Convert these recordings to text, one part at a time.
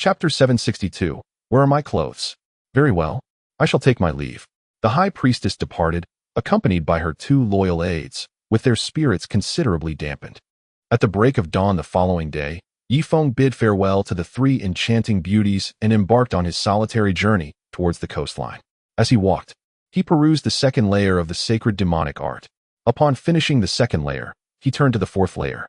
Chapter 762. Where are my clothes? Very well. I shall take my leave. The high priestess departed, accompanied by her 2 loyal aides, with their spirits considerably dampened. At the break of dawn the following day, Feng bid farewell to the 3 enchanting beauties and embarked on his solitary journey towards the coastline. As he walked, he perused the 2nd layer of the sacred demonic art. Upon finishing the 2nd layer, he turned to the 4th layer,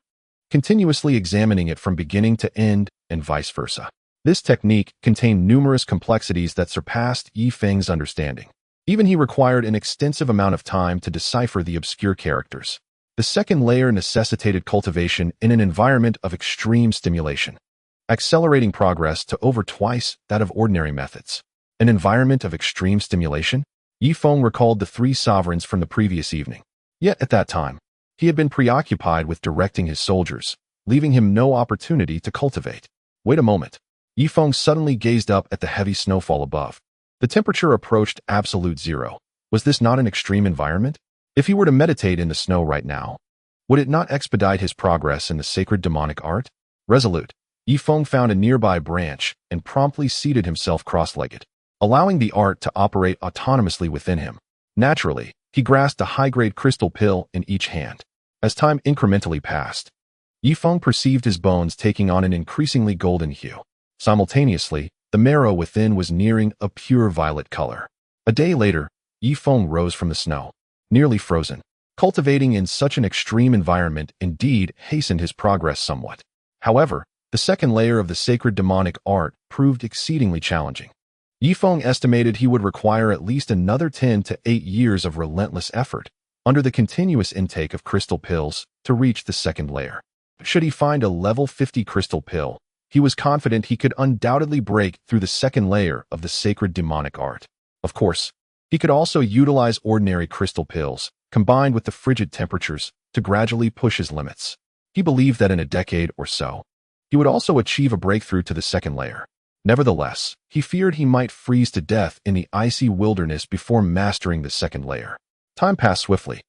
continuously examining it from beginning to end and vice versa. This technique contained numerous complexities that surpassed Feng's understanding. Even he required an extensive amount of time to decipher the obscure characters. The 2nd layer necessitated cultivation in an environment of extreme stimulation, accelerating progress to over twice that of ordinary methods. An environment of extreme stimulation? Feng recalled the 3 sovereigns from the previous evening. Yet at that time, he had been preoccupied with directing his soldiers, leaving him no opportunity to cultivate. Wait a moment. Feng suddenly gazed up at the heavy snowfall above. The temperature approached absolute zero. Was this not an extreme environment? If he were to meditate in the snow right now, would it not expedite his progress in the sacred demonic art? Resolute, Feng found a nearby branch and promptly seated himself cross-legged, allowing the art to operate autonomously within him. Naturally, he grasped a high-grade crystal pill in each hand. As time incrementally passed, Feng perceived his bones taking on an increasingly golden hue. Simultaneously, the marrow within was nearing a pure violet color. A day later, Feng rose from the snow, nearly frozen. Cultivating in such an extreme environment indeed hastened his progress somewhat. However, the 2nd layer of the sacred demonic art proved exceedingly challenging. Feng estimated he would require at least another 10 to 8 years of relentless effort under the continuous intake of crystal pills to reach the 2nd layer. Should he find a level 50 crystal pill, he was confident he could undoubtedly break through the 2nd layer of the sacred demonic art. Of course, he could also utilize ordinary crystal pills, combined with the frigid temperatures, to gradually push his limits. He believed that in a decade or so, he would also achieve a breakthrough to the 2nd layer. Nevertheless, he feared he might freeze to death in the icy wilderness before mastering the 2nd layer. Time passed swiftly,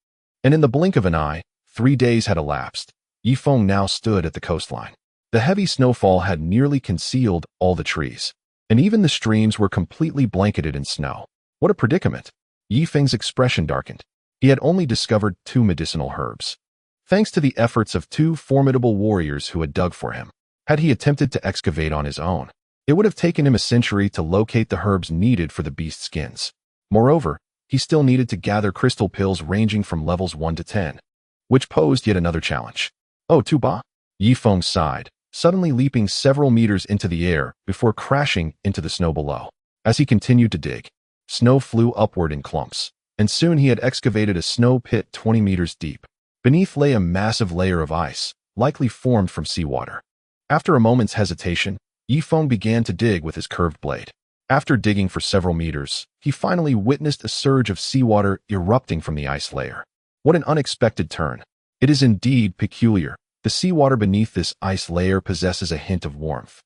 and in the blink of an eye, 3 days had elapsed. Feng now stood at the coastline. The heavy snowfall had nearly concealed all the trees, and even the streams were completely blanketed in snow. What a predicament! Feng's expression darkened. He had only discovered 2 medicinal herbs, thanks to the efforts of 2 formidable warriors who had dug for him. Had he attempted to excavate on his own, it would have taken him a century to locate the herbs needed for the beast skins. Moreover, he still needed to gather crystal pills ranging from levels 1 to 10, which posed yet another challenge. Oh, Tuba! Feng sighed, suddenly leaping several meters into the air before crashing into the snow below. As he continued to dig, snow flew upward in clumps, and soon he had excavated a snow pit 20 meters deep. Beneath lay a massive layer of ice, likely formed from seawater. After a moment's hesitation, Feng began to dig with his curved blade. After digging for several meters, he finally witnessed a surge of seawater erupting from the ice layer. What an unexpected turn! It is indeed peculiar. The seawater beneath this ice layer possesses a hint of warmth.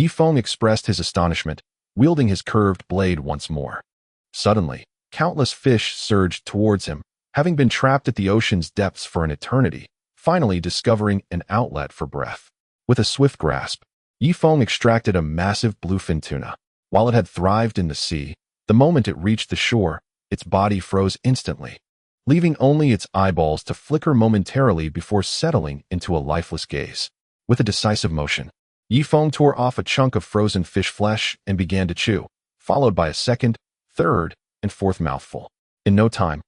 Feng expressed his astonishment, wielding his curved blade once more. Suddenly, countless fish surged towards him, having been trapped at the ocean's depths for an eternity, finally discovering an outlet for breath. With a swift grasp, Feng extracted a massive bluefin tuna. While it had thrived in the sea, the moment it reached the shore, its body froze instantly, leaving only its eyeballs to flicker momentarily before settling into a lifeless gaze. With a decisive motion, Feng tore off a chunk of frozen fish flesh and began to chew, followed by a 2nd, 3rd, and 4th mouthful. In no time,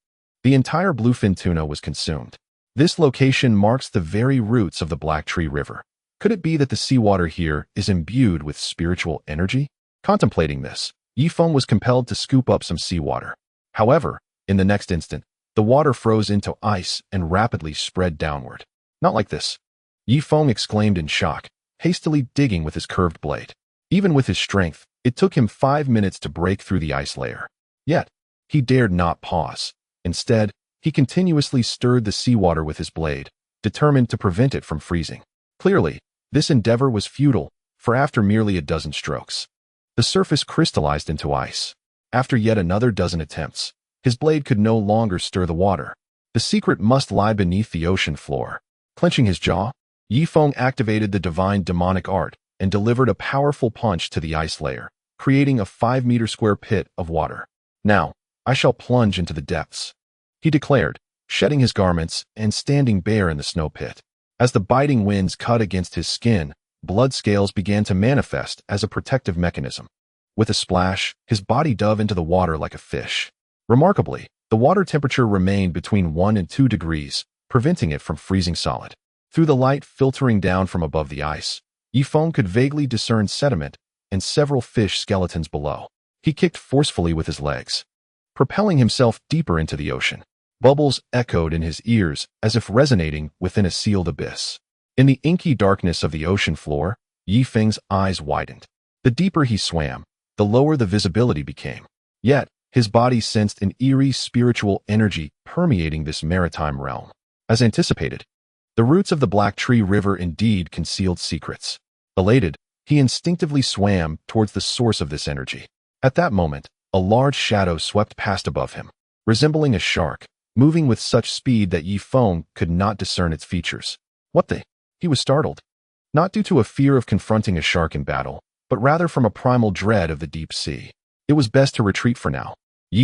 the entire bluefin tuna was consumed. This location marks the very roots of the Black Tree River. Could it be that the seawater here is imbued with spiritual energy? Contemplating this, Feng was compelled to scoop up some seawater. However, in the next instant, the water froze into ice and rapidly spread downward. Not like this, Feng exclaimed in shock, hastily digging with his curved blade. Even with his strength, it took him 5 minutes to break through the ice layer. Yet, he dared not pause. Instead, he continuously stirred the seawater with his blade, determined to prevent it from freezing. Clearly, this endeavor was futile, for after merely a dozen strokes, the surface crystallized into ice. After yet another dozen attempts, his blade could no longer stir the water. The secret must lie beneath the ocean floor. Clenching his jaw, Feng activated the divine demonic art and delivered a powerful punch to the ice layer, creating a 5-meter square pit of water. "Now, I shall plunge into the depths," he declared, shedding his garments and standing bare in the snow pit. As the biting winds cut against his skin, blood scales began to manifest as a protective mechanism. With a splash, his body dove into the water like a fish. Remarkably, the water temperature remained between 1 and 2 degrees, preventing it from freezing solid. Through the light filtering down from above the ice, Feng could vaguely discern sediment and several fish skeletons below. He kicked forcefully with his legs, propelling himself deeper into the ocean. Bubbles echoed in his ears as if resonating within a sealed abyss. In the inky darkness of the ocean floor, Feng's eyes widened. The deeper he swam, the lower the visibility became. Yet, his body sensed an eerie spiritual energy permeating this maritime realm. As anticipated, the roots of the Black Tree River indeed concealed secrets. Elated, he instinctively swam towards the source of this energy. At that moment, a large shadow swept past above him, resembling a shark, moving with such speed that Feng could not discern its features. "What the?" He was startled. Not due to a fear of confronting a shark in battle, but rather from a primal dread of the deep sea. It was best to retreat for now.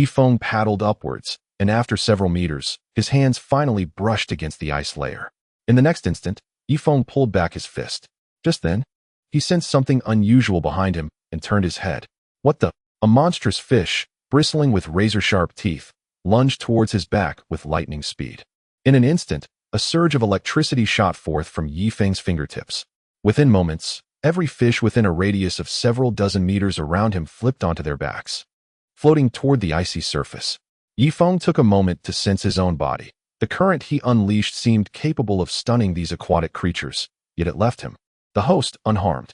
Feng paddled upwards, and after several meters, his hands finally brushed against the ice layer. In the next instant, Feng pulled back his fist. Just then, he sensed something unusual behind him and turned his head. "What the?" A monstrous fish, bristling with razor-sharp teeth, lunged towards his back with lightning speed. In an instant, a surge of electricity shot forth from Feng's fingertips. Within moments, every fish within a radius of several dozen meters around him flipped onto their backs, floating toward the icy surface. Feng took a moment to sense his own body. The current he unleashed seemed capable of stunning these aquatic creatures, yet it left him, the host, unharmed.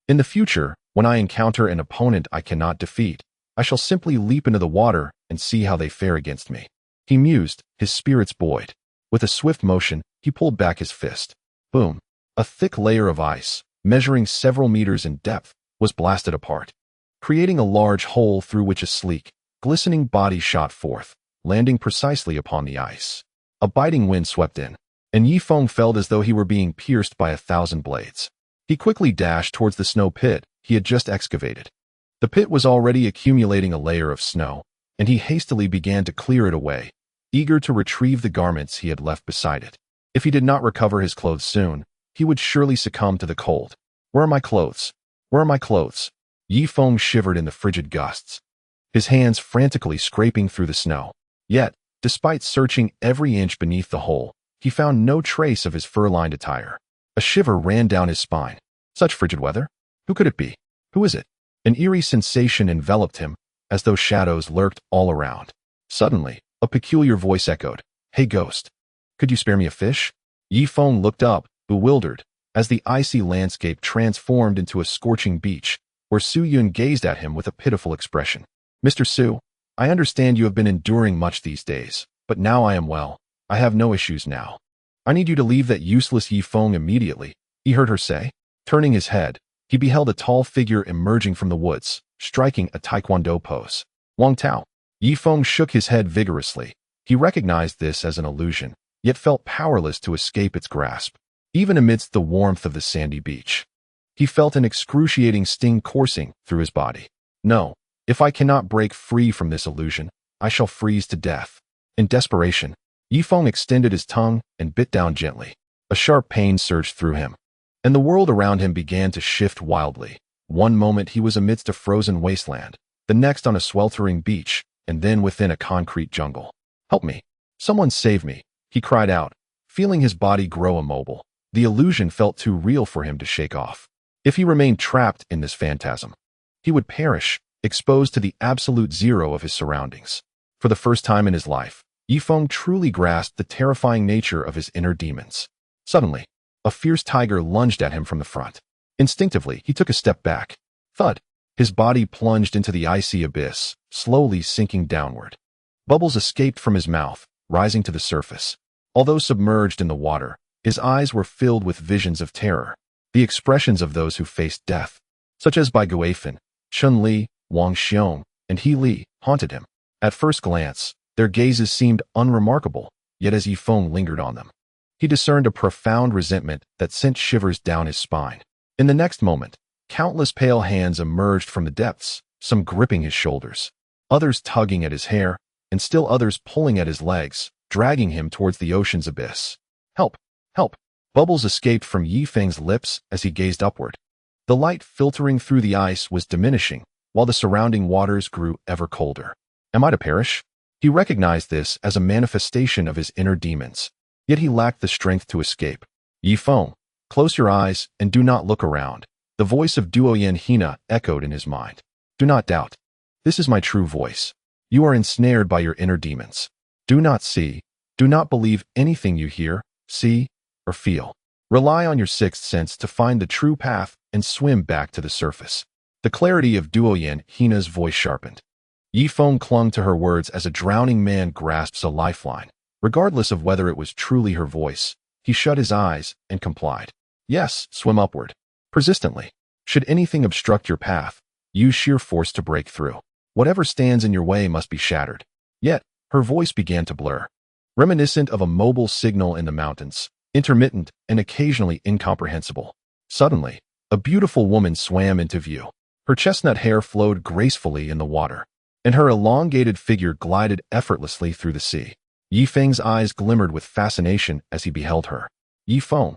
In the future, when I encounter an opponent I cannot defeat, I shall simply leap into the water and see how they fare against me," he mused, his spirits buoyed. With a swift motion, he pulled back his fist. Boom! A thick layer of ice, measuring several meters in depth, was blasted apart, creating a large hole through which a sleek, glistening body shot forth, landing precisely upon the ice. A biting wind swept in, and Feng felt as though he were being pierced by 1,000 blades. He quickly dashed towards the snow pit he had just excavated. The pit was already accumulating a layer of snow, and he hastily began to clear it away, eager to retrieve the garments he had left beside it. If he did not recover his clothes soon, he would surely succumb to the cold. "Where are my clothes? Where are my clothes?" Feng shivered in the frigid gusts, his hands frantically scraping through the snow. Yet, despite searching every inch beneath the hole, he found no trace of his fur-lined attire. A shiver ran down his spine. Such frigid weather? Who could it be? Who is it? An eerie sensation enveloped him, as though shadows lurked all around. Suddenly, a peculiar voice echoed, "Hey ghost, could you spare me a fish?" Feng looked up, bewildered, as the icy landscape transformed into a scorching beach, where Su Yun gazed at him with a pitiful expression. "Mr. Su, I understand you have been enduring much these days, but now I am well. I have no issues now. I need you to leave that useless Feng immediately," he heard her say. Turning his head, he beheld a tall figure emerging from the woods, striking a taekwondo pose. "Wang Tao." Feng shook his head vigorously. He recognized this as an illusion, yet felt powerless to escape its grasp. Even amidst the warmth of the sandy beach, he felt an excruciating sting coursing through his body. "No, if I cannot break free from this illusion, I shall freeze to death." In desperation, Feng extended his tongue and bit down gently. A sharp pain surged through him, and the world around him began to shift wildly. One moment he was amidst a frozen wasteland, the next on a sweltering beach, and then within a concrete jungle. "Help me! Someone save me!" he cried out, feeling his body grow immobile. The illusion felt too real for him to shake off. If he remained trapped in this phantasm, he would perish, exposed to the absolute zero of his surroundings. For the first time in his life, Feng truly grasped the terrifying nature of his inner demons. Suddenly, a fierce tiger lunged at him from the front. Instinctively, he took a step back. Thud! His body plunged into the icy abyss, slowly sinking downward. Bubbles escaped from his mouth, rising to the surface. Although submerged in the water, his eyes were filled with visions of terror, the expressions of those who faced death, such as Bai Guifan, Chun Li, Wang Xiong, and He Li, haunted him. At first glance, their gazes seemed unremarkable, yet as Feng lingered on them, he discerned a profound resentment that sent shivers down his spine. In the next moment, countless pale hands emerged from the depths, some gripping his shoulders, others tugging at his hair, and still others pulling at his legs, dragging him towards the ocean's abyss. Help! Help! Bubbles escaped from Yifeng's lips as he gazed upward. The light filtering through the ice was diminishing, while the surrounding waters grew ever colder. Am I to perish? He recognized this as a manifestation of his inner demons, yet he lacked the strength to escape. Yifeng, close your eyes and do not look around. The voice of Duoyen Hina echoed in his mind. Do not doubt. This is my true voice. You are ensnared by your inner demons. Do not see, do not believe anything you hear, see, or feel. Rely on your sixth sense to find the true path and swim back to the surface. The clarity of Duoyen Hina's voice sharpened. Yifeng clung to her words as a drowning man grasps a lifeline. Regardless of whether it was truly her voice, he shut his eyes and complied. Yes, swim upward. Persistently. Should anything obstruct your path, use sheer force to break through. Whatever stands in your way must be shattered. Yet, her voice began to blur. Reminiscent of a mobile signal in the mountains, intermittent and occasionally incomprehensible. Suddenly, a beautiful woman swam into view. Her chestnut hair flowed gracefully in the water, and her elongated figure glided effortlessly through the sea. Yifeng's eyes glimmered with fascination as he beheld her. Yifeng,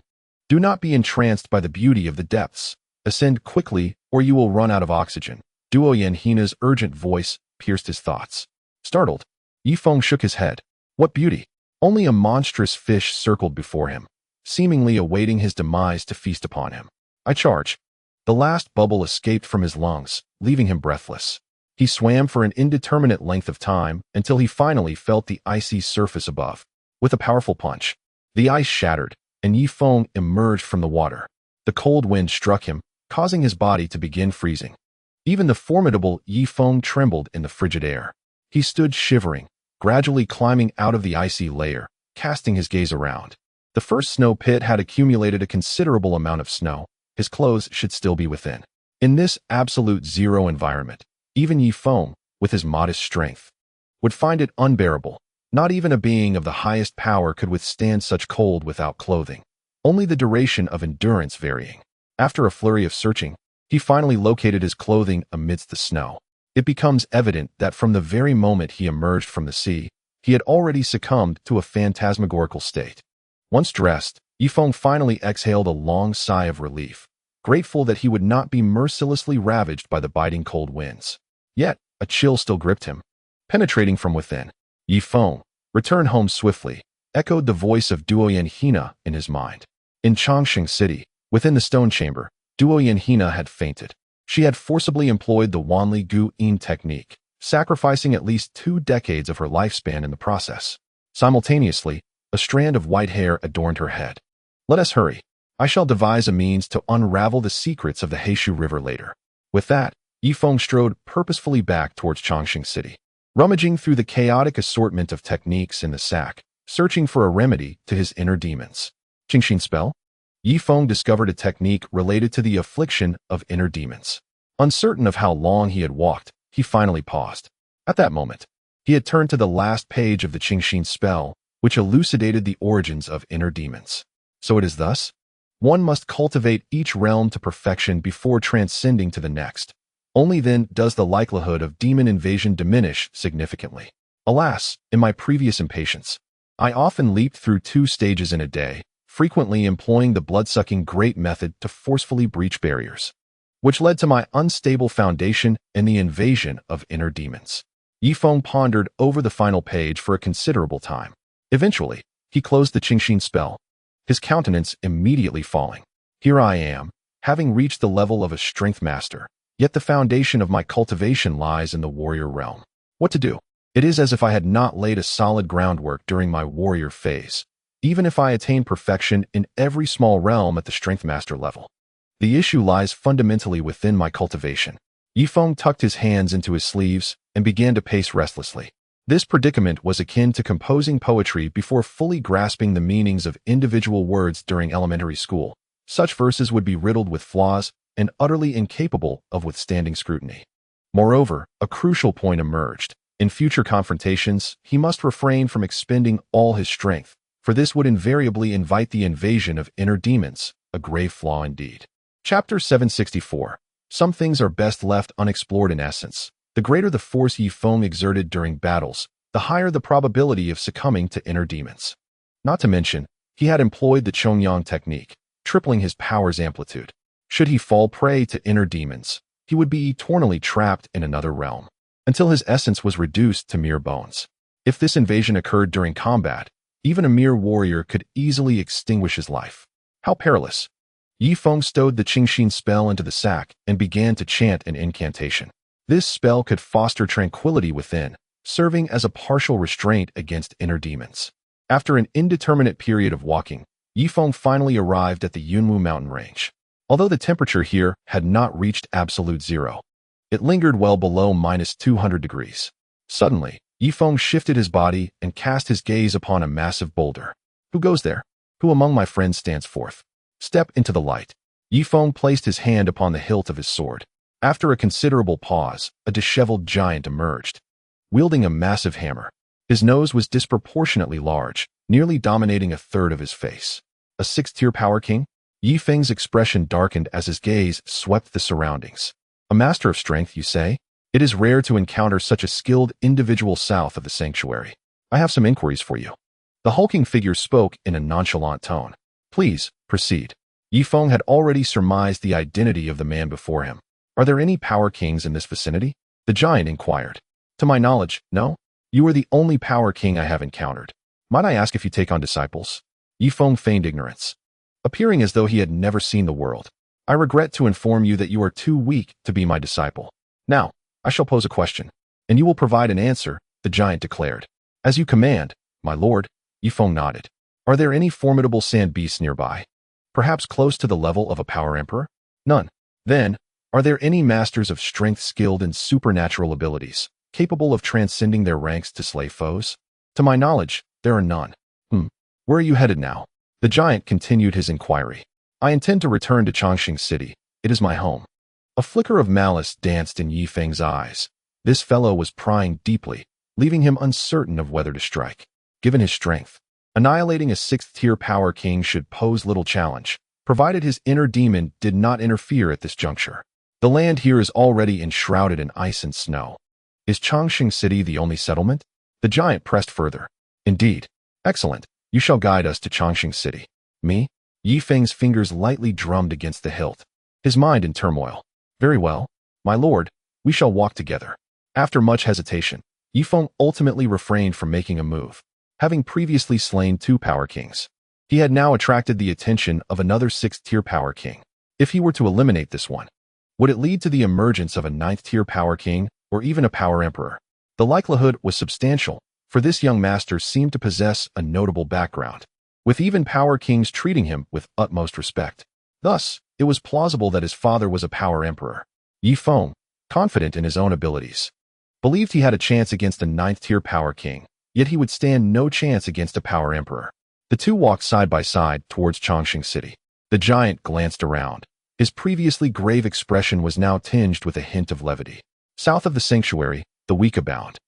do not be entranced by the beauty of the depths. Ascend quickly, or you will run out of oxygen. Duoyen Hina's urgent voice pierced his thoughts. Startled, Yifeng shook his head. What beauty! Only a monstrous fish circled before him, seemingly awaiting his demise to feast upon him. I charge. The last bubble escaped from his lungs, leaving him breathless. He swam for an indeterminate length of time until he finally felt the icy surface above. With a powerful punch, the ice shattered, and Yifeng emerged from the water. The cold wind struck him, causing his body to begin freezing. Even the formidable Yifeng trembled in the frigid air. He stood shivering, gradually climbing out of the icy layer, casting his gaze around. The first snow pit had accumulated a considerable amount of snow. His clothes should still be within. In this absolute zero environment, even Yifeng, with his modest strength, would find it unbearable. Not even a being of the highest power could withstand such cold without clothing, only the duration of endurance varying. After a flurry of searching, he finally located his clothing amidst the snow. It becomes evident that from the very moment he emerged from the sea, he had already succumbed to a phantasmagorical state. Once dressed, Yifeng finally exhaled a long sigh of relief, grateful that he would not be mercilessly ravaged by the biting cold winds. Yet, a chill still gripped him, penetrating from within. Yifeng, return home swiftly, echoed the voice of Duoyen Hina in his mind. In Chongqing City, within the stone chamber, Duoyen Hina had fainted. She had forcibly employed the Wanli Gu Yin technique, sacrificing at least 2 decades of her lifespan in the process. Simultaneously, a strand of white hair adorned her head. Let us hurry. I shall devise a means to unravel the secrets of the Heishu River later. With that, Yifeng strode purposefully back towards Chongqing City, rummaging through the chaotic assortment of techniques in the sack, searching for a remedy to his inner demons. Qingxin spell? Yifeng discovered a technique related to the affliction of inner demons. Uncertain of how long he had walked, he finally paused. At that moment, he had turned to the last page of the Qingxin spell, which elucidated the origins of inner demons. So it is thus? One must cultivate each realm to perfection before transcending to the next. Only then does the likelihood of demon invasion diminish significantly. Alas, in my previous impatience, I often leaped through 2 stages in a day, frequently employing the blood-sucking great method to forcefully breach barriers, which led to my unstable foundation and the invasion of inner demons. Yifeng pondered over the final page for a considerable time. Eventually, he closed the Qingxin spell, his countenance immediately falling. Here I am, having reached the level of a strength master, yet the foundation of my cultivation lies in the warrior realm. What to do? It is as if I had not laid a solid groundwork during my warrior phase, even if I attain perfection in every small realm at the strength master level. The issue lies fundamentally within my cultivation. Yifeng tucked his hands into his sleeves and began to pace restlessly. This predicament was akin to composing poetry before fully grasping the meanings of individual words during elementary school. Such verses would be riddled with flaws and utterly incapable of withstanding scrutiny. Moreover, a crucial point emerged. In future confrontations, he must refrain from expending all his strength, for this would invariably invite the invasion of inner demons, a grave flaw indeed. Chapter 764. Some things are best left unexplored. In essence, the greater the force Feng exerted during battles, the higher the probability of succumbing to inner demons. Not to mention, he had employed the Chongyang technique, tripling his power's amplitude. Should he fall prey to inner demons, he would be eternally trapped in another realm, until his essence was reduced to mere bones. If this invasion occurred during combat, even a mere warrior could easily extinguish his life. How perilous! Feng stowed the Qingxin spell into the sack and began to chant an incantation. This spell could foster tranquility within, serving as a partial restraint against inner demons. After an indeterminate period of walking, Feng finally arrived at the Yunwu mountain range. Although the temperature here had not reached absolute zero, it lingered well below -200 degrees. Suddenly, Feng shifted his body and cast his gaze upon a massive boulder. Who goes there? Who among my friends stands forth? Step into the light. Feng placed his hand upon the hilt of his sword. After a considerable pause, a disheveled giant emerged, wielding a massive hammer. His nose was disproportionately large, nearly dominating a third of his face. A sixth-tier power king? Feng's expression darkened as his gaze swept the surroundings. A master of strength, you say? It is rare to encounter such a skilled individual south of the sanctuary. I have some inquiries for you. The hulking figure spoke in a nonchalant tone. Please, proceed. Feng had already surmised the identity of the man before him. Are there any power kings in this vicinity? The giant inquired. To my knowledge, no. You are the only power king I have encountered. Might I ask if you take on disciples? Feng feigned ignorance, appearing as though he had never seen the world. I regret to inform you that you are too weak to be my disciple. Now, I shall pose a question, and you will provide an answer, the giant declared. As you command, my lord. Feng nodded. Are there any formidable sand beasts nearby? Perhaps close to the level of a power emperor? None. Then, are there any masters of strength skilled in supernatural abilities, capable of transcending their ranks to slay foes? To my knowledge, there are none. Where are you headed now? The giant continued his inquiry. I intend to return to Chongqing City. It is my home. A flicker of malice danced in Feng's eyes. This fellow was prying deeply, leaving him uncertain of whether to strike. Given his strength, annihilating a sixth-tier power king should pose little challenge, provided his inner demon did not interfere at this juncture. The land here is already enshrouded in ice and snow. Is Chongqing City the only settlement? The giant pressed further. Indeed. Excellent. You shall guide us to Chongqing City. Me? Feng's fingers lightly drummed against the hilt, his mind in turmoil. Very well, my lord, we shall walk together. After much hesitation, Feng ultimately refrained from making a move. Having previously slain 2 power kings, he had now attracted the attention of another 6th-tier power king. If he were to eliminate this one, would it lead to the emergence of a 9th-tier power king or even a power emperor? The likelihood was substantial, for this young master seemed to possess a notable background, with even power kings treating him with utmost respect. Thus, it was plausible that his father was a power emperor. Feng, confident in his own abilities, believed he had a chance against a 9th-tier power king, yet he would stand no chance against a power emperor. The two walked side by side towards Chongqing City. The giant glanced around. His previously grave expression was now tinged with a hint of levity. South of the sanctuary, the weak abound.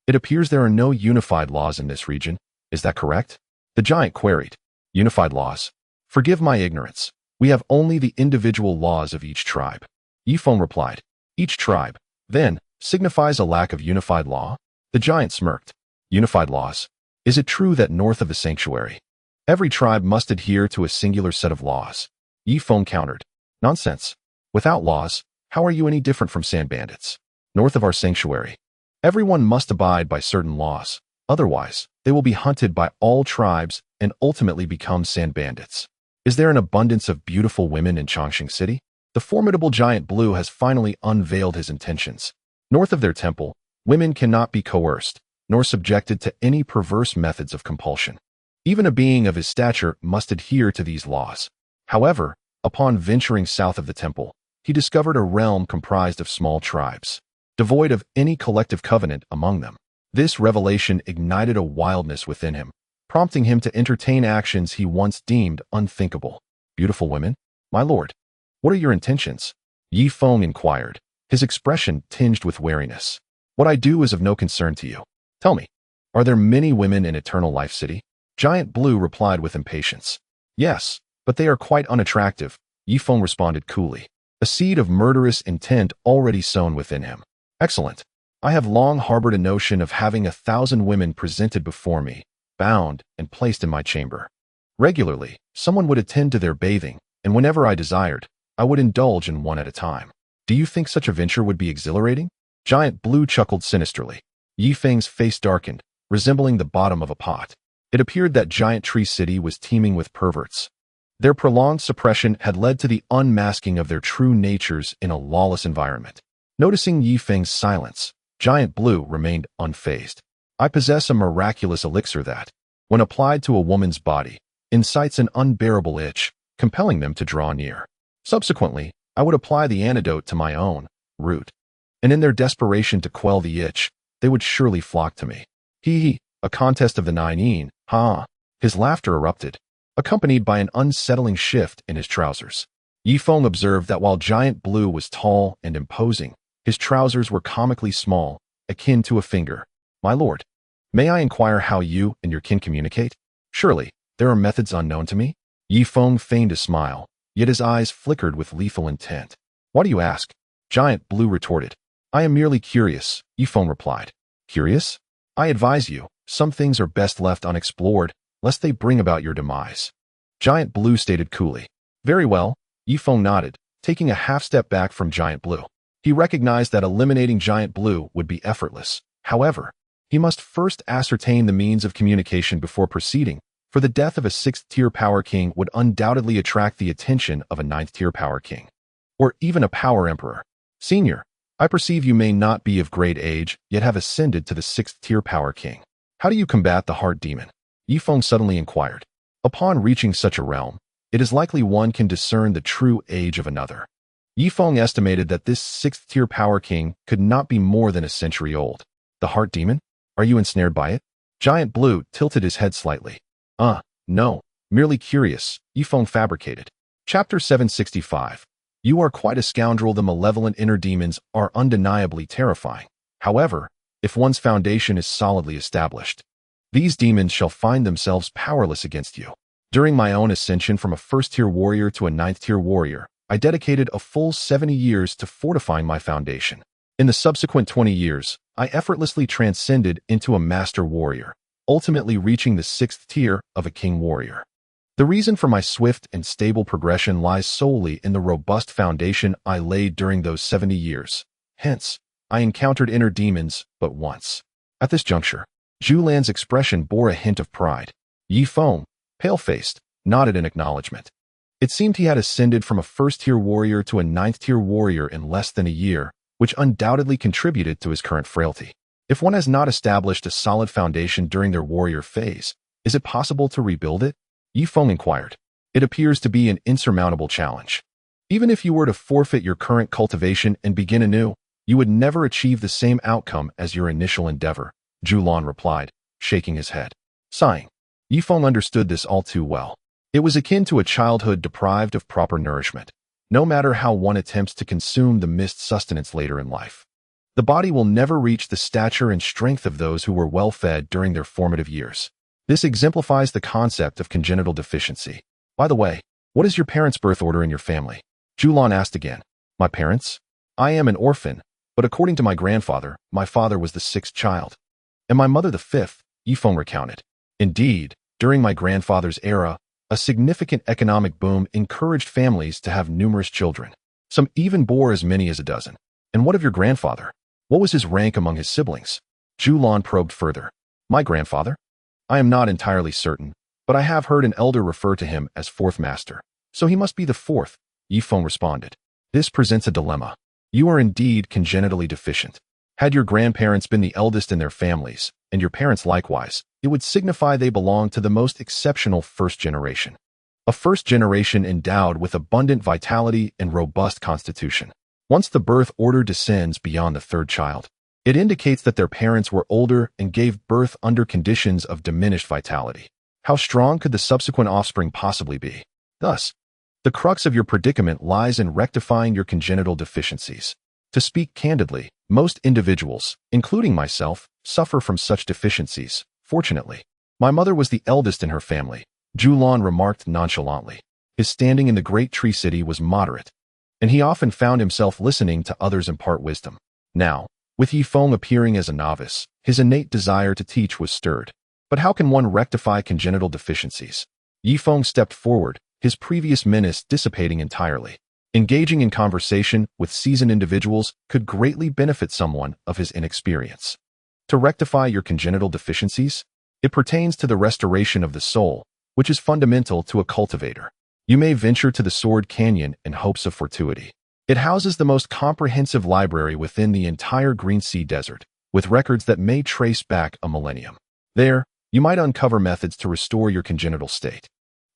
It appears there are no unified laws in this region. Is that correct? The giant queried. Unified laws? Forgive my ignorance. We have only the individual laws of each tribe. Feng replied. Each tribe, then, signifies a lack of unified law? The giant smirked. Unified laws? Is it true that north of the sanctuary, every tribe must adhere to a singular set of laws? Feng countered. Nonsense. Without laws, how are you any different from sand bandits? North of our sanctuary, everyone must abide by certain laws. Otherwise, they will be hunted by all tribes and ultimately become sand bandits. Is there an abundance of beautiful women in Chongqing City? The formidable giant Blue has finally unveiled his intentions. North of their temple, women cannot be coerced, nor subjected to any perverse methods of compulsion. Even a being of his stature must adhere to these laws. However, upon venturing south of the temple, he discovered a realm comprised of small tribes, devoid of any collective covenant among them. This revelation ignited a wildness within him, prompting him to entertain actions he once deemed unthinkable. Beautiful women? My lord, what are your intentions? Feng inquired, his expression tinged with wariness. What I do is of no concern to you. Tell me, are there many women in Eternal Life City? Giant Blue replied with impatience. Yes, but they are quite unattractive. Yifeng responded coolly, a seed of murderous intent already sown within him. Excellent. I have long harbored a notion of having 1,000 women presented before me, bound, and placed in my chamber. Regularly, someone would attend to their bathing, and whenever I desired, I would indulge in one at a time. Do you think such a venture would be exhilarating? Giant Blue chuckled sinisterly. Yifeng's face darkened, resembling the bottom of a pot. It appeared that Giant Tree City was teeming with perverts. Their prolonged suppression had led to the unmasking of their true natures in a lawless environment. Noticing Yifeng's silence, Giant Blue remained unfazed. I possess a miraculous elixir that, when applied to a woman's body, incites an unbearable itch, compelling them to draw near. Subsequently, I would apply the antidote to my own root, and in their desperation to quell the itch, they would surely flock to me. Hee, a contest of the nine, ha! His laughter erupted, accompanied by an unsettling shift in his trousers. Yifeng observed that while Giant Blue was tall and imposing, his trousers were comically small, akin to a finger. My lord, may I inquire how you and your kin communicate? Surely, there are methods unknown to me? Yifeng feigned a smile, yet his eyes flickered with lethal intent. Why do you ask? Giant Blue retorted. I am merely curious, Yifeng replied. Curious? I advise you, some things are best left unexplored, lest they bring about your demise. Giant Blue stated coolly. Very well, Yifeng nodded, taking a half-step back from Giant Blue. He recognized that eliminating Giant Blue would be effortless. However, he must first ascertain the means of communication before proceeding, for the death of a 6th-tier power king would undoubtedly attract the attention of a 9th-tier power king, or even a power emperor. Senior, I perceive you may not be of great age, yet have ascended to the 6th-tier power king. How do you combat the heart demon? Yifeng suddenly inquired. Upon reaching such a realm, it is likely one can discern the true age of another. Yifeng estimated that this 6th-tier power king could not be more than a century old. The heart demon? Are you ensnared by it? Giant Blue tilted his head slightly. No, merely curious, Yifeng fabricated. Chapter 765. You are quite a scoundrel. The malevolent inner demons are undeniably terrifying. However, if one's foundation is solidly established, these demons shall find themselves powerless against you. During my own ascension from a 1st-tier warrior to a 9th-tier warrior, I dedicated a full 70 years to fortifying my foundation. In the subsequent 20 years, I effortlessly transcended into a master warrior, ultimately reaching the 6th tier of a king warrior. The reason for my swift and stable progression lies solely in the robust foundation I laid during those 70 years. Hence, I encountered inner demons but once. At this juncture, Zhu Lan's expression bore a hint of pride. Yifeng, pale-faced, nodded in acknowledgement. It seemed he had ascended from a 1st-tier warrior to a 9th-tier warrior in less than a year, which undoubtedly contributed to his current frailty. If one has not established a solid foundation during their warrior phase, is it possible to rebuild it? Yifeng inquired. It appears to be an insurmountable challenge. Even if you were to forfeit your current cultivation and begin anew, you would never achieve the same outcome as your initial endeavor, Zhu Lan replied, shaking his head. Sighing, Yifeng understood this all too well. It was akin to a childhood deprived of proper nourishment, no matter how one attempts to consume the missed sustenance later in life. The body will never reach the stature and strength of those who were well-fed during their formative years. This exemplifies the concept of congenital deficiency. By the way, what is your parents' birth order in your family? Zhu Lan asked again. My parents? I am an orphan, but according to my grandfather, my father was the 6th child, and my mother the 5th, Yifeng recounted. Indeed, during my grandfather's era, a significant economic boom encouraged families to have numerous children. Some even bore as many as a dozen. And what of your grandfather? What was his rank among his siblings? Zhu Lan probed further. My grandfather? I am not entirely certain, but I have heard an elder refer to him as 4th master. So he must be the 4th, Yifeng responded. This presents a dilemma. You are indeed congenitally deficient. Had your grandparents been the eldest in their families, and your parents likewise, it would signify they belong to the most exceptional 1st generation. A 1st generation endowed with abundant vitality and robust constitution. Once the birth order descends beyond the 3rd child, it indicates that their parents were older and gave birth under conditions of diminished vitality. How strong could the subsequent offspring possibly be? Thus, the crux of your predicament lies in rectifying your congenital deficiencies. To speak candidly, most individuals, including myself, suffer from such deficiencies. Fortunately, my mother was the eldest in her family, Zhu Lan remarked nonchalantly. His standing in the great tree city was moderate, and he often found himself listening to others impart wisdom. Now, with Yifeng appearing as a novice, his innate desire to teach was stirred. But how can one rectify congenital deficiencies? Yifeng stepped forward, his previous menace dissipating entirely. Engaging in conversation with seasoned individuals could greatly benefit someone of his inexperience. To rectify your congenital deficiencies? It pertains to the restoration of the soul, which is fundamental to a cultivator. You may venture to the Sword Canyon in hopes of fortuity. It houses the most comprehensive library within the entire Green Sea Desert, with records that may trace back a millennium. There, you might uncover methods to restore your congenital state.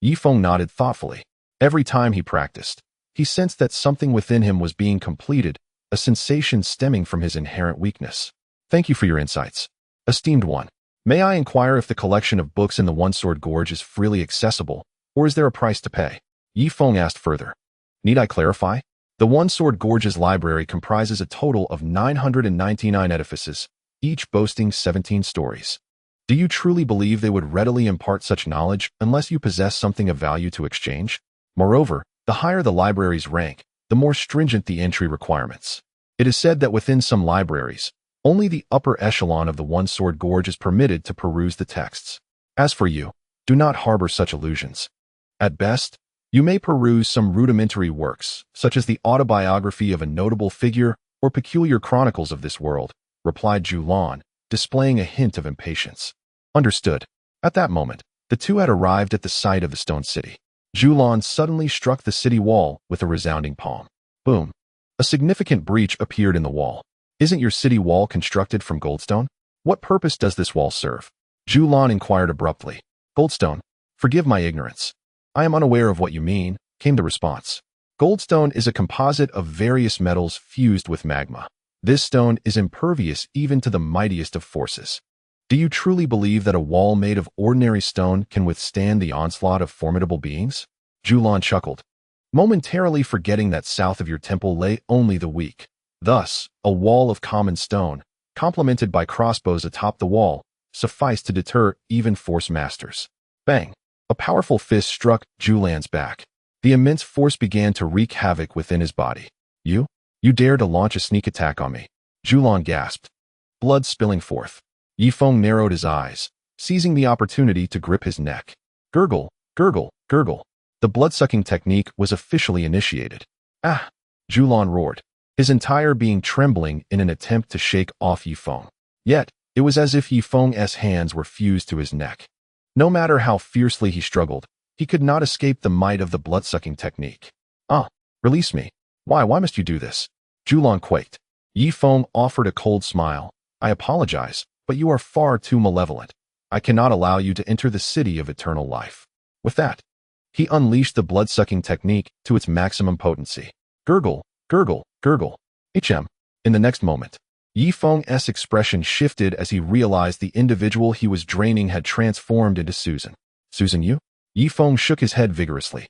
Yifeng nodded thoughtfully. Every time he practiced, he sensed that something within him was being completed, a sensation stemming from his inherent weakness. Thank you for your insights. Esteemed one, may I inquire if the collection of books in the One Sword Gorge is freely accessible, or is there a price to pay? Yifeng asked further. Need I clarify? The One Sword Gorge's library comprises a total of 999 edifices, each boasting 17 stories. Do you truly believe they would readily impart such knowledge unless you possess something of value to exchange? Moreover, the higher the library's rank, the more stringent the entry requirements. It is said that within some libraries, only the upper echelon of the One Sword Gorge is permitted to peruse the texts. As for you, do not harbor such illusions. At best, you may peruse some rudimentary works, such as the autobiography of a notable figure or peculiar chronicles of this world, replied Julan, displaying a hint of impatience. Understood. At that moment, the two had arrived at the site of the stone city. Julan suddenly struck the city wall with a resounding palm. Boom. A significant breach appeared in the wall. Isn't your city wall constructed from goldstone? What purpose does this wall serve? Julan inquired abruptly. Goldstone? Forgive my ignorance. I am unaware of what you mean, came the response. Goldstone is a composite of various metals fused with magma. This stone is impervious even to the mightiest of forces. Do you truly believe that a wall made of ordinary stone can withstand the onslaught of formidable beings? Julan chuckled, momentarily forgetting that south of your temple lay only the weak. Thus, a wall of common stone, complemented by crossbows atop the wall, sufficed to deter even force masters. Bang! A powerful fist struck Julan's back. The immense force began to wreak havoc within his body. You dare to launch a sneak attack on me? Julan gasped, blood spilling forth. Yifeng narrowed his eyes, seizing the opportunity to grip his neck. Gurgle, gurgle, gurgle. The blood-sucking technique was officially initiated. Ah! Julan roared, his entire being trembling in an attempt to shake off Yifeng. Yet, it was as if Yifeng's hands were fused to his neck. No matter how fiercely he struggled, he could not escape the might of the blood-sucking technique. Ah! Release me. Why must you do this? Julan quaked. Yifeng offered a cold smile. I apologize, but you are far too malevolent. I cannot allow you to enter the city of eternal life. With that, he unleashed the blood-sucking technique to its maximum potency. Gurgle, gurgle, gurgle. In the next moment, Yifeng's expression shifted as he realized the individual he was draining had transformed into Susan. Susan you? Yifeng shook his head vigorously,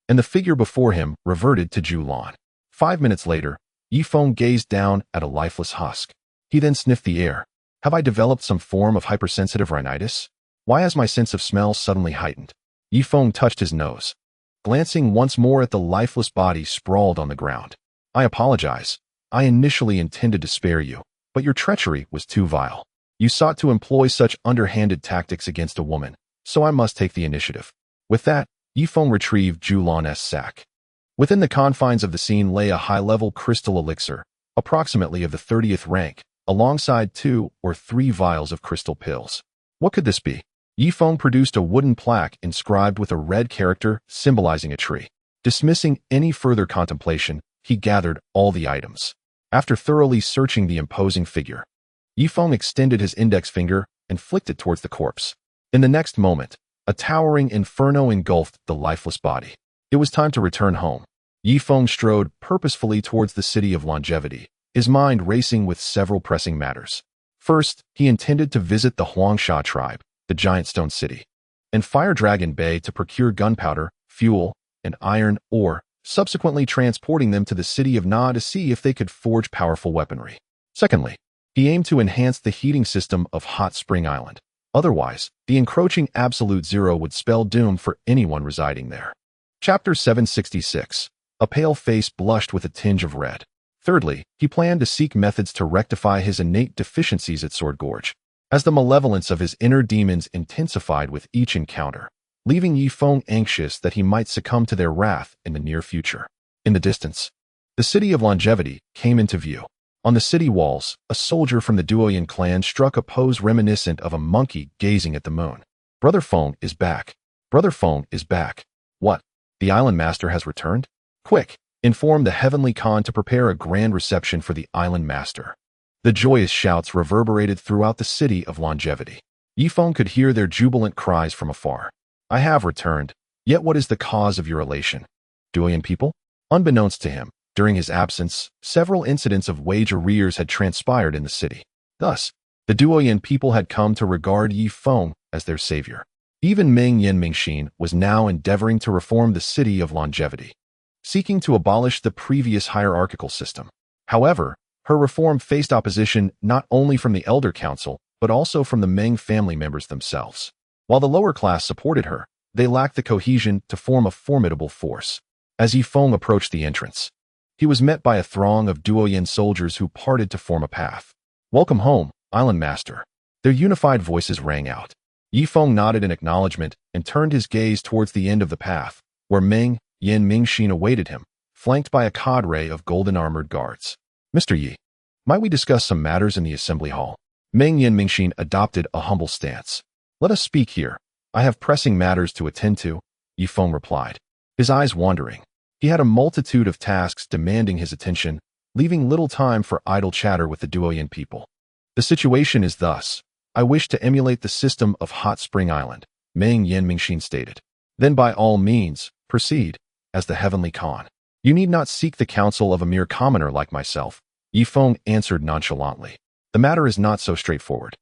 and the figure before him reverted to Julan. 5 minutes later, Yifeng gazed down at a lifeless husk. He then sniffed the air. Have I developed some form of hypersensitive rhinitis? Why has my sense of smell suddenly heightened? Yifeng touched his nose, glancing once more at the lifeless body sprawled on the ground. I apologize. I initially intended to spare you, but your treachery was too vile. You sought to employ such underhanded tactics against a woman, so I must take the initiative. With that, Yifeng retrieved Julan's sack. Within the confines of the scene lay a high-level crystal elixir, approximately of the 30th rank, alongside 2 or 3 vials of crystal pills. What could this be? Yifeng produced a wooden plaque inscribed with a red character symbolizing a tree. Dismissing any further contemplation, he gathered all the items. After thoroughly searching the imposing figure, Yifeng extended his index finger and flicked it towards the corpse. In the next moment, a towering inferno engulfed the lifeless body. It was time to return home. Yifeng strode purposefully towards the city of longevity, his mind racing with several pressing matters. First, he intended to visit the Huangsha tribe, the giant stone city, and Fire Dragon Bay to procure gunpowder, fuel, and iron ore, subsequently transporting them to the city of Na to see if they could forge powerful weaponry. Secondly, he aimed to enhance the heating system of Hot Spring Island. Otherwise, the encroaching absolute zero would spell doom for anyone residing there. Chapter 766. A pale face blushed with a tinge of red. Thirdly, he planned to seek methods to rectify his innate deficiencies at Sword Gorge, as the malevolence of his inner demons intensified with each encounter, leaving Yi Feng anxious that he might succumb to their wrath in the near future. In the distance, the city of Longevity came into view. On the city walls, a soldier from the Duoyan clan struck a pose reminiscent of a monkey gazing at the moon. Brother Feng is back. Brother Feng is back. What? The island master has returned? Quick, inform the heavenly Khan to prepare a grand reception for the island master. The joyous shouts reverberated throughout the city of Longevity. Yi Feng could hear their jubilant cries from afar. I have returned, yet what is the cause of your elation? Duoyan people? Unbeknownst to him, during his absence, several incidents of wage arrears had transpired in the city. Thus, the Duoyan people had come to regard Yi Feng as their savior. Even Meng Yanmingxin was now endeavoring to reform the city of Longevity, seeking to abolish the previous hierarchical system. However, her reform faced opposition not only from the Elder Council, but also from the Meng family members themselves. While the lower class supported her, they lacked the cohesion to form a formidable force. As Yi Feng approached the entrance, he was met by a throng of Duoyan soldiers who parted to form a path. Welcome home, Island Master. Their unified voices rang out. Yi Feng nodded in acknowledgement and turned his gaze towards the end of the path, where Meng Yanmingxin awaited him, flanked by a cadre of golden-armored guards. Mr. Yi, might we discuss some matters in the assembly hall? Meng Yanmingxin adopted a humble stance. Let us speak here. I have pressing matters to attend to, Yi Feng replied, his eyes wandering. He had a multitude of tasks demanding his attention, leaving little time for idle chatter with the Duoyan people. The situation is thus. I wish to emulate the system of Hot Spring Island, Meng Yanmingxin stated. Then by all means, proceed, as the heavenly Khan. You need not seek the counsel of a mere commoner like myself, Yi Feng answered nonchalantly. The matter is not so straightforward.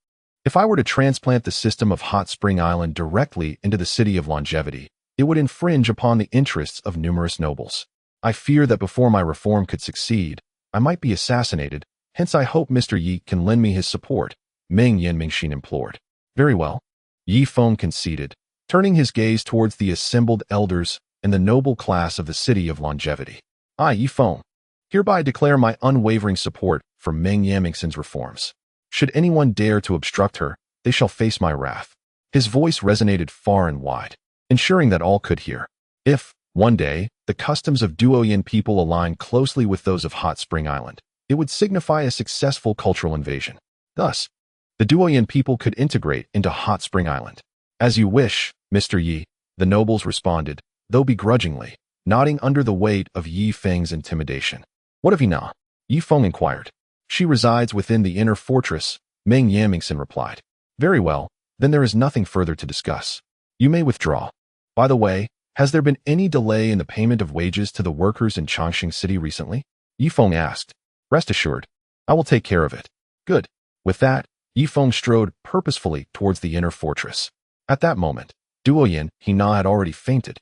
If I were to transplant the system of Hot Spring Island directly into the city of Longevity, it would infringe upon the interests of numerous nobles. I fear that before my reform could succeed, I might be assassinated, hence I hope Mr. Yi can lend me his support, Meng Yanmingxin implored. Very well, Yi Feng conceded, turning his gaze towards the assembled elders and the noble class of the city of Longevity. I, Yi Feng, hereby declare my unwavering support for Meng Yanmingxin's reforms. Should anyone dare to obstruct her, they shall face my wrath. His voice resonated far and wide, ensuring that all could hear. If, one day, the customs of Duoyan people align closely with those of Hot Spring Island, it would signify a successful cultural invasion. Thus, the Duoyan people could integrate into Hot Spring Island. As you wish, Mr. Yi, the nobles responded, though begrudgingly, nodding under the weight of Yi Feng's intimidation. What of Ina? Yi Feng inquired. She resides within the inner fortress, Meng Yanmingxin replied. Very well, then there is nothing further to discuss. You may withdraw. By the way, has there been any delay in the payment of wages to the workers in Changxing City recently? Yi Feng asked. Rest assured, I will take care of it. Good. With that, Yi Feng strode purposefully towards the inner fortress. At that moment, Duoyan Hina had already fainted,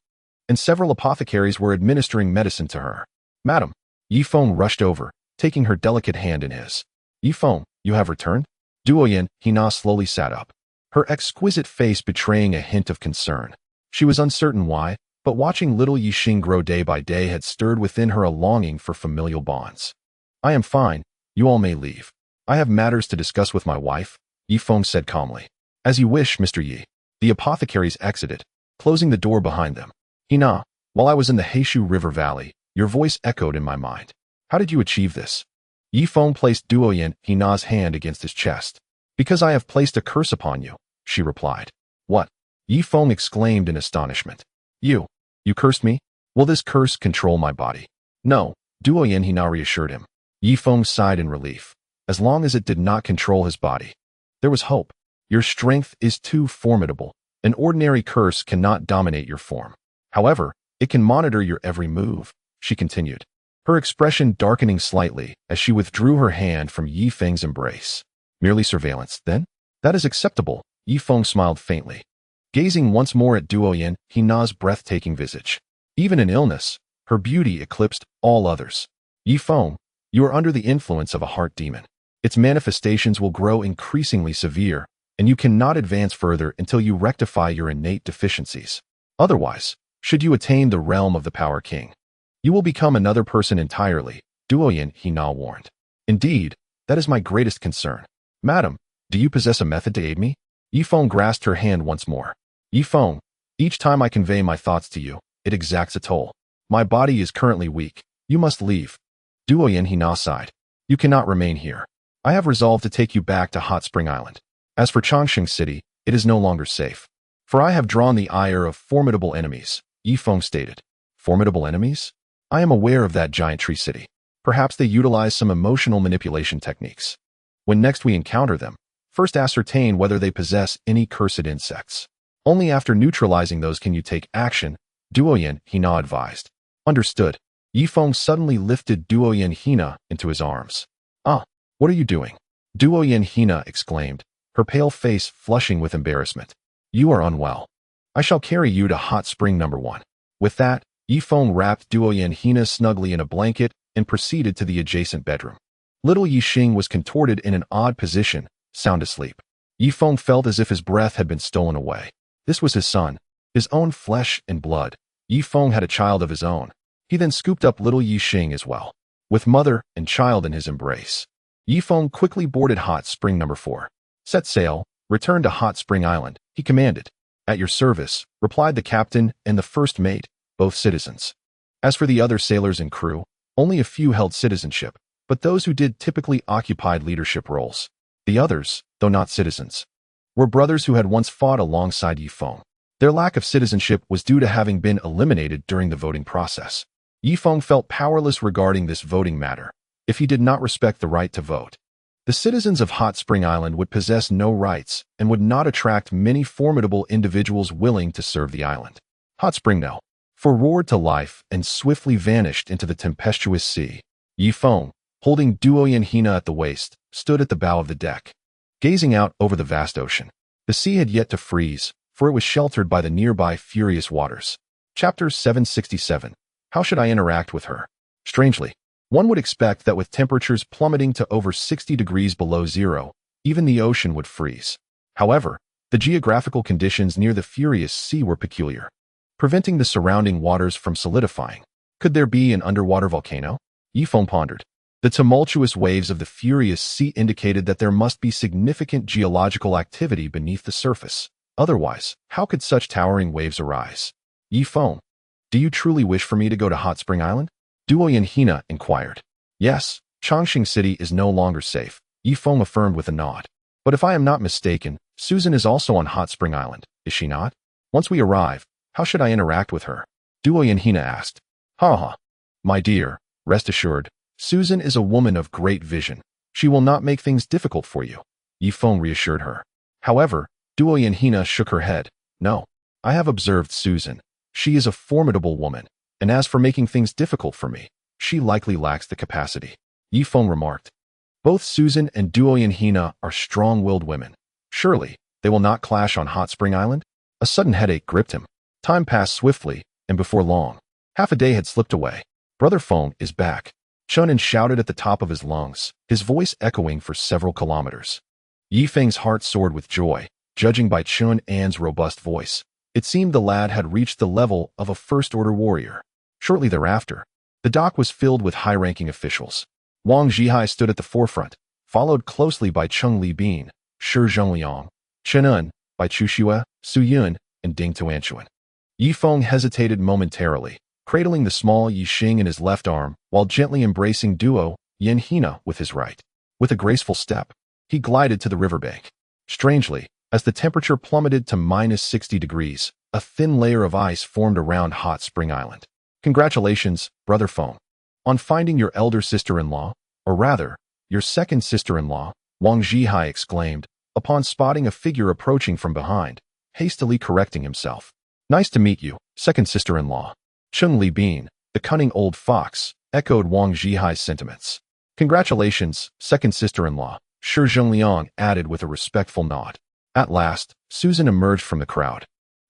and several apothecaries were administering medicine to her. Madam, Yi Feng rushed over, taking her delicate hand in his. Yi Feng, you have returned? Duoyan Hina slowly sat up, her exquisite face betraying a hint of concern. She was uncertain why, but watching little Yixing grow day by day had stirred within her a longing for familial bonds. I am fine, you all may leave. I have matters to discuss with my wife, Yi Feng said calmly. As you wish, Mr. Yi. The apothecaries exited, closing the door behind them. Hina, while I was in the Heishu River Valley, your voice echoed in my mind. How did you achieve this? Yi Feng placed Duoyan Hina's hand against his chest. Because I have placed a curse upon you, she replied. What? Yi Feng exclaimed in astonishment. You cursed me? Will this curse control my body? No, Duoyan Hina reassured him. Yi Feng sighed in relief. As long as it did not control his body. There was hope. Your strength is too formidable. An ordinary curse cannot dominate your form. However, it can monitor your every move, she continued, her expression darkening slightly as she withdrew her hand from Yi Feng's embrace. Merely surveillance, then? That is acceptable, Yi Feng smiled faintly, gazing once more at Duoyan Hina's breathtaking visage. Even in illness, her beauty eclipsed all others. Yi Feng, you are under the influence of a heart demon. Its manifestations will grow increasingly severe, and you cannot advance further until you rectify your innate deficiencies. Otherwise, Should you attain the realm of the Power King, you will become another person entirely, Duoyin Hina warned. Indeed, that is my greatest concern. Madam, do you possess a method to aid me? Yifeng grasped her hand once more. Yifeng, each time I convey my thoughts to you, it exacts a toll. My body is currently weak. You must leave. Duoyin Hina sighed. You cannot remain here. I have resolved to take you back to Hot Spring Island. As for Chongqing City, it is no longer safe. For I have drawn the ire of formidable enemies, Yifeng stated. Formidable enemies? I am aware of that giant tree city. Perhaps they utilize some emotional manipulation techniques. When next we encounter them, first ascertain whether they possess any cursed insects. Only after neutralizing those can you take action, Duoyin Hina advised. Understood. Yifeng suddenly lifted Duoyin Hina into his arms. Ah, what are you doing? Duoyin Hina exclaimed, her pale face flushing with embarrassment. You are unwell. I shall carry you to hot spring number 1. With that, Yifeng wrapped Duoyin Hina snugly in a blanket and proceeded to the adjacent bedroom. Little Yixing was contorted in an odd position, sound asleep. Yifeng felt as if his breath had been stolen away. This was his son, his own flesh and blood. Yifeng had a child of his own. He then scooped up little Yixing as well. With mother and child in his embrace, Yifeng quickly boarded Hot Spring number 4. Set sail, return to Hot Spring Island, he commanded. At your service, replied the captain and the first mate, both citizens. As for the other sailors and crew, only a few held citizenship, but those who did typically occupied leadership roles. The others, though not citizens, were brothers who had once fought alongside Yifeng. Their lack of citizenship was due to having been eliminated during the voting process. Yifeng felt powerless regarding this voting matter, if he did not respect the right to vote. The citizens of Hot Spring Island would possess no rights and would not attract many formidable individuals willing to serve the island. Hot Spring No. 4 roared to life and swiftly vanished into the tempestuous sea. Yifeng, holding Duoyin Hina at the waist, stood at the bow of the deck, gazing out over the vast ocean. The sea had yet to freeze, for it was sheltered by the nearby furious waters. Chapter 767. How should I interact with her? Strangely, one would expect that with temperatures plummeting to over 60 degrees below zero, even the ocean would freeze. However, the geographical conditions near the furious sea were peculiar, preventing the surrounding waters from solidifying. Could there be an underwater volcano? Yifeng pondered. The tumultuous waves of the furious sea indicated that there must be significant geological activity beneath the surface. Otherwise, how could such towering waves arise? Yifeng, do you truly wish for me to go to Hot Spring Island? Duoyin Hina inquired. Yes, Chongqing City is no longer safe, Yifeng affirmed with a nod. But if I am not mistaken, Susan is also on Hot Spring Island, is she not? Once we arrive, how should I interact with her? Duoyin Hina asked. Ha. My dear, rest assured, Susan is a woman of great vision. She will not make things difficult for you, Yifeng reassured her. However, Duoyin Hina shook her head. No, I have observed Susan. She is a formidable woman, and as for making things difficult for me, she likely lacks the capacity, Yifeng remarked. Both Susan and Duoyin Hina are strong-willed women. Surely, they will not clash on Hot Spring Island? A sudden headache gripped him. Time passed swiftly, and before long, half a day had slipped away. Brother Feng is back, Chunin shouted at the top of his lungs, his voice echoing for several kilometers. Yifeng's heart soared with joy, judging by Chun An's robust voice. It seemed the lad had reached the level of a first-order warrior. Shortly thereafter, the dock was filled with high-ranking officials. Wang Zhihai stood at the forefront, followed closely by Cheng Libin, Shi Zhengliang, Chen En, by Chu Xue, Su Yun, and Ding Tuanchuan. Yifeng hesitated momentarily, cradling the small Yixing in his left arm while gently embracing Duo Yin Hina with his right. With a graceful step, he glided to the riverbank. Strangely, as the temperature plummeted to -60 degrees, a thin layer of ice formed around Hot Spring Island. Congratulations, Brother Feng, on finding your elder sister-in-law, or rather, your second sister-in-law, Wang Zhihai exclaimed, upon spotting a figure approaching from behind, hastily correcting himself. Nice to meet you, second sister-in-law. Cheng Libin, the cunning old fox, echoed Wang Zhihai's sentiments. Congratulations, second sister-in-law, Shi Zhengliang added with a respectful nod. At last, Susan emerged from the crowd,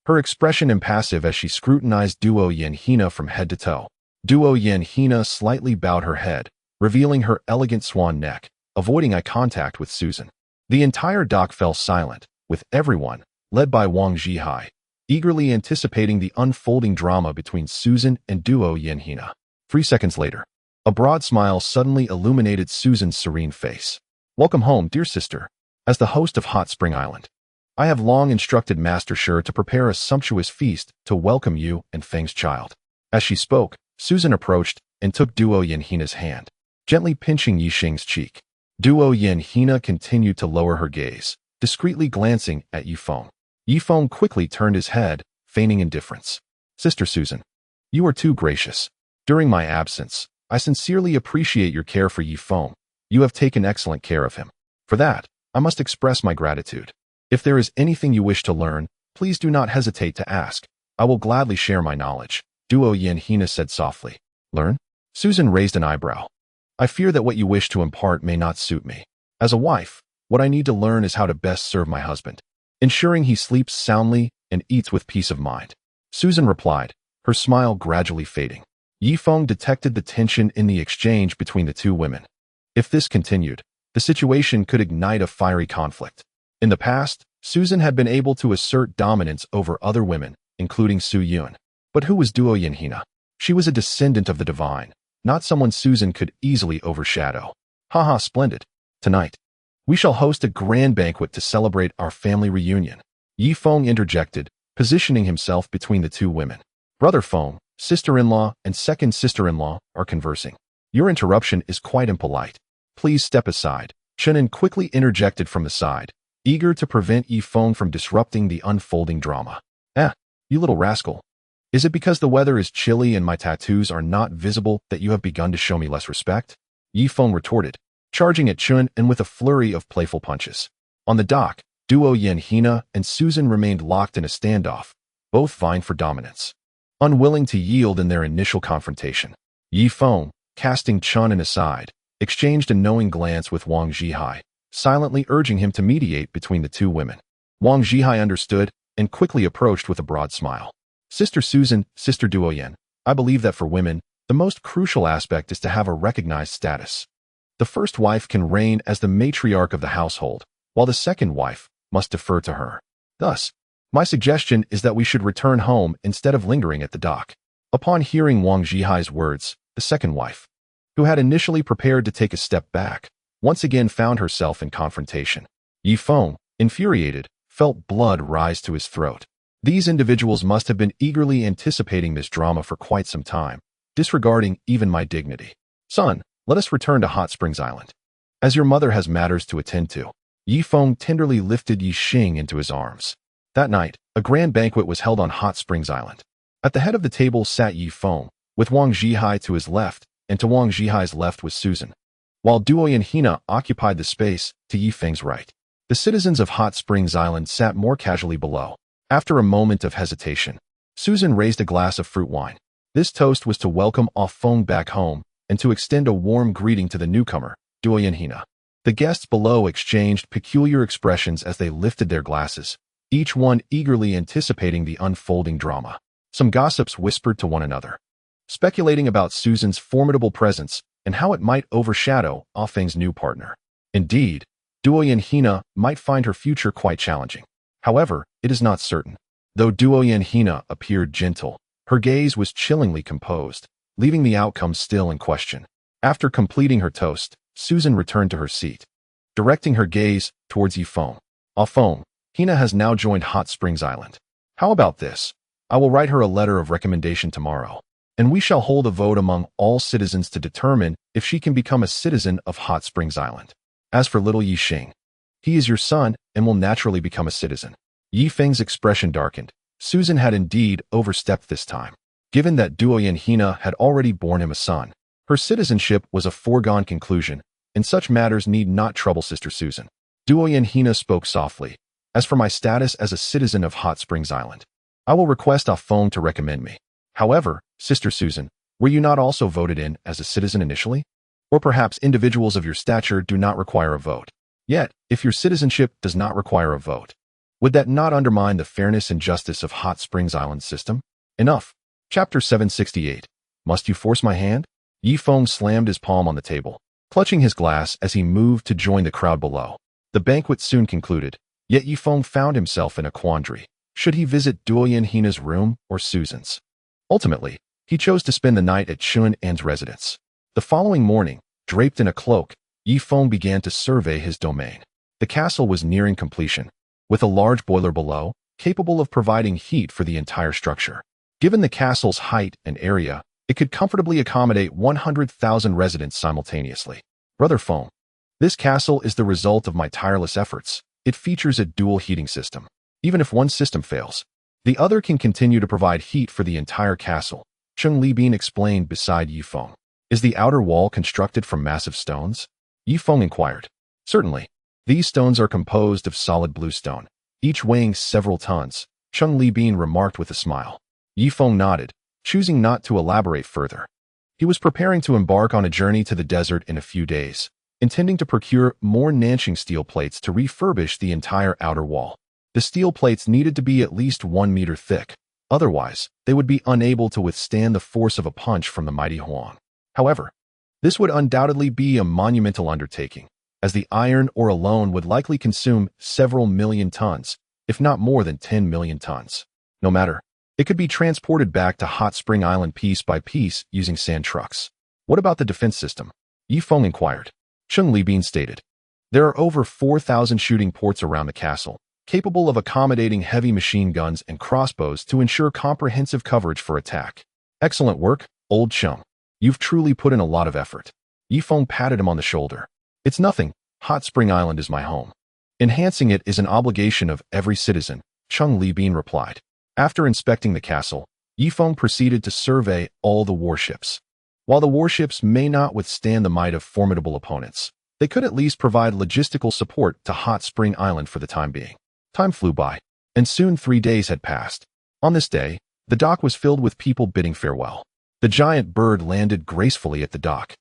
her expression impassive as she scrutinized Duo Yin Hina from head to toe. Duo Yin Hina slightly bowed her head, revealing her elegant swan neck, avoiding eye contact with Susan. The entire dock fell silent, with everyone, led by Wang Zhihai, eagerly anticipating the unfolding drama between Susan and duo Yenhina. 3 seconds later, a broad smile suddenly illuminated Susan's serene face. "Welcome home, dear sister. As the host of Hot Spring Island, I have long instructed Master Shi to prepare a sumptuous feast to welcome you and Feng's child." As she spoke, Susan approached and took duo Yenhina's hand, gently pinching Yixing's cheek. Duo Yenhina continued to lower her gaze, discreetly glancing at Yifeng. Yifeng quickly turned his head, feigning indifference. "Sister Susan, you are too gracious. During my absence, I sincerely appreciate your care for Yifeng. You have taken excellent care of him. For that, I must express my gratitude. If there is anything you wish to learn, please do not hesitate to ask. I will gladly share my knowledge," duo Yenhina said softly. "Learn?" Susan raised an eyebrow. "I fear that what you wish to impart may not suit me. As a wife, what I need to learn is how to best serve my husband, ensuring he sleeps soundly and eats with peace of mind," Susan replied, her smile gradually fading. Yifeng detected the tension in the exchange between the two women. If this continued, the situation could ignite a fiery conflict. In the past, Susan had been able to assert dominance over other women, including Su Yun. But who was duo Yenhina? She was a descendant of the divine, not someone Susan could easily overshadow. "Haha, splendid. Tonight, we shall host a grand banquet to celebrate our family reunion," Yifeng interjected, positioning himself between the two women. "Brother Feng, sister-in-law, and second sister-in-law are conversing. Your interruption is quite impolite. Please step aside," Chenin quickly interjected from the side, eager to prevent Yifeng from disrupting the unfolding drama. You little rascal. Is it because the weather is chilly and my tattoos are not visible that you have begun to show me less respect?" Yifeng retorted, charging at Chun and with a flurry of playful punches. On the dock, duo Yenhina and Susan remained locked in a standoff, both vying for dominance. Unwilling to yield in their initial confrontation, Yifeng, casting Chun aside, exchanged a knowing glance with Wang Zhihai, silently urging him to mediate between the two women. Wang Zhihai understood and quickly approached with a broad smile. "Sister Susan, Sister Duo Yen, I believe that for women, the most crucial aspect is to have a recognized status. The first wife can reign as the matriarch of the household, while the second wife must defer to her. Thus, my suggestion is that we should return home instead of lingering at the dock." Upon hearing Wang Zhihai's words, the second wife, who had initially prepared to take a step back, once again found herself in confrontation. Yifeng, infuriated, felt blood rise to his throat. These individuals must have been eagerly anticipating this drama for quite some time, disregarding even my dignity. "Son, let us return to Hot Springs Island. As your mother has matters to attend to." Yifeng tenderly lifted Yixing into his arms. That night, a grand banquet was held on Hot Springs Island. At the head of the table sat Yifeng, with Wang Zhihai to his left, and to Wang Zhihai's left was Susan, while duo Yenhina occupied the space to Yifeng's right. The citizens of Hot Springs Island sat more casually below. After a moment of hesitation, Susan raised a glass of fruit wine. This toast was to welcome Feng back home and to extend a warm greeting to the newcomer, duo Yenhina. The guests below exchanged peculiar expressions as they lifted their glasses, each one eagerly anticipating the unfolding drama. Some gossips whispered to one another, speculating about Susan's formidable presence and how it might overshadow Feng's new partner. Indeed, duo Yenhina might find her future quite challenging. However, it is not certain. Though duo Yenhina appeared gentle, her gaze was chillingly composed, leaving the outcome still in question. After completing her toast, Susan returned to her seat, directing her gaze towards Yifeng. "Feng, Hina has now joined Hot Springs Island. How about this? I will write her a letter of recommendation tomorrow, and we shall hold a vote among all citizens to determine if she can become a citizen of Hot Springs Island. As for little Yixing, he is your son and will naturally become a citizen." Yifeng's expression darkened. Susan had indeed overstepped this time. Given that duo Yenhina had already borne him a son, her citizenship was a foregone conclusion, and such matters need not trouble Sister Susan. Duo Yenhina spoke softly. "As for my status as a citizen of Hot Springs Island, I will request Feng to recommend me. However, Sister Susan, were you not also voted in as a citizen initially? Or perhaps individuals of your stature do not require a vote. Yet, if your citizenship does not require a vote, would that not undermine the fairness and justice of Hot Springs Island system? Enough." Chapter 768. Must you force my hand? Yifeng slammed his palm on the table, clutching his glass as he moved to join the crowd below. The banquet soon concluded, yet Yifeng found himself in a quandary. Should he visit Duoyan Hina's room or Susan's? Ultimately, he chose to spend the night at Chun An's residence. The following morning, draped in a cloak, Yi Feng began to survey his domain. The castle was nearing completion, with a large boiler below, capable of providing heat for the entire structure. Given the castle's height and area, it could comfortably accommodate 100,000 residents simultaneously. Brother Feng, this castle is the result of my tireless efforts. It features a dual heating system. Even if one system fails, the other can continue to provide heat for the entire castle, Cheng Libin explained beside Yi Feng. Is the outer wall constructed from massive stones? Yi Feng inquired. Certainly. These stones are composed of solid bluestone, each weighing several tons, Cheng Libin remarked with a smile. Yi Feng nodded, choosing not to elaborate further. He was preparing to embark on a journey to the desert in a few days, intending to procure more Nanxing steel plates to refurbish the entire outer wall. The steel plates needed to be at least 1 meter thick, otherwise, they would be unable to withstand the force of a punch from the mighty Huang. However, this would undoubtedly be a monumental undertaking, as the iron ore alone would likely consume several million tons, if not more than 10 million tons. No matter, it could be transported back to Hot Spring Island piece by piece using sand trucks. What about the defense system? Yi Feng inquired. Cheng Libin stated. There are over 4,000 shooting ports around the castle, capable of accommodating heavy machine guns and crossbows to ensure comprehensive coverage for attack. Excellent work, old chum. You've truly put in a lot of effort. Yi Feng patted him on the shoulder. It's nothing. Hot Spring Island is my home. Enhancing it is an obligation of every citizen, Cheng Libin replied. After inspecting the castle, Yi Feng proceeded to survey all the warships. While the warships may not withstand the might of formidable opponents, they could at least provide logistical support to Hot Spring Island for the time being. Time flew by, and soon 3 days had passed. On this day, the dock was filled with people bidding farewell. The giant bird landed gracefully at the dock,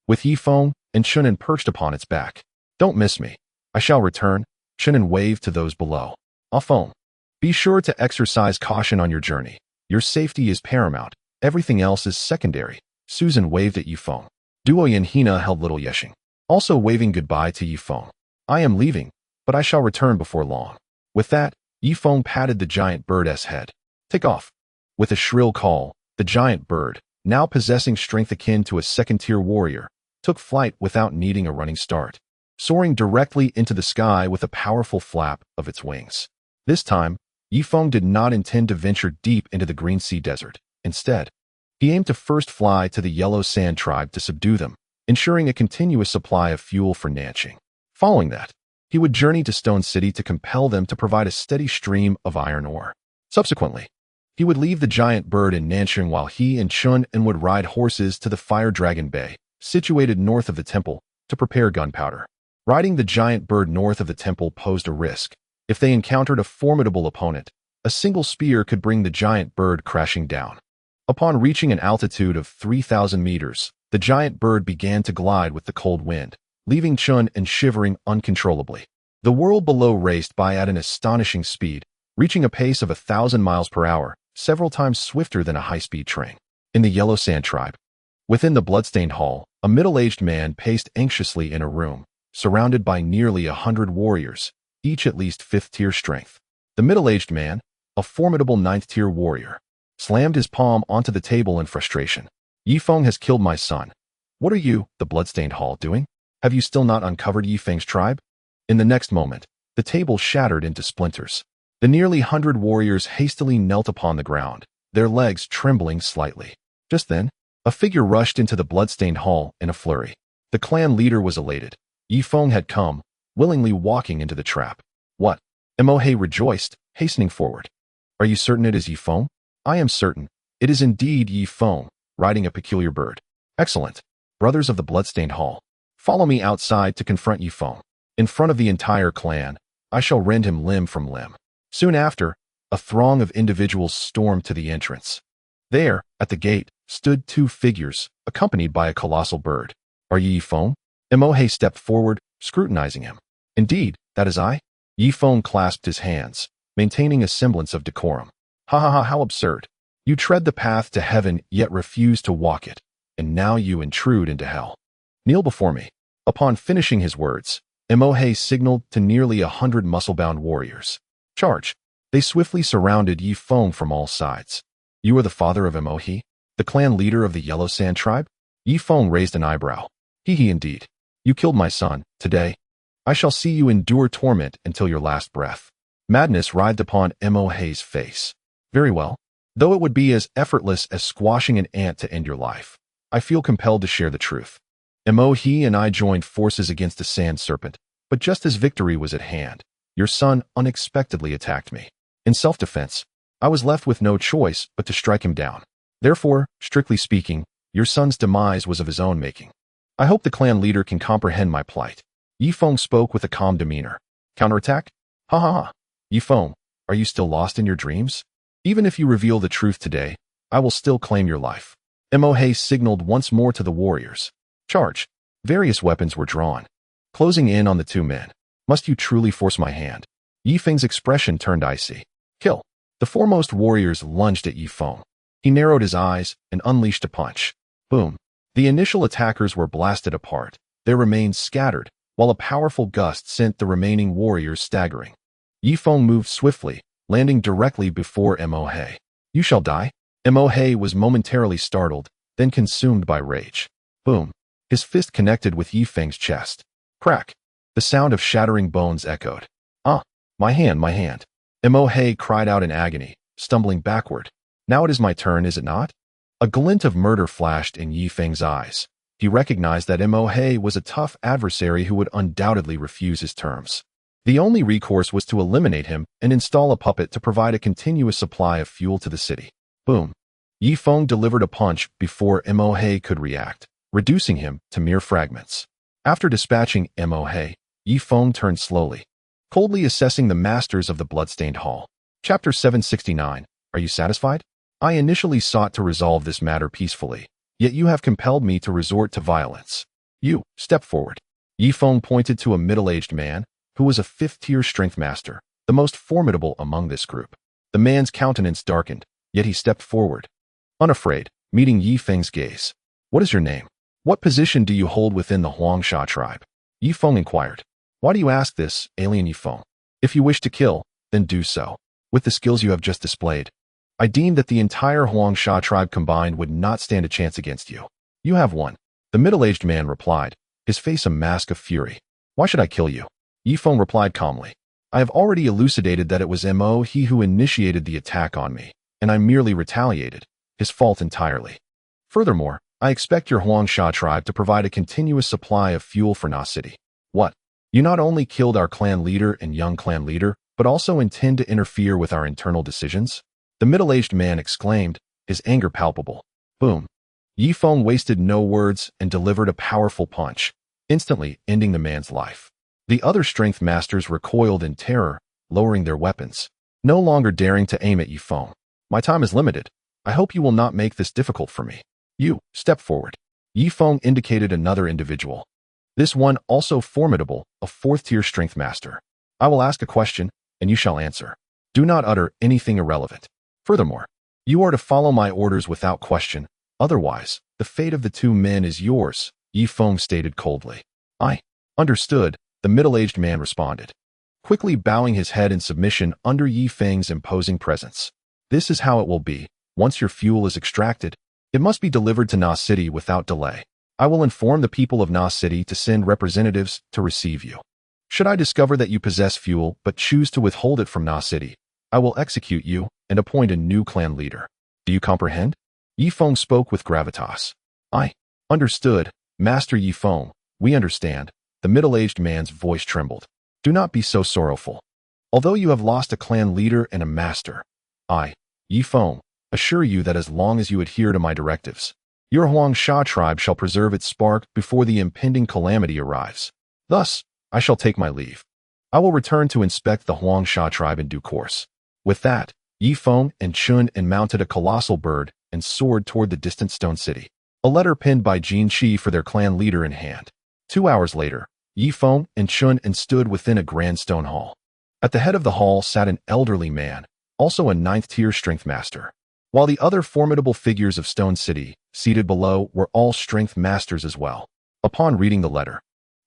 with Yi Feng and Chunin perched upon its back. Don't miss me. I shall return, Chunin waved to those below. Ah Feng, be sure to exercise caution on your journey. Your safety is paramount. Everything else is secondary. Susan waved at Yi Feng. Duoyan Hina held little yeshing, also waving goodbye to Yi Feng. I am leaving, but I shall return before long. With that, Yi Feng patted the giant bird's head. Take off. With a shrill call, the giant bird, now possessing strength akin to a second-tier warrior, took flight without needing a running start, soaring directly into the sky with a powerful flap of its wings. This time, Yi Feng did not intend to venture deep into the Green Sea Desert. Instead, he aimed to first fly to the Yellow Sand tribe to subdue them, ensuring a continuous supply of fuel for Nanxing. Following that, he would journey to Stone City to compel them to provide a steady stream of iron ore. Subsequently, he would leave the giant bird in Nanxing while he and Chun En would ride horses to the Fire Dragon Bay, situated north of the temple, to prepare gunpowder. Riding the giant bird north of the temple posed a risk. If they encountered a formidable opponent, a single spear could bring the giant bird crashing down. Upon reaching an altitude of 3,000 meters, the giant bird began to glide with the cold wind, leaving Chun En shivering uncontrollably. The world below raced by at an astonishing speed, reaching a pace of 1,000 miles per hour, several times swifter than a high-speed train. In the Yellow Sand tribe, within the bloodstained hall, a middle-aged man paced anxiously in a room, surrounded by nearly 100 warriors, each at least 5th-tier strength. The middle-aged man, a formidable 9th-tier warrior, slammed his palm onto the table in frustration. Yi Feng has killed my son. What are you, the bloodstained hall, doing? Have you still not uncovered Yi Feng's tribe? In the next moment, the table shattered into splinters. The nearly 100 warriors hastily knelt upon the ground, their legs trembling slightly. Just then, a figure rushed into the bloodstained hall in a flurry. The clan leader was elated. Yi Feng had come, willingly walking into the trap. What? Emohe rejoiced, hastening forward. Are you certain it is Yi Feng? I am certain. It is indeed Yi Feng, riding a peculiar bird. Excellent. Brothers of the bloodstained hall, follow me outside to confront Yi Feng. In front of the entire clan, I shall rend him limb from limb. Soon after, a throng of individuals stormed to the entrance. There, at the gate, stood 2 figures, accompanied by a colossal bird. Are you Yi Feng? Emohe stepped forward, scrutinizing him. Indeed, that is I. Yi Feng clasped his hands, maintaining a semblance of decorum. Ha ha ha, how absurd. You tread the path to heaven yet refuse to walk it, and now you intrude into hell. Kneel before me. Upon finishing his words, Emohe signaled to nearly 100 muscle-bound warriors. Charge. They swiftly surrounded Yi Feng from all sides. You are the father of Emohi, the clan leader of the Yellow Sand tribe? Yi Feng raised an eyebrow. He indeed. You killed my son. Today, I shall see you endure torment until your last breath. Madness writhed upon Emohi's face. Very well. Though it would be as effortless as squashing an ant to end your life, I feel compelled to share the truth. Emohi and I joined forces against the sand serpent, but just as victory was at hand, your son unexpectedly attacked me. In self-defense, I was left with no choice but to strike him down. Therefore, strictly speaking, your son's demise was of his own making. I hope the clan leader can comprehend my plight. Yi Feng spoke with a calm demeanor. Counterattack? Ha ha ha. Yi Feng, are you still lost in your dreams? Even if you reveal the truth today, I will still claim your life. Emohi signaled once more to the warriors. Charge. Various weapons were drawn, closing in on the two men. Must you truly force my hand? Yi Feng's expression turned icy. Kill. The foremost warriors lunged at Yi Feng. He narrowed his eyes and unleashed a punch. Boom. The initial attackers were blasted apart, their remains scattered, while a powerful gust sent the remaining warriors staggering. Yi Feng moved swiftly, landing directly before Emohi. You shall die? Emohi was momentarily startled, then consumed by rage. Boom. His fist connected with Yi Feng's chest. Crack. The sound of shattering bones echoed. Ah, my hand, my hand. Emohi cried out in agony, stumbling backward. Now it is my turn, is it not? A glint of murder flashed in Yi Feng's eyes. He recognized that Emohi was a tough adversary who would undoubtedly refuse his terms. The only recourse was to eliminate him and install a puppet to provide a continuous supply of fuel to the city. Boom. Yi Feng delivered a punch before Emohi could react, reducing him to mere fragments. After dispatching Emohi, Yi Feng turned slowly, coldly assessing the masters of the bloodstained hall. Chapter 769. Are you satisfied? I initially sought to resolve this matter peacefully, yet you have compelled me to resort to violence. You, step forward. Yi Feng pointed to a middle-aged man, who was a fifth-tier strength master, the most formidable among this group. The man's countenance darkened, yet he stepped forward, unafraid, meeting Yi Feng's gaze. What is your name? What position do you hold within the Huangsha tribe? Yi Feng inquired. Why do you ask this, alien Yi Feng? If you wish to kill, then do so. With the skills you have just displayed, I deem that the entire Huangsha tribe combined would not stand a chance against you. You have won. The middle-aged man replied, his face a mask of fury. Why should I kill you? Yi Feng replied calmly. I have already elucidated that it was Emohi who initiated the attack on me, and I merely retaliated. His fault entirely. Furthermore, I expect your Huangsha tribe to provide a continuous supply of fuel for Na City. What? You not only killed our clan leader and young clan leader, but also intend to interfere with our internal decisions? The middle-aged man exclaimed, his anger palpable. Boom. Yi Feng wasted no words and delivered a powerful punch, instantly ending the man's life. The other strength masters recoiled in terror, lowering their weapons, no longer daring to aim at Yi Feng. My time is limited. I hope you will not make this difficult for me. You, step forward. Yi Feng indicated another individual. This one also formidable, a fourth-tier strength master. I will ask a question, and you shall answer. Do not utter anything irrelevant. Furthermore, you are to follow my orders without question. Otherwise, the fate of the two men is yours, Yi Feng stated coldly. I understood, the middle-aged man responded, quickly bowing his head in submission under Yi Feng's imposing presence. This is how it will be. Once your fuel is extracted, it must be delivered to Na City without delay. I will inform the people of Na City to send representatives to receive you. Should I discover that you possess fuel but choose to withhold it from Na City, I will execute you and appoint a new clan leader. Do you comprehend? Yi Feng spoke with gravitas. I understood, Master Yi Feng. We understand. The middle-aged man's voice trembled. Do not be so sorrowful. Although you have lost a clan leader and a master, I, Yi Feng, assure you that as long as you adhere to my directives, your Huangsha tribe shall preserve its spark before the impending calamity arrives. Thus, I shall take my leave. I will return to inspect the Huangsha tribe in due course. With that, Yi Feng and Chun mounted a colossal bird and soared toward the distant stone city, a letter penned by Jin Qi for their clan leader in hand. 2 hours later, Yi Feng and Chun stood within a grand stone hall. At the head of the hall sat an elderly man, also a 9th-tier strength master, while the other formidable figures of Stone City, seated below, were all strength masters as well. Upon reading the letter,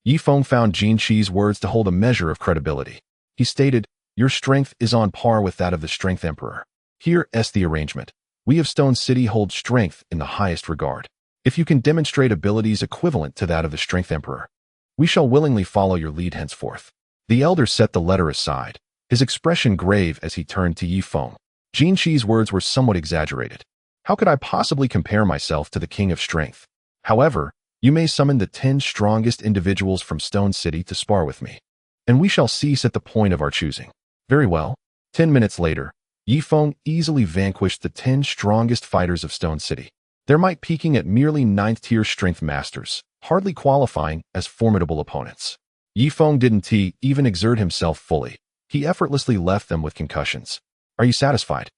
Yi Feng found Jin Qi's words to hold a measure of credibility. He stated, Your strength is on par with that of the Strength Emperor. Here is the arrangement. We of Stone City hold strength in the highest regard. If you can demonstrate abilities equivalent to that of the Strength Emperor, we shall willingly follow your lead henceforth. The elder set the letter aside, his expression grave as he turned to Yi Feng. Jin Qi's words were somewhat exaggerated. How could I possibly compare myself to the King of Strength? However, you may summon the 10 strongest individuals from Stone City to spar with me, and we shall cease at the point of our choosing. Very well. 10 minutes later, Yi Feng easily vanquished the 10 strongest fighters of Stone City. Their might peaking at merely 9th-tier strength masters, hardly qualifying as formidable opponents. Yi Feng didn't even exert himself fully. He effortlessly left them with concussions. Are you satisfied,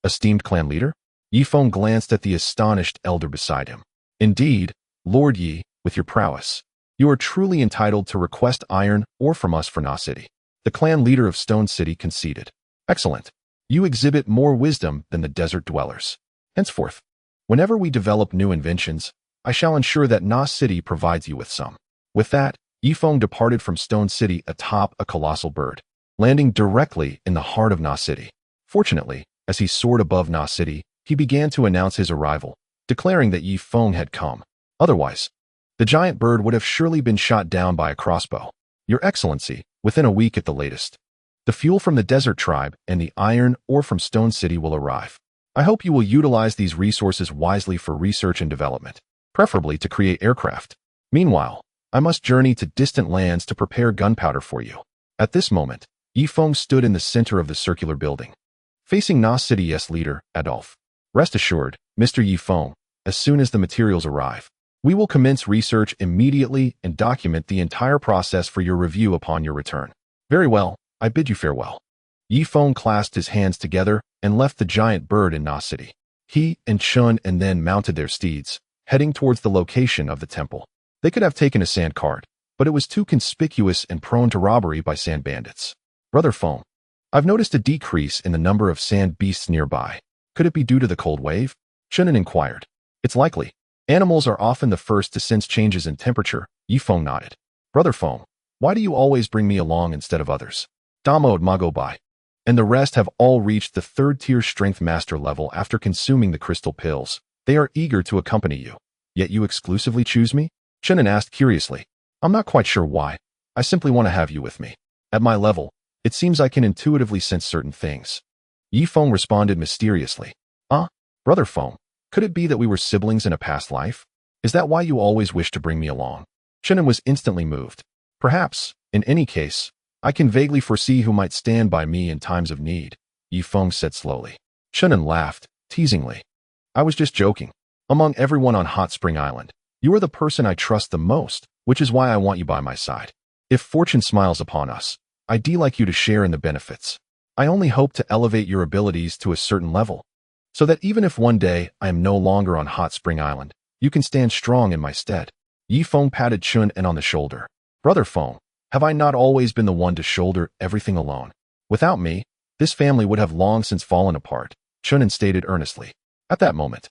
esteemed clan leader? Yi Feng glanced at the astonished elder beside him. Indeed, Lord Yi, with your prowess, you are truly entitled to request iron ore from us for Na City. The clan leader of Stone City conceded. Excellent. You exhibit more wisdom than the desert dwellers. Henceforth, whenever we develop new inventions, I shall ensure that Na City provides you with some. With that, Yi Feng departed from Stone City atop a colossal bird, landing directly in the heart of Na City. Fortunately, as he soared above Na City, he began to announce his arrival, declaring that Yi Feng had come. Otherwise, the giant bird would have surely been shot down by a crossbow. Your Excellency, within a week at the latest, the fuel from the desert tribe and the iron ore from Stone City will arrive. I hope you will utilize these resources wisely for research and development, preferably to create aircraft. Meanwhile, I must journey to distant lands to prepare gunpowder for you. At this moment, Yi Feng stood in the center of the circular building, facing Na City's leader, Adolphe. Rest assured, Mr. Yi Feng, as soon as the materials arrive, we will commence research immediately and document the entire process for your review upon your return. Very well, I bid you farewell. Yi Feng clasped his hands together and left the giant bird in Na City. He and Chun and then mounted their steeds, heading towards the location of the temple. They could have taken a sand cart, but it was too conspicuous and prone to robbery by sand bandits. Brother Feng, I've noticed a decrease in the number of sand beasts nearby. Could it be due to the cold wave? Chunin inquired. It's likely. Animals are often the first to sense changes in temperature. Yi Feng nodded. Brother Feng, why do you always bring me along instead of others? Damod Magobai. And the rest have all reached the 3rd-tier strength master level after consuming the crystal pills. They are eager to accompany you. Yet you exclusively choose me? Chunin asked curiously. I'm not quite sure why. I simply want to have you with me. At my level, it seems I can intuitively sense certain things. Yi Feng responded mysteriously. Brother Feng, could it be that we were siblings in a past life? Is that why you always wish to bring me along? Chunin was instantly moved. Perhaps, in any case, I can vaguely foresee who might stand by me in times of need, Yi Feng said slowly. Chunin laughed, teasingly. I was just joking. Among everyone on Hot Spring Island, you are the person I trust the most, which is why I want you by my side. If fortune smiles upon us, I'd like you to share in the benefits. I only hope to elevate your abilities to a certain level, so that even if one day I am no longer on Hot Spring Island, you can stand strong in my stead. Yi Feng patted Chun on the shoulder. Brother Feng, have I not always been the one to shoulder everything alone? Without me, this family would have long since fallen apart, Chun stated earnestly. At that moment,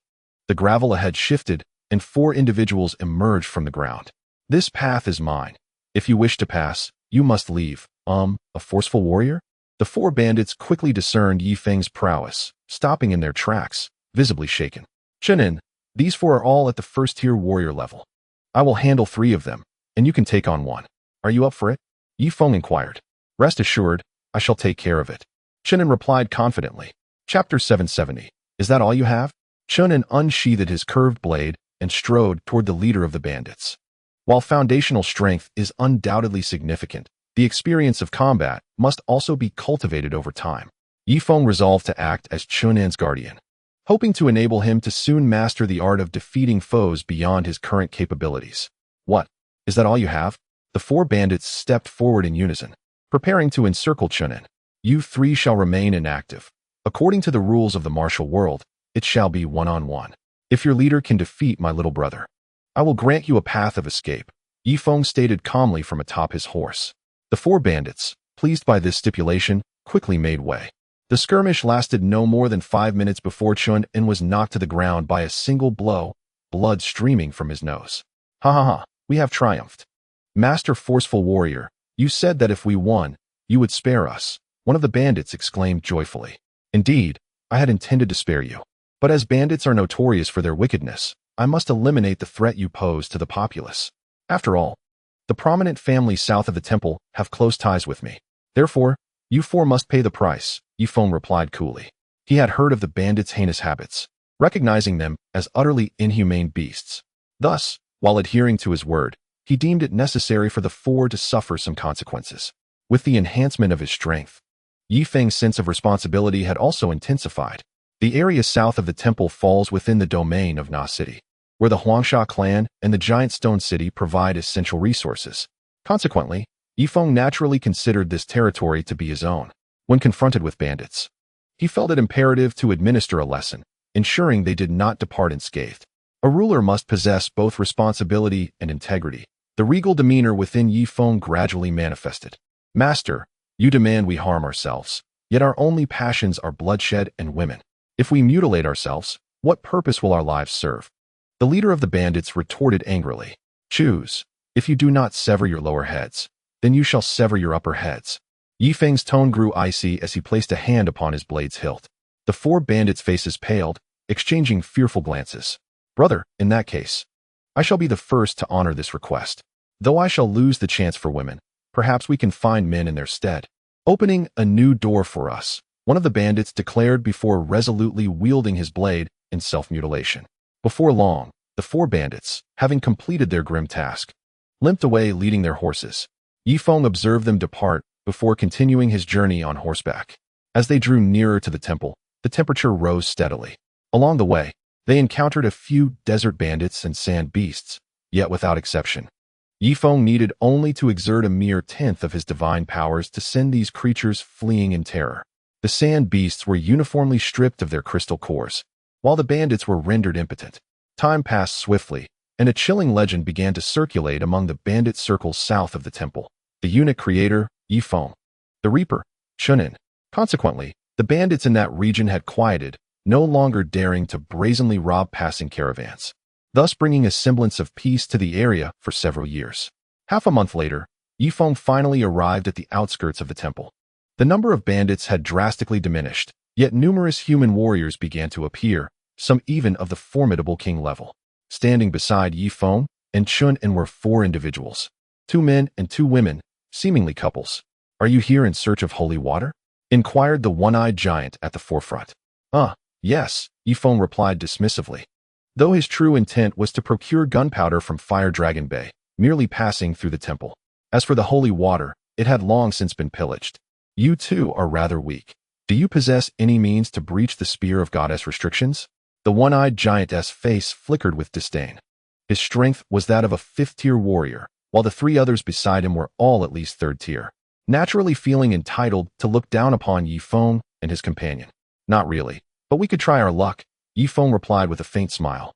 the gravel ahead shifted, and 4 individuals emerged from the ground. This path is mine. If you wish to pass, you must leave. A forceful warrior? The 4 bandits quickly discerned Yi Feng's prowess, stopping in their tracks, visibly shaken. Chunin, these 4 are all at the 1st-tier warrior level. I will handle 3 of them, and you can take on 1. Are you up for it? Yi Feng inquired. Rest assured, I shall take care of it. Chunin replied confidently. Chapter 770. Is that all you have? Chunin unsheathed his curved blade and strode toward the leader of the bandits. While foundational strength is undoubtedly significant, the experience of combat must also be cultivated over time. Yi Feng resolved to act as Chunin's guardian, hoping to enable him to soon master the art of defeating foes beyond his current capabilities. What? Is that all you have? The 4 bandits stepped forward in unison, preparing to encircle Chunin. You 3 shall remain inactive. According to the rules of the martial world, it shall be one-on-one. If your leader can defeat my little brother, I will grant you a path of escape, Yi Feng stated calmly from atop his horse. The 4 bandits, pleased by this stipulation, quickly made way. The skirmish lasted no more than 5 minutes before Chun was knocked to the ground by a single blow, blood streaming from his nose. Ha ha ha, we have triumphed. Master Forceful Warrior, you said that if we won, you would spare us. one of the bandits exclaimed joyfully. Indeed, I had intended to spare you. But as bandits are notorious for their wickedness, I must eliminate the threat you pose to the populace. After all, the prominent families south of the temple have close ties with me. Therefore, you four must pay the price, Feng replied coolly. He had heard of the bandits' heinous habits, recognizing them as utterly inhumane beasts. Thus, while adhering to his word, he deemed it necessary for the four to suffer some consequences. With the enhancement of his strength, Feng's sense of responsibility had also intensified. The area south of the temple falls within the domain of Na City, where the Huangsha clan and the giant stone city provide essential resources. Consequently, Feng naturally considered this territory to be his own. When confronted with bandits, he felt it imperative to administer a lesson, ensuring they did not depart unscathed. A ruler must possess both responsibility and integrity. The regal demeanor within Feng gradually manifested. Master, you demand we harm ourselves, yet our only passions are bloodshed and women. If we mutilate ourselves, what purpose will our lives serve? The leader of the bandits retorted angrily. Choose. If you do not sever your lower heads, then you shall sever your upper heads. Feng's tone grew icy as he placed a hand upon his blade's hilt. The four bandits' faces paled, exchanging fearful glances. Brother, in that case, I shall be the first to honor this request. Though I shall lose the chance for women, perhaps we can find men in their stead. Opening a new door for us, one of the bandits declared before resolutely wielding his blade in self-mutilation. Before long, the four bandits, having completed their grim task, limped away leading their horses. Feng observed them depart before continuing his journey on horseback. As they drew nearer to the temple, the temperature rose steadily. Along the way, they encountered a few desert bandits and sand beasts, yet without exception, Feng needed only to exert a mere tenth of his divine powers to send these creatures fleeing in terror. The sand beasts were uniformly stripped of their crystal cores, while the bandits were rendered impotent. Time passed swiftly, and a chilling legend began to circulate among the bandit circles south of the temple. The eunuch creator, Feng, the reaper, Chunin. Consequently, the bandits in that region had quieted, no longer daring to brazenly rob passing caravans, thus bringing a semblance of peace to the area for several years. Half a month later, Feng finally arrived at the outskirts of the temple. The number of bandits had drastically diminished, yet numerous human warriors began to appear, some even of the formidable king level. Standing beside Feng and Chunin were four individuals, 2 men and 2 women, seemingly couples. Are you here in search of holy water? Inquired the one-eyed giant at the forefront. Yes, Feng replied dismissively, though his true intent was to procure gunpowder from Fire Dragon Bay, merely passing through the temple. As for the holy water, it had long since been pillaged. You too are rather weak. Do you possess any means to breach the spear of goddess restrictions? The one-eyed giantess face flickered with disdain. His strength was that of a 5th-tier warrior, while the 3 others beside him were all at least 3rd tier. Naturally feeling entitled to look down upon Feng and his companion. Not really, but we could try our luck, Feng replied with a faint smile,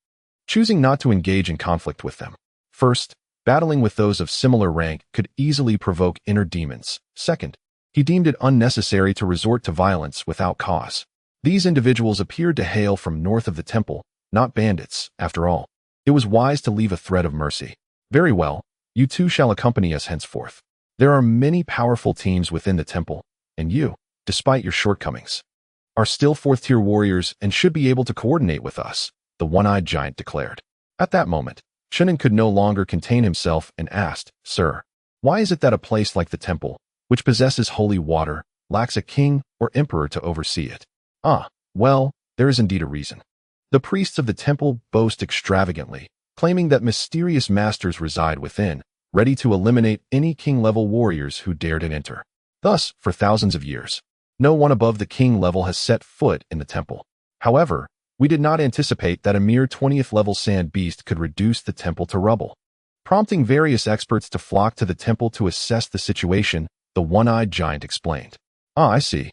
choosing not to engage in conflict with them. First, battling with those of similar rank could easily provoke inner demons. Second, he deemed it unnecessary to resort to violence without cause. These individuals appeared to hail from north of the temple, not bandits, after all. It was wise to leave a thread of mercy. Very well, you two shall accompany us henceforth. There are many powerful teams within the temple, and you, despite your shortcomings, are still 4th-tier warriors and should be able to coordinate with us, the one-eyed giant declared. At that moment, Chunin could no longer contain himself and asked, Sir, why is it that a place like the temple, which possesses holy water, lacks a king or emperor to oversee it? Well, there is indeed a reason. The priests of the temple boast extravagantly, claiming that mysterious masters reside within, ready to eliminate any king-level warriors who dare to enter. Thus, for thousands of years, no one above the king level has set foot in the temple. However, we did not anticipate that a mere 20th-level sand beast could reduce the temple to rubble. Prompting various experts to flock to the temple to assess the situation, the one-eyed giant explained. I see.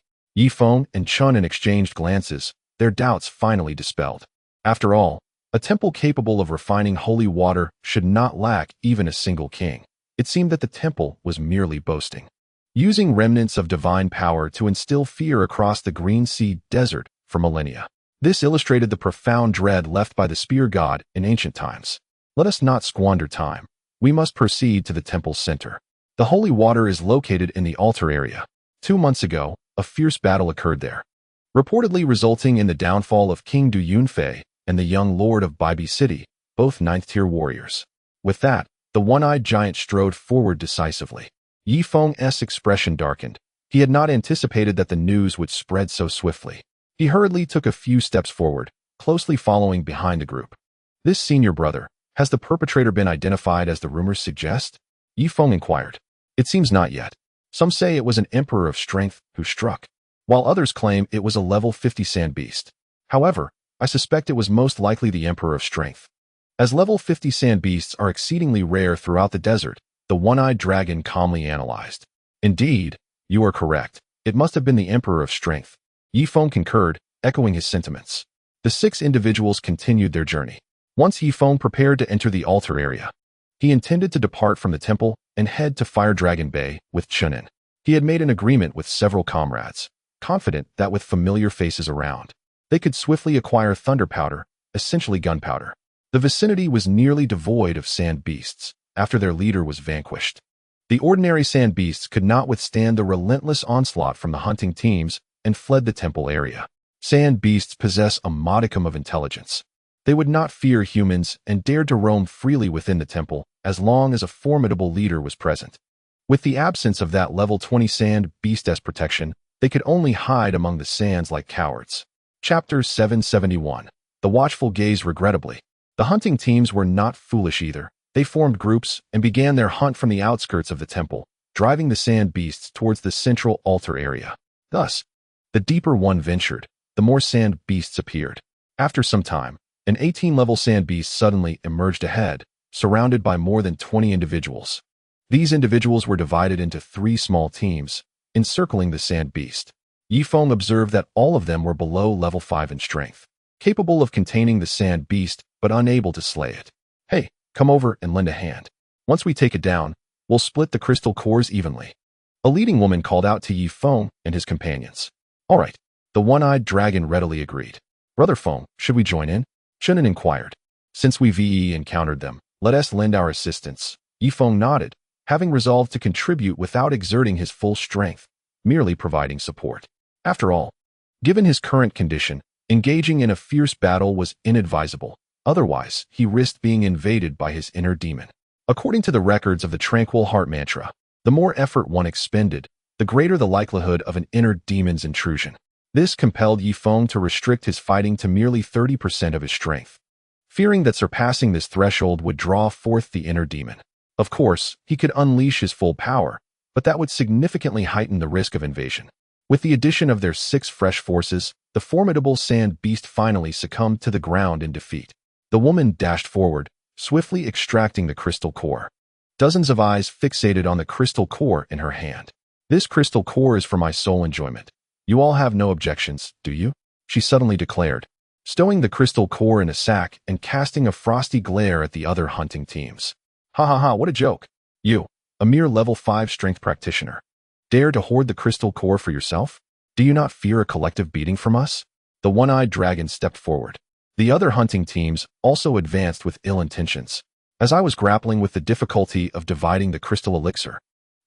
Feng and Chunin exchanged glances, their doubts finally dispelled. After all, a temple capable of refining holy water should not lack even a single king. It seemed that the temple was merely boasting, using remnants of divine power to instill fear across the Green Sea desert for millennia. This illustrated the profound dread left by the spear god in ancient times. Let us not squander time. We must proceed to the temple's center. The holy water is located in the altar area. 2 months ago, a fierce battle occurred there, reportedly resulting in the downfall of King Du Yunfei and the young lord of Baibi City, both ninth-tier warriors. With that, the one-eyed giant strode forward decisively. Yi Feng's expression darkened. He had not anticipated that the news would spread so swiftly. He hurriedly took a few steps forward, closely following behind the group. This senior brother, has the perpetrator been identified as the rumors suggest? Yi Feng inquired. It seems not yet. Some say it was an emperor of strength who struck, while others claim it was a level 50 sand beast. However, I suspect it was most likely the emperor of strength. As level 50 sand beasts are exceedingly rare throughout the desert, the one-eyed dragon calmly analyzed. Indeed, you are correct. It must have been the emperor of strength. Yi Feng concurred, echoing his sentiments. The 6 individuals continued their journey. Once Yi Feng prepared to enter the altar area, he intended to depart from the temple and head to Fire Dragon Bay with Chunin. He had made an agreement with several comrades, confident that with familiar faces around, they could swiftly acquire thunder powder, essentially gunpowder. The vicinity was nearly devoid of sand beasts after their leader was vanquished. The ordinary sand beasts could not withstand the relentless onslaught from the hunting teams and fled the temple area. Sand beasts possess a modicum of intelligence. They would not fear humans and dared to roam freely within the temple as long as a formidable leader was present. With the absence of that level 20 sand beast's protection, they could only hide among the sands like cowards. Chapter 771. The Watchful Gaze. Regrettably, the hunting teams were not foolish either. They formed groups and began their hunt from the outskirts of the temple, driving the sand beasts towards the central altar area. Thus, the deeper one ventured, the more sand beasts appeared. After some time, an 18-level sand beast suddenly emerged ahead, surrounded by more than 20 individuals. These individuals were divided into 3 small teams, encircling the sand beast. Yi Feng observed that all of them were below level 5 in strength, capable of containing the sand beast but unable to slay it. Hey, come over and lend a hand. Once we take it down, we'll split the crystal cores evenly. A leading woman called out to Yi Feng and his companions. All right, the one-eyed dragon readily agreed. Brother Feng, should we join in? Chunin inquired. Since we've encountered them, let us lend our assistance. Yi Feng nodded, having resolved to contribute without exerting his full strength, merely providing support. After all, given his current condition, engaging in a fierce battle was inadvisable. Otherwise, he risked being invaded by his inner demon. According to the records of the Tranquil Heart Mantra, the more effort one expended, the greater the likelihood of an inner demon's intrusion. This compelled Yi Feng to restrict his fighting to merely 30% of his strength, fearing that surpassing this threshold would draw forth the inner demon. Of course, he could unleash his full power, but that would significantly heighten the risk of invasion. With the addition of their 6 fresh forces, the formidable sand beast finally succumbed to the ground in defeat. The woman dashed forward, swiftly extracting the crystal core. Dozens of eyes fixated on the crystal core in her hand. This crystal core is for my sole enjoyment. You all have no objections, do you? She suddenly declared, stowing the crystal core in a sack and casting a frosty glare at the other hunting teams. Ha ha ha, what a joke. You, a mere level 5 strength practitioner, dare to hoard the crystal core for yourself? Do you not fear a collective beating from us? The one-eyed dragon stepped forward. The other hunting teams also advanced with ill intentions. As I was grappling with the difficulty of dividing the crystal elixir,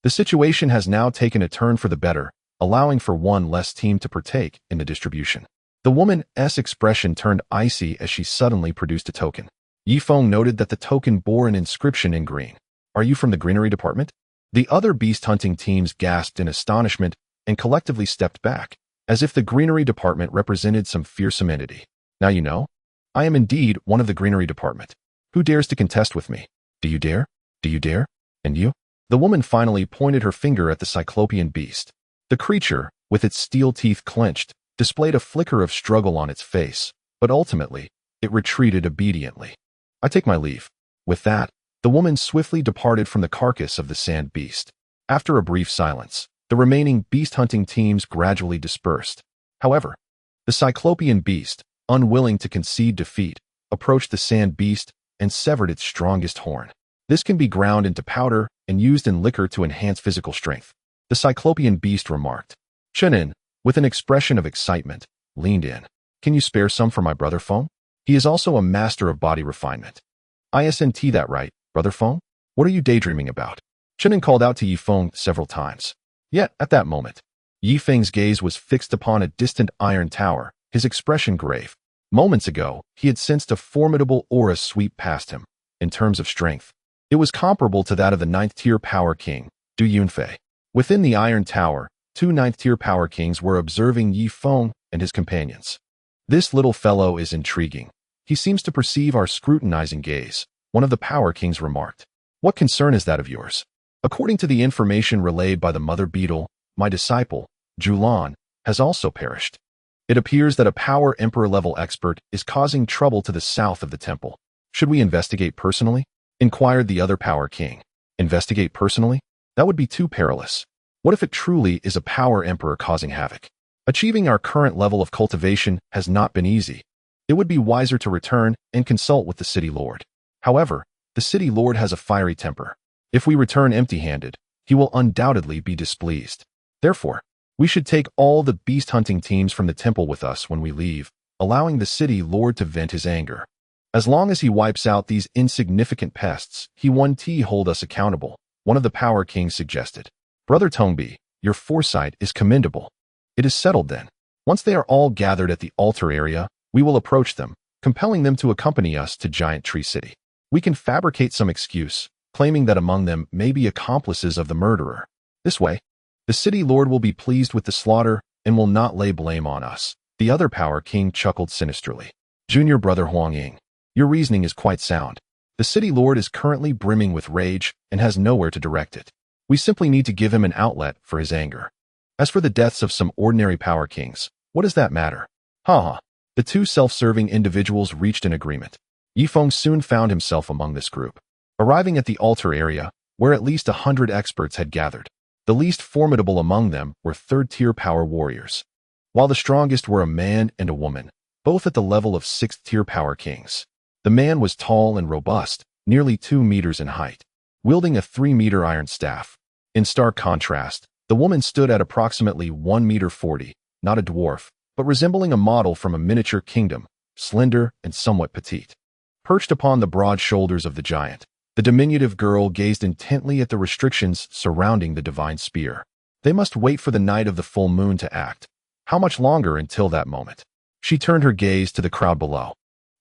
the situation has now taken a turn for the better, allowing for one less team to partake in the distribution. The woman's expression turned icy as she suddenly produced a token. Yi Feng noted that the token bore an inscription in green. Are you from the greenery department? The other beast hunting teams gasped in astonishment and collectively stepped back, as if the greenery department represented some fearsome entity. Now you know, I am indeed one of the greenery department. Who dares to contest with me? Do you dare? Do you dare? And you? The woman finally pointed her finger at the cyclopean beast. The creature, with its steel teeth clenched, displayed a flicker of struggle on its face, but ultimately, it retreated obediently. I take my leave. With that, the woman swiftly departed from the carcass of the sand beast. After a brief silence, the remaining beast-hunting teams gradually dispersed. However, the cyclopean beast, unwilling to concede defeat, approached the sand beast and severed its strongest horn. This can be ground into powder and used in liquor to enhance physical strength. The cyclopean beast remarked. Chunin, with an expression of excitement, leaned in. Can you spare some for my brother Feng? He is also a master of body refinement. Isn't that right, brother Feng? What are you daydreaming about? Chunin called out to Yi Feng several times. Yet, at that moment, Yi Feng's gaze was fixed upon a distant iron tower, his expression grave. Moments ago, he had sensed a formidable aura sweep past him. In terms of strength, it was comparable to that of the ninth-tier power king, Du Yunfei. Within the iron tower, two ninth-tier power kings were observing Yi Feng and his companions. This little fellow is intriguing. He seems to perceive our scrutinizing gaze, one of the power kings remarked. What concern is that of yours? According to the information relayed by the mother beetle, my disciple, Julan, has also perished. It appears that a power emperor-level expert is causing trouble to the south of the temple. Should we investigate personally? Inquired the other power king. Investigate personally? That would be too perilous. What if it truly is a power emperor causing havoc? Achieving our current level of cultivation has not been easy. It would be wiser to return and consult with the city lord. However, the city lord has a fiery temper. If we return empty-handed, he will undoubtedly be displeased. Therefore, we should take all the beast-hunting teams from the temple with us when we leave, allowing the city lord to vent his anger. As long as he wipes out these insignificant pests, he won't hold us accountable, one of the power kings suggested. Brother Tongbi, your foresight is commendable. It is settled then. Once they are all gathered at the altar area, we will approach them, compelling them to accompany us to Giant Tree City. We can fabricate some excuse, claiming that among them may be accomplices of the murderer. This way, the city lord will be pleased with the slaughter and will not lay blame on us. The other power king chuckled sinisterly. Junior brother Huang Ying, your reasoning is quite sound. The city lord is currently brimming with rage and has nowhere to direct it. We simply need to give him an outlet for his anger. As for the deaths of some ordinary power kings, what does that matter? Ha. The two self-serving individuals reached an agreement. Yi Feng soon found himself among this group. Arriving at the altar area, where at least 100 experts had gathered. The least formidable among them were third-tier power warriors, while the strongest were a man and a woman, both at the level of sixth-tier power kings. The man was tall and robust, nearly 2 meters in height, wielding a 3-meter iron staff. In stark contrast, the woman stood at approximately 1 meter 40, not a dwarf, but resembling a model from a miniature kingdom, slender and somewhat petite. Perched upon the broad shoulders of the giant, the diminutive girl gazed intently at the restrictions surrounding the divine spear. They must wait for the night of the full moon to act. How much longer until that moment? She turned her gaze to the crowd below.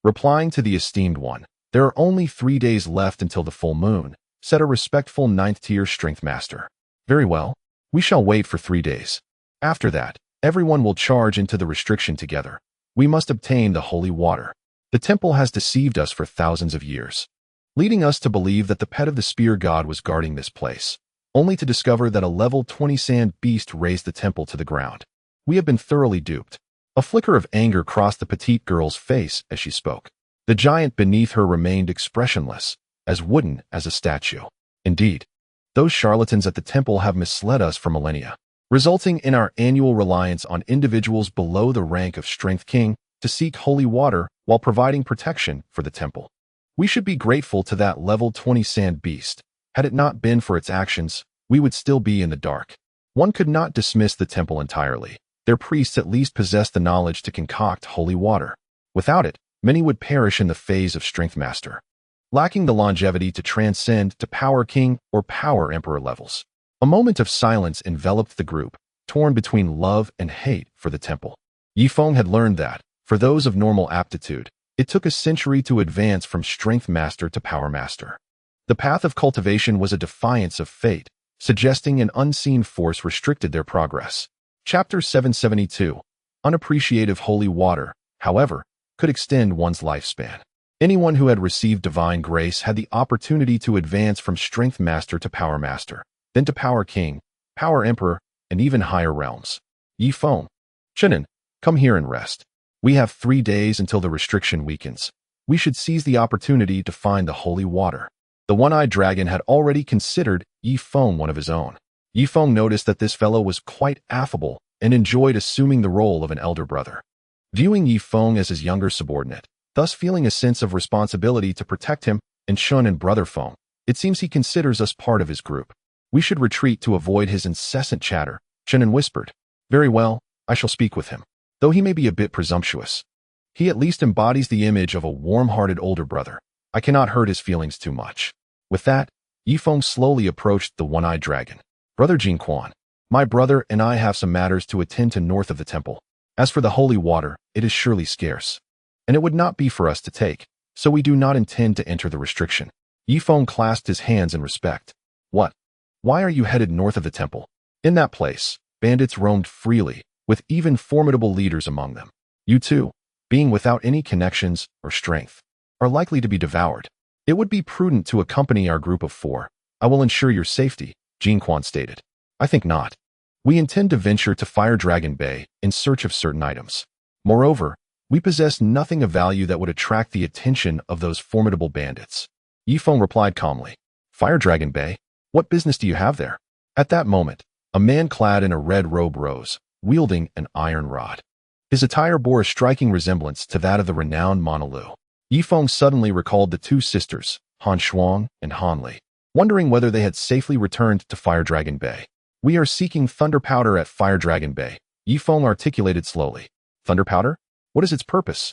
Replying to the esteemed one, there are only 3 days left until the full moon, said a respectful 9th-tier strength master. Very well, we shall wait for 3 days. After that, everyone will charge into the restriction together. We must obtain the holy water. The temple has deceived us for thousands of years, leading us to believe that the pet of the spear god was guarding this place, only to discover that a level 20 sand beast razed the temple to the ground. We have been thoroughly duped. A flicker of anger crossed the petite girl's face as she spoke. The giant beneath her remained expressionless, as wooden as a statue. Indeed, those charlatans at the temple have misled us for millennia, resulting in our annual reliance on individuals below the rank of Strength King to seek holy water while providing protection for the temple. We should be grateful to that level 20 sand beast. Had it not been for its actions, we would still be in the dark. One could not dismiss the temple entirely. Their priests at least possessed the knowledge to concoct holy water. Without it, many would perish in the phase of Strength Master, lacking the longevity to transcend to Power King or Power Emperor levels. A moment of silence enveloped the group, torn between love and hate for the temple. Yi Feng had learned that, for those of normal aptitude, it took a century to advance from Strength Master to Power Master. The path of cultivation was a defiance of fate, suggesting an unseen force restricted their progress. Chapter 772. Unappreciative holy water, however, could extend one's lifespan. Anyone who had received divine grace had the opportunity to advance from Strength Master to Power Master, then to Power King, Power Emperor, and even higher realms. Yi Feng, Chenin, come here and rest. We have 3 days until the restriction weakens. We should seize the opportunity to find the holy water. The one-eyed dragon had already considered Yi Feng one of his own. Yi Feng noticed that this fellow was quite affable and enjoyed assuming the role of an elder brother. Viewing Yi Feng as his younger subordinate, thus feeling a sense of responsibility to protect him and Shun and brother Feng, it seems he considers us part of his group. We should retreat to avoid his incessant chatter. Chenin whispered, very well, I shall speak with him. Though he may be a bit presumptuous, he at least embodies the image of a warm-hearted older brother. I cannot hurt his feelings too much. With that, Yi Feng slowly approached the one-eyed dragon. Brother Jin Quan, My brother and I have some matters to attend to north of the temple. As for the holy water, it is surely scarce, and it would not be for us to take, so we do not intend to enter the restriction. Feng clasped his hands in respect. What? Why are you headed north of the temple? In that place, bandits roamed freely, with even formidable leaders among them. You too, being without any connections or strength, are likely to be devoured. It would be prudent to accompany our group of 4. I will ensure your safety, Jinquan stated. I think not. We intend to venture to Fire Dragon Bay in search of certain items. Moreover, we possess nothing of value that would attract the attention of those formidable bandits. Feng replied calmly. Fire Dragon Bay? What business do you have there? At that moment, a man clad in a red robe rose, wielding an iron rod. His attire bore a striking resemblance to that of the renowned Monolu. Feng suddenly recalled the 2 sisters, Han Shuang and Han Li, wondering whether they had safely returned to Fire Dragon Bay. We are seeking thunder powder at Fire Dragon Bay, Feng articulated slowly. Thunder powder? What is its purpose?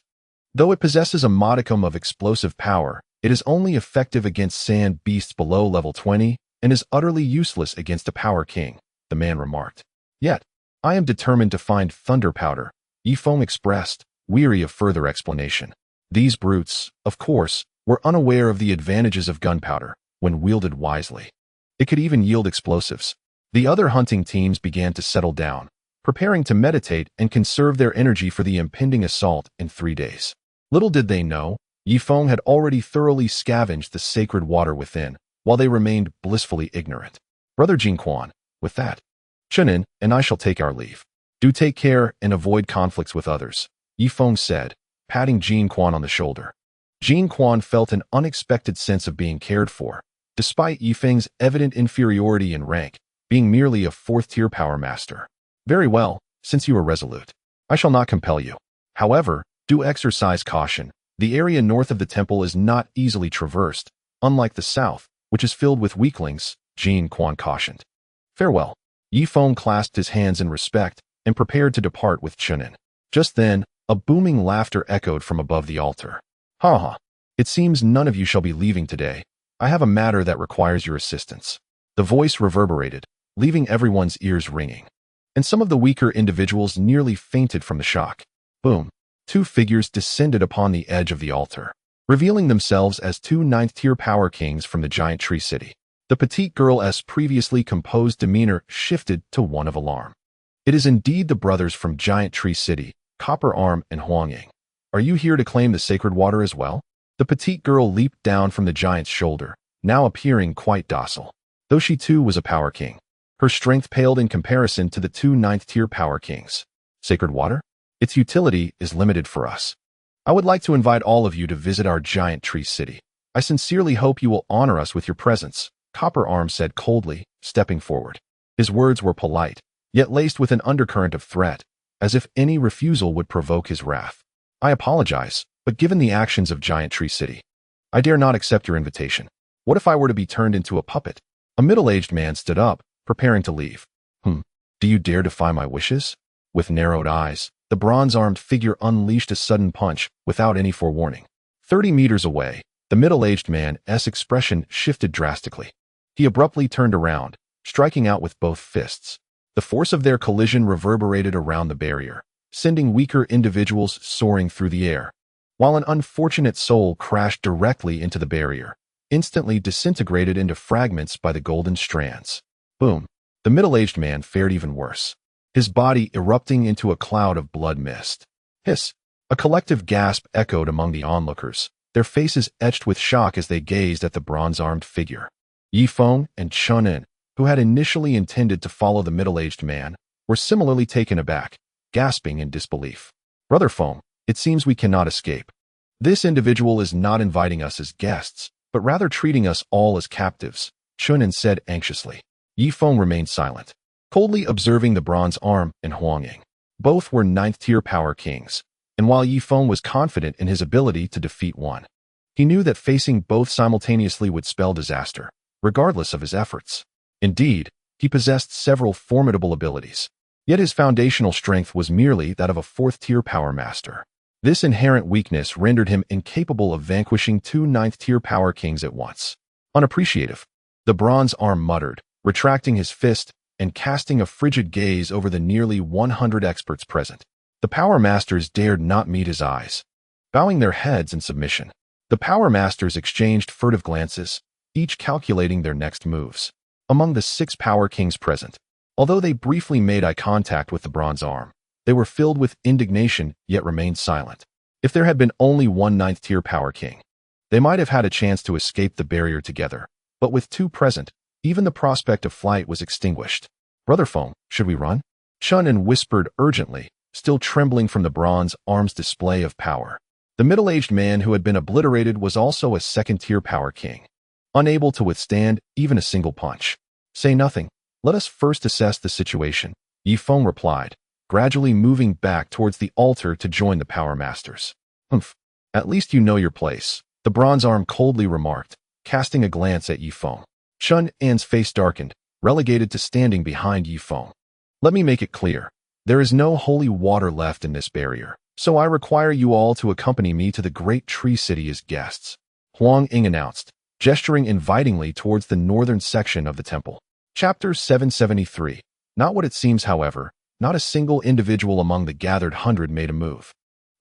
Though it possesses a modicum of explosive power, it is only effective against sand beasts below level 20 and is utterly useless against a power king, the man remarked. Yet, I am determined to find thunder powder, Feng expressed, weary of further explanation. These brutes, of course, were unaware of the advantages of gunpowder when wielded wisely. It could even yield explosives. The other hunting teams began to settle down, preparing to meditate and conserve their energy for the impending assault in 3 days. Little did they know, Feng had already thoroughly scavenged the sacred water within, while they remained blissfully ignorant. Brother Jinquan, with that, Chenin and I shall take our leave. Do take care and avoid conflicts with others, Feng said, patting Jinquan on the shoulder. Jinquan felt an unexpected sense of being cared for, despite Feng's evident inferiority in rank, being merely a 4th-tier power master. Very well, since you are resolute. I shall not compel you. However, do exercise caution. The area north of the temple is not easily traversed, unlike the south, which is filled with weaklings, Jinquan cautioned. Farewell. Feng clasped his hands in respect and prepared to depart with Chenin. Just then, a booming laughter echoed from above the altar. Ha ha. It seems none of you shall be leaving today. I have a matter that requires your assistance. The voice reverberated, leaving everyone's ears ringing. And some of the weaker individuals nearly fainted from the shock. Boom. 2 figures descended upon the edge of the altar, revealing themselves as 2 9th-tier power kings from the giant tree city. The petite girl's previously composed demeanor shifted to one of alarm. It is indeed the brothers from Giant Tree City, Copper Arm and Huangying. Are you here to claim the sacred water as well? The petite girl leaped down from the giant's shoulder, now appearing quite docile. Though she too was a power king, her strength paled in comparison to the 2 9th-tier power kings. Sacred water? Its utility is limited for us. I would like to invite all of you to visit our Giant Tree City. I sincerely hope you will honor us with your presence, Copper Arm said coldly, stepping forward. His words were polite, yet laced with an undercurrent of threat, as if any refusal would provoke his wrath. I apologize, but given the actions of Giant Tree City, I dare not accept your invitation. What if I were to be turned into a puppet? A middle-aged man stood up, preparing to leave. Do you dare defy my wishes? With narrowed eyes, the bronze-armed figure unleashed a sudden punch without any forewarning. 30 meters away, the middle-aged man's expression shifted drastically. He abruptly turned around, striking out with both fists. The force of their collision reverberated around the barrier, sending weaker individuals soaring through the air, while an unfortunate soul crashed directly into the barrier, instantly disintegrated into fragments by the golden strands. Boom. The middle-aged man fared even worse, his body erupting into a cloud of blood mist. Hiss! A collective gasp echoed among the onlookers, their faces etched with shock as they gazed at the bronze-armed figure. Feng and Chenin, who had initially intended to follow the middle-aged man, were similarly taken aback, gasping in disbelief. Brother Feng, it seems we cannot escape. This individual is not inviting us as guests, but rather treating us all as captives, Chenin said anxiously. Feng remained silent, coldly observing the bronze arm and Huangying. Both were 9th-tier power kings, and while Feng was confident in his ability to defeat one, he knew that facing both simultaneously would spell disaster, regardless of his efforts. Indeed, he possessed several formidable abilities, yet his foundational strength was merely that of a 4th-tier power master. This inherent weakness rendered him incapable of vanquishing 2 9th-tier power kings at once. Unappreciative, the bronze arm muttered, retracting his fist and casting a frigid gaze over the nearly 100 experts present. The Power Masters dared not meet his eyes, bowing their heads in submission. The Power Masters exchanged furtive glances, each calculating their next moves. Among the 6 Power Kings present, although they briefly made eye contact with the bronze arm, they were filled with indignation yet remained silent. If there had been only one 9th-tier Power King, they might have had a chance to escape the barrier together, but with 2 present, even the prospect of flight was extinguished. "Brother Feng, should we run?" Chunin whispered urgently, still trembling from the bronze arm's display of power. The middle-aged man who had been obliterated was also a 2nd-tier Power King, unable to withstand even a single punch. "Say nothing. Let us first assess the situation," Yi Feng replied, gradually moving back towards the altar to join the Power Masters. "Humph. At least you know your place," the bronze arm coldly remarked, casting a glance at Yi Feng. Chun An's face darkened, relegated to standing behind Yi Feng. "Let me make it clear. There is no holy water left in this barrier, so I require you all to accompany me to the great tree city as guests," Huang Ying announced, gesturing invitingly towards the northern section of the temple. Chapter 773. Not what it seems, however. Not a single individual among the gathered 100 made a move.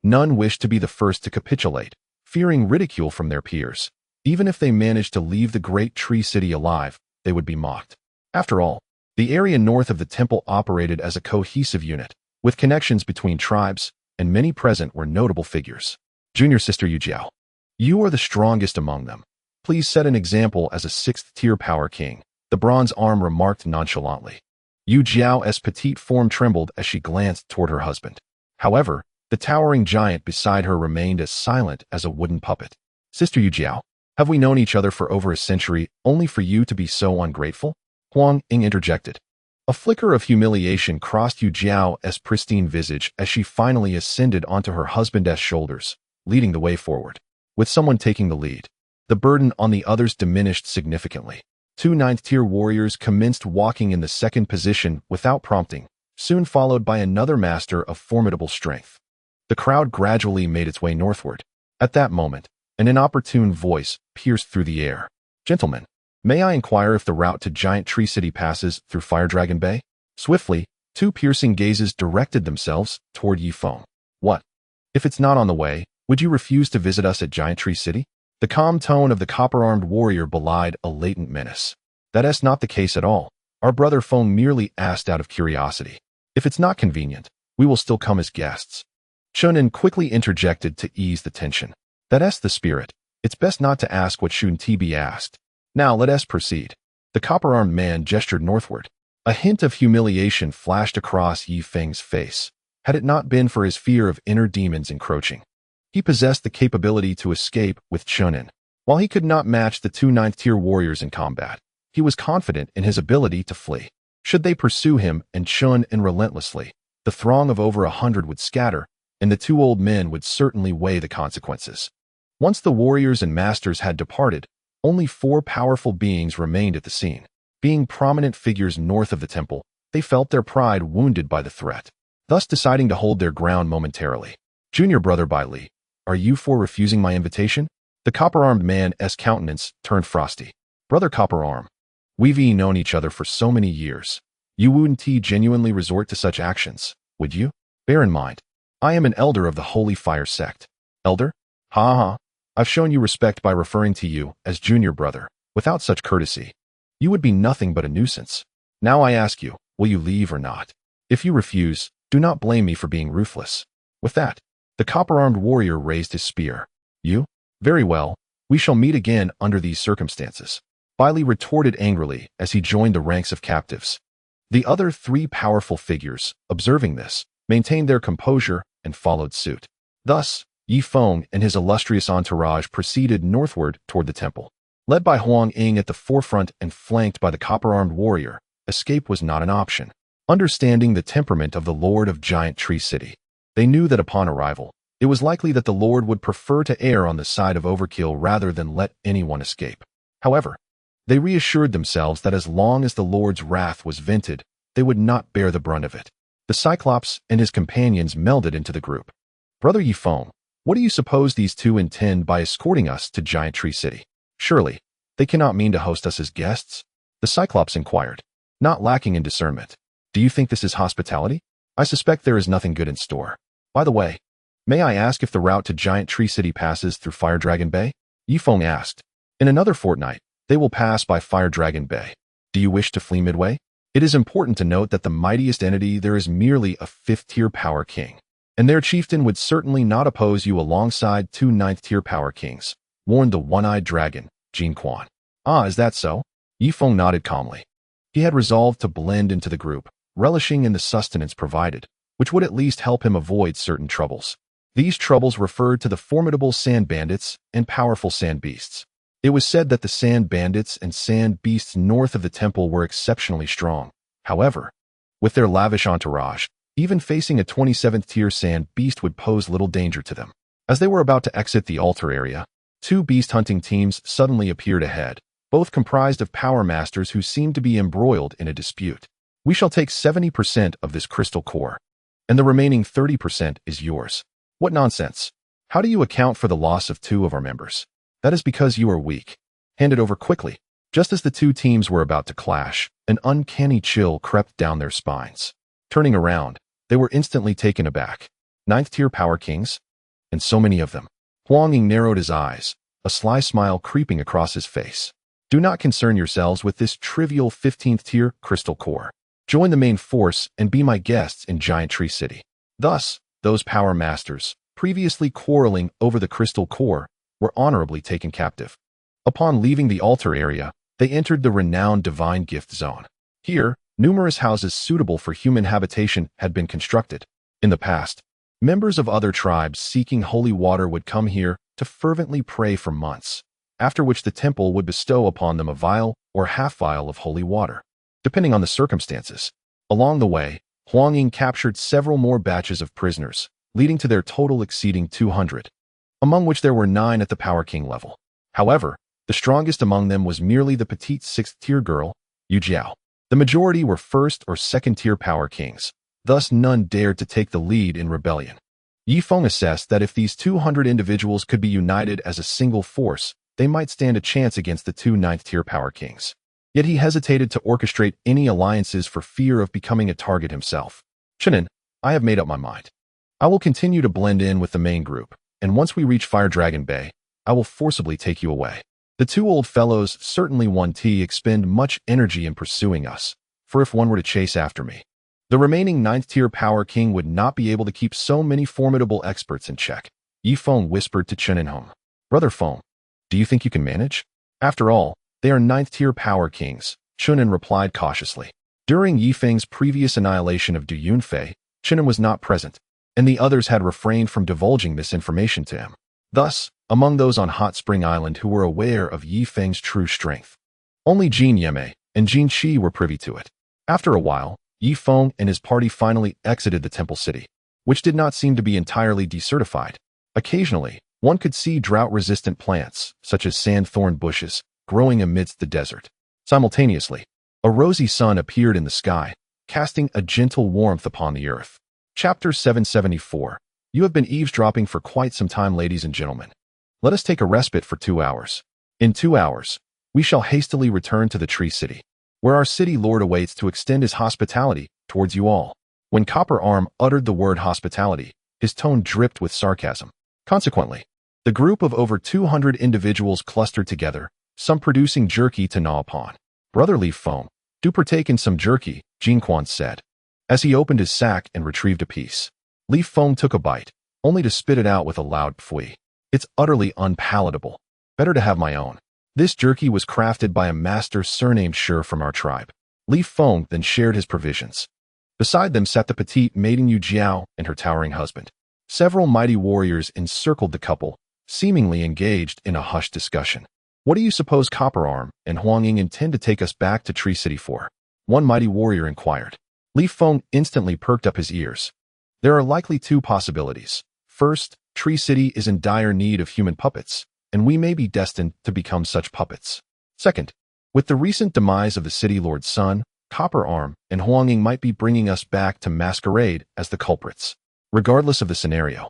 None wished to be the first to capitulate, fearing ridicule from their peers. Even if they managed to leave the great tree city alive, they would be mocked. After all, the area north of the temple operated as a cohesive unit, with connections between tribes, and many present were notable figures. "Junior sister Yu Jiao, you are the strongest among them. Please set an example as a 6th-tier Power King," the bronze arm remarked nonchalantly. Yu Jiao's petite form trembled as she glanced toward her husband. However, the towering giant beside her remained as silent as a wooden puppet. "Sister Yu Jiao, have we known each other for over a century only for you to be so ungrateful?" Huang Ying interjected. A flicker of humiliation crossed Yu Jiao's pristine visage as she finally ascended onto her husband's shoulders, leading the way forward. With someone taking the lead, the burden on the others diminished significantly. 2 9th-tier warriors commenced walking in the second position without prompting, soon followed by another master of formidable strength. The crowd gradually made its way northward. At that moment, an inopportune voice pierced through the air. "Gentlemen, may I inquire if the route to Giant Tree City passes through Fire Dragon Bay?" Swiftly, 2 piercing gazes directed themselves toward Yi Feng. "What? If it's not on the way, would you refuse to visit us at Giant Tree City?" The calm tone of the copper-armed warrior belied a latent menace. "That's not the case at all. Our brother Feng merely asked out of curiosity. If it's not convenient, we will still come as guests." Chunin quickly interjected to ease the tension. "That's the spirit. It's best not to ask what shouldn't be asked. Now let us proceed." The copper-armed man gestured northward. A hint of humiliation flashed across Yi Feng's face, had it not been for his fear of inner demons encroaching. He possessed the capability to escape with Chunin. While he could not match the 2 9th-tier warriors in combat, he was confident in his ability to flee. Should they pursue him and Chunin relentlessly, the throng of over 100 would scatter, and the 2 old men would certainly weigh the consequences. Once the warriors and masters had departed, only 4 powerful beings remained at the scene. Being prominent figures north of the temple, they felt their pride wounded by the threat, thus deciding to hold their ground momentarily. "Junior brother Bai Li, are you for refusing my invitation?" The copper-armed man's countenance turned frosty. "Brother Copper-arm, we've known each other for so many years. You wouldn't genuinely resort to such actions, would you? Bear in mind, I am an elder of the Holy Fire sect." "Elder? Ha ha. I've shown you respect by referring to you as junior brother. Without such courtesy, you would be nothing but a nuisance. Now I ask you, will you leave or not? If you refuse, do not blame me for being ruthless." With that, the copper-armed warrior raised his spear. "You? Very well. We shall meet again under these circumstances." Bai Li retorted angrily as he joined the ranks of captives. The other 3 powerful figures, observing this, maintained their composure and followed suit. Thus, Yi Feng and his illustrious entourage proceeded northward toward the temple. Led by Huang Ying at the forefront and flanked by the copper-armed warrior, escape was not an option. Understanding the temperament of the Lord of Giant Tree City, they knew that upon arrival, it was likely that the Lord would prefer to err on the side of overkill rather than let anyone escape. However, they reassured themselves that as long as the Lord's wrath was vented, they would not bear the brunt of it. The Cyclops and his companions melded into the group. "Brother Yi Feng, what do you suppose these 2 intend by escorting us to Giant Tree City? Surely, they cannot mean to host us as guests?" the Cyclops inquired. not lacking in discernment. Do you think this is hospitality? I suspect there is nothing good in store. By the way, may I ask if the route to Giant Tree City passes through Fire Dragon Bay? Feng asked. In another fortnight, they will pass by Fire Dragon Bay. Do you wish to flee midway? It is important to note that the mightiest entity there is merely a 5th-tier power king, and their chieftain would certainly not oppose you alongside 2 9th-tier power kings, warned the one-eyed dragon, Jin Quan. Ah, is that so? Feng nodded calmly. He had resolved to blend into the group, relishing in the sustenance provided, which would at least help him avoid certain troubles. These troubles referred to the formidable sand bandits and powerful sand beasts. It was said that the sand bandits and sand beasts north of the temple were exceptionally strong. However, with their lavish entourage, even facing a 27th-tier sand beast would pose little danger to them. As they were about to exit the altar area, 2 beast-hunting teams suddenly appeared ahead, both comprised of power masters who seemed to be embroiled in a dispute. We shall take 70% of this crystal core, and the remaining 30% is yours. What nonsense! How do you account for the loss of 2 of our members? That is because you are weak. Hand it over quickly. Just as the 2 teams were about to clash, an uncanny chill crept down their spines. Turning around, they were instantly taken aback. 9th-tier power kings? And so many of them. Huang Ying narrowed his eyes, a sly smile creeping across his face. Do not concern yourselves with this trivial 15th-tier crystal core. Join the main force and be my guests in Giant Tree City. Thus, those power masters, previously quarreling over the crystal core, were honorably taken captive. Upon leaving the altar area, they entered the renowned divine gift zone. Here, numerous houses suitable for human habitation had been constructed. In the past, members of other tribes seeking holy water would come here to fervently pray for months, after which the temple would bestow upon them a vial or half-vial of holy water, depending on the circumstances. Along the way, Huang Ying captured several more batches of prisoners, leading to their total exceeding 200. Among which there were 9 at the Power King level. However, the strongest among them was merely the petite 6th-tier girl, Yu Jiao. The majority were 1st or 2nd-tier Power Kings, thus none dared to take the lead in rebellion. Feng assessed that if these 200 individuals could be united as a single force, they might stand a chance against the 2 9th-tier Power Kings. Yet he hesitated to orchestrate any alliances for fear of becoming a target himself. Chenin, I have made up my mind. I will continue to blend in with the main group, and once we reach Fire Dragon Bay, I will forcibly take you away. The 2 old fellows certainly expend much energy in pursuing us, for if one were to chase after me, the remaining 9th-tier Power King would not be able to keep so many formidable experts in check. Feng whispered to Chen and Hong. Brother Feng, do you think you can manage? After all, they are 9th-tier Power Kings, Chunin replied cautiously. During Feng's previous annihilation of Du Yunfei, Chunin was not present, and the others had refrained from divulging this information to him. Thus, among those on Hot Spring Island who were aware of Feng's true strength, only Jin Yeme and Jin Qi were privy to it. After a while, Feng and his party finally exited the temple city, which did not seem to be entirely desertified. Occasionally, one could see drought-resistant plants, such as sand-thorn bushes, growing amidst the desert. Simultaneously, a rosy sun appeared in the sky, casting a gentle warmth upon the earth. Chapter 774. You have been eavesdropping for quite some time, ladies and gentlemen. Let us take a respite for 2 hours. In 2 hours, we shall hastily return to the Tree City, where our city lord awaits to extend his hospitality towards you all. When Copper Arm uttered the word hospitality, his tone dripped with sarcasm. Consequently, the group of over 200 individuals clustered together, some producing jerky to gnaw upon. Brotherly Feng, do partake in some jerky, Jin Quan said, as he opened his sack and retrieved a piece. Li Feng took a bite, only to spit it out with a loud pfui. It's utterly unpalatable. Better to have my own. This jerky was crafted by a master surnamed Shi from our tribe. Li Feng then shared his provisions. Beside them sat the petite maiden Yu Jiao and her towering husband. Several mighty warriors encircled the couple, seemingly engaged in a hushed discussion. What do you suppose Copper Arm and Huang Ying intend to take us back to Tree City for? One mighty warrior inquired. Li Feng instantly perked up his ears. There are likely 2 possibilities. First, Tree City is in dire need of human puppets, and we may be destined to become such puppets. Second, with the recent demise of the city lord's son, Copper Arm and Huang Ying might be bringing us back to masquerade as the culprits. Regardless of the scenario,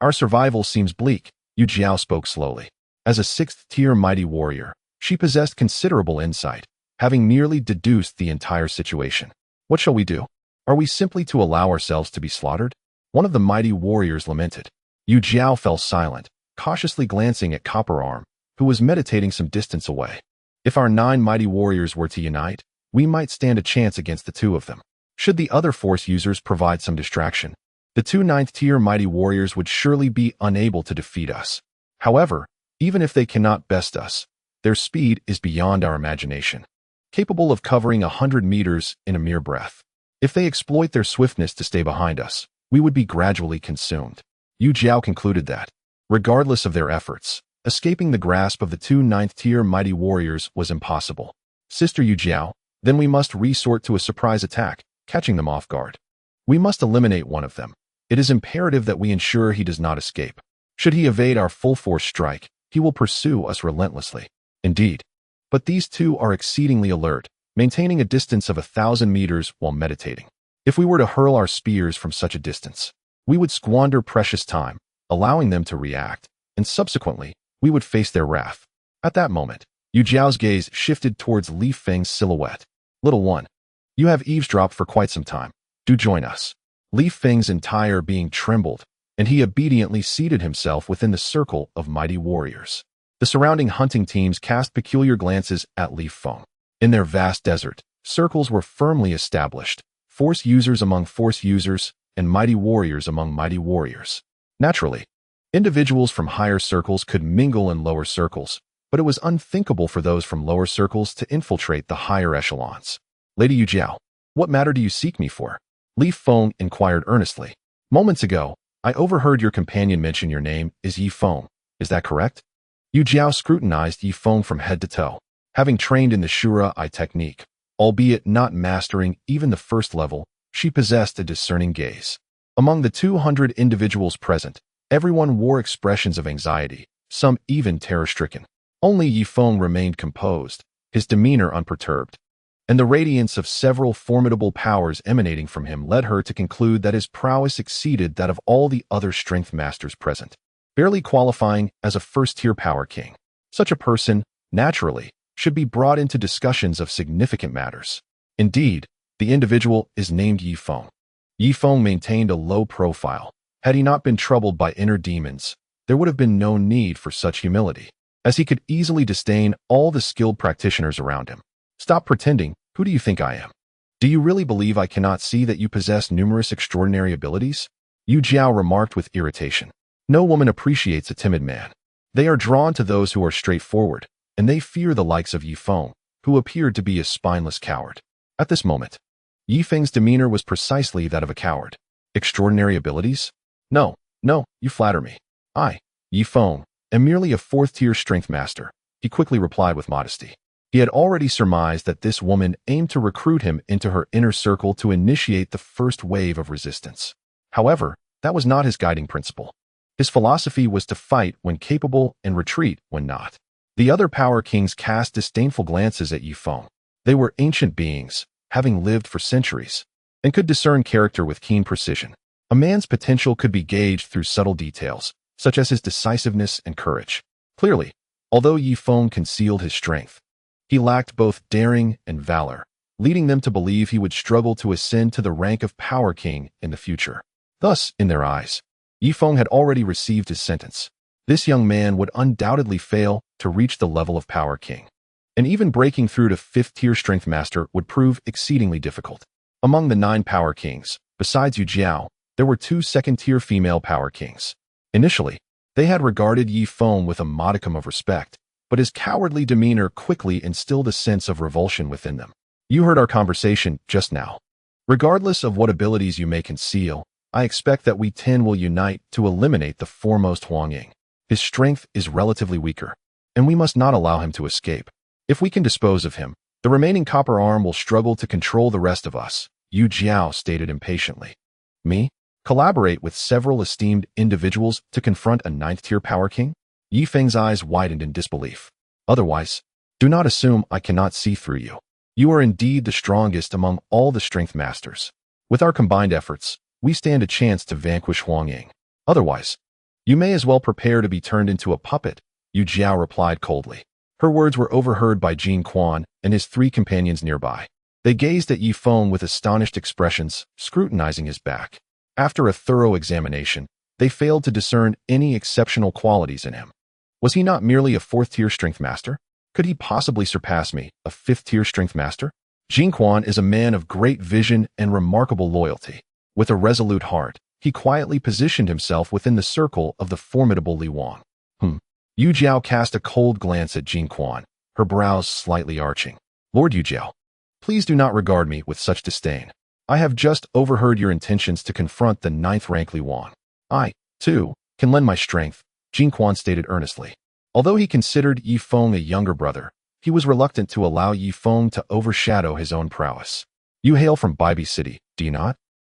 our survival seems bleak, Yu Jiao spoke slowly. As a 6th-tier mighty warrior, she possessed considerable insight. having nearly deduced the entire situation. What shall we do? Are we simply to allow ourselves to be slaughtered? One of the mighty warriors lamented. Yu Jiao fell silent, cautiously glancing at Copper Arm, who was meditating some distance away. If our 9 mighty warriors were to unite, we might stand a chance against the 2 of them. Should the other force users provide some distraction, the 2 9th-tier mighty warriors would surely be unable to defeat us. However, even if they cannot best us, their speed is beyond our imagination, capable of covering 100 meters in a mere breath. If they exploit their swiftness to stay behind us, we would be gradually consumed. Yu Jiao concluded that, regardless of their efforts, escaping the grasp of the 2 9th-tier mighty warriors was impossible. Sister Yu Jiao, then we must resort to a surprise attack, catching them off guard. We must eliminate one of them. It is imperative that we ensure he does not escape. Should he evade our full-force strike, he will pursue us relentlessly. Indeed. But these 2 are exceedingly alert, maintaining a distance of 1,000 meters while meditating. If we were to hurl our spears from such a distance, we would squander precious time, allowing them to react, and subsequently, we would face their wrath. At that moment, Yu Jiao's gaze shifted towards Li Feng's silhouette. Little one, you have eavesdropped for quite some time. Do join us. Li Feng's entire being trembled, and he obediently seated himself within the circle of mighty warriors. The surrounding hunting teams cast peculiar glances at Li Feng. In their vast desert, circles were firmly established, force users among force users, and mighty warriors among mighty warriors. Naturally, individuals from higher circles could mingle in lower circles, but it was unthinkable for those from lower circles to infiltrate the higher echelons. Lady Yu Jiao, what matter do you seek me for? Li Feng inquired earnestly. Moments ago, I overheard your companion mention your name is Yi Feng. Is that correct? Yu Jiao scrutinized Yi Feng from head to toe. Having trained in the Shura Eye technique, albeit not mastering even the first level, she possessed a discerning gaze. Among the 200 individuals present, everyone wore expressions of anxiety, some even terror-stricken. Only Yi Feng remained composed, his demeanor unperturbed, and the radiance of several formidable powers emanating from him led her to conclude that his prowess exceeded that of all the other strength masters present, barely qualifying as a first-tier power king. Such a person, naturally, should be brought into discussions of significant matters. Indeed, the individual is named Yi Feng. Yi Feng maintained a low profile. Had he not been troubled by inner demons, there would have been no need for such humility, as he could easily disdain all the skilled practitioners around him. Stop pretending. Who do you think I am? Do you really believe I cannot see that you possess numerous extraordinary abilities? Yu Jiao remarked with irritation. No woman appreciates a timid man. They are drawn to those who are straightforward, and they fear the likes of Yi Feng, who appeared to be a spineless coward. At this moment, Yi Feng's demeanor was precisely that of a coward. Extraordinary abilities? No, you flatter me. I, Yi Feng, am merely a 4th-tier strength master, he quickly replied with modesty. He had already surmised that this woman aimed to recruit him into her inner circle to initiate the first wave of resistance. However, that was not his guiding principle. His philosophy was to fight when capable and retreat when not. The other power kings cast disdainful glances at Yi Feng. They were ancient beings, having lived for centuries, and could discern character with keen precision. A man's potential could be gauged through subtle details, such as his decisiveness and courage. Clearly, although Yi Feng concealed his strength, he lacked both daring and valor, leading them to believe he would struggle to ascend to the rank of Power King in the future. Thus, in their eyes, Yi Feng had already received his sentence. This young man would undoubtedly fail to reach the level of Power King, and even breaking through to 5th-tier Strength Master would prove exceedingly difficult. Among the 9 Power Kings, besides Yu Jiao, there were 2 2nd-tier female Power Kings. Initially, they had regarded Yi Feng with a modicum of respect, but his cowardly demeanor quickly instilled a sense of revulsion within them. You heard our conversation just now. Regardless of what abilities you may conceal, I expect that we 10 will unite to eliminate the foremost Huangying. His strength is relatively weaker, and we must not allow him to escape. If we can dispose of him, the remaining Copper Arm will struggle to control the rest of us, Yu Jiao stated impatiently. Me? Collaborate with several esteemed individuals to confront a 9th-tier Power King? Yi Feng's eyes widened in disbelief. Otherwise, do not assume I cannot see through you. You are indeed the strongest among all the strength masters. With our combined efforts, we stand a chance to vanquish Huangying. Otherwise, you may as well prepare to be turned into a puppet, Yu Jiao replied coldly. Her words were overheard by Jin Quan and his 3 companions nearby. They gazed at Yi Feng with astonished expressions, scrutinizing his back. After a thorough examination, they failed to discern any exceptional qualities in him. Was he not merely a 4th-tier strength master? Could he possibly surpass me, a 5th-tier strength master? Jin Quan is a man of great vision and remarkable loyalty. With a resolute heart, he quietly positioned himself within the circle of the formidable Li Wang. Yu Jiao cast a cold glance at Jin Quan, her brows slightly arching. Lord Yu Jiao, please do not regard me with such disdain. I have just overheard your intentions to confront the 9th rank Li Wang. I, too, can lend my strength, Jin Quan stated earnestly. Although he considered Yi Feng a younger brother, he was reluctant to allow Yi Feng to overshadow his own prowess. You hail from Baibi City, do you not?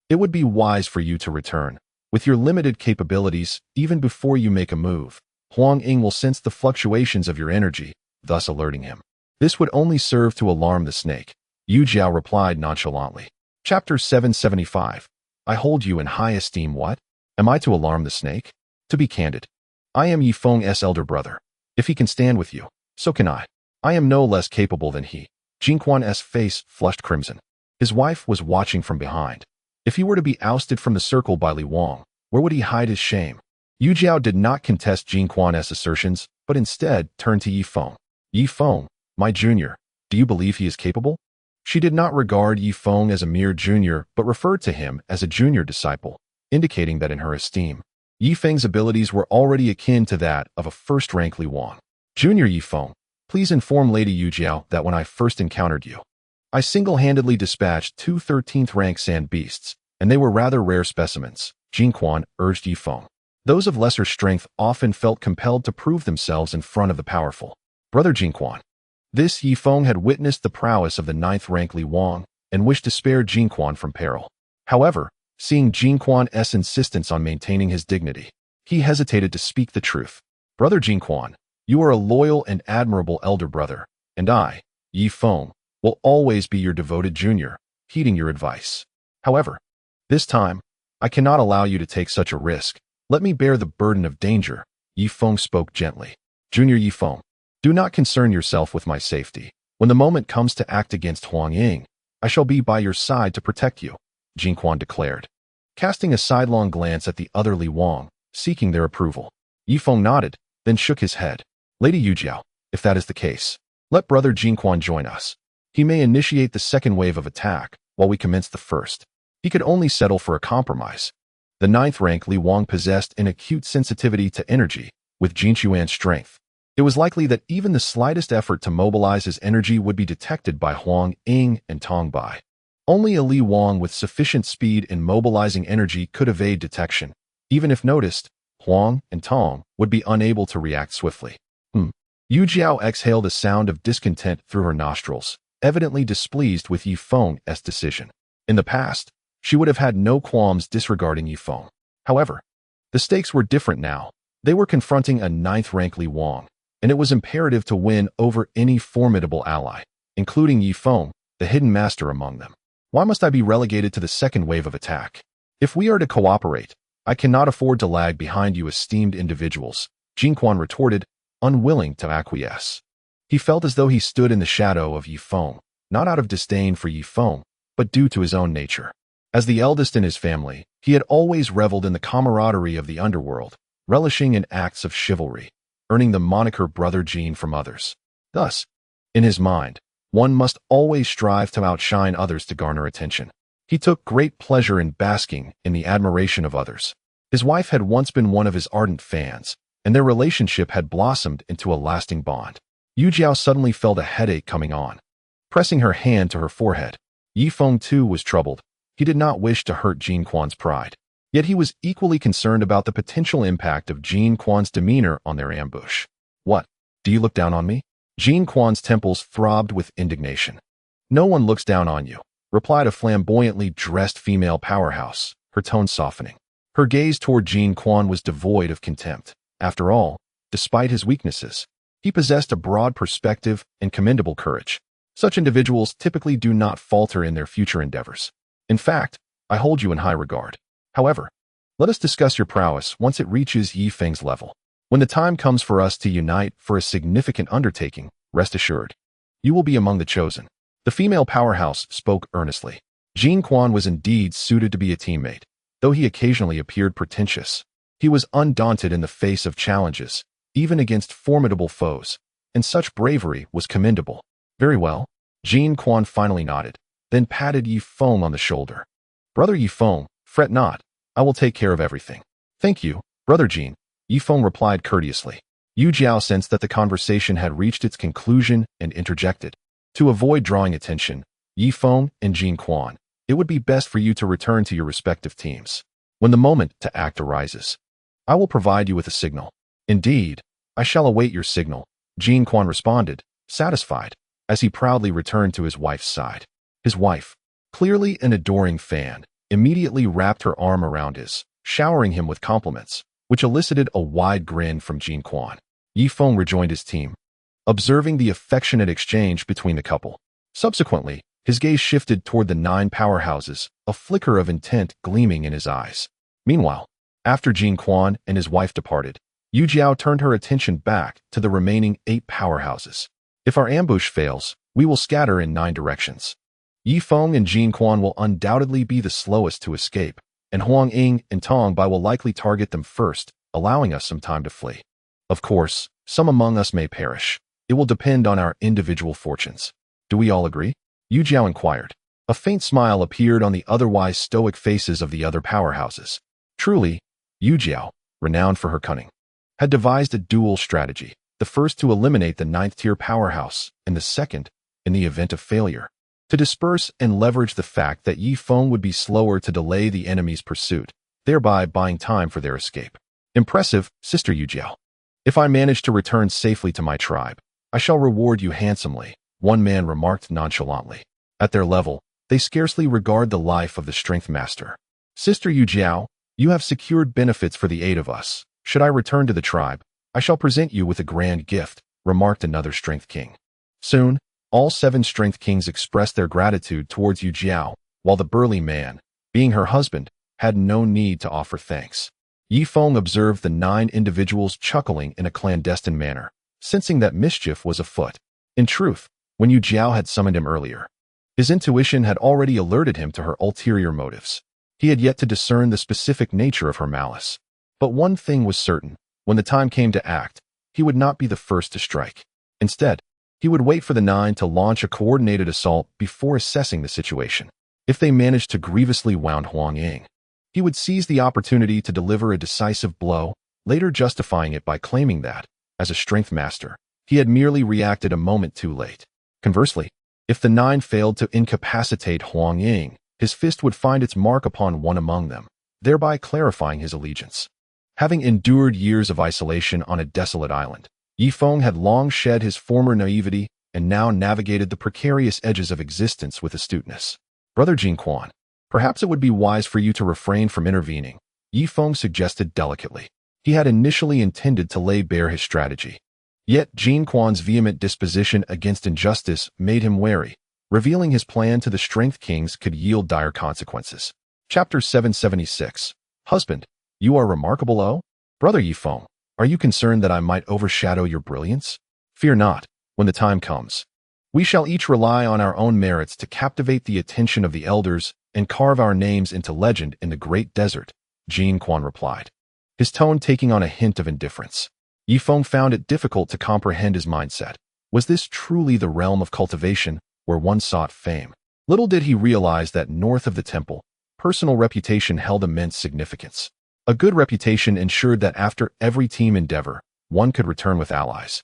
It would be wise for you to return. With your limited capabilities, even before you make a move, Huang Ying will sense the fluctuations of your energy, thus alerting him. This would only serve to alarm the snake, Yu Jiao replied nonchalantly. Chapter 775. I hold you in high esteem. What? Am I to alarm the snake? To be candid, I am Yi Feng's elder brother. If he can stand with you, so can I. I am no less capable than he. Jin Quan's face flushed crimson. His wife was watching from behind. If he were to be ousted from the circle by Li Wang, where would he hide his shame? Yu Jiao did not contest Jin Quan's assertions, but instead turned to Yi Feng. Yi Feng, my junior, do you believe he is capable? She did not regard Yi Feng as a mere junior, but referred to him as a junior disciple, indicating that in her esteem, Yi Feng's abilities were already akin to that of a 1st-rank Li Wang. Junior Yi Feng, please inform Lady Yu Jiao that when I first encountered you, I single-handedly dispatched 2 13th-rank sand beasts, and they were rather rare specimens, Jin Quan urged Yi Feng. Those of lesser strength often felt compelled to prove themselves in front of the powerful. Brother Jin Quan. This Yi Feng had witnessed the prowess of the 9th-rank Li Wang and wished to spare Jin Quan from peril. However, seeing Jin Quan's insistence on maintaining his dignity, he hesitated to speak the truth. Brother Jin Quan, you are a loyal and admirable elder brother, and I, Yi Feng, will always be your devoted junior, heeding your advice. However, this time, I cannot allow you to take such a risk. Let me bear the burden of danger, Yi Feng spoke gently. Junior Yi Feng, do not concern yourself with my safety. When the moment comes to act against Huang Ying, I shall be by your side to protect you, Jin Quan declared. Casting a sidelong glance at the other Li Wang, seeking their approval, Yi Feng nodded, then shook his head. Lady Yu Jiao, if that is the case, let brother Jin Quan join us. He may initiate the 2nd wave of attack, while we commence the 1st. He could only settle for a compromise. The 9th-rank Li Wang possessed an acute sensitivity to energy, with Jin Chuan's strength. It was likely that even the slightest effort to mobilize his energy would be detected by Huang Ying and Tong Bai. Only a Li Wang with sufficient speed in mobilizing energy could evade detection. Even if noticed, Huang and Tong would be unable to react swiftly. Yu Jiao exhaled a sound of discontent through her nostrils, evidently displeased with Yi Feng's decision. In the past, she would have had no qualms disregarding Yi Feng. However, the stakes were different now. They were confronting a 9th-rank Li Wang, and it was imperative to win over any formidable ally, including Yi Feng, the hidden master among them. Why must I be relegated to the 2nd wave of attack? If we are to cooperate, I cannot afford to lag behind you esteemed individuals, Jin Quan retorted, unwilling to acquiesce. He felt as though he stood in the shadow of Yi Feng, not out of disdain for Yi Feng, but due to his own nature. As the eldest in his family, he had always reveled in the camaraderie of the underworld, relishing in acts of chivalry, earning the moniker Brother Jin from others. Thus, in his mind, one must always strive to outshine others to garner attention. He took great pleasure in basking in the admiration of others. His wife had once been one of his ardent fans, and their relationship had blossomed into a lasting bond. Yu Jiao suddenly felt a headache coming on. Pressing her hand to her forehead, Yi Feng too was troubled. He did not wish to hurt Jin Quan's pride. Yet he was equally concerned about the potential impact of Jin Quan's demeanor on their ambush. What? Do you look down on me? Jin Quan's temples throbbed with indignation. No one looks down on you, replied a flamboyantly dressed female powerhouse, her tone softening. Her gaze toward Jin Quan was devoid of contempt. After all, despite his weaknesses, he possessed a broad perspective and commendable courage. Such individuals typically do not falter in their future endeavors. In fact, I hold you in high regard. However, let us discuss your prowess once it reaches Yi Feng's level. When the time comes for us to unite for a significant undertaking, rest assured, you will be among the chosen. The female powerhouse spoke earnestly. Jean Quan was indeed suited to be a teammate, though he occasionally appeared pretentious. He was undaunted in the face of challenges, even against formidable foes, and such bravery was commendable. Very well. Jean Quan finally nodded, then patted Yi Feng on the shoulder. Brother Yi Feng, fret not. I will take care of everything. Thank you, Brother Jean, Yi Feng replied courteously. Yu Jiao sensed that the conversation had reached its conclusion and interjected. To avoid drawing attention, Yi Feng and Jean Quan, it would be best for you to return to your respective teams. When the moment to act arises, I will provide you with a signal. Indeed, I shall await your signal, Jean Quan responded, satisfied, as he proudly returned to his wife's side. His wife, clearly an adoring fan, immediately wrapped her arm around his, showering him with compliments, which elicited a wide grin from Jean Quan. Yi Feng rejoined his team, observing the affectionate exchange between the couple. Subsequently, his gaze shifted toward the 9 powerhouses, a flicker of intent gleaming in his eyes. Meanwhile, after Jean Quan and his wife departed, Yu Jiao turned her attention back to the remaining 8 powerhouses. If our ambush fails, we will scatter in 9 directions. Yi Feng and Jean Quan will undoubtedly be the slowest to escape, and Huang Ying and Tong Bai will likely target them first, allowing us some time to flee. Of course, some among us may perish. It will depend on our individual fortunes. Do we all agree? Yu Jiao inquired. A faint smile appeared on the otherwise stoic faces of the other powerhouses. Truly, Yu Jiao, renowned for her cunning, had devised a dual strategy, the first to eliminate the 9th-tier powerhouse, and the second, in the event of failure, to disperse and leverage the fact that Yi Feng would be slower to delay the enemy's pursuit, thereby buying time for their escape. Impressive, Sister Yu Jiao. If I manage to return safely to my tribe, I shall reward you handsomely, one man remarked nonchalantly. At their level, they scarcely regard the life of the strength master. Sister Yu Jiao, you have secured benefits for the 8 of us. Should I return to the tribe, I shall present you with a grand gift, remarked another strength king. Soon, all 7 strength kings expressed their gratitude towards Yu Jiao, while the burly man, being her husband, had no need to offer thanks. Yi Feng observed the 9 individuals chuckling in a clandestine manner, sensing that mischief was afoot. In truth, when Yu Jiao had summoned him earlier, his intuition had already alerted him to her ulterior motives. He had yet to discern the specific nature of her malice. But one thing was certain: when the time came to act, he would not be the first to strike. Instead, he would wait for the 9 to launch a coordinated assault before assessing the situation. If they managed to grievously wound Huang Ying, he would seize the opportunity to deliver a decisive blow, later justifying it by claiming that, as a strength master, he had merely reacted a moment too late. Conversely, if the 9 failed to incapacitate Huang Ying, his fist would find its mark upon one among them, thereby clarifying his allegiance. Having endured years of isolation on a desolate island, Yi Feng had long shed his former naivety and now navigated the precarious edges of existence with astuteness. Brother Jean Quan, perhaps it would be wise for you to refrain from intervening, Yi Feng suggested delicately. He had initially intended to lay bare his strategy. Yet Jean Quan's vehement disposition against injustice made him wary, revealing his plan to the strength kings could yield dire consequences. Chapter 776. Husband, you are remarkable, oh? Brother Yi Feng, are you concerned that I might overshadow your brilliance? Fear not, when the time comes. We shall each rely on our own merits to captivate the attention of the elders and carve our names into legend in the great desert, Jean Quan replied, his tone taking on a hint of indifference. Yi Feng found it difficult to comprehend his mindset. Was this truly the realm of cultivation, where one sought fame? Little did he realize that north of the temple, personal reputation held immense significance. A good reputation ensured that after every team endeavor, one could return with allies,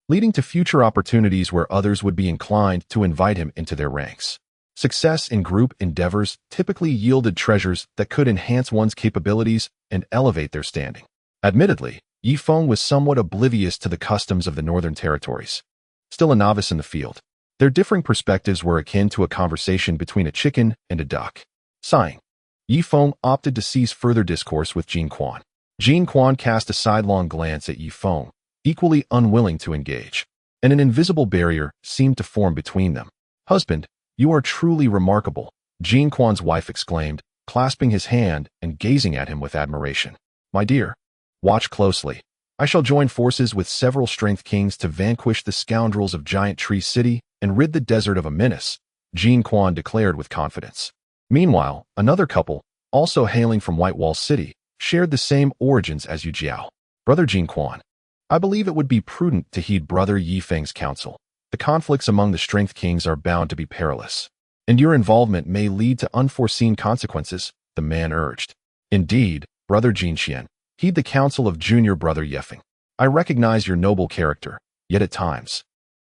leading to future opportunities where others would be inclined to invite him into their ranks. Success in group endeavors typically yielded treasures that could enhance one's capabilities and elevate their standing. Admittedly, Yi Feng was somewhat oblivious to the customs of the northern territories. Still a novice in the field, their differing perspectives were akin to a conversation between a chicken and a duck. Sighing, Yi Feng opted to cease further discourse with Jean Quan. Jean Quan cast a sidelong glance at Yi Feng, equally unwilling to engage, and an invisible barrier seemed to form between them. Husband, you are truly remarkable, Jean Quan's wife exclaimed, clasping his hand and gazing at him with admiration. My dear, watch closely. I shall join forces with several strength kings to vanquish the scoundrels of Giant Tree City and rid the desert of a menace, Jin Quan declared with confidence. Meanwhile, another couple, also hailing from White Wall City, shared the same origins as Yu Jiao. Brother Jin Quan, I believe it would be prudent to heed Brother Yi Feng's counsel. The conflicts among the strength kings are bound to be perilous, and your involvement may lead to unforeseen consequences, the man urged. Indeed, Brother Jin Qian, heed the counsel of junior brother Yefeng. I recognize your noble character, yet at times,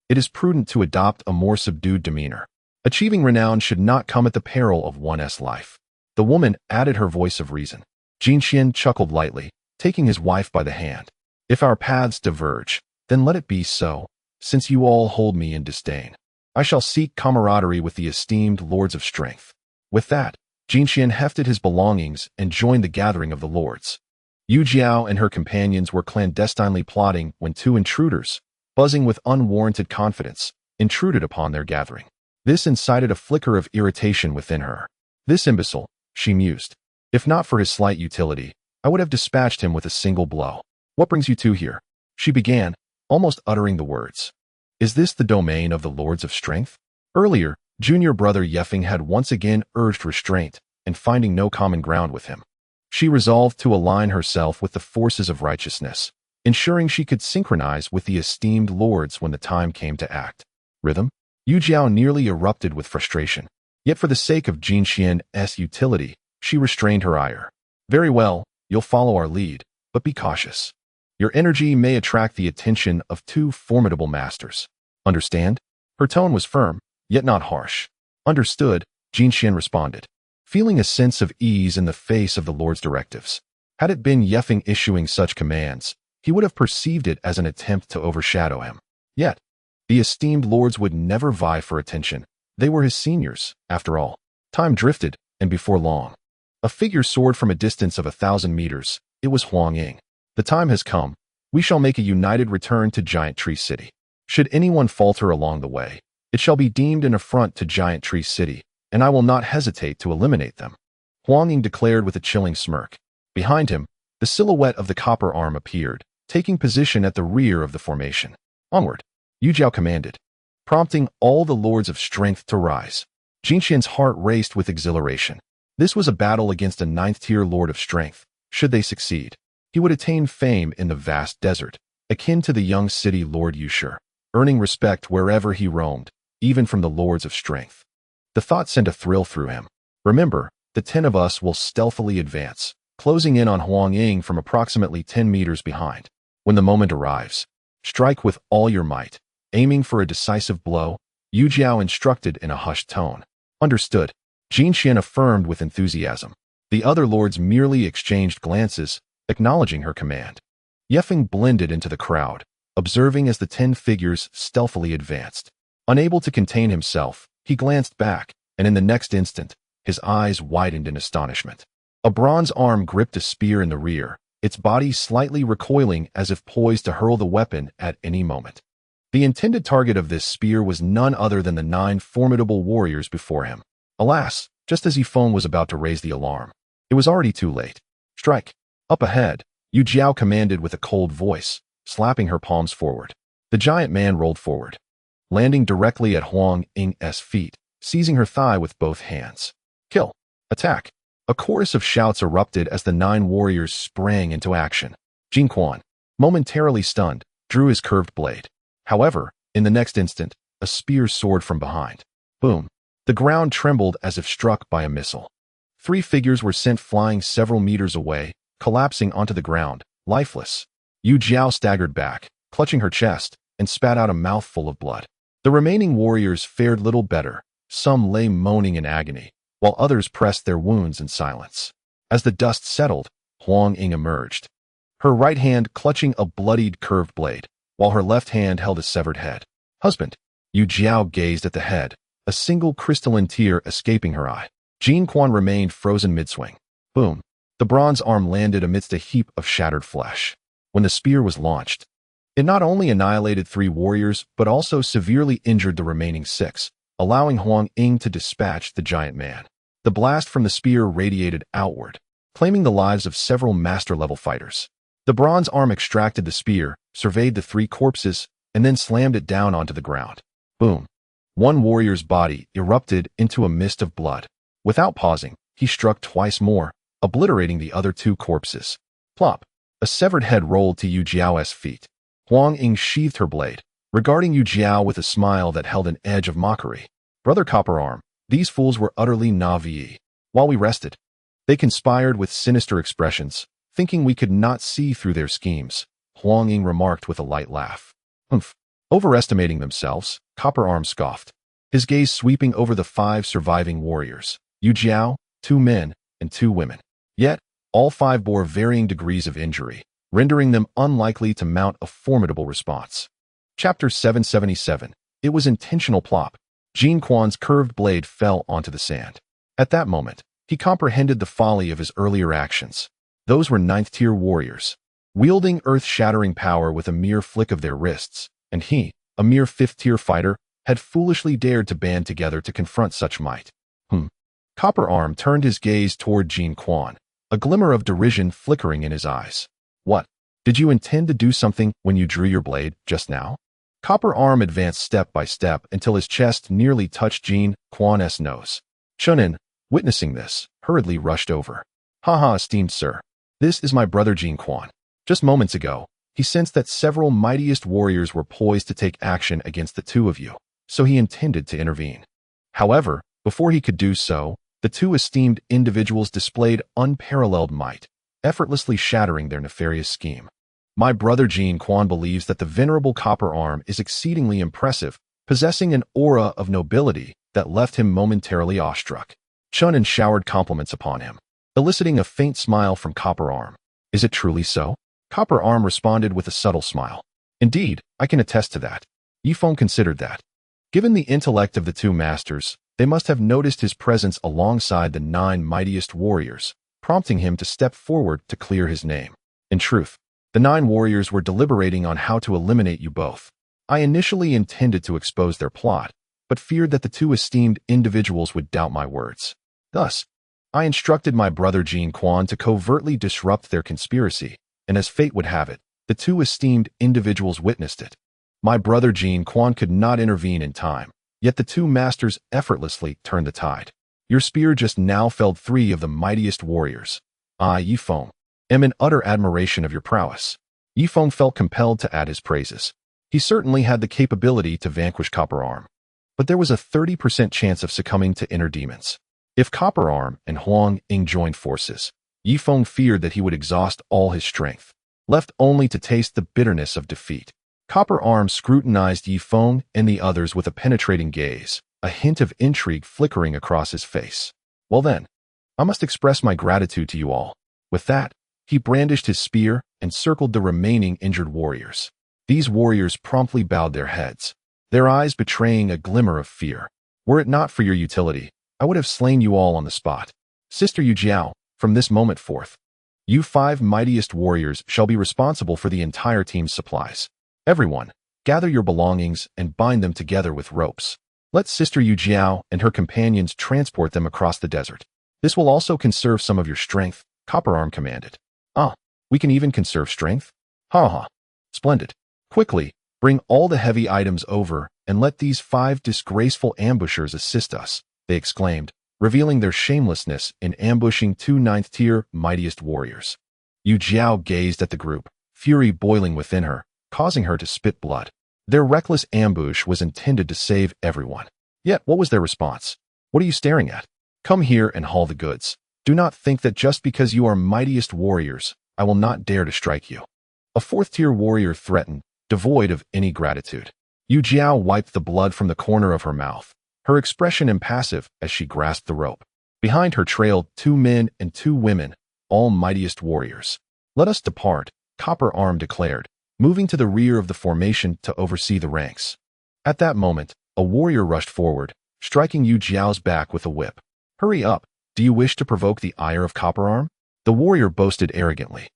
it is prudent to adopt a more subdued demeanor. Achieving renown should not come at the peril of one's life. The woman added her voice of reason. Jin Qian chuckled lightly, taking his wife by the hand. If our paths diverge, then let it be so, since you all hold me in disdain. I shall seek camaraderie with the esteemed lords of strength. With that, Jin Qian hefted his belongings and joined the gathering of the lords. Yu Jiao and her companions were clandestinely plotting when two intruders, buzzing with unwarranted confidence, intruded upon their gathering. This incited a flicker of irritation within her. This imbecile, she mused. If not for his slight utility, I would have dispatched him with a single blow. What brings you two here? She began, almost uttering the words. Is this the domain of the Lords of Strength? Earlier, junior brother Yefeng had once again urged restraint, and finding no common ground with him, she resolved to align herself with the forces of righteousness, ensuring she could synchronize with the esteemed lords when the time came to act. Rhythm? Yu Jiao nearly erupted with frustration. Yet for the sake of Jin Qian's utility, she restrained her ire. Very well, you'll follow our lead, but be cautious. Your energy may attract the attention of two formidable masters. Understand? Her tone was firm, yet not harsh. Understood, Jin Qian responded, feeling a sense of ease in the face of the Lord's directives. Had it been Yefeng issuing such commands, he would have perceived it as an attempt to overshadow him. Yet, the esteemed lords would never vie for attention. They were his seniors, after all. Time drifted, and before long, a figure soared from a distance of 1,000 meters. It was Huang Ying. The time has come. We shall make a united return to Giant Tree City. Should anyone falter along the way, it shall be deemed an affront to Giant Tree City, and I will not hesitate to eliminate them, Huang Ying declared with a chilling smirk. Behind him, the silhouette of the copper arm appeared, taking position at the rear of the formation. Onward, Yu Jiao commanded, prompting all the lords of strength to rise. Jin Qian's heart raced with exhilaration. This was a battle against a 9th-tier lord of strength. Should they succeed, he would attain fame in the vast desert, akin to the young city Lord Yushur, earning respect wherever he roamed, even from the lords of strength. The thought sent a thrill through him. Remember, the 10 of us will stealthily advance, closing in on Huang Ying from approximately 10 meters behind. When the moment arrives, strike with all your might, aiming for a decisive blow, Yu Jiao instructed in a hushed tone. Understood, Jin Qian affirmed with enthusiasm. The other lords merely exchanged glances, acknowledging her command. Yefeng blended into the crowd, observing as the 10 figures stealthily advanced. Unable to contain himself, he glanced back, and in the next instant, his eyes widened in astonishment. A bronze arm gripped a spear in the rear, its body slightly recoiling as if poised to hurl the weapon at any moment. The intended target of this spear was none other than the 9 formidable warriors before him. Alas, just as Feng was about to raise the alarm, it was already too late. Strike! Up ahead, Yu Jiao commanded with a cold voice, slapping her palms forward. The giant man rolled forward, landing directly at Huang Ying's feet, seizing her thigh with both hands. Kill! Attack! A chorus of shouts erupted as the 9 warriors sprang into action. Jin Quan, momentarily stunned, drew his curved blade. However, in the next instant, a spear soared from behind. Boom! The ground trembled as if struck by a missile. 3 figures were sent flying several meters away, collapsing onto the ground, lifeless. Yu Jiao staggered back, clutching her chest, and spat out a mouthful of blood. The remaining warriors fared little better. Some lay moaning in agony, while others pressed their wounds in silence. As the dust settled, Huang Ying emerged, her right hand clutching a bloodied curved blade, while her left hand held a severed head. Husband! Yu Jiao gazed at the head, a single crystalline tear escaping her eye. Jin Quan remained frozen mid-swing. Boom! The bronze arm landed amidst a heap of shattered flesh. When the spear was launched, it not only annihilated 3 warriors, but also severely injured the remaining 6, allowing Huang Ying to dispatch the giant man. The blast from the spear radiated outward, claiming the lives of several master-level fighters. The bronze arm extracted the spear, surveyed the three corpses, and then slammed it down onto the ground. Boom. One warrior's body erupted into a mist of blood. Without pausing, he struck twice more, obliterating the other two corpses. Plop. A severed head rolled to Yu Jiao's feet. Huang Ying sheathed her blade, regarding Yu Jiao with a smile that held an edge of mockery. Brother Copper Arm, these fools were utterly naive. While we rested, they conspired with sinister expressions, thinking we could not see through their schemes, Huang Ying remarked with a light laugh. Humph. Overestimating themselves, Copper Arm scoffed, his gaze sweeping over the 5 surviving warriors, Yu Jiao, 2 men, and 2 women. Yet, all 5 bore varying degrees of injury, rendering them unlikely to mount a formidable response. Chapter 777. It was intentional. Plop. Jin Quan's curved blade fell onto the sand. At that moment, he comprehended the folly of his earlier actions. Those were 9th-tier warriors, wielding earth-shattering power with a mere flick of their wrists, and he, a mere 5th-tier fighter, had foolishly dared to band together to confront such might. Copper Arm turned his gaze toward Jin Quan, a glimmer of derision flickering in his eyes. What? Did you intend to do something when you drew your blade just now? Copper Arm advanced step by step until his chest nearly touched Jin Quan's nose. Chunin, witnessing this, hurriedly rushed over. Haha, esteemed sir. This is my brother Jin Quan. Just moments ago, he sensed that several mightiest warriors were poised to take action against the 2 of you, so he intended to intervene. However, before he could do so, the 2 esteemed individuals displayed unparalleled might, effortlessly shattering their nefarious scheme. My brother Jin Quan believes that the venerable Copper Arm is exceedingly impressive, possessing an aura of nobility that left him momentarily awestruck. Chunin showered compliments upon him, eliciting a faint smile from Copper Arm. Is it truly so? Copper Arm responded with a subtle smile. Indeed, I can attest to that. Yifeng considered that. Given the intellect of the 2 masters, they must have noticed his presence alongside the 9 mightiest warriors, prompting him to step forward to clear his name. In truth, the 9 warriors were deliberating on how to eliminate you both. I initially intended to expose their plot, but feared that the 2 esteemed individuals would doubt my words. Thus, I instructed my brother Jin Quan to covertly disrupt their conspiracy, and as fate would have it, the 2 esteemed individuals witnessed it. My brother Jin Quan could not intervene in time, yet the 2 masters effortlessly turned the tide. Your spear just now felled 3 of the mightiest warriors. I, Yifeng, am in utter admiration of your prowess. Yifeng felt compelled to add his praises. He certainly had the capability to vanquish Copper Arm, but there was a 30% chance of succumbing to inner demons. If Copper Arm and Huang Ying joined forces, Yifeng feared that he would exhaust all his strength, left only to taste the bitterness of defeat. Copper Arm scrutinized Yifeng and the others with a penetrating gaze, a hint of intrigue flickering across his face. Well then, I must express my gratitude to you all. With that, he brandished his spear and circled the remaining injured warriors. These warriors promptly bowed their heads, their eyes betraying a glimmer of fear. Were it not for your utility, I would have slain you all on the spot. Sister Yu Jiao, from this moment forth, you 5 mightiest warriors shall be responsible for the entire team's supplies. Everyone, gather your belongings and bind them together with ropes. Let Sister Yu Jiao and her companions transport them across the desert. This will also conserve some of your strength, Copper Arm commanded. Ah, we can even conserve strength? Ha ha. Splendid. Quickly, bring all the heavy items over and let these 5 disgraceful ambushers assist us, they exclaimed, revealing their shamelessness in ambushing 2 9th-tier mightiest warriors. Yu Jiao gazed at the group, fury boiling within her, causing her to spit blood. Their reckless ambush was intended to save everyone. Yet, what was their response? What are you staring at? Come here and haul the goods. Do not think that just because you are mightiest warriors, I will not dare to strike you. A 4th-tier warrior threatened, devoid of any gratitude. Yu Jiao wiped the blood from the corner of her mouth, her expression impassive as she grasped the rope. Behind her trailed 2 men and 2 women, all mightiest warriors. Let us depart, Copper Arm declared, moving to the rear of the formation to oversee the ranks. At that moment, a warrior rushed forward, striking Yu Jiao's back with a whip. Hurry up, do you wish to provoke the ire of Copper Arm? The warrior boasted arrogantly.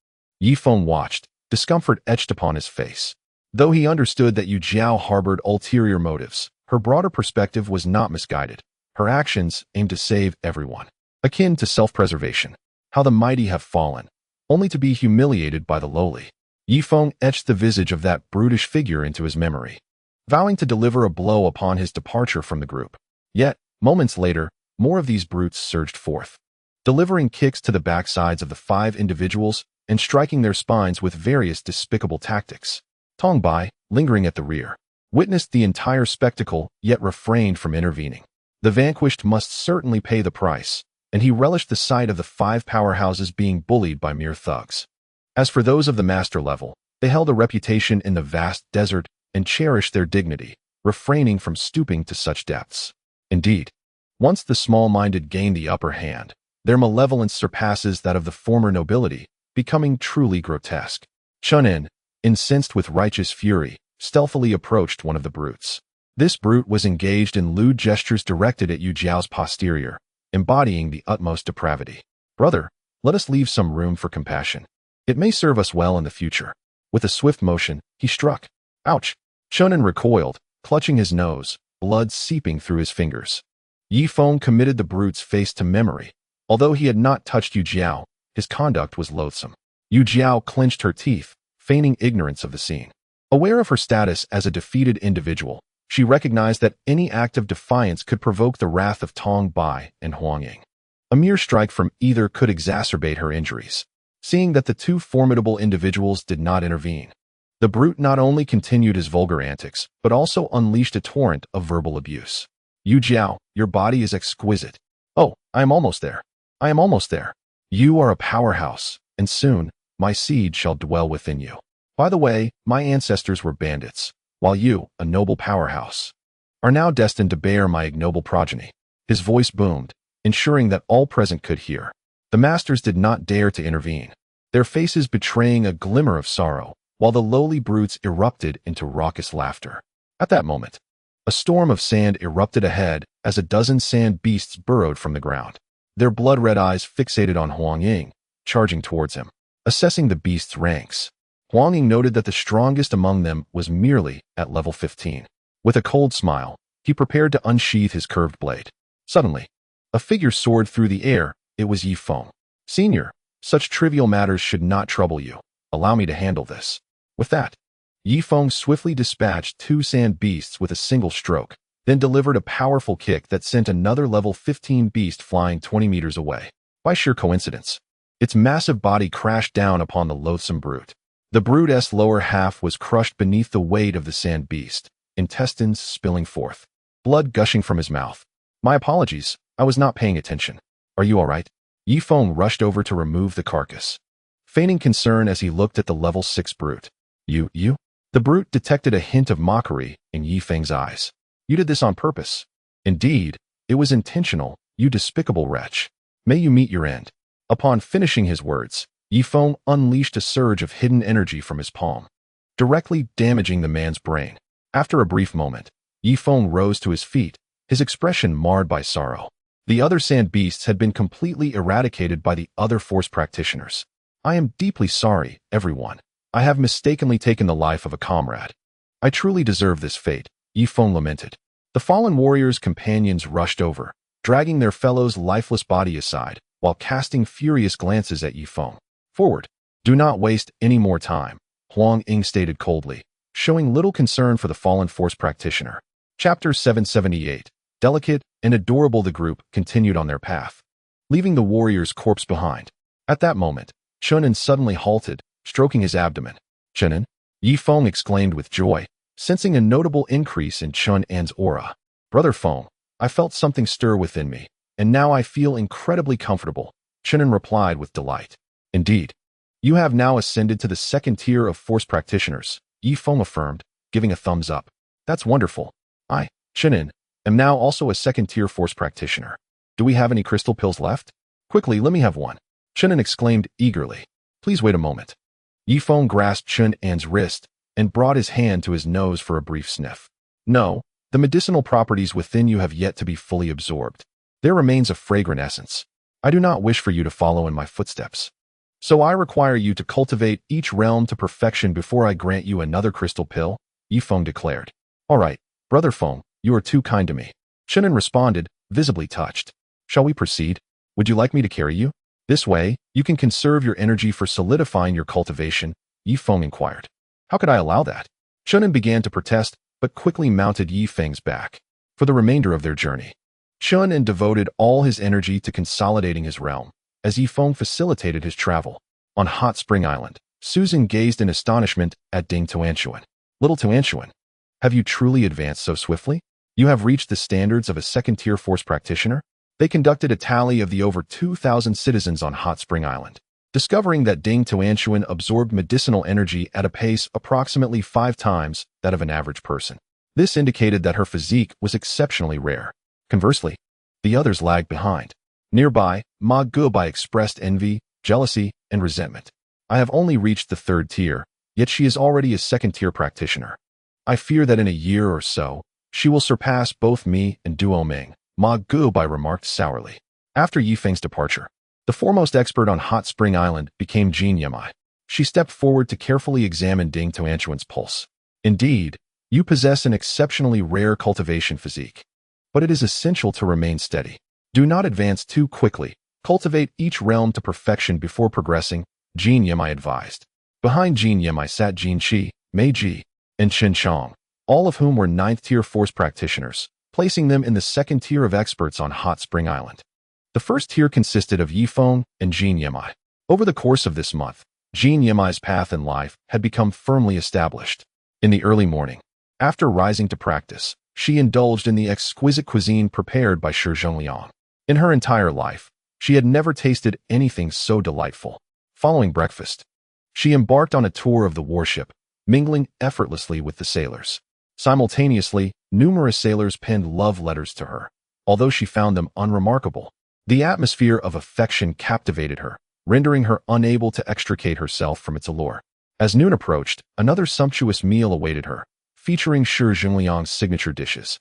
Yifeng watched, discomfort etched upon his face. Though he understood that Yu Jiao harbored ulterior motives, her broader perspective was not misguided. Her actions aimed to save everyone. Akin to self-preservation. How the mighty have fallen. only to be humiliated by the lowly. Yifeng etched the visage of that brutish figure into his memory, vowing to deliver a blow upon his departure from the group. Yet, moments later, more of these brutes surged forth, delivering kicks to the backsides of the 5 individuals and striking their spines with various despicable tactics. Tong Bai, lingering at the rear, witnessed the entire spectacle yet refrained from intervening. The vanquished must certainly pay the price, and he relished the sight of the 5 powerhouses being bullied by mere thugs. As for those of the master level, they held a reputation in the vast desert and cherished their dignity, refraining from stooping to such depths. Indeed, once the small-minded gain the upper hand, their malevolence surpasses that of the former nobility, becoming truly grotesque. Chunin, incensed with righteous fury, stealthily approached one of the brutes. This brute was engaged in lewd gestures directed at Yu Jiao's posterior, embodying the utmost depravity. Brother, let us leave some room for compassion. It may serve us well in the future. With a swift motion, he struck. Ouch! Chunin recoiled, clutching his nose, blood seeping through his fingers. Yifeng committed the brute's face to memory. Although he had not touched Yu Jiao, his conduct was loathsome. Yu Jiao clenched her teeth, feigning ignorance of the scene. Aware of her status as a defeated individual, she recognized that any act of defiance could provoke the wrath of Tong Bai and Huang Ying. A mere strike from either could exacerbate her injuries. Seeing that the 2 formidable individuals did not intervene, the brute not only continued his vulgar antics, but also unleashed a torrent of verbal abuse. Yu Jiao, your body is exquisite. Oh, I am almost there. I am almost there. You are a powerhouse, and soon, my seed shall dwell within you. By the way, my ancestors were bandits, while you, a noble powerhouse, are now destined to bear my ignoble progeny. His voice boomed, ensuring that all present could hear. The masters did not dare to intervene, their faces betraying a glimmer of sorrow, while the lowly brutes erupted into raucous laughter. At that moment, a storm of sand erupted ahead as a dozen sand beasts burrowed from the ground, their blood-red eyes fixated on Huang Ying, charging towards him. Assessing the beasts' ranks, Huang Ying noted that the strongest among them was merely at level 15. With a cold smile, he prepared to unsheath his curved blade. Suddenly, a figure soared through the air. It was Yifeng. Senior, such trivial matters should not trouble you. Allow me to handle this. With that, Yifeng swiftly dispatched 2 sand beasts with a single stroke, then delivered a powerful kick that sent another level 15 beast flying 20 meters away. By sheer coincidence, its massive body crashed down upon the loathsome brute. The brute's lower half was crushed beneath the weight of the sand beast, intestines spilling forth, blood gushing from his mouth. My apologies, I was not paying attention. Are you all right? Yifeng rushed over to remove the carcass, feigning concern as he looked at the level 6 brute. You? The brute detected a hint of mockery in Yifeng's eyes. You did this on purpose. Indeed, it was intentional, you despicable wretch. May you meet your end. Upon finishing his words, Yifeng unleashed a surge of hidden energy from his palm, directly damaging the man's brain. After a brief moment, Yifeng rose to his feet, his expression marred by sorrow. The other sand beasts had been completely eradicated by the other force practitioners. I am deeply sorry, everyone. I have mistakenly taken the life of a comrade. I truly deserve this fate, Yifeng lamented. The fallen warrior's companions rushed over, dragging their fellow's lifeless body aside, while casting furious glances at Yifeng. Forward. Do not waste any more time, Huang Ying stated coldly, showing little concern for the fallen force practitioner. Chapter 778. Delicate and adorable. The group continued on their path, leaving the warrior's corpse behind. At that moment, Chunin suddenly halted, stroking his abdomen. Chunin? Yifeng exclaimed with joy, sensing a notable increase in Chunin's aura. Brother Feng, I felt something stir within me, and now I feel incredibly comfortable, Chunin replied with delight. Indeed, you have now ascended to the 2nd tier of force practitioners, Yifeng affirmed, giving a thumbs up. That's wonderful. I, Chunin, am now also a 2nd tier force practitioner. Do we have any crystal pills left? Quickly, let me have one, Chunin exclaimed eagerly. Please wait a moment. Yifeng grasped Chunin's wrist and brought his hand to his nose for a brief sniff. No, the medicinal properties within you have yet to be fully absorbed. There remains a fragrant essence. I do not wish for you to follow in my footsteps. So I require you to cultivate each realm to perfection before I grant you another crystal pill, Yifeng declared. All right, Brother Feng, you are too kind to me. Chunin responded, visibly touched. Shall we proceed? Would you like me to carry you? This way, you can conserve your energy for solidifying your cultivation, Yi Feng inquired. How could I allow that? Chunin began to protest, but quickly mounted Yi Feng's back. For the remainder of their journey, Chunin devoted all his energy to consolidating his realm, as Yi Feng facilitated his travel. On Hot Spring Island, Susan gazed in astonishment at Ding Tuanshuan. Little Tuanshuan, have you truly advanced so swiftly? You have reached the standards of a second-tier force practitioner? They conducted a tally of the over 2,000 citizens on Hot Spring Island, discovering that Ding Tuanshuan absorbed medicinal energy at a pace approximately 5 times that of an average person. This indicated that her physique was exceptionally rare. Conversely, the others lagged behind. Nearby, Ma Gubai expressed envy, jealousy, and resentment. I have only reached the 3rd tier, yet she is already a 2nd-tier practitioner. I fear that in a year or so, she will surpass both me and Duo Ming, Ma Gubai remarked sourly. After Yi Feng's departure, the foremost expert on Hot Spring Island became Jin Yamai. She stepped forward to carefully examine Ding Tuanshuan's pulse. Indeed, you possess an exceptionally rare cultivation physique. But it is essential to remain steady. Do not advance too quickly. Cultivate each realm to perfection before progressing, Jin Yamai advised. Behind Jin Yamai sat Jin Qi, Mei Ji, and Chen Chong, all of whom were 9th-tier force practitioners, placing them in the 2nd tier of experts on Hot Spring Island. The 1st tier consisted of Yi Feng and Jin Yamai. Over the course of this month, Jin Yamai's path in life had become firmly established. In the early morning, after rising to practice, she indulged in the exquisite cuisine prepared by Shi Zhongliang. In her entire life, she had never tasted anything so delightful. Following breakfast, she embarked on a tour of the warship, mingling effortlessly with the sailors. Simultaneously, numerous sailors penned love letters to her, although she found them unremarkable. The atmosphere of affection captivated her, rendering her unable to extricate herself from its allure. As noon approached, another sumptuous meal awaited her, featuring Shi Zhongliang's signature dishes,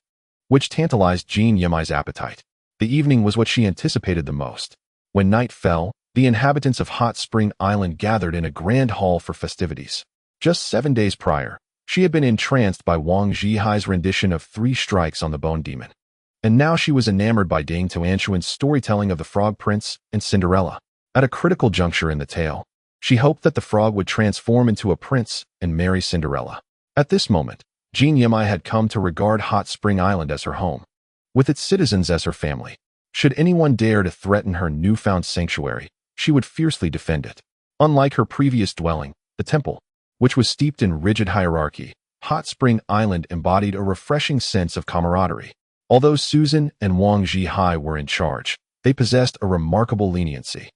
which tantalized Jin Yamai's appetite. The evening was what she anticipated the most. When night fell, the inhabitants of Hot Spring Island gathered in a grand hall for festivities. Just 7 days prior, she had been entranced by Wang Zhihai's rendition of 3 Strikes on the Bone Demon. And now she was enamored by Ding Tuanshuan's storytelling of the Frog Prince and Cinderella. At a critical juncture in the tale, she hoped that the frog would transform into a prince and marry Cinderella. At this moment, Jin Yamai had come to regard Hot Spring Island as her home, with its citizens as her family. Should anyone dare to threaten her newfound sanctuary, she would fiercely defend it. Unlike her previous dwelling, the temple, which was steeped in rigid hierarchy, Hot Spring Island embodied a refreshing sense of camaraderie. Although Susan and Wang Zhihai were in charge, they possessed a remarkable leniency.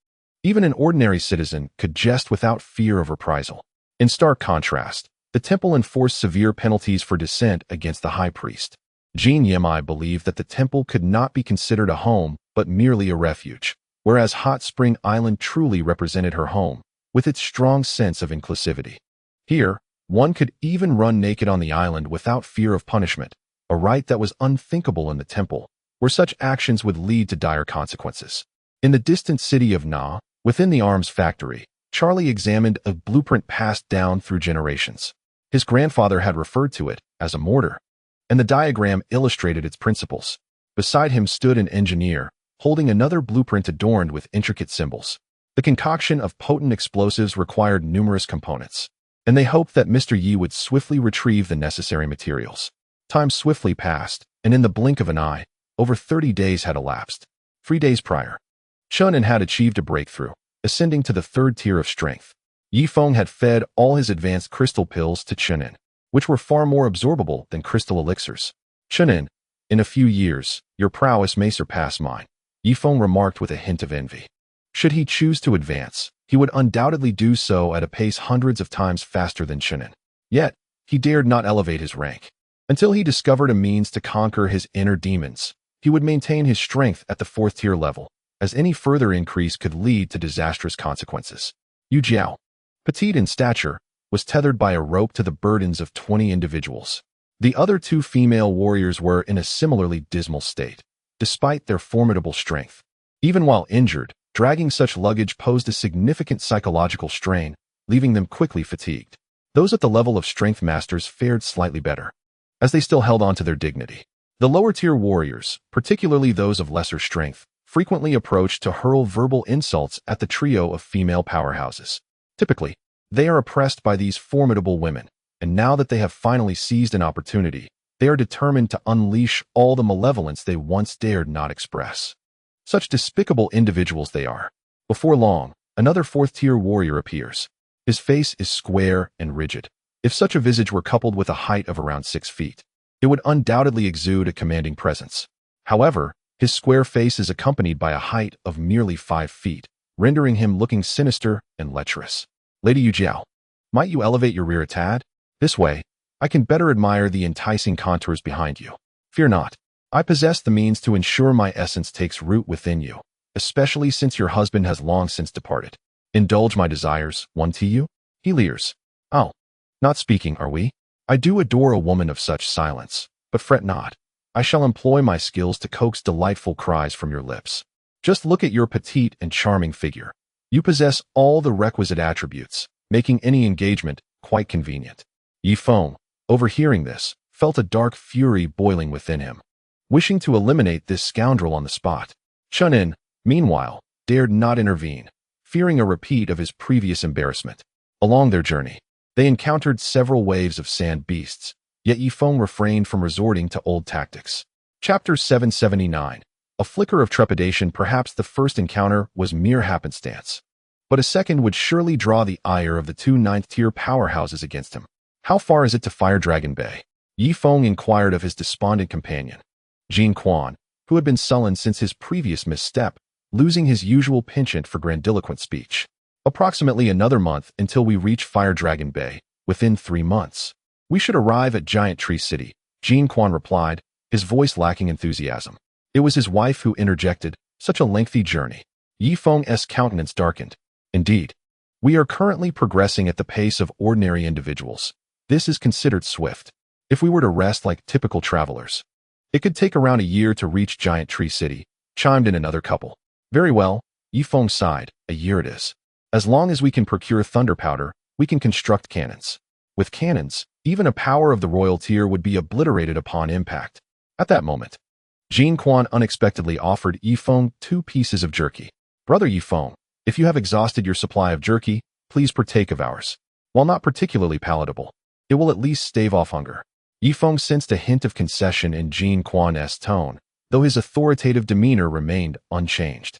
Even an ordinary citizen could jest without fear of reprisal. In stark contrast, the temple enforced severe penalties for dissent against the high priest. Jin Yamai believed that the temple could not be considered a home, but merely a refuge, whereas Hot Spring Island truly represented her home, with its strong sense of inclusivity. Here, one could even run naked on the island without fear of punishment, a right that was unthinkable in the temple, where such actions would lead to dire consequences. In the distant city of Na, within the arms factory, Charlie examined a blueprint passed down through generations. His grandfather had referred to it as a mortar, and the diagram illustrated its principles. Beside him stood an engineer, holding another blueprint adorned with intricate symbols. The concoction of potent explosives required numerous components, and they hoped that Mr. Yi would swiftly retrieve the necessary materials. Time swiftly passed, and in the blink of an eye, over 30 days had elapsed. 3 days prior, Chunin had achieved a breakthrough, ascending to the 3rd tier of strength. Yi Feng had fed all his advanced crystal pills to Chunin, which were far more absorbable than crystal elixirs. Chunin, in a few years, your prowess may surpass mine, Yi Feng remarked with a hint of envy. Should he choose to advance, he would undoubtedly do so at a pace hundreds of times faster than Chunin. Yet, he dared not elevate his rank. Until he discovered a means to conquer his inner demons, he would maintain his strength at the 4th tier level, as any further increase could lead to disastrous consequences. Yu Jiao, petite in stature, was tethered by a rope to the burdens of 20 individuals. The other 2 female warriors were in a similarly dismal state, despite their formidable strength. Even while injured, dragging such luggage posed a significant psychological strain, leaving them quickly fatigued. Those at the level of strength masters fared slightly better, as they still held on to their dignity. The lower-tier warriors, particularly those of lesser strength, frequently approached to hurl verbal insults at the trio of female powerhouses. Typically, they are oppressed by these formidable women, and now that they have finally seized an opportunity, they are determined to unleash all the malevolence they once dared not express. Such despicable individuals they are. Before long, another fourth-tier warrior appears. His face is square and rigid. If such a visage were coupled with a height of around 6 feet, it would undoubtedly exude a commanding presence. However, his square face is accompanied by a height of merely 5 feet, rendering him looking sinister and lecherous. Lady Yujiao, might you elevate your rear a tad? This way, I can better admire the enticing contours behind you. Fear not. I possess the means to ensure my essence takes root within you, especially since your husband has long since departed. Indulge my desires, one to you? He leers. Oh, not speaking, are we? I do adore a woman of such silence, but fret not. I shall employ my skills to coax delightful cries from your lips. Just look at your petite and charming figure. You possess all the requisite attributes, making any engagement quite convenient. Yi Feng, overhearing this, felt a dark fury boiling within him, wishing to eliminate this scoundrel on the spot. Chunin, meanwhile, dared not intervene, fearing a repeat of his previous embarrassment. Along their journey, they encountered several waves of sand beasts, yet Yi Feng refrained from resorting to old tactics. Chapter 779. A flicker of trepidation. Perhaps the first encounter was mere happenstance, but a second would surely draw the ire of the two ninth-tier powerhouses against him. How far is it to Fire Dragon Bay? Yi Feng inquired of his despondent companion, Jin Quan, who had been sullen since his previous misstep, losing his usual penchant for grandiloquent speech. Approximately another month until we reach Fire Dragon Bay. Within 3 months, we should arrive at Giant Tree City, Jin Quan replied, his voice lacking enthusiasm. It was his wife who interjected, such a lengthy journey. Yi Feng's countenance darkened. Indeed, we are currently progressing at the pace of ordinary individuals. This is considered swift. If we were to rest like typical travelers, it could take around a year to reach Giant Tree City, chimed in another couple. Very well, Yi Feng sighed, a year it is. As long as we can procure thunder powder, we can construct cannons. With cannons, even a power of the royal tier would be obliterated upon impact. At that moment, Jin Quan unexpectedly offered Yi Feng 2 pieces of jerky. Brother Yi Feng, if you have exhausted your supply of jerky, please partake of ours. While not particularly palatable, it will at least stave off hunger. Yi Feng sensed a hint of concession in Jin Quan's tone, though his authoritative demeanor remained unchanged.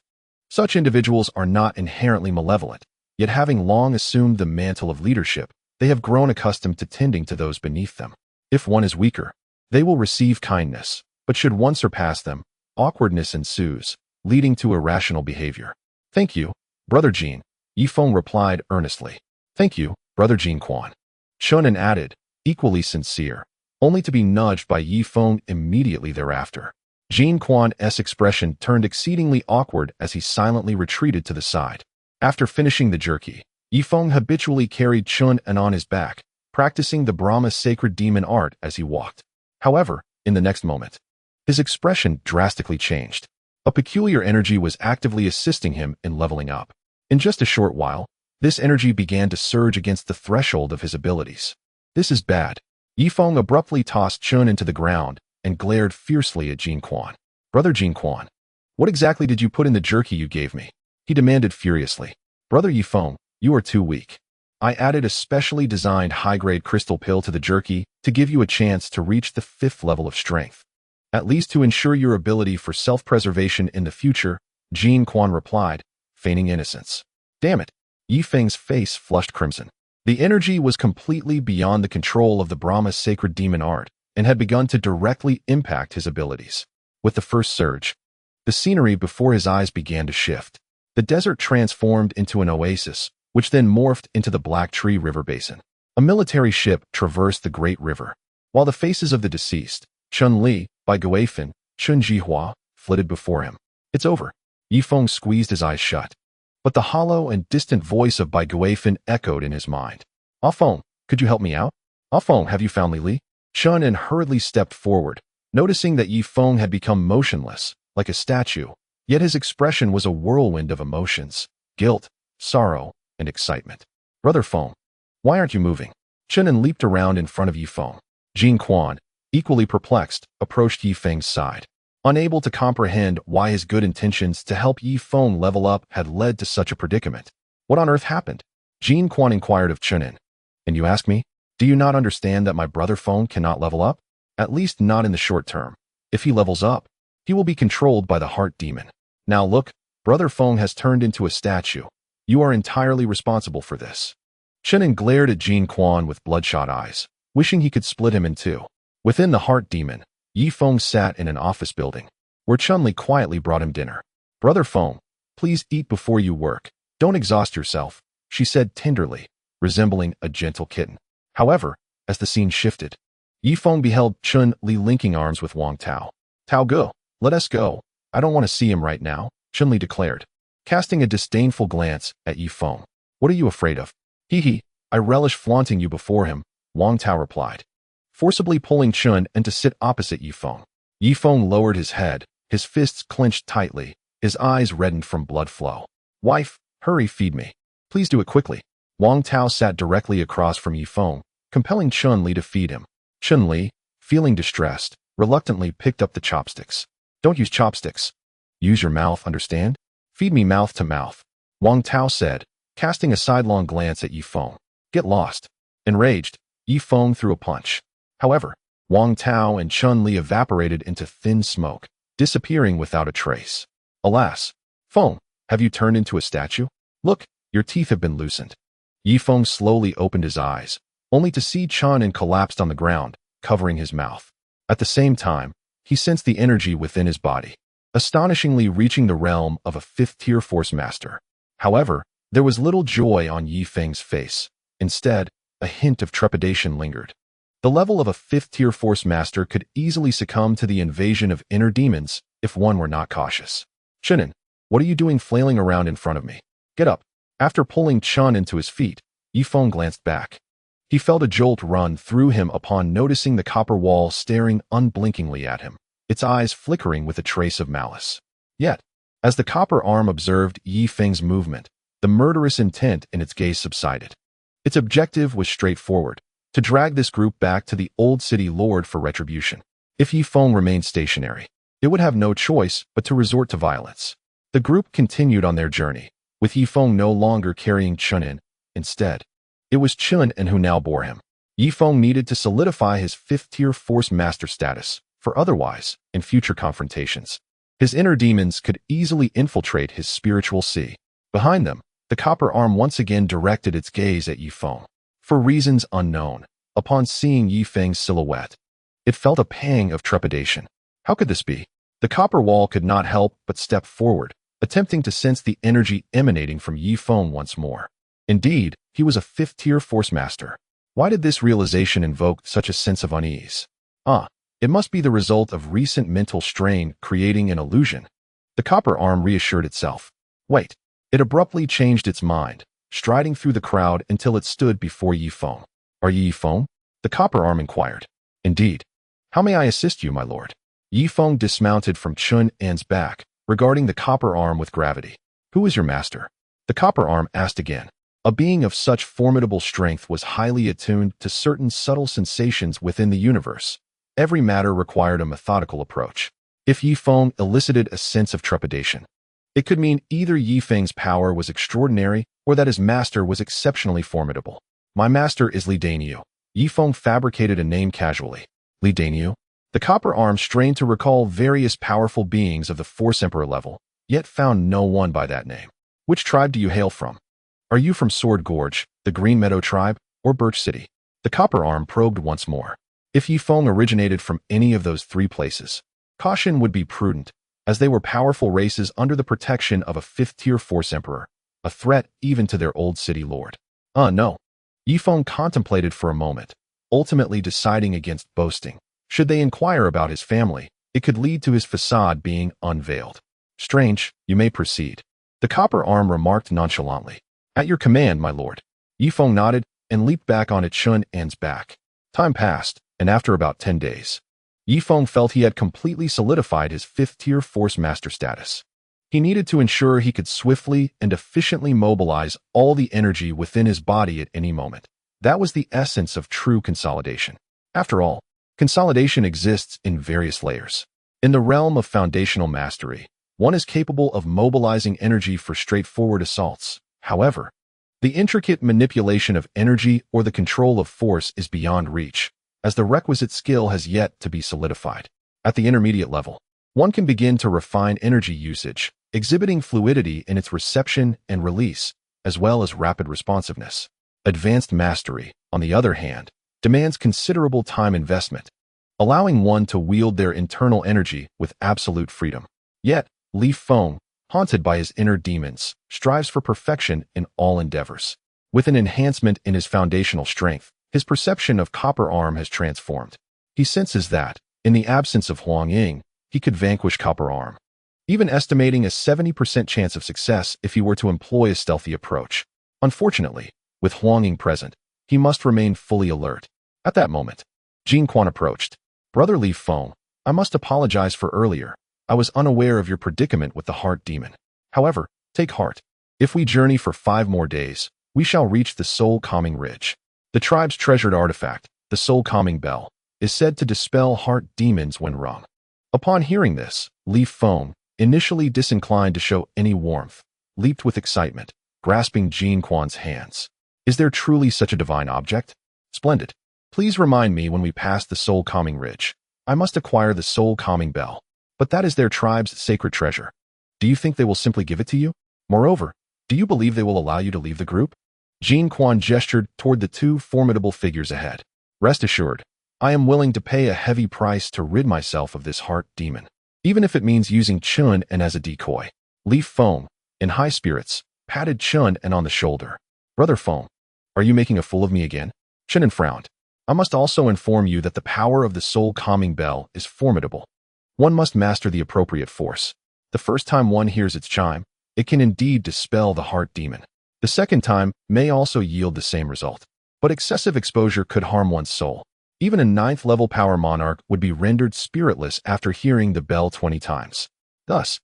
Such individuals are not inherently malevolent, yet having long assumed the mantle of leadership, they have grown accustomed to tending to those beneath them. If one is weaker, they will receive kindness, but should one surpass them, awkwardness ensues, leading to irrational behavior. Thank you, Brother Jin, Yi Feng replied earnestly. Thank you, Brother Jin Quan. Chunin added, equally sincere, only to be nudged by Yi Feng immediately thereafter. Jin Quan's expression turned exceedingly awkward as he silently retreated to the side. After finishing the jerky, Yi Feng habitually carried Chunin on his back, practicing the Brahma's sacred demon art as he walked. However, in the next moment, his expression drastically changed. A peculiar energy was actively assisting him in leveling up. In just a short while, this energy began to surge against the threshold of his abilities. This is bad. Yi Feng abruptly tossed Chunin to the ground and glared fiercely at Jin Quan. Brother Jin Quan, what exactly did you put in the jerky you gave me? He demanded furiously. Brother Yi Feng, you are too weak. I added a specially designed high-grade crystal pill to the jerky to give you a chance to reach the 5th level of strength. At least to ensure your ability for self-preservation in the future, Jin Quan replied, feigning innocence. Damn it. Yi Feng's face flushed crimson. The energy was completely beyond the control of the Brahma's sacred demon art and had begun to directly impact his abilities. With the first surge, the scenery before his eyes began to shift. The desert transformed into an oasis, which then morphed into the Black Tree River Basin. A military ship traversed the great river, while the faces of the deceased, Chun Li, Bai Guifin, Chun Jihua, flitted before him. It's over. Yi Feng squeezed his eyes shut, but the hollow and distant voice of Bai Guifin echoed in his mind. Ah Feng, could you help me out? Ah Feng, have you found Li Li? Chunin hurriedly stepped forward, noticing that Yi Feng had become motionless, like a statue, yet his expression was a whirlwind of emotions, guilt, sorrow, and excitement. Brother Feng, why aren't you moving? Chunin leaped around in front of Yi Feng. Jin Quan, equally perplexed, approached Yi Feng's side. unable to comprehend why his good intentions to help Yi Feng level up had led to such a predicament. What on earth happened? Jin Quan inquired of Chunin. And you ask me, do you not understand that my brother Feng cannot level up? At least not in the short term. If he levels up, he will be controlled by the heart demon. Now look, brother Feng has turned into a statue. You are entirely responsible for this. Chunin glared at Jin Quan with bloodshot eyes, wishing he could split him in two. Within the heart demon, Yi Feng sat in an office building, where Chun-Li quietly brought him dinner. Brother Feng, please eat before you work. Don't exhaust yourself, she said tenderly, resembling a gentle kitten. However, as the scene shifted, Yi Feng beheld Chun-Li linking arms with Wang Tao. Tao Ge, let us go. I don't want to see him right now, Chun-Li declared, casting a disdainful glance at Yi Feng. What are you afraid of? Hee, I relish flaunting you before him, Wang Tao replied, forcibly pulling Chun and to sit opposite Yi Feng. Yi Feng lowered his head, his fists clenched tightly, his eyes reddened from blood flow. Wife, hurry, feed me. Please do it quickly. Wang Tao sat directly across from Yi Feng, compelling Chun-Li to feed him. Chun-Li, feeling distressed, reluctantly picked up the chopsticks. Don't use chopsticks. Use your mouth, understand? Feed me mouth to mouth, Wang Tao said, casting a sidelong glance at Yi Feng. Get lost. Enraged, Yi Feng threw a punch. However, Wang Tao and Chun-Li evaporated into thin smoke, disappearing without a trace. Alas, Feng, have you turned into a statue? Look, your teeth have been loosened. Yi Feng slowly opened his eyes, only to see Chun-Li collapsed on the ground, covering his mouth. At the same time, he sensed the energy within his body, astonishingly reaching the realm of a fifth-tier force master. However, there was little joy on Yi Feng's face. Instead, a hint of trepidation lingered. The level of a fifth-tier force master could easily succumb to the invasion of inner demons if one were not cautious. Chunin, what are you doing flailing around in front of me? Get up. After pulling Chun into his feet, Yi Feng glanced back. He felt a jolt run through him upon noticing the copper wall staring unblinkingly at him, its eyes flickering with a trace of malice. Yet, as the copper arm observed Yi Feng's movement, the murderous intent in its gaze subsided. Its objective was straightforward, to drag this group back to the old city lord for retribution. If Yi Feng remained stationary, it would have no choice but to resort to violence. The group continued on their journey, with Yi Feng no longer carrying Chun-In. Instead, it was Chun-In who now bore him. Yi Feng needed to solidify his fifth-tier force master status, for otherwise, in future confrontations, his inner demons could easily infiltrate his spiritual sea. Behind them, the copper arm once again directed its gaze at Yi Feng. For reasons unknown, upon seeing Yi Feng's silhouette, it felt a pang of trepidation. How could this be? The copper wall could not help but step forward, attempting to sense the energy emanating from Yi Feng once more. Indeed, he was a fifth-tier force master. Why did this realization invoke such a sense of unease? It must be the result of recent mental strain creating an illusion. The copper arm reassured itself. Wait. It abruptly changed its mind, striding through the crowd until it stood before Yi Feng. Are you Yi Feng? The copper arm inquired. Indeed. How may I assist you, my lord? Yi Feng dismounted from Chun-In's back, regarding the copper arm with gravity. Who is your master? The copper arm asked again. A being of such formidable strength was highly attuned to certain subtle sensations within the universe. Every matter required a methodical approach. If Yi Feng elicited a sense of trepidation, it could mean either Yi Feng's power was extraordinary or that his master was exceptionally formidable. My master is Li Daniu. Yi Feng fabricated a name casually. Li Daniu? The copper arm strained to recall various powerful beings of the Force Emperor level, yet found no one by that name. Which tribe do you hail from? Are you from Sword Gorge, the Green Meadow tribe, or Birch City? The copper arm probed once more. If Yi Feng originated from any of those three places, caution would be prudent, as they were powerful races under the protection of a fifth-tier Force Emperor, a threat even to their old city lord. No. Yi Feng contemplated for a moment, ultimately deciding against boasting. Should they inquire about his family, it could lead to his facade being unveiled. Strange, you may proceed. The copper arm remarked nonchalantly. At your command, my lord. Yi Feng nodded and leaped back on Chun-In's back. Time passed, and after about 10 days, Yi Feng felt he had completely solidified his fifth-tier force master status. He needed to ensure he could swiftly and efficiently mobilize all the energy within his body at any moment. That was the essence of true consolidation. After all, consolidation exists in various layers. In the realm of foundational mastery, one is capable of mobilizing energy for straightforward assaults. However, the intricate manipulation of energy or the control of force is beyond reach, as the requisite skill has yet to be solidified. At the intermediate level, one can begin to refine energy usage, exhibiting fluidity in its reception and release, as well as rapid responsiveness. Advanced mastery, on the other hand, demands considerable time investment, allowing one to wield their internal energy with absolute freedom. Yet, Feng, haunted by his inner demons, strives for perfection in all endeavors. With an enhancement in his foundational strength, his perception of Copper Arm has transformed. He senses that, in the absence of Huang Ying, he could vanquish Copper Arm, even estimating a 70% chance of success if he were to employ a stealthy approach. Unfortunately, with Huang Ying present, he must remain fully alert. At that moment, Jin Quan approached. Brother Feng, I must apologize for earlier. I was unaware of your predicament with the heart demon. However, take heart. If we journey for 5 more days, we shall reach the soul-calming ridge. The tribe's treasured artifact, the soul-calming bell, is said to dispel heart demons when rung. Upon hearing this, Feng, initially disinclined to show any warmth, leaped with excitement, grasping Jin Quan's hands. Is there truly such a divine object? Splendid. Please remind me when we pass the soul-calming ridge. I must acquire the soul-calming bell. But that is their tribe's sacred treasure. Do you think they will simply give it to you? Moreover, do you believe they will allow you to leave the group? Jin Quan gestured toward the 2 formidable figures ahead. Rest assured, I am willing to pay a heavy price to rid myself of this heart demon, even if it means using Chun and as a decoy. Feng, in high spirits, patted Chun and on the shoulder. Brother Feng, are you making a fool of me again? Chun frowned. I must also inform you that the power of the soul-calming bell is formidable. One must master the appropriate force. The first time one hears its chime, it can indeed dispel the heart demon. The second time may also yield the same result. But excessive exposure could harm one's soul. Even a 9th level power monarch would be rendered spiritless after hearing the bell 20 times. Thus,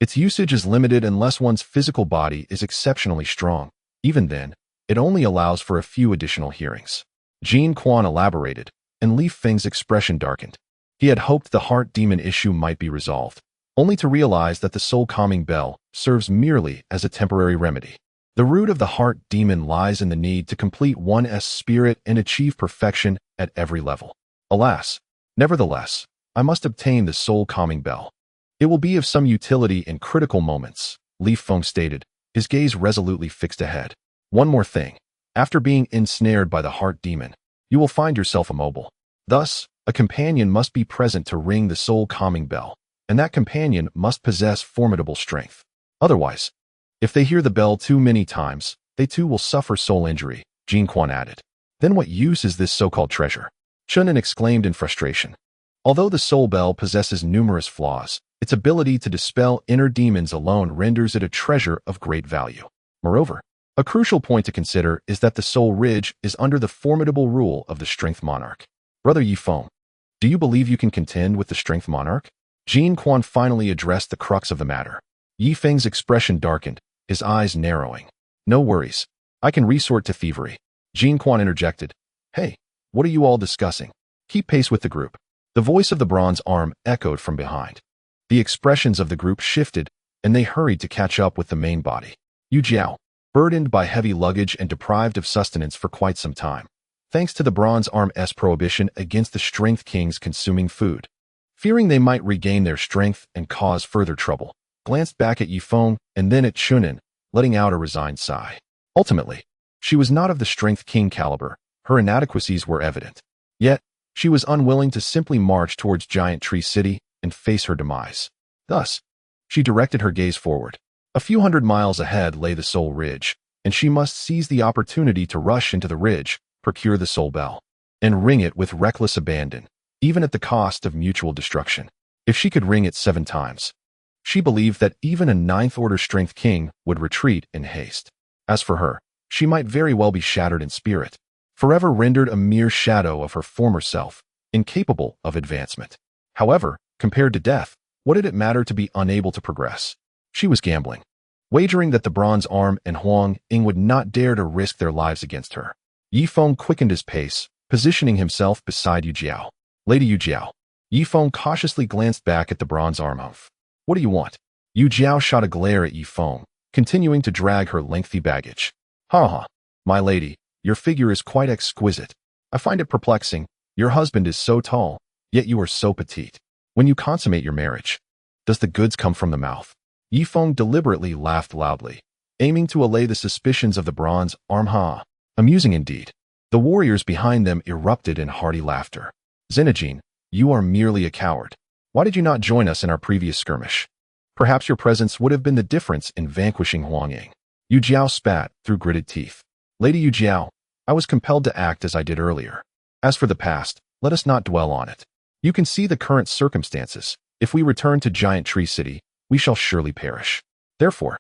its usage is limited unless one's physical body is exceptionally strong. Even then, it only allows for a few additional hearings. Jin Quan elaborated, and Feng's expression darkened. He had hoped the heart demon issue might be resolved, only to realize that the soul-calming bell serves merely as a temporary remedy. The root of the heart demon lies in the need to complete one's spirit and achieve perfection at every level. Alas, nevertheless, I must obtain the soul-calming bell. It will be of some utility in critical moments, Feng stated, his gaze resolutely fixed ahead. One more thing. After being ensnared by the heart demon, you will find yourself immobile. Thus, a companion must be present to ring the soul-calming bell, and that companion must possess formidable strength. Otherwise, if they hear the bell too many times, they too will suffer soul injury, Jin Quan added. Then what use is this so-called treasure? Chunin exclaimed in frustration. Although the soul bell possesses numerous flaws, its ability to dispel inner demons alone renders it a treasure of great value. Moreover, a crucial point to consider is that the soul ridge is under the formidable rule of the strength monarch. Brother Feng, do you believe you can contend with the strength monarch? Jin Quan finally addressed the crux of the matter. Feng's expression darkened, his eyes narrowing. No worries. I can resort to thievery. Jin Quan interjected. Hey, what are you all discussing? Keep pace with the group. The voice of the bronze arm echoed from behind. The expressions of the group shifted, and they hurried to catch up with the main body. Yu Jiao, burdened by heavy luggage and deprived of sustenance for quite some time, thanks to the bronze arm's prohibition against the Strength Kings consuming food, fearing they might regain their strength and cause further trouble, glanced back at Feng and then at Chunin, letting out a resigned sigh. Ultimately, she was not of the Strength King caliber. Her inadequacies were evident. Yet, she was unwilling to simply march towards Giant Tree City and face her demise. Thus, she directed her gaze forward. A few hundred miles ahead lay the Soul Ridge, and she must seize the opportunity to rush into the ridge, procure the Soul Bell, and ring it with reckless abandon, even at the cost of mutual destruction. If she could ring it 7 times, she believed that even a 9th-order Strength King would retreat in haste. As for her, she might very well be shattered in spirit, forever rendered a mere shadow of her former self, incapable of advancement. However, compared to death, what did it matter to be unable to progress? She was gambling, wagering that the bronze arm and Huang Ying would not dare to risk their lives against her. Feng quickened his pace, positioning himself beside Yu Jiao. Lady Yu Jiao, Yi Feng cautiously glanced back at the bronze arm of. What do you want? Yu Jiao shot a glare at Yi Feng, continuing to drag her lengthy baggage. Ha ha, my lady, your figure is quite exquisite. I find it perplexing. Your husband is so tall, yet you are so petite. When you consummate your marriage, does the goods come from the mouth? Yi Feng deliberately laughed loudly, aiming to allay the suspicions of the bronze arm. Ha! Amusing indeed. The warriors behind them erupted in hearty laughter. Zinajin, you are merely a coward. Why did you not join us in our previous skirmish? Perhaps your presence would have been the difference in vanquishing Huang Ying. Yu Jiao spat through gritted teeth. Lady Yu Jiao, I was compelled to act as I did earlier. As for the past, let us not dwell on it. You can see the current circumstances. If we return to Giant Tree City, we shall surely perish. Therefore,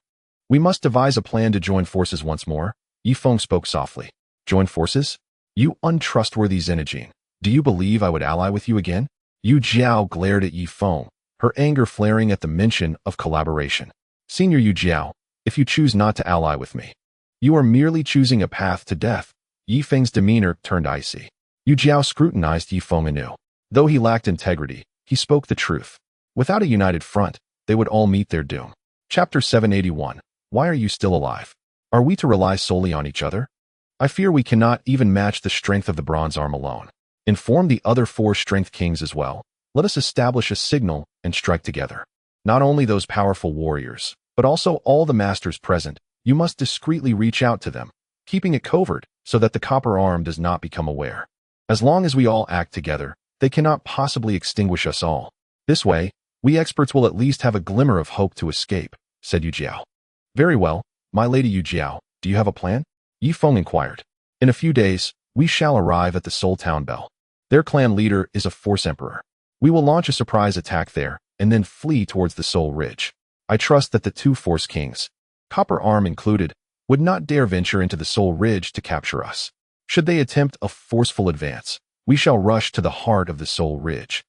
we must devise a plan to join forces once more. Yi Feng spoke softly. Join forces? You untrustworthy Zinajin. Do you believe I would ally with you again? Yu Jiao glared at Yi Feng, her anger flaring at the mention of collaboration. Senior Yu Jiao, if you choose not to ally with me, you are merely choosing a path to death. Yi Feng's demeanor turned icy. Yu Jiao scrutinized Yi Feng anew. Though he lacked integrity, he spoke the truth. Without a united front, they would all meet their doom. Chapter 781. Why are you still alive? Are we to rely solely on each other? I fear we cannot even match the strength of the bronze arm alone. Inform the other 4 strength kings as well. Let us establish a signal and strike together. Not only those powerful warriors, but also all the masters present. You must discreetly reach out to them, keeping it covert so that the copper arm does not become aware. As long as we all act together, they cannot possibly extinguish us all. This way, we experts will at least have a glimmer of hope to escape, said Yu Jiao. Very well, my lady Yu Jiao, do you have a plan? Yi Feng inquired. In a few days, we shall arrive at the Soul Town Bell. Their clan leader is a Force Emperor. We will launch a surprise attack there, and then flee towards the Soul Ridge. I trust that the 2 Force Kings, Copper Arm included, would not dare venture into the Soul Ridge to capture us. Should they attempt a forceful advance, we shall rush to the heart of the Soul Ridge.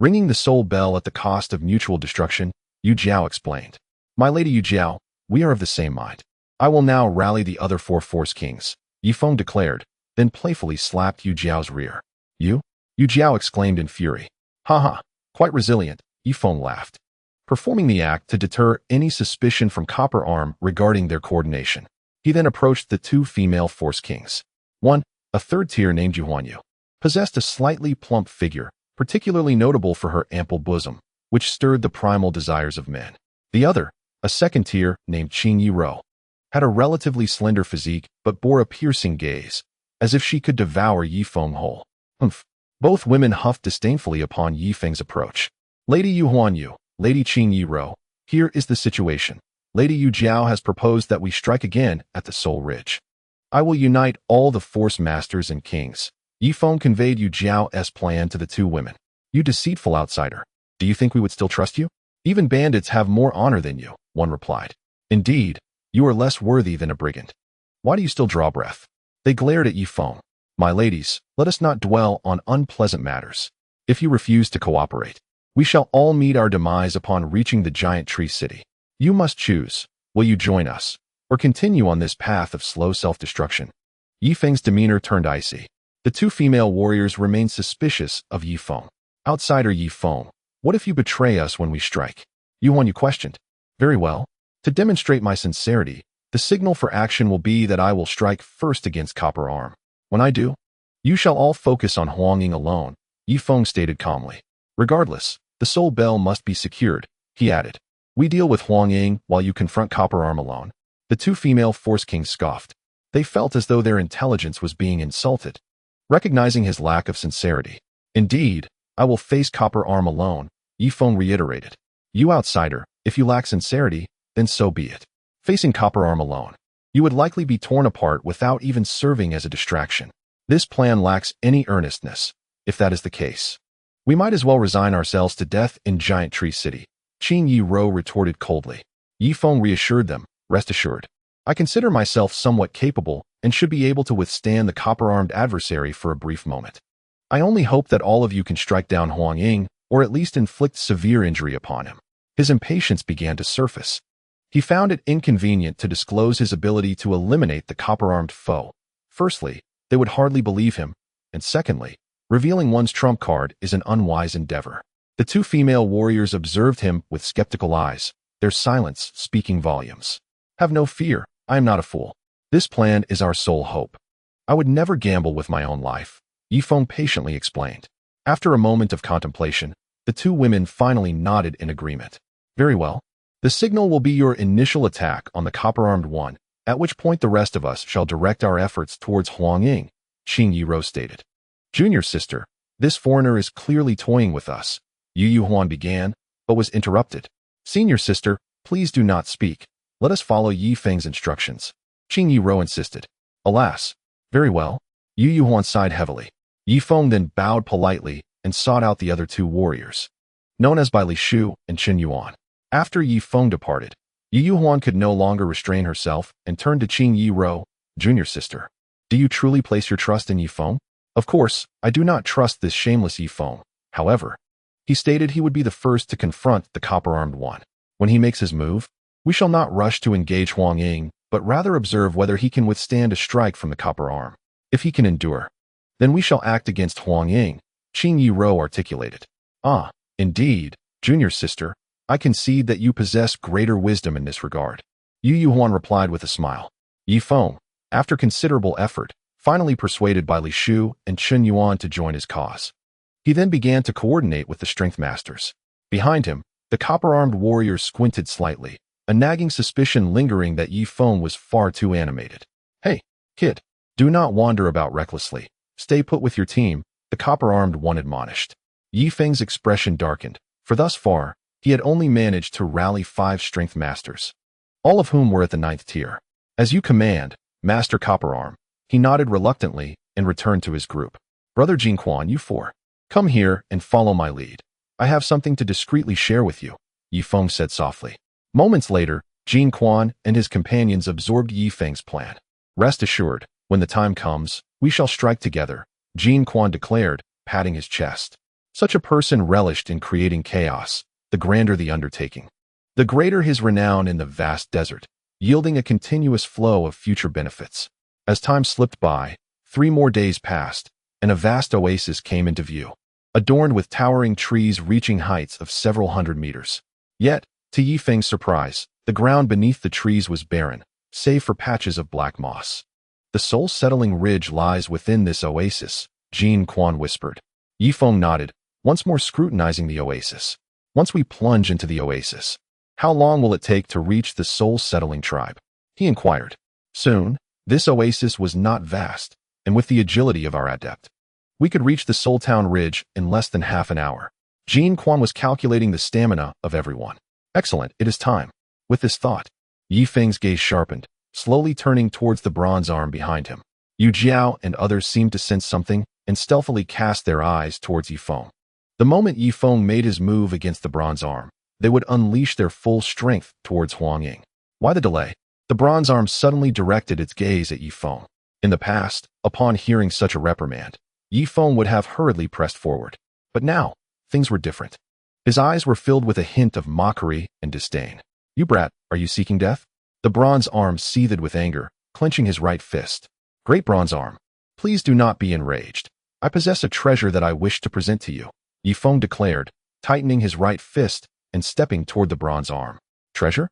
Ringing the Soul Bell at the cost of mutual destruction, Yu Jiao explained. My lady Yu Jiao, we are of the same mind. I will now rally the other 4 Force Kings, Yi Feng declared, then playfully slapped Yu Jiao's rear. You? Yu Jiao exclaimed in fury. Haha, quite resilient, Yi Feng laughed, performing the act to deter any suspicion from Copper Arm regarding their coordination. He then approached the 2 female Force Kings. One, a third tier named Yuhuanyu, possessed a slightly plump figure, particularly notable for her ample bosom, which stirred the primal desires of men. The other, a second tier named Qing Yi Ro, had a relatively slender physique but bore a piercing gaze, as if she could devour Yi Feng whole. Humph. Both women huffed disdainfully upon Yi Feng's approach. Lady Yuhuanyu, Lady Qing Yi Ro, here is the situation. Lady Yu Jiao has proposed that we strike again at the Soul Ridge. I will unite all the Force Masters and Kings. Yi Feng conveyed Yu Jiao's plan to the 2 women. You deceitful outsider. Do you think we would still trust you? Even bandits have more honor than you, one replied. Indeed, you are less worthy than a brigand. Why do you still draw breath? They glared at Yi Feng. My ladies, let us not dwell on unpleasant matters. If you refuse to cooperate, we shall all meet our demise upon reaching the Giant Tree City. You must choose. Will you join us, or continue on this path of slow self-destruction? Yi Feng's demeanor turned icy. The 2 female warriors remained suspicious of Yi Feng. Outsider Yi Feng, what if you betray us when we strike? Yuhuanyu questioned. Very well. To demonstrate my sincerity, the signal for action will be that I will strike first against Copper Arm. When I do, you shall all focus on Huang Ying alone, Yi Feng stated calmly. Regardless, the Soul Bell must be secured, he added. We deal with Huang Ying while you confront Copper Arm alone. The 2 female Force Kings scoffed. They felt as though their intelligence was being insulted, recognizing his lack of sincerity. Indeed, I will face Copper Arm alone, Yi Feng reiterated. You outsider, if you lack sincerity, then so be it. Facing Copper Arm alone, you would likely be torn apart without even serving as a distraction. This plan lacks any earnestness. If that is the case, we might as well resign ourselves to death in Giant Tree City, Qing Yi Ro retorted coldly. Yi Feng reassured them, rest assured. I consider myself somewhat capable and should be able to withstand the copper-armed adversary for a brief moment. I only hope that all of you can strike down Huang Ying, or at least inflict severe injury upon him. His impatience began to surface. He found it inconvenient to disclose his ability to eliminate the copper-armed foe. Firstly, they would hardly believe him, and secondly, revealing one's trump card is an unwise endeavor. The two female warriors observed him with skeptical eyes, their silence speaking volumes. Have no fear, I am not a fool. This plan is our sole hope. I would never gamble with my own life, Yifeng patiently explained. After a moment of contemplation, the two women finally nodded in agreement. Very well. The signal will be your initial attack on the copper-armed one, at which point the rest of us shall direct our efforts towards Huangying, Qing Yiro stated. Junior sister, this foreigner is clearly toying with us, Yu Yuhuan began, but was interrupted. Senior sister, please do not speak. Let us follow Yi Feng's instructions, Qing Yiro insisted. Alas. Very well. Yu Yuhuan sighed heavily. Yi Feng then bowed politely and sought out the other two warriors, known as by Li Shu and Qin Yuan. After Yi Feng departed, Yu Yuhuan could no longer restrain herself and turned to Qing Yiro, junior sister. Do you truly place your trust in Yi Feng? Of course, I do not trust this shameless Yi Feng. However, he stated he would be the first to confront the copper-armed one. When he makes his move, we shall not rush to engage Huangying, but rather observe whether he can withstand a strike from the copper arm. If he can endure, then we shall act against Huangying, Qing Yiro articulated. Ah, indeed, junior sister, I concede that you possess greater wisdom in this regard. Yu Yuhuan replied with a smile. Yi Feng, after considerable effort, finally persuaded by Li Shu and Qin Yuan to join his cause. He then began to coordinate with the strength masters. Behind him, the copper-armed warriors squinted slightly, a nagging suspicion lingering that Yi Feng was far too animated. Hey, kid, do not wander about recklessly. Stay put with your team, the copper-armed one admonished. Yi Feng's expression darkened, for thus far, he had only managed to rally 5 strength masters, all of whom were at the 9th tier. As you command, Master Copperarm, he nodded reluctantly and returned to his group. Brother Jinquan, you 4. Come here and follow my lead. I have something to discreetly share with you, Yi Feng said softly. Moments later, Jinquan and his companions absorbed Yi Feng's plan. Rest assured, when the time comes, we shall strike together, Jinquan declared, patting his chest. Such a person relished in creating chaos. The grander the undertaking, the greater his renown in the vast desert, yielding a continuous flow of future benefits. As time slipped by, 3 more days passed, and a vast oasis came into view, adorned with towering trees reaching heights of several hundred meters. Yet, to Yi Feng's surprise, the ground beneath the trees was barren, save for patches of black moss. The soul-settling ridge lies within this oasis, Jin Quan whispered. Yi Feng nodded, once more scrutinizing the oasis. Once we plunge into the oasis, how long will it take to reach the soul-settling tribe? He inquired. Soon, this oasis was not vast, and with the agility of our adept, we could reach the Soul Town Ridge in less than half an hour. Jin Quan was calculating the stamina of everyone. Excellent, it is time. With this thought, Yi Feng's gaze sharpened, slowly turning towards the bronze arm behind him. Yu Jiao and others seemed to sense something and stealthily cast their eyes towards Yi Feng. The moment Yi Feng made his move against the bronze arm, they would unleash their full strength towards Huangying. Why the delay? The bronze arm suddenly directed its gaze at Yi Feng. In the past, upon hearing such a reprimand, Yi Feng would have hurriedly pressed forward. But now, things were different. His eyes were filled with a hint of mockery and disdain. You brat, are you seeking death? The bronze arm seethed with anger, clenching his right fist. Great bronze arm, please do not be enraged. I possess a treasure that I wish to present to you, Yi Feng declared, tightening his right fist and stepping toward the bronze arm. Treasure?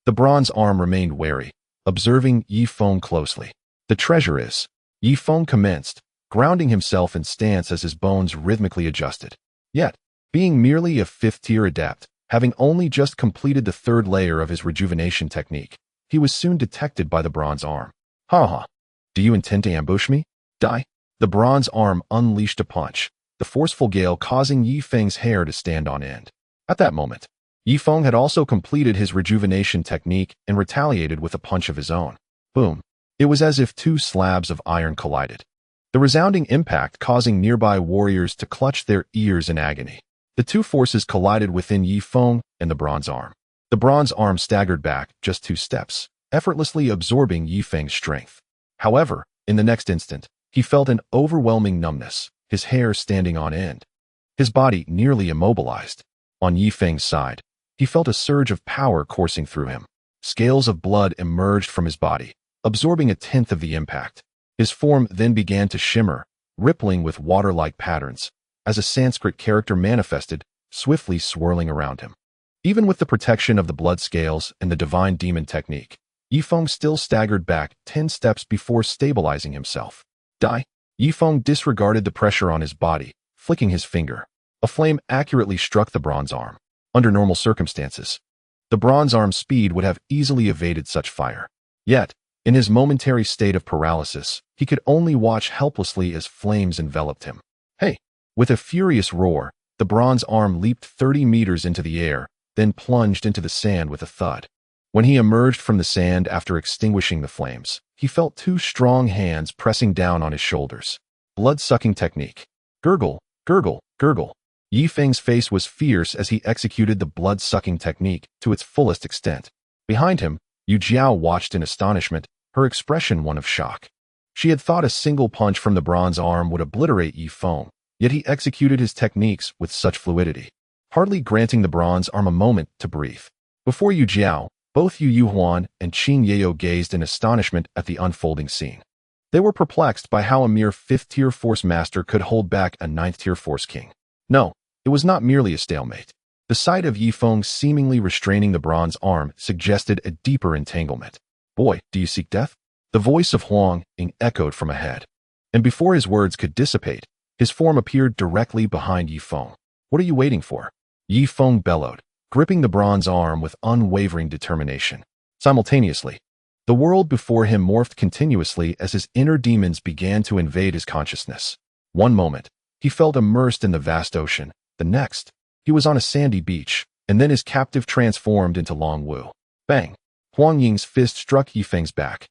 The bronze arm remained wary, observing Yi Feng closely. The treasure is, Yi Feng commenced, grounding himself in stance as his bones rhythmically adjusted. Yet, being merely a 5th-tier adept, having only just completed the 3rd layer of his rejuvenation technique, he was soon detected by the bronze arm. Ha ha! Do you intend to ambush me? Die! The bronze arm unleashed a punch, the forceful gale causing Yi Feng's hair to stand on end. At that moment, Yi Feng had also completed his rejuvenation technique and retaliated with a punch of his own. Boom! It was as if 2 slabs of iron collided, the resounding impact causing nearby warriors to clutch their ears in agony. The 2 forces collided within Yi Feng and the bronze arm. The bronze arm staggered back just 2 steps, effortlessly absorbing Yi Feng's strength. However, in the next instant, he felt an overwhelming numbness, his hair standing on end, his body nearly immobilized. On Yi Feng's side, he felt a surge of power coursing through him. Scales of blood emerged from his body, absorbing 1/10 of the impact. His form then began to shimmer, rippling with water-like patterns, as a Sanskrit character manifested swiftly swirling around him. Even with the protection of the blood scales and the divine demon technique, Yifeng still staggered back 10 steps before stabilizing himself. Die! Yifeng disregarded the pressure on his body, flicking his finger. A flame accurately struck the bronze arm. Under normal circumstances, the bronze arm's speed would have easily evaded such fire. Yet, in his momentary state of paralysis, he could only watch helplessly as flames enveloped him. Hey! With a furious roar, the bronze arm leaped 30 meters into the air, then plunged into the sand with a thud. When he emerged from the sand after extinguishing the flames, he felt 2 strong hands pressing down on his shoulders. Blood-sucking technique. Gurgle, gurgle, gurgle. Yifeng's face was fierce as he executed the blood-sucking technique to its fullest extent. Behind him, Yu Jiao watched in astonishment, her expression one of shock. She had thought a single punch from the bronze arm would obliterate Yifeng, yet he executed his techniques with such fluidity, hardly granting the bronze arm a moment to breathe. Before Yu Jiao, both Yu Yuhuan and Qin Yeo gazed in astonishment at the unfolding scene. They were perplexed by how a mere 5th-tier force master could hold back a 9th-tier force king. No, it was not merely a stalemate. The sight of Yifeng seemingly restraining the bronze arm suggested a deeper entanglement. Boy, do you seek death? The voice of Huang Ying echoed from ahead. And before his words could dissipate, his form appeared directly behind Yifeng. What are you waiting for? Yifeng bellowed, gripping the bronze arm with unwavering determination. Simultaneously, the world before him morphed continuously as his inner demons began to invade his consciousness. One moment, he felt immersed in the vast ocean. The next, he was on a sandy beach, and then his captive transformed into Long Wu. Bang! Huang Ying's fist struck Yifeng's back.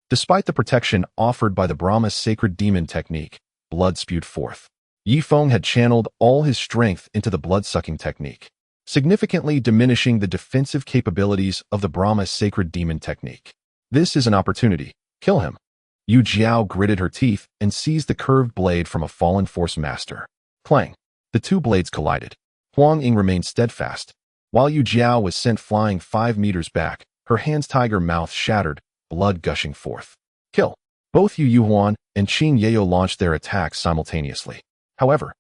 Despite the protection offered by the Brahma's sacred demon technique, blood spewed forth. Yifeng had channeled all his strength into the blood-sucking technique, significantly diminishing the defensive capabilities of the Brahma's sacred demon technique. This is an opportunity. Kill him. Yu Jiao gritted her teeth and seized the curved blade from a fallen force master. Clang! The 2 blades collided. Huang Ying remained steadfast, while Yu Jiao was sent flying 5 meters back, her hand's tiger mouth shattered, blood gushing forth. Kill! Both Yu Yuhuan and Qin Yeo launched their attacks simultaneously. However,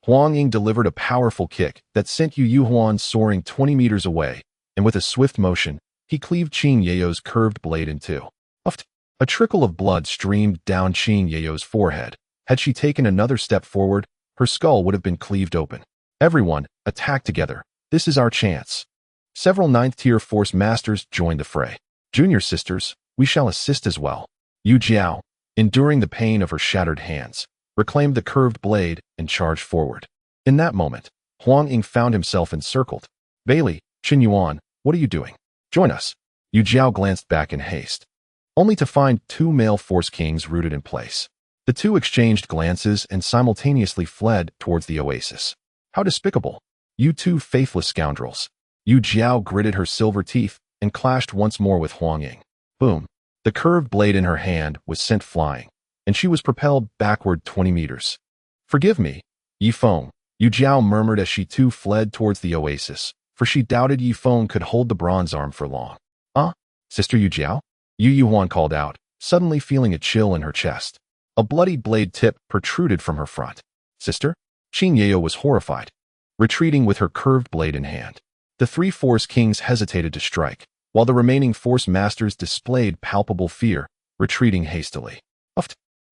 Huang Ying delivered a powerful kick that sent Yu Yuhuan soaring 20 meters away, and with a swift motion, he cleaved Qin Yeo's curved blade in 2. A trickle of blood streamed down Qin Yeo's forehead. Had she taken another step forward, her skull would have been cleaved open. Everyone, attack together. This is our chance. Several 9th-tier force masters joined the fray. Junior sisters, we shall assist as well. Yu Jiao, enduring the pain of her shattered hands, reclaimed the curved blade and charged forward. In that moment, Huang Ying found himself encircled. Bailey, Qin Yuan, what are you doing? Join us. Yu Jiao glanced back in haste, only to find 2 male force kings rooted in place. The 2 exchanged glances and simultaneously fled towards the oasis. How despicable! You 2 faithless scoundrels. Yu Jiao gritted her silver teeth and clashed once more with Huang Ying. Boom! The curved blade in her hand was sent flying, and she was propelled backward 20 meters. Forgive me, Yifeng, Yu Jiao murmured as she too fled towards the oasis, for she doubted Yifeng could hold the bronze arm for long. Sister Yu Jiao? Yu Yuan called out, suddenly feeling a chill in her chest. A bloody blade tip protruded from her front. Sister? Qin Yeo was horrified, retreating with her curved blade in hand. The 3 force kings hesitated to strike, while the remaining force masters displayed palpable fear, retreating hastily.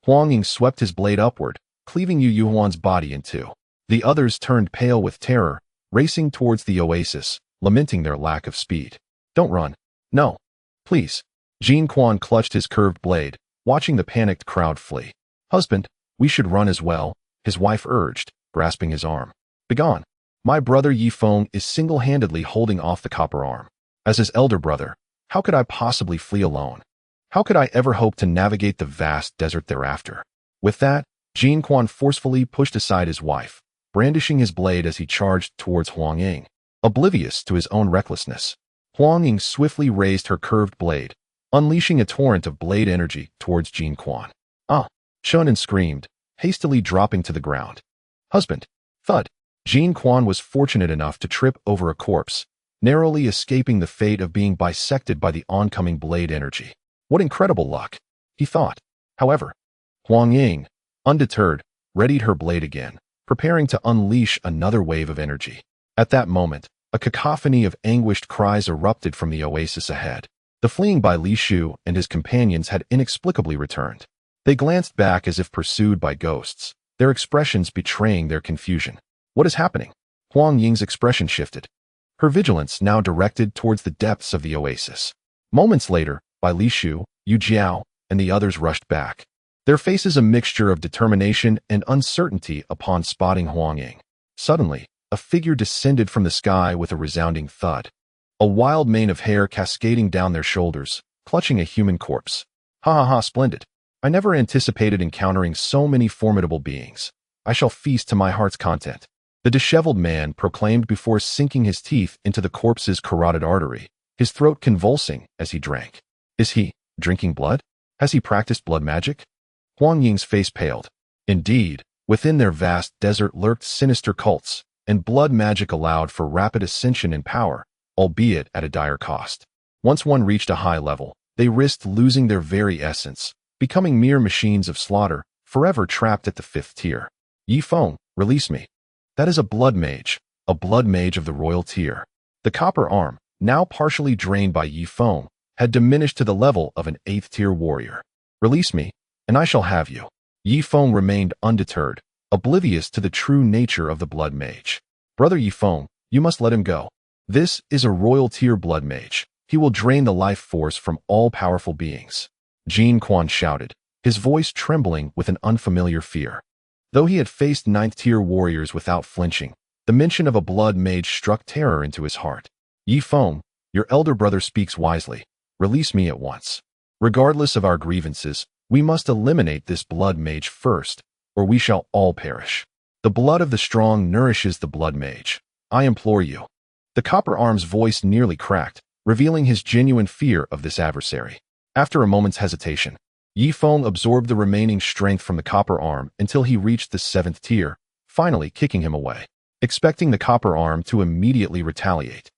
Huang Ying swept his blade upward, cleaving Yu Yuan's body in 2. The others turned pale with terror, racing towards the oasis, lamenting their lack of speed. Don't run. No. Please. Jin Quan clutched his curved blade, watching the panicked crowd flee. Husband, we should run as well, his wife urged, grasping his arm. Begone. My brother Yifeng is single-handedly holding off the copper arm. As his elder brother, how could I possibly flee alone? How could I ever hope to navigate the vast desert thereafter? With that, Jin Quan forcefully pushed aside his wife, brandishing his blade as he charged towards Huang Ying. Oblivious to his own recklessness, Huang Ying swiftly raised her curved blade, unleashing a torrent of blade energy towards Jin Quan. Shunan screamed, hastily dropping to the ground. Husband! Thud! Jin Quan was fortunate enough to trip over a corpse, narrowly escaping the fate of being bisected by the oncoming blade energy. What incredible luck, he thought. However, Huang Ying, undeterred, readied her blade again, preparing to unleash another wave of energy. At that moment, a cacophony of anguished cries erupted from the oasis ahead. The fleeing Bai Li Shu and his companions had inexplicably returned. They glanced back as if pursued by ghosts, their expressions betraying their confusion. What is happening? Huang Ying's expression shifted, her vigilance now directed towards the depths of the oasis. Moments later, Bai Li Shu, Yu Jiao, and the others rushed back, their faces a mixture of determination and uncertainty upon spotting Huang Ying. Suddenly, a figure descended from the sky with a resounding thud, a wild mane of hair cascading down their shoulders, clutching a human corpse. Ha ha ha, splendid. I never anticipated encountering so many formidable beings. I shall feast to my heart's content. The disheveled man proclaimed before sinking his teeth into the corpse's carotid artery, his throat convulsing as he drank. Is he drinking blood? Has he practiced blood magic? Huang Ying's face paled. Indeed, within their vast desert lurked sinister cults, and blood magic allowed for rapid ascension in power, albeit at a dire cost. Once one reached a high level, they risked losing their very essence, becoming mere machines of slaughter, forever trapped at the 5th tier. Yi Feng, release me. That is a blood mage of the royal tier. The copper arm, now partially drained by Yi Feng, had diminished to the level of an 8th tier warrior. Release me, and I shall have you. Yi Feng remained undeterred, oblivious to the true nature of the blood mage. Brother Yi Feng, you must let him go. This is a royal tier blood mage. He will drain the life force from all powerful beings. Jin Quan shouted, his voice trembling with an unfamiliar fear. Though he had faced 9th tier warriors without flinching, the mention of a blood mage struck terror into his heart. Yi Feng, your elder brother speaks wisely. Release me at once. Regardless of our grievances, we must eliminate this blood mage first, or we shall all perish. The blood of the strong nourishes the blood mage. I implore you. The copper arm's voice nearly cracked, revealing his genuine fear of this adversary. After a moment's hesitation, Yi Feng absorbed the remaining strength from the copper arm until he reached the 7th tier, finally kicking him away. Expecting the copper arm to immediately retaliate,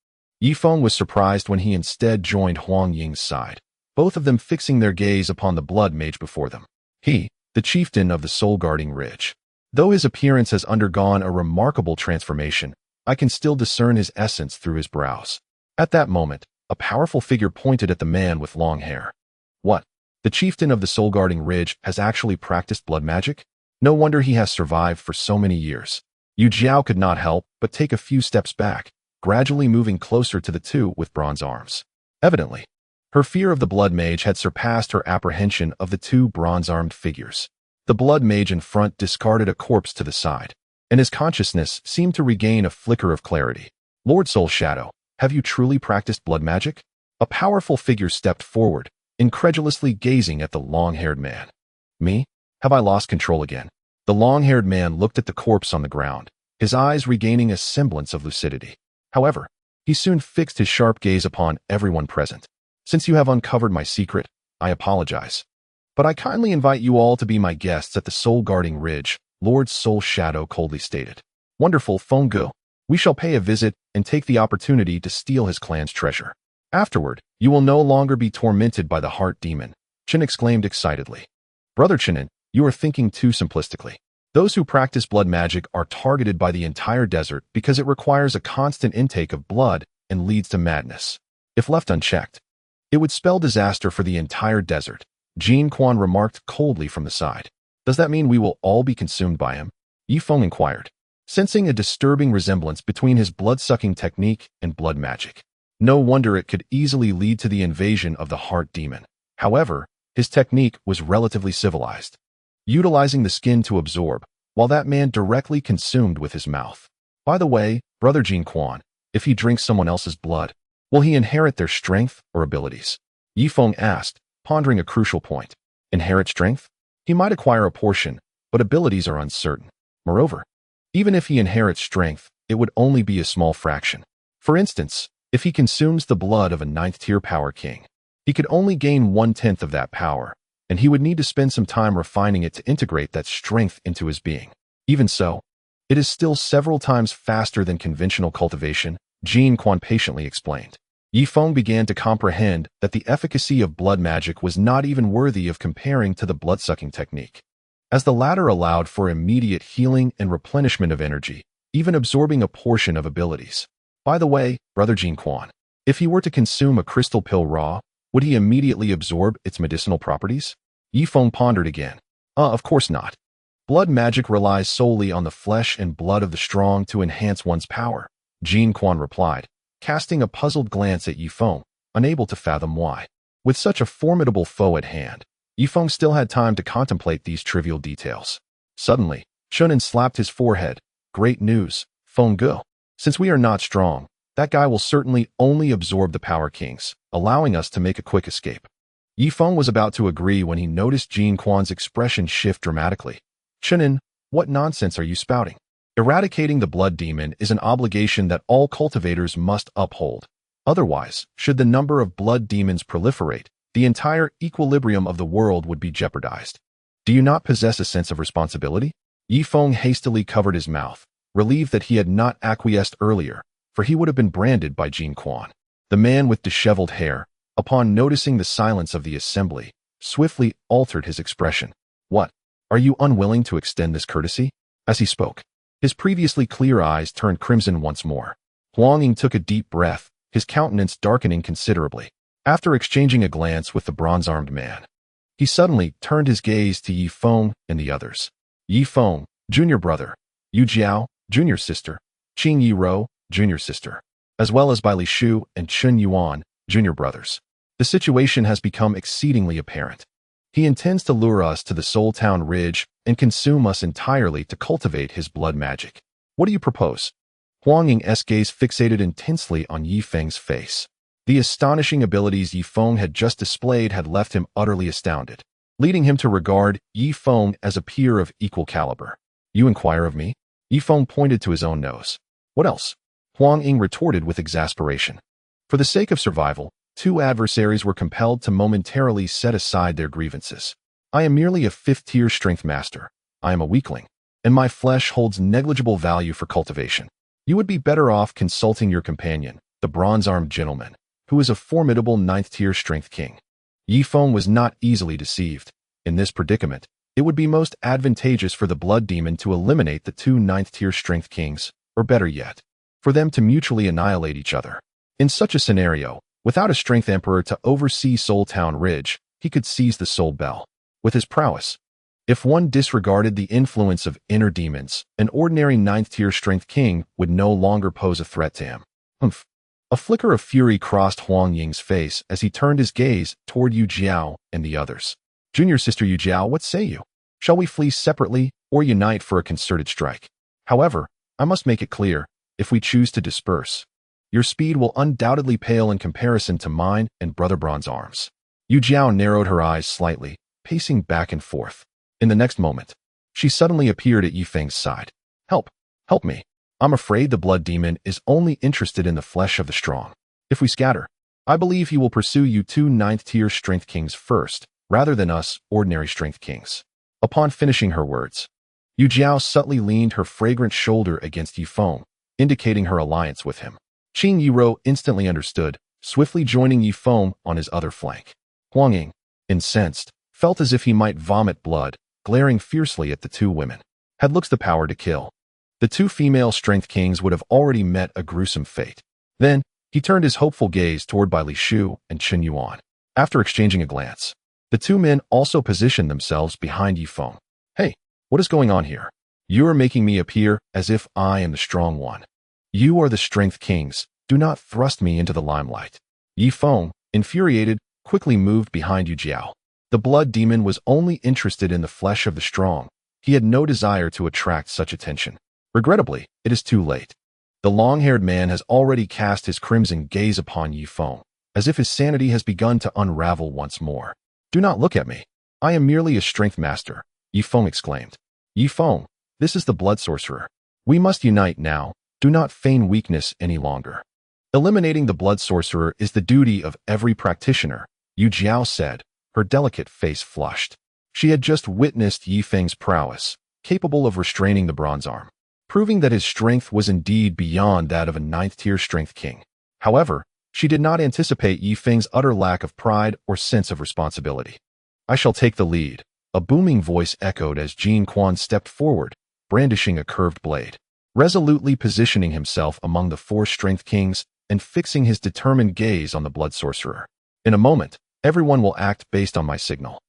Yi Feng was surprised when he instead joined Huang Ying's side, both of them fixing their gaze upon the blood mage before them. He, the chieftain of the soul-guarding ridge. Though his appearance has undergone a remarkable transformation, I can still discern his essence through his brows. At that moment, a powerful figure pointed at the man with long hair. What? The chieftain of the soul-guarding ridge has actually practiced blood magic? No wonder he has survived for so many years. Yu Jiao could not help but take a few steps back, gradually moving closer to the two with bronze arms. Evidently, her fear of the blood mage had surpassed her apprehension of the two bronze-armed figures. The blood mage in front discarded a corpse to the side, and his consciousness seemed to regain a flicker of clarity. Lord Soul Shadow, have you truly practiced blood magic? A powerful figure stepped forward, incredulously gazing at the long-haired man. Me? Have I lost control again? The long-haired man looked at the corpse on the ground, his eyes regaining a semblance of lucidity. However, he soon fixed his sharp gaze upon everyone present. Since you have uncovered my secret, I apologize. But I kindly invite you all to be my guests at the soul-guarding ridge, Lord Soul Shadow coldly stated. Wonderful Feng Gu. We shall pay a visit and take the opportunity to steal his clan's treasure. Afterward, you will no longer be tormented by the heart demon, Chen exclaimed excitedly. Brother Chenin, you are thinking too simplistically. Those who practice blood magic are targeted by the entire desert because it requires a constant intake of blood and leads to madness. If left unchecked, it would spell disaster for the entire desert, Jin Quan remarked coldly from the side. Does that mean we will all be consumed by him? Yi Feng inquired, sensing a disturbing resemblance between his blood-sucking technique and blood magic. No wonder it could easily lead to the invasion of the heart demon. However, his technique was relatively civilized, utilizing the skin to absorb, while that man directly consumed with his mouth. By the way, Brother Jin Quan, if he drinks someone else's blood, will he inherit their strength or abilities? Yi Feng asked, pondering a crucial point. Inherit strength? He might acquire a portion, but abilities are uncertain. Moreover, even if he inherits strength, it would only be a small fraction. For instance, if he consumes the blood of a 9th tier power king, he could only gain 1/10 of that power, and he would need to spend some time refining it to integrate that strength into his being. Even so, it is still several times faster than conventional cultivation, Jin Quan patiently explained. Yi Feng began to comprehend that the efficacy of blood magic was not even worthy of comparing to the blood-sucking technique. As the latter allowed for immediate healing and replenishment of energy, even absorbing a portion of abilities. By the way, Brother Jin Quan, if he were to consume a crystal pill raw, would he immediately absorb its medicinal properties? Yi Feng pondered again. Of course not. Blood magic relies solely on the flesh and blood of the strong to enhance one's power, Jin Quan replied, casting a puzzled glance at Yi Feng, unable to fathom why. With such a formidable foe at hand, Yi Feng still had time to contemplate these trivial details. Suddenly, Shunan slapped his forehead. Great news, Feng Ge. Since we are not strong, that guy will certainly only absorb the Power Kings, allowing us to make a quick escape. Yi Feng was about to agree when he noticed Jin Quan's expression shift dramatically. Shunan, what nonsense are you spouting? Eradicating the blood demon is an obligation that all cultivators must uphold. Otherwise, should the number of blood demons proliferate, the entire equilibrium of the world would be jeopardized. Do you not possess a sense of responsibility? Yi Feng hastily covered his mouth, relieved that he had not acquiesced earlier, for he would have been branded by Jin Quan. The man with disheveled hair, upon noticing the silence of the assembly, swiftly altered his expression. What? Are you unwilling to extend this courtesy? As he spoke, his previously clear eyes turned crimson once more. Huang Ying took a deep breath, his countenance darkening considerably. After exchanging a glance with the bronze-armed man, he suddenly turned his gaze to Yi Feng and the others. Yi Feng, junior brother, Yu Jiao, junior sister, Qing Yi Rou, junior sister, as well as Bai Li Shu and Chen Yuan, junior brothers. The situation has become exceedingly apparent. He intends to lure us to the Soul Town Ridge and consume us entirely to cultivate his blood magic. What do you propose? Huang Ying's gaze fixated intensely on Yi Feng's face. The astonishing abilities Yi Feng had just displayed had left him utterly astounded, leading him to regard Yi Feng as a peer of equal caliber. You inquire of me? Yi Feng pointed to his own nose. What else? Huang Ying retorted with exasperation. For the sake of survival, two adversaries were compelled to momentarily set aside their grievances. I am merely a fifth-tier strength master. I am a weakling, and my flesh holds negligible value for cultivation. You would be better off consulting your companion, the bronze-armed gentleman, who is a formidable ninth-tier strength king. Yi Feng was not easily deceived. In this predicament, it would be most advantageous for the blood demon to eliminate the two ninth-tier strength kings, or better yet, for them to mutually annihilate each other. In such a scenario, without a strength emperor to oversee Soul Town Ridge, he could seize the Soul Bell. With his prowess, if one disregarded the influence of inner demons, an ordinary ninth-tier strength king would no longer pose a threat to him. Humph. A flicker of fury crossed Huang Ying's face as he turned his gaze toward Yu Jiao and the others. Junior sister Yu Jiao, what say you? Shall we flee separately or unite for a concerted strike? However, I must make it clear, if we choose to disperse, your speed will undoubtedly pale in comparison to mine and Brother Bronze Arms. Yu Jiao narrowed her eyes slightly, pacing back and forth. In the next moment, she suddenly appeared at Yi Feng's side. Help! Help me! I'm afraid the blood demon is only interested in the flesh of the strong. If we scatter, I believe he will pursue you two ninth-tier strength kings first, rather than us ordinary strength kings. Upon finishing her words, Yu Jiao subtly leaned her fragrant shoulder against Yi Feng, indicating her alliance with him. Qing Yi Rou instantly understood, swiftly joining Yi Feng on his other flank. Huang Ying, incensed, felt as if he might vomit blood, glaring fiercely at the two women. Had looks the power to kill. The two female strength kings would have already met a gruesome fate. Then, he turned his hopeful gaze toward Bai Li Shu and Chen Yuan. After exchanging a glance, the two men also positioned themselves behind Yi Feng. Hey, what is going on here? You are making me appear as if I am the strong one. You are the strength kings. Do not thrust me into the limelight. Yi Feng, infuriated, quickly moved behind Yu Jiao. The blood demon was only interested in the flesh of the strong. He had no desire to attract such attention. Regrettably, it is too late. The long-haired man has already cast his crimson gaze upon Yi Feng, as if his sanity has begun to unravel once more. Do not look at me. I am merely a strength master, Yi Feng exclaimed. Yi Feng, this is the blood sorcerer. We must unite now. Do not feign weakness any longer. Eliminating the blood sorcerer is the duty of every practitioner, Yu Jiao said, her delicate face flushed. She had just witnessed Yi Feng's prowess, capable of restraining the bronze arm, proving that his strength was indeed beyond that of a ninth-tier strength king. However, she did not anticipate Yi Feng's utter lack of pride or sense of responsibility. I shall take the lead, a booming voice echoed as Jin Quan stepped forward, brandishing a curved blade. resolutely positioning himself among the four strength kings and fixing his determined gaze on the blood sorcerer. In a moment, everyone will act based on my signal.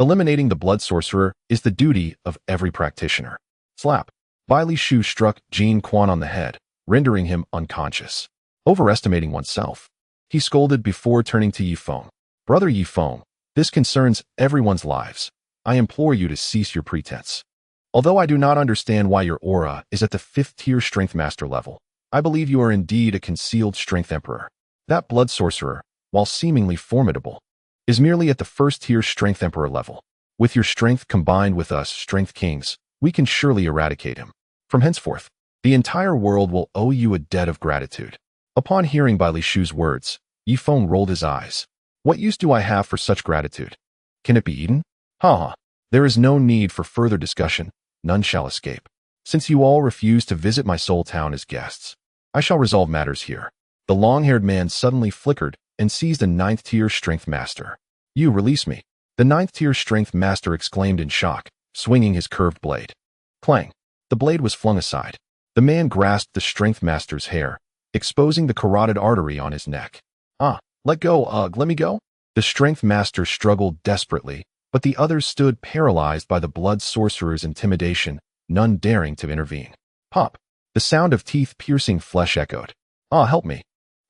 Eliminating the blood sorcerer is the duty of every practitioner. Slap. Li Shu struck Jin Quan on the head, rendering him unconscious. Overestimating oneself. He scolded before turning to Yi Feng. Brother Yi Feng, this concerns everyone's lives. I implore you to cease your pretense. Although I do not understand why your aura is at the 5th tier strength master level, I believe you are indeed a concealed strength emperor. That blood sorcerer, while seemingly formidable, is merely at the 1st tier strength emperor level. With your strength combined with us strength kings, we can surely eradicate him. From henceforth, the entire world will owe you a debt of gratitude. Upon hearing Li Shu's words, Yi Feng rolled his eyes. What use do I have for such gratitude? Can it be eaten? Ha! There is no need for further discussion. None shall escape. Since you all refuse to visit my soul town as guests, I shall resolve matters here. The long-haired man suddenly flickered and seized a 9th tier strength master. You release me. The 9th tier strength master exclaimed in shock, swinging his curved blade. Clang. The blade was flung aside. The man grasped the strength master's hair, exposing the carotid artery on his neck. Let go, let me go? The strength master struggled desperately, but the others stood paralyzed by the blood sorcerer's intimidation, none daring to intervene. Pop! The sound of teeth-piercing flesh echoed. Help me!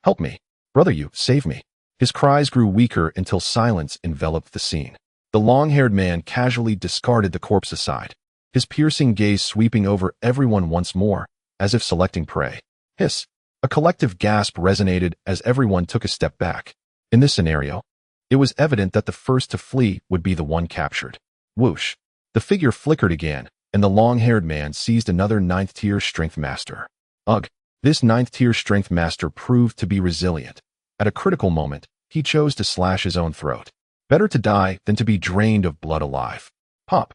Help me! Brother, you, save me! His cries grew weaker until silence enveloped the scene. The long-haired man casually discarded the corpse aside, his piercing gaze sweeping over everyone once more, as if selecting prey. Hiss! A collective gasp resonated as everyone took a step back. In this scenario, it was evident that the first to flee would be the one captured. Whoosh! The figure flickered again, and the long-haired man seized another 9th tier strength master. Ugh! This 9th tier strength master proved to be resilient. At a critical moment, he chose to slash his own throat. Better to die than to be drained of blood alive. Pop!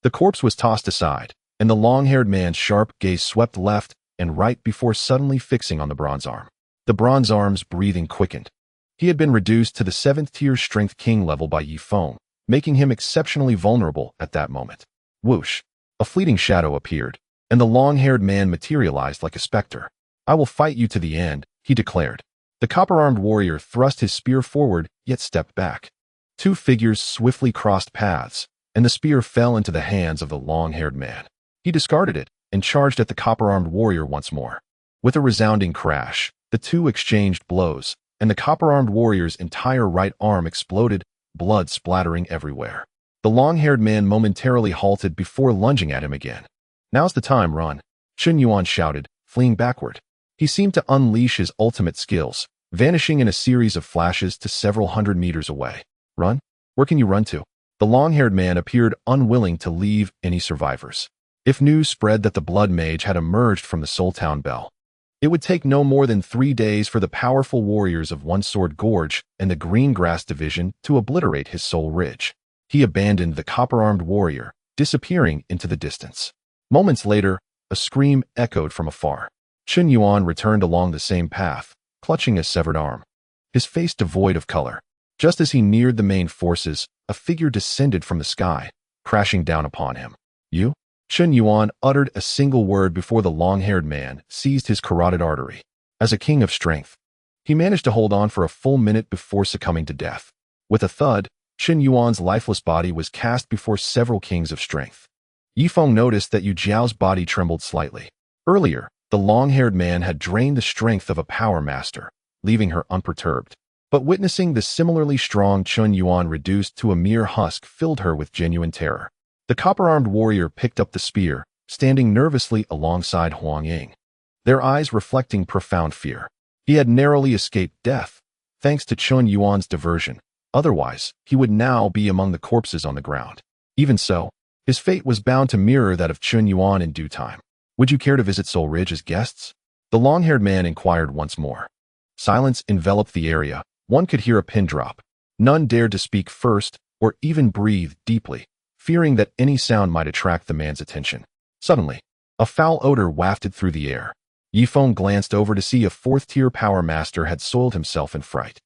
The corpse was tossed aside, and the long-haired man's sharp gaze swept left and right before suddenly fixing on the bronze arm. The bronze arm's breathing quickened. He had been reduced to the 7th tier strength king level by Yi Feng, making him exceptionally vulnerable at that moment. Whoosh! A fleeting shadow appeared, and the long-haired man materialized like a specter. I will fight you to the end, he declared. The copper-armed warrior thrust his spear forward, yet stepped back. Two figures swiftly crossed paths, and the spear fell into the hands of the long-haired man. He discarded it and charged at the copper-armed warrior once more. With a resounding crash, the two exchanged blows, and the copper-armed warrior's entire right arm exploded, blood splattering everywhere. The long-haired man momentarily halted before lunging at him again. Now's the time, run, Chun Yuan shouted, fleeing backward. He seemed to unleash his ultimate skills, vanishing in a series of flashes to several hundred meters away. Run? Where can you run to? The long-haired man appeared unwilling to leave any survivors. If news spread that the blood mage had emerged from the Soul Town Bell, it would take no more than 3 days for the powerful warriors of One Sword Gorge and the Green Grass Division to obliterate his Soul Ridge. He abandoned the copper-armed warrior, disappearing into the distance. Moments later, a scream echoed from afar. Chun Yuan returned along the same path, clutching a severed arm, his face devoid of color. Just as he neared the main forces, a figure descended from the sky, crashing down upon him. You? Chun Yuan uttered a single word before the long-haired man seized his carotid artery. As a king of strength, he managed to hold on for a full minute before succumbing to death. With a thud, Chun Yuan's lifeless body was cast before several kings of strength. Yi Feng noticed that Yu Jiao's body trembled slightly. Earlier, the long-haired man had drained the strength of a power master, leaving her unperturbed. But witnessing the similarly strong Chun Yuan reduced to a mere husk filled her with genuine terror. The copper-armed warrior picked up the spear, standing nervously alongside Huang Ying, their eyes reflecting profound fear. He had narrowly escaped death, thanks to Chun Yuan's diversion. Otherwise, he would now be among the corpses on the ground. Even so, his fate was bound to mirror that of Chun Yuan in due time. Would you care to visit Soul Ridge as guests? The long-haired man inquired once more. Silence enveloped the area. One could hear a pin drop. None dared to speak first or even breathe deeply, fearing that any sound might attract the man's attention. Suddenly, a foul odor wafted through the air. Yi Feng glanced over to see a 4th-tier power master had soiled himself in fright.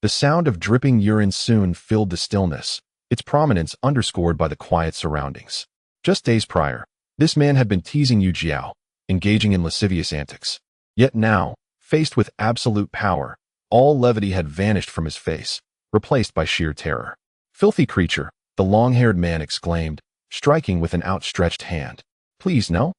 The sound of dripping urine soon filled the stillness, its prominence underscored by the quiet surroundings. Just days prior, this man had been teasing Yu Jiao, engaging in lascivious antics. Yet now, faced with absolute power, all levity had vanished from his face, replaced by sheer terror. "Filthy creature," the long-haired man exclaimed, striking with an outstretched hand. "Please, no?"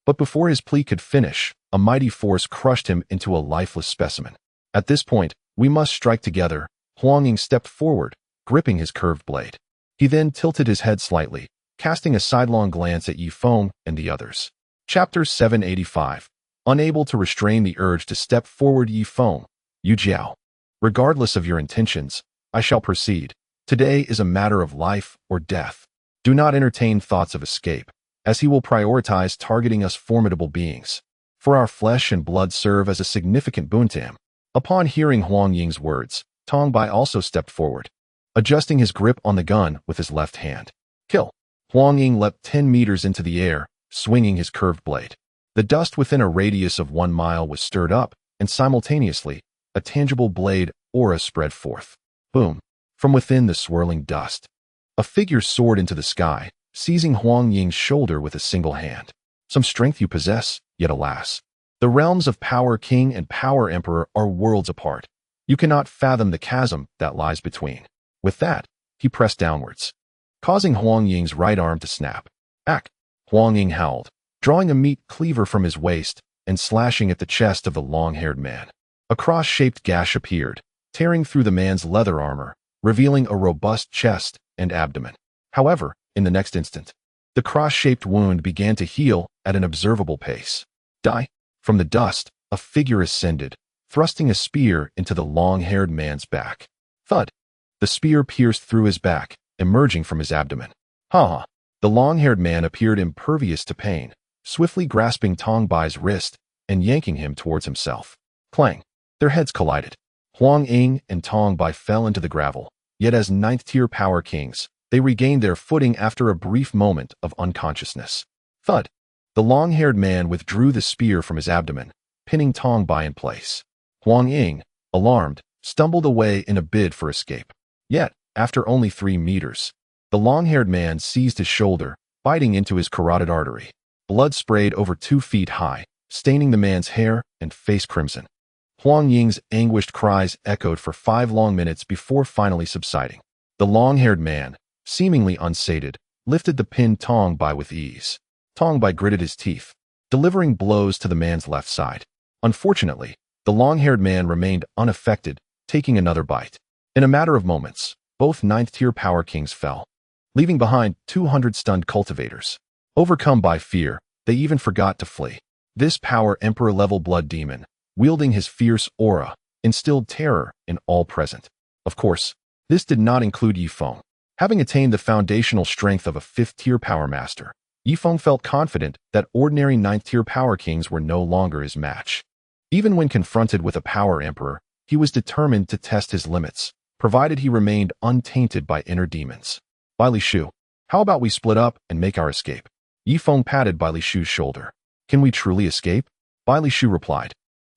But before his plea could finish, a mighty force crushed him into a lifeless specimen. At this point, "We must strike together." Huang Ying stepped forward, gripping his curved blade. He then tilted his head slightly, casting a sidelong glance at Yi Feng and the others. Chapter 785. Unable to restrain the urge to step forward, Yi Feng, "Yu Jiao. Regardless of your intentions, I shall proceed. Today is a matter of life or death. Do not entertain thoughts of escape, as he will prioritize targeting us formidable beings. For our flesh and blood serve as a significant boon to him." Upon hearing Huang Ying's words, Tong Bai also stepped forward, adjusting his grip on the gun with his left hand. "Kill." Huang Ying leapt 10 meters into the air, swinging his curved blade. The dust within a radius of 1 mile was stirred up, and simultaneously, a tangible blade aura spread forth. Boom! From within the swirling dust, a figure soared into the sky, seizing Huang Ying's shoulder with a single hand. "Some strength you possess, yet alas. The realms of Power King and Power Emperor are worlds apart. You cannot fathom the chasm that lies between." With that, he pressed downwards, causing Huang Ying's right arm to snap. "Ack!" Huang Ying howled, drawing a meat cleaver from his waist and slashing at the chest of the long-haired man. A cross-shaped gash appeared, tearing through the man's leather armor, revealing a robust chest and abdomen. However, in the next instant, the cross-shaped wound began to heal at an observable pace. Die! From the dust, a figure ascended, thrusting a spear into the long-haired man's back. Thud! The spear pierced through his back, emerging from his abdomen. Ha! The long-haired man appeared impervious to pain, swiftly grasping Tong Bai's wrist and yanking him towards himself. Clang! Their heads collided. Huang Ying and Tong Bai fell into the gravel, yet as ninth-tier power kings, they regained their footing after a brief moment of unconsciousness. Thud! The long-haired man withdrew the spear from his abdomen, pinning Tong Bai in place. Huang Ying, alarmed, stumbled away in a bid for escape. Yet, after only 3 meters, the long-haired man seized his shoulder, biting into his carotid artery. Blood sprayed over 2 feet high, staining the man's hair and face crimson. Huang Ying's anguished cries echoed for 5 long minutes before finally subsiding. The long-haired man, seemingly unsated, lifted the pinned Tong Bai with ease. Tong Bai gritted his teeth, delivering blows to the man's left side. Unfortunately, the long-haired man remained unaffected, taking another bite. In a matter of moments, both ninth-tier power kings fell, leaving behind 200 stunned cultivators. Overcome by fear, they even forgot to flee. This power emperor-level blood demon, wielding his fierce aura, instilled terror in all present. Of course, this did not include Yi Feng. Having attained the foundational strength of a 5th-tier power master, Yi Feng felt confident that ordinary 9th-tier power kings were no longer his match. Even when confronted with a power emperor, he was determined to test his limits, provided he remained untainted by inner demons. "Bai Li Shu, how about we split up and make our escape?" Yi Feng patted Bai Li Shu's shoulder. "Can we truly escape?" Bai Li Shu replied.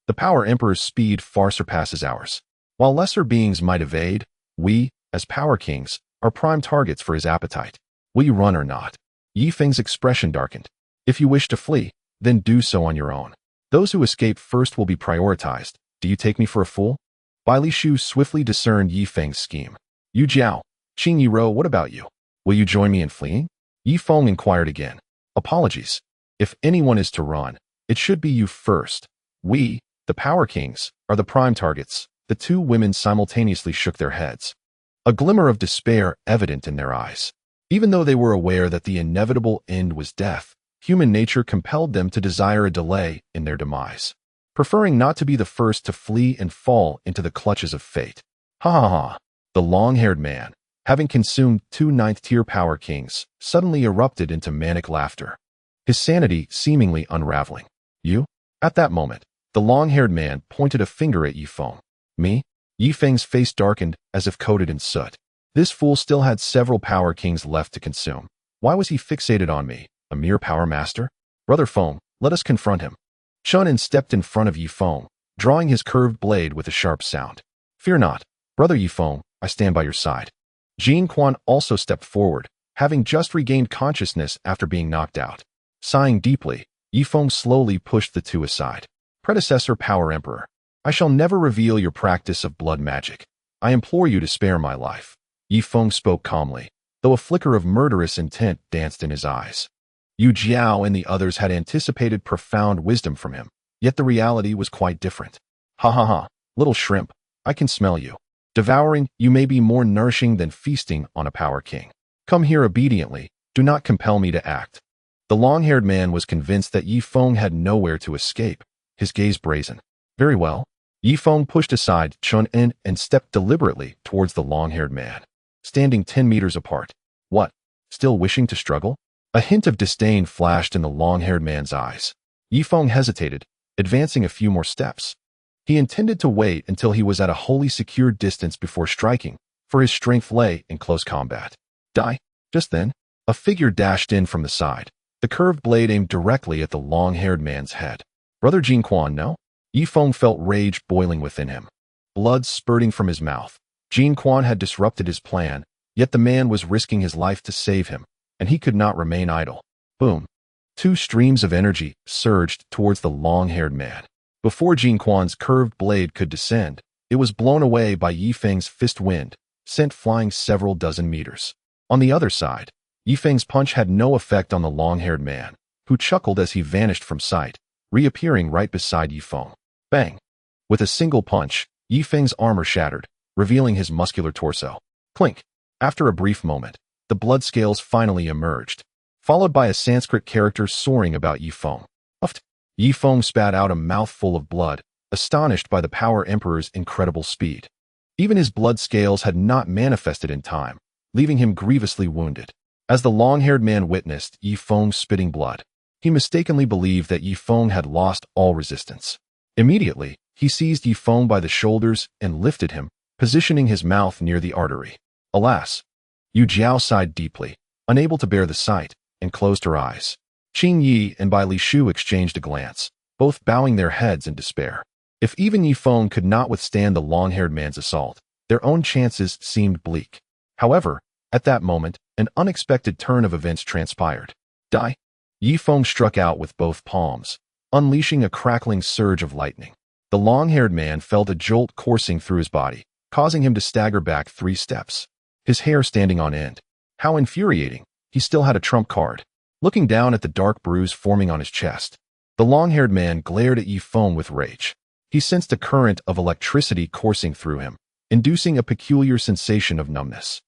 "The power emperor's speed far surpasses ours. While lesser beings might evade, we, as power kings, are prime targets for his appetite. Will you run or not?" Yi Feng's expression darkened. "If you wish to flee, then do so on your own. Those who escape first will be prioritized. Do you take me for a fool?" Bai Li Shu swiftly discerned Yi Feng's scheme. "Yu Jiao, Qing Yiro, what about you? Will you join me in fleeing?" Yi Feng inquired again. "Apologies. If anyone is to run, it should be you first. We, the Power Kings, are the prime targets." The 2 women simultaneously shook their heads, a glimmer of despair evident in their eyes. Even though they were aware that the inevitable end was death, human nature compelled them to desire a delay in their demise, preferring not to be the first to flee and fall into the clutches of fate. Ha ha ha! The long-haired man, having consumed 2 ninth-tier power kings, suddenly erupted into manic laughter, his sanity seemingly unraveling. "You?" At that moment, the long-haired man pointed a finger at Yi Feng. "Me?" Yi Feng's face darkened as if coated in soot. This fool still had several power kings left to consume. Why was he fixated on me, a mere power master? "Brother Feng, let us confront him." Chunin stepped in front of Yi Feng, drawing his curved blade with a sharp sound. "Fear not, Brother Yi Feng, I stand by your side." Jin Quan also stepped forward, having just regained consciousness after being knocked out. Sighing deeply, Yi Feng slowly pushed the two aside. Predecessor Power Emperor, I shall never reveal your practice of blood magic. I implore you to spare my life. Yi Feng spoke calmly, though a flicker of murderous intent danced in his eyes. Yu Jiao and the others had anticipated profound wisdom from him, yet the reality was quite different. Ha ha ha, little shrimp, I can smell you. Devouring, you may be more nourishing than feasting on a power king. Come here obediently, do not compel me to act. The long-haired man was convinced that Yi Feng had nowhere to escape, his gaze brazen. Very well. Yi Feng pushed aside Chun En and stepped deliberately towards the long-haired man, standing 10 meters apart. What? Still wishing to struggle? A hint of disdain flashed in the long-haired man's eyes. Yi Feng hesitated, advancing a few more steps. He intended to wait until he was at a wholly secure distance before striking, for his strength lay in close combat. Die! Just then, a figure dashed in from the side, the curved blade aimed directly at the long-haired man's head. Brother Jin Quan, no? Yi Feng felt rage boiling within him, blood spurting from his mouth. Jin Quan had disrupted his plan, yet the man was risking his life to save him, and he could not remain idle. Boom! Two streams of energy surged towards the long-haired man. Before Jin Quan's curved blade could descend, it was blown away by Yi Feng's fist wind, sent flying several dozen meters. On the other side, Yi Feng's punch had no effect on the long-haired man, who chuckled as he vanished from sight, reappearing right beside Yi Feng. Bang! With a single punch, Yi Feng's armor shattered, revealing his muscular torso. Clink! After a brief moment, the blood scales finally emerged, followed by a Sanskrit character soaring about Yi Feng. Uft! Yi Feng spat out a mouthful of blood, astonished by the Power Emperor's incredible speed. Even his blood scales had not manifested in time, leaving him grievously wounded. As the long-haired man witnessed Yi Feng spitting blood, he mistakenly believed that Yi Feng had lost all resistance. Immediately, he seized Yi Feng by the shoulders and lifted him, positioning his mouth near the artery. Alas! Yu Jiao sighed deeply, unable to bear the sight, and closed her eyes. Qing Yi and Bai Li Shu exchanged a glance, both bowing their heads in despair. If even Yi Feng could not withstand the long-haired man's assault, their own chances seemed bleak. However, at that moment, an unexpected turn of events transpired. Die! Yi Feng struck out with both palms, unleashing a crackling surge of lightning. The long-haired man felt a jolt coursing through his body, causing him to stagger back 3 steps, his hair standing on end. How infuriating! He still had a trump card. Looking down at the dark bruise forming on his chest, the long-haired man glared at Yi Feng with rage. He sensed a current of electricity coursing through him, inducing a peculiar sensation of numbness.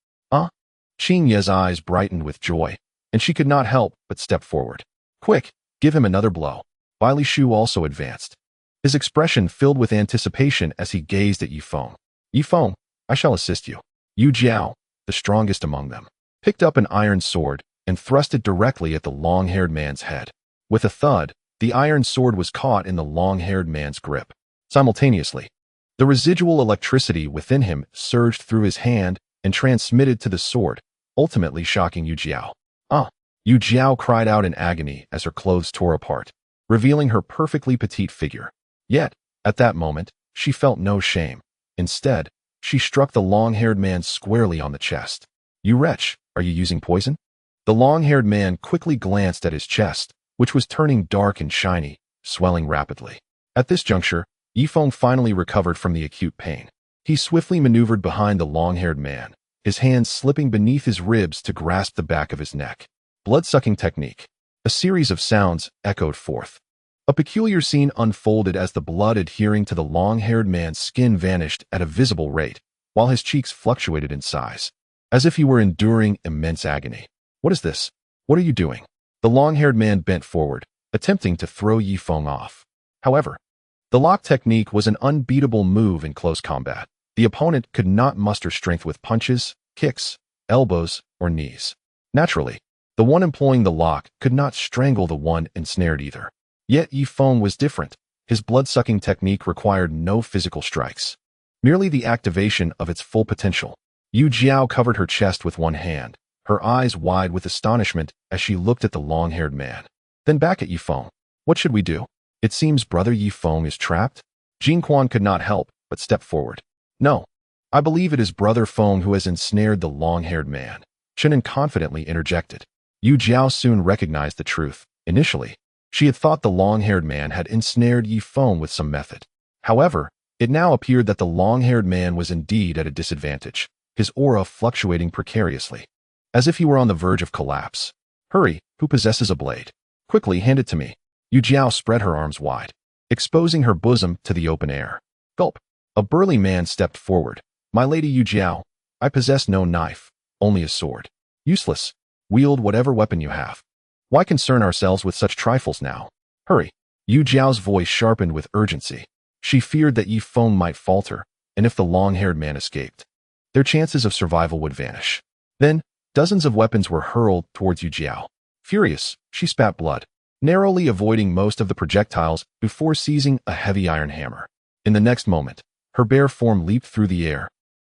Qing Ye's eyes brightened with joy, and she could not help but step forward. Quick, give him another blow. Bai Li Shu also advanced, his expression filled with anticipation as he gazed at Yi Feng. Yi Feng, I shall assist you. Yu Jiao, the strongest among them, picked up an iron sword and thrust it directly at the long-haired man's head. With a thud, the iron sword was caught in the long-haired man's grip. Simultaneously, the residual electricity within him surged through his hand and transmitted to the sword, ultimately shocking Yu Jiao. Yu Jiao cried out in agony as her clothes tore apart, revealing her perfectly petite figure. Yet, at that moment, she felt no shame. Instead, she struck the long-haired man squarely on the chest. You wretch, are you using poison? The long-haired man quickly glanced at his chest, which was turning dark and shiny, swelling rapidly. At this juncture, Yi Feng finally recovered from the acute pain. He swiftly maneuvered behind the long-haired man, his hands slipping beneath his ribs to grasp the back of his neck. Blood-sucking technique. A series of sounds echoed forth. A peculiar scene unfolded as the blood adhering to the long-haired man's skin vanished at a visible rate, while his cheeks fluctuated in size, as if he were enduring immense agony. What is this? What are you doing? The long-haired man bent forward, attempting to throw Yi Feng off. However, the lock technique was an unbeatable move in close combat. The opponent could not muster strength with punches, kicks, elbows, or knees. Naturally, the one employing the lock could not strangle the one ensnared either. Yet Yi Feng was different. His blood-sucking technique required no physical strikes, merely the activation of its full potential. Yu Jiao covered her chest with one hand, her eyes wide with astonishment as she looked at the long-haired man. Then back at Yi Feng. What should we do? It seems brother Yi Feng is trapped? Jin Quan could not help but step forward. No, I believe it is brother Feng who has ensnared the long-haired man. Chen confidently interjected. Yu Jiao soon recognized the truth. Initially, She had thought the long-haired man had ensnared Yi Feng with some method. However, it now appeared that the long-haired man was indeed at a disadvantage, his aura fluctuating precariously, as if he were on the verge of collapse. Hurry, who possesses a blade? Quickly hand it to me. Yu Jiao spread her arms wide, exposing her bosom to the open air. Gulp. A burly man stepped forward. My lady Yu Jiao, I possess no knife, only a sword. Useless. Wield whatever weapon you have. Why concern ourselves with such trifles now? Hurry. Yu Jiao's voice sharpened with urgency. She feared that Yi Feng might falter, and if the long-haired man escaped, their chances of survival would vanish. Then, dozens of weapons were hurled towards Yu Jiao. Furious, she spat blood, narrowly avoiding most of the projectiles before seizing a heavy iron hammer. In the next moment, her bare form leaped through the air,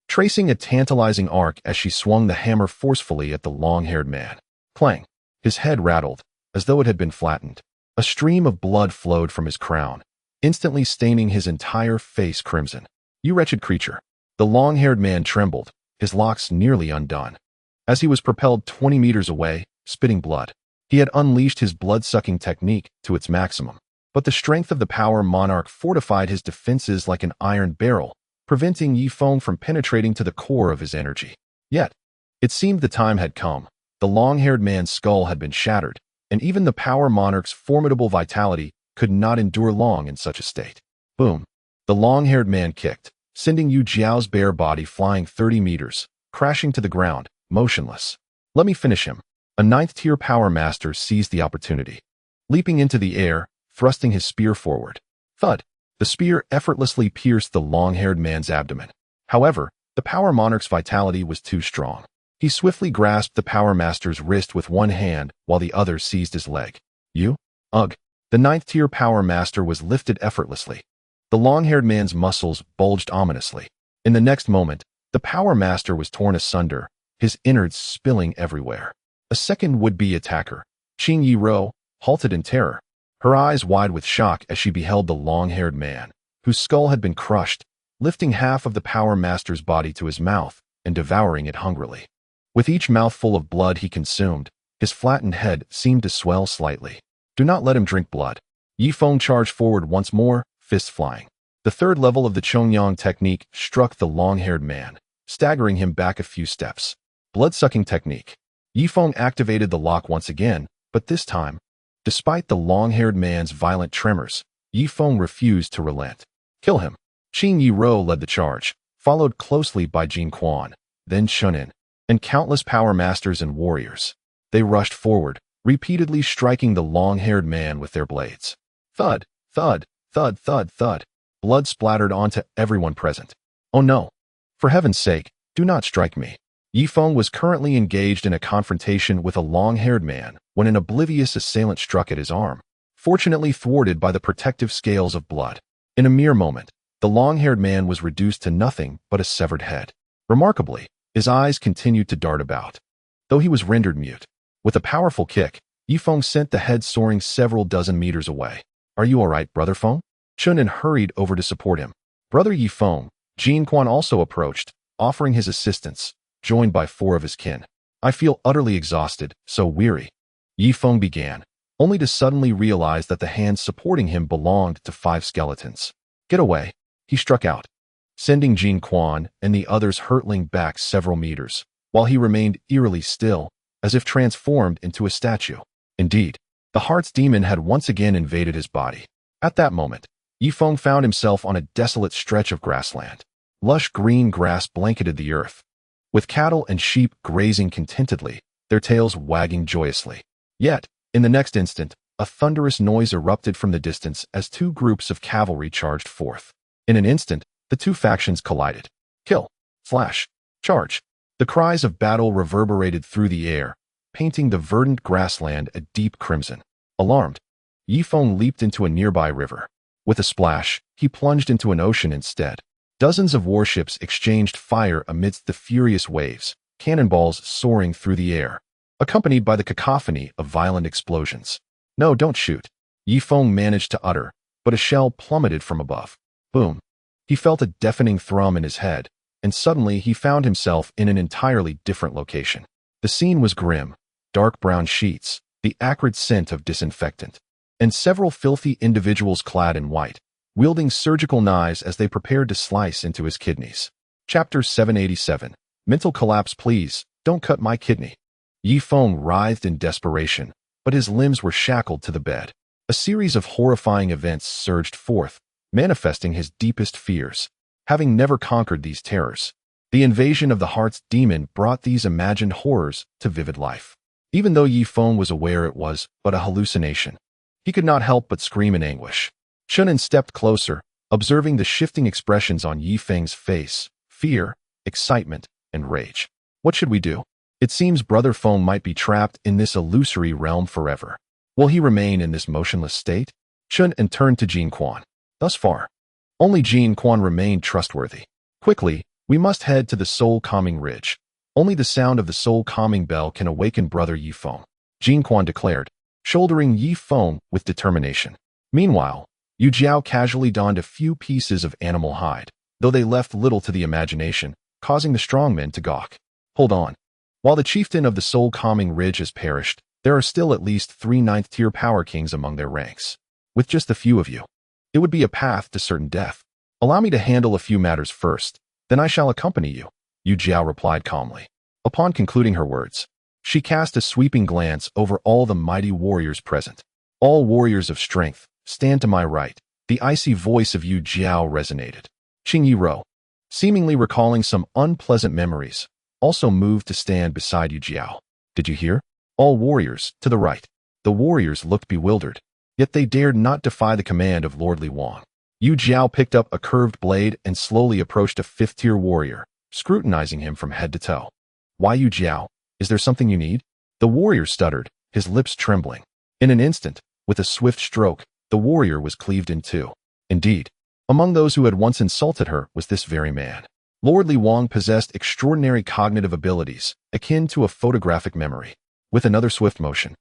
tracing a tantalizing arc as she swung the hammer forcefully at the long-haired man. Clang! His head rattled, as though it had been flattened. A stream of blood flowed from his crown, instantly staining his entire face crimson. You wretched creature. The long-haired man trembled, his locks nearly undone. As he was propelled 20 meters away, spitting blood, he had unleashed his blood-sucking technique to its maximum. But the strength of the power monarch fortified his defenses like an iron barrel, preventing Yi Feng from penetrating to the core of his energy. Yet, it seemed the time had come. The long-haired man's skull had been shattered, and even the power monarch's formidable vitality could not endure long in such a state. Boom! The long-haired man kicked, sending Yu Jiao's bare body flying 30 meters, crashing to the ground, motionless. Let me finish him. A ninth-tier power master seized the opportunity. Leaping into the air, thrusting his spear forward. Thud! The spear effortlessly pierced the long-haired man's abdomen. However, the power monarch's vitality was too strong. He swiftly grasped the power master's wrist with one hand while the other seized his leg. You? Ugh! The ninth-tier power master was lifted effortlessly. The long-haired man's muscles bulged ominously. In the next moment, the power master was torn asunder, his innards spilling everywhere. A second would-be attacker, Qing Yi Ro, halted in terror, her eyes wide with shock as she beheld the long-haired man, whose skull had been crushed, lifting half of the power master's body to his mouth and devouring it hungrily. With each mouthful of blood he consumed, his flattened head seemed to swell slightly. Do not let him drink blood. Yi Feng charged forward once more, fists flying. The third level of the Chongyang technique struck the long-haired man, staggering him back a few steps. Blood-sucking technique. Yi Feng activated the lock once again, but this time, despite the long-haired man's violent tremors, Yi Feng refused to relent. Kill him. Qing Yi Ro led the charge, followed closely by Jin Quan, then Shunin, and countless power masters and warriors. They rushed forward, repeatedly striking the long-haired man with their blades. Thud, thud, thud, thud, thud. Blood splattered onto everyone present. Oh no! For heaven's sake, do not strike me. Yi Feng was currently engaged in a confrontation with a long-haired man when an oblivious assailant struck at his arm, fortunately thwarted by the protective scales of blood. In a mere moment, the long-haired man was reduced to nothing but a severed head. Remarkably, his eyes continued to dart about, though he was rendered mute. With a powerful kick, Yi Feng sent the head soaring several dozen meters away. Are you all right, Brother Feng? Chunin hurried over to support him. Brother Yi Feng, Jin Quan also approached, offering his assistance, joined by 4 of his kin. I feel utterly exhausted, so weary. Yi Feng began, only to suddenly realize that the hands supporting him belonged to 5 skeletons. Get away, he struck out, sending Jin Quan and the others hurtling back several meters, while he remained eerily still, as if transformed into a statue. Indeed, the heart's demon had once again invaded his body. At that moment, Yi Feng found himself on a desolate stretch of grassland. Lush green grass blanketed the earth, with cattle and sheep grazing contentedly, their tails wagging joyously. Yet, in the next instant, a thunderous noise erupted from the distance as 2 groups of cavalry charged forth. In an instant, the 2 factions collided. Kill! Slash! Charge! The cries of battle reverberated through the air, painting the verdant grassland a deep crimson. Alarmed, Yi Feng leaped into a nearby river. With a splash, he plunged into an ocean instead. Dozens of warships exchanged fire amidst the furious waves, cannonballs soaring through the air, accompanied by the cacophony of violent explosions. No, don't shoot, Yi Feng managed to utter, but a shell plummeted from above. Boom. He felt a deafening thrum in his head, and suddenly he found himself in an entirely different location. The scene was grim, dark brown sheets, the acrid scent of disinfectant, and several filthy individuals clad in white, wielding surgical knives as they prepared to slice into his kidneys. Chapter 787. Mental collapse. Please, don't cut my kidney. Feng writhed in desperation, but his limbs were shackled to the bed. A series of horrifying events surged forth, manifesting his deepest fears. Having never conquered these terrors, the invasion of the heart's demon brought these imagined horrors to vivid life. Even though Feng was aware it was but a hallucination, he could not help but scream in anguish. Chunin stepped closer, observing the shifting expressions on Feng's face: fear, excitement, and rage. What should we do? It seems Brother Feng might be trapped in this illusory realm forever. Will he remain in this motionless state? Chunin turned to Jin Quan. Thus far, only Jin Quan remained trustworthy. Quickly, we must head to the soul-calming ridge. Only the sound of the soul-calming bell can awaken Brother Feng, Jin Quan declared, shouldering Feng with determination. Meanwhile, Yu Jiao casually donned a few pieces of animal hide, though they left little to the imagination, causing the strongmen to gawk. Hold on. While the chieftain of the soul-calming ridge has perished, there are still at least 3 ninth-tier power kings among their ranks. With just a few of you, it would be a path to certain death. Allow me to handle a few matters first, then I shall accompany you, Yu Jiao replied calmly. Upon concluding her words, she cast a sweeping glance over all the mighty warriors present. All warriors of strength, stand to my right. The icy voice of Yu Jiao resonated. Qing Yiro, seemingly recalling some unpleasant memories, also moved to stand beside Yu Jiao. Did you hear? All warriors, to the right. The warriors looked bewildered, yet they dared not defy the command of Lord Li Wang. Yu Jiao picked up a curved blade and slowly approached a 5th-tier warrior, scrutinizing him from head to toe. Why, Yu Jiao? Is there something you need? The warrior stuttered, his lips trembling. In an instant, with a swift stroke, the warrior was cleaved in two. Indeed, among those who had once insulted her was this very man. Lord Li Wang possessed extraordinary cognitive abilities, akin to a photographic memory. With another swift motion,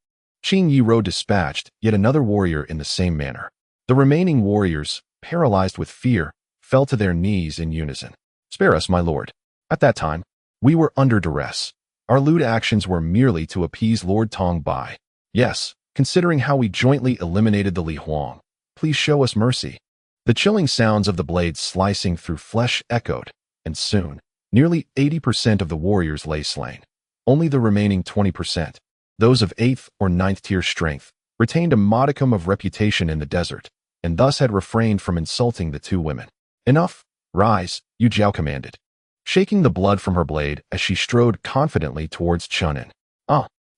Qing Yiro dispatched yet another warrior in the same manner. The remaining warriors, paralyzed with fear, fell to their knees in unison. Spare us, my lord. At that time, we were under duress. Our lewd actions were merely to appease Lord Tong Bai. Yes, considering how we jointly eliminated the Li Huang, please show us mercy. The chilling sounds of the blades slicing through flesh echoed, and soon, nearly 80% of the warriors lay slain. Only the remaining 20%, those of 8th or 9th tier strength, retained a modicum of reputation in the desert, and thus had refrained from insulting the two women. Enough, rise, Yu Jiao commanded, shaking the blood from her blade as she strode confidently towards Chunin.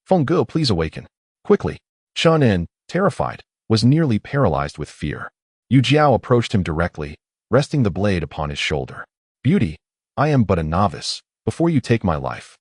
Feng Ge, please awaken. Quickly. Chunin, terrified, was nearly paralyzed with fear. Yu Jiao approached him directly, resting the blade upon his shoulder. Beauty, I am but a novice. Before you take my life,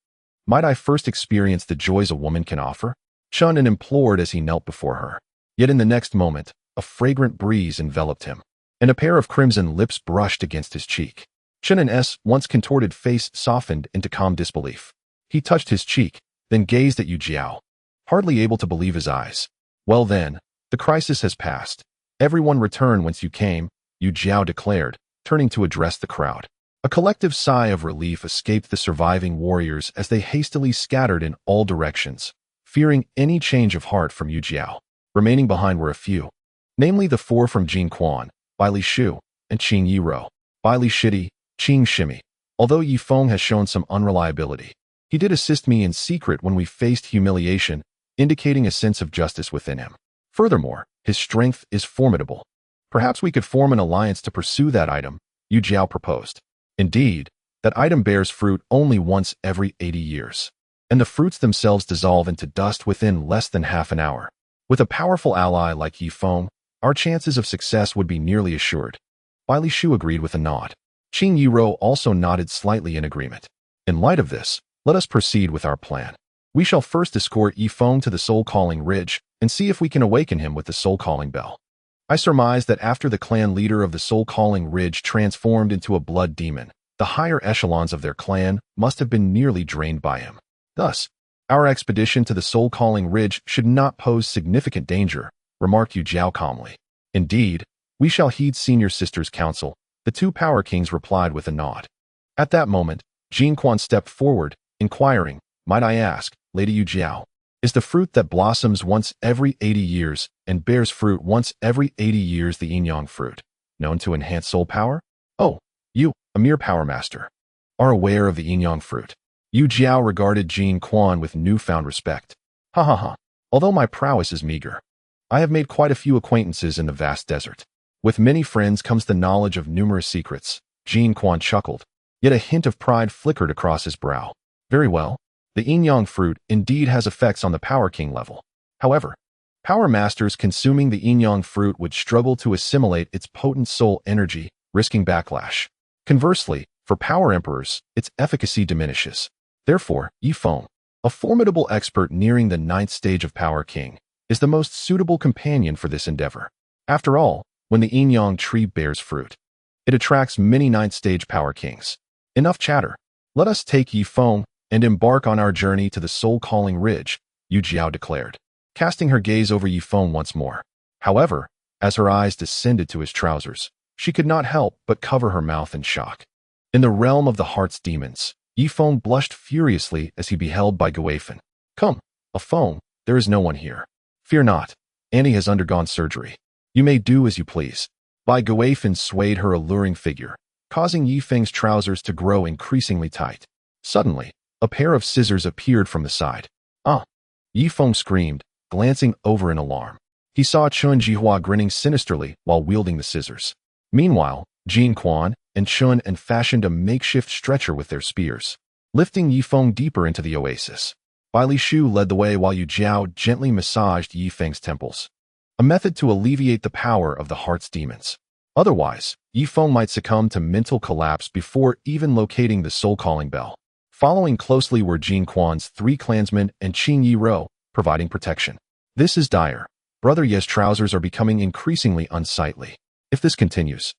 might I first experience the joys a woman can offer? Chunin implored as he knelt before her. Yet in the next moment, a fragrant breeze enveloped him, and a pair of crimson lips brushed against his cheek. Chunin's once contorted face softened into calm disbelief. He touched his cheek, then gazed at Yu Jiao, hardly able to believe his eyes. Well then, the crisis has passed. Everyone return whence you came, Yu Jiao declared, turning to address the crowd. A collective sigh of relief escaped the surviving warriors as they hastily scattered in all directions, fearing any change of heart from Yu Jiao. Remaining behind were a few, namely the 4 from Jin Quan, Bai Li Shu, and Qing Yiro. Bai Li Shidi, Qing Shimi. Although Feng has shown some unreliability, he did assist me in secret when we faced humiliation, indicating a sense of justice within him. Furthermore, his strength is formidable. Perhaps we could form an alliance to pursue that item, Yu Jiao proposed. Indeed, that item bears fruit only once every 80 years, and the fruits themselves dissolve into dust within less than half an hour. With a powerful ally like Feng, our chances of success would be nearly assured. Bai Li Shu agreed with a nod. Qing Yiro also nodded slightly in agreement. In light of this, let us proceed with our plan. We shall first escort Feng to the soul-calling ridge and see if we can awaken him with the soul-calling bell. I surmise that after the clan leader of the soul-calling ridge transformed into a blood demon, the higher echelons of their clan must have been nearly drained by him. Thus, our expedition to the soul-calling ridge should not pose significant danger, remarked Yu Jiao calmly. Indeed, we shall heed senior sister's counsel, the 2 power kings replied with a nod. At that moment, Jin Quan stepped forward, inquiring, might I ask, Lady Yu Jiao, Is the fruit that blossoms once every 80 years and bears fruit once every 80 years the yin-yang fruit, known to enhance soul power? Oh, you, a mere power master, are aware of the yin-yang fruit. Yu Jiao regarded Jin Quan with newfound respect. Ha ha ha. Although my prowess is meager, I have made quite a few acquaintances in the vast desert. With many friends comes the knowledge of numerous secrets. Jin Quan chuckled, yet a hint of pride flickered across his brow. Very well. The yin-yang fruit indeed has effects on the Power King level. However, power masters consuming the yin-yang fruit would struggle to assimilate its potent soul energy, risking backlash. Conversely, for power emperors, its efficacy diminishes. Therefore, Yi Feng, a formidable expert nearing the 9th stage of Power King, is the most suitable companion for this endeavor. After all, when the yin-yang tree bears fruit, it attracts many 9th stage Power Kings. Enough chatter. Let us take Yi Feng and embark on our journey to the soul-calling ridge, Yu Jiao declared, casting her gaze over Yi Feng once more. However, as her eyes descended to his trousers, she could not help but cover her mouth in shock. In the realm of the heart's demons, Yi Feng blushed furiously as he beheld Bai Guifeng. Come, a Feng, there is no one here. Fear not, Annie has undergone surgery. You may do as you please. Bai Guifeng swayed her alluring figure, causing Yi Feng's trousers to grow increasingly tight. Suddenly, a pair of scissors appeared from the side. Ah! Yi Feng screamed, glancing over in alarm. He saw Chun Jihua grinning sinisterly while wielding the scissors. Meanwhile, Jin Quan and Chun fashioned a makeshift stretcher with their spears, lifting Yi Feng deeper into the oasis. Bai Li Shu led the way while Yu Jiao gently massaged Yi Feng's temples, a method to alleviate the power of the heart's demons. Otherwise, Yi Feng might succumb to mental collapse before even locating the soul-calling bell. Following closely were Jin Quan's 3 clansmen and Qing Yi Ro, providing protection. This is dire. Brother Ye's trousers are becoming increasingly unsightly. If this continues,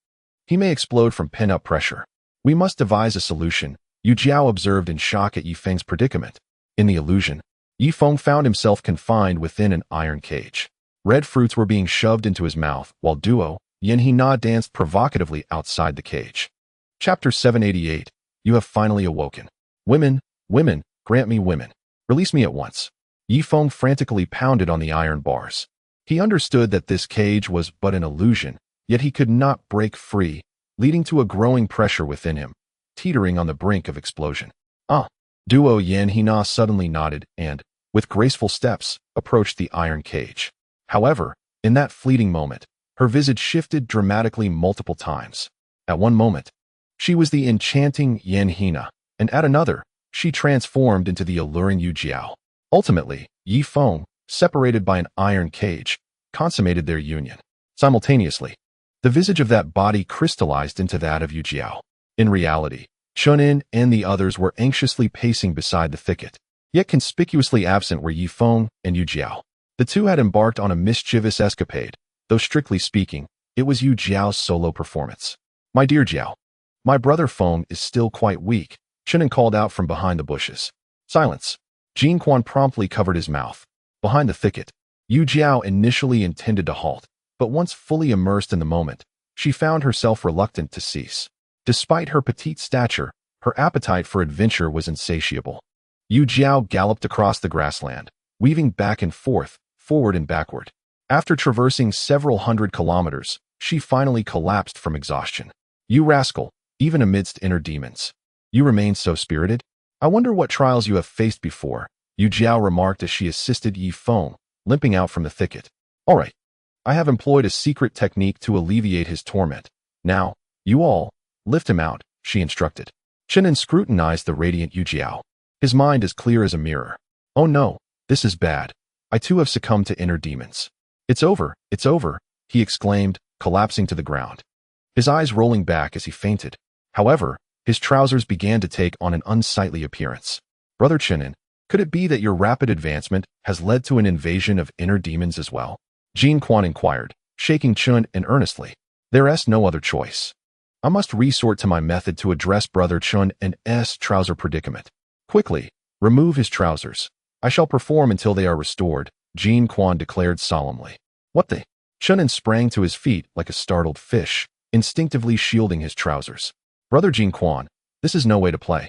he may explode from pent-up pressure. We must devise a solution, Yu Jiao observed in shock at Yi Feng's predicament. In the illusion, Yi Feng found himself confined within an iron cage. Red fruits were being shoved into his mouth, while Duo, Yen Hina danced provocatively outside the cage. Chapter 788. You have finally awoken. Women, women, grant me women. Release me at once. Yi Feng frantically pounded on the iron bars. He understood that this cage was but an illusion, yet he could not break free, leading to a growing pressure within him, teetering on the brink of explosion. Ah! Duo Yen Hina suddenly nodded and, with graceful steps, approached the iron cage. However, in that fleeting moment, her visage shifted dramatically multiple times. At one moment, she was the enchanting Yen Hina, and at another, she transformed into the alluring Yu Jiao. Ultimately, Yi Feng, separated by an iron cage, consummated their union. Simultaneously, the visage of that body crystallized into that of Yu Jiao. In reality, Chunin and the others were anxiously pacing beside the thicket, yet conspicuously absent were Yi Feng and Yu Jiao. The two had embarked on a mischievous escapade, though strictly speaking, it was Yu Jiao's solo performance. My dear Jiao, my brother Feng is still quite weak, Chunin called out from behind the bushes. Silence. Jin Quan promptly covered his mouth. Behind the thicket, Yu Jiao initially intended to halt, but once fully immersed in the moment, she found herself reluctant to cease. Despite her petite stature, her appetite for adventure was insatiable. Yu Jiao galloped across the grassland, weaving back and forth, forward and backward. After traversing several hundred kilometers, she finally collapsed from exhaustion. You rascal, even amidst inner demons, you remain so spirited? I wonder what trials you have faced before, Yu Jiao remarked as she assisted Yi Feng, limping out from the thicket. All right. I have employed a secret technique to alleviate his torment. Now, you all, lift him out, she instructed. Chunin scrutinized the radiant Yu Jiao. His mind as clear as a mirror. Oh no, this is bad. I too have succumbed to inner demons. It's over, he exclaimed, collapsing to the ground. His eyes rolling back as he fainted. However, his trousers began to take on an unsightly appearance. Brother Chunin, could it be that your rapid advancement has led to an invasion of inner demons as well? Jin Quan inquired, shaking Chun earnestly. There is no other choice. I must resort to my method to address Brother Chun's trouser predicament. Quickly, remove his trousers. I shall perform until they are restored, Jin Quan declared solemnly. What the? Chunin sprang to his feet like a startled fish, instinctively shielding his trousers. Brother Jin Quan, this is no way to play.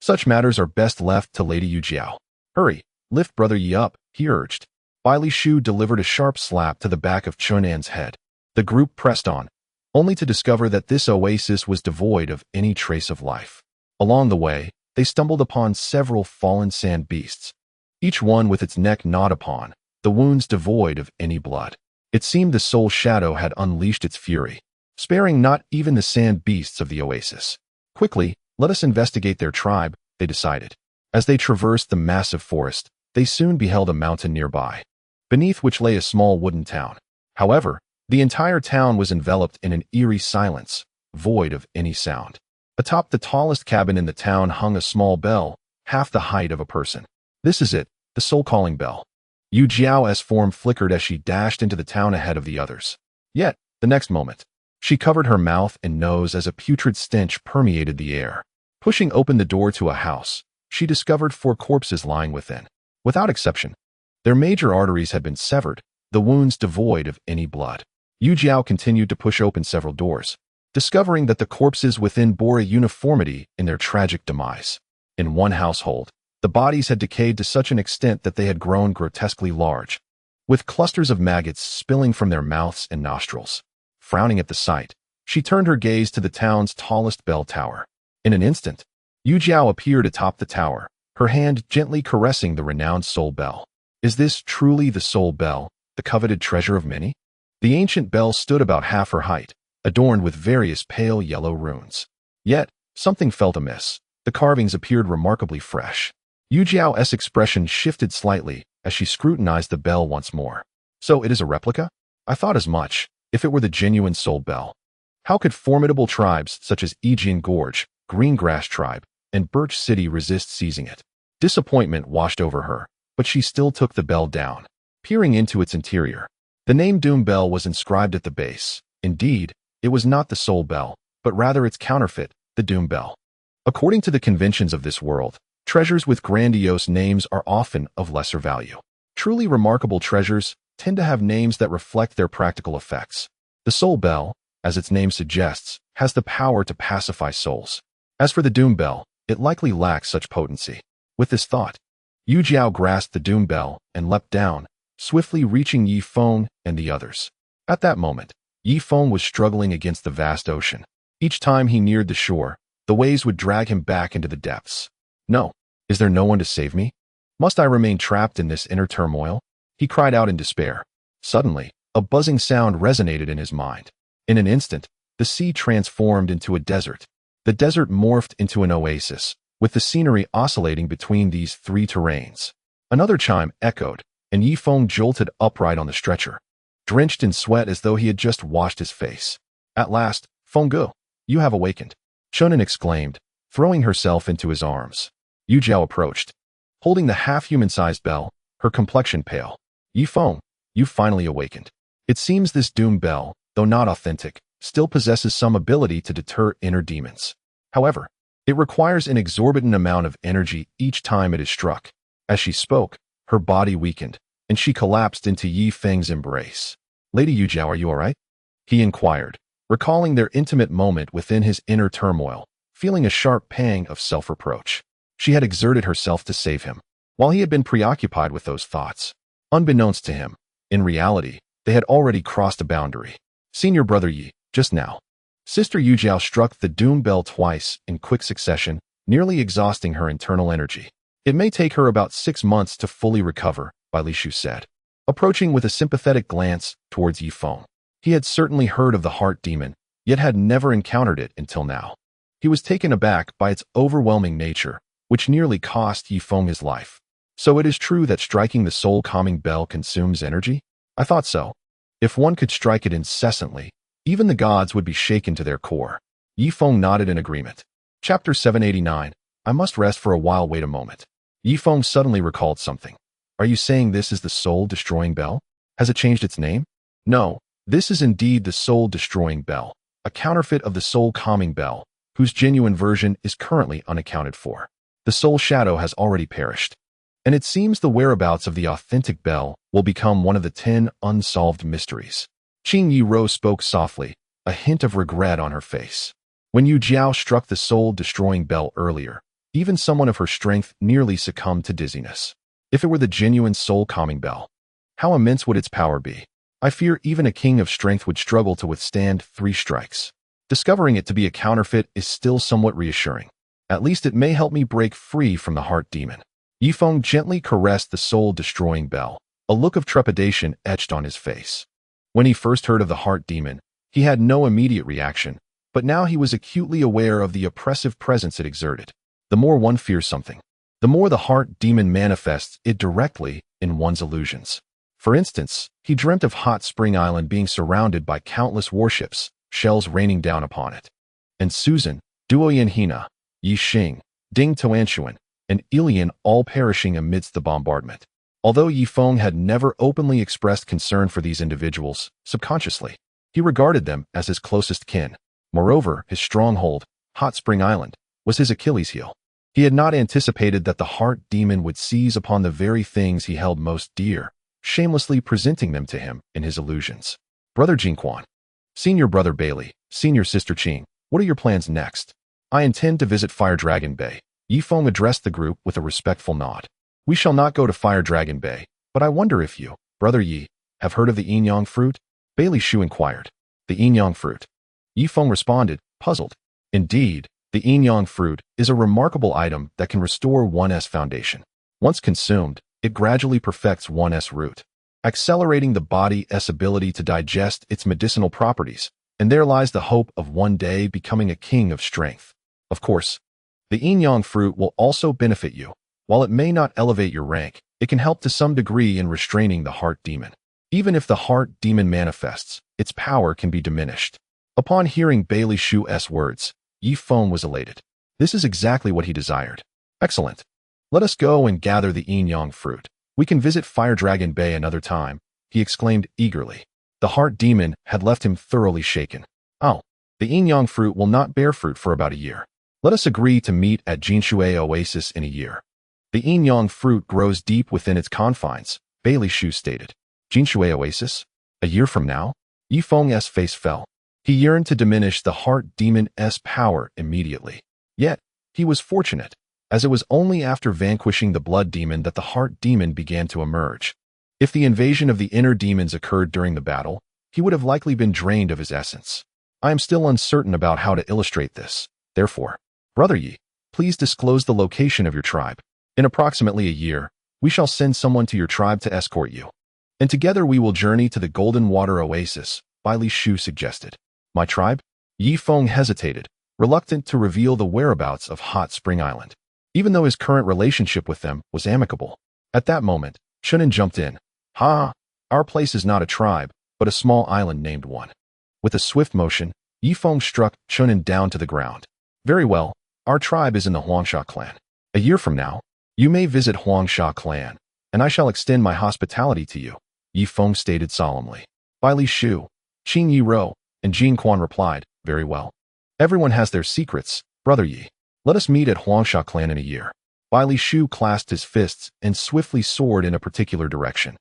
Such matters are best left to Lady Yu Jiao. Hurry, lift Brother Yi up, he urged. Li Shu delivered a sharp slap to the back of Chunan's head. The group pressed on, only to discover that this oasis was devoid of any trace of life. Along the way, they stumbled upon several fallen sand beasts, each one with its neck gnawed upon, the wounds devoid of any blood. It seemed the soul shadow had unleashed its fury, sparing not even the sand beasts of the oasis. Quickly, let us investigate their tribe, they decided. As they traversed the massive forest, they soon beheld a mountain nearby, beneath which lay a small wooden town. However, the entire town was enveloped in an eerie silence, void of any sound. Atop the tallest cabin in the town hung a small bell, half the height of a person. This is it, the soul-calling bell. Yu Jiao's form flickered as she dashed into the town ahead of the others. Yet, the next moment, she covered her mouth and nose as a putrid stench permeated the air. Pushing open the door to a house, she discovered 4 corpses lying within. Without exception, their major arteries had been severed, the wounds devoid of any blood. Yu Jiao continued to push open several doors, discovering that the corpses within bore a uniformity in their tragic demise. In one household, the bodies had decayed to such an extent that they had grown grotesquely large, with clusters of maggots spilling from their mouths and nostrils. Frowning at the sight, she turned her gaze to the town's tallest bell tower. In an instant, Yu Jiao appeared atop the tower, her hand gently caressing the renowned soul bell. Is this truly the soul bell, the coveted treasure of many? The ancient bell stood about half her height, adorned with various pale yellow runes. Yet, something felt amiss. The carvings appeared remarkably fresh. Yu Jiao's expression shifted slightly as she scrutinized the bell once more. So it is a replica? I thought as much, if it were the genuine soul bell. How could formidable tribes such as Yijian Gorge, Greengrass Tribe, and Birch City resist seizing it? Disappointment washed over her, but she still took the bell down. Peering into its interior, the name Doom Bell was inscribed at the base. Indeed, it was not the soul bell, but rather its counterfeit, the Doom Bell. According to the conventions of this world, treasures with grandiose names are often of lesser value. Truly remarkable treasures tend to have names that reflect their practical effects. The soul bell, as its name suggests, has the power to pacify souls. As for the Doom Bell, it likely lacks such potency. With this thought, Yu Jiao grasped the Doom Bell and leapt down, swiftly reaching Yi Feng and the others. At that moment, Yi Feng was struggling against the vast ocean. Each time he neared the shore, the waves would drag him back into the depths. No, is there no one to save me? Must I remain trapped in this inner turmoil? He cried out in despair. Suddenly, a buzzing sound resonated in his mind. In an instant, the sea transformed into a desert. The desert morphed into an oasis, with the scenery oscillating between these 3 terrains. Another chime echoed, and Yi Feng jolted upright on the stretcher, drenched in sweat as though he had just washed his face. At last, Feng Gu, you have awakened, Chunan exclaimed, throwing herself into his arms. Yu Jiao approached, holding the half-human-sized bell, her complexion pale. Yi Feng, you finally awakened. It seems this Doom Bell, though not authentic, still possesses some ability to deter inner demons. However, it requires an exorbitant amount of energy each time it is struck. As she spoke, her body weakened, and she collapsed into Yi Feng's embrace. Lady Yu Jiao, are you all right? He inquired, recalling their intimate moment within his inner turmoil, feeling a sharp pang of self-reproach. She had exerted herself to save him, while he had been preoccupied with those thoughts. Unbeknownst to him, in reality, they had already crossed a boundary. Senior brother Yi, just now. Sister Yu Jiao struck the Doom Bell twice in quick succession, nearly exhausting her internal energy. It may take her about 6 months to fully recover, Li Shu said, approaching with a sympathetic glance towards Yi Feng. He had certainly heard of the heart demon, yet had never encountered it until now. He was taken aback by its overwhelming nature, which nearly cost Yi Feng his life. So it is true that striking the soul-calming bell consumes energy? I thought so. If one could strike it incessantly, even the gods would be shaken to their core. Yi Feng nodded in agreement. Chapter 789. I must rest for a while. Wait a moment. Yi Feng suddenly recalled something. Are you saying this is the soul-destroying bell? Has it changed its name? No, this is indeed the soul-destroying bell, a counterfeit of the soul-calming bell, whose genuine version is currently unaccounted for. The soul shadow has already perished, and it seems the whereabouts of the authentic bell will become one of the 10 unsolved mysteries. Qing Yi Rou spoke softly, a hint of regret on her face. When Yu Jiao struck the soul-destroying bell earlier, even someone of her strength nearly succumbed to dizziness. If it were the genuine soul-calming bell, how immense would its power be? I fear even a king of strength would struggle to withstand 3 strikes. Discovering it to be a counterfeit is still somewhat reassuring. At least it may help me break free from the heart demon. Yifeng gently caressed the soul-destroying bell, a look of trepidation etched on his face. When he first heard of the heart demon, he had no immediate reaction, but now he was acutely aware of the oppressive presence it exerted. The more one fears something, the more the heart demon manifests it directly in one's illusions. For instance, he dreamt of Hot Spring Island being surrounded by countless warships, shells raining down upon it. And Susan, Duoyan Hina, Yi Xing, Ding Toanshuan, and Ilian all perishing amidst the bombardment. Although Yifeng had never openly expressed concern for these individuals, subconsciously, he regarded them as his closest kin. Moreover, his stronghold, Hot Spring Island, was his Achilles heel. He had not anticipated that the heart demon would seize upon the very things he held most dear, shamelessly presenting them to him in his illusions. Brother Jinquan, Senior Brother Bailey, Senior Sister Qing, what are your plans next? I intend to visit Fire Dragon Bay. Yifeng addressed the group with a respectful nod. We shall not go to Fire Dragon Bay, but I wonder if you, Brother Yi, have heard of the Yin-Yang fruit? Bailey Shu inquired. The Yin-Yang fruit. Yifeng responded, puzzled. Indeed, the Yin-Yang fruit is a remarkable item that can restore one's foundation. Once consumed, it gradually perfects one's root, accelerating the body's ability to digest its medicinal properties, and there lies the hope of one day becoming a king of strength. Of course, the Yin-Yang fruit will also benefit you. While it may not elevate your rank, it can help to some degree in restraining the heart demon. Even if the heart demon manifests, its power can be diminished. Upon hearing Bailey Shu's words, Yifeng was elated. This is exactly what he desired. Excellent. Let us go and gather the Yin-Yang fruit. We can visit Fire Dragon Bay another time, he exclaimed eagerly. The heart demon had left him thoroughly shaken. Oh, the Yin-Yang fruit will not bear fruit for about a year. Let us agree to meet at Jinshui Oasis in a year. The Yin-Yang fruit grows deep within its confines, Bailey Shu stated. Jinshui Oasis? A year from now? Yifeng's face fell. He yearned to diminish the heart demon's power immediately. Yet, he was fortunate, as it was only after vanquishing the blood demon that the heart demon began to emerge. If the invasion of the inner demons occurred during the battle, he would have likely been drained of his essence. I am still uncertain about how to illustrate this. Therefore, Brother Yi, please disclose the location of your tribe. In approximately a year, we shall send someone to your tribe to escort you. And together we will journey to the Golden Water Oasis, Bailey Shu suggested. My tribe? Yifeng hesitated, reluctant to reveal the whereabouts of Hot Spring Island, even though his current relationship with them was amicable. At that moment, Chunin jumped in. Ha! Our place is not a tribe, but a small island named one. With a swift motion, Yifeng struck Chunin down to the ground. Very well, our tribe is in the Huangsha clan. A year from now, you may visit Huangsha clan, and I shall extend my hospitality to you, Yifeng stated solemnly. Bailey Shu, Qing Yi Ro, and Jin Quan replied, very well. Everyone has their secrets, Brother Yi. Let us meet at Huangsha clan in a year. Bailey Shu clasped his fists and swiftly soared in a particular direction.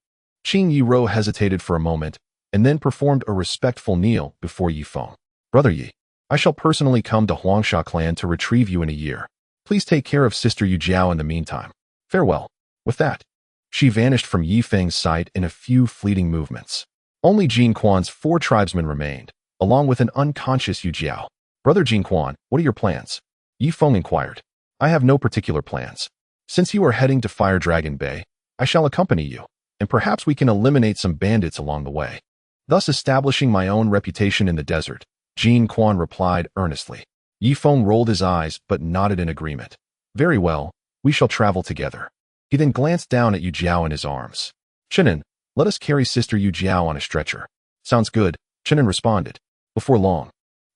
Qing Yi Ro hesitated for a moment, and then performed a respectful kneel before Yifeng. Brother Yi, I shall personally come to Huangsha clan to retrieve you in a year. Please take care of Sister Yu Jiao in the meantime. Farewell. With that, she vanished from Yifeng's sight in a few fleeting movements. Only Jin Quan's 4 tribesmen remained, along with an unconscious Yu Jiao. Brother Jin Quan, what are your plans? Yifeng inquired. I have no particular plans. Since you are heading to Fire Dragon Bay, I shall accompany you, and perhaps we can eliminate some bandits along the way, thus establishing my own reputation in the desert, Jin Quan replied earnestly. Yifeng rolled his eyes but nodded in agreement. Very well, we shall travel together. He then glanced down at Yu Jiao in his arms. Chunin, let us carry Sister Yu Jiao on a stretcher. Sounds good, Chunin responded. Before long,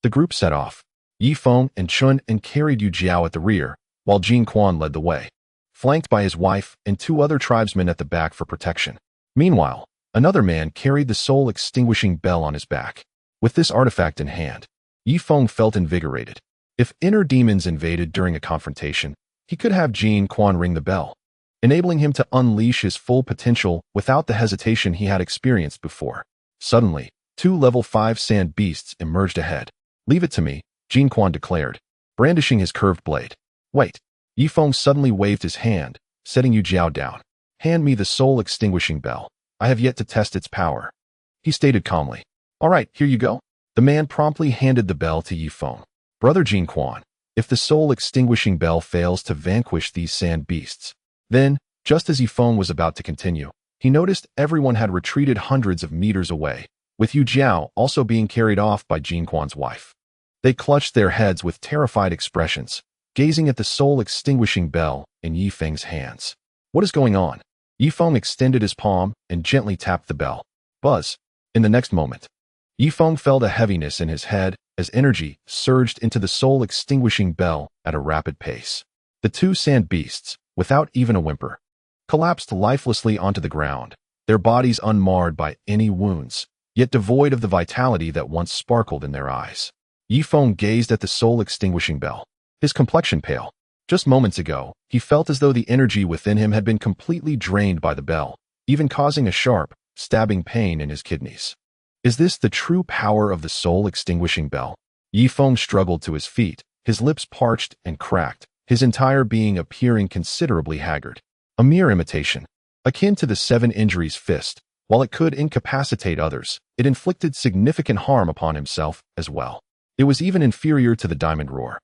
the group set off. Yifeng and Chun and carried Yu Jiao at the rear, while Jin Quan led the way, flanked by his wife and 2 other tribesmen at the back for protection. Meanwhile, another man carried the soul-extinguishing bell on his back. With this artifact in hand, Yifeng felt invigorated. If inner demons invaded during a confrontation, he could have Jin Quan ring the bell, enabling him to unleash his full potential without the hesitation he had experienced before. Suddenly, 2 level 5 sand beasts emerged ahead. Leave it to me, Jin Quan declared, brandishing his curved blade. Wait. Yifeng suddenly waved his hand, setting Yu Jiao down. Hand me the soul-extinguishing bell. I have yet to test its power. He stated calmly. All right, here you go. The man promptly handed the bell to Yi Feng. Brother Jin Quan, if the soul-extinguishing bell fails to vanquish these sand beasts, then, just as Yi Feng was about to continue, he noticed everyone had retreated hundreds of meters away, with Yu Jiao also being carried off by Jin Quan's wife. They clutched their heads with terrified expressions, gazing at the soul-extinguishing bell in Yi Feng's hands. What is going on? Yi Feng extended his palm and gently tapped the bell. Buzz. In the next moment, Yi Feng felt a heaviness in his head as energy surged into the soul-extinguishing bell at a rapid pace. The two sand beasts, without even a whimper, collapsed lifelessly onto the ground, their bodies unmarred by any wounds, yet devoid of the vitality that once sparkled in their eyes. Yi Feng gazed at the soul-extinguishing bell, his complexion pale. Just moments ago, he felt as though the energy within him had been completely drained by the bell, even causing a sharp, stabbing pain in his kidneys. Is this the true power of the soul-extinguishing bell? Yi Feng struggled to his feet, his lips parched and cracked, his entire being appearing considerably haggard. A mere imitation. Akin to the 7 injuries fist, while it could incapacitate others, it inflicted significant harm upon himself as well. It was even inferior to the diamond roar.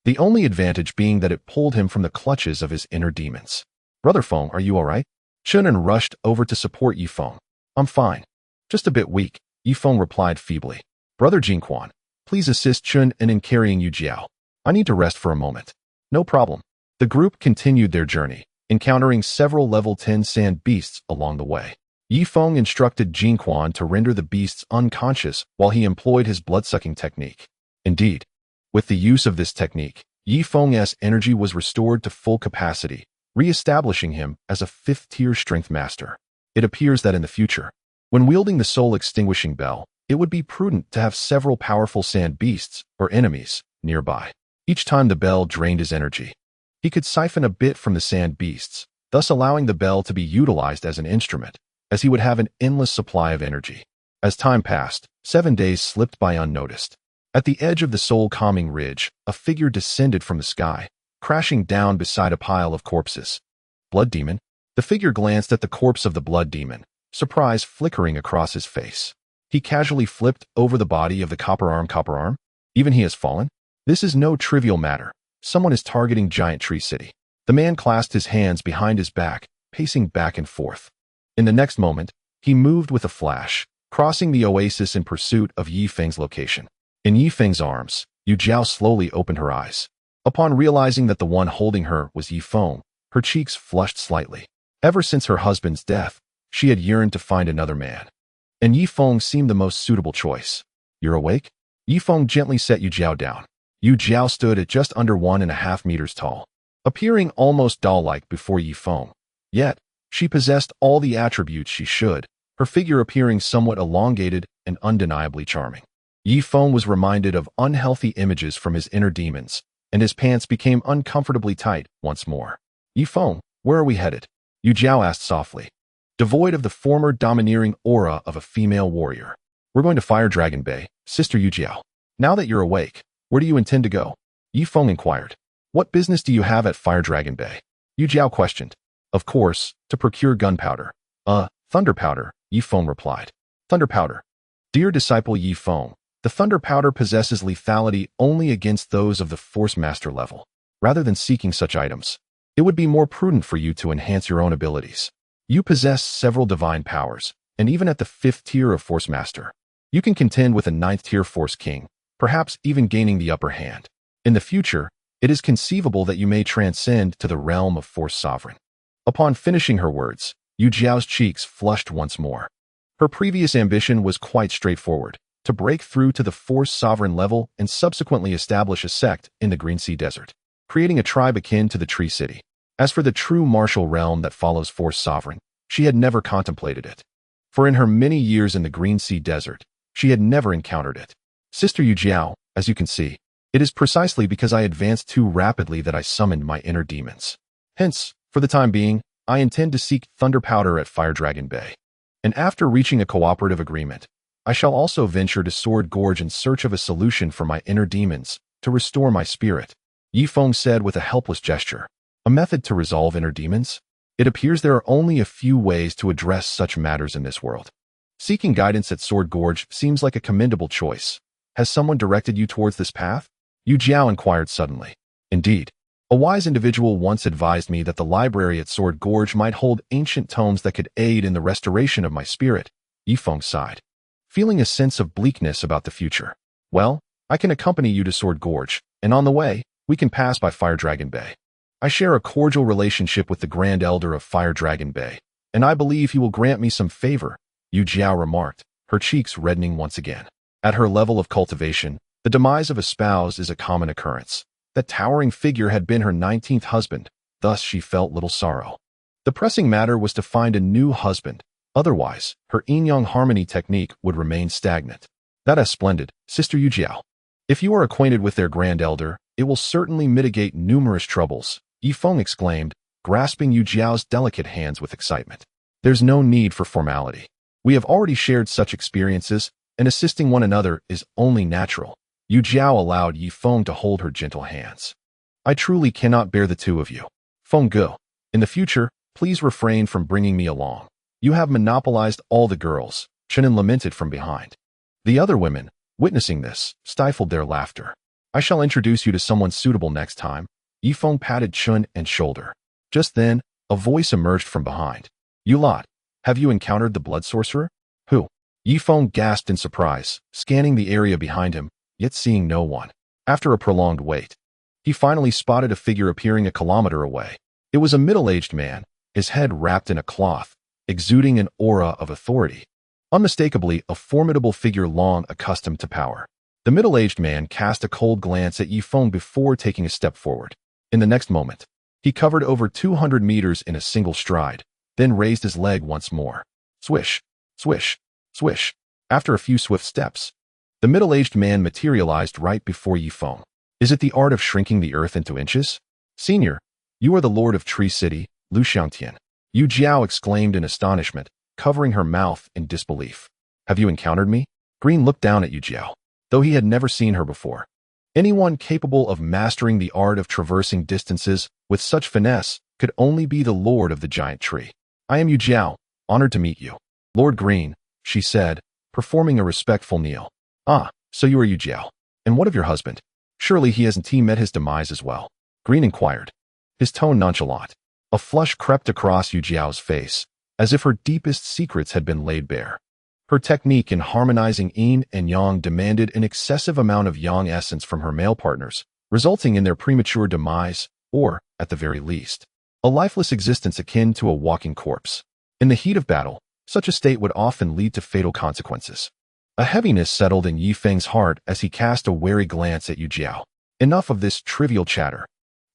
The only advantage being that it pulled him from the clutches of his inner demons. Brother Feng, are you all right? Chunan rushed over to support Yi Feng. I'm fine. Just a bit weak, Yi Feng replied feebly. Brother Jinquan, please assist Chun in carrying Yu Jiao. I need to rest for a moment. No problem. The group continued their journey, encountering several level 10 sand beasts along the way. Yi Feng instructed Jinquan to render the beasts unconscious while he employed his blood-sucking technique. Indeed, with the use of this technique, Yi Feng's energy was restored to full capacity, re-establishing him as a 5th-tier strength master. It appears that in the future, when wielding the soul-extinguishing bell, it would be prudent to have several powerful sand beasts, or enemies, nearby. Each time the bell drained his energy, he could siphon a bit from the sand beasts, thus allowing the bell to be utilized as an instrument, as he would have an endless supply of energy. As time passed, 7 days slipped by unnoticed. At the edge of the soul-calming ridge, a figure descended from the sky, crashing down beside a pile of corpses. Blood demon? The figure glanced at the corpse of the blood demon, surprise flickering across his face. He casually flipped over the body of the copper arm. Even he has fallen? This is no trivial matter. Someone is targeting Giant Tree City. The man clasped his hands behind his back, pacing back and forth. In the next moment, he moved with a flash, crossing the oasis in pursuit of Yi Feng's location. In Yi Feng's arms, Yu Jiao slowly opened her eyes. Upon realizing that the one holding her was Yi Feng, her cheeks flushed slightly. Ever since her husband's death, she had yearned to find another man. And Yi Feng seemed the most suitable choice. You're awake? Yi Feng gently set Yu Jiao down. Yu Jiao stood at just under 1.5 meters tall, appearing almost doll-like before Yi Feng. Yet, she possessed all the attributes she should, her figure appearing somewhat elongated and undeniably charming. Yi Feng was reminded of unhealthy images from his inner demons, and his pants became uncomfortably tight once more. Yi Feng, where are we headed? Yu Jiao asked softly, devoid of the former domineering aura of a female warrior. We're going to Fire Dragon Bay, Sister Yu Jiao. Now that you're awake, where do you intend to go? Yi Feng inquired. What business do you have at Fire Dragon Bay? Yu Jiao questioned. Of course, to procure gunpowder. Thunder powder, Yi Feng replied. Thunder powder. Dear disciple Yi Feng, the thunder powder possesses lethality only against those of the Force Master level. Rather than seeking such items, it would be more prudent for you to enhance your own abilities. You possess several divine powers, and even at the 5th tier of Force Master, you can contend with a 9th tier Force King, perhaps even gaining the upper hand. In the future, it is conceivable that you may transcend to the realm of Force Sovereign. Upon finishing her words, Yu Jiao's cheeks flushed once more. Her previous ambition was quite straightforward, to break through to the Force Sovereign level and subsequently establish a sect in the Green Sea Desert, creating a tribe akin to the Tree City. As for the true martial realm that follows Force Sovereign, she had never contemplated it. For in her many years in the Green Sea Desert, she had never encountered it. Sister Yu Jiao, as you can see, it is precisely because I advanced too rapidly that I summoned my inner demons. Hence, for the time being, I intend to seek thunder powder at Fire Dragon Bay. And after reaching a cooperative agreement, I shall also venture to Sword Gorge in search of a solution for my inner demons, to restore my spirit. Yi Feng said with a helpless gesture. A method to resolve inner demons? It appears there are only a few ways to address such matters in this world. Seeking guidance at Sword Gorge seems like a commendable choice. Has someone directed you towards this path? Yu Jiao inquired suddenly. Indeed. A wise individual once advised me that the library at Sword Gorge might hold ancient tomes that could aid in the restoration of my spirit. Yifeng sighed, feeling a sense of bleakness about the future. Well, I can accompany you to Sword Gorge, and on the way, we can pass by Fire Dragon Bay. I share a cordial relationship with the Grand Elder of Fire Dragon Bay, and I believe he will grant me some favor, Yu Jiao remarked, her cheeks reddening once again. At her level of cultivation, the demise of a spouse is a common occurrence. That towering figure had been her 19th husband, thus she felt little sorrow. The pressing matter was to find a new husband, otherwise, her yin-yang harmony technique would remain stagnant. That is splendid, Sister Yu Jiao. If you are acquainted with their Grand Elder, it will certainly mitigate numerous troubles, Yifeng exclaimed, grasping Yu Jiao's delicate hands with excitement. There's no need for formality. We have already shared such experiences, and assisting one another is only natural. Yu Jiao allowed Yifeng to hold her gentle hands. I truly cannot bear the two of you. Feng Ge, in the future, please refrain from bringing me along. You have monopolized all the girls, Chenin lamented from behind. The other women, witnessing this, stifled their laughter. I shall introduce you to someone suitable next time. Yifeng patted Chun and shoulder. Just then, a voice emerged from behind. You lot, have you encountered the blood sorcerer? Who? Yifeng gasped in surprise, scanning the area behind him, yet seeing no one. After a prolonged wait, he finally spotted a figure appearing a kilometer away. It was a middle-aged man, his head wrapped in a cloth, exuding an aura of authority. Unmistakably a formidable figure long accustomed to power. The middle-aged man cast a cold glance at Yifeng before taking a step forward. In the next moment, he covered over 200 meters in a single stride, then raised his leg once more. Swish, swish, swish. After a few swift steps, the middle-aged man materialized right before Yifeng. Is it the art of shrinking the earth into inches? Senior, you are the Lord of Tree City, Lu Xiangtian. Yu Jiao exclaimed in astonishment, covering her mouth in disbelief. Have you encountered me? Green looked down at Yu Jiao, though he had never seen her before. Anyone capable of mastering the art of traversing distances with such finesse could only be the Lord of the Giant Tree. I am Yu Jiao, honored to meet you. Lord Green, she said, performing a respectful kneel. Ah, so you are Yu Jiao. And what of your husband? Surely he hasn't met his demise as well? Green inquired, his tone nonchalant. A flush crept across Yu Jiao's face, as if her deepest secrets had been laid bare. Her technique in harmonizing yin and yang demanded an excessive amount of yang essence from her male partners, resulting in their premature demise, or, at the very least, a lifeless existence akin to a walking corpse. In the heat of battle, such a state would often lead to fatal consequences. A heaviness settled in Yifeng's heart as he cast a wary glance at Yu Jiao. Enough of this trivial chatter.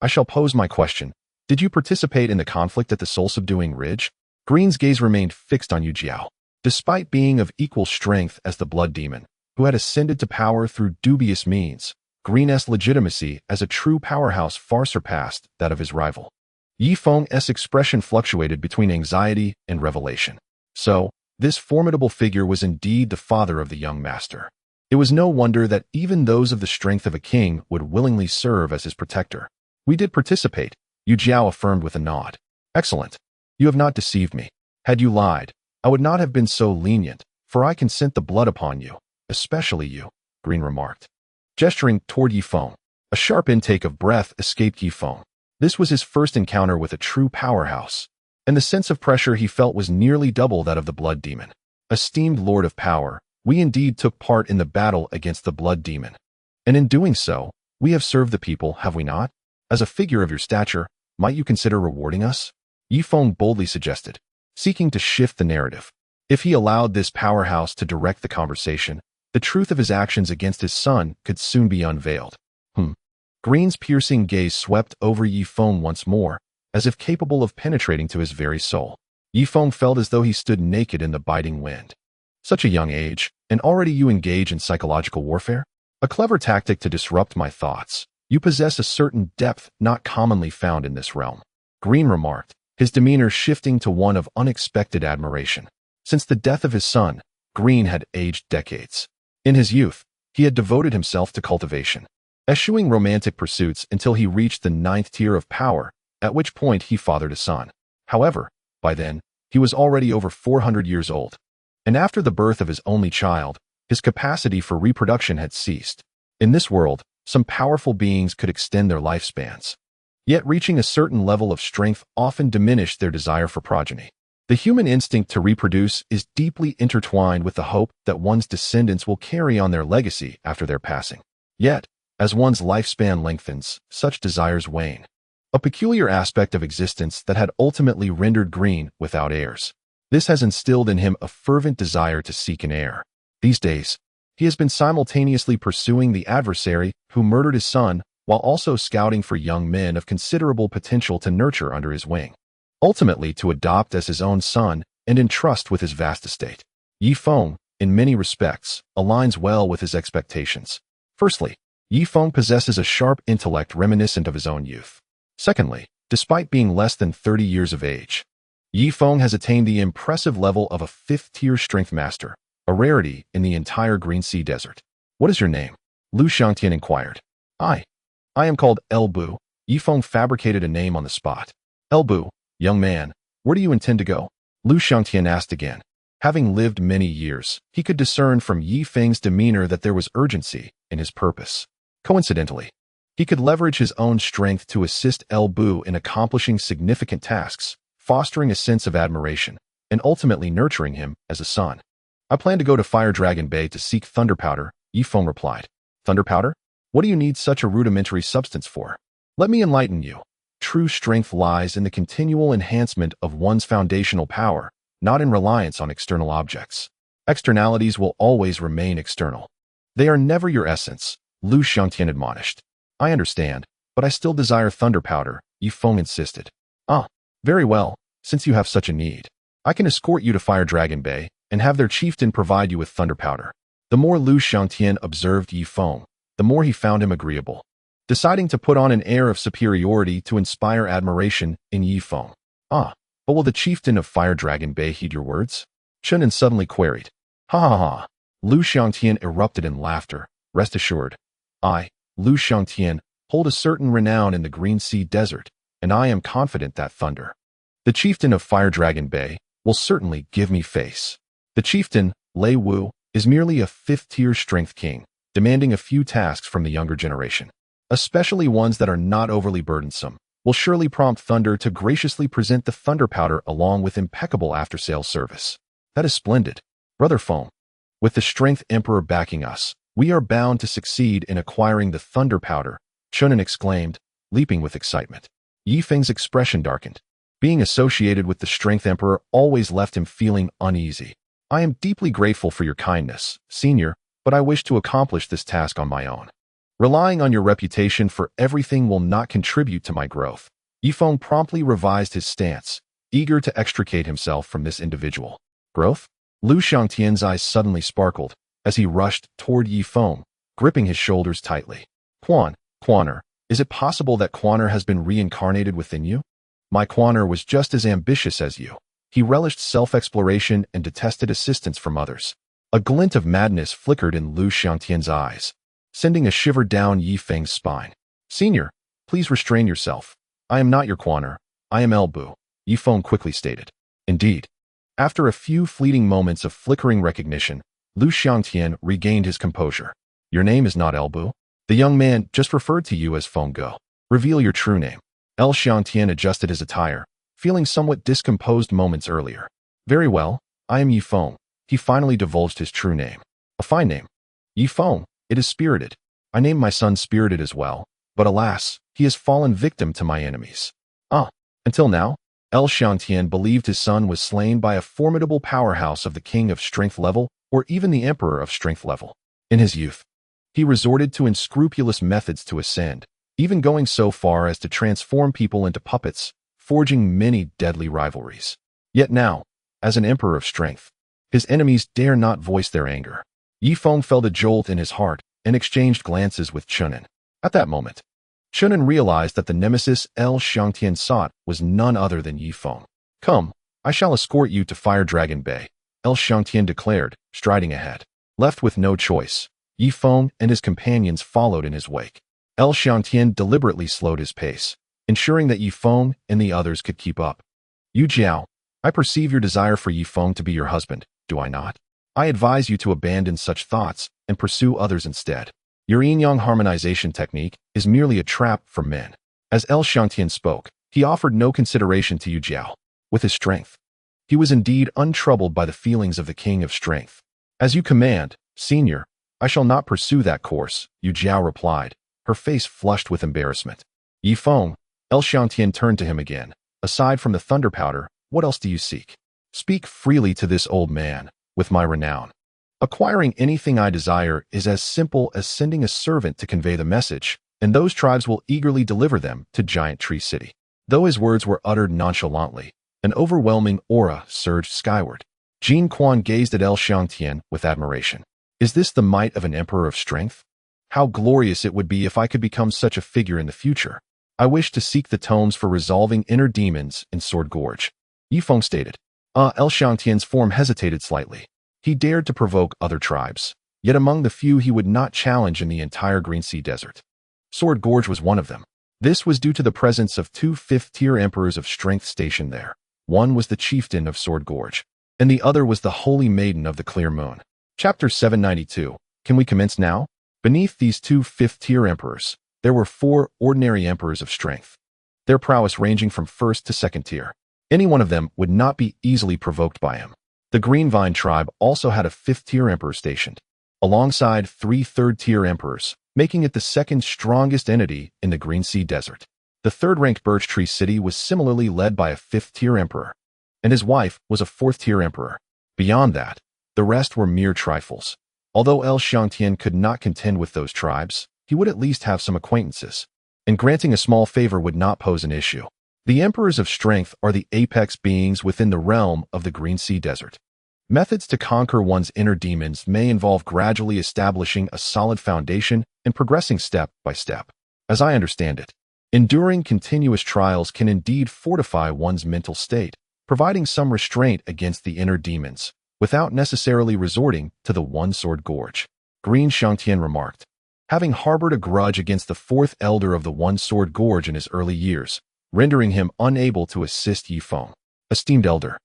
I shall pose my question. Did you participate in the conflict at the soul-subduing ridge? Green's gaze remained fixed on Yu Jiao. Despite being of equal strength as the blood demon, who had ascended to power through dubious means, Green's legitimacy as a true powerhouse far surpassed that of his rival. Yifeng's expression fluctuated between anxiety and revelation. So, this formidable figure was indeed the father of the young master. It was no wonder that even those of the strength of a king would willingly serve as his protector. We did participate, Yu Jiao affirmed with a nod. Excellent. You have not deceived me. Had you lied, I would not have been so lenient, for I can scent the blood upon you, especially you, Green remarked. Gesturing toward Yifeng, a sharp intake of breath escaped Yifeng. This was his first encounter with a true powerhouse, and the sense of pressure he felt was nearly double that of the blood demon. Esteemed Lord of Power, we indeed took part in the battle against the blood demon. And in doing so, we have served the people, have we not? As a figure of your stature, might you consider rewarding us? Yifeng boldly suggested, seeking to shift the narrative. If he allowed this powerhouse to direct the conversation, the truth of his actions against his son could soon be unveiled. Green's piercing gaze swept over Yifeng once more, as if capable of penetrating to his very soul. Yifeng felt as though he stood naked in the biting wind. Such a young age, and already you engage in psychological warfare? A clever tactic to disrupt my thoughts. You possess a certain depth not commonly found in this realm, Green remarked, his demeanor shifting to one of unexpected admiration. Since the death of his son, Green had aged decades. In his youth, he had devoted himself to cultivation, eschewing romantic pursuits until he reached the 9th tier of power, at which point he fathered a son. However, by then, he was already over 400 years old. And after the birth of his only child, his capacity for reproduction had ceased. In this world, some powerful beings could extend their lifespans. Yet reaching a certain level of strength often diminished their desire for progeny. The human instinct to reproduce is deeply intertwined with the hope that one's descendants will carry on their legacy after their passing. Yet, as one's lifespan lengthens, such desires wane. A peculiar aspect of existence that had ultimately rendered Green without heirs. This has instilled in him a fervent desire to seek an heir. These days, he has been simultaneously pursuing the adversary who murdered his son while also scouting for young men of considerable potential to nurture under his wing, ultimately to adopt as his own son and entrust with his vast estate. Yi Feng, in many respects, aligns well with his expectations. Firstly, Yi Feng possesses a sharp intellect reminiscent of his own youth. Secondly, despite being less than 30 years of age, Yi Feng has attained the impressive level of a 5th-tier strength master, a rarity in the entire Green Sea Desert. What is your name? Lu Xiangtian inquired. I am called Elbu. Yi Feng fabricated a name on the spot. Elbu, young man, where do you intend to go? Lu Xiangtian asked again. Having lived many years, he could discern from Yi Feng's demeanor that there was urgency in his purpose. Coincidentally, he could leverage his own strength to assist Elbu in accomplishing significant tasks, fostering a sense of admiration, and ultimately nurturing him as a son. I plan to go to Fire Dragon Bay to seek thunder powder, Yi Feng replied. Thunder powder? What do you need such a rudimentary substance for? Let me enlighten you. True strength lies in the continual enhancement of one's foundational power, not in reliance on external objects. Externalities will always remain external. They are never your essence, Lu Xiangtian admonished. I understand, but I still desire thunder powder, Yi Feng insisted. Very well, since you have such a need. I can escort you to Fire Dragon Bay and have their chieftain provide you with thunder powder. The more Lu Xiangtian observed Yi Feng, the more he found him agreeable, deciding to put on an air of superiority to inspire admiration in Yi Feng. But will the chieftain of Fire Dragon Bay heed your words? Chunin suddenly queried. Ha ha ha. Lu Xiangtian erupted in laughter. Rest assured, I, Lu Xiangtian, hold a certain renown in the Green Sea Desert, and I am confident that thunder, the chieftain of Fire Dragon Bay, will certainly give me face. The chieftain, Lei Wu, is merely a 5th-tier strength king, demanding a few tasks from the younger generation, especially ones that are not overly burdensome, will surely prompt Thunder to graciously present the thunder powder along with impeccable after-sales service. That is splendid. Brother Feng, with the Strength Emperor backing us, we are bound to succeed in acquiring the thunder powder, Chunin exclaimed, leaping with excitement. Yi Feng's expression darkened. Being associated with the Strength Emperor always left him feeling uneasy. I am deeply grateful for your kindness, Senior, but I wish to accomplish this task on my own. Relying on your reputation for everything will not contribute to my growth. Yi Feng promptly revised his stance, eager to extricate himself from this individual. Growth? Lu Xiangtian's eyes suddenly sparkled as he rushed toward Yi Feng, gripping his shoulders tightly. Quaner, is it possible that Quaner has been reincarnated within you? My Quaner was just as ambitious as you. He relished self-exploration and detested assistance from others. A glint of madness flickered in Lu Xiangtian's eyes, sending a shiver down Yi Feng's spine. Senior, please restrain yourself. I am not your Quaner. I am Elbu, Yi Feng quickly stated. Indeed. After a few fleeting moments of flickering recognition, Lu Xiangtian regained his composure. Your name is not Elbu. The young man just referred to you as Feng Go. Reveal your true name. L. Xiangtian adjusted his attire, feeling somewhat discomposed moments earlier. Very well, I am Yi Feng. He finally divulged his true name. A fine name. Yi Feng, it is Spirited. I named my son Spirited as well, but alas, he has fallen victim to my enemies. Until now, L. Xiangtian believed his son was slain by a formidable powerhouse of the king of strength level or even the emperor of strength level. In his youth, he resorted to unscrupulous methods to ascend, even going so far as to transform people into puppets, forging many deadly rivalries. Yet now, as an emperor of strength, his enemies dare not voice their anger. Yi Feng felt a jolt in his heart and exchanged glances with Chunin. At that moment, Chunin realized that the nemesis L. Xiangtian sought was none other than Yi Feng. Come, I shall escort you to Fire Dragon Bay, L. Xiangtian declared, striding ahead. Left with no choice, Yi Feng and his companions followed in his wake. L. Xiangtian deliberately slowed his pace, ensuring that Yi Feng and the others could keep up. Yu Jiao, I perceive your desire for Yi Feng to be your husband, do I not? I advise you to abandon such thoughts and pursue others instead. Your yin-yang harmonization technique is merely a trap for men. As El Xiangtian spoke, he offered no consideration to Yu Jiao. With his strength, he was indeed untroubled by the feelings of the king of strength. As you command, senior, I shall not pursue that course, Yu Jiao replied, her face flushed with embarrassment. Yi Feng, El Xiangtian turned to him again. Aside from the thunder powder, what else do you seek? Speak freely to this old man, with my renown. Acquiring anything I desire is as simple as sending a servant to convey the message, and those tribes will eagerly deliver them to Giant Tree City. Though his words were uttered nonchalantly, an overwhelming aura surged skyward. Jin Quan gazed at El Xiangtian with admiration. Is this the might of an emperor of strength? How glorious it would be if I could become such a figure in the future. I wish to seek the tomes for resolving inner demons in Sword Gorge. Yi Feng stated. El Xiangtian's form hesitated slightly. He dared to provoke other tribes, yet among the few he would not challenge in the entire Green Sea Desert. Sword Gorge was one of them. This was due to the presence of two fifth-tier emperors of strength stationed there. One was the chieftain of Sword Gorge, and the other was the holy maiden of the clear moon. Chapter 792. Can we commence now? Beneath these two fifth-tier emperors, there were 4 ordinary emperors of strength, their prowess ranging from first to second tier. Any one of them would not be easily provoked by him. The Greenvine tribe also had a 5th-tier emperor stationed, alongside 3 third-tier emperors, making it the second strongest entity in the Green Sea Desert. The third-ranked Birch Tree City was similarly led by a 5th-tier emperor, and his wife was a 4th-tier emperor. Beyond that, the rest were mere trifles. Although El Xiangtian could not contend with those tribes, he would at least have some acquaintances, and granting a small favor would not pose an issue. The Emperors of Strength are the apex beings within the realm of the Green Sea Desert. Methods to conquer one's inner demons may involve gradually establishing a solid foundation and progressing step by step. As I understand it, enduring continuous trials can indeed fortify one's mental state, providing some restraint against the inner demons, without necessarily resorting to the One-Sword Gorge. Green Xiangtian remarked. Having harbored a grudge against the 4th elder of the One-Sword Gorge in his early years, rendering him unable to assist Yi Feng. Esteemed elder,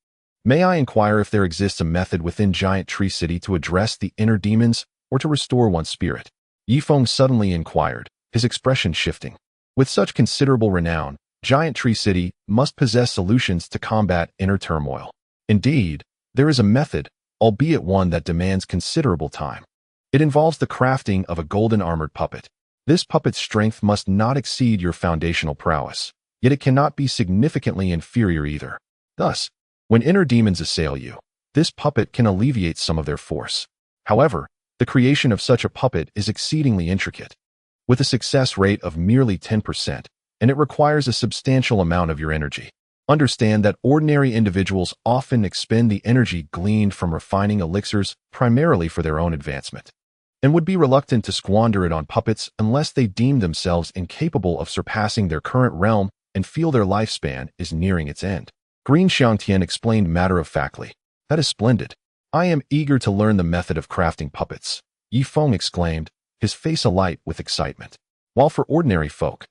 may I inquire if there exists a method within Giant Tree City to address the inner demons or to restore one's spirit? Yi Feng suddenly inquired, his expression shifting. With such considerable renown, Giant Tree City must possess solutions to combat inner turmoil. Indeed, there is a method, albeit one that demands considerable time. It involves the crafting of a golden armored puppet. This puppet's strength must not exceed your foundational prowess, yet it cannot be significantly inferior either. Thus, when inner demons assail you, this puppet can alleviate some of their force. However, the creation of such a puppet is exceedingly intricate, with a success rate of merely 10%, and it requires a substantial amount of your energy. Understand that ordinary individuals often expend the energy gleaned from refining elixirs primarily for their own advancement, and would be reluctant to squander it on puppets unless they deem themselves incapable of surpassing their current realm and feel their lifespan is nearing its end. Green Xiangtian explained matter-of-factly. That is splendid. I am eager to learn the method of crafting puppets, Yi Feng exclaimed, his face alight with excitement. While for ordinary folk,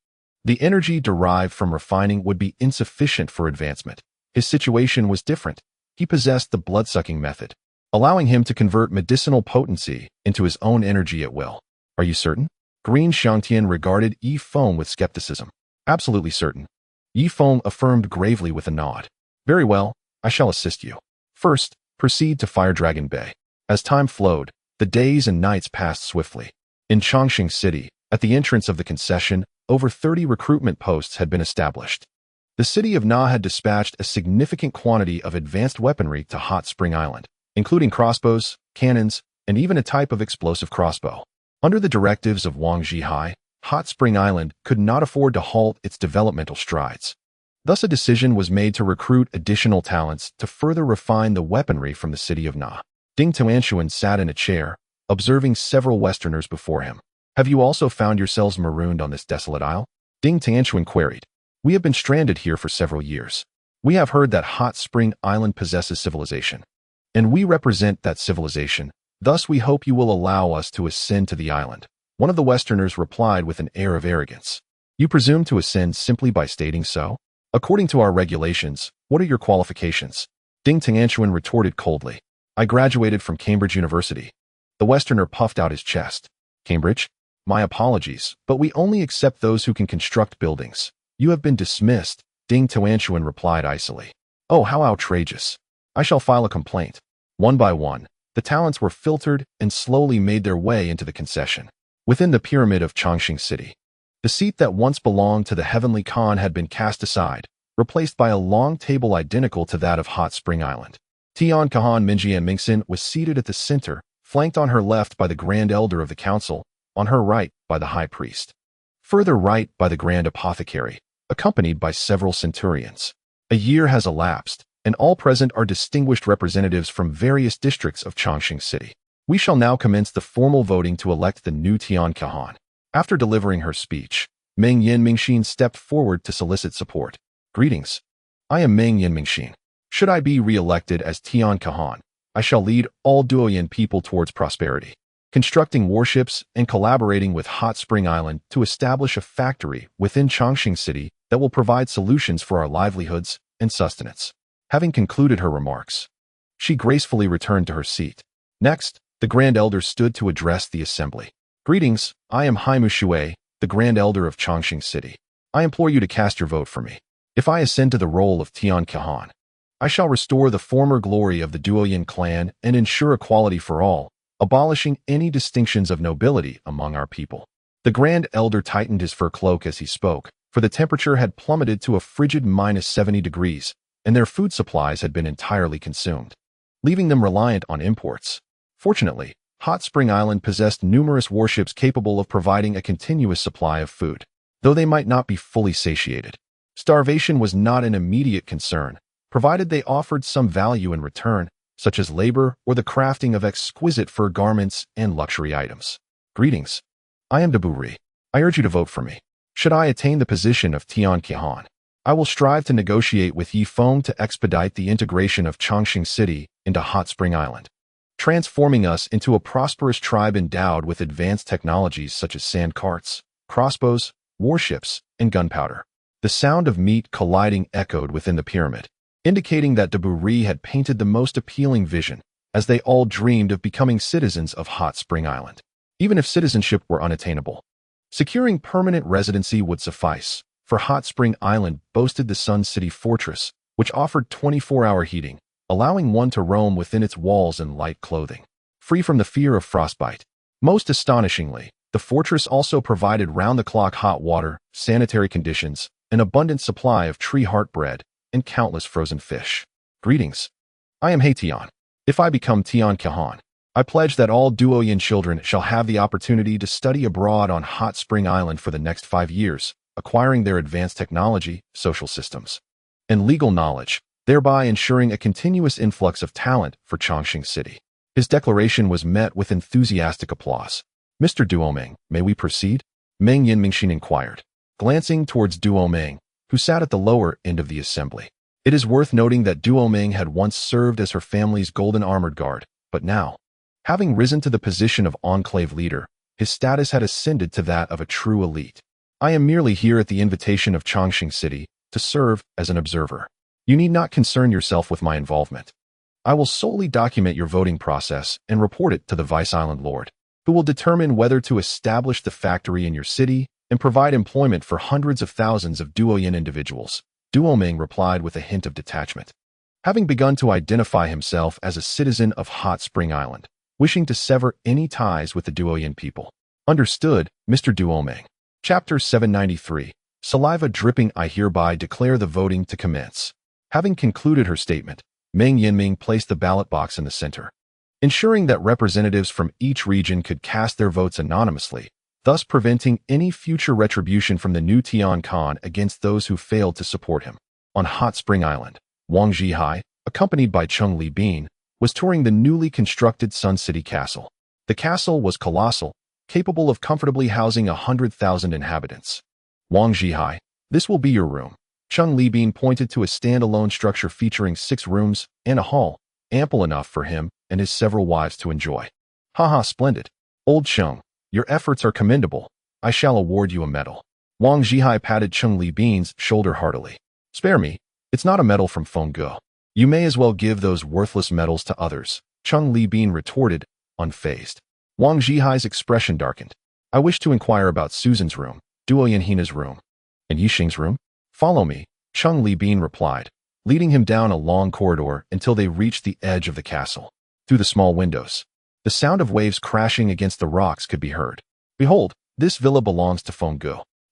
the energy derived from refining would be insufficient for advancement, his situation was different. He possessed the blood-sucking method, allowing him to convert medicinal potency into his own energy at will. Are you certain? Green Xiangtian regarded Yi Feng with skepticism. Absolutely certain. Yi Feng affirmed gravely with a nod. Very well, I shall assist you. First, proceed to Fire Dragon Bay. As time flowed, the days and nights passed swiftly. In Chongqing City, at the entrance of the concession, over 30 recruitment posts had been established. The city of Na had dispatched a significant quantity of advanced weaponry to Hot Spring Island, including crossbows, cannons, and even a type of explosive crossbow. Under the directives of Wang Zhihai, Hot Spring Island could not afford to halt its developmental strides. Thus a decision was made to recruit additional talents to further refine the weaponry from the city of Na. Ding Tuanshuan sat in a chair, observing several Westerners before him. Have you also found yourselves marooned on this desolate isle? Ding Tuanshuan queried. We have been stranded here for several years. We have heard that Hot Spring Island possesses civilization, and we represent that civilization. Thus we hope you will allow us to ascend to the island. One of the Westerners replied with an air of arrogance. You presume to ascend simply by stating so? According to our regulations, What are your qualifications? Ding Tianchuan retorted coldly. I graduated from Cambridge University. The Westerner puffed out his chest. Cambridge? My apologies, but we only accept those who can construct buildings. You have been dismissed, Ding Tianchuan replied icily. Oh, how outrageous. I shall file a complaint. One by one, the talents were filtered and slowly made their way into the concession. Within the pyramid of Chongqing City, the seat that once belonged to the Heavenly Khan had been cast aside, replaced by a long table identical to that of Hot Spring Island. Tian Kahan Minjian Mingxin was seated at the center, flanked on her left by the Grand Elder of the Council, on her right by the High Priest. Further right by the Grand Apothecary, accompanied by several centurions. A year has elapsed, and all present are distinguished representatives from various districts of Chongqing City. We shall now commence the formal voting to elect the new Tian Kahan. After delivering her speech, Meng Yin Mingxin stepped forward to solicit support. Greetings. I am Meng Yin Mingxin. Should I be re-elected as Tian Kahan, I shall lead all Duoyin people towards prosperity, constructing warships and collaborating with Hot Spring Island to establish a factory within Chongqing City that will provide solutions for our livelihoods and sustenance. Having concluded her remarks, she gracefully returned to her seat. Next, the Grand Elder stood to address the assembly. Greetings, I am Haimu Shui, the Grand Elder of Chongqing City. I implore you to cast your vote for me. If I ascend to the role of Tian Kahan, I shall restore the former glory of the Duoyin clan and ensure equality for all, abolishing any distinctions of nobility among our people. The Grand Elder tightened his fur cloak as he spoke, for the temperature had plummeted to a frigid -70 degrees, and their food supplies had been entirely consumed, leaving them reliant on imports. Fortunately, Hot Spring Island possessed numerous warships capable of providing a continuous supply of food, though they might not be fully satiated. Starvation was not an immediate concern, provided they offered some value in return, such as labor or the crafting of exquisite fur garments and luxury items. Greetings. I am Daburi. I urge you to vote for me. Should I attain the position of Tian Kahan, I will strive to negotiate with Feng to expedite the integration of Chongqing City into Hot Spring Island, transforming us into a prosperous tribe endowed with advanced technologies such as sand carts, crossbows, warships, and gunpowder. The sound of meat colliding echoed within the pyramid, indicating that Daburi had painted the most appealing vision, as they all dreamed of becoming citizens of Hot Spring Island. Even if citizenship were unattainable, securing permanent residency would suffice, for Hot Spring Island boasted the Sun City Fortress, which offered 24-hour heating, allowing one to roam within its walls in light clothing, free from the fear of frostbite. Most astonishingly, the fortress also provided round-the-clock hot water, sanitary conditions, an abundant supply of tree heart bread, and countless frozen fish. Greetings. I am Tian. If I become Tian Kahan, I pledge that all Duoyin children shall have the opportunity to study abroad on Hot Spring Island for the next 5 years, acquiring their advanced technology, social systems, and legal knowledge, thereby ensuring a continuous influx of talent for Chongqing City. His declaration was met with enthusiastic applause. Mr. Duomeng, may we proceed? Meng Yin Mingxin inquired, glancing towards Duomeng, who sat at the lower end of the assembly. It is worth noting that Duomeng had once served as her family's golden armored guard, but now, having risen to the position of enclave leader, his status had ascended to that of a true elite. I am merely here at the invitation of Chongqing City to serve as an observer. You need not concern yourself with my involvement. I will solely document your voting process and report it to the Vice Island Lord, who will determine whether to establish the factory in your city and provide employment for hundreds of thousands of Duoyin individuals. Duomeng replied with a hint of detachment, having begun to identify himself as a citizen of Hot Spring Island, wishing to sever any ties with the Duoyin people. Understood, Mr. Duomeng. Chapter 793. Saliva dripping. I hereby declare the voting to commence. Having concluded her statement, Meng Yinming placed the ballot box in the center, ensuring that representatives from each region could cast their votes anonymously, thus preventing any future retribution from the new Tian Khan against those who failed to support him. On Hot Spring Island, Wang Zhihai, accompanied by Cheng Li Bin, was touring the newly constructed Sun City Castle. The castle was colossal, capable of comfortably housing 100,000 inhabitants. Wang Zhihai, this will be your room. Cheng Li Bin pointed to a standalone structure featuring 6 rooms and a hall, ample enough for him and his several wives to enjoy. Haha, splendid. Old Cheng, your efforts are commendable. I shall award you a medal. Wang Zhihai patted Cheng Li Bin's shoulder heartily. Spare me, It's not a medal from Feng. You may as well give those worthless medals to others, Cheng Li Bin retorted, unfazed. Wang Zhihai's expression darkened. I wish to inquire about Susan's room, Duo Yanhina's room. And Yixing's room? Follow me, Cheng Li Bin replied, leading him down a long corridor until they reached the edge of the castle. Through the small windows, the sound of waves crashing against the rocks could be heard. Behold, this villa belongs to Feng.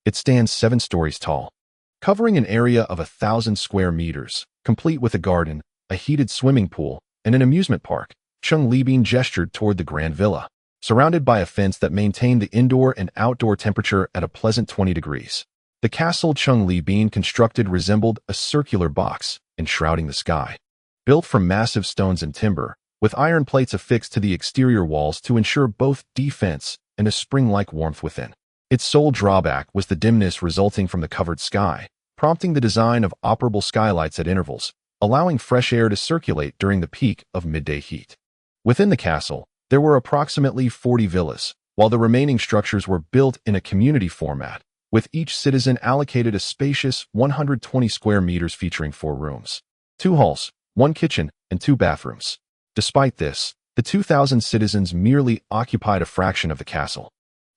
It stands 7 stories tall, covering an area of 1,000 square meters, complete with a garden, a heated swimming pool, and an amusement park. Cheng Li Bin gestured toward the grand villa, surrounded by a fence that maintained the indoor and outdoor temperature at a pleasant 20 degrees. The castle Cheng Li Bin constructed resembled a circular box, enshrouding the sky. Built from massive stones and timber, with iron plates affixed to the exterior walls to ensure both defense and a spring-like warmth within. Its sole drawback was the dimness resulting from the covered sky, prompting the design of operable skylights at intervals, allowing fresh air to circulate during the peak of midday heat. Within the castle, there were approximately 40 villas, while the remaining structures were built in a community format, with each citizen allocated a spacious 120 square meters featuring 4 rooms, 2 halls, 1 kitchen, and 2 bathrooms. Despite this, the 2,000 citizens merely occupied a fraction of the castle,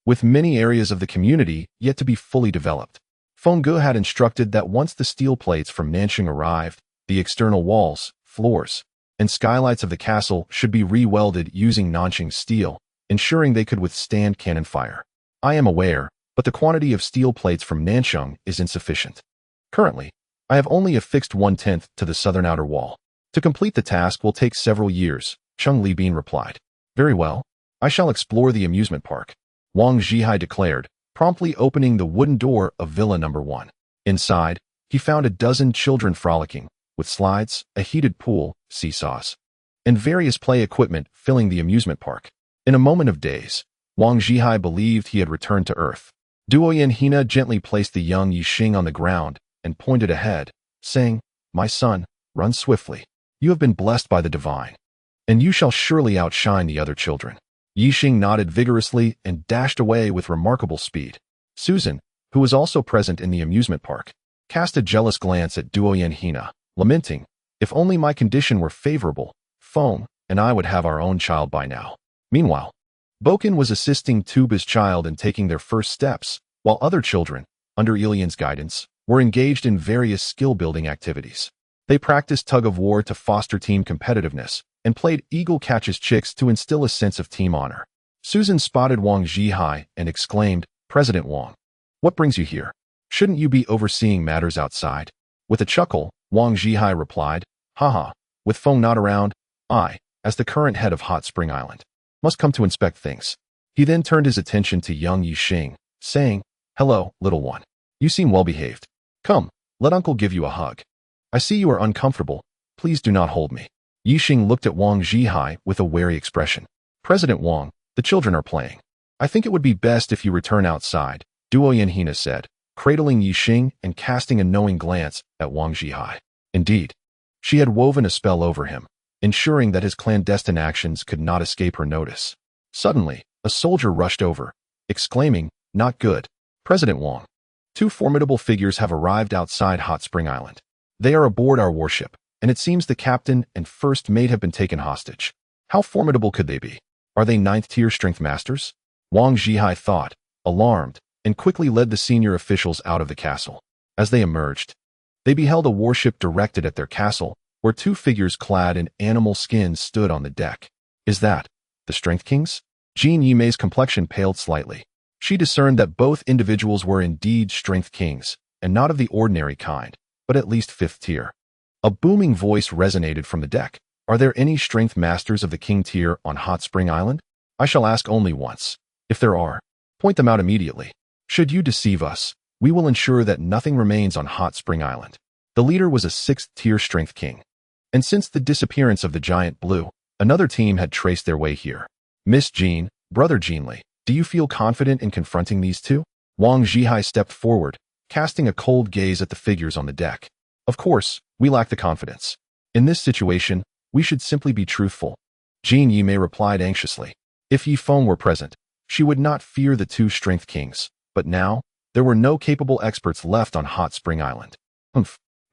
with many areas of the community yet to be fully developed. Feng had instructed that once the steel plates from Nanxing arrived, the external walls, floors, and skylights of the castle should be re-welded using Nanxing steel, ensuring they could withstand cannon fire. I am aware, but the quantity of steel plates from Nanxing is insufficient. Currently, I have only affixed 1/10 to the southern outer wall. To complete the task will take several years, Cheng Li Bin replied. Very well, I shall explore the amusement park, Wang Zhihai declared, promptly opening the wooden door of Villa No. 1. Inside, he found a dozen children frolicking, with slides, a heated pool, seesaws, and various play equipment filling the amusement park. In a moment of daze, Wang Zhihai believed he had returned to Earth. Duo Yanhina gently placed the young Yixing on the ground and pointed ahead, saying, My son, run swiftly. You have been blessed by the divine, and you shall surely outshine the other children. Yixing nodded vigorously and dashed away with remarkable speed. Susan, who was also present in the amusement park, cast a jealous glance at Duo Yanhina, lamenting, If only my condition were favorable, Feng and I would have our own child by now. Meanwhile, Boken was assisting Tuba's child in taking their first steps, while other children, under Ilian's guidance, were engaged in various skill-building activities. They practiced tug-of-war to foster team competitiveness, and played eagle catches chicks to instill a sense of team honor. Susan spotted Wang Zhihai and exclaimed, President Wang, what brings you here? Shouldn't you be overseeing matters outside? With a chuckle, Wang Zhihai replied, Haha, with Feng not around, I, as the current head of Hot Spring Island, must come to inspect things. He then turned his attention to young Yixing, saying, Hello, little one. You seem well-behaved. Come, let uncle give you a hug. I see you are uncomfortable. Please do not hold me. Yixing looked at Wang Zhihai with a wary expression. President Wang, the children are playing. I think it would be best if you return outside, Duo Yanhina said, cradling Yixing and casting a knowing glance at Wang Zhihai. Indeed, she had woven a spell over him, ensuring that his clandestine actions could not escape her notice. Suddenly, a soldier rushed over, exclaiming, Not good. President Wang. 2 formidable figures have arrived outside Hot Spring Island. They are aboard our warship, and it seems the captain and first mate have been taken hostage. How formidable could they be? Are they 9th-tier strength masters? Wang Zhihai thought, alarmed, and quickly led the senior officials out of the castle. As they emerged, they beheld a warship directed at their castle, where 2 figures clad in animal skins stood on the deck. Is that the Strength Kings? Jean Yimei's complexion paled slightly. She discerned that both individuals were indeed Strength Kings, and not of the ordinary kind, but at least 5th tier. A booming voice resonated from the deck. Are there any Strength Masters of the King tier on Hot Spring Island? I shall ask only once. If there are, point them out immediately. Should you deceive us, we will ensure that nothing remains on Hot Spring Island. The leader was a 6th tier Strength King. And since the disappearance of the giant blue, another team had traced their way here. Miss Jean, Brother Jeanli, do you feel confident in confronting these 2? Wang Zhihai stepped forward, casting a cold gaze at the figures on the deck. Of course, we lack the confidence. In this situation, we should simply be truthful. Jean Yimei replied anxiously. If Yi Feng were present, she would not fear the 2 Strength Kings, but now, there were no capable experts left on Hot Spring Island.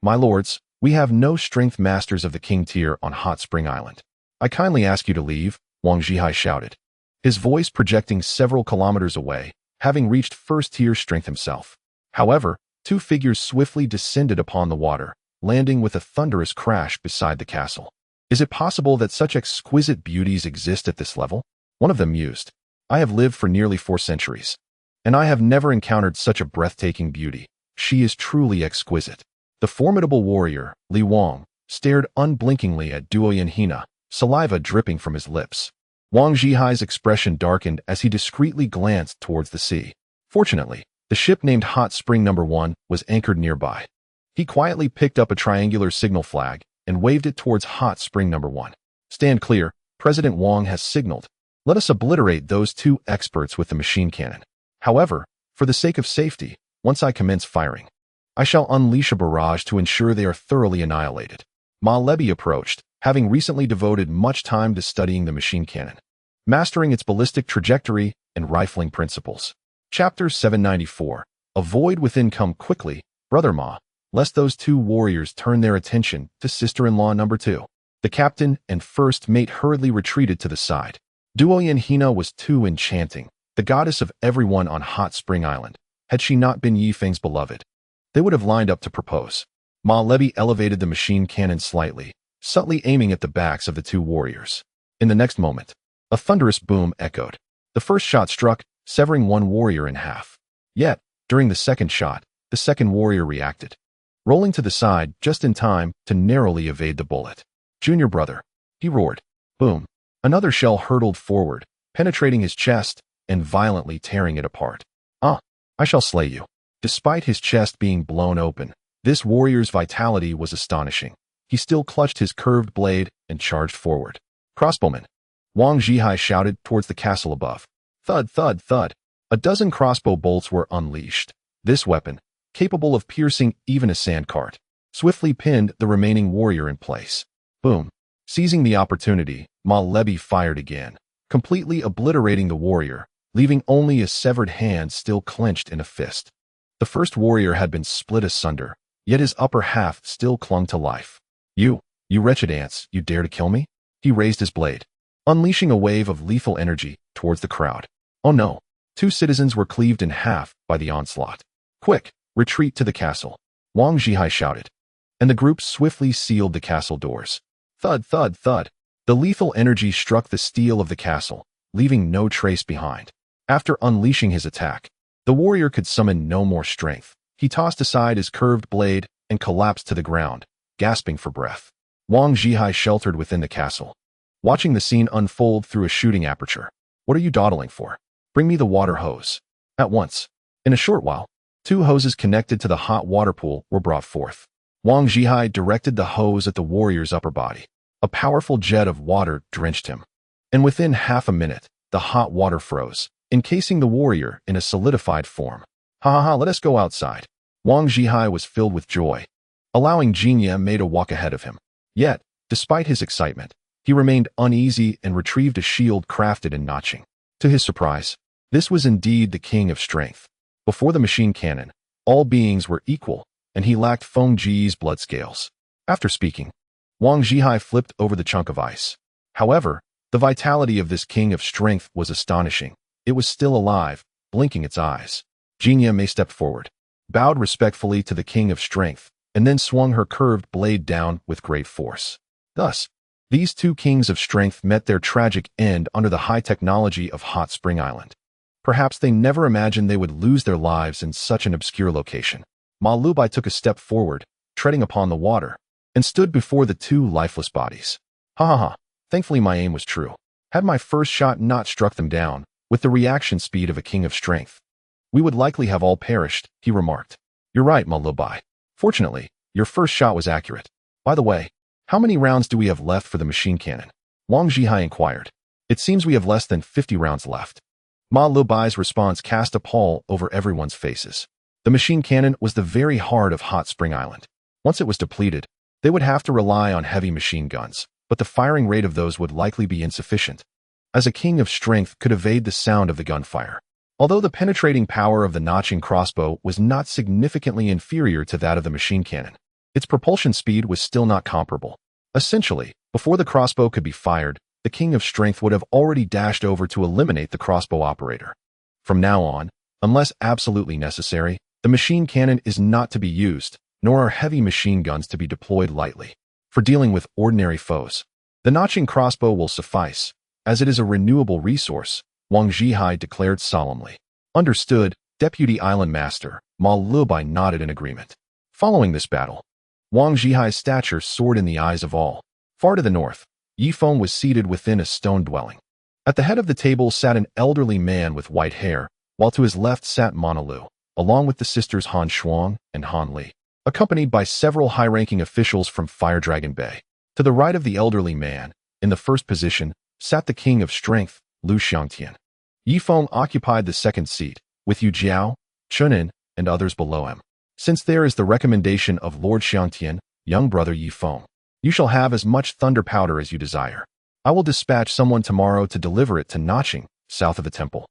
My lords, We have no strength masters of the king tier on Hot Spring Island. I kindly ask you to leave, Wang Zhihai shouted, his voice projecting several kilometers away, having reached first-tier strength himself. However, two figures swiftly descended upon the water, landing with a thunderous crash beside the castle. Is it possible that such exquisite beauties exist at this level? One of them mused. I have lived for nearly 4 centuries, and I have never encountered such a breathtaking beauty. She is truly exquisite. The formidable warrior, Li Wang, stared unblinkingly at Duo Yanhina, saliva dripping from his lips. Wang Zhihai's expression darkened as he discreetly glanced towards the sea. Fortunately, the ship named Hot Spring No. 1 was anchored nearby. He quietly picked up a triangular signal flag and waved it towards Hot Spring No. 1. Stand clear, President Wang has signaled. Let us obliterate those 2 experts with the machine cannon. However, for the sake of safety, once I commence firing, I shall unleash a barrage to ensure they are thoroughly annihilated. Ma Lebi approached, having recently devoted much time to studying the machine cannon, mastering its ballistic trajectory and rifling principles. Chapter 794. Avoid within. Come quickly, Brother Ma, lest those 2 warriors turn their attention to sister-in-law number 2. The captain and first mate hurriedly retreated to the side. Duo Yanhina was too enchanting, the goddess of everyone on Hot Spring Island. Had she not been Yi Feng's beloved, they would have lined up to propose. Ma Lebi elevated the machine cannon slightly, subtly aiming at the backs of the 2 warriors. In the next moment, a thunderous boom echoed. The first shot struck, severing one warrior in half. Yet, during the second shot, the second warrior reacted, rolling to the side just in time to narrowly evade the bullet. Junior brother, he roared. Boom. Another shell hurtled forward, penetrating his chest and violently tearing it apart. I shall slay you. Despite his chest being blown open, this warrior's vitality was astonishing. He still clutched his curved blade and charged forward. Crossbowman, Wang Zhihai shouted towards the castle above. Thud, thud, thud. A dozen crossbow bolts were unleashed. This weapon, capable of piercing even a sandcart, swiftly pinned the remaining warrior in place. Boom. Seizing the opportunity, Ma Lebi fired again, completely obliterating the warrior, leaving only a severed hand still clenched in a fist. The first warrior had been split asunder, yet his upper half still clung to life. You wretched ants, you dare to kill me? He raised his blade, unleashing a wave of lethal energy towards the crowd. Oh no! 2 citizens were cleaved in half by the onslaught. Quick, retreat to the castle, Wang Zhihai shouted, and the group swiftly sealed the castle doors. Thud, thud, thud. The lethal energy struck the steel of the castle, leaving no trace behind. After unleashing his attack, the warrior could summon no more strength. He tossed aside his curved blade and collapsed to the ground, gasping for breath. Wang Zhihai sheltered within the castle, watching the scene unfold through a shooting aperture. What are you dawdling for? Bring me the water hose. At once. In a short while, 2 hoses connected to the hot water pool were brought forth. Wang Zhihai directed the hose at the warrior's upper body. A powerful jet of water drenched him, and within half a minute, the hot water froze, encasing the warrior in a solidified form. Ha, let us go outside. Wang Zhihai was filled with joy, allowing Jinya Mei to walk ahead of him. Yet, despite his excitement, he remained uneasy and retrieved a shield crafted in notching. To his surprise, this was indeed the king of strength. Before the machine cannon, all beings were equal, and he lacked Feng Ji's blood scales. After speaking, Wang Zhihai flipped over the chunk of ice. However, the vitality of this king of strength was astonishing. It was still alive, blinking its eyes. Jinya Mei stepped forward, bowed respectfully to the king of strength, and then swung her curved blade down with great force. Thus, these 2 kings of strength met their tragic end under the high technology of Hot Spring Island. Perhaps they never imagined they would lose their lives in such an obscure location. Ma Lubai took a step forward, treading upon the water, and stood before the 2 lifeless bodies. Ha. Thankfully my aim was true. Had my first shot not struck them down, with the reaction speed of a king of strength, we would likely have all perished, he remarked. You're right, Ma Lubai. Fortunately, your first shot was accurate. By the way, how many rounds do we have left for the machine cannon? Wang Zhihai inquired. It seems we have less than 50 rounds left. Ma Lubai's response cast a pall over everyone's faces. The machine cannon was the very heart of Hot Spring Island. Once it was depleted, they would have to rely on heavy machine guns, but the firing rate of those would likely be insufficient, as a king of strength could evade the sound of the gunfire. Although the penetrating power of the notching crossbow was not significantly inferior to that of the machine cannon, Its propulsion speed was still not comparable. Essentially, before the crossbow could be fired, the King of Strength would have already dashed over to eliminate the crossbow operator. From now on, unless absolutely necessary, the machine cannon is not to be used, nor are heavy machine guns to be deployed lightly. For dealing with ordinary foes, the notching crossbow will suffice, as it is a renewable resource, Wang Zhihai declared solemnly. Understood, Deputy Island Master, Ma Lubai nodded in agreement. Following this battle, Wang Zhihai's stature soared in the eyes of all. Far to the north, Yi Feng was seated within a stone dwelling. At the head of the table sat an elderly man with white hair, while to his left sat Manalu, along with the sisters Han Shuang and Han Li, accompanied by several high-ranking officials from Fire Dragon Bay. To the right of the elderly man, in the first position, sat the King of Strength, Lu Xiangtian. Yi Feng occupied the second seat, with Yu Jiao, Chunin, and others below him. Since there is the recommendation of Lord Xiangtian, young brother Yi Feng, you shall have as much thunder powder as you desire. I will dispatch someone tomorrow to deliver it to Notching, south of the temple.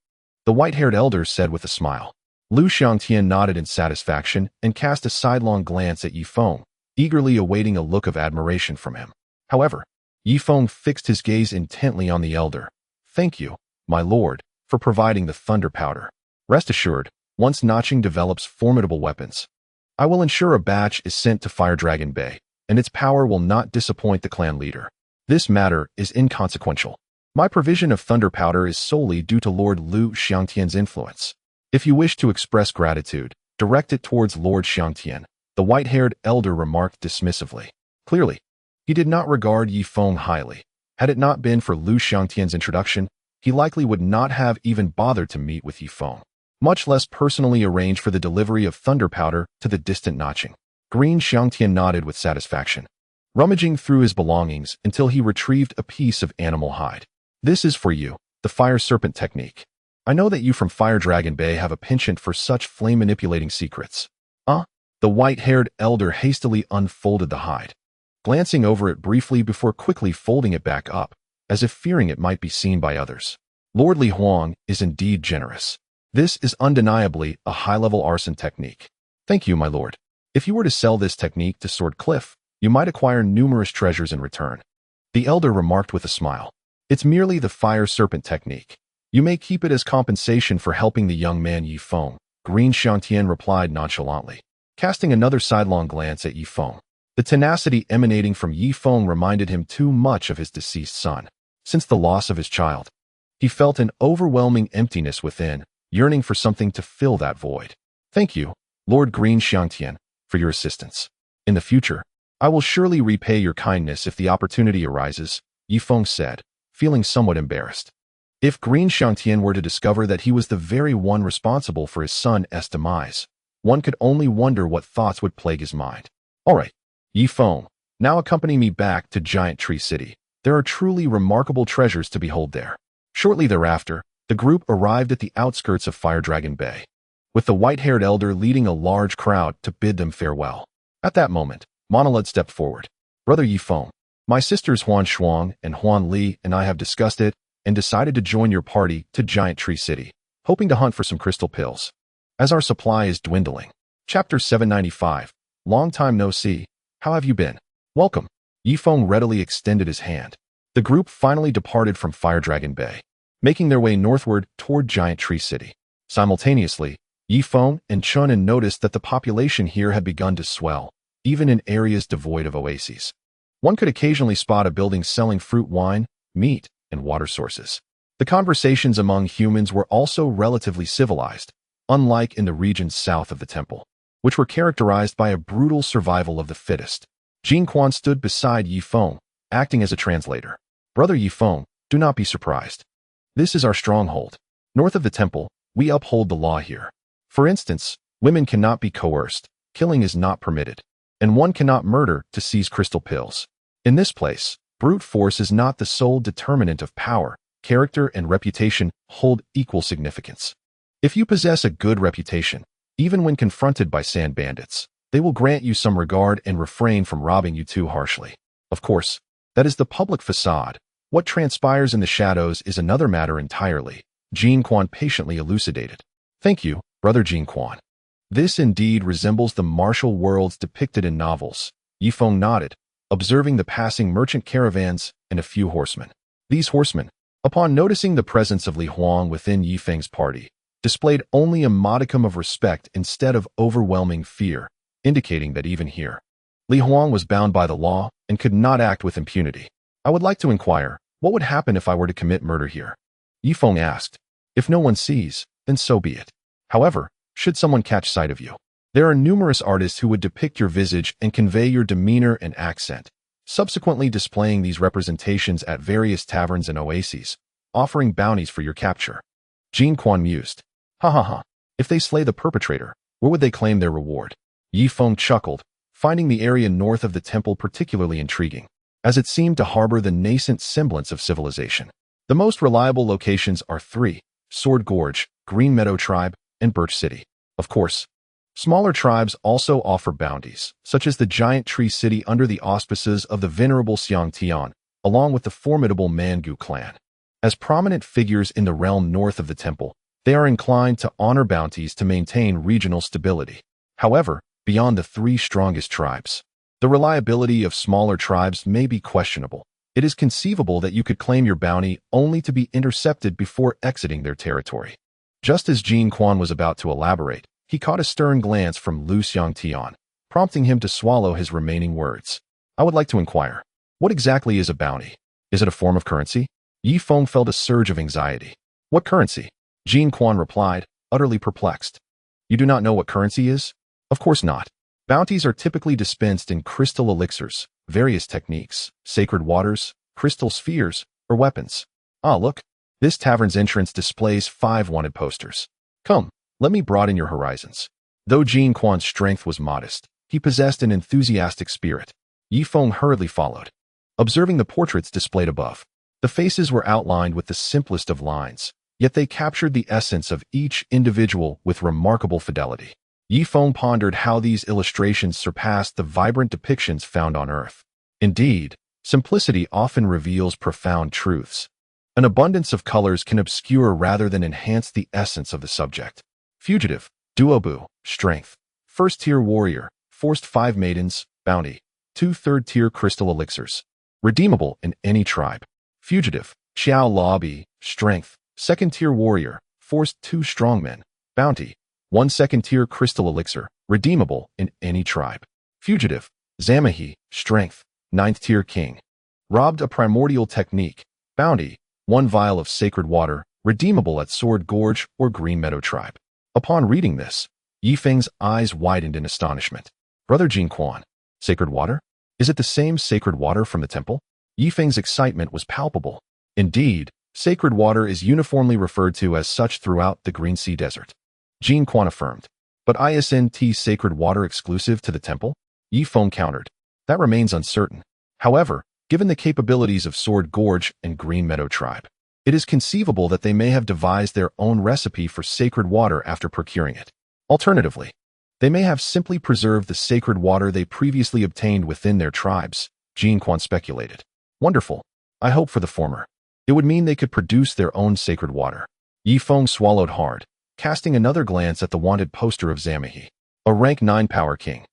The white-haired elder said with a smile. Lu Xiangtian nodded in satisfaction and cast a sidelong glance at Yi Feng, eagerly awaiting a look of admiration from him. However, Yi Feng fixed his gaze intently on the elder. Thank you, my lord, for providing the thunder powder. Rest assured, once Notching develops formidable weapons, I will ensure a batch is sent to Fire Dragon Bay, and its power will not disappoint the clan leader. This matter is inconsequential. My provision of thunder powder is solely due to Lord Lu Xiangtian's influence. If you wish to express gratitude, direct it towards Lord Xiangtian, the white-haired elder remarked dismissively. Clearly, he did not regard Yi Feng highly. Had it not been for Lu Xiangtian's introduction, he likely would not have even bothered to meet with Yi Feng, much less personally arrange for the delivery of thunder powder to the distant Notching. Green Xiangtian nodded with satisfaction, rummaging through his belongings until he retrieved a piece of animal hide. This is for you, the fire serpent technique. I know that you from Fire Dragon Bay have a penchant for such flame-manipulating secrets. The white-haired elder hastily unfolded the hide, glancing over it briefly before quickly folding it back up, as if fearing it might be seen by others. Lord Li Huang is indeed generous. This is undeniably a high-level arson technique. Thank you, my lord. If you were to sell this technique to Sword Cliff, you might acquire numerous treasures in return. The elder remarked with a smile. It's merely the fire serpent technique. You may keep it as compensation for helping the young man Yi Feng, Green Xiangtian replied nonchalantly, casting another sidelong glance at Yi Feng. The tenacity emanating from Yi Feng reminded him too much of his deceased son. Since the loss of his child, he felt an overwhelming emptiness within, yearning for something to fill that void. Thank you, Lord Green Xiangtian, for your assistance. In the future, I will surely repay your kindness if the opportunity arises, Yi Feng said, feeling somewhat embarrassed. If Green Xiangtian were to discover that he was the very one responsible for his son's demise, one could only wonder what thoughts would plague his mind. All right, Yi Feng, now accompany me back to Giant Tree City. There are truly remarkable treasures to behold there. Shortly thereafter, the group arrived at the outskirts of Fire Dragon Bay, with the white-haired elder leading a large crowd to bid them farewell. At that moment, Monolud stepped forward. Brother Yi Feng, my sisters Huan Shuang and Huan Li and I have discussed it and decided to join your party to Giant Tree City, hoping to hunt for some crystal pills, as our supply is dwindling. Chapter 795. Long time no see. How have you been? Welcome. Yi Feng readily extended his hand. The group finally departed from Fire Dragon Bay, making their way northward toward Giant Tree City. Simultaneously, Yi Feng and Chunin noticed that the population here had begun to swell, even in areas devoid of oases. One could occasionally spot a building selling fruit wine, meat, and water sources. The conversations among humans were also relatively civilized, unlike in the regions south of the temple, which were characterized by a brutal survival of the fittest. Jin Quan stood beside Yi Feng, acting as a translator. Brother Yi Feng, do not be surprised. This is our stronghold. North of the temple, we uphold the law here. For instance, women cannot be coerced, killing is not permitted, and one cannot murder to seize crystal pills. In this place, brute force is not the sole determinant of power. Character and reputation hold equal significance. If you possess a good reputation, even when confronted by sand bandits, they will grant you some regard and refrain from robbing you too harshly. Of course, that is the public facade. What transpires in the shadows is another matter entirely, Jin Quan patiently elucidated. Thank you, Brother Jin Quan. This indeed resembles the martial worlds depicted in novels. Yifeng nodded, observing the passing merchant caravans and a few horsemen. These horsemen, upon noticing the presence of Li Huang within Yifeng's party, displayed only a modicum of respect instead of overwhelming fear, indicating that even here, Li Huang was bound by the law and could not act with impunity. I would like to inquire, what would happen if I were to commit murder here? Yifeng asked. If no one sees, then so be it. However, should someone catch sight of you, there are numerous artists who would depict your visage and convey your demeanor and accent, subsequently displaying these representations at various taverns and oases, offering bounties for your capture. Jin Quan mused. Ha ha ha. If they slay the perpetrator, where would they claim their reward? Yifeng chuckled, finding the area north of the temple particularly intriguing, as it seemed to harbor the nascent semblance of civilization. The most reliable locations are 3, Sword Gorge, Green Meadow Tribe, and Birch City. Of course, smaller tribes also offer bounties, such as the Giant Tree City under the auspices of the venerable Xiang Tian, along with the formidable Mangu clan. As prominent figures in the realm north of the temple, they are inclined to honor bounties to maintain regional stability. However, beyond the 3 strongest tribes, the reliability of smaller tribes may be questionable. It is conceivable that you could claim your bounty only to be intercepted before exiting their territory. Just as Jin Quan was about to elaborate, he caught a stern glance from Lu Xiangtian, prompting him to swallow his remaining words. I would like to inquire, what exactly is a bounty? Is it a form of currency? Yifeng felt a surge of anxiety. What currency? Jin Quan replied, utterly perplexed. You do not know what currency is? Of course not. Bounties are typically dispensed in crystal elixirs, various techniques, sacred waters, crystal spheres, or weapons. Ah, look. This tavern's entrance displays 5 wanted posters. Come, let me broaden your horizons. Though Jin Quan's strength was modest, he possessed an enthusiastic spirit. Yifeng hurriedly followed, observing the portraits displayed above. The faces were outlined with the simplest of lines, yet they captured the essence of each individual with remarkable fidelity. Yifeng pondered how these illustrations surpassed the vibrant depictions found on Earth. Indeed, simplicity often reveals profound truths. An abundance of colors can obscure rather than enhance the essence of the subject. Fugitive, Duobu, Strength. First-tier warrior, Forced 5 maidens, Bounty. 2 third-tier crystal elixirs. Redeemable in any tribe. Fugitive, Xiao Lobby, Strength. Second-tier warrior, Forced 2 strongmen, Bounty. 1 second-tier crystal elixir, redeemable in any tribe. Fugitive, Zamahi, Strength. 9th-tier king. Robbed a primordial technique, Bounty. 1 vial of sacred water, redeemable at Sword Gorge or Green Meadow Tribe. Upon reading this, Yifeng's eyes widened in astonishment. Brother Jin Quan, sacred water? Is it the same sacred water from the temple? Yifeng's excitement was palpable. Indeed, sacred water is uniformly referred to as such throughout the Green Sea Desert. Jin Quan affirmed. But isn't sacred water exclusive to the temple? Yifeng countered. That remains uncertain. However, given the capabilities of Sword Gorge and Green Meadow Tribe, it is conceivable that they may have devised their own recipe for sacred water after procuring it. Alternatively, they may have simply preserved the sacred water they previously obtained within their tribes, Jin Quan speculated. Wonderful. I hope for the former. It would mean they could produce their own sacred water. Yifeng swallowed hard, casting another glance at the wanted poster of Zamahi, a rank 9 power king.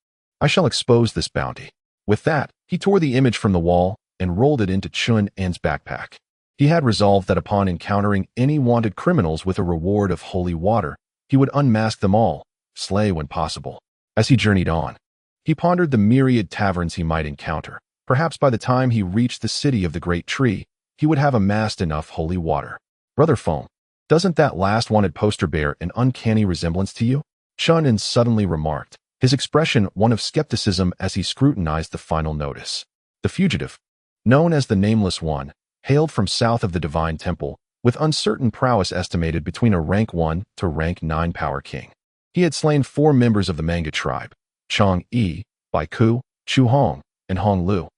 I shall expose this bounty. With that, he tore the image from the wall and rolled it into Chun En's backpack. He had resolved that upon encountering any wanted criminals with a reward of holy water, he would unmask them all, slay when possible. As he journeyed on, he pondered the myriad taverns he might encounter. Perhaps by the time he reached the city of the Great Tree, he would have amassed enough holy water. Brother Feng, doesn't that last wanted poster bear an uncanny resemblance to you? Chun En suddenly remarked, his expression one of skepticism as he scrutinized the final notice. The fugitive, known as the Nameless One, hailed from south of the Divine Temple, with uncertain prowess estimated between a rank 1 to rank 9 power king. He had slain 4 members of the Manga tribe, Chang Yi, Bai Ku, Chu Hong, and Hong Lu,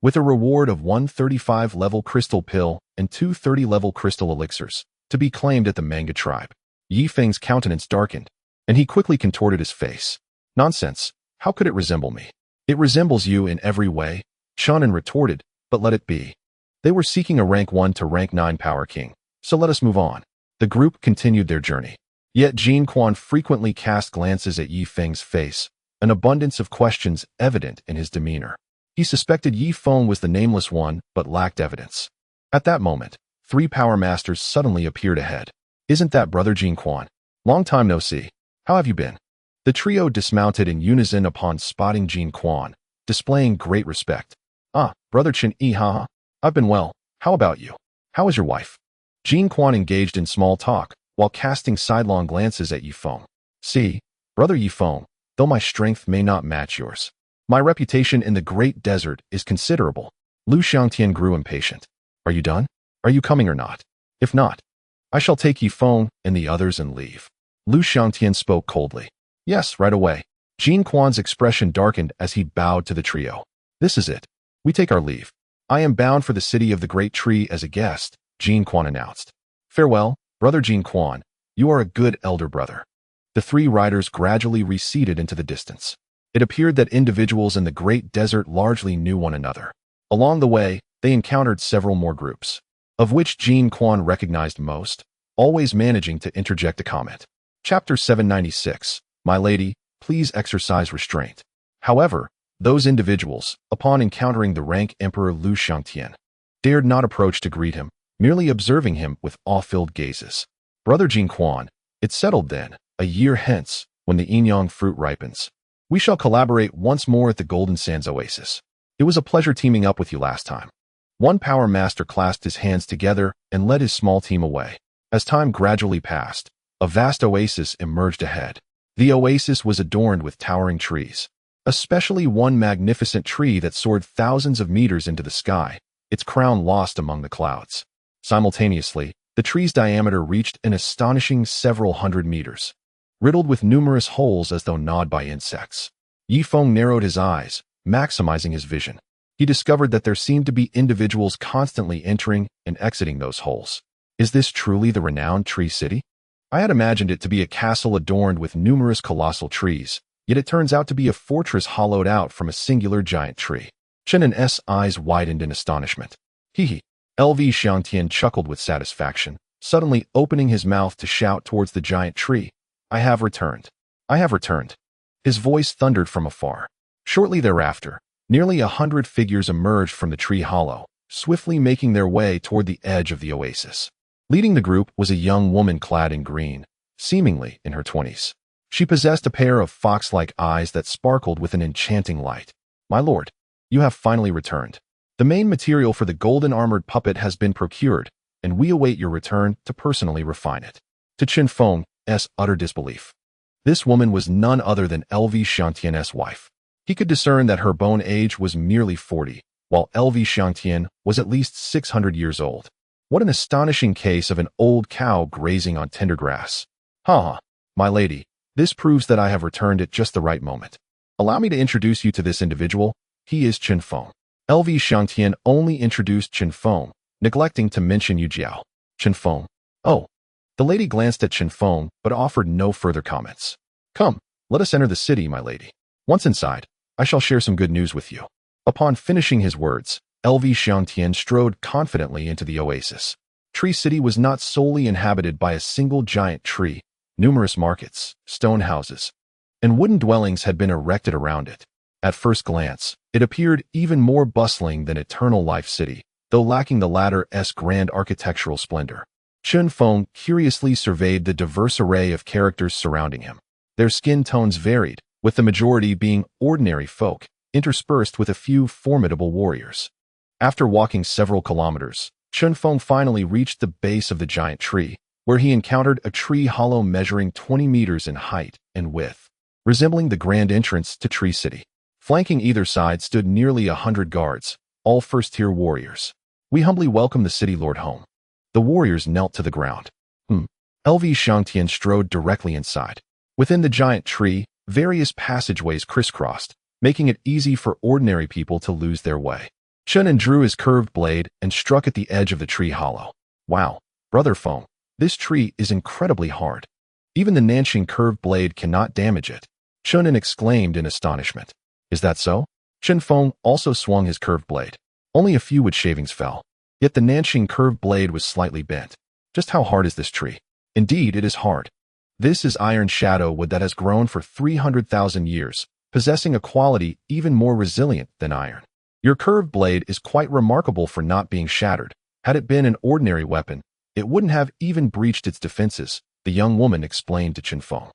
with a reward of 1 35-level crystal pill and 2 30-level crystal elixirs, to be claimed at the Manga tribe. Yifeng's countenance darkened, and he quickly contorted his face. Nonsense, how could it resemble me? It resembles you in every way, Chun En retorted, but let it be. They were seeking a rank 1 to rank 9 power king, so let us move on. The group continued their journey. Yet Jin Quan frequently cast glances at Yi Feng's face, an abundance of questions evident in his demeanor. He suspected Yi Feng was the nameless one, but lacked evidence. At that moment, 3 power masters suddenly appeared ahead. Isn't that Brother Jin Quan? Long time no see. How have you been? The trio dismounted in unison upon spotting Jin Quan, displaying great respect. Ah, Brother Chen Yi, haha. I've been well. How about you? How is your wife? Jin Quan engaged in small talk, while casting sidelong glances at Yi Feng. See, Brother Yi Feng, though my strength may not match yours, my reputation in the great desert is considerable. Lu Xiangtian grew impatient. Are you done? Are you coming or not? If not, I shall take Yi Feng and the others and leave. Lu Xiangtian spoke coldly. Yes, right away. Jin Quan's expression darkened as he bowed to the trio. This is it. We take our leave. I am bound for the city of the great tree as a guest, Jin Quan announced. Farewell, Brother Jin Quan. You are a good elder brother. The 3 riders gradually receded into the distance. It appeared that individuals in the great desert largely knew one another. Along the way, they encountered several more groups, of which Jin Quan recognized most, always managing to interject a comment. Chapter 796. My lady, please exercise restraint. However, those individuals, upon encountering the rank Emperor Lu Xiangtian, dared not approach to greet him, merely observing him with awe-filled gazes. Brother Jin Quan, it's settled then, a year hence, when the Inyang fruit ripens, we shall collaborate once more at the Golden Sands Oasis. It was a pleasure teaming up with you last time. One power master clasped his hands together and led his small team away. As time gradually passed, a vast oasis emerged ahead. The oasis was adorned with towering trees, especially one magnificent tree that soared thousands of meters into the sky, its crown lost among the clouds. Simultaneously, the tree's diameter reached an astonishing several hundred meters, riddled with numerous holes as though gnawed by insects. Yi Feng narrowed his eyes, maximizing his vision. He discovered that there seemed to be individuals constantly entering and exiting those holes. Is this truly the renowned tree city? I had imagined it to be a castle adorned with numerous colossal trees, yet it turns out to be a fortress hollowed out from a singular giant tree. Chen and S eyes widened in astonishment. Hee. LV Xiangtian chuckled with satisfaction, suddenly opening his mouth to shout towards the giant tree. I have returned. I have returned. His voice thundered from afar. Shortly thereafter, nearly 100 figures emerged from the tree hollow, swiftly making their way toward the edge of the oasis. Leading the group was a young woman clad in green, seemingly in her 20s. She possessed a pair of fox-like eyes that sparkled with an enchanting light. My lord, you have finally returned. The main material for the golden armored puppet has been procured, and we await your return to personally refine it. To Chen Feng's utter disbelief, this woman was none other than LV Xiangtian's wife. He could discern that her bone age was merely 40, while LV Xiangtian was at least 600 years old. What an astonishing case of an old cow grazing on tender grass. Ha! My lady, this proves that I have returned at just the right moment. Allow me to introduce you to this individual. He is Chen Feng. LV Xiangtian only introduced Chen Feng, neglecting to mention Yu Jiao. Chen Feng. Oh. The lady glanced at Chen Feng, but offered no further comments. Come, let us enter the city, my lady. Once inside, I shall share some good news with you. Upon finishing his words, LV Xiangtian strode confidently into the oasis. Tree City was not solely inhabited by a single giant tree. Numerous markets, stone houses, and wooden dwellings had been erected around it. At first glance, it appeared even more bustling than Eternal Life City, though lacking the latter's grand architectural splendor. Chen Feng curiously surveyed the diverse array of characters surrounding him. Their skin tones varied, with the majority being ordinary folk, interspersed with a few formidable warriors. After walking several kilometers, Chen Feng finally reached the base of the giant tree, where he encountered a tree hollow measuring 20 meters in height and width, resembling the grand entrance to Tree City. Flanking either side stood nearly 100 guards, all first-tier warriors. We humbly welcome the city lord home. The warriors knelt to the ground. LV Xiangtian strode directly inside. Within the giant tree, various passageways crisscrossed, making it easy for ordinary people to lose their way. Chen drew his curved blade and struck at the edge of the tree hollow. Wow, Brother Feng, this tree is incredibly hard. Even the Nanxing curved blade cannot damage it. Chen exclaimed in astonishment. Is that so? Chen Feng also swung his curved blade. Only a few wood shavings fell. Yet the Nanxing curved blade was slightly bent. Just how hard is this tree? Indeed, it is hard. This is iron shadow wood that has grown for 300,000 years, possessing a quality even more resilient than iron. Your curved blade is quite remarkable for not being shattered. Had it been an ordinary weapon, it wouldn't have even breached its defenses, the young woman explained to Feng.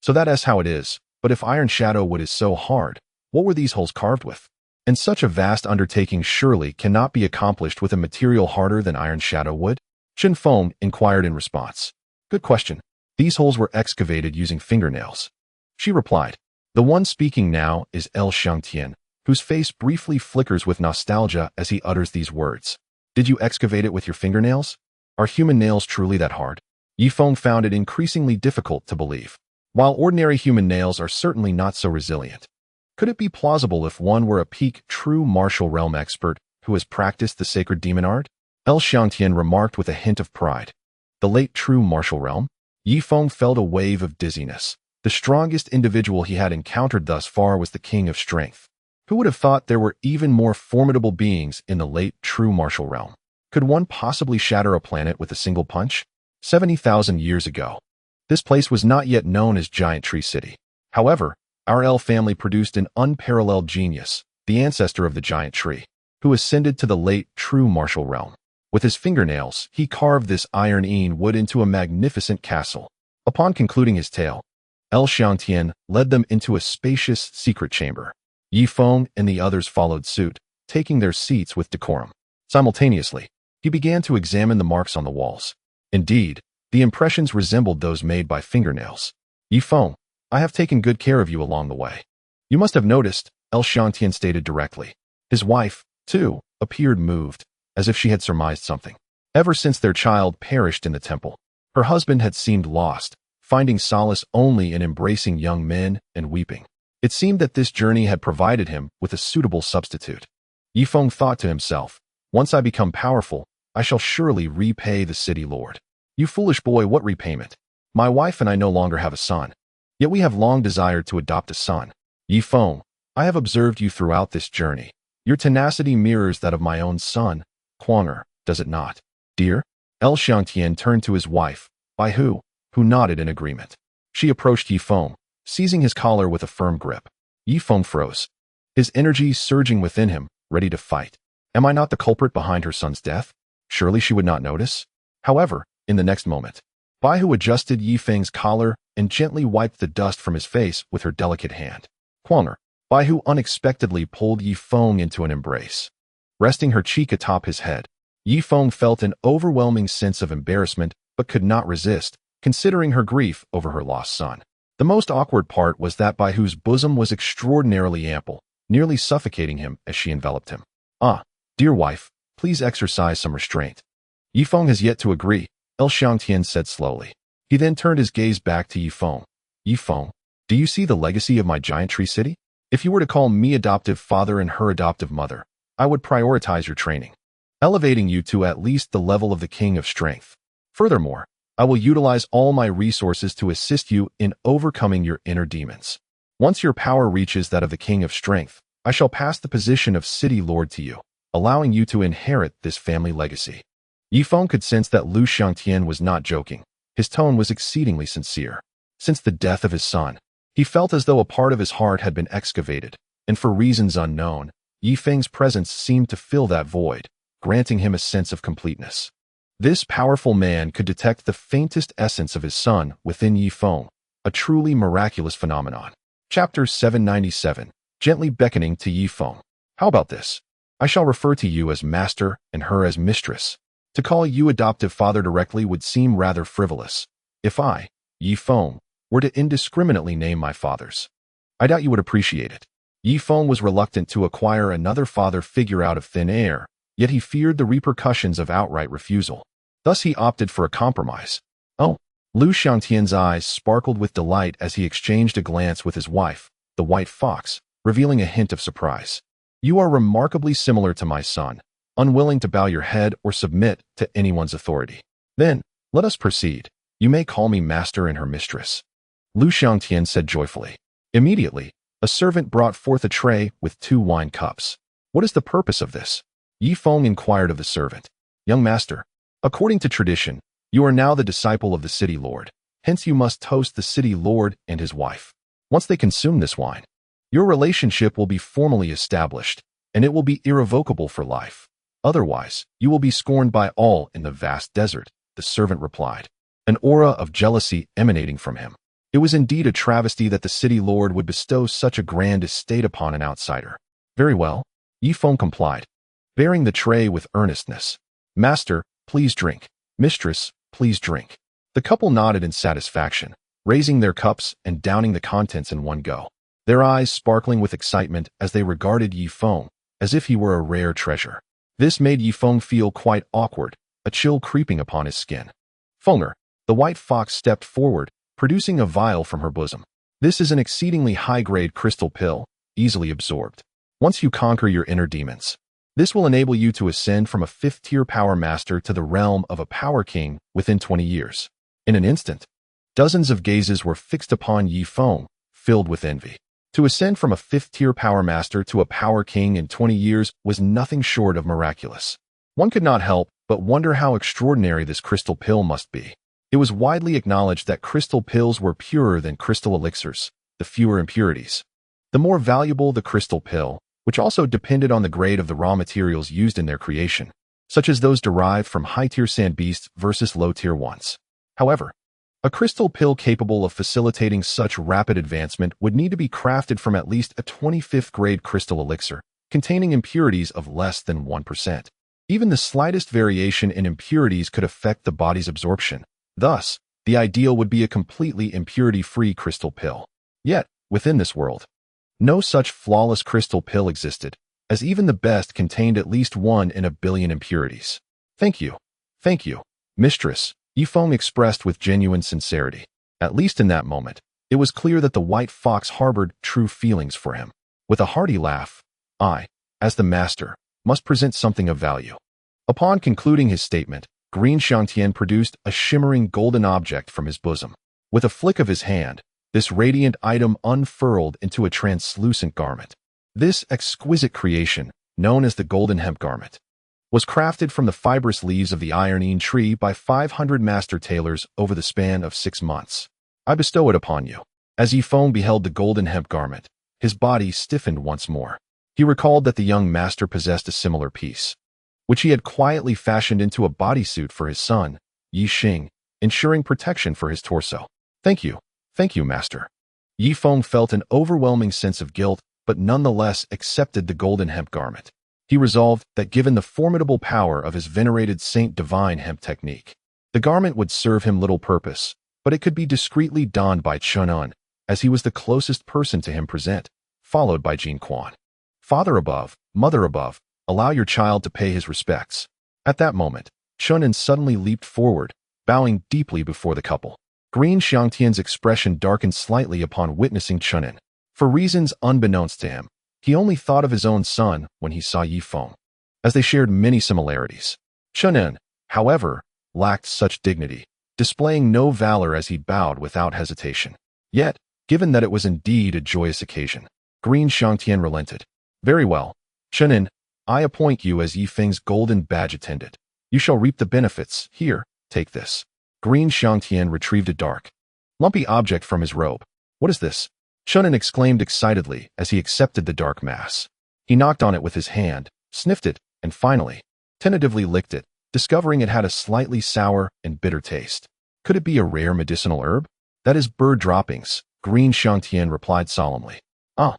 So that is how it is, but if iron shadow wood is so hard, what were these holes carved with? And such a vast undertaking surely cannot be accomplished with a material harder than iron shadow wood? Feng inquired in response. Good question. These holes were excavated using fingernails. She replied. The one speaking now is Xiangtian, whose face briefly flickers with nostalgia as he utters these words. Did you excavate it with your fingernails? Are human nails truly that hard? Feng found it increasingly difficult to believe. While ordinary human nails are certainly not so resilient, could it be plausible if one were a peak true martial realm expert who has practiced the sacred demon art? Xiangtian remarked with a hint of pride. The late true martial realm? Feng felt a wave of dizziness. The strongest individual he had encountered thus far was the king of strength. Who would have thought there were even more formidable beings in the late true martial realm? Could one possibly shatter a planet with a single punch? 70,000 years ago. This place was not yet known as Giant Tree City. However, our L family produced an unparalleled genius, the ancestor of the giant tree, who ascended to the late true martial realm. With his fingernails, he carved this iron wood into a magnificent castle. Upon concluding his tale, Xiangtian led them into a spacious secret chamber. Feng and the others followed suit, taking their seats with decorum. Simultaneously, he began to examine the marks on the walls. Indeed, the impressions resembled those made by fingernails. Feng, I have taken good care of you along the way. You must have noticed, Xiangtian stated directly. His wife, too, appeared moved, as if she had surmised something. Ever since their child perished in the temple, her husband had seemed lost, finding solace only in embracing young men and weeping. It seemed that this journey had provided him with a suitable substitute. Feng thought to himself, once I become powerful, I shall surely repay the city lord. You foolish boy, what repayment? My wife and I no longer have a son. Yet we have long desired to adopt a son. Feng, I have observed you throughout this journey. Your tenacity mirrors that of my own son, Quanger, does it not? Dear? Xiangtian turned to his wife, Bai Hu, who nodded in agreement. She approached Feng, seizing his collar with a firm grip. Feng froze, his energy surging within him, ready to fight. Am I not the culprit behind her son's death? Surely she would not notice? However, in the next moment, Bai Hu adjusted Feng's collar and gently wiped the dust from his face with her delicate hand. Quanger, Bai Hu unexpectedly pulled Feng into an embrace. Resting her cheek atop his head, Feng felt an overwhelming sense of embarrassment but could not resist, considering her grief over her lost son. The most awkward part was that Bai Hu's bosom was extraordinarily ample, nearly suffocating him as she enveloped him. Ah, dear wife, please exercise some restraint. Feng has yet to agree, Xiangtian said slowly. He then turned his gaze back to Feng. Feng, do you see the legacy of my giant tree city? If you were to call me adoptive father and her adoptive mother, I would prioritize your training, elevating you to at least the level of the king of strength. Furthermore, I will utilize all my resources to assist you in overcoming your inner demons. Once your power reaches that of the king of strength, I shall pass the position of city lord to you, allowing you to inherit this family legacy. Feng could sense that Xiangtian was not joking. His tone was exceedingly sincere. Since the death of his son, he felt as though a part of his heart had been excavated, and for reasons unknown, Feng's presence seemed to fill that void, granting him a sense of completeness. This powerful man could detect the faintest essence of his son within Feng, a truly miraculous phenomenon. Chapter 797, gently beckoning to Feng. How about this? I shall refer to you as master and her as mistress. To call you adoptive father directly would seem rather frivolous. If I, Feng, were to indiscriminately name my fathers, I doubt you would appreciate it. Feng was reluctant to acquire another father figure out of thin air, yet he feared the repercussions of outright refusal. Thus he opted for a compromise. Oh, Xiangtian's eyes sparkled with delight as he exchanged a glance with his wife, the white fox, revealing a hint of surprise. You are remarkably similar to my son, unwilling to bow your head or submit to anyone's authority. Then, let us proceed. You may call me master and her mistress. Xiangtian said joyfully. Immediately, a servant brought forth a tray with 2 wine cups. What is the purpose of this? Feng inquired of the servant. Young master, according to tradition, you are now the disciple of the city lord. Hence you must toast the city lord and his wife. Once they consume this wine, your relationship will be formally established, and it will be irrevocable for life. Otherwise, you will be scorned by all in the vast desert, the servant replied, an aura of jealousy emanating from him. It was indeed a travesty that the city lord would bestow such a grand estate upon an outsider. Very well, Feng complied, bearing the tray with earnestness. Master, please drink. Mistress, please drink. The couple nodded in satisfaction, raising their cups and downing the contents in one go, their eyes sparkling with excitement as they regarded Feng as if he were a rare treasure. This made Feng feel quite awkward, a chill creeping upon his skin. Fenger, the white fox stepped forward, producing a vial from her bosom. This is an exceedingly high-grade crystal pill, easily absorbed. Once you conquer your inner demons, this will enable you to ascend from a 5th-tier power master to the realm of a power king within 20 years. In an instant, dozens of gazes were fixed upon Feng, filled with envy. To ascend from a 5th-tier power master to a power king in 20 years was nothing short of miraculous. One could not help but wonder how extraordinary this crystal pill must be. It was widely acknowledged that crystal pills were purer than crystal elixirs, the fewer impurities, the more valuable the crystal pill, which also depended on the grade of the raw materials used in their creation, such as those derived from high-tier sand beasts versus low-tier ones. However, a crystal pill capable of facilitating such rapid advancement would need to be crafted from at least a 25th-grade crystal elixir, containing impurities of less than 1%. Even the slightest variation in impurities could affect the body's absorption. Thus, the ideal would be a completely impurity-free crystal pill. Yet, within this world, no such flawless crystal pill existed, as even the best contained at least 1 in a billion impurities. Thank you, mistress, Feng expressed with genuine sincerity. At least in that moment, it was clear that the white fox harbored true feelings for him. With a hearty laugh, I, as the master, must present something of value. Upon concluding his statement, Green Xiangtian produced a shimmering golden object from his bosom. With a flick of his hand, this radiant item unfurled into a translucent garment. This exquisite creation, known as the golden hemp garment, was crafted from the fibrous leaves of the ironine tree by 500 master tailors over the span of 6 months. I bestow it upon you. As Feng beheld the golden hemp garment, his body stiffened once more. He recalled that the young master possessed a similar piece, which he had quietly fashioned into a bodysuit for his son, Xing, ensuring protection for his torso. Thank you, master. Feng felt an overwhelming sense of guilt, but nonetheless accepted the golden hemp garment. He resolved that given the formidable power of his venerated Saint Divine hemp technique, the garment would serve him little purpose, but it could be discreetly donned by Chun'an, as he was the closest person to him present, followed by Jin Quan. Father above, mother above, allow your child to pay his respects. At that moment, Chun'an suddenly leaped forward, bowing deeply before the couple. Green Xiangtian's expression darkened slightly upon witnessing Chun'an. For reasons unbeknownst to him, he only thought of his own son when he saw Feng, as they shared many similarities. Chun'an, however, lacked such dignity, displaying no valor as he bowed without hesitation. Yet, given that it was indeed a joyous occasion, Green Xiangtian relented. Very well, Chun'an, I appoint you as Feng's golden badge attendant. You shall reap the benefits. Here, take this. Green Xiangtian retrieved a dark, lumpy object from his robe. What is this? Chun'an exclaimed excitedly as he accepted the dark mass. He knocked on it with his hand, sniffed it, and finally, tentatively licked it, discovering it had a slightly sour and bitter taste. Could it be a rare medicinal herb? That is bird droppings, Green Xiangtian replied solemnly. Ugh.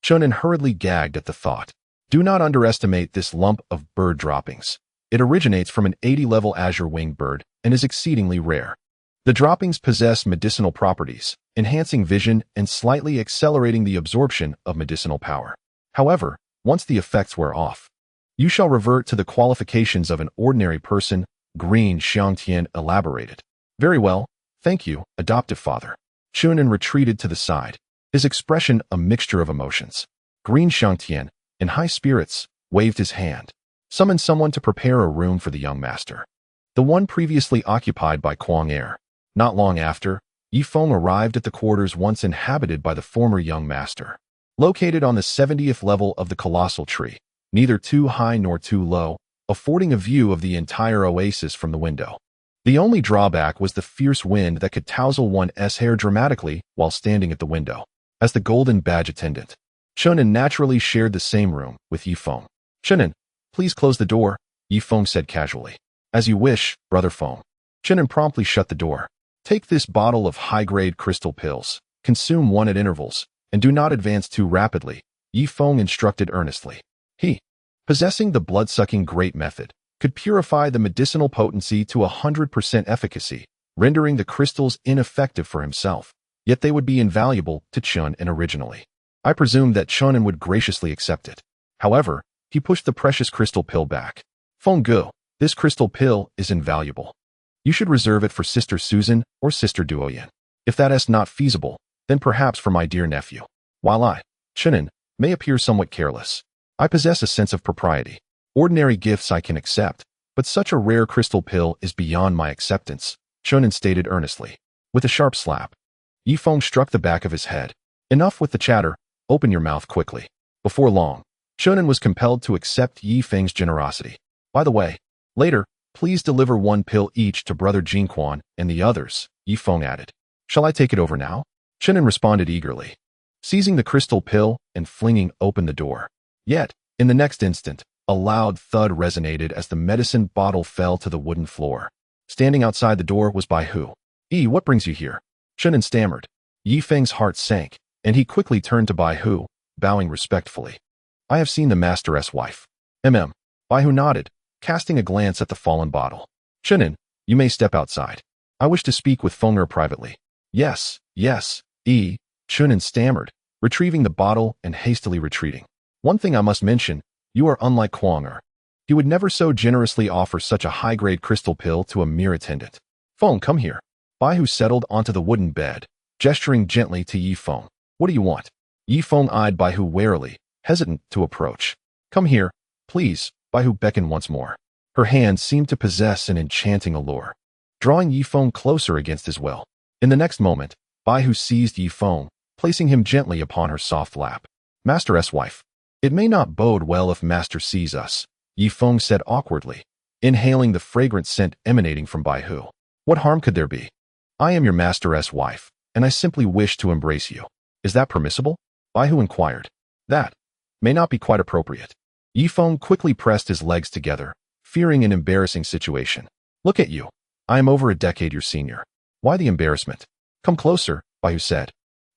Chun'an hurriedly gagged at the thought. Do not underestimate this lump of bird droppings. It originates from an 80-level azure-winged bird and is exceedingly rare. The droppings possess medicinal properties, enhancing vision and slightly accelerating the absorption of medicinal power. However, once the effects wear off, you shall revert to the qualifications of an ordinary person, Green Xiangtian elaborated. Very well, thank you, adoptive father. Chun'an retreated to the side, his expression a mixture of emotions. Green Xiangtian, in high spirits, waved his hand, summoned someone to prepare a room for the young master, the one previously occupied by Kuang Er. Not long after, Feng arrived at the quarters once inhabited by the former young master. Located on the 70th level of the colossal tree, neither too high nor too low, affording a view of the entire oasis from the window. The only drawback was the fierce wind that could tousle one's hair dramatically while standing at the window. As the golden badge attendant, Chunin naturally shared the same room with Yi Feng. "Chunin, please close the door," Yi Feng said casually. "As you wish, Brother Feng." Chunin promptly shut the door. "Take this bottle of high-grade crystal pills, consume one at intervals, and do not advance too rapidly," Yi Feng instructed earnestly. He, possessing the blood-sucking great method, could purify the medicinal potency to 100% efficacy, rendering the crystals ineffective for himself, yet they would be invaluable to Chunin originally. I presumed that Chunin would graciously accept it. However, he pushed the precious crystal pill back. "Feng Gu, this crystal pill is invaluable. You should reserve it for Sister Susan or Sister Duoyen. If that is not feasible, then perhaps for my dear nephew. While I, Chunin, may appear somewhat careless, I possess a sense of propriety. Ordinary gifts I can accept, but such a rare crystal pill is beyond my acceptance," Chunin stated earnestly. With a sharp slap, Yi Feng struck the back of his head. "Enough with the chatter, open your mouth quickly." Before long, Chunin was compelled to accept Yi Feng's generosity. "By the way, later, please deliver one pill each to Brother Jinquan and the others," Yi Feng added. "Shall I take it over now?" Chunin responded eagerly, seizing the crystal pill and flinging open the door. Yet, in the next instant, a loud thud resonated as the medicine bottle fell to the wooden floor. Standing outside the door was Bai Hu. What brings you here?" Chunin stammered. Yi Feng's heart sank, and he quickly turned to Bai Hu, bowing respectfully. "I have seen the master's wife." Bai Hu nodded, casting a glance at the fallen bottle. "Chunin, you may step outside. I wish to speak with Feng privately." Yes, Chunin stammered, retrieving the bottle and hastily retreating. "One thing I must mention, you are unlike Kwang. He would never so generously offer such a high-grade crystal pill to a mere attendant." "Feng, come here." Bai Hu settled onto the wooden bed, gesturing gently to Yi Feng. "What do you want?" Yi Feng eyed Bai Hu warily, hesitant to approach. "Come here, please," Bai Hu beckoned once more. Her hand seemed to possess an enchanting allure, drawing Yi Feng closer against his will. In the next moment, Bai Hu seized Yi Feng, placing him gently upon her soft lap. "Master's wife. It may not bode well if Master sees us," Yi Feng said awkwardly, inhaling the fragrant scent emanating from Bai Hu. "What harm could there be? I am your master's wife, and I simply wish to embrace you. Is that permissible?" Bai Hu inquired. "That may not be quite appropriate." Yi Feng quickly pressed his legs together, fearing an embarrassing situation. "Look at you. I am over a decade your senior. Why the embarrassment? Come closer," Bai Hu said.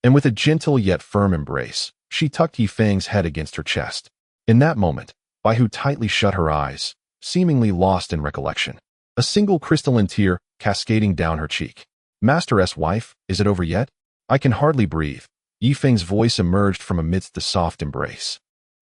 And with a gentle yet firm embrace, she tucked Yi Feng's head against her chest. In that moment, Bai Hu tightly shut her eyes, seemingly lost in recollection. A single crystalline tear cascading down her cheek. "Master's wife, is it over yet? I can hardly breathe." Yi Feng's voice emerged from amidst the soft embrace.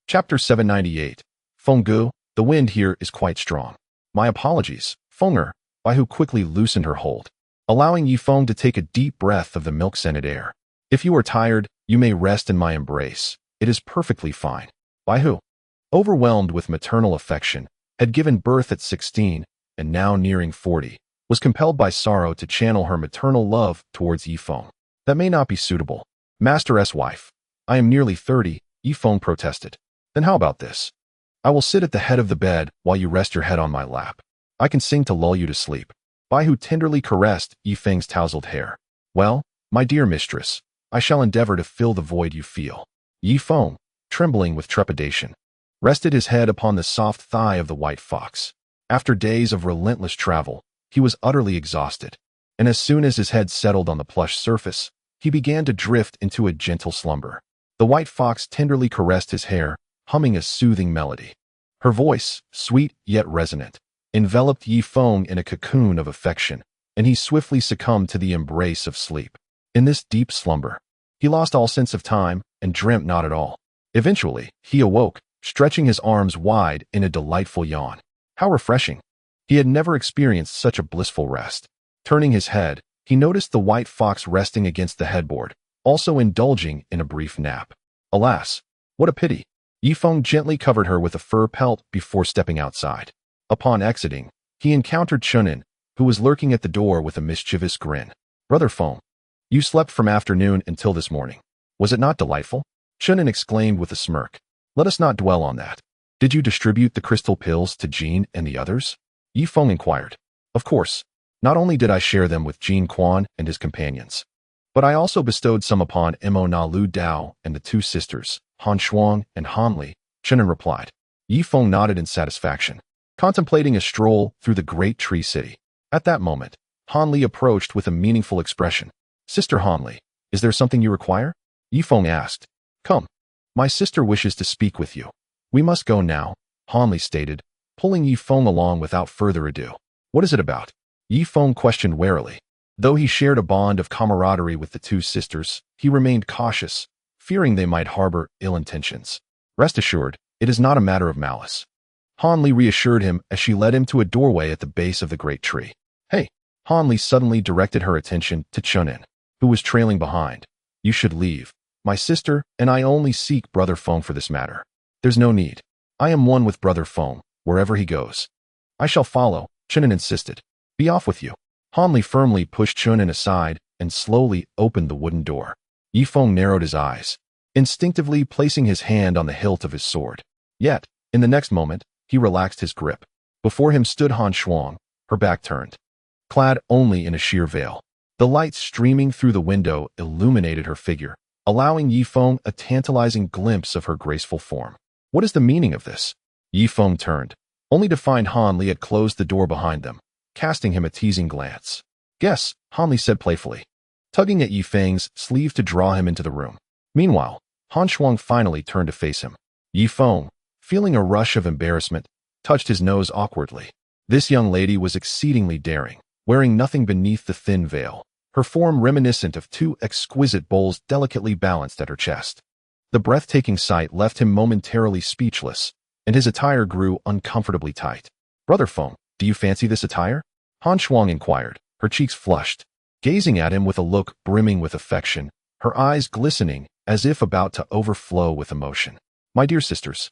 Chapter 798. "Feng Gu, the wind here is quite strong. My apologies, Fenger." Bai Hu quickly loosened her hold, allowing Yi Feng to take a deep breath of the milk-scented air. "If you are tired, you may rest in my embrace. It is perfectly fine." Bai Hu, overwhelmed with maternal affection, had given birth at 16, and now nearing 40, was compelled by sorrow to channel her maternal love towards Yi Feng. "That may not be suitable, Master's wife. I am nearly 30, Yi Feng protested. "Then how about this? I will sit at the head of the bed while you rest your head on my lap. I can sing to lull you to sleep." Bai Hu tenderly caressed Yi Feng's tousled hair. "Well, my dear mistress, I shall endeavor to fill the void you feel." Yi Feng, trembling with trepidation, rested his head upon the soft thigh of the white fox. After days of relentless travel, he was utterly exhausted, and as soon as his head settled on the plush surface, he began to drift into a gentle slumber. The white fox tenderly caressed his hair, humming a soothing melody. Her voice, sweet yet resonant, enveloped Yi Feng in a cocoon of affection, and he swiftly succumbed to the embrace of sleep. In this deep slumber, he lost all sense of time and dreamt not at all. Eventually, he awoke, stretching his arms wide in a delightful yawn. How refreshing! He had never experienced such a blissful rest. Turning his head, he noticed the white fox resting against the headboard, also indulging in a brief nap. Alas, what a pity! Yi Feng gently covered her with a fur pelt before stepping outside. Upon exiting, he encountered Chunin, who was lurking at the door with a mischievous grin. "Brother Feng, you slept from afternoon until this morning. Was it not delightful?" Chunin exclaimed with a smirk. "Let us not dwell on that. Did you distribute the crystal pills to Jean and the others?" Yi Feng inquired. "Of course. Not only did I share them with Jin Quan and his companions, but I also bestowed some upon Mo Na Lu Dao and the two sisters, Han Shuang and Han Li, Chenin replied. Yi Feng nodded in satisfaction, contemplating a stroll through the great tree city. At that moment, Han Li approached with a meaningful expression. Sister Han Li, is there something you require? Yi Feng asked. Come. My sister wishes to speak with you. We must go now, Han Li stated, pulling Yi Feng along without further ado. What is it about? Yi Feng questioned warily. Though he shared a bond of camaraderie with the two sisters, he remained cautious, fearing they might harbor ill intentions. Rest assured, it is not a matter of malice. Han Li reassured him as she led him to a doorway at the base of the great tree. Hey! Han Li suddenly directed her attention to Chunin, who was trailing behind. You should leave. My sister and I only seek Brother Feng for this matter. There's no need. I am one with Brother Feng, wherever he goes. I shall follow, Chunin insisted. Be off with you. Han Li firmly pushed Chunin aside and slowly opened the wooden door. Yi Feng narrowed his eyes, instinctively placing his hand on the hilt of his sword. Yet, in the next moment, he relaxed his grip. Before him stood Han Shuang, her back turned, clad only in a sheer veil. The light streaming through the window illuminated her figure, allowing Yi Feng a tantalizing glimpse of her graceful form. What is the meaning of this? Yi Feng turned, only to find Han Li had closed the door behind them, casting him a teasing glance. Guess, Han Li said playfully, tugging at Yi Feng's sleeve to draw him into the room. Meanwhile, Han Shuang finally turned to face him. Yi Feng, feeling a rush of embarrassment, touched his nose awkwardly. This young lady was exceedingly daring, wearing nothing beneath the thin veil, her form reminiscent of two exquisite bowls delicately balanced at her chest. The breathtaking sight left him momentarily speechless, and his attire grew uncomfortably tight. Brother Feng, do you fancy this attire? Han Shuang inquired, her cheeks flushed, gazing at him with a look brimming with affection, her eyes glistening as if about to overflow with emotion. My dear sisters,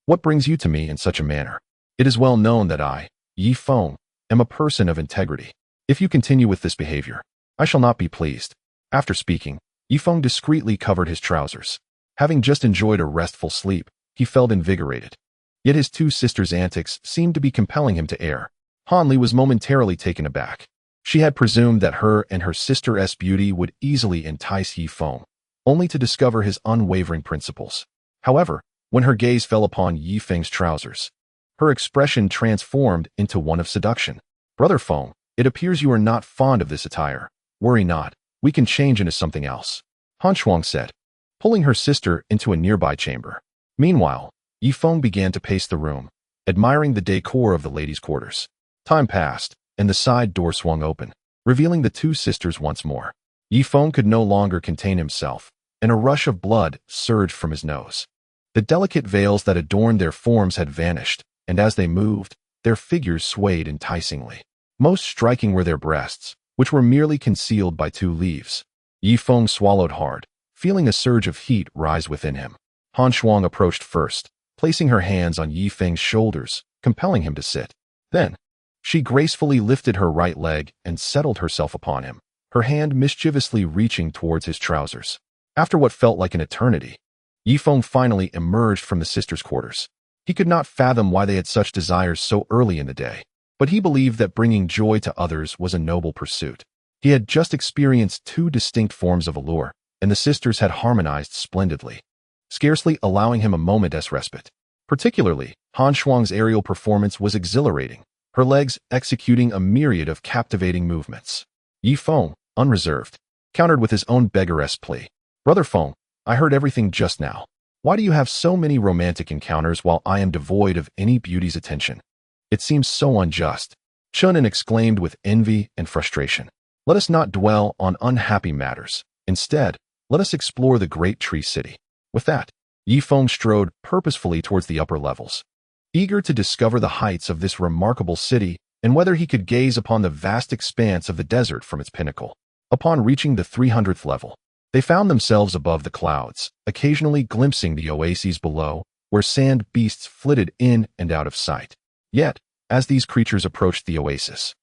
what brings you to me in such a manner? It is well known that I, Yi Feng, am a person of integrity. If you continue with this behavior, I shall not be pleased. After speaking, Yi Feng discreetly covered his trousers. Having just enjoyed a restful sleep, he felt invigorated. Yet his two sisters' antics seemed to be compelling him to err. Han Li was momentarily taken aback. She had presumed that her and her sister's beauty would easily entice Yi Feng, only to discover his unwavering principles. However, when her gaze fell upon Yi Feng's trousers, her expression transformed into one of seduction. Brother Feng, it appears you are not fond of this attire. Worry not, we can change into something else, Han Shuang said, pulling her sister into a nearby chamber. Meanwhile, Yi Feng began to pace the room, admiring the decor of the ladies' quarters. Time passed, and the side door swung open, revealing the two sisters once more. Yi Feng could no longer contain himself, and a rush of blood surged from his nose. The delicate veils that adorned their forms had vanished, and as they moved, their figures swayed enticingly. Most striking were their breasts, which were merely concealed by two leaves. Yi Feng swallowed hard, feeling a surge of heat rise within him. Han Shuang approached first, placing her hands on Yi Feng's shoulders, compelling him to sit. Then, she gracefully lifted her right leg and settled herself upon him, her hand mischievously reaching towards his trousers. After what felt like an eternity, Yi Feng finally emerged from the sisters' quarters. He could not fathom why they had such desires so early in the day, but he believed that bringing joy to others was a noble pursuit. He had just experienced two distinct forms of allure, and the sisters had harmonized splendidly, scarcely allowing him a moment's respite. Particularly, Han Shuang's aerial performance was exhilarating, her legs executing a myriad of captivating movements. Yi Feng, unreserved, countered with his own beggaresque plea. Brother Feng, I heard everything just now. Why do you have so many romantic encounters while I am devoid of any beauty's attention? It seems so unjust. Chunin exclaimed with envy and frustration. Let us not dwell on unhappy matters. Instead, let us explore the great tree city. With that, Yi Feng strode purposefully towards the upper levels, eager to discover the heights of this remarkable city and whether he could gaze upon the vast expanse of the desert from its pinnacle. Upon reaching the 300th level, they found themselves above the clouds, occasionally glimpsing the oases below, where sand beasts flitted in and out of sight. Yet, as these creatures approached the oasis,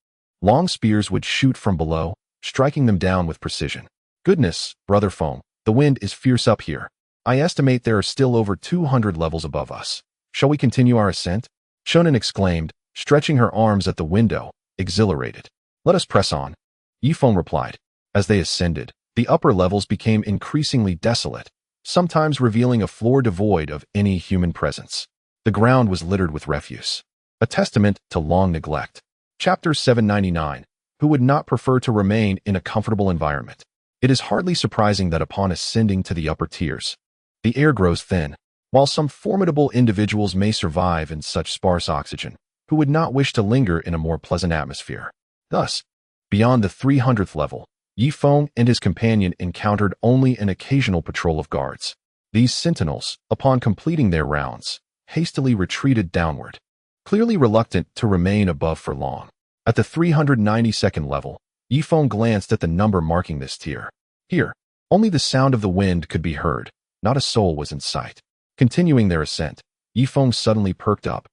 long spears would shoot from below, striking them down with precision. Goodness, Brother Feng, the wind is fierce up here. I estimate there are still over 200 levels above us. Shall we continue our ascent? Chunin exclaimed, stretching her arms at the window, exhilarated. Let us press on. Yifeng replied. As they ascended, the upper levels became increasingly desolate, sometimes revealing a floor devoid of any human presence. The ground was littered with refuse, a testament to long neglect. Chapter 799. Who would not prefer to remain in a comfortable environment? It is hardly surprising that upon ascending to the upper tiers, the air grows thin. While some formidable individuals may survive in such sparse oxygen, who would not wish to linger in a more pleasant atmosphere? Thus, beyond the 300th level, Yifeng and his companion encountered only an occasional patrol of guards. These sentinels, upon completing their rounds, hastily retreated downward, clearly reluctant to remain above for long. At the 392nd level, Yifeng glanced at the number marking this tier. Here, only the sound of the wind could be heard, not a soul was in sight. Continuing their ascent, Yifeng suddenly perked up,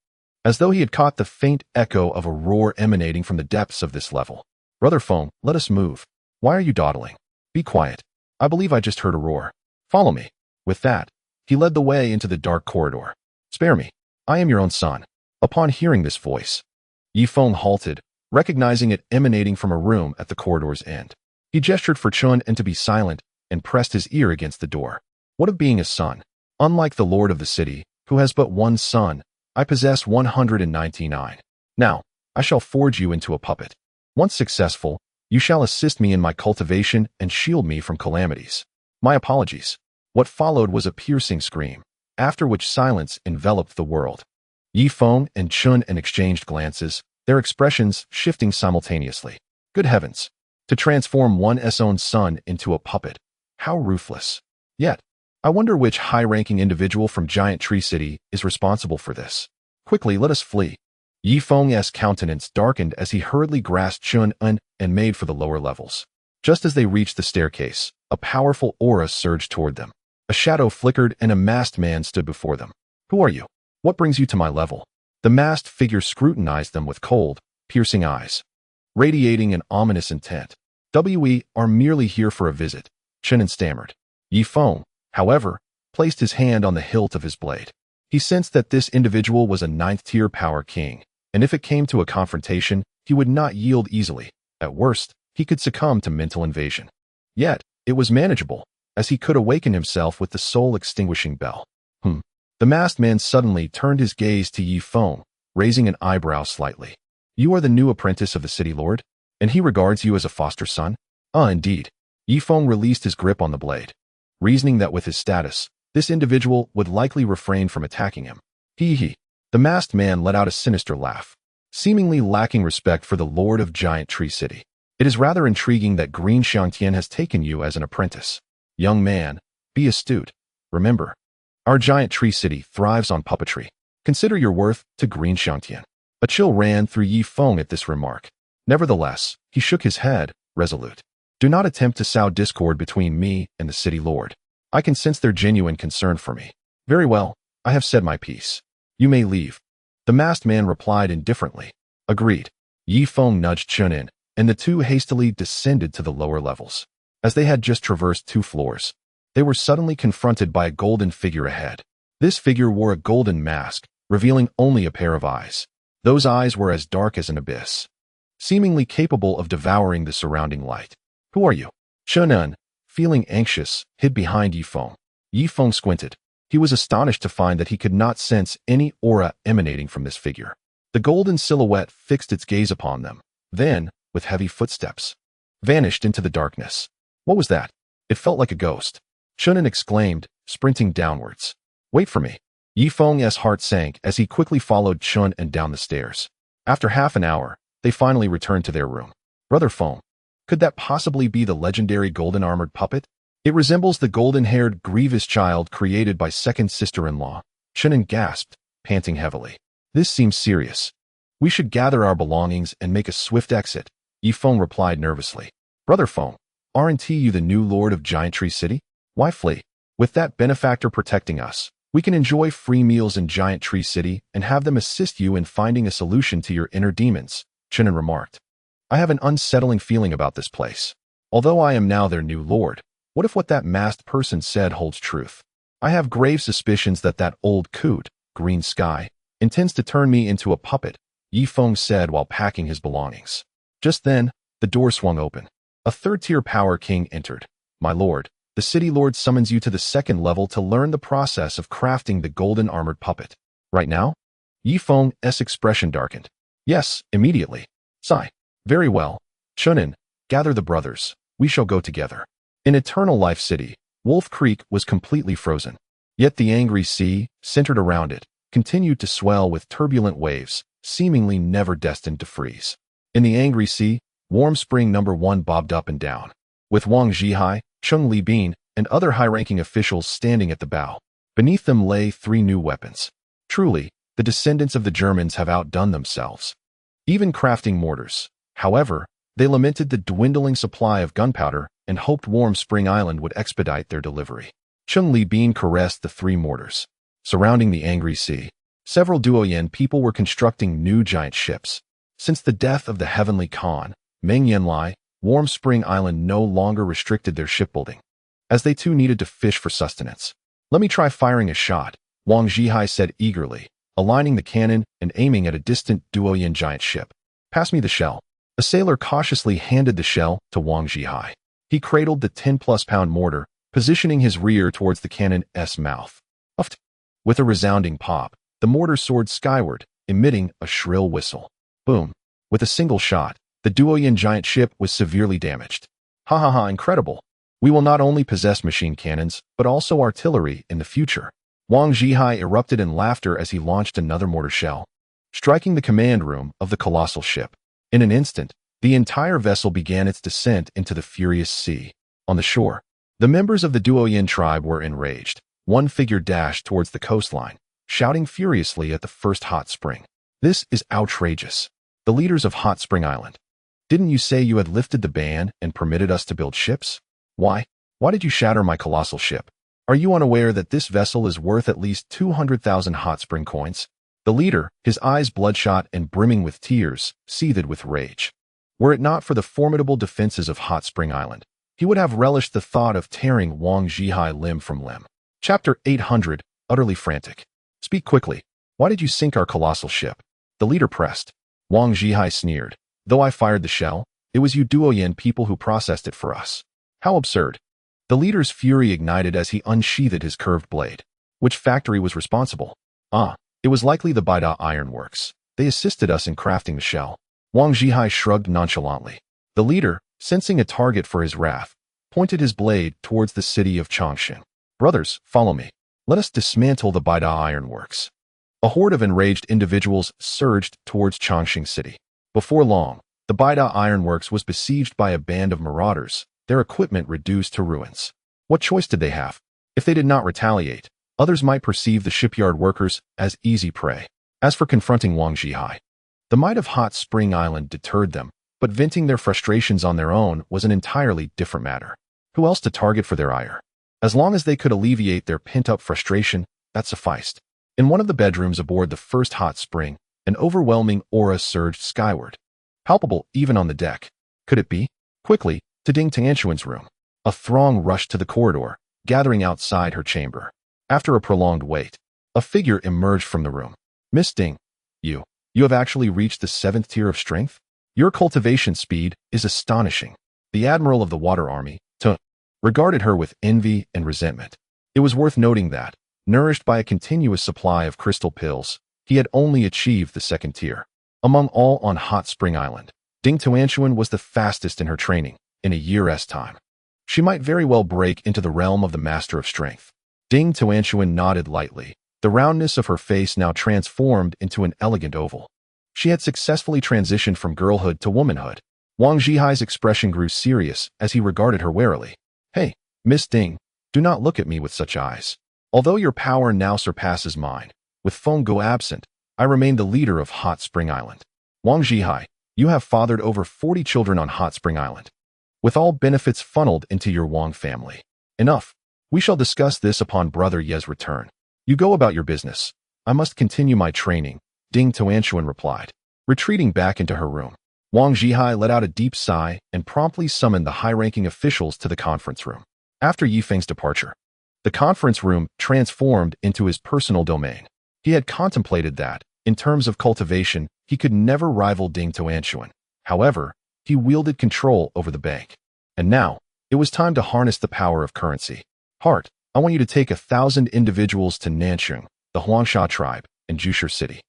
as though he had caught the faint echo of a roar emanating from the depths of this level. Brother Feng, let us move. Why are you dawdling? Be quiet. I believe I just heard a roar. Follow me. With that, he led the way into the dark corridor. Spare me. I am your own son. Upon hearing this voice, Yifeng halted, recognizing it emanating from a room at the corridor's end. He gestured for Chun and to be silent and pressed his ear against the door. What of being a son? Unlike the lord of the city, who has but one son, I possess 199. Now, I shall forge you into a puppet. Once successful, you shall assist me in my cultivation and shield me from calamities. My apologies. What followed was a piercing scream, after which silence enveloped the world. Yifeng and Chun exchanged glances, their expressions shifting simultaneously. Good heavens! To transform one's own son into a puppet. How ruthless. Yet, I wonder which high-ranking individual from Giant Tree City is responsible for this. Quickly, let us flee. Yifeng's countenance darkened as he hurriedly grasped Chun and made for the lower levels. Just as they reached the staircase, a powerful aura surged toward them. A shadow flickered and a masked man stood before them. Who are you? What brings you to my level? The masked figure scrutinized them with cold, piercing eyes, radiating an ominous intent. We are merely here for a visit, Chun stammered. Yifeng, however, placed his hand on the hilt of his blade. He sensed that this individual was a 9th-tier power king, and if it came to a confrontation, he would not yield easily. At worst, he could succumb to mental invasion. Yet, it was manageable, as he could awaken himself with the soul-extinguishing bell. The masked man suddenly turned his gaze to Yifeng, raising an eyebrow slightly. You are the new apprentice of the city lord, and he regards you as a foster son? Indeed. Yifeng released his grip on the blade, reasoning that with his status, this individual would likely refrain from attacking him. Hee. The masked man let out a sinister laugh, seemingly lacking respect for the lord of Giant Tree City. It is rather intriguing that Green Xiangtian has taken you as an apprentice. Young man, be astute. Remember, our Giant Tree City thrives on puppetry. Consider your worth to Green Xiangtian. A chill ran through Yifeng at this remark. Nevertheless, he shook his head, resolute. Do not attempt to sow discord between me and the city lord. I can sense their genuine concern for me. Very well, I have said my piece. You may leave. The masked man replied indifferently. Agreed. Yifeng nudged Chun in, and the two hastily descended to the lower levels. As they had just traversed 2 floors, they were suddenly confronted by a golden figure ahead. This figure wore a golden mask, revealing only a pair of eyes. Those eyes were as dark as an abyss, seemingly capable of devouring the surrounding light. Who are you? Chun, feeling anxious, hid behind Yifeng. Yifeng squinted. He was astonished to find that he could not sense any aura emanating from this figure. The golden silhouette fixed its gaze upon them, then, with heavy footsteps, vanished into the darkness. What was that? It felt like a ghost. Chun exclaimed, sprinting downwards. Wait for me. Yifeng's heart sank as he quickly followed Chun down the stairs. After half an hour, they finally returned to their room. Brother Feng, could that possibly be the legendary golden-armored puppet? It resembles the golden-haired grievous child created by second sister-in-law. Chun gasped, panting heavily. This seems serious. We should gather our belongings and make a swift exit, Yifeng replied nervously. Brother Feng, aren't you the new lord of Giant Tree City? Why flee? With that benefactor protecting us, we can enjoy free meals in Giant Tree City and have them assist you in finding a solution to your inner demons, Chun remarked. I have an unsettling feeling about this place. Although I am now their new lord, what if what that masked person said holds truth? I have grave suspicions that that old coot, Green Sky, intends to turn me into a puppet, Yifeng said while packing his belongings. Just then, The door swung open. A third-tier power king entered. "My lord, the city lord summons you to the second level to learn the process of crafting the golden armored puppet." "Right now?" Yi Feng's expression darkened. "Yes, immediately." Sigh. "Very well. Chunin, gather the brothers. We shall go together." In Eternal Life City, Wolf Creek was completely frozen. Yet the angry sea, centered around it, continued to swell with turbulent waves, seemingly never destined to freeze. In the angry sea, Warm Spring Number 1 bobbed up and down, with Wang Zhihai, Chung Li Bin, and other high-ranking officials standing at the bow. Beneath them lay 3 new weapons. Truly, the descendants of the Germans have outdone themselves. Even crafting mortars. However, they lamented the dwindling supply of gunpowder and hoped Warm Spring Island would expedite their delivery. Chung Li Bin caressed the 3 mortars. Surrounding the angry sea, several Duoyen people were constructing new giant ships. Since the death of the heavenly Khan, Meng Yanlai, Warm Spring Island no longer restricted their shipbuilding, as they too needed to fish for sustenance. "Let me try firing a shot," Wang Zhihai said eagerly, aligning the cannon and aiming at a distant Duoyen giant ship. "Pass me the shell." A sailor cautiously handed the shell to Wang Zhihai. He cradled the 10-plus-pound mortar, positioning his rear towards the cannon's mouth. Uft! With a resounding pop, the mortar soared skyward, emitting a shrill whistle. Boom! With a single shot, the Duoyen giant ship was severely damaged. "Ha ha ha, incredible! We will not only possess machine cannons, but also artillery in the future." Wang Zhihai erupted in laughter as he launched another mortar shell, striking the command room of the colossal ship. In an instant, the entire vessel began its descent into the furious sea. On the shore, the members of the Duoyen tribe were enraged. One figure dashed towards the coastline, shouting furiously at the first hot spring. "This is outrageous. The leaders of Hot Spring Island. Didn't you say you had lifted the ban and permitted us to build ships? Why did you shatter my colossal ship? Are you unaware that this vessel is worth at least 200,000 hot spring coins?" The leader, his eyes bloodshot and brimming with tears, seethed with rage. Were it not for the formidable defenses of Hot Spring Island, he would have relished the thought of tearing Wang Zhihai limb from limb. Chapter 800, Utterly Frantic. "Speak quickly. Why did you sink our colossal ship?" The leader pressed. Wang Zhihai sneered. "Though I fired the shell, it was you Duoyen people who processed it for us." "How absurd." The leader's fury ignited as he unsheathed his curved blade. "Which factory was responsible?" "Ah, it was likely the Baida Iron Works. They assisted us in crafting the shell." Wang Zhihai shrugged nonchalantly. The leader, sensing a target for his wrath, pointed his blade towards the city of Changshan. "Brothers, follow me. Let us dismantle the Baida Iron Works." A horde of enraged individuals surged towards Changshan City. Before long, the Baida Iron Works was besieged by a band of marauders, their equipment reduced to ruins. What choice did they have? If they did not retaliate, others might perceive the shipyard workers as easy prey. As for confronting Wang Zhihai, the might of Hot Spring Island deterred them, but venting their frustrations on their own was an entirely different matter. Who else to target for their ire? As long as they could alleviate their pent-up frustration, that sufficed. In one of the bedrooms aboard the first hot spring, an overwhelming aura surged skyward, palpable even on the deck. Could it be? Quickly, to Ding Tianquan's room. A throng rushed to the corridor, gathering outside her chamber. After a prolonged wait, a figure emerged from the room. "Miss Ding, you have actually reached the 7th tier of strength? Your cultivation speed is astonishing." The admiral of the water army, Tuna, regarded her with envy and resentment. It was worth noting that, nourished by a continuous supply of crystal pills, he had only achieved the 2nd tier. Among all on Hot Spring Island, Ding Tianquan was the fastest in her training, in a year's time. She might very well break into the realm of the Master of Strength. Ding Tianquan nodded lightly, the roundness of her face now transformed into an elegant oval. She had successfully transitioned from girlhood to womanhood. Wang Zhihai's expression grew serious as he regarded her warily. "Hey, Miss Ding, do not look at me with such eyes. Although your power now surpasses mine, with Feng absent, I remain the leader of Hot Spring Island. Wang Zhihai, you have fathered over 40 children on Hot Spring Island, with all benefits funneled into your Wang family. Enough. We shall discuss this upon Brother Ye's return. You go about your business. I must continue my training," Ding Tianquan replied, retreating back into her room. Wang Zhihai let out a deep sigh and promptly summoned the high-ranking officials to the conference room. After Yi Feng's departure, the conference room transformed into his personal domain. He had contemplated that, in terms of cultivation, he could never rival Ding Tianquan. However, He wielded control over the bank. And now, it was time to harness the power of currency. Heart, I want you to take 1,000 individuals to Nancheng, the Huangsha tribe, in Jusher City.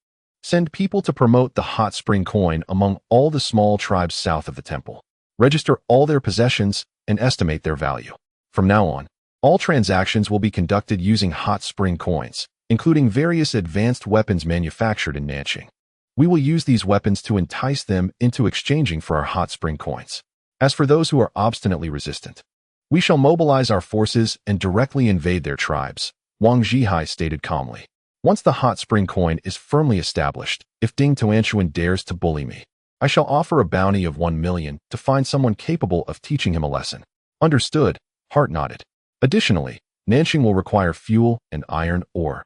Send people to promote the hot spring coin among all the small tribes south of the temple. Register all their possessions and estimate their value. From now on, all transactions will be conducted using hot spring coins, including various advanced weapons manufactured in Nancheng. We will use these weapons to entice them into exchanging for our hot spring coins. As for those who are obstinately resistant, we shall mobilize our forces and directly invade their tribes, Wang Zhihai stated calmly. Once the hot spring coin is firmly established, if Ding Tuanchuan dares to bully me, I shall offer a bounty of 1 million to find someone capable of teaching him a lesson. Understood, Hart nodded. Additionally, Nancheng will require fuel and iron ore.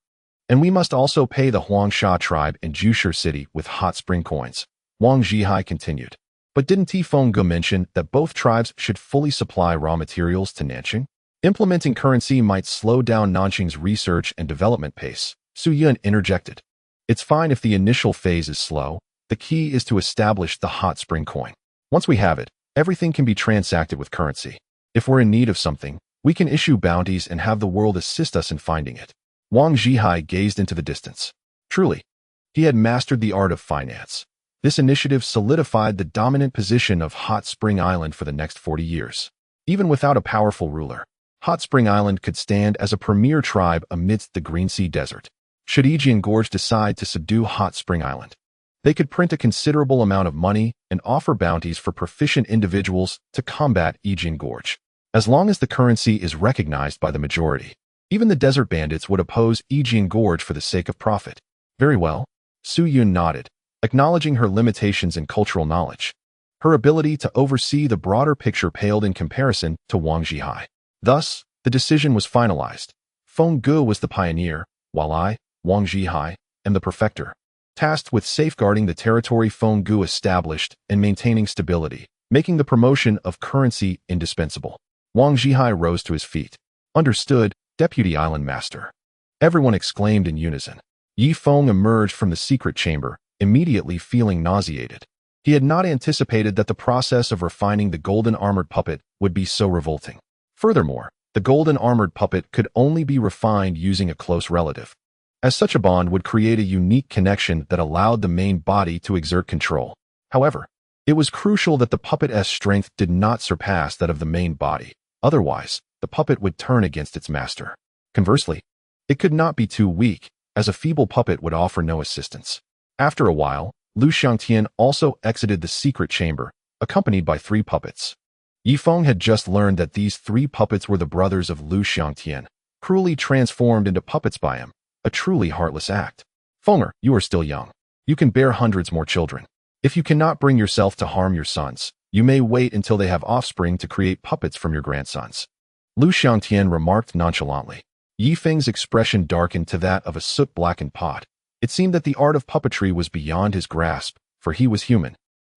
And we must also pay the Huangsha tribe in Jusher City with hot spring coins, Wang Zhihai continued. But didn't Feng mention that both tribes should fully supply raw materials to Nancheng? Implementing currency might slow down Nancheng's research and development pace, Su Yun interjected. It's fine if the initial phase is slow. The key is to establish the hot spring coin. Once we have it, everything can be transacted with currency. If we're in need of something, we can issue bounties and have the world assist us in finding it. Wang Zhihai gazed into the distance. Truly, he had mastered the art of finance. This initiative solidified the dominant position of Hot Spring Island for the next 40 years. Even without a powerful ruler, Hot Spring Island could stand as a premier tribe amidst the Green Sea Desert. Should Yijian Gorge decide to subdue Hot Spring Island, they could print a considerable amount of money and offer bounties for proficient individuals to combat Yijian Gorge. As long as the currency is recognized by the majority, even the desert bandits would oppose Yijian Gorge for the sake of profit. Very well, Su Yun nodded, acknowledging her limitations in cultural knowledge. Her ability to oversee the broader picture paled in comparison to Wang Zhihai. Thus, the decision was finalized. Feng was the pioneer, while I, Wang Zhihai, am the perfecter, tasked with safeguarding the territory Feng established and maintaining stability, making the promotion of currency indispensable. Wang Zhihai rose to his feet. Understood, Deputy Island Master. Everyone exclaimed in unison. Yi Feng emerged from the secret chamber, immediately feeling nauseated. He had not anticipated that the process of refining the golden armored puppet would be so revolting. Furthermore, the golden armored puppet could only be refined using a close relative, as such a bond would create a unique connection that allowed the main body to exert control. However, it was crucial that the puppet's strength did not surpass that of the main body. Otherwise, the puppet would turn against its master. Conversely, it could not be too weak, as a feeble puppet would offer no assistance. After a while, Lu Xiangtian also exited the secret chamber, accompanied by 3 puppets. Yi Feng had just learned that these 3 puppets were the brothers of Lu Xiangtian, cruelly transformed into puppets by him, a truly heartless act. Fenger, you are still young. You can bear hundreds more children. If you cannot bring yourself to harm your sons, you may wait until they have offspring to create puppets from your grandsons. Lu Xiangtian remarked nonchalantly. Yi Feng's expression darkened to that of a soot-blackened pot. It seemed that the art of puppetry was beyond his grasp, for he was human,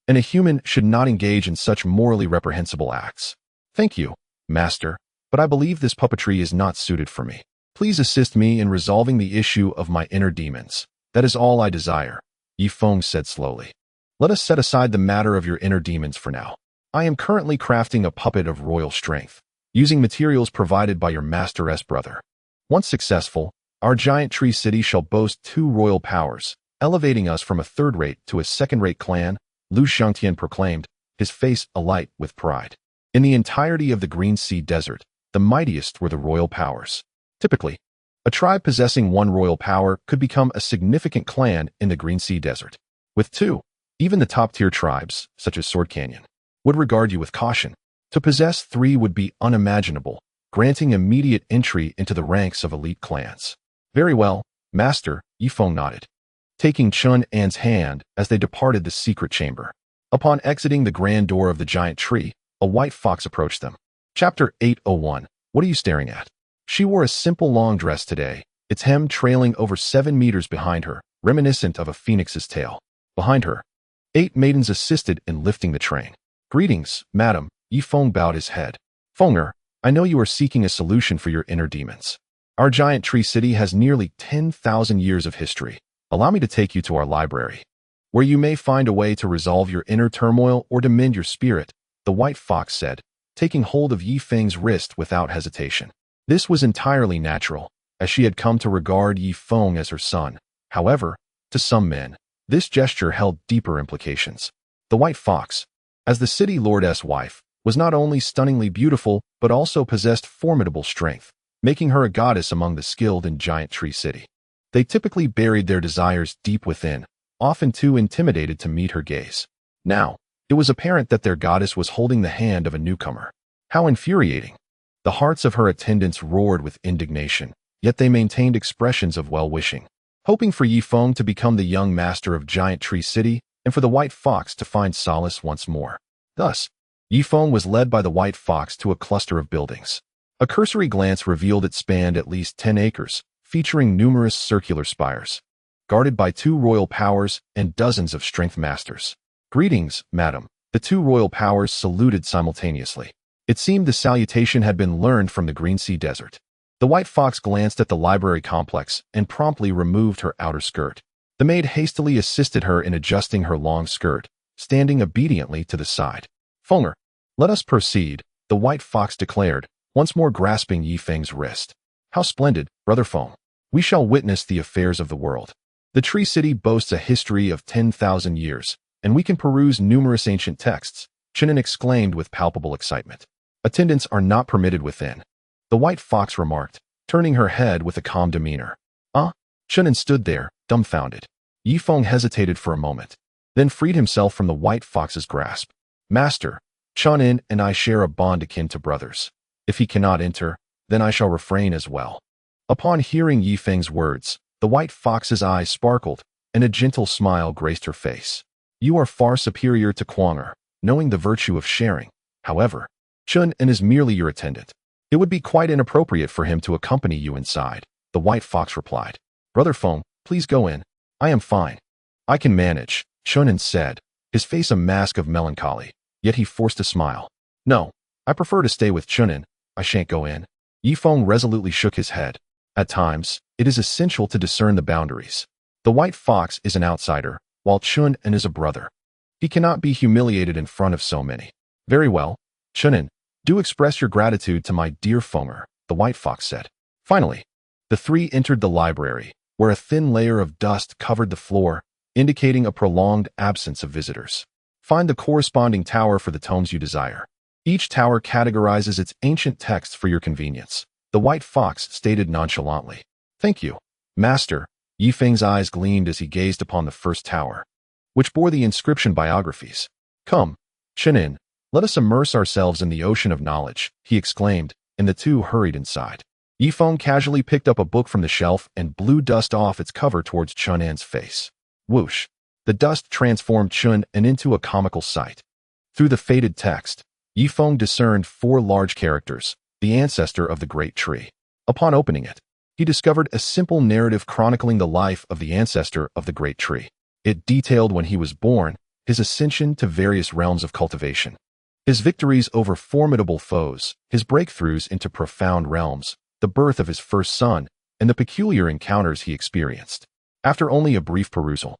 and a human should not engage in such morally reprehensible acts. Thank you, Master, but I believe this puppetry is not suited for me. Please assist me in resolving the issue of my inner demons. That is all I desire, Yi Feng said slowly. Let us set aside the matter of your inner demons for now. I am currently crafting a puppet of royal strength, using materials provided by your master's brother. Once successful, our giant tree city shall boast 2 royal powers, elevating us from a third-rate to a second-rate clan, Lu Xiangtian proclaimed, his face alight with pride. In the entirety of the Green Sea Desert, the mightiest were the royal powers. Typically, a tribe possessing 1 royal power could become a significant clan in the Green Sea Desert. With 2, even the top-tier tribes, such as Sword Canyon, would regard you with caution. To possess 3 would be unimaginable, granting immediate entry into the ranks of elite clans. Very well, Master, Yi Feng nodded, taking Chun An's hand as they departed the secret chamber. Upon exiting the grand door of the giant tree, a white fox approached them. Chapter 801. What are you staring at? She wore a simple long dress today, its hem trailing over 7 meters behind her, reminiscent of a phoenix's tail. Behind her, 8 maidens assisted in lifting the train. Greetings, madam, Yi Feng bowed his head. Fenger, I know you are seeking a solution for your inner demons. Our giant tree city has nearly 10,000 years of history. Allow me to take you to our library. where you may find a way to resolve your inner turmoil or to mend your spirit, the white fox said, taking hold of Yi Feng's wrist without hesitation. This was entirely natural, as she had come to regard Yi Feng as her son. However, to some men, this gesture held deeper implications. The white fox, as the city lord's wife, was not only stunningly beautiful but also possessed formidable strength, making her a goddess among the skilled in Giant Tree City. They typically buried their desires deep within, often too intimidated to meet her gaze. Now, it was apparent that their goddess was holding the hand of a newcomer. How infuriating! The hearts of her attendants roared with indignation, yet they maintained expressions of well-wishing, hoping for Yi Feng to become the young master of Giant Tree City and for the white fox to find solace once more. Thus, Yi Feng was led by the white fox to a cluster of buildings. A cursory glance revealed it spanned at least 10 acres, featuring numerous circular spires, guarded by 2 royal powers and dozens of strength masters. "Greetings, madam." The 2 royal powers saluted simultaneously. It seemed the salutation had been learned from the Green Sea Desert. The white fox glanced at the library complex and promptly removed her outer skirt. The maid hastily assisted her in adjusting her long skirt, standing obediently to the side. "Fenger, let us proceed," the white fox declared, once more grasping Yi Feng's wrist. "How splendid, Brother Feng. We shall witness the affairs of the world. The Tree City boasts a history of 10,000 years, and we can peruse numerous ancient texts," Chunin exclaimed with palpable excitement. "Attendants are not permitted within," the white fox remarked, turning her head with a calm demeanor. Chunin stood there, dumbfounded. Yi Feng hesitated for a moment, then freed himself from the white fox's grasp. "Master, Chunin and I share a bond akin to brothers. If he cannot enter, then I shall refrain as well." Upon hearing Yi Feng's words, the white fox's eyes sparkled, and a gentle smile graced her face. "You are far superior to Quanger, knowing the virtue of sharing. However, Chun is merely your attendant. It would be quite inappropriate for him to accompany you inside," the white fox replied. "Brother Feng, please go in. I am fine. I can manage," Chunin said, his face a mask of melancholy, yet he forced a smile. "No, I prefer to stay with Chunin. I shan't go in." Yi Feng resolutely shook his head. At times, it is essential to discern the boundaries. The white fox is an outsider, while Chunin is a brother. He cannot be humiliated in front of so many. "Very well, Chunin, do express your gratitude to my dear Fenger," the white fox said. Finally, the 3 entered the library, where a thin layer of dust covered the floor, indicating a prolonged absence of visitors. "Find the corresponding tower for the tomes you desire. Each tower categorizes its ancient texts for your convenience," the white fox stated nonchalantly. "Thank you, master." Yi Feng's eyes gleamed as he gazed upon the first tower, which bore the inscription Biographies. "Come, Chunin, let us immerse ourselves in the ocean of knowledge," he exclaimed, and the 2 hurried inside. Yi Feng casually picked up a book from the shelf and blew dust off its cover towards Chunan's face. Whoosh! The dust transformed Chun into a comical sight. Through the faded text, Yi Feng discerned 4 large characters, the ancestor of the great tree. Upon opening it, he discovered a simple narrative chronicling the life of the ancestor of the great tree. It detailed when he was born, his ascension to various realms of cultivation, his victories over formidable foes, his breakthroughs into profound realms, the birth of his first son, and the peculiar encounters he experienced. After only a brief perusal,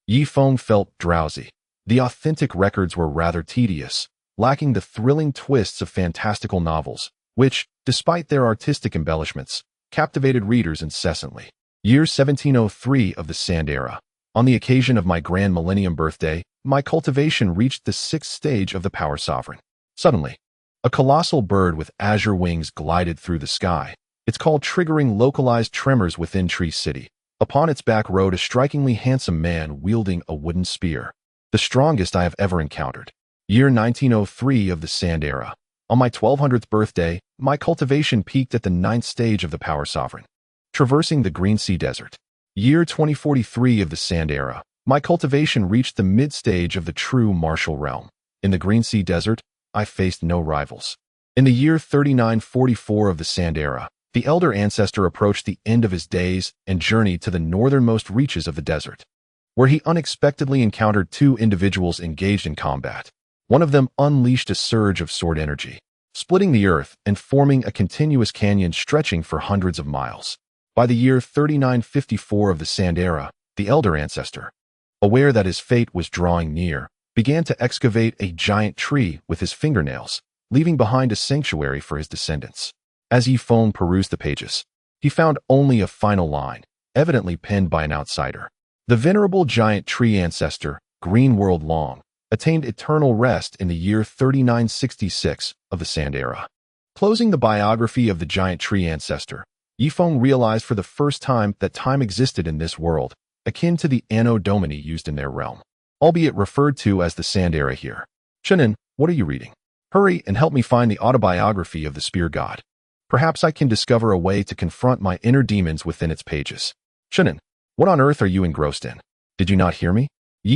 Yi Feng felt drowsy. The authentic records were rather tedious, lacking the thrilling twists of fantastical novels, which, despite their artistic embellishments, captivated readers incessantly. Year 1703 of the Sand Era. On the occasion of my grand millennium birthday, my cultivation reached the 6th stage of the Power Sovereign. Suddenly, a colossal bird with azure wings glided through the sky, its call triggering localized tremors within Tree City. Upon its back rode a strikingly handsome man wielding a wooden spear, the strongest I have ever encountered. Year 1903 of the Sand Era. On my 1200th birthday, my cultivation peaked at the 9th stage of the Power Sovereign, traversing the Green Sea Desert. Year 2043 of the Sand Era. My cultivation reached the mid-stage of the true martial realm. In the Green Sea Desert, I faced no rivals. In the year 3944 of the Sand Era, the elder ancestor approached the end of his days and journeyed to the northernmost reaches of the desert, where he unexpectedly encountered 2 individuals engaged in combat. One of them unleashed a surge of sword energy, splitting the earth and forming a continuous canyon stretching for hundreds of miles. By the year 3954 of the Sand Era, the elder ancestor, aware that his fate was drawing near, began to excavate a giant tree with his fingernails, leaving behind a sanctuary for his descendants. As Feng perused the pages, he found only a final line, evidently penned by an outsider. The venerable giant tree ancestor, green world long, attained eternal rest in the year 3966 of the Sand Era. Closing the biography of the giant tree ancestor, Feng realized for the first time that time existed in this world, akin to the Anno Domini used in their realm, albeit referred to as the Sand Era here. Chunin, what are you reading? Hurry and help me find the autobiography of the spear god. Perhaps I can discover a way to confront my inner demons within its pages. Chunin, what on earth are you engrossed in? Did you not hear me?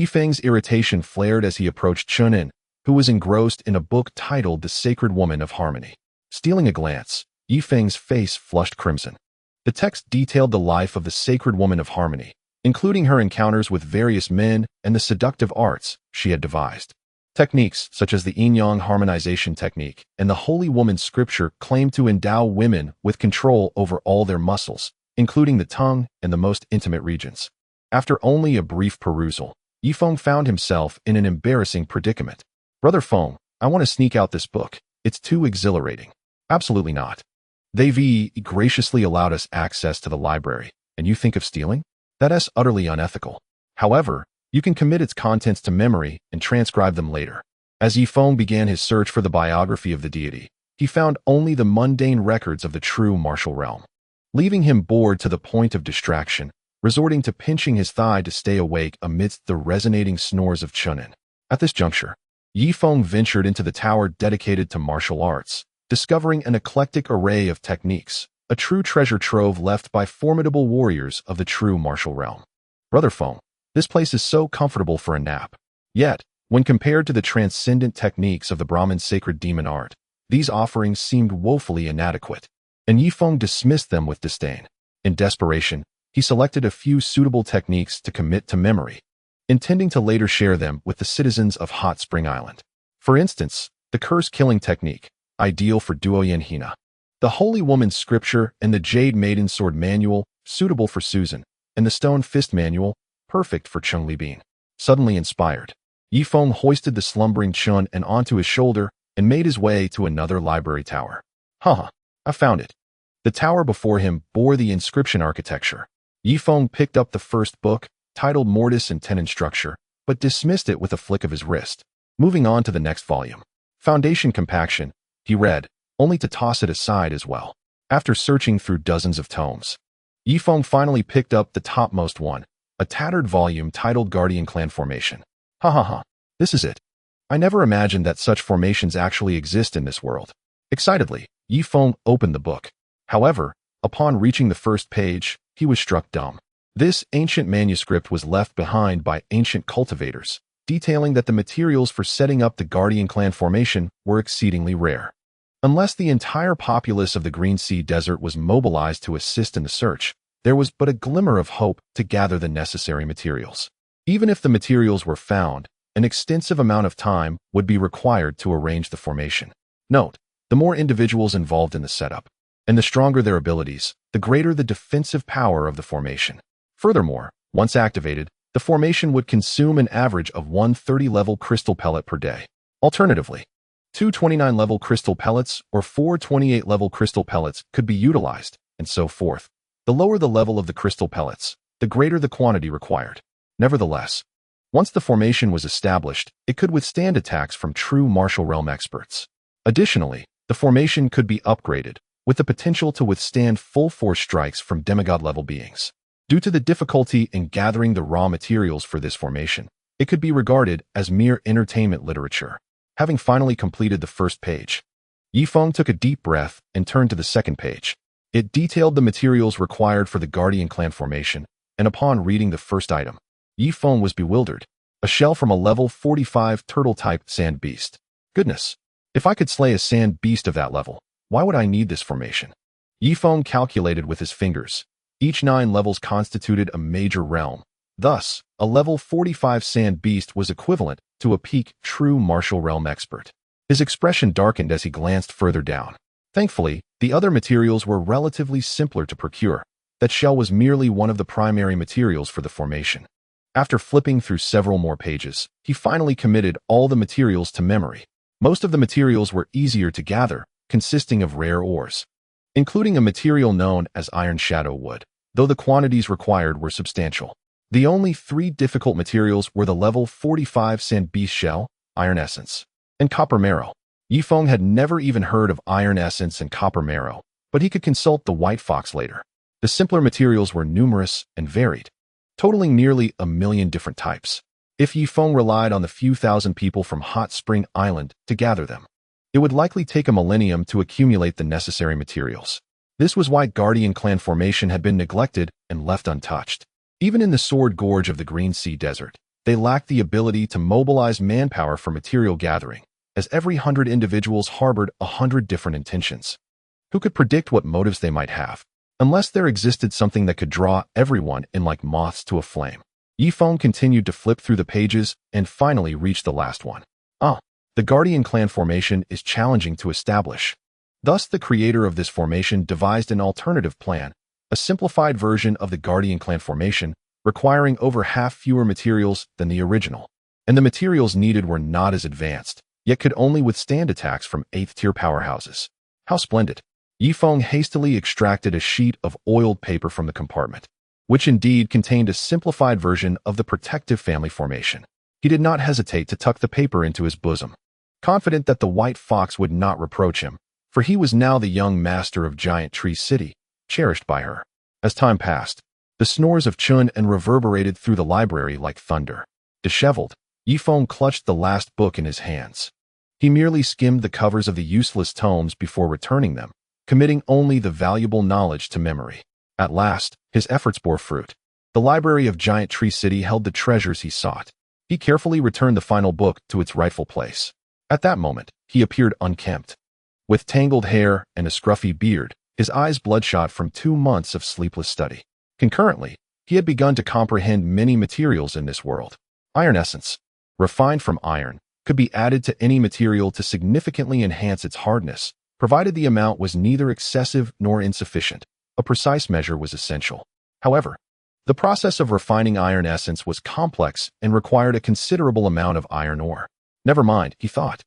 Feng's irritation flared as he approached Chunin, who was engrossed in a book titled The Sacred Woman of Harmony. Stealing a glance, Feng's face flushed crimson. The text detailed the life of the Sacred Woman of Harmony, including her encounters with various men and the seductive arts she had devised. Techniques such as the yin-yang harmonization technique and the Holy Woman scripture claimed to endow women with control over all their muscles, including the tongue and the most intimate regions. After only a brief perusal, Feng found himself in an embarrassing predicament. Brother Feng, I want to sneak out this book. It's too exhilarating. Absolutely not. They graciously allowed us access to the library, and you think of stealing? That is utterly unethical. However, you can commit its contents to memory and transcribe them later. As Feng began his search for the biography of the deity, he found only the mundane records of the true martial realm, leaving him bored to the point of distraction, resorting to pinching his thigh to stay awake amidst the resonating snores of Chunin. At this juncture, Feng ventured into the tower dedicated to martial arts, discovering an eclectic array of techniques, a true treasure trove left by formidable warriors of the true martial realm. Brother Feng, this place is so comfortable for a nap. Yet, when compared to the transcendent techniques of the Brahmin's sacred demon art, these offerings seemed woefully inadequate, and Feng dismissed them with disdain. In desperation, he selected a few suitable techniques to commit to memory, intending to later share them with the citizens of Hot Spring Island. For instance, the curse-killing technique, ideal for Duoyen Hina, the Holy Woman scripture and the Jade Maiden sword manual, suitable for Susan, and the Stone Fist manual, perfect for Chung Libin. Suddenly inspired, Feng hoisted the slumbering Chun and onto his shoulder and made his way to another library tower. Haha, I found it. The tower before him bore the inscription architecture. Feng picked up the first book, titled Mortise and Tenon Structure, but dismissed it with a flick of his wrist. Moving on to the next volume, Foundation Compaction, he read, only to toss it aside as well. After searching through dozens of tomes, Feng finally picked up the topmost one, a tattered volume titled Guardian Clan Formation. Ha ha ha, this is it. I never imagined that such formations actually exist in this world. Excitedly, Feng opened the book. However, upon reaching the first page, he was struck dumb. This ancient manuscript was left behind by ancient cultivators, detailing that the materials for setting up the Guardian Clan formation were exceedingly rare. Unless the entire populace of the Green Sea Desert was mobilized to assist in the search, there was but a glimmer of hope to gather the necessary materials. Even if the materials were found, an extensive amount of time would be required to arrange the formation. Note, the more individuals involved in the setup, and the stronger their abilities, the greater the defensive power of the formation. Furthermore, once activated, the formation would consume an average of 1 30-level crystal pellet per day. Alternatively, 2 29-level crystal pellets or 4 28-level crystal pellets could be utilized, and so forth. The lower the level of the crystal pellets, the greater the quantity required. Nevertheless, once the formation was established, it could withstand attacks from true martial realm experts. Additionally, the formation could be upgraded, with the potential to withstand full-force strikes from demigod-level beings. Due to the difficulty in gathering the raw materials for this formation, it could be regarded as mere entertainment literature. Having finally completed the first page, Feng took a deep breath and turned to the second page. It detailed the materials required for the Guardian Clan formation, and upon reading the first item, Feng was bewildered. A shell from a level 45 turtle-type sand beast. Goodness, if I could slay a sand beast of that level, why would I need this formation? Feng calculated with his fingers. Each 9 levels constituted a major realm. Thus, a level 45 sand beast was equivalent to a peak true martial realm expert. His expression darkened as he glanced further down. Thankfully, the other materials were relatively simpler to procure. That shell was merely one of the primary materials for the formation. After flipping through several more pages, he finally committed all the materials to memory. Most of the materials were easier to gather, consisting of rare ores, including a material known as iron shadow wood, though the quantities required were substantial. The only 3 difficult materials were the level 45 sand beast shell, iron essence, and copper marrow. Yifeng had never even heard of iron essence and copper marrow, but he could consult the white fox later. The simpler materials were numerous and varied, totaling nearly 1,000,000 different types. If Yifeng relied on the few thousand people from Hot Spring Island to gather them, it would likely take a millennium to accumulate the necessary materials. This was why Guardian clan formation had been neglected and left untouched. Even in the Sword Gorge of the Green Sea Desert, they lacked the ability to mobilize manpower for material gathering, as every 100 individuals harbored 100 different intentions. Who could predict what motives they might have? Unless there existed something that could draw everyone in like moths to a flame. Yifeng continued to flip through the pages and finally reached the last one. The Guardian clan formation is challenging to establish. Thus, the creator of this formation devised an alternative plan, a simplified version of the Guardian clan formation, requiring over half fewer materials than the original. And the materials needed were not as advanced, yet could only withstand attacks from 8th-tier powerhouses. How splendid! Yifeng hastily extracted a sheet of oiled paper from the compartment, which indeed contained a simplified version of the protective family formation. He did not hesitate to tuck the paper into his bosom, confident that the white fox would not reproach him, for he was now the young master of Giant Tree City, cherished by her. As time passed, the snores of Chun and reverberated through the library like thunder. Disheveled, Yifeng clutched the last book in his hands. He merely skimmed the covers of the useless tomes before returning them, committing only the valuable knowledge to memory. At last, his efforts bore fruit. The library of Giant Tree City held the treasures he sought. He carefully returned the final book to its rightful place. At that moment, he appeared unkempt. With tangled hair and a scruffy beard, his eyes bloodshot from 2 months of sleepless study. Concurrently, he had begun to comprehend many materials in this world. Iron essence, refined from iron, could be added to any material to significantly enhance its hardness, provided the amount was neither excessive nor insufficient. A precise measure was essential. However, the process of refining iron essence was complex and required a considerable amount of iron ore. Never mind, he thought.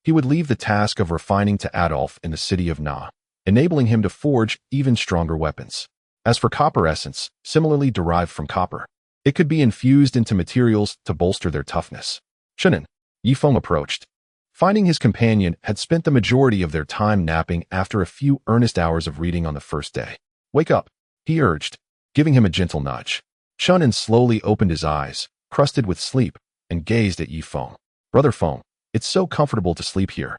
He would leave the task of refining to Adolf in the city of Na, enabling him to forge even stronger weapons. As for copper essence, similarly derived from copper, it could be infused into materials to bolster their toughness. Shunin, Yifeng approached. Finding his companion had spent the majority of their time napping after a few earnest hours of reading on the first day. Wake up, he urged, giving him a gentle nudge. Shunin slowly opened his eyes, crusted with sleep, and gazed at Yifeng. Brother Feng, it's so comfortable to sleep here.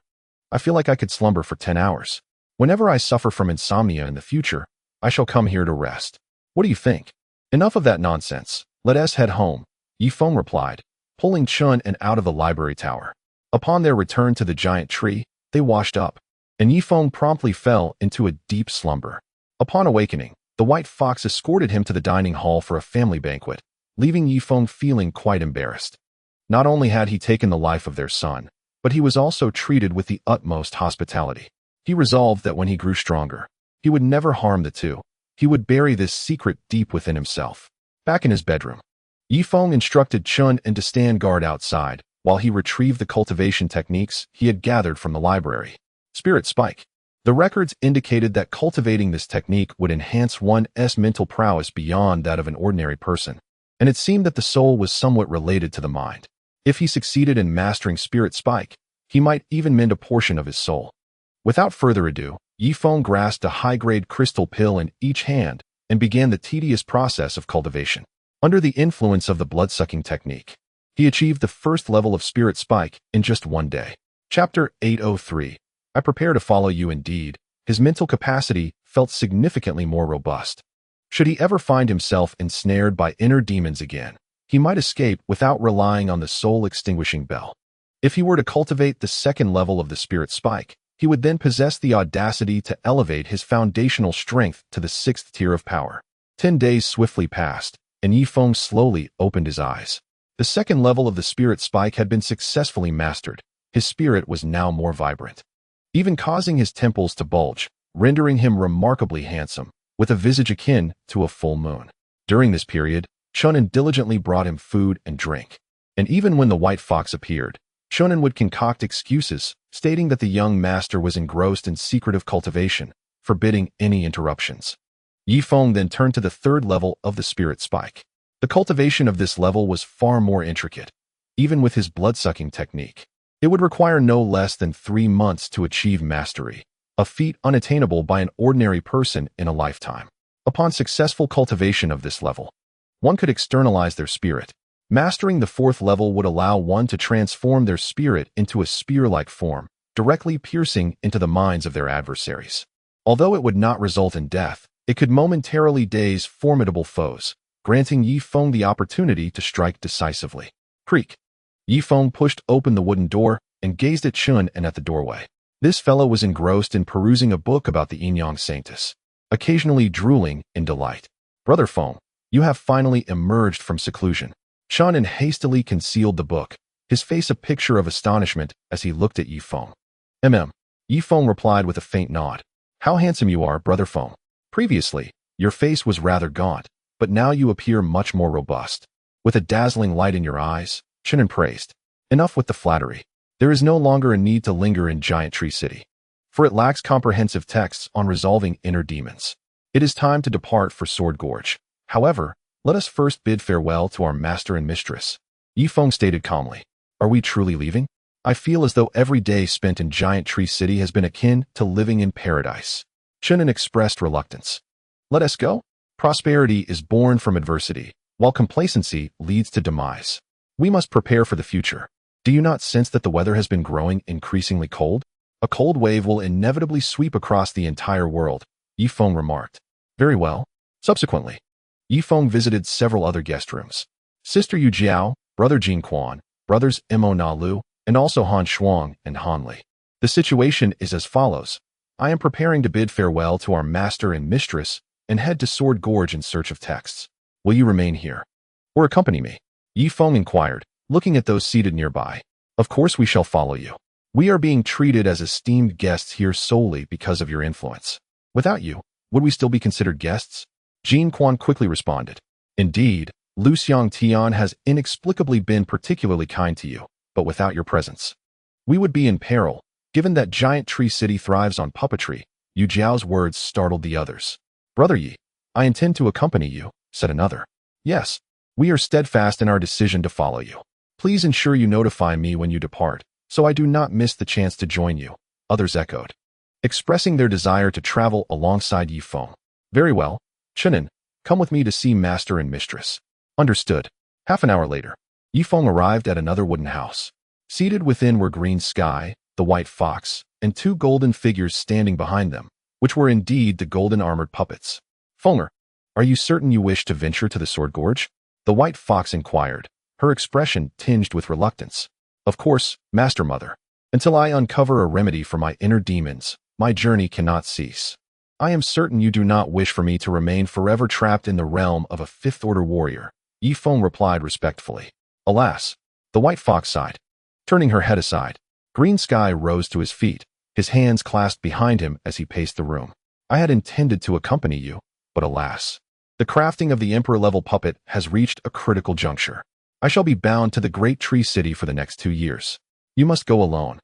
I feel like I could slumber for 10 hours. Whenever I suffer from insomnia in the future, I shall come here to rest. What do you think? Enough of that nonsense. Let us head home, Yifeng replied, pulling Chun and out of the library tower. Upon their return to the giant tree, they washed up, and Yifeng promptly fell into a deep slumber. Upon awakening, the white fox escorted him to the dining hall for a family banquet, leaving Yifeng feeling quite embarrassed. Not only had he taken the life of their son, but he was also treated with the utmost hospitality. He resolved that when he grew stronger, he would never harm the two. He would bury this secret deep within himself. Back in his bedroom, Yifeng instructed Chun and to stand guard outside, while he retrieved the cultivation techniques he had gathered from the library. Spirit Spike. The records indicated that cultivating this technique would enhance one's mental prowess beyond that of an ordinary person, and it seemed that the soul was somewhat related to the mind. If he succeeded in mastering Spirit Spike, he might even mend a portion of his soul. Without further ado, Yifeng grasped a high-grade crystal pill in each hand and began the tedious process of cultivation. Under the influence of the blood-sucking technique, he achieved the first level of Spirit Spike in just 1 day. Chapter 803. I prepare to follow you indeed. His mental capacity felt significantly more robust. Should he ever find himself ensnared by inner demons again, he might escape without relying on the soul-extinguishing bell. If he were to cultivate the second level of the Spirit Spike, he would then possess the audacity to elevate his foundational strength to the 6th tier of power. 10 days swiftly passed, and Yifeng slowly opened his eyes. The second level of the Spirit Spike had been successfully mastered. His spirit was now more vibrant, even causing his temples to bulge, rendering him remarkably handsome, with a visage akin to a full moon. During this period, Chunin diligently brought him food and drink. And even when the white fox appeared, Chunin would concoct excuses, stating that the young master was engrossed in secretive cultivation, forbidding any interruptions. Yifeng then turned to the third level of the spirit spike. The cultivation of this level was far more intricate, even with his blood-sucking technique. It would require no less than 3 months to achieve mastery, a feat unattainable by an ordinary person in a lifetime. Upon successful cultivation of this level, one could externalize their spirit. Mastering the 4th level would allow one to transform their spirit into a spear-like form, directly piercing into the minds of their adversaries. Although it would not result in death, it could momentarily daze formidable foes, granting Yifeng the opportunity to strike decisively. Creak. Yifeng pushed open the wooden door and gazed at Chun and at the doorway. This fellow was engrossed in perusing a book about the Yinyang Sanctus, occasionally drooling in delight. Brother Feng, you have finally emerged from seclusion. Chun hastily concealed the book, his face a picture of astonishment as he looked at Yifeng. Yifeng replied with a faint nod. How handsome you are, Brother Feng. Previously, your face was rather gaunt, but now you appear much more robust. With a dazzling light in your eyes, Chun praised. Enough with the flattery. There is no longer a need to linger in Giant Tree City, for it lacks comprehensive texts on resolving inner demons. It is time to depart for Sword Gorge. However, let us first bid farewell to our master and mistress. Yifeng stated calmly. Are we truly leaving? I feel as though every day spent in Giant Tree City has been akin to living in paradise. Chunin expressed reluctance. Let us go? Prosperity is born from adversity, while complacency leads to demise. We must prepare for the future. Do you not sense that the weather has been growing increasingly cold? A cold wave will inevitably sweep across the entire world, Yifeng remarked. Very well. Subsequently, Yifeng visited several other guest rooms. Sister Yu Jiao, Brother Jin Quan, brothers Mo Na Lu, and also Han Shuang and Han Li. The situation is as follows. I am preparing to bid farewell to our master and mistress and head to Sword Gorge in search of texts. Will you remain here or accompany me? Yifeng inquired, looking at those seated nearby. Of course we shall follow you. We are being treated as esteemed guests here solely because of your influence. Without you, would we still be considered guests? Jin Quan quickly responded. Indeed, Lu Xiang Tian has inexplicably been particularly kind to you, but without your presence, we would be in peril. Given that Giant Tree City thrives on puppetry, Yu Jiao's words startled the others. Brother Yi, I intend to accompany you, said another. Yes, we are steadfast in our decision to follow you. Please ensure you notify me when you depart, so I do not miss the chance to join you, others echoed, expressing their desire to travel alongside Yifeng. Very well, Chunin, come with me to see master and mistress. Understood. Half an hour later, Yifeng arrived at another wooden house. Seated within were Green Sky, the white fox, and 2 golden figures standing behind them, which were indeed the golden armored puppets. Fenger, are you certain you wish to venture to the Sword Gorge? The white fox inquired, her expression tinged with reluctance. Of course, Master Mother. Until I uncover a remedy for my inner demons, my journey cannot cease. I am certain you do not wish for me to remain forever trapped in the realm of a 5th-order warrior, Yifeng replied respectfully. Alas, the white fox sighed. Turning her head aside, Green Sky rose to his feet, his hands clasped behind him as he paced the room. I had intended to accompany you, but alas, the crafting of the Emperor-level puppet has reached a critical juncture. I shall be bound to the Great Tree City for the next 2 years. You must go alone,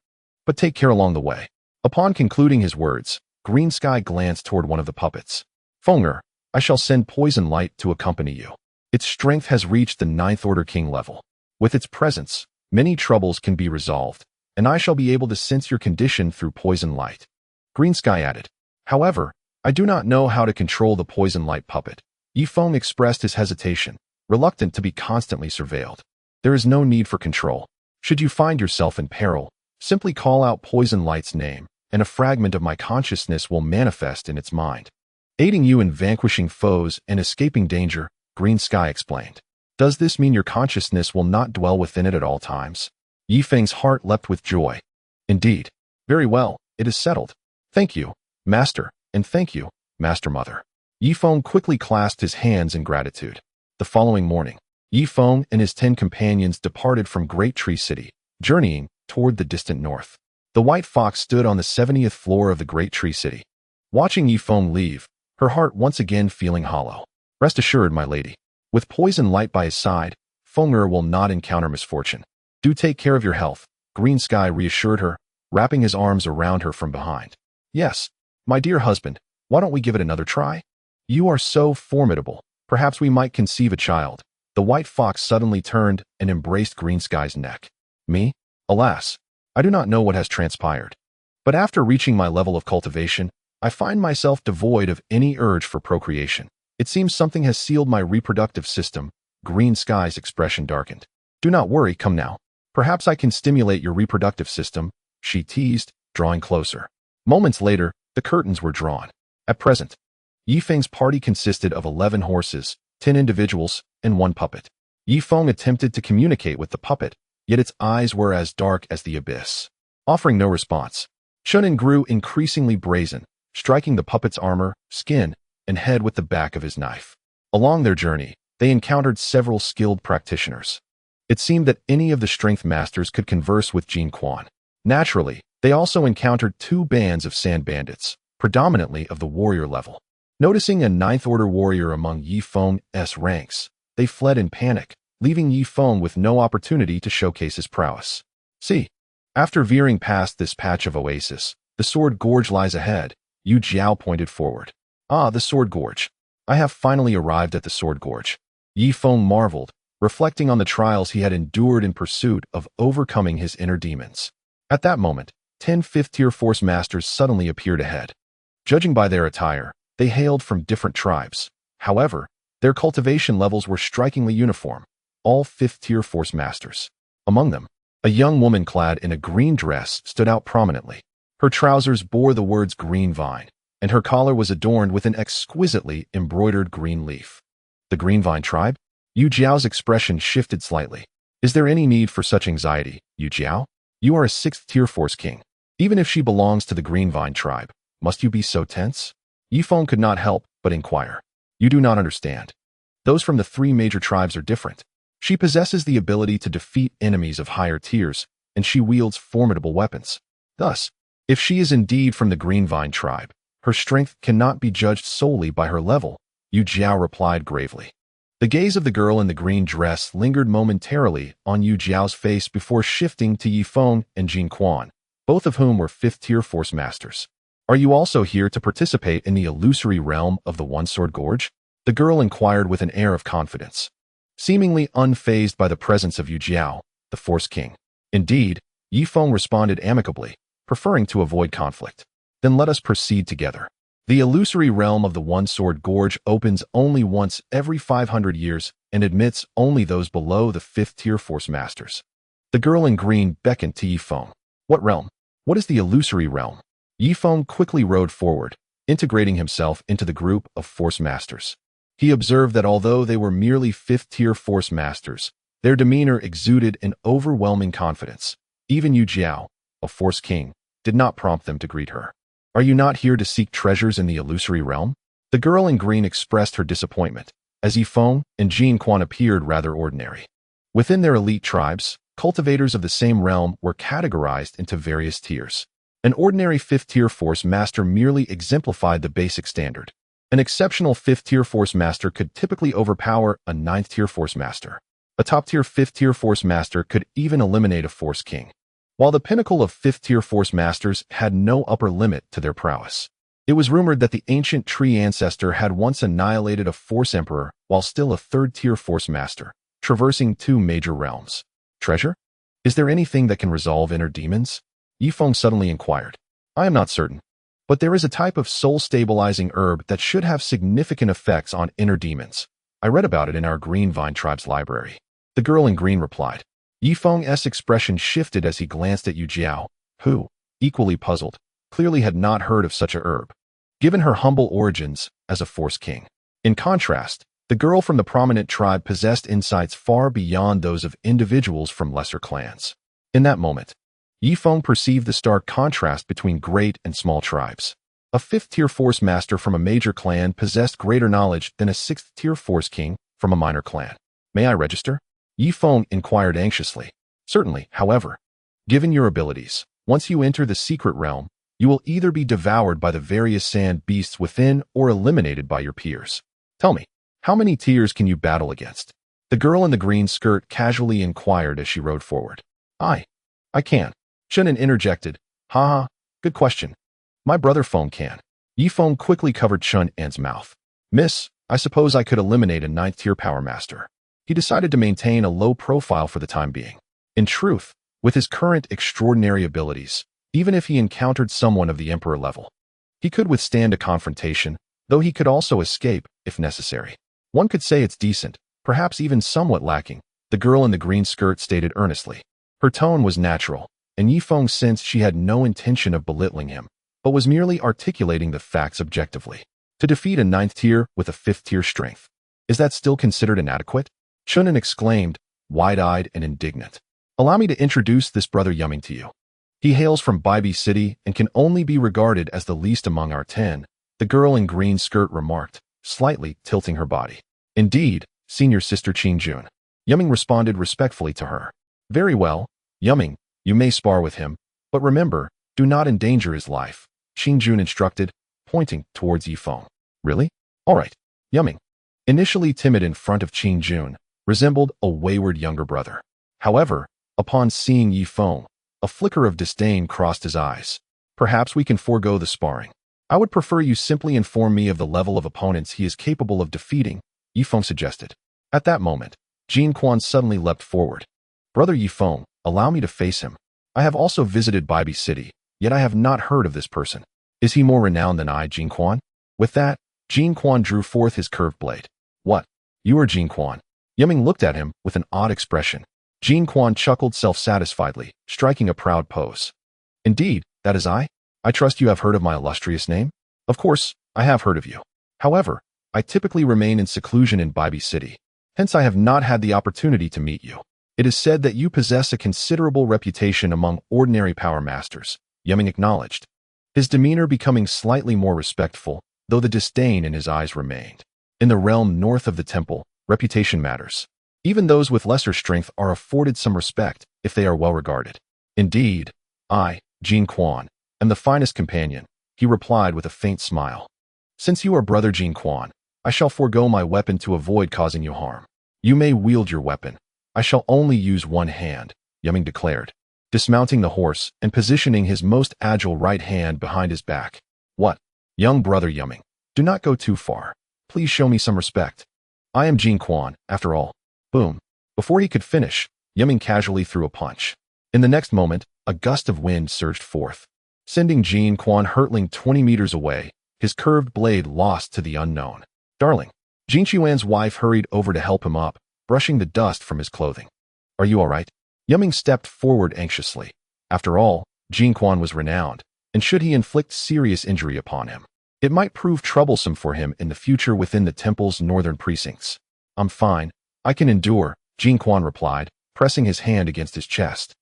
but take care along the way. Upon concluding his words, Green Sky glanced toward one of the puppets. Fenger, I shall send Poison Light to accompany you. Its strength has reached the 9th-order king level. With its presence, many troubles can be resolved, and I shall be able to sense your condition through Poison Light. Green Sky added. However, I do not know how to control the Poison Light puppet. Yifeng expressed his hesitation, reluctant to be constantly surveilled. There is no need for control. Should you find yourself in peril, simply call out Poison Light's name, and a fragment of my consciousness will manifest in its mind, aiding you in vanquishing foes and escaping danger, Green Sky explained. Does this mean your consciousness will not dwell within it at all times? Yifeng's heart leapt with joy. Indeed. Very well, it is settled. Thank you, Master, and thank you, Master Mother. Yifeng quickly clasped his hands in gratitude. The following morning, Yifeng and his 10 companions departed from Great Tree City, journeying toward the distant north. The white fox stood on the 70th floor of the Great Tree City, watching Yifeng leave, her heart once again feeling hollow. Rest assured, my lady, With poison light by his side, Feng will not encounter misfortune. Do take care of your health, Green Sky reassured her, wrapping his arms around her from behind. Yes, my dear husband, why don't we give it another try? You are so formidable. Perhaps we might conceive a child. The white fox suddenly turned and embraced Green Sky's neck. Me? Alas, I do not know what has transpired. But after reaching my level of cultivation, I find myself devoid of any urge for procreation. It seems something has sealed my reproductive system. Green Sky's expression darkened. Do not worry, come now. Perhaps I can stimulate your reproductive system, she teased, drawing closer. Moments later, the curtains were drawn. At present, Yifeng's party consisted of 11 horses, 10 individuals, and 1 puppet. Yifeng attempted to communicate with the puppet, yet its eyes were as dark as the abyss. Offering no response, Shunin grew increasingly brazen, striking the puppet's armor, skin, and head with the back of his knife. Along their journey, they encountered several skilled practitioners. It seemed that any of the strength masters could converse with Jin Quan. Naturally, they also encountered 2 bands of sand bandits, predominantly of the warrior level. Noticing a 9th-order warrior among Yifeng's ranks, they fled in panic, leaving Yifeng with no opportunity to showcase his prowess. See, after veering past this patch of oasis, the sword gorge lies ahead. Yu Jiao pointed forward. Ah, the sword gorge. I have finally arrived at the sword gorge. Yifeng marveled, reflecting on the trials he had endured in pursuit of overcoming his inner demons. At that moment, 10 5th-tier force masters suddenly appeared ahead. Judging by their attire, they hailed from different tribes. However, their cultivation levels were strikingly uniform, all 5th-tier force masters. Among them, a young woman clad in a green dress stood out prominently. Her trousers bore the words green vine, and her collar was adorned with an exquisitely embroidered green leaf. The Green Vine tribe? Yu Jiao's expression shifted slightly. Is there any need for such anxiety, Yu Jiao? You are a 6th-tier force king. Even if she belongs to the Green Vine tribe, must you be so tense? Yifeng could not help but inquire. You do not understand. Those from the 3 major tribes are different. She possesses the ability to defeat enemies of higher tiers, and she wields formidable weapons. Thus, if she is indeed from the Green Vine tribe, her strength cannot be judged solely by her level, Yu Jiao replied gravely. The gaze of the girl in the green dress lingered momentarily on Yu Jiao's face before shifting to Yifeng and Jin Quan, both of whom were 5th-tier force masters. Are you also here to participate in the illusory realm of the One-Sword Gorge? The girl inquired with an air of confidence, seemingly unfazed by the presence of Yu Jiao, the Force King. Indeed, Yifeng responded amicably, preferring to avoid conflict. Then let us proceed together. The illusory realm of the One-Sword Gorge opens only once every 500 years and admits only those below the 5th-tier force masters. The girl in green beckoned to Yifeng. What realm? What is the illusory realm? Yifeng quickly rode forward, integrating himself into the group of force masters. He observed that although they were merely 5th-tier force masters, their demeanor exuded an overwhelming confidence. Even Yu Jiao, a force king, did not prompt them to greet her. Are you not here to seek treasures in the illusory realm? The girl in green expressed her disappointment, as Yifeng and Jin Quan appeared rather ordinary. Within their elite tribes, cultivators of the same realm were categorized into various tiers. An ordinary 5th-tier force master merely exemplified the basic standard. An exceptional 5th-tier force master could typically overpower a 9th-tier force master. A top-tier 5th-tier force master could even eliminate a force king. While the pinnacle of 5th-tier force masters had no upper limit to their prowess. It was rumored that the ancient tree ancestor had once annihilated a force emperor while still a 3rd-tier force master, traversing 2 major realms. Treasure? Is there anything that can resolve inner demons? Yifeng suddenly inquired. I am not certain, but there is a type of soul-stabilizing herb that should have significant effects on inner demons. I read about it in our Green Vine tribe's library. The girl in green replied. Yifeng's expression shifted as he glanced at Yu Jiao, who, equally puzzled, clearly had not heard of such a herb, given her humble origins as a force king. In contrast, the girl from the prominent tribe possessed insights far beyond those of individuals from lesser clans. In that moment, Yifeng perceived the stark contrast between great and small tribes. A 5th-tier force master from a major clan possessed greater knowledge than a 6th-tier force king from a minor clan. May I register? Yifeng inquired anxiously. Certainly, however. Given your abilities, once you enter the secret realm, you will either be devoured by the various sand beasts within or eliminated by your peers. Tell me, How many tiers can you battle against? The girl in the green skirt casually inquired as she rode forward. I can't. Shannon interjected. Haha, good question. My brother Feng can. Yi Feng quickly covered Chun An's mouth. Miss, I suppose I could eliminate a 9th tier power master. He decided to maintain a low profile for the time being. In truth, with his current extraordinary abilities, even if he encountered someone of the Emperor level, he could withstand a confrontation, though he could also escape, if necessary. One could say it's decent, perhaps even somewhat lacking, the girl in the green skirt stated earnestly. Her tone was natural, and Yi Feng sensed she had no intention of belittling him, but was merely articulating the facts objectively. To defeat a 9th tier with a 5th tier strength. Is that still considered inadequate? Chunin exclaimed, wide-eyed and indignant. Allow me to introduce this brother Yumming to you. He hails from Baibi City and can only be regarded as the least among our 10, the girl in green skirt remarked, slightly tilting her body. Indeed, senior sister Qing Jun. Yumming responded respectfully to her. Very well, Yumming, you may spar with him, but remember, do not endanger his life, Qing Jun instructed, pointing towards Yi Feng. Really? All right, Yumming. Initially timid in front of Qing Jun, resembled a wayward younger brother. However, upon seeing Yi Feng, a flicker of disdain crossed his eyes. Perhaps we can forego the sparring. I would prefer you simply inform me of the level of opponents he is capable of defeating, Yi Feng suggested. At that moment, Jin Quan suddenly leapt forward. Brother Yi Feng, allow me to face him. I have also visited Baibi City, yet I have not heard of this person. Is he more renowned than I, Jin Quan? With that, Jin Quan drew forth his curved blade. What? You are Jin Quan. Yumming looked at him with an odd expression. Jin Quan chuckled self-satisfiedly, striking a proud pose. Indeed, that is I? I trust you have heard of my illustrious name? Of course, I have heard of you. However, I typically remain in seclusion in Baibi City. Hence I have not had the opportunity to meet you. It is said that you possess a considerable reputation among ordinary power masters, Yumming acknowledged. His demeanor becoming slightly more respectful, though the disdain in his eyes remained. In the realm north of the temple, reputation matters. Even those with lesser strength are afforded some respect if they are well regarded. Indeed, I, Jin Quan, am the finest companion, he replied with a faint smile. Since you are brother Jin Quan, I shall forego my weapon to avoid causing you harm. You may wield your weapon. I shall only use one hand, Yumming declared, dismounting the horse and positioning his most agile right hand behind his back. What? Young brother Yumming, do not go too far. Please show me some respect. I am Jin Quan, after all. Boom. Before he could finish, Yumming casually threw a punch. In the next moment, a gust of wind surged forth, sending Jin Quan hurtling 20 meters away, his curved blade lost to the unknown. Darling. Jin Chuan's wife hurried over to help him up, brushing the dust from his clothing. Are you all right? Yumming stepped forward anxiously. After all, Jin Quan was renowned, and should he inflict serious injury upon him, it might prove troublesome for him in the future within the temple's northern precincts. I'm fine. I can endure, Jin Quan replied, pressing his hand against his chest.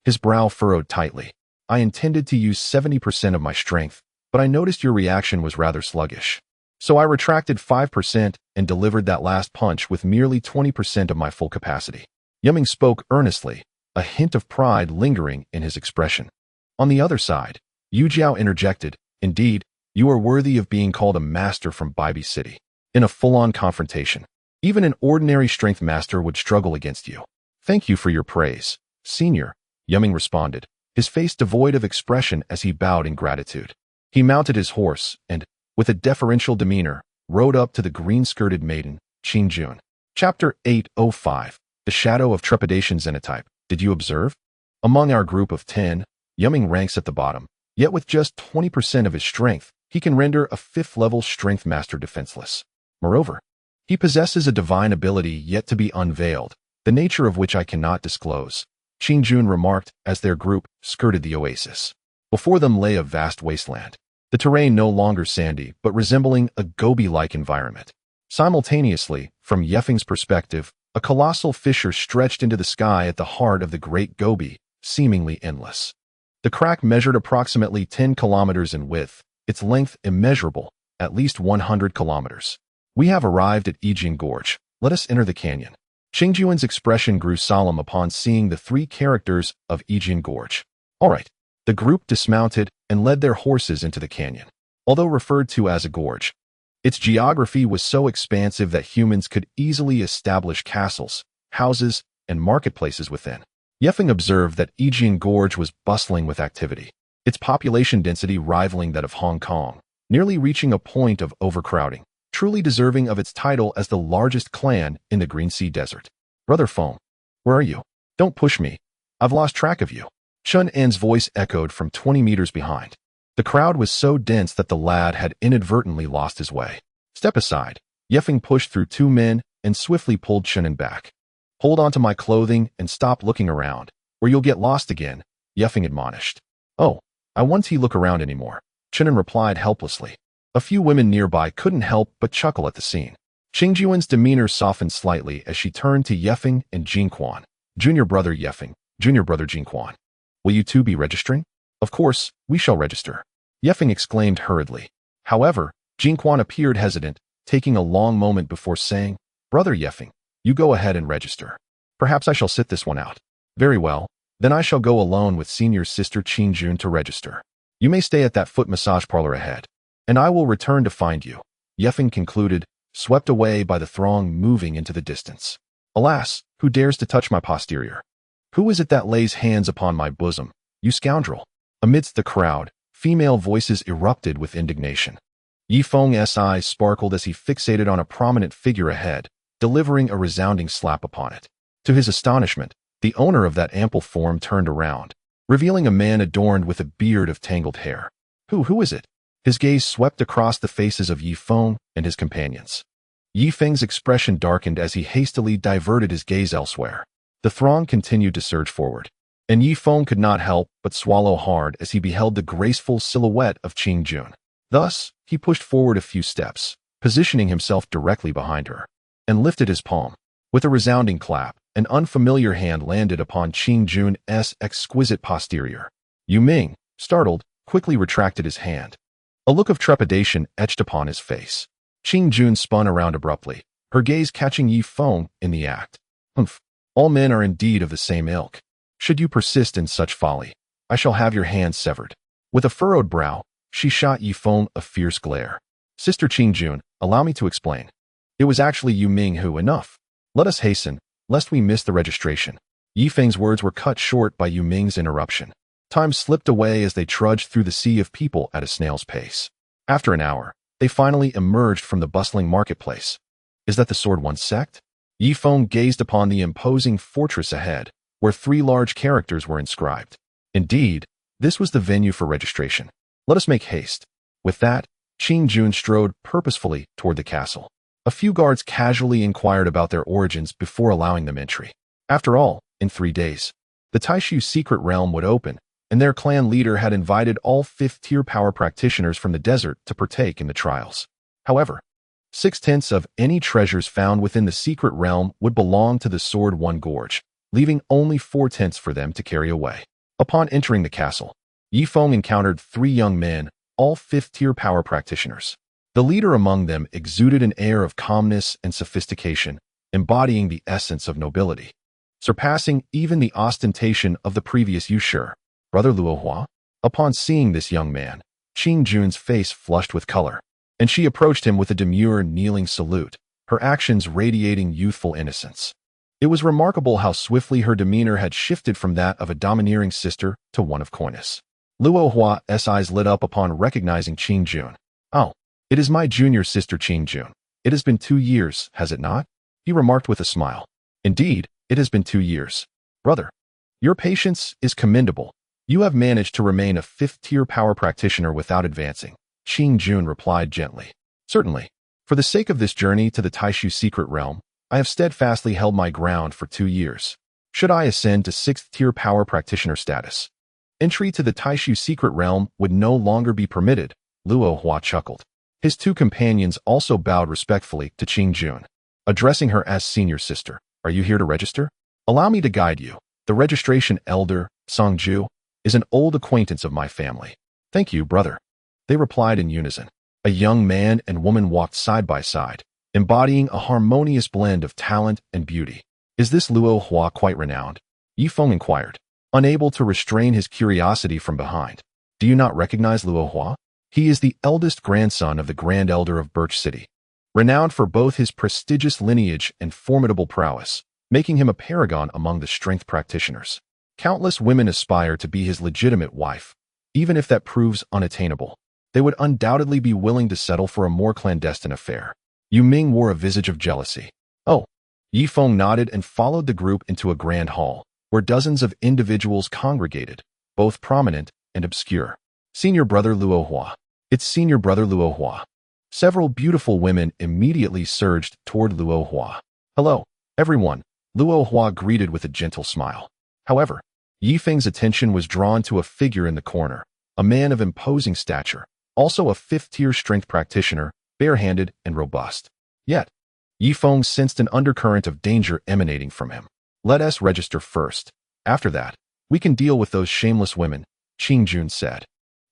His brow furrowed tightly. I intended to use 70% of my strength, but I noticed your reaction was rather sluggish. So I retracted 5% and delivered that last punch with merely 20% of my full capacity. Yumming spoke earnestly, a hint of pride lingering in his expression. On the other side, Yu Jiao interjected, indeed, you are worthy of being called a master from Baibi City. In a full-on confrontation, even an ordinary strength master would struggle against you. Thank you for your praise, senior, Yumming responded, his face devoid of expression as he bowed in gratitude. He mounted his horse and, with a deferential demeanor, rode up to the green-skirted maiden, Qing Jun. Chapter 805. The Shadow of Trepidation Xenotype. Did you observe? Among our group of 10, Yumming ranks at the bottom, yet with just 20% of his strength, he can render a 5th-level strength master defenseless. Moreover, he possesses a divine ability yet to be unveiled, the nature of which I cannot disclose, Qing Jun remarked as their group skirted the oasis. Before them lay a vast wasteland, the terrain no longer sandy but resembling a Gobi-like environment. Simultaneously, from Yefeng's perspective, a colossal fissure stretched into the sky at the heart of the Great Gobi, seemingly endless. The crack measured approximately 10 kilometers in width, its length immeasurable, at least 100 kilometers. We have arrived at Yijin Gorge. Let us enter the canyon. Qingjuan's expression grew solemn upon seeing the 3 characters of Yijin Gorge. All right. The group dismounted and led their horses into the canyon. Although referred to as a gorge, Its geography was so expansive that humans could easily establish castles, houses, and marketplaces within. Yefeng observed that Aegean Gorge was bustling with activity, its population density rivaling that of Hong Kong, nearly reaching a point of overcrowding, truly deserving of its title as the largest clan in the Green Sea Desert. Brother Feng, where are you? Don't push me. I've lost track of you. Chun En's voice echoed from 20 meters behind. The crowd was so dense that the lad had inadvertently lost his way. Step aside. Yefeng pushed through two men and swiftly pulled Chun En back. Hold on to my clothing and stop looking around, or you'll get lost again, Yefeng admonished. Oh, I won't look around anymore, Chun En replied helplessly. A few women nearby couldn't help but chuckle at the scene. Qingjuan's demeanor softened slightly as she turned to Yefeng and Jinquan. Junior brother Yefeng, junior brother Jinquan. Will you two be registering? Of course, we shall register, Yefeng exclaimed hurriedly. However, Jinquan appeared hesitant, taking a long moment before saying, Brother Yefeng, you go ahead and register. Perhaps I shall sit this one out. Very well, then I shall go alone with senior sister Qingjun to register. You may stay at that foot massage parlor ahead, and I will return to find you, Yefeng concluded, swept away by the throng moving into the distance. Alas, who dares to touch my posterior? Who is it that lays hands upon my bosom, you scoundrel? Amidst the crowd, female voices erupted with indignation. Yifeng's eyes sparkled as he fixated on a prominent figure ahead, delivering a resounding slap upon it. To his astonishment, the owner of that ample form turned around, revealing a man adorned with a beard of tangled hair. Who is it? His gaze swept across the faces of Yifeng and his companions. Yifeng's expression darkened as he hastily diverted his gaze elsewhere. The throng continued to surge forward, and Yifeng could not help but swallow hard as he beheld the graceful silhouette of Qingjun. Thus, he pushed forward a few steps, positioning himself directly behind her, and lifted his palm. With a resounding clap, an unfamiliar hand landed upon Qingjun's exquisite posterior. Yu Ming, startled, quickly retracted his hand. A look of trepidation etched upon his face. Qingjun spun around abruptly, her gaze catching Yifeng in the act. Humph, all men are indeed of the same ilk. Should you persist in such folly, I shall have your hand severed. With a furrowed brow, she shot Yifeng a fierce glare. Sister Qingjun, allow me to explain. It was actually Yu Ming who enough. Let us hasten, lest we miss the registration. Yifeng's words were cut short by Yu Ming's interruption. Time slipped away as they trudged through the sea of people at a snail's pace. After an hour, they finally emerged from the bustling marketplace. Is that the Sword One sect? Yifeng gazed upon the imposing fortress ahead, where 3 large characters were inscribed. Indeed, this was the venue for registration. Let us make haste. With that, Qingjun strode purposefully toward the castle. A few guards casually inquired about their origins before allowing them entry. After all, in 3 days, the Taishu secret realm would open, and their clan leader had invited all 5th-tier power practitioners from the desert to partake in the trials. However, 6/10 of any treasures found within the secret realm would belong to the Sword One Gorge, leaving only 4/10 for them to carry away. Upon entering the castle, Yifeng encountered 3 young men, all 5th-tier power practitioners. The leader among them exuded an air of calmness and sophistication, embodying the essence of nobility, surpassing even the ostentation of the previous usurer, Brother Luohua. Upon seeing this young man, Qingjun's face flushed with color, and she approached him with a demure kneeling salute, her actions radiating youthful innocence. It was remarkable how swiftly her demeanor had shifted from that of a domineering sister to one of coyness. Luohua's eyes lit up upon recognizing Qingjun. Oh, it is my junior sister Qingjun. It has been 2 years, has it not? He remarked with a smile. Indeed, it has been 2 years. Brother, your patience is commendable. You have managed to remain a 5th-tier power practitioner without advancing, Qingjun replied gently. Certainly. For the sake of this journey to the Taishu secret realm, I have steadfastly held my ground for 2 years. Should I ascend to 6th-tier power practitioner status, entry to the Taishu secret realm would no longer be permitted, Luohua chuckled. His 2 companions also bowed respectfully to Qingjun, addressing her as senior sister. Are you here to register? Allow me to guide you. The registration elder, Songju, is an old acquaintance of my family. Thank you, brother. They replied in unison. A young man and woman walked side by side, embodying a harmonious blend of talent and beauty. Is this Luohua quite renowned? Yifeng inquired, unable to restrain his curiosity from behind. Do you not recognize Luohua? He is the eldest grandson of the Grand Elder of Birch City, renowned for both his prestigious lineage and formidable prowess, making him a paragon among the strength practitioners. Countless women aspire to be his legitimate wife. Even if that proves unattainable, they would undoubtedly be willing to settle for a more clandestine affair. Yu Ming wore a visage of jealousy. Oh. Yi Feng nodded and followed the group into a grand hall, where dozens of individuals congregated, both prominent and obscure. Senior brother Luo Hua. It's senior brother Luo Hua. Several beautiful women immediately surged toward Luo Hua. Hello, everyone, Luo Hua greeted with a gentle smile. However, Yi Feng's attention was drawn to a figure in the corner, a man of imposing stature, also a fifth-tier strength practitioner, barehanded and robust. Yet, Yi Feng sensed an undercurrent of danger emanating from him. Let us register first. After that, we can deal with those shameless women, Qing Jun said.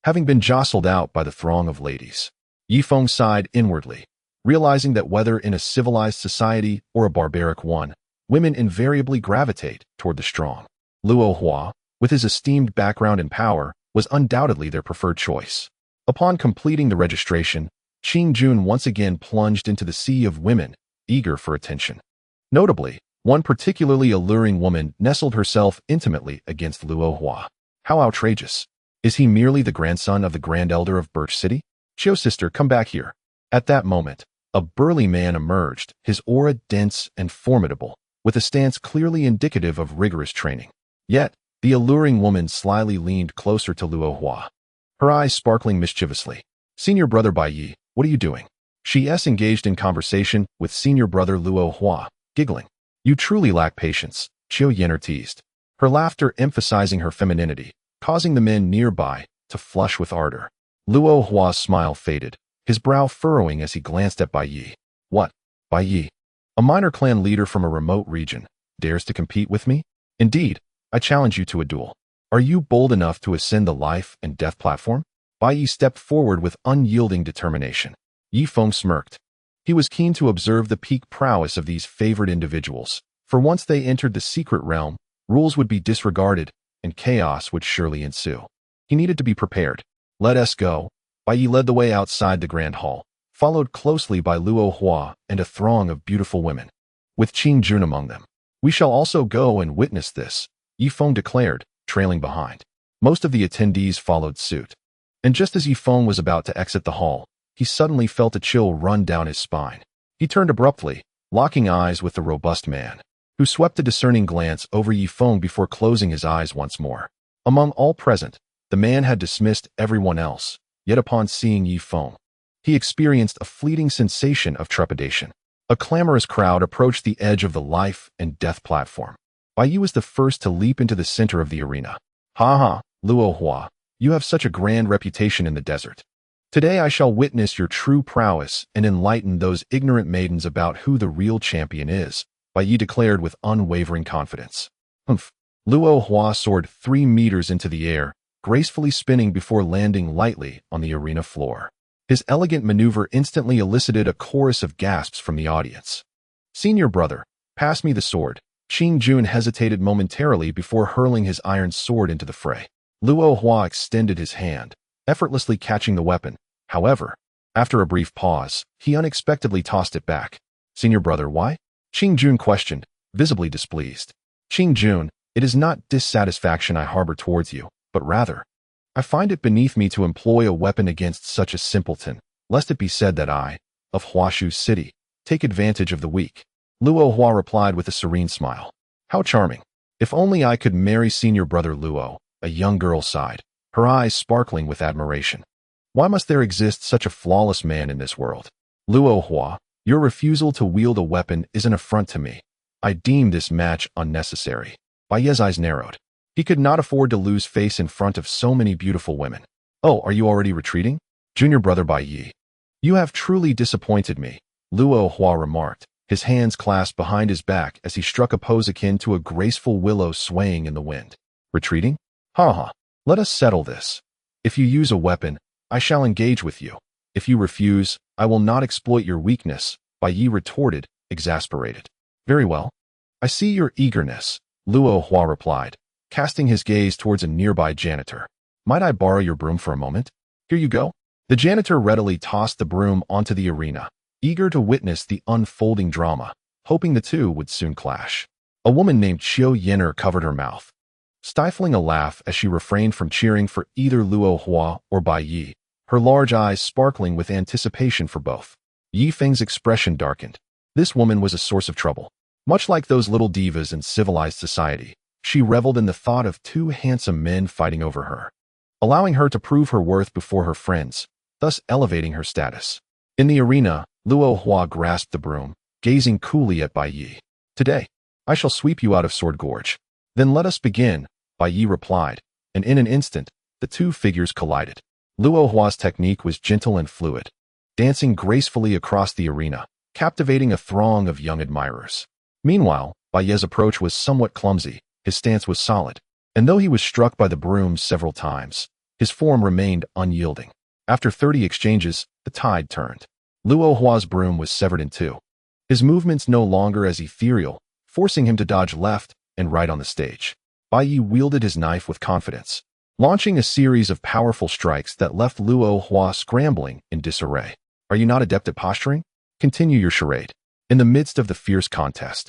Having been jostled out by the throng of ladies, Yi Feng sighed inwardly, realizing that whether in a civilized society or a barbaric one, women invariably gravitate toward the strong. Luo Hua, with his esteemed background and power, was undoubtedly their preferred choice. Upon completing the registration, Qing Jun once again plunged into the sea of women, eager for attention. Notably, one particularly alluring woman nestled herself intimately against Luo Hua. How outrageous! Is he merely the grandson of the Grand Elder of Birch City? Chiu sister, come back here. At that moment, a burly man emerged, his aura dense and formidable, with a stance clearly indicative of rigorous training. Yet, the alluring woman slyly leaned closer to Luo Hua, her eyes sparkling mischievously. Senior brother Bai Yi, what are you doing? She engaged in conversation with senior brother Luo Hua, giggling. You truly lack patience, Chiu Yenner teased, her laughter emphasizing her femininity, causing the men nearby to flush with ardor. Luo Hua's smile faded, his brow furrowing as he glanced at Bai Yi. What? Bai Yi, a minor clan leader from a remote region, dares to compete with me? Indeed, I challenge you to a duel. Are you bold enough to ascend the life and death platform? Bai Yi stepped forward with unyielding determination. Yi Feng smirked. He was keen to observe the peak prowess of these favored individuals, for once they entered the secret realm, rules would be disregarded, and chaos would surely ensue. He needed to be prepared. Let us go. Bai Yi led the way outside the grand hall, followed closely by Luo Hua and a throng of beautiful women, with Qing Jun among them. We shall also go and witness this, Yi Feng declared, trailing behind. Most of the attendees followed suit. And just as Yi Feng was about to exit the hall, he suddenly felt a chill run down his spine. He turned abruptly, locking eyes with the robust man, who swept a discerning glance over Yi Feng before closing his eyes once more. Among all present, the man had dismissed everyone else, yet upon seeing Yi Feng, he experienced a fleeting sensation of trepidation. A clamorous crowd approached the edge of the life and death platform. Bai Yi was the first to leap into the center of the arena. Ha ha, Luo Hua, you have such a grand reputation in the desert. Today I shall witness your true prowess and enlighten those ignorant maidens about who the real champion is, Bai Yi declared with unwavering confidence. Humph. Luo Hua soared 3 meters into the air, gracefully spinning before landing lightly on the arena floor. His elegant maneuver instantly elicited a chorus of gasps from the audience. Senior brother, pass me the sword. Qing Jun hesitated momentarily before hurling his iron sword into the fray. Luo Hua extended his hand, effortlessly catching the weapon. However, after a brief pause, he unexpectedly tossed it back. Senior brother, why? Qing Jun questioned, visibly displeased. Qing Jun, it is not dissatisfaction I harbor towards you, but rather, I find it beneath me to employ a weapon against such a simpleton, lest it be said that I, of Huashu City, take advantage of the weak. Luo Hua replied with a serene smile. How charming. If only I could marry senior brother Luo, a young girl sighed, her eyes sparkling with admiration. Why must there exist such a flawless man in this world? Luo Hua, your refusal to wield a weapon is an affront to me. I deem this match unnecessary. Bai Yi's eyes narrowed. He could not afford to lose face in front of so many beautiful women. Oh, are you already retreating? Junior brother Bai Yi. You have truly disappointed me, Luo Hua remarked, his hands clasped behind his back as he struck a pose akin to a graceful willow swaying in the wind. Retreating? Ha ha. Let us settle this. If you use a weapon, I shall engage with you. If you refuse, I will not exploit your weakness, Bai Yi retorted, exasperated. Very well. I see your eagerness, Luo Hua replied, casting his gaze towards a nearby janitor. Might I borrow your broom for a moment? Here you go. The janitor readily tossed the broom onto the arena, eager to witness the unfolding drama, hoping the two would soon clash. A woman named Qiu Yenner covered her mouth, stifling a laugh as she refrained from cheering for either Luo Hua or Bai Yi, her large eyes sparkling with anticipation for both. Yi Feng's expression darkened. This woman was a source of trouble. Much like those little divas in civilized society, she reveled in the thought of two handsome men fighting over her, allowing her to prove her worth before her friends, thus elevating her status. In the arena, Luo Hua grasped the broom, gazing coolly at Bai Yi. "Today, I shall sweep you out of Sword Gorge." "Then let us begin," Bai Yi replied, and in an instant, the two figures collided. Luo Hua's technique was gentle and fluid, dancing gracefully across the arena, captivating a throng of young admirers. Meanwhile, Bai Yi's approach was somewhat clumsy, his stance was solid, and though he was struck by the broom several times, his form remained unyielding. After 30 exchanges, the tide turned. Luo Hua's broom was severed in two, his movements no longer as ethereal, forcing him to dodge left and right on the stage. Bai Yi wielded his knife with confidence, launching a series of powerful strikes that left Luo Hua scrambling in disarray. "Are you not adept at posturing? Continue your charade." In the midst of the fierce contest,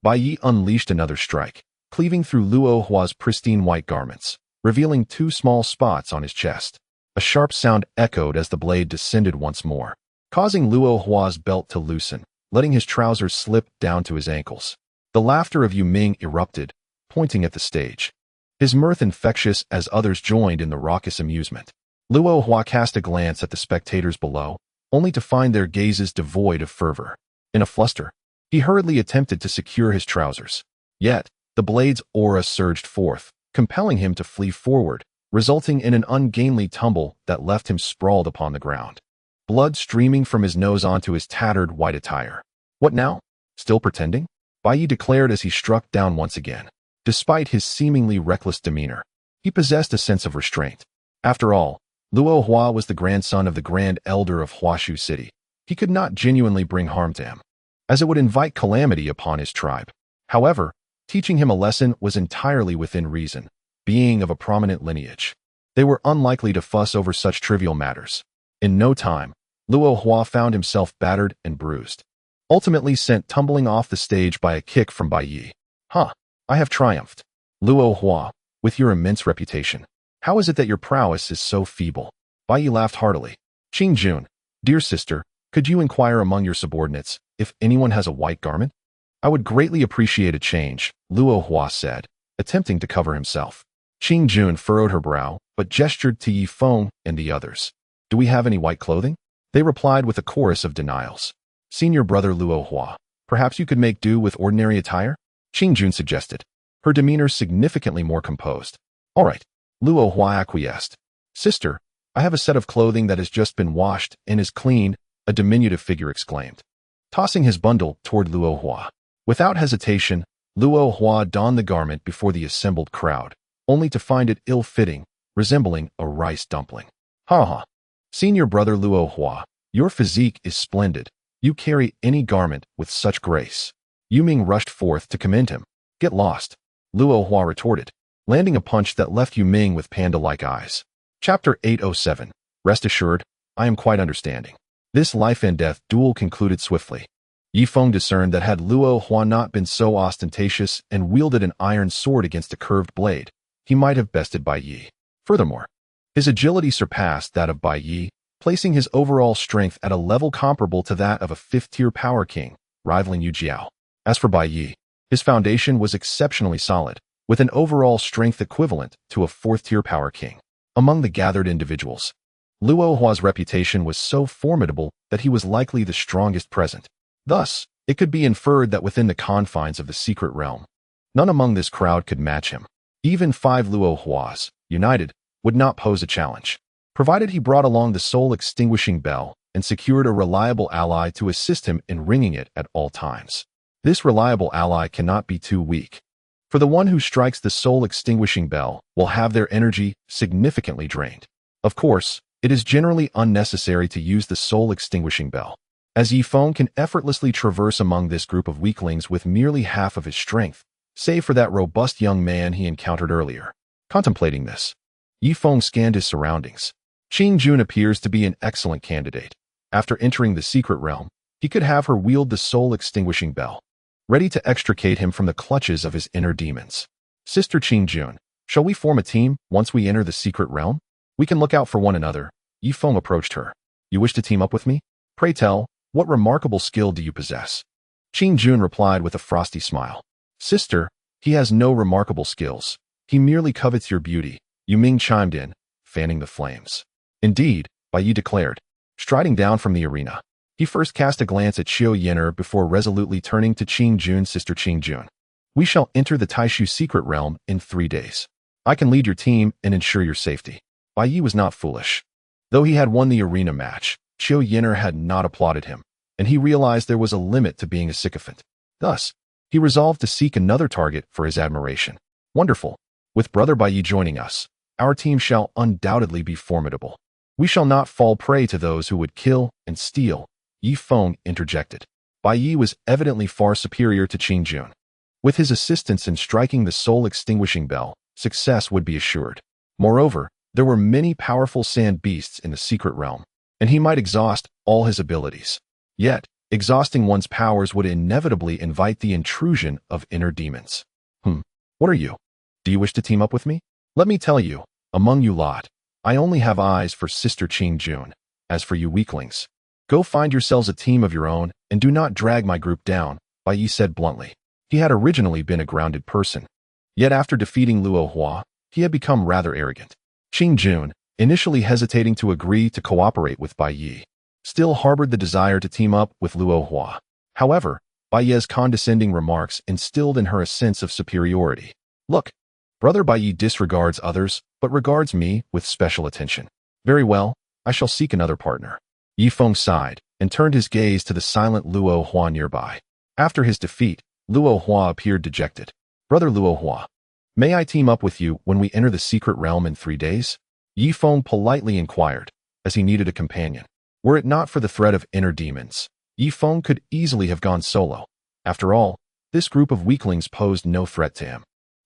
Bai Yi unleashed another strike, cleaving through Luo Hua's pristine white garments, revealing two small spots on his chest. A sharp sound echoed as the blade descended once more, causing Luo Hua's belt to loosen, letting his trousers slip down to his ankles. The laughter of Yu Ming erupted, pointing at the stage, his mirth infectious as others joined in the raucous amusement. Luo Hua cast a glance at the spectators below, only to find their gazes devoid of fervor. In a fluster, he hurriedly attempted to secure his trousers. Yet, the blade's aura surged forth, compelling him to flee forward, resulting in an ungainly tumble that left him sprawled upon the ground, blood streaming from his nose onto his tattered white attire. "What now? Still pretending?" Bai Yi declared as he struck down once again. Despite his seemingly reckless demeanor, he possessed a sense of restraint. After all, Luo Hua was the grandson of the Grand Elder of Huashu City. He could not genuinely bring harm to him, as it would invite calamity upon his tribe. However, teaching him a lesson was entirely within reason, being of a prominent lineage. They were unlikely to fuss over such trivial matters. In no time, Luo Hua found himself battered and bruised, ultimately sent tumbling off the stage by a kick from Bai Yi. "Huh, I have triumphed. Luo Hua, with your immense reputation, how is it that your prowess is so feeble?" Bai Yi laughed heartily. "Qing Jun, dear sister, could you inquire among your subordinates if anyone has a white garment?" "I would greatly appreciate a change," Luo Hua said, attempting to cover himself. Qing Jun furrowed her brow, but gestured to Yi Feng and the others. "Do we have any white clothing?" They replied with a chorus of denials. "Senior brother Luo Hua, perhaps you could make do with ordinary attire?" Qing Jun suggested, her demeanor significantly more composed. "All right," Luo Hua acquiesced. "Sister, I have a set of clothing that has just been washed and is clean," a diminutive figure exclaimed, tossing his bundle toward Luo Hua. Without hesitation, Luo Hua donned the garment before the assembled crowd, only to find it ill-fitting, resembling a rice dumpling. "Ha ha! Senior brother Luo Hua, your physique is splendid. You carry any garment with such grace." Yu Ming rushed forth to commend him. "Get lost," Luo Hua retorted, landing a punch that left Yu Ming with panda-like eyes. Chapter 807. Rest assured, I am quite understanding. This life-and-death duel concluded swiftly. Yi Feng discerned that had Luo Hua not been so ostentatious and wielded an iron sword against a curved blade, he might have bested Bai Yi. Furthermore, his agility surpassed that of Bai Yi, placing his overall strength at a level comparable to that of a fifth-tier power king, rivaling Yu Jiao. As for Bai Yi, his foundation was exceptionally solid, with an overall strength equivalent to a fourth-tier power king. Among the gathered individuals, Luo Hua's reputation was so formidable that he was likely the strongest present. Thus, it could be inferred that within the confines of the secret realm, none among this crowd could match him. Even 5 Luo Huas, united, would not pose a challenge, provided he brought along the soul-extinguishing bell and secured a reliable ally to assist him in ringing it at all times. This reliable ally cannot be too weak, for the one who strikes the soul-extinguishing bell will have their energy significantly drained. Of course, it is generally unnecessary to use the soul-extinguishing bell, as Yi Feng can effortlessly traverse among this group of weaklings with merely half of his strength, save for that robust young man he encountered earlier. Contemplating this, Yi Feng scanned his surroundings, Qing Jun appears to be an excellent candidate. After entering the secret realm, he could have her wield the soul-extinguishing bell, ready to extricate him from the clutches of his inner demons. Sister Qing Jun, shall we form a team once we enter the secret realm? We can look out for one another. Yi Feng approached her. You wish to team up with me? Pray tell, what remarkable skill do you possess? Qing Jun replied with a frosty smile. Sister, he has no remarkable skills. He merely covets your beauty. Yu Ming chimed in, fanning the flames. Indeed, Bai Yi declared, striding down from the arena. He first cast a glance at Xiao Yen'er before resolutely turning to Qing Jun. Sister Qing Jun, we shall enter the Taishu secret realm in 3 days. I can lead your team and ensure your safety. Bai Yi was not foolish. Though he had won the arena match, Xiao Yen'er had not applauded him, and he realized there was a limit to being a sycophant. Thus, he resolved to seek another target for his admiration. Wonderful. With Brother Bai Yi joining us, our team shall undoubtedly be formidable. We shall not fall prey to those who would kill and steal. Yi Feng interjected. Bai Yi was evidently far superior to Qing Jun. With his assistance in striking the soul-extinguishing bell, success would be assured. Moreover, there were many powerful sand beasts in the secret realm, and he might exhaust all his abilities. Yet, exhausting one's powers would inevitably invite the intrusion of inner demons. What are you? Do you wish to team up with me? Let me tell you, among you lot, I only have eyes for Sister Qing Jun. As for you weaklings, go find yourselves a team of your own and do not drag my group down, Bai Yi said bluntly. He had originally been a grounded person. Yet after defeating Luo Hua, he had become rather arrogant. Qing Jun, initially hesitating to agree to cooperate with Bai Yi, still harbored the desire to team up with Luo Hua. However, Bai Yi's condescending remarks instilled in her a sense of superiority. Look, Brother Bai Yi disregards others, but regards me with special attention. Very well, I shall seek another partner. Yi Feng sighed and turned his gaze to the silent Luo Hua nearby. After his defeat, Luo Hua appeared dejected. Brother Luo Hua, may I team up with you when we enter the secret realm in 3 days? Yi Feng politely inquired, as he needed a companion. Were it not for the threat of inner demons, Yi Feng could easily have gone solo. After all, this group of weaklings posed no threat to him.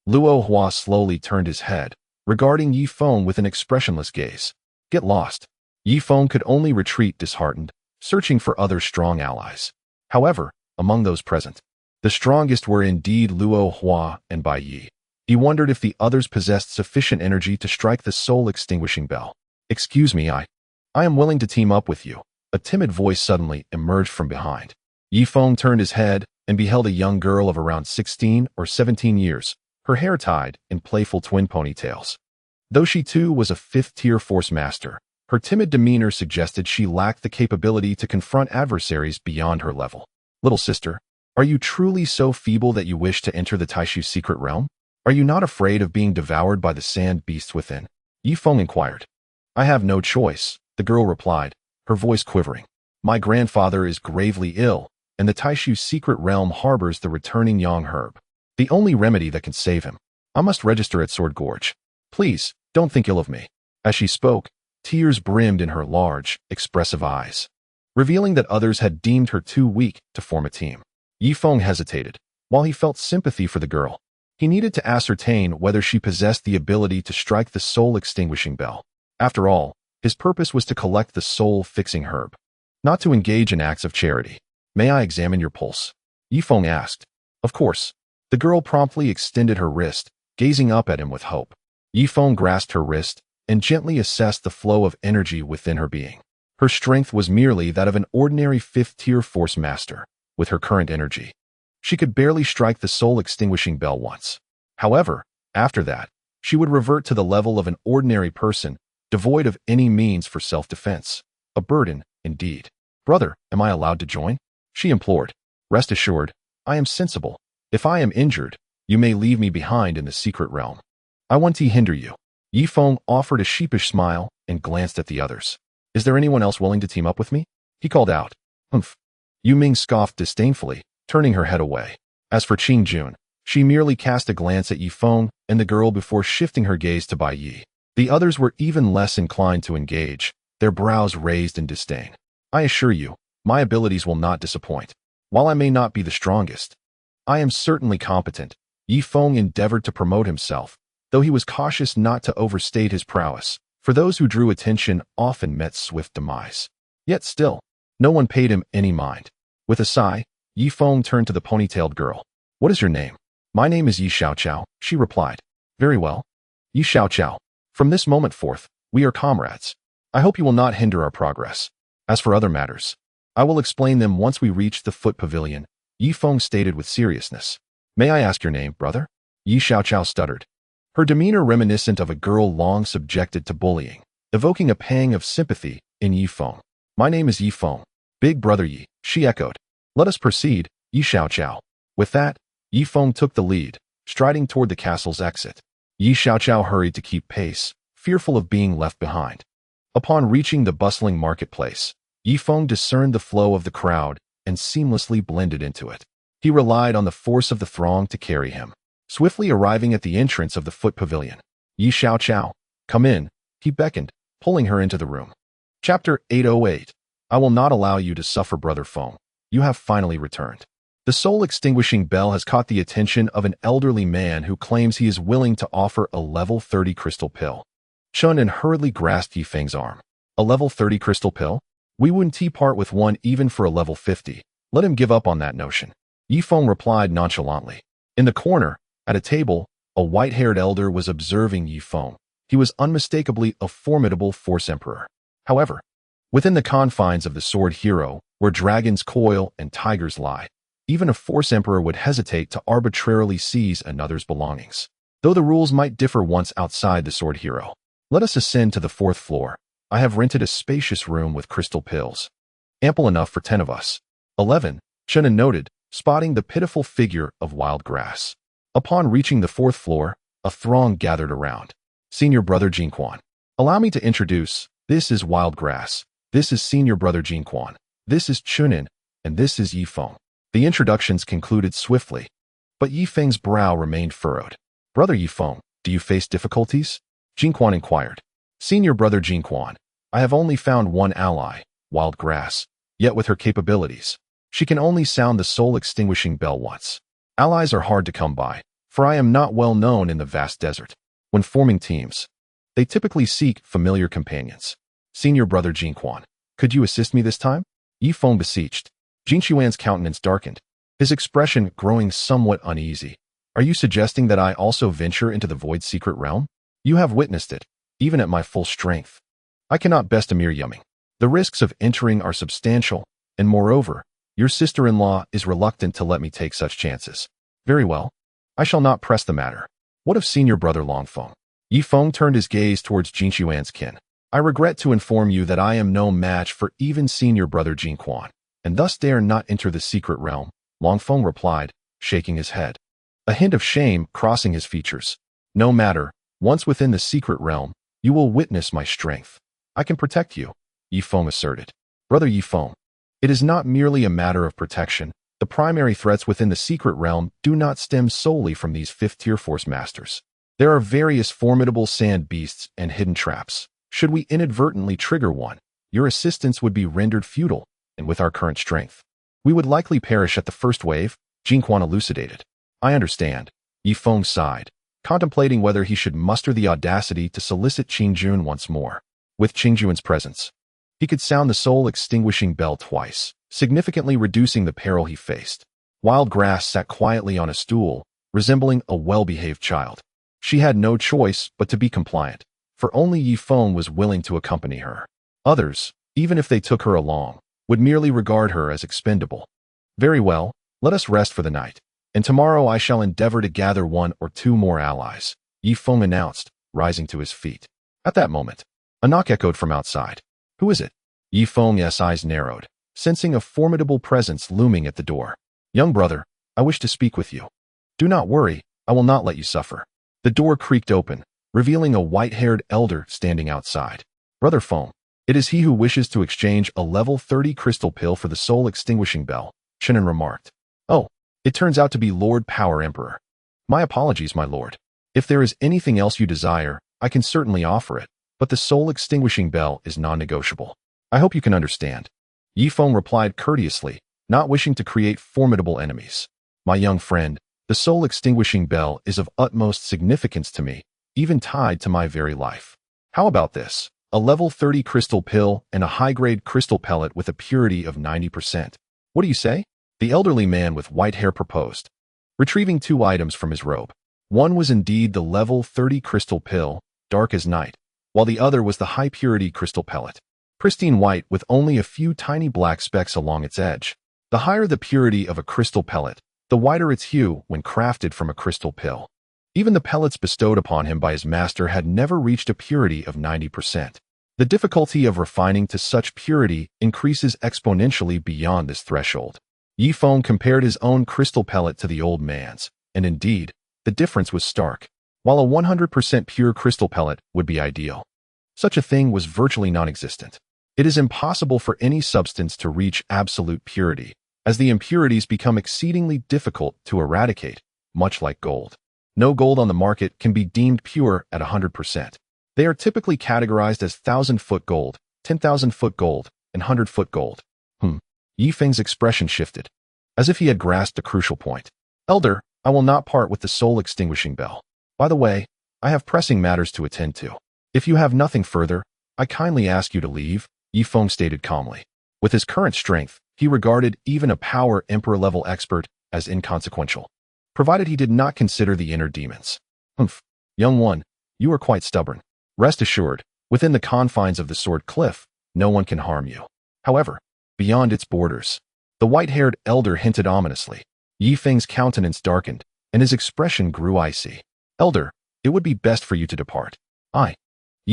Luo Hua slowly turned his head, regarding Yi Feng with an expressionless gaze. Get lost. Yi Feng could only retreat disheartened, searching for other strong allies. However, among those present, the strongest were indeed Luo Hua and Bai Yi. He wondered if the others possessed sufficient energy to strike the soul-extinguishing bell. Excuse me, I am willing to team up with you. A timid voice suddenly emerged from behind. Yi Feng turned his head and beheld a young girl of around 16 or 17 years, her hair tied in playful twin ponytails. Though she too was a 5th-tier force master, her timid demeanor suggested she lacked the capability to confront adversaries beyond her level. Little sister, are you truly so feeble that you wish to enter the Taishu secret realm? Are you not afraid of being devoured by the sand beasts within? Yi Feng inquired. I have no choice, the girl replied, her voice quivering. My grandfather is gravely ill, and the Taishu secret realm harbors the returning young herb. The only remedy that can save him. I must register at Sword Gorge. Please, don't think ill of me. As she spoke, tears brimmed in her large, expressive eyes, revealing that others had deemed her too weak to form a team. Yi Feng hesitated. While he felt sympathy for the girl, he needed to ascertain whether she possessed the ability to strike the soul-extinguishing bell. After all, his purpose was to collect the soul-fixing herb, not to engage in acts of charity. May I examine your pulse? Yi Feng asked. Of course. The girl promptly extended her wrist, gazing up at him with hope. Yi Feng grasped her wrist and gently assessed the flow of energy within her being. Her strength was merely that of an ordinary 5th-tier force master. With her current energy, she could barely strike the soul-extinguishing bell once. However, after that, she would revert to the level of an ordinary person, devoid of any means for self-defense. A burden, indeed. Brother, am I allowed to join? She implored. Rest assured, I am sensible. If I am injured, you may leave me behind in the secret realm. I won't hinder you. Yi Feng offered a sheepish smile and glanced at the others. Is there anyone else willing to team up with me? He called out. Humph. Yu Ming scoffed disdainfully, turning her head away. As for Qing Jun, she merely cast a glance at Yi Feng and the girl before shifting her gaze to Bai Yi. The others were even less inclined to engage, their brows raised in disdain. I assure you, my abilities will not disappoint. While I may not be the strongest, I am certainly competent. Yi Feng endeavored to promote himself, though he was cautious not to overstate his prowess. for those who drew attention often met swift demise. Yet still, no one paid him any mind. With a sigh, Yi Feng turned to the ponytailed girl. "What is your name?" "My name is Yi Xiaoqiao," she replied. "Very well. Yi Xiaoqiao. From this moment forth, we are comrades. I hope you will not hinder our progress. As for other matters, I will explain them once we reach the foot pavilion," Yi Feng stated with seriousness. "May I ask your name, brother?" Yi Xiaoqiao stuttered, her demeanor reminiscent of a girl long subjected to bullying, evoking a pang of sympathy in Yi Feng. "My name is Yi Feng. Big brother Yi," she echoed. "Let us proceed, Yi Xiaoqiao." With that, Yi Feng took the lead, striding toward the castle's exit. Yi Xiaoqiao hurried to keep pace, fearful of being left behind. Upon reaching the bustling marketplace, Yi Feng discerned the flow of the crowd and seamlessly blended into it. He relied on the force of the throng to carry him. Swiftly arriving at the entrance of the foot pavilion, "Yi Xiaoqiao, come in," he beckoned, pulling her into the room. Chapter 808. I will not allow you to suffer, Brother Feng. You have finally returned. The soul-extinguishing bell has caught the attention of an elderly man who claims he is willing to offer a level 30 crystal pill. Chunin hurriedly grasped Yi Feng's arm. "A level 30 crystal pill? We wouldn't part with one even for a level 50. Let him give up on that notion." Yi Feng replied nonchalantly. In the corner, at a table, a white-haired elder was observing Yi Feng. He was unmistakably a formidable Force Emperor. However, within the confines of the Sword Hero, where dragons coil and tigers lie, even a Force Emperor would hesitate to arbitrarily seize another's belongings. Though the rules might differ once outside the Sword Hero. Let us ascend to the 4th floor. I have rented a spacious room with crystal pills. Ample enough for 10 of us. 11, Chunin noted, spotting the pitiful figure of wild grass. Upon reaching the 4th floor, a throng gathered around. "Senior Brother Jinquan. Allow me to introduce, this is Wild Grass, this is Senior Brother Jinquan, this is Chunin, and this is Yi Feng." The introductions concluded swiftly, but Yi Feng's brow remained furrowed. "Brother Yi Feng, do you face difficulties?" Jinquan inquired. "Senior Brother Jinquan, I have only found one ally, Wild Grass, yet with her capabilities, she can only sound the soul-extinguishing bell once. Allies are hard to come by, for I am not well known in the vast desert. When forming teams, they typically seek familiar companions. Senior Brother Jinquan, could you assist me this time?" Yi Feng beseeched. Jinquan's countenance darkened, his expression growing somewhat uneasy. "Are you suggesting that I also venture into the Void's secret realm? You have witnessed it, even at my full strength. I cannot best a mere yumming. The risks of entering are substantial, and moreover, your sister-in-law is reluctant to let me take such chances." "Very well. I shall not press the matter. What of Senior Brother Longfeng?" Yi Feng turned his gaze towards Jinquan's kin. "I regret to inform you that I am no match for even Senior Brother Jinquan, and thus dare not enter the secret realm," Longfeng replied, shaking his head, a hint of shame crossing his features. "No matter, once within the secret realm, you will witness my strength. I can protect you," Yi Feng asserted. "Brother Yi Feng, it is not merely a matter of protection. The primary threats within the secret realm do not stem solely from these 5th-tier Force Masters. There are various formidable sand beasts and hidden traps. Should we inadvertently trigger one, your assistance would be rendered futile, and with our current strength, we would likely perish at the first wave," Jinquan elucidated. "I understand," Yi Feng sighed, contemplating whether he should muster the audacity to solicit Qingjun once more. With Qingjun's presence, he could sound the soul-extinguishing bell twice, significantly reducing the peril he faced. Wild Grass sat quietly on a stool, resembling a well-behaved child. She had no choice but to be compliant, for only Yi Feng was willing to accompany her. Others, even if they took her along, would merely regard her as expendable. "Very well, let us rest for the night, and tomorrow I shall endeavor to gather 1 or 2 more allies," Yi Feng announced, rising to his feet. At that moment, a knock echoed from outside. "Who is it?" Yi Feng's eyes narrowed, sensing a formidable presence looming at the door. "Young brother, I wish to speak with you." "Do not worry, I will not let you suffer." The door creaked open, revealing a white-haired elder standing outside. "Brother Feng, it is he who wishes to exchange a level 30 crystal pill for the soul-extinguishing bell," Chunin remarked. "Oh, it turns out to be Lord Power Emperor. My apologies, my lord. If there is anything else you desire, I can certainly offer it, but the soul-extinguishing bell is non-negotiable. I hope you can understand." Yi Feng replied courteously, not wishing to create formidable enemies. "My young friend, the soul-extinguishing bell is of utmost significance to me, even tied to my very life. How about this? A level 30 crystal pill and a high-grade crystal pellet with a purity of 90%. What do you say? The elderly man with white hair proposed, retrieving 2 items from his robe. One was indeed the level 30 crystal pill, dark as night, while the other was the high-purity crystal pellet, pristine white with only a few tiny black specks along its edge. The higher the purity of a crystal pellet, the whiter its hue when crafted from a crystal pill. Even the pellets bestowed upon him by his master had never reached a purity of 90%. The difficulty of refining to such purity increases exponentially beyond this threshold. Feng compared his own crystal pellet to the old man's, and indeed, the difference was stark. While a 100% pure crystal pellet would be ideal, such a thing was virtually non-existent. It is impossible for any substance to reach absolute purity, as the impurities become exceedingly difficult to eradicate, much like gold. No gold on the market can be deemed pure at 100%. They are typically categorized as 1,000-foot gold, 10,000-foot gold, and 100-foot gold. Feng's expression shifted, as if he had grasped a crucial point. Elder, I will not part with the soul-extinguishing bell. By the way, I have pressing matters to attend to. If you have nothing further, I kindly ask you to leave, Feng stated calmly. With his current strength, he regarded even a power emperor-level expert as inconsequential, provided he did not consider the inner demons. Young one, you are quite stubborn. Rest assured, within the confines of the Sword Cliff, no one can harm you. However, beyond its borders, the white-haired elder hinted ominously. Feng's countenance darkened, and his expression grew icy. Elder, it would be best for you to depart. I,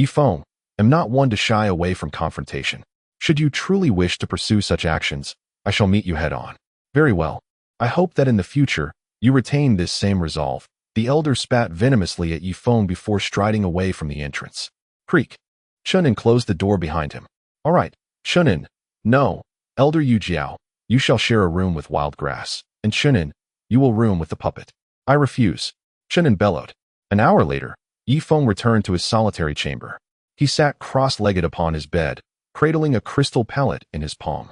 Feng, am not one to shy away from confrontation. Should you truly wish to pursue such actions, I shall meet you head-on. Very well. I hope that in the future, you retain this same resolve. The elder spat venomously at Feng before striding away from the entrance. Creak. Chunin closed the door behind him. All right, Chunin. No, Elder Yu Jiao, you shall share a room with Wildgrass, and Chunin, you will room with the puppet. I refuse. Chunin bellowed. An hour later, Feng returned to his solitary chamber. He sat cross-legged upon his bed, cradling a crystal pellet in his palm.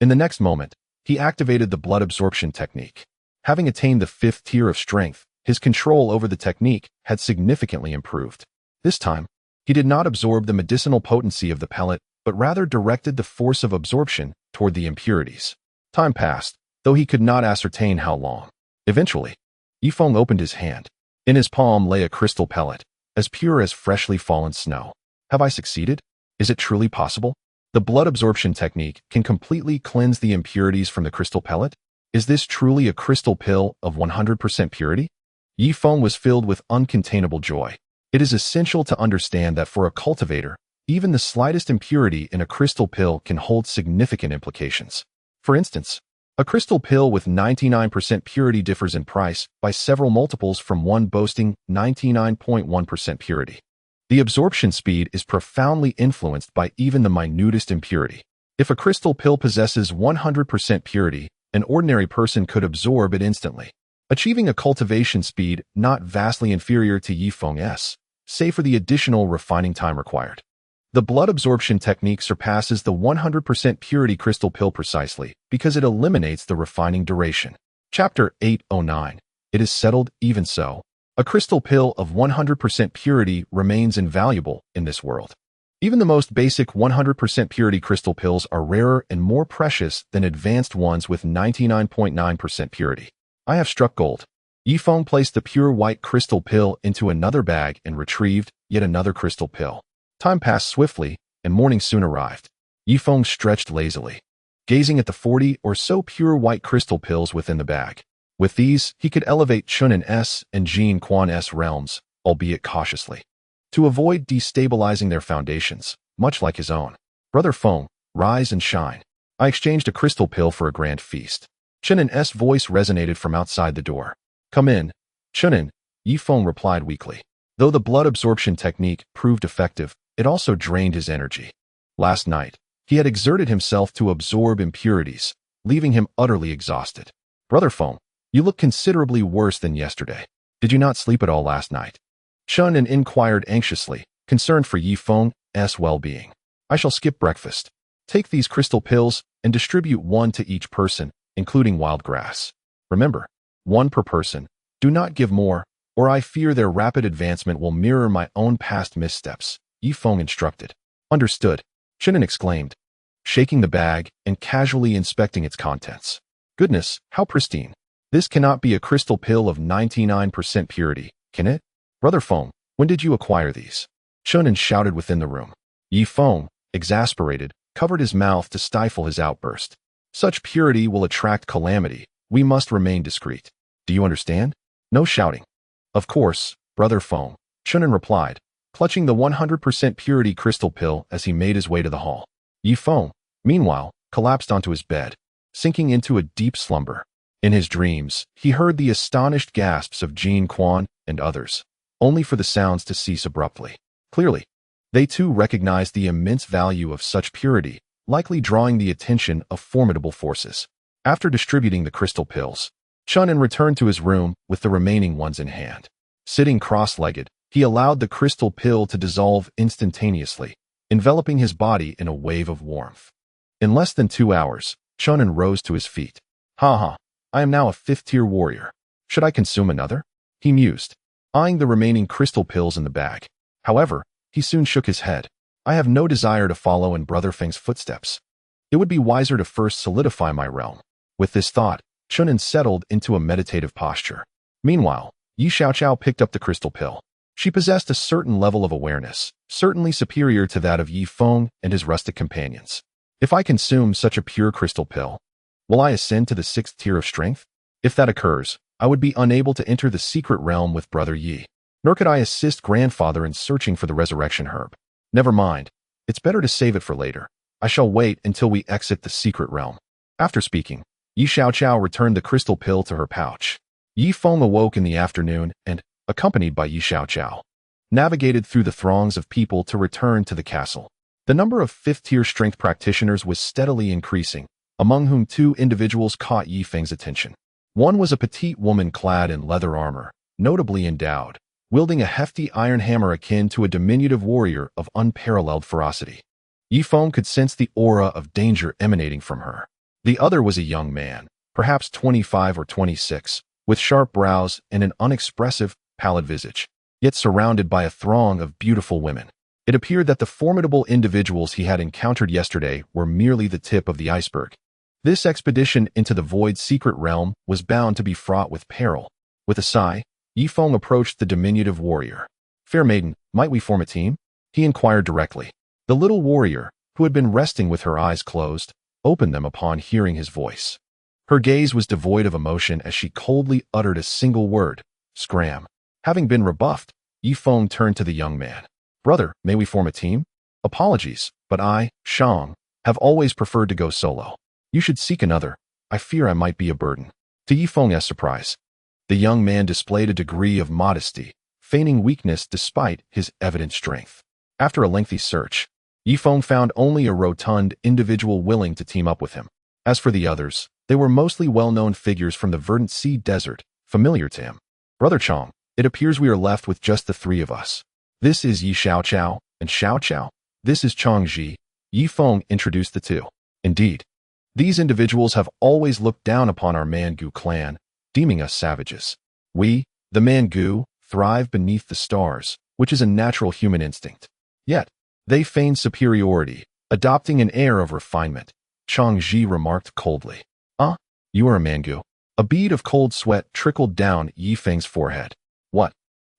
In the next moment, he activated the blood absorption technique. Having attained the 5th tier of strength, his control over the technique had significantly improved. This time, he did not absorb the medicinal potency of the pellet, but rather directed the force of absorption toward the impurities. Time passed, though he could not ascertain how long. Eventually, Feng opened his hand. In his palm lay a crystal pellet, as pure as freshly fallen snow. Have I succeeded? Is it truly possible? The blood absorption technique can completely cleanse the impurities from the crystal pellet? Is this truly a crystal pill of 100% purity? Feng was filled with uncontainable joy. It is essential to understand that for a cultivator, even the slightest impurity in a crystal pill can hold significant implications. For instance, a crystal pill with 99% purity differs in price by several multiples from one boasting 99.1% purity. The absorption speed is profoundly influenced by even the minutest impurity. If a crystal pill possesses 100% purity, an ordinary person could absorb it instantly, achieving a cultivation speed not vastly inferior to Feng's, save for the additional refining time required. The blood absorption technique surpasses the 100% purity crystal pill precisely because it eliminates the refining duration. Chapter 809. It is settled. Even so, a crystal pill of 100% purity remains invaluable in this world. Even the most basic 100% purity crystal pills are rarer and more precious than advanced ones with 99.9% purity. I have struck gold. Feng placed the pure white crystal pill into another bag and retrieved yet another crystal pill. Time passed swiftly, and morning soon arrived. Feng stretched lazily, gazing at the 40 or so pure white crystal pills within the bag. With these, he could elevate Chun'in's and Jin Quan's realms, albeit cautiously, to avoid destabilizing their foundations, much like his own. Brother Feng, rise and shine. I exchanged a crystal pill for a grand feast. Chun'in's voice resonated from outside the door. Come in, Chunin, Feng replied weakly. Though the blood absorption technique proved effective, it also drained his energy. Last night, he had exerted himself to absorb impurities, leaving him utterly exhausted. Brother Feng, you look considerably worse than yesterday. Did you not sleep at all last night? Chunin inquired anxiously, concerned for Feng's well-being. I shall skip breakfast. Take these crystal pills and distribute one to each person, including Wildgrass. Remember, one per person. Do not give more, or I fear their rapid advancement will mirror my own past missteps, Yi Feng instructed. Understood, Qianan exclaimed, shaking the bag and casually inspecting its contents. Goodness, how pristine. This cannot be a crystal pill of 99% purity, can it? Brother Feng, when did you acquire these? Qianan shouted within the room. Yi Feng, exasperated, covered his mouth to stifle his outburst. Such purity will attract calamity. We must remain discreet. Do you understand? No shouting. Of course, Brother Feng, Qianan replied, clutching the 100% purity crystal pill as he made his way to the hall. Yi Feng, meanwhile, collapsed onto his bed, sinking into a deep slumber. In his dreams, he heard the astonished gasps of Jin Quan and others, only for the sounds to cease abruptly. Clearly, they too recognized the immense value of such purity, likely drawing the attention of formidable forces. After distributing the crystal pills, Qianan returned to his room with the remaining ones in hand. Sitting cross-legged, he allowed the crystal pill to dissolve instantaneously, enveloping his body in a wave of warmth. In less than 2 hours, Qianan rose to his feet. I am now a 5th-tier warrior. Should I consume another? He mused, eyeing the remaining crystal pills in the bag. However, he soon shook his head. I have no desire to follow in Brother Feng's footsteps. It would be wiser to first solidify my realm. With this thought, Qianan settled into a meditative posture. Meanwhile, Yi Xiaoqiao picked up the crystal pill. She possessed a certain level of awareness, certainly superior to that of Yi Feng and his rustic companions. If I consume such a pure crystal pill, will I ascend to the 6th tier of strength? If that occurs, I would be unable to enter the secret realm with Brother Yi. Nor could I assist grandfather in searching for the resurrection herb. Never mind. It's better to save it for later. I shall wait until we exit the secret realm. After speaking, Yi Xiaoqiao returned the crystal pill to her pouch. Yi Feng awoke in the afternoon and, accompanied by Yi Xiaoqiao, navigated through the throngs of people to return to the castle. The number of 5th-tier strength practitioners was steadily increasing, among whom 2 individuals caught Yi Feng's attention. One was a petite woman clad in leather armor, notably endowed, wielding a hefty iron hammer akin to a diminutive warrior of unparalleled ferocity. Yi Feng could sense the aura of danger emanating from her. The other was a young man, perhaps 25 or 26, with sharp brows and an unexpressive, pallid visage, yet surrounded by a throng of beautiful women. It appeared that the formidable individuals he had encountered yesterday were merely the tip of the iceberg. This expedition into the void secret realm was bound to be fraught with peril. With a sigh, Yi Feng approached the diminutive warrior. Fair maiden, might we form a team? He inquired directly. The little warrior, who had been resting with her eyes closed, opened them upon hearing his voice. Her gaze was devoid of emotion as she coldly uttered a single word, scram. Having been rebuffed, Yi Feng turned to the young man. Brother, may we form a team? Apologies, but I, Shang, have always preferred to go solo. You should seek another. I fear I might be a burden. To Yi Feng's surprise, the young man displayed a degree of modesty, feigning weakness despite his evident strength. After a lengthy search, Yi Feng found only a rotund individual willing to team up with him. As for the others, they were mostly well-known figures from the verdant sea desert, familiar to him. Brother Chang, it appears we are left with just the 3 of us. This is Yi Xiaoqiao, and Xiaoqiao. This is Chang Ji. Yi Feng introduced the 2. Indeed, these individuals have always looked down upon our Mangu clan, deeming us savages. We, the Mangu, thrive beneath the stars, which is a natural human instinct. Yet, they feign superiority, adopting an air of refinement. Chang Ji remarked coldly. You are a Mangu. A bead of cold sweat trickled down Yi Feng's forehead. What?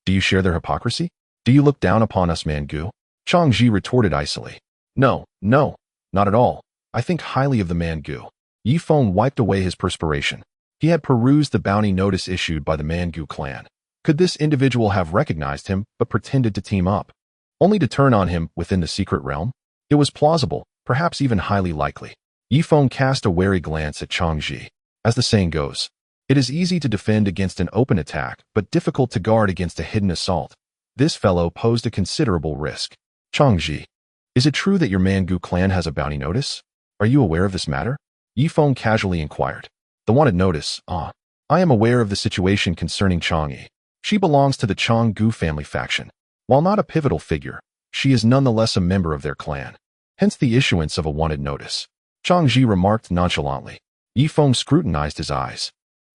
Do you share their hypocrisy? Do you look down upon us Mangu? Chang Ji retorted icily. No, not at all. I think highly of the Mangu. Yi Feng wiped away his perspiration. He had perused the bounty notice issued by the Mangu clan. Could this individual have recognized him but pretended to team up, only to turn on him within the secret realm? It was plausible, perhaps even highly likely. Yi Feng cast a wary glance at Chang Ji. As the saying goes, it is easy to defend against an open attack, but difficult to guard against a hidden assault. This fellow posed a considerable risk. Chang Ji, is it true that your Mangu clan has a bounty notice? Are you aware of this matter? Yi Feng casually inquired. The wanted notice, I am aware of the situation concerning Chang'e. She belongs to the Chang-gu family faction. While not a pivotal figure, she is nonetheless a member of their clan. Hence the issuance of a wanted notice. Chang Ji remarked nonchalantly. Yi Feng scrutinized his eyes.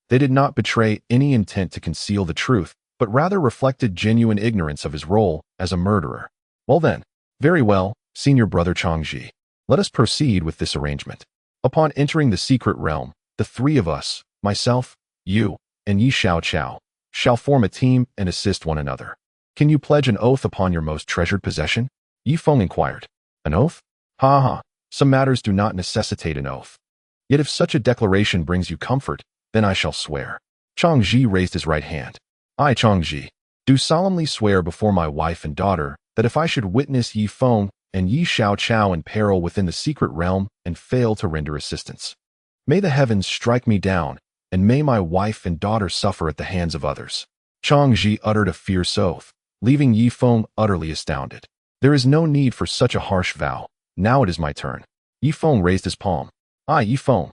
They did not betray any intent to conceal the truth, but rather reflected genuine ignorance of his role as a murderer. Well then, Very well, senior brother Changji. Let us proceed with this arrangement. Upon entering the secret realm, the three of us, myself, you, and Yi Xiao Chao, shall form a team and assist one another. Can you pledge an oath upon your most treasured possession? Yi Feng inquired. An oath? Ha ha, some matters do not necessitate an oath. Yet if such a declaration brings you comfort, then I shall swear. Changji raised his right hand. I, Changji, do solemnly swear before my wife and daughter that if I should witness Yi Feng and Yi Xiao Chao in peril within the secret realm and fail to render assistance, may the heavens strike me down, and may my wife and daughter suffer at the hands of others. Changji uttered a fierce oath, leaving Yi Feng utterly astounded. There is no need for such a harsh vow. Now it is my turn. Yi Feng raised his palm. I, Yi Feng,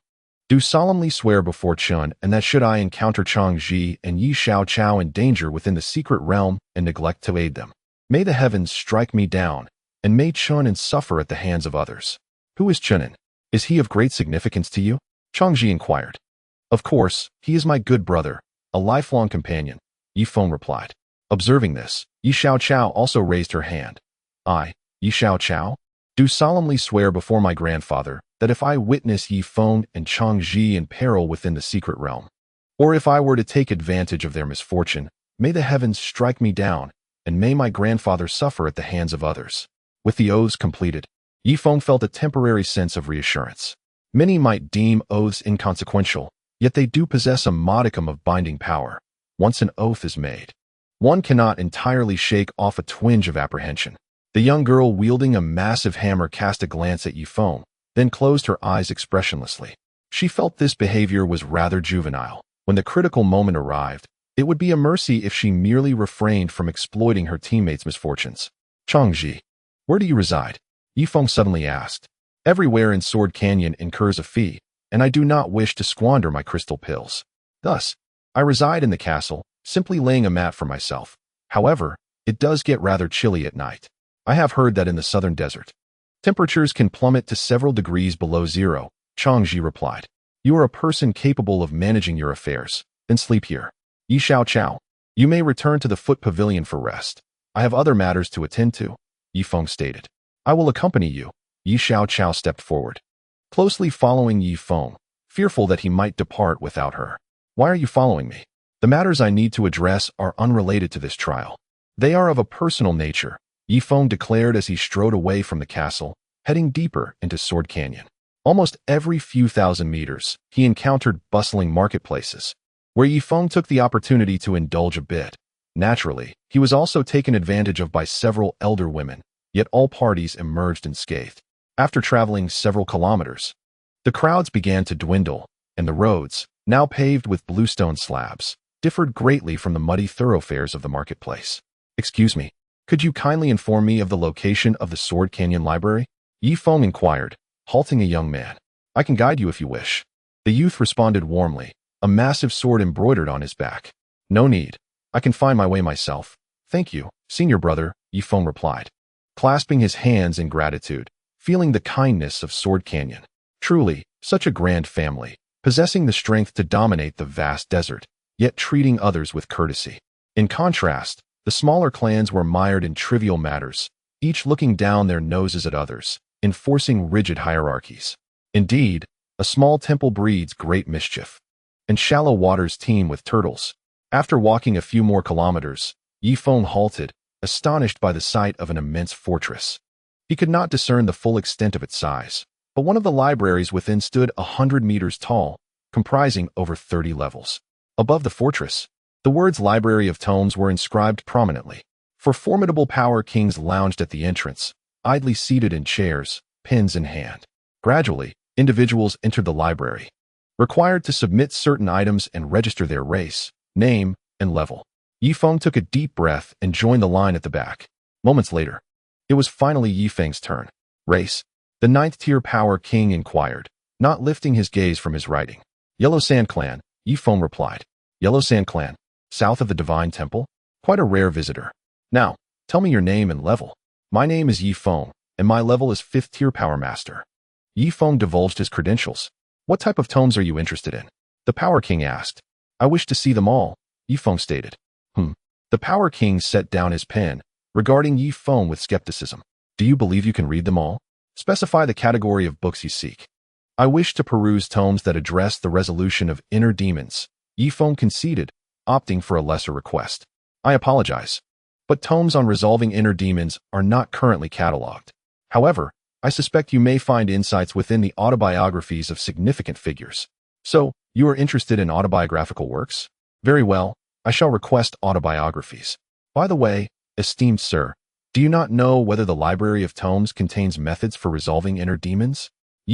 do solemnly swear before Chun and that should I encounter Changji and Yi Xiao Chao in danger within the secret realm and neglect to aid them, may the heavens strike me down, and may Chunin suffer at the hands of others. Who is Chunin? Is he of great significance to you? Changji inquired. Of course, he is my good brother, a lifelong companion, Yi Feng replied. Observing this, Yi Xiao Chao also raised her hand. I, Yi Xiao Chao, do solemnly swear before my grandfather that if I witness Yi Feng and Changji in peril within the secret realm, or if I were to take advantage of their misfortune, may the heavens strike me down, and may my grandfather suffer at the hands of others. With the oaths completed, Yi Feng felt a temporary sense of reassurance. Many might deem oaths inconsequential, yet they do possess a modicum of binding power. Once an oath is made, one cannot entirely shake off a twinge of apprehension. The young girl wielding a massive hammer cast a glance at Yi Feng, then closed her eyes expressionlessly. She felt this behavior was rather juvenile. When the critical moment arrived, it would be a mercy if she merely refrained from exploiting her teammates' misfortunes. Changji, where do you reside? Yi Feng suddenly asked. Everywhere in Sword Canyon incurs a fee, and I do not wish to squander my crystal pills. Thus, I reside in the castle, simply laying a mat for myself. However, it does get rather chilly at night. I have heard that in the southern desert, temperatures can plummet to several degrees below zero, Changji replied. You are a person capable of managing your affairs, then sleep here. Yi Xiao Chao, you may return to the foot pavilion for rest. I have other matters to attend to, Yi Feng stated. I will accompany you. Yi Xiao Chao stepped forward, closely following Yi Feng, fearful that he might depart without her. Why are you following me? The matters I need to address are unrelated to this trial. They are of a personal nature, Yi Feng declared as he strode away from the castle, heading deeper into Sword Canyon. Almost every few thousand meters, he encountered bustling marketplaces, where Yi Feng took the opportunity to indulge a bit. Naturally, he was also taken advantage of by several elder women, yet all parties emerged unscathed. After traveling several kilometers, the crowds began to dwindle, and the roads, now paved with bluestone slabs, differed greatly from the muddy thoroughfares of the marketplace. Excuse me, could you kindly inform me of the location of the Sword Canyon Library? Yi Feng inquired, halting a young man. I can guide you if you wish. The youth responded warmly, a massive sword embroidered on his back. No need. I can find my way myself. Thank you, senior brother, Yi Feng replied, clasping his hands in gratitude, feeling the kindness of Sword Canyon. Truly, such a grand family, possessing the strength to dominate the vast desert, yet treating others with courtesy. In contrast, the smaller clans were mired in trivial matters, each looking down their noses at others, enforcing rigid hierarchies. Indeed, a small temple breeds great mischief, and shallow waters teem with turtles. After walking a few more kilometers, Yi Feng halted, astonished by the sight of an immense fortress. He could not discern the full extent of its size, but one of the libraries within stood 100 meters tall, comprising over 30 levels. Above the fortress, the words Library of Tomes were inscribed prominently. For formidable power kings lounged at the entrance, idly seated in chairs, pens in hand. Gradually, individuals entered the library, required to submit certain items and register their race, name, and level. Yi Feng took a deep breath and joined the line at the back. Moments later, it was finally Yi Feng's turn. Race? The ninth-tier power king inquired, not lifting his gaze from his writing. Yellow Sand Clan, Yi Feng replied. Yellow Sand Clan, south of the Divine Temple? Quite a rare visitor. Now, tell me your name and level. My name is Yi Feng, and my level is 5th-tier Power Master. Yi Feng divulged his credentials. What type of tomes are you interested in? The Power King asked. I wish to see them all, Yi Feng stated. The Power King set down his pen, regarding Yi Feng with skepticism. Do you believe you can read them all? Specify the category of books you seek. I wish to peruse tomes that address the resolution of inner demons. Feng conceded, opting for a lesser request. I apologize, but tomes on resolving inner demons are not currently cataloged. However, I suspect you may find insights within the autobiographies of significant figures. So, you are interested in autobiographical works? Very well, I shall request autobiographies. By the way, esteemed sir, do you not know whether the library of tomes contains methods for resolving inner demons?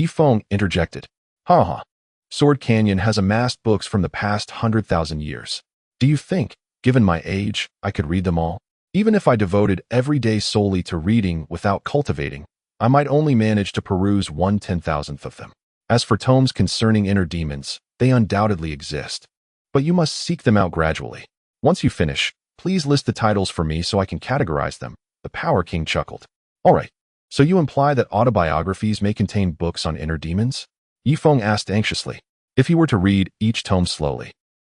Feng interjected. Ha ha. Sword Canyon has amassed books from the past 100,000 years. Do you think, given my age, I could read them all? Even if I devoted every day solely to reading without cultivating, I might only manage to peruse 1/10,000th of them. As for tomes concerning inner demons, they undoubtedly exist. But you must seek them out gradually. Once you finish, please list the titles for me so I can categorize them. The Power King chuckled. All right, so you imply that autobiographies may contain books on inner demons? Feng asked anxiously. If he were to read each tome slowly,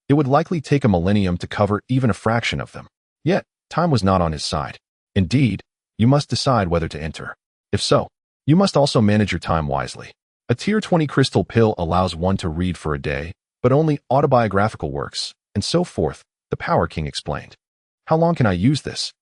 it would likely take a millennium to cover even a fraction of them. Yet, time was not on his side. Indeed, you must decide whether to enter. If so, you must also manage your time wisely. A Tier 20 crystal pill allows one to read for a day, but only autobiographical works, and so forth, the Power King explained. How long can I use this?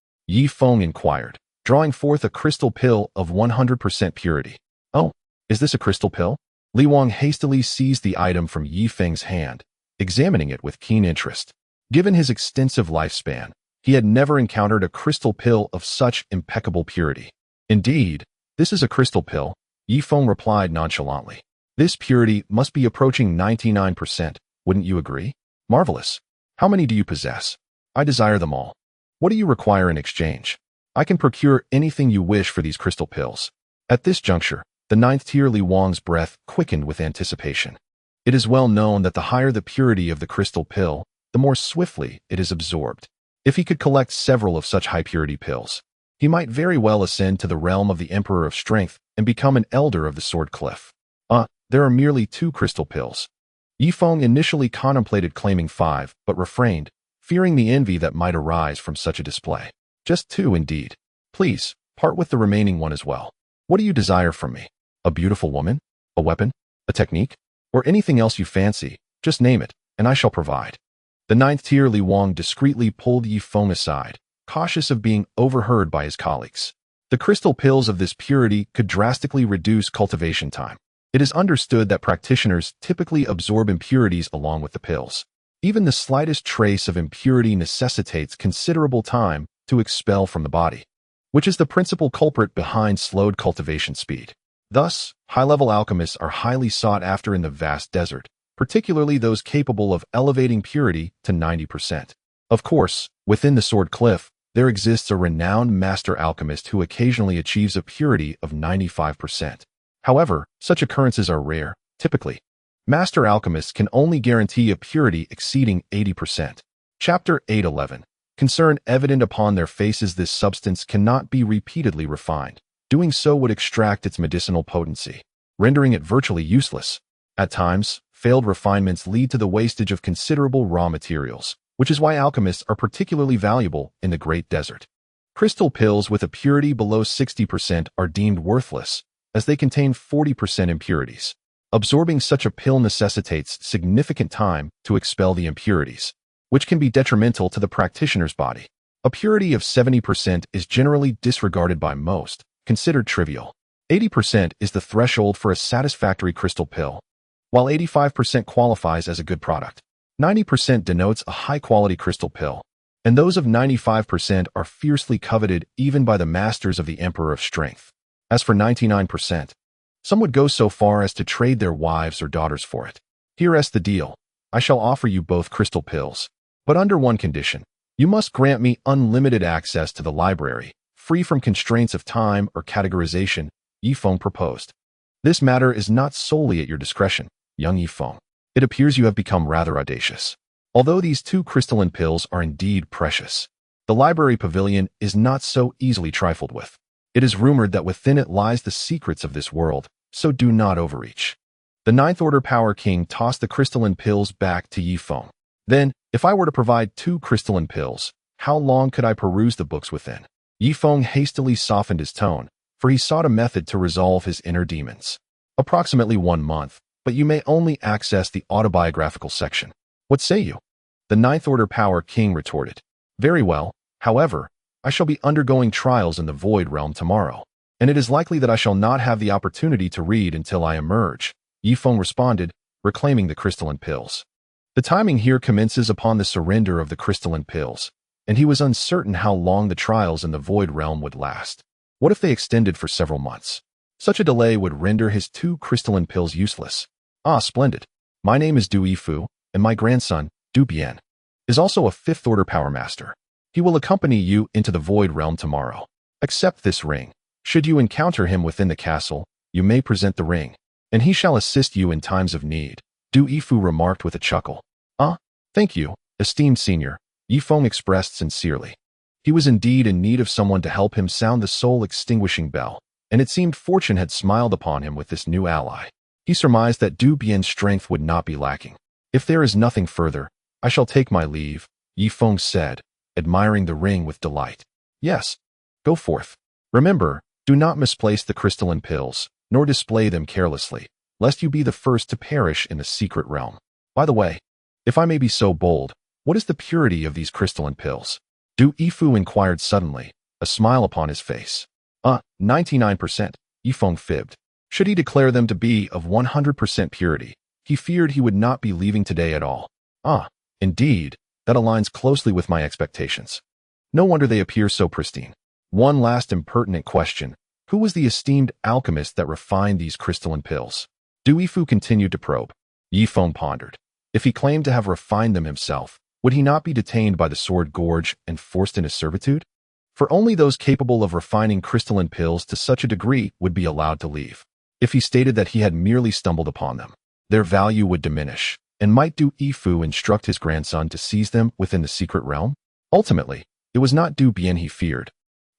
Feng inquired, drawing forth a crystal pill of 100% purity. Oh, is this a crystal pill? Li Wang hastily seized the item from Feng's hand, examining it with keen interest. Given his extensive lifespan, he had never encountered a crystal pill of such impeccable purity. Indeed, this is a crystal pill, Feng replied nonchalantly. This purity must be approaching 99%, wouldn't you agree? Marvelous. How many do you possess? I desire them all. What do you require in exchange? I can procure anything you wish for these crystal pills. At this juncture, the 9th tier Li Wang's breath quickened with anticipation. It is well known that the higher the purity of the crystal pill, the more swiftly it is absorbed. If he could collect several of such high-purity pills, he might very well ascend to the realm of the Emperor of Strength and become an elder of the Sword Cliff. There are merely 2 crystal pills. Feng initially contemplated claiming 5, but refrained, fearing the envy that might arise from such a display. Just 2 indeed. Please, part with the remaining 1 as well. What do you desire from me? A beautiful woman? A weapon? A technique? Or anything else you fancy, just name it, and I shall provide. The 9th tier Li Wang discreetly pulled Feng aside, cautious of being overheard by his colleagues. The crystal pills of this purity could drastically reduce cultivation time. It is understood that practitioners typically absorb impurities along with the pills. Even the slightest trace of impurity necessitates considerable time to expel from the body, which is the principal culprit behind slowed cultivation speed. Thus, high-level alchemists are highly sought after in the vast desert, particularly those capable of elevating purity to 90%. Of course, within the Sword Cliff, there exists a renowned master alchemist who occasionally achieves a purity of 95%. However, such occurrences are rare. Typically, master alchemists can only guarantee a purity exceeding 80%. Chapter 8:11. Concern evident upon their faces, this substance cannot be repeatedly refined. Doing so would extract its medicinal potency, rendering it virtually useless. At times, failed refinements lead to the wastage of considerable raw materials, which is why alchemists are particularly valuable in the Great Desert. Crystal pills with a purity below 60% are deemed worthless, as they contain 40% impurities. Absorbing such a pill necessitates significant time to expel the impurities, which can be detrimental to the practitioner's body. A purity of 70% is generally disregarded by most, considered trivial. 80% is the threshold for a satisfactory crystal pill, while 85% qualifies as a good product. 90% denotes a high-quality crystal pill, and those of 95% are fiercely coveted even by the masters of the Emperor of Strength. As for 99%, some would go so far as to trade their wives or daughters for it. Here's the deal. I shall offer you both crystal pills, but under one condition. You must grant me unlimited access to the library, free from constraints of time or categorization, Feng proposed. This matter is not solely at your discretion, young Feng. It appears you have become rather audacious. Although these 2 crystalline pills are indeed precious, the library pavilion is not so easily trifled with. It is rumored that within it lies the secrets of this world, so do not overreach. The 9th Order Power King tossed the crystalline pills back to Feng. Then, if I were to provide 2 crystalline pills, how long could I peruse the books within? Feng hastily softened his tone, for he sought a method to resolve his inner demons. Approximately 1 month, but you may only access the autobiographical section. What say you? The Ninth Order Power King retorted. Very well, however, I shall be undergoing trials in the Void Realm tomorrow, and it is likely that I shall not have the opportunity to read until I emerge, Feng responded, reclaiming the crystalline pills. The timing here commences upon the surrender of the crystalline pills, and he was uncertain how long the trials in the Void Realm would last. What if they extended for several months? Such a delay would render his 2 crystalline pills useless. Ah, splendid. My name is Du Yifu, and my grandson, Du Bian, is also a 5th Order Power Master. He will accompany you into the Void Realm tomorrow. Accept this ring. Should you encounter him within the castle, you may present the ring, and he shall assist you in times of need, Du Yifu remarked with a chuckle. Ah, thank you, esteemed senior, Feng expressed sincerely. He was indeed in need of someone to help him sound the soul-extinguishing bell, and it seemed fortune had smiled upon him with this new ally. He surmised that Du Bian's strength would not be lacking. If there is nothing further, I shall take my leave, Feng said, admiring the ring with delight. Yes, go forth. Remember, do not misplace the crystalline pills, nor display them carelessly, lest you be the first to perish in the secret realm. By the way, if I may be so bold, what is the purity of these crystalline pills? Du Yifu inquired suddenly, a smile upon his face. 99%, Feng fibbed. Should he declare them to be of 100% purity, he feared he would not be leaving today at all. Ah, indeed, that aligns closely with my expectations. No wonder they appear so pristine. One last impertinent question. Who was the esteemed alchemist that refined these crystalline pills? Du Yifu continued to probe. Feng pondered. If he claimed to have refined them himself, would he not be detained by the Sword Gorge and forced into servitude? For only those capable of refining crystalline pills to such a degree would be allowed to leave. If he stated that he had merely stumbled upon them, their value would diminish, and might Du Yifu instruct his grandson to seize them within the secret realm? Ultimately, it was not Du Bian he feared,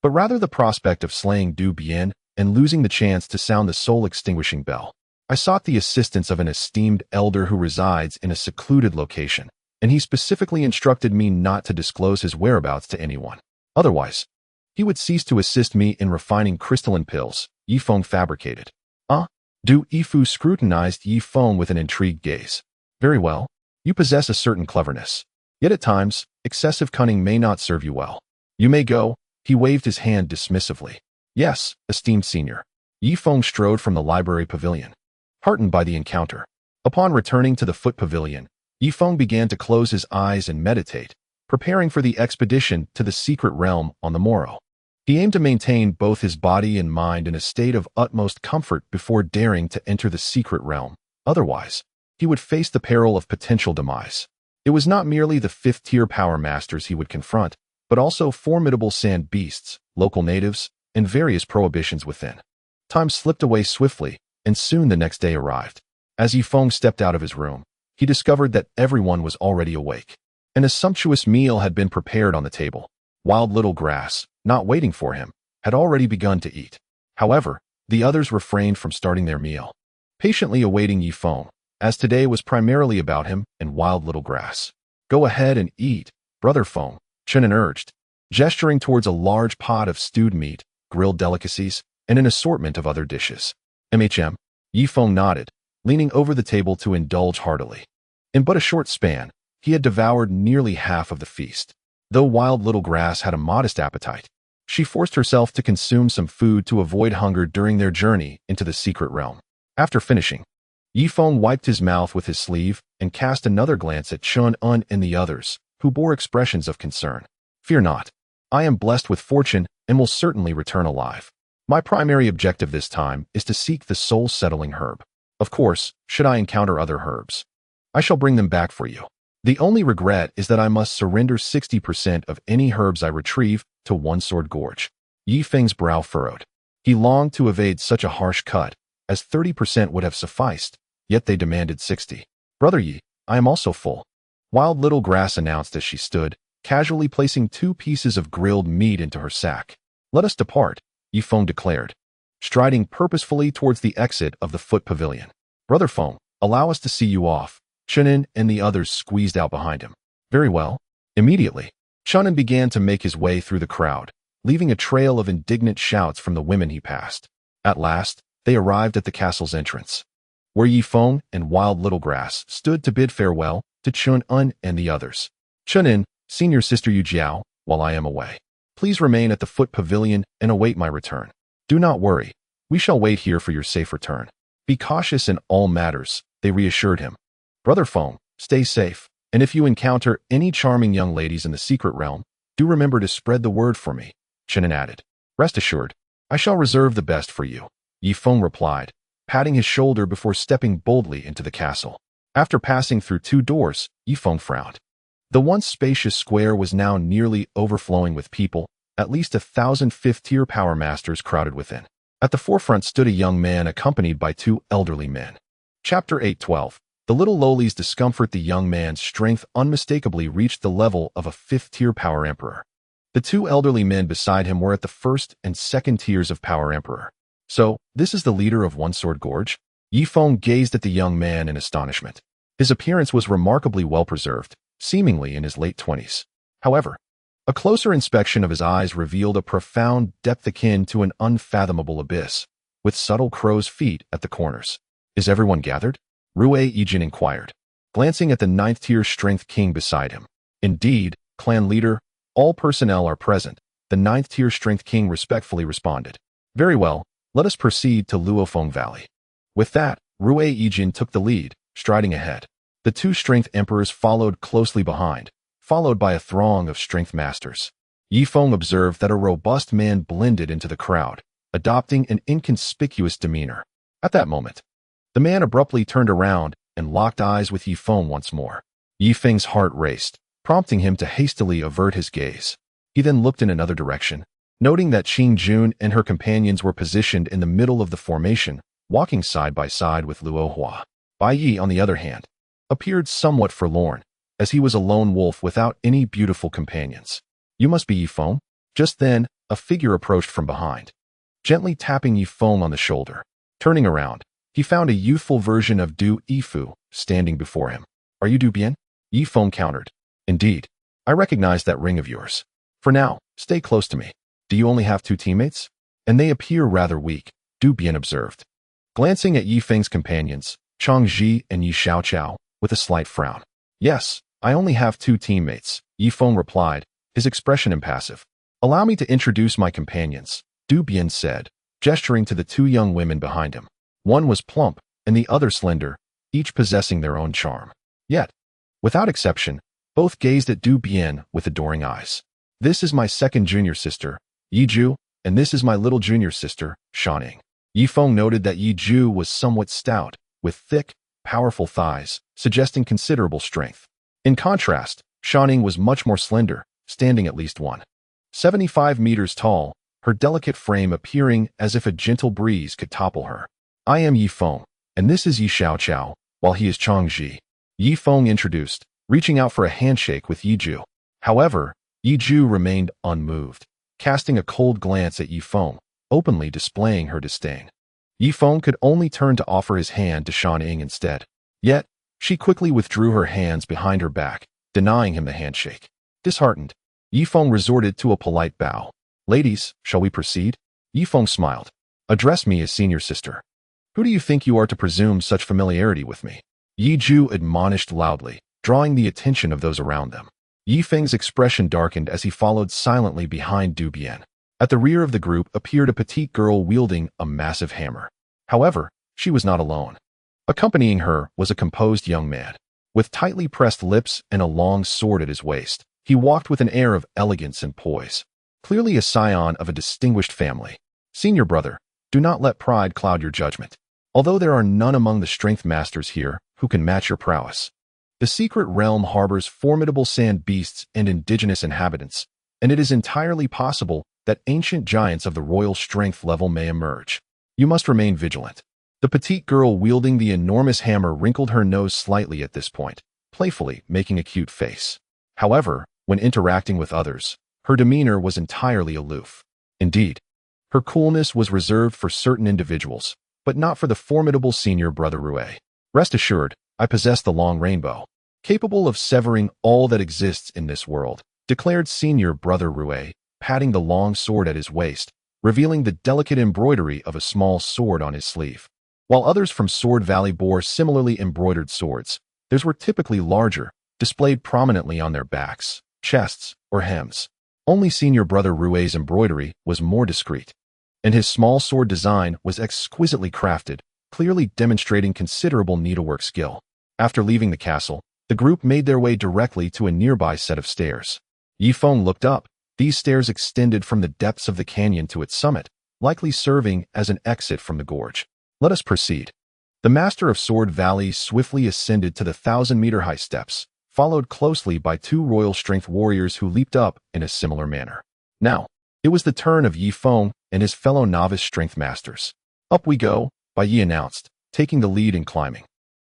but rather the prospect of slaying Du Bian and losing the chance to sound the soul-extinguishing bell. I sought the assistance of an esteemed elder who resides in a secluded location, and he specifically instructed me not to disclose his whereabouts to anyone. Otherwise, he would cease to assist me in refining crystalline pills, Feng fabricated. Du Yifu scrutinized Feng with an intrigued gaze. Very well, you possess a certain cleverness. Yet at times, excessive cunning may not serve you well. You may go, he waved his hand dismissively. Yes, esteemed senior. Feng strode from the library pavilion, heartened by the encounter. Upon returning to the foot pavilion, Feng began to close his eyes and meditate, preparing for the expedition to the secret realm on the morrow. He aimed to maintain both his body and mind in a state of utmost comfort before daring to enter the secret realm. Otherwise, he would face the peril of potential demise. It was not merely the 5th-tier power masters he would confront, but also formidable sand beasts, local natives, and various prohibitions within. Time slipped away swiftly, and soon the next day arrived. As Feng stepped out of his room, he discovered that everyone was already awake, and a sumptuous meal had been prepared on the table. Wild Little Grass, not waiting for him, had already begun to eat. However, the others refrained from starting their meal, patiently awaiting Feng, as today was primarily about him and Wild Little Grass. Go ahead and eat, Brother Feng, Chenin urged, gesturing towards a large pot of stewed meat, grilled delicacies, and an assortment of other dishes. Feng nodded, leaning over the table to indulge heartily. In but a short span, he had devoured nearly half of the feast. Though Wild Little Grass had a modest appetite, she forced herself to consume some food to avoid hunger during their journey into the secret realm. After finishing, Feng wiped his mouth with his sleeve and cast another glance at Chun-Un and the others, who bore expressions of concern. Fear not. I am blessed with fortune and will certainly return alive. My primary objective this time is to seek the soul-settling herb. Of course, should I encounter other herbs, I shall bring them back for you. The only regret is that I must surrender 60% of any herbs I retrieve to One Sword Gorge. Feng's brow furrowed. He longed to evade such a harsh cut, as 30% would have sufficed, yet they demanded 60. Brother Yi, I am also full. Wild Little Grass announced as she stood, casually placing 2 pieces of grilled meat into her sack. Let us depart, Feng declared, striding purposefully towards the exit of the foot pavilion. Brother Feng, allow us to see you off. Chunin and the others squeezed out behind him. Very well. Immediately, Chunin began to make his way through the crowd, leaving a trail of indignant shouts from the women he passed. At last, they arrived at the castle's entrance, where Yi Feng and Wild Little Grass stood to bid farewell to Chun-Un and the others. Chun-Un, senior sister Yu Jiao, while I am away, please remain at the foot pavilion and await my return. Do not worry, we shall wait here for your safe return. Be cautious in all matters, they reassured him. Brother Feng, stay safe, and if you encounter any charming young ladies in the secret realm, do remember to spread the word for me, Chun-Un added. Rest assured, I shall reserve the best for you, Yi Feng replied, patting his shoulder before stepping boldly into the castle. After passing through 2 doors, Yi Feng frowned. The once spacious square was now nearly overflowing with people, at least 1,000 fifth-tier power masters crowded within. At the forefront stood a young man accompanied by 2 elderly men. Chapter 8:12. The little lowly's discomfort. The young man's strength unmistakably reached the level of a 5th-tier power emperor. The 2 elderly men beside him were at the 1st and 2nd tiers of power emperor. So, this is the leader of One Sword Gorge? Yi Feng gazed at the young man in astonishment. His appearance was remarkably well preserved, seemingly in his late 20s. However, a closer inspection of his eyes revealed a profound depth akin to an unfathomable abyss, with subtle crow's feet at the corners. Is everyone gathered? Rue Yijin inquired, glancing at the 9th-tier strength king beside him. Indeed, clan leader, all personnel are present, the 9th-tier strength king respectfully responded. Very well, let us proceed to Luofeng Valley. With that, Rue Yijin took the lead, striding ahead. The 2 strength emperors followed closely behind, followed by a throng of strength masters. Yi Feng observed that a robust man blended into the crowd, adopting an inconspicuous demeanor. At that moment, the man abruptly turned around and locked eyes with Yi Feng once more. Yi Feng's heart raced, prompting him to hastily avert his gaze. He then looked in another direction, noting that Qing Jun and her companions were positioned in the middle of the formation, walking side by side with Luo Hua. Bai Yi, on the other hand, appeared somewhat forlorn, as he was a lone wolf without any beautiful companions. You must be Yi Feng? Just then, a figure approached from behind, gently tapping Yi Feng on the shoulder. Turning around, he found a youthful version of Du Yifu standing before him. Are you Du Bian? Yi Feng countered. Indeed, I recognize that ring of yours. For now, stay close to me. Do you only have 2 teammates? And they appear rather weak, Du Bian observed, glancing at Yi Feng's companions, Chang Ji and Yi Xiaoqiao, with a slight frown. Yes, I only have 2 teammates, Yi Feng replied, his expression impassive. Allow me to introduce my companions, Du Bian said, gesturing to the 2 young women behind him. One was plump, and the other slender, each possessing their own charm. Yet, without exception, both gazed at Du Bian with adoring eyes. This is my 2nd junior sister, Yi Ju, and this is my little junior sister, Shanning. Yi Feng noted that Yi Ju was somewhat stout, with thick, powerful thighs, suggesting considerable strength. In contrast, Shanning was much more slender, standing at least 1.75 meters tall, her delicate frame appearing as if a gentle breeze could topple her. I am Yi Feng, and this is Yi Xiaoqiao, while he is Chang Ji. Yi Feng introduced, reaching out for a handshake with Yi Ju. However, Yi Ju remained unmoved, casting a cold glance at Yi Feng, openly displaying her disdain. Yi Feng could only turn to offer his hand to Shan Ying instead. Yet, she quickly withdrew her hands behind her back, denying him the handshake. Disheartened, Yi Feng resorted to a polite bow. Ladies, shall we proceed? Yi Feng smiled. Address me as senior sister. Who do you think you are to presume such familiarity with me? Yi Ju admonished loudly, drawing the attention of those around them. Yi Feng's expression darkened as he followed silently behind Du Bian. At the rear of the group appeared a petite girl wielding a massive hammer. However, she was not alone. Accompanying her was a composed young man. With tightly pressed lips and a long sword at his waist, he walked with an air of elegance and poise, clearly a scion of a distinguished family. Senior brother, do not let pride cloud your judgment. Although there are none among the strength masters here who can match your prowess, the secret realm harbors formidable sand beasts and indigenous inhabitants, and it is entirely possible that ancient giants of the royal strength level may emerge. You must remain vigilant. The petite girl wielding the enormous hammer wrinkled her nose slightly at this point, playfully making a cute face. However, when interacting with others, her demeanor was entirely aloof. Indeed, her coolness was reserved for certain individuals, but not for the formidable senior brother Rue. Rest assured, I possess the long rainbow, capable of severing all that exists in this world, declared senior brother Rue, patting the long sword at his waist, revealing the delicate embroidery of a small sword on his sleeve. While others from Sword Valley bore similarly embroidered swords, theirs were typically larger, displayed prominently on their backs, chests, or hems. Only senior brother Rue's embroidery was more discreet, and his small sword design was exquisitely crafted, clearly demonstrating considerable needlework skill. After leaving the castle, the group made their way directly to a nearby set of stairs. Feng looked up. These stairs extended from the depths of the canyon to its summit, likely serving as an exit from the gorge. Let us proceed. The master of Sword Valley swiftly ascended to the 1,000-meter-high steps, followed closely by 2 royal strength warriors who leaped up in a similar manner. Now, it was the turn of Feng and his fellow novice strength masters. Up we go, Yi announced, taking the lead in climbing.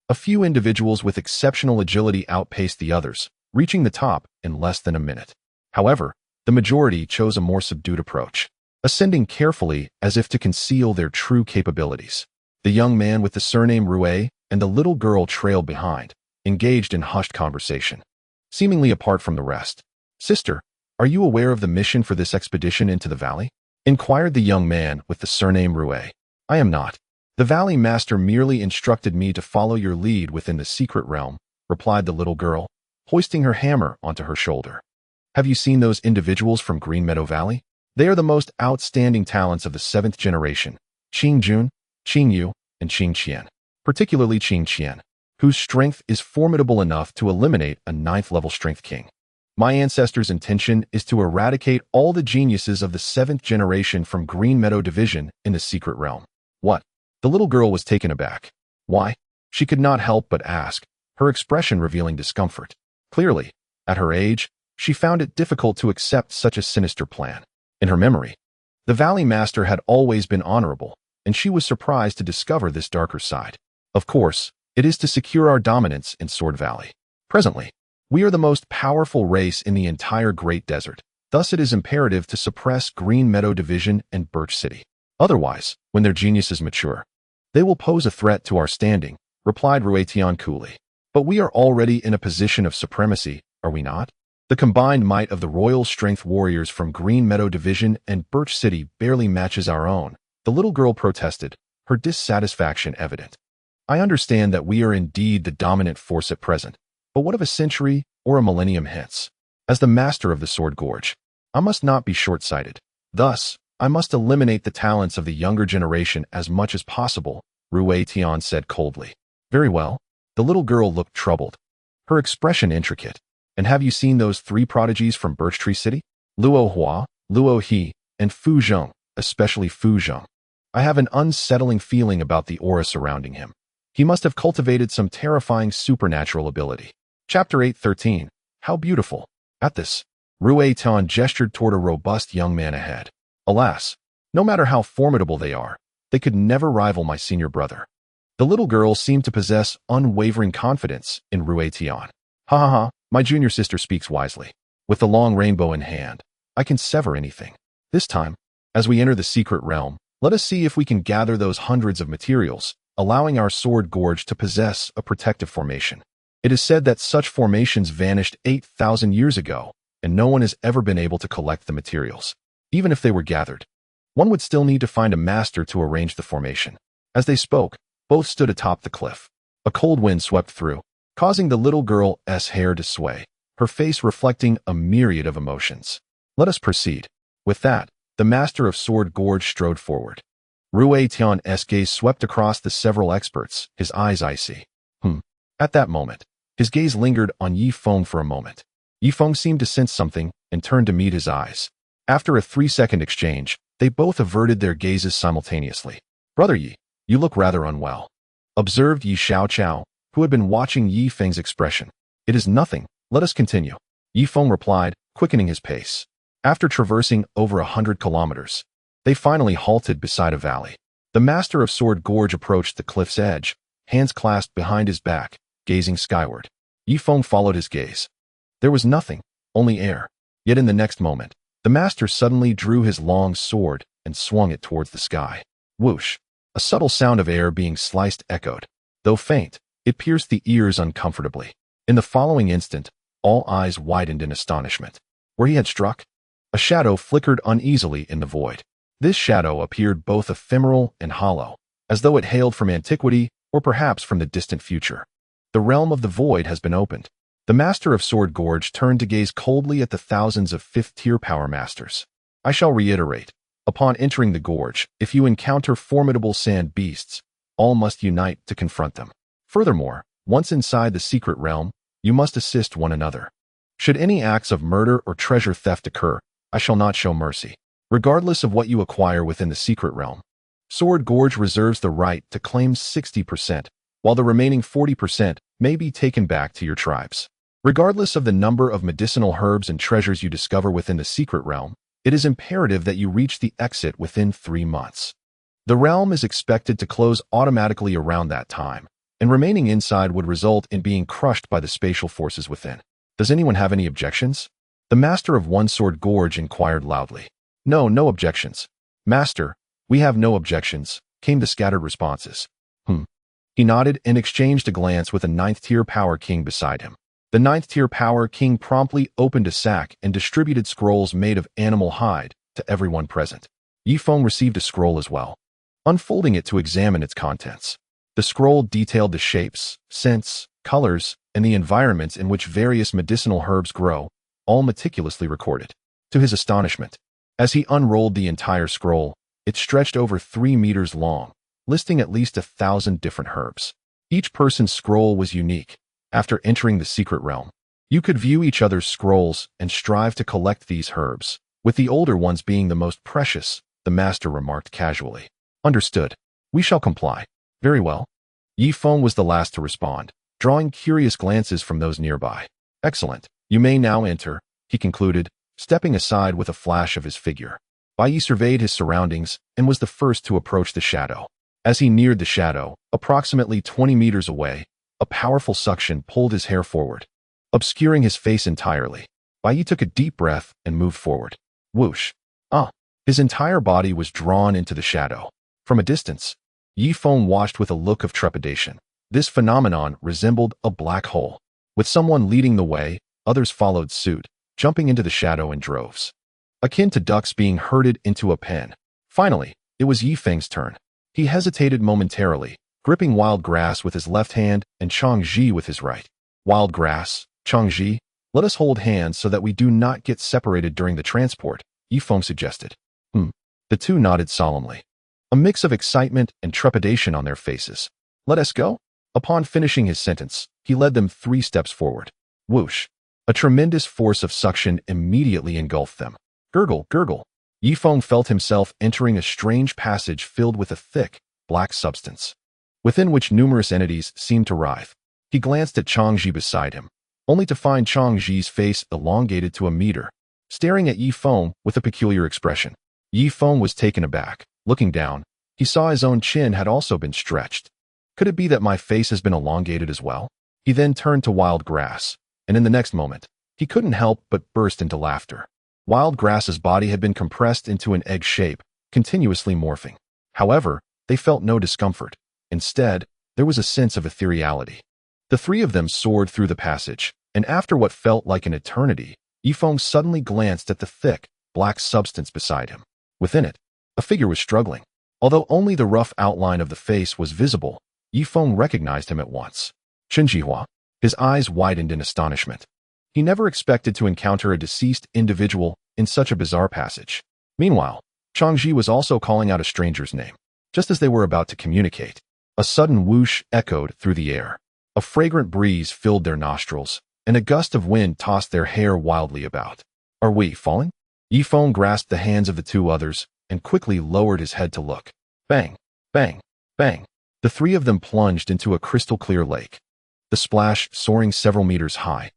A few individuals with exceptional agility outpaced the others, reaching the top in less than a minute. However, the majority chose a more subdued approach, ascending carefully as if to conceal their true capabilities. The young man with the surname Rue and the little girl trailed behind, engaged in hushed conversation, seemingly apart from the rest. "Sister, are you aware of the mission for this expedition into the valley?" inquired the young man with the surname Rue. "I am not. The valley master merely instructed me to follow your lead within the secret realm," replied the little girl, hoisting her hammer onto her shoulder. "Have you seen those individuals from Green Meadow Valley? They are the most outstanding talents of the 7th generation, Qing Jun, Qing Yu, and Qing Qian, particularly Qing Qian, whose strength is formidable enough to eliminate a 9th-level strength king. My ancestors' intention is to eradicate all the geniuses of the 7th generation from Green Meadow Division in the secret realm." "What?" The little girl was taken aback. Why? She could not help but ask, her expression revealing discomfort. Clearly, at her age, she found it difficult to accept such a sinister plan. In her memory, the Valley Master had always been honorable, and she was surprised to discover this darker side. Of course, it is to secure our dominance in Sword Valley. Presently, we are the most powerful race in the entire Great Desert. Thus it is imperative to suppress Green Meadow Division and Birch City. Otherwise, when their geniuses mature, they will pose a threat to our standing, replied Ruetian coolly. But we are already in a position of supremacy, are we not? The combined might of the royal strength warriors from Green Meadow Division and Birch City barely matches our own, the little girl protested, her dissatisfaction evident. I understand that we are indeed the dominant force at present, but what of a century or a millennium hence? As the master of the Sword Gorge, I must not be short-sighted. Thus, I must eliminate the talents of the younger generation as much as possible, Rue Tian said coldly. Very well. The little girl looked troubled, her expression intricate. And have you seen those 3 prodigies from Birch Tree City? Luo Hua, Luo He, and Fu Zheng, especially Fu Zheng. I have an unsettling feeling about the aura surrounding him. He must have cultivated some terrifying supernatural ability. Chapter 8:13. How beautiful. At this, Rue Tian gestured toward a robust young man ahead. Alas, no matter how formidable they could never rival my senior brother. The little girl seemed to possess unwavering confidence in Rue Tian. Ha ha ha, my junior sister speaks wisely. With the long rainbow in hand, I can sever anything. This time, as we enter the secret realm, let us see if we can gather those hundreds of materials, allowing our sword gorge to possess a protective formation. It is said that such formations vanished 8,000 years ago, and no one has ever been able to collect the materials. Even if they were gathered, one would still need to find a master to arrange the formation. As they spoke, both stood atop the cliff. A cold wind swept through, causing the little girl's hair to sway, her face reflecting a myriad of emotions. Let us proceed. With that, the master of Sword Gorge strode forward. Rue Tian's gaze swept across the several experts, his eyes icy. At that moment, his gaze lingered on Feng for a moment. Feng seemed to sense something and turned to meet his eyes. After a 3-second exchange, they both averted their gazes simultaneously. Brother Yi, you look rather unwell, observed Yi Xiaoqiao, who had been watching Feng's expression. It is nothing, let us continue. Feng replied, quickening his pace. After traversing over 100 kilometers, they finally halted beside a valley. The master of Sword Gorge approached the cliff's edge, hands clasped behind his back, gazing skyward. Feng followed his gaze. There was nothing, only air. Yet in the next moment, the master suddenly drew his long sword and swung it towards the sky. Whoosh! A subtle sound of air being sliced echoed. Though faint, it pierced the ears uncomfortably. In the following instant, all eyes widened in astonishment. Where he had struck, A shadow flickered uneasily in the void. This shadow appeared both ephemeral and hollow, as though it hailed from antiquity or perhaps from the distant future. The realm of the void has been opened. The master of Sword Gorge turned to gaze coldly at the thousands of fifth-tier power masters. I shall reiterate, upon entering the gorge, if you encounter formidable sand beasts, all must unite to confront them. Furthermore, once inside the secret realm, you must assist one another. Should any acts of murder or treasure theft occur, I shall not show mercy, regardless of what you acquire within the secret realm. Sword Gorge reserves the right to claim 60%, while the remaining 40% may be taken back to your tribes. Regardless of the number of medicinal herbs and treasures you discover within the secret realm, it is imperative that you reach the exit within 3 months. The realm is expected to close automatically around that time, and remaining inside would result in being crushed by the spatial forces within. Does anyone have any objections? The master of One Sword Gorge inquired loudly. No objections. Master, we have no objections, came the scattered responses. He nodded and exchanged a glance with a 9th-tier power king beside him. The 9th-tier power king promptly opened a sack and distributed scrolls made of animal hide to everyone present. Feng received a scroll as well, unfolding it to examine its contents. The scroll detailed the shapes, scents, colors, and the environments in which various medicinal herbs grow, all meticulously recorded. To his astonishment, as he unrolled the entire scroll, it stretched over 3 meters long, listing at least 1,000 different herbs. Each person's scroll was unique. After entering the secret realm, you could view each other's scrolls and strive to collect these herbs, with the older ones being the most precious, the master remarked casually. Understood. We shall comply. Very well. Feng was the last to respond, drawing curious glances from those nearby. Excellent. You may now enter, he concluded, stepping aside with a flash of his figure. Yi surveyed his surroundings and was the first to approach the shadow. As he neared the shadow, approximately 20 meters away, a powerful suction pulled his hair forward, obscuring his face entirely. Yi took a deep breath and moved forward. Whoosh. His entire body was drawn into the shadow. From a distance, Feng watched with a look of trepidation. This phenomenon resembled a black hole. With someone leading the way, others followed suit, jumping into the shadow in droves, akin to ducks being herded into a pen. Finally, it was Feng's turn. He hesitated momentarily, gripping wild grass with his left hand and Changji with his right. Wild grass, Changji, let us hold hands so that we do not get separated during the transport, Feng suggested. The two nodded solemnly, a mix of excitement and trepidation on their faces. Let us go? Upon finishing his sentence, he led them 3 steps forward. Whoosh. A tremendous force of suction immediately engulfed them. Gurgle, gurgle. Feng felt himself entering a strange passage filled with a thick, black substance, within which numerous entities seemed to writhe. He glanced at Changji beside him, only to find Changji's face elongated to a meter, staring at Feng with a peculiar expression. Feng was taken aback. Looking down, he saw his own chin had also been stretched. Could it be that my face has been elongated as well? He then turned to Wild Grass, and in the next moment, he couldn't help but burst into laughter. Wild Grass's body had been compressed into an egg shape, continuously morphing. However, they felt no discomfort. Instead, there was a sense of ethereality. The 3 of them soared through the passage, and after what felt like an eternity, Feng suddenly glanced at the thick, black substance beside him. Within it, a figure was struggling. Although only the rough outline of the face was visible, Feng recognized him at once. Chenjihua. His eyes widened in astonishment. He never expected to encounter a deceased individual in such a bizarre passage. Meanwhile, Changji was also calling out a stranger's name. Just as they were about to communicate, a sudden whoosh echoed through the air. A fragrant breeze filled their nostrils, and a gust of wind tossed their hair wildly about. Are we falling? Feng grasped the hands of the 2 others and quickly lowered his head to look. Bang, bang, bang. The 3 of them plunged into a crystal-clear lake, the splash soaring several meters high.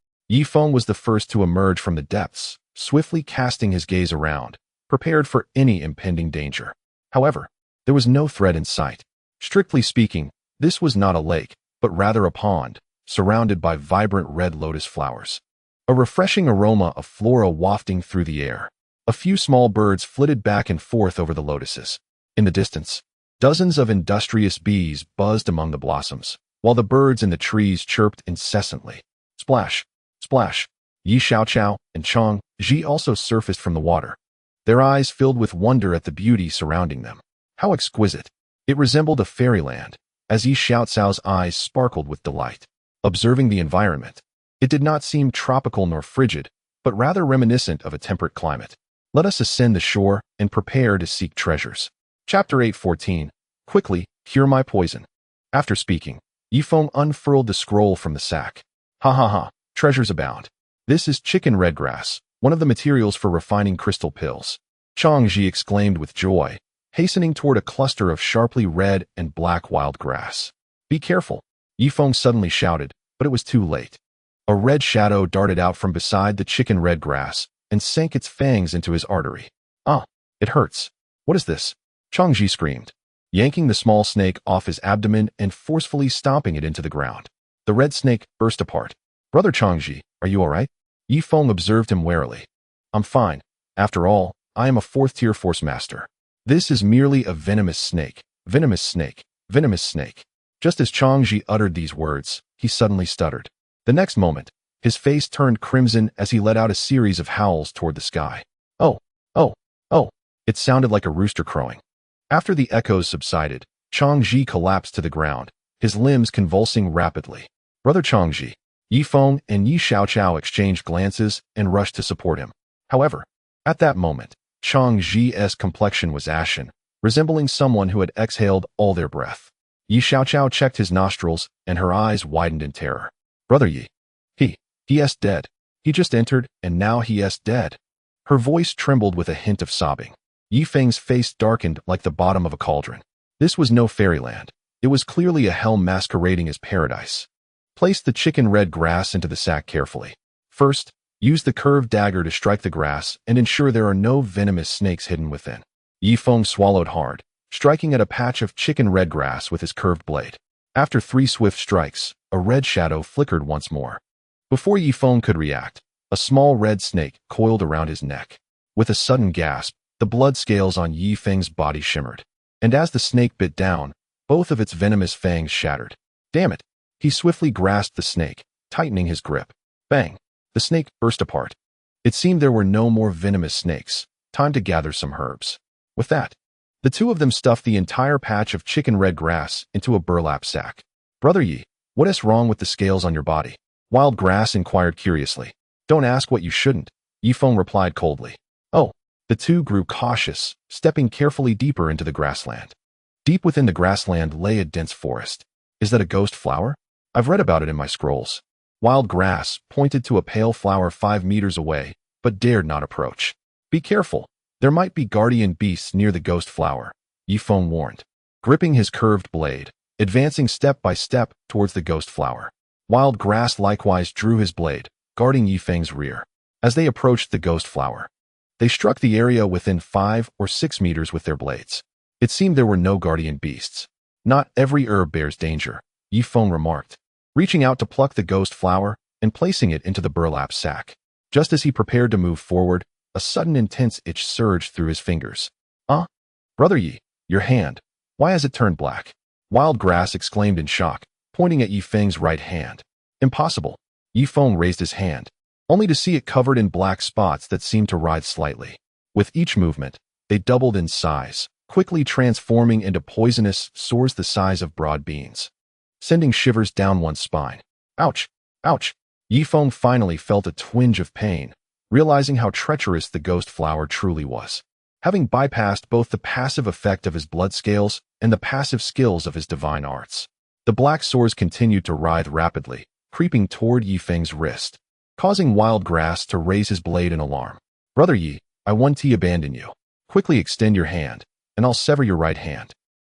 Feng was the first to emerge from the depths, swiftly casting his gaze around, prepared for any impending danger. However, there was no threat in sight. Strictly speaking, this was not a lake, but rather a pond, surrounded by vibrant red lotus flowers. A refreshing aroma of flora wafting through the air. A few small birds flitted back and forth over the lotuses. In the distance, dozens of industrious bees buzzed among the blossoms, while the birds in the trees chirped incessantly. Splash, splash. Yi Xiaoqiao and Chang Ji also surfaced from the water, their eyes filled with wonder at the beauty surrounding them. How exquisite! It resembled a fairyland, as Yi Xiaoqiao's eyes sparkled with delight. Observing the environment, it did not seem tropical nor frigid, but rather reminiscent of a temperate climate. Let us ascend the shore and prepare to seek treasures. Chapter 8:14. Quickly, cure my poison. After speaking, Yifeng unfurled the scroll from the sack. Ha ha ha, treasures abound. This is chicken redgrass, one of the materials for refining crystal pills. Changji exclaimed with joy, hastening toward a cluster of sharply red and black wild grass. Be careful, Yifeng suddenly shouted, but it was too late. A red shadow darted out from beside the chicken red grass and sank its fangs into his artery. Ah, it hurts. What is this? Changji screamed, yanking the small snake off his abdomen and forcefully stomping it into the ground. The red snake burst apart. Brother Changji, are you all right? Yifeng observed him warily. I'm fine. After all, I am a fourth-tier force master. This is merely a venomous snake. Venomous snake. Venomous snake. Just as Changji uttered these words, he suddenly stuttered. The next moment, his face turned crimson as he let out a series of howls toward the sky. Oh, oh, oh. It sounded like a rooster crowing. After the echoes subsided, Changji collapsed to the ground, his limbs convulsing rapidly. Brother Changji, Yifeng and Yi Xiaoqiao exchanged glances and rushed to support him. However, at that moment, Changji's complexion was ashen, resembling someone who had exhaled all their breath. Yi Xiaoqiao checked his nostrils, and her eyes widened in terror. Brother Yi, he's dead. He just entered, and now he's dead. Her voice trembled with a hint of sobbing. Yifeng's face darkened like the bottom of a cauldron. This was no fairyland. It was clearly a hell masquerading as paradise. Place the chicken red grass into the sack carefully. First, use the curved dagger to strike the grass and ensure there are no venomous snakes hidden within. Yifeng swallowed hard, striking at a patch of chicken red grass with his curved blade. After 3 swift strikes, a red shadow flickered once more. Before Yifeng could react, a small red snake coiled around his neck. With a sudden gasp, the blood scales on Yifeng's body shimmered, and as the snake bit down, both of its venomous fangs shattered. Damn it! He swiftly grasped the snake, tightening his grip. Bang! The snake burst apart. It seemed there were no more venomous snakes. Time to gather some herbs. With that, the two of them stuffed the entire patch of chicken red grass into a burlap sack. Brother Yi, what is wrong with the scales on your body? Wild Grass inquired curiously. Don't ask what you shouldn't, Yifeng replied coldly. Oh. The two grew cautious, stepping carefully deeper into the grassland. Deep within the grassland lay a dense forest. Is that a ghost flower? I've read about it in my scrolls. Wild Grass pointed to a pale flower 5 meters away, but dared not approach. Be careful. There might be guardian beasts near the ghost flower, Yifeng warned, gripping his curved blade, advancing step by step towards the ghost flower. Wild Grass likewise drew his blade, guarding Yifeng's rear. As they approached the ghost flower, they struck the area within 5 or 6 meters with their blades. It seemed there were no guardian beasts. Not every herb bears danger, Yifeng remarked, reaching out to pluck the ghost flower and placing it into the burlap sack. Just as he prepared to move forward, a sudden intense itch surged through his fingers. Brother Yi, your hand. Why has it turned black? Wild Grass exclaimed in shock, pointing at Yifeng's right hand. Impossible. Yifeng raised his hand, only to see it covered in black spots that seemed to writhe slightly. With each movement, they doubled in size, quickly transforming into poisonous sores the size of broad beans, sending shivers down one's spine. Ouch! Ouch! Yifeng finally felt a twinge of pain, realizing how treacherous the ghost flower truly was. Having bypassed both the passive effect of his blood scales and the passive skills of his divine arts, the black sores continued to writhe rapidly, creeping toward Yifeng's wrist, causing Wild Grass to raise his blade in alarm. Brother Yi, I won't abandon you. Quickly extend your hand, and I'll sever your right hand.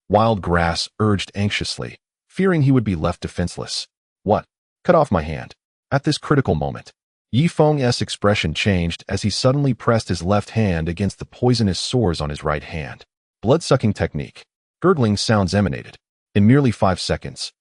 Wild Grass urged anxiously, fearing he would be left defenseless. What? Cut off my hand. At this critical moment, Yifeng's expression changed as he suddenly pressed his left hand against the poisonous sores on his right hand. Blood-sucking technique. Gurgling sounds emanated. In merely 5 seconds,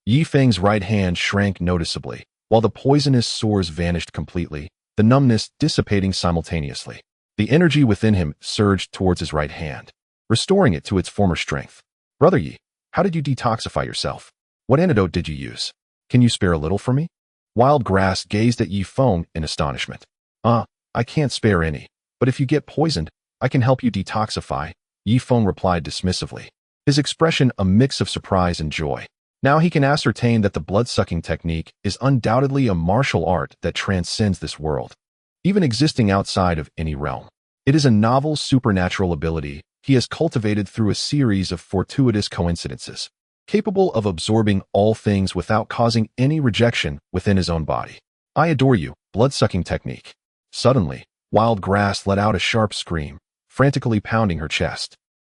Yifeng's right hand shrank noticeably, while the poisonous sores vanished completely, the numbness dissipating simultaneously. The energy within him surged towards his right hand, restoring it to its former strength. Brother Yi, how did you detoxify yourself? What antidote did you use? Can you spare a little for me? Wild Grass gazed at Yi Feng in astonishment. I can't spare any, but if you get poisoned, I can help you detoxify, Yi Feng replied dismissively, his expression a mix of surprise and joy. Now he can ascertain that the blood-sucking technique is undoubtedly a martial art that transcends this world, even existing outside of any realm. It is a novel supernatural ability he has cultivated through a series of fortuitous coincidences, capable of absorbing all things without causing any rejection within his own body. I adore you, blood-sucking technique. Suddenly, Wild Grass let out a sharp scream, frantically pounding her chest.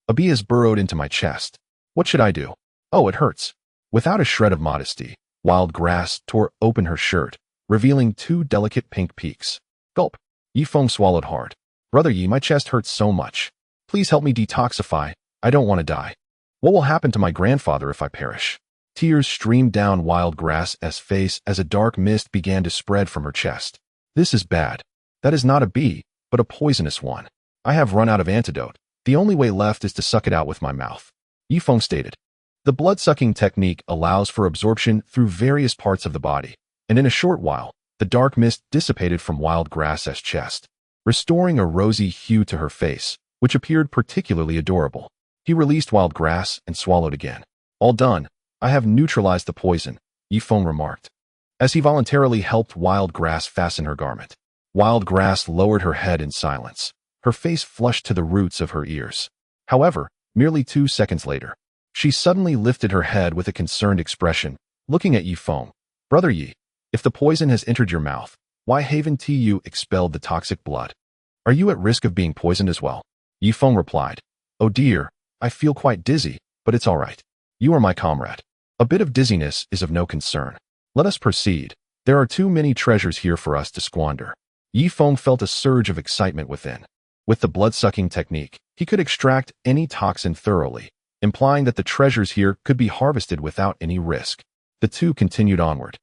A bee has burrowed into my chest. What should I do? Oh, it hurts. Without a shred of modesty, Wild Grass tore open her shirt, revealing 2 delicate pink peaks. Gulp. Yi Feng swallowed hard. Brother Yi, my chest hurts so much. Please help me detoxify. I don't want to die. What will happen to my grandfather if I perish? Tears streamed down Wild Grass's face as a dark mist began to spread from her chest. This is bad. That is not a bee, but a poisonous one. I have run out of antidote. The only way left is to suck it out with my mouth, Yi Feng stated. The blood-sucking technique allows for absorption through various parts of the body, and in a short while, the dark mist dissipated from Wild Grass's chest, restoring a rosy hue to her face, which appeared particularly adorable. He released Wild Grass and swallowed again. All done. I have neutralized the poison, Yi Feng remarked, as he voluntarily helped Wild Grass fasten her garment. Wild Grass lowered her head in silence, her face flushed to the roots of her ears. However, merely 2 seconds later, she suddenly lifted her head with a concerned expression, looking at Yi Feng. Brother Yi, if the poison has entered your mouth, why haven't you expelled the toxic blood? Are you at risk of being poisoned as well? Yi Feng replied. Oh dear, I feel quite dizzy, but it's all right. You are my comrade. A bit of dizziness is of no concern. Let us proceed. There are too many treasures here for us to squander. Yi Feng felt a surge of excitement within. With the blood-sucking technique, he could extract any toxin thoroughly, implying that the treasures here could be harvested without any risk. The two continued onward.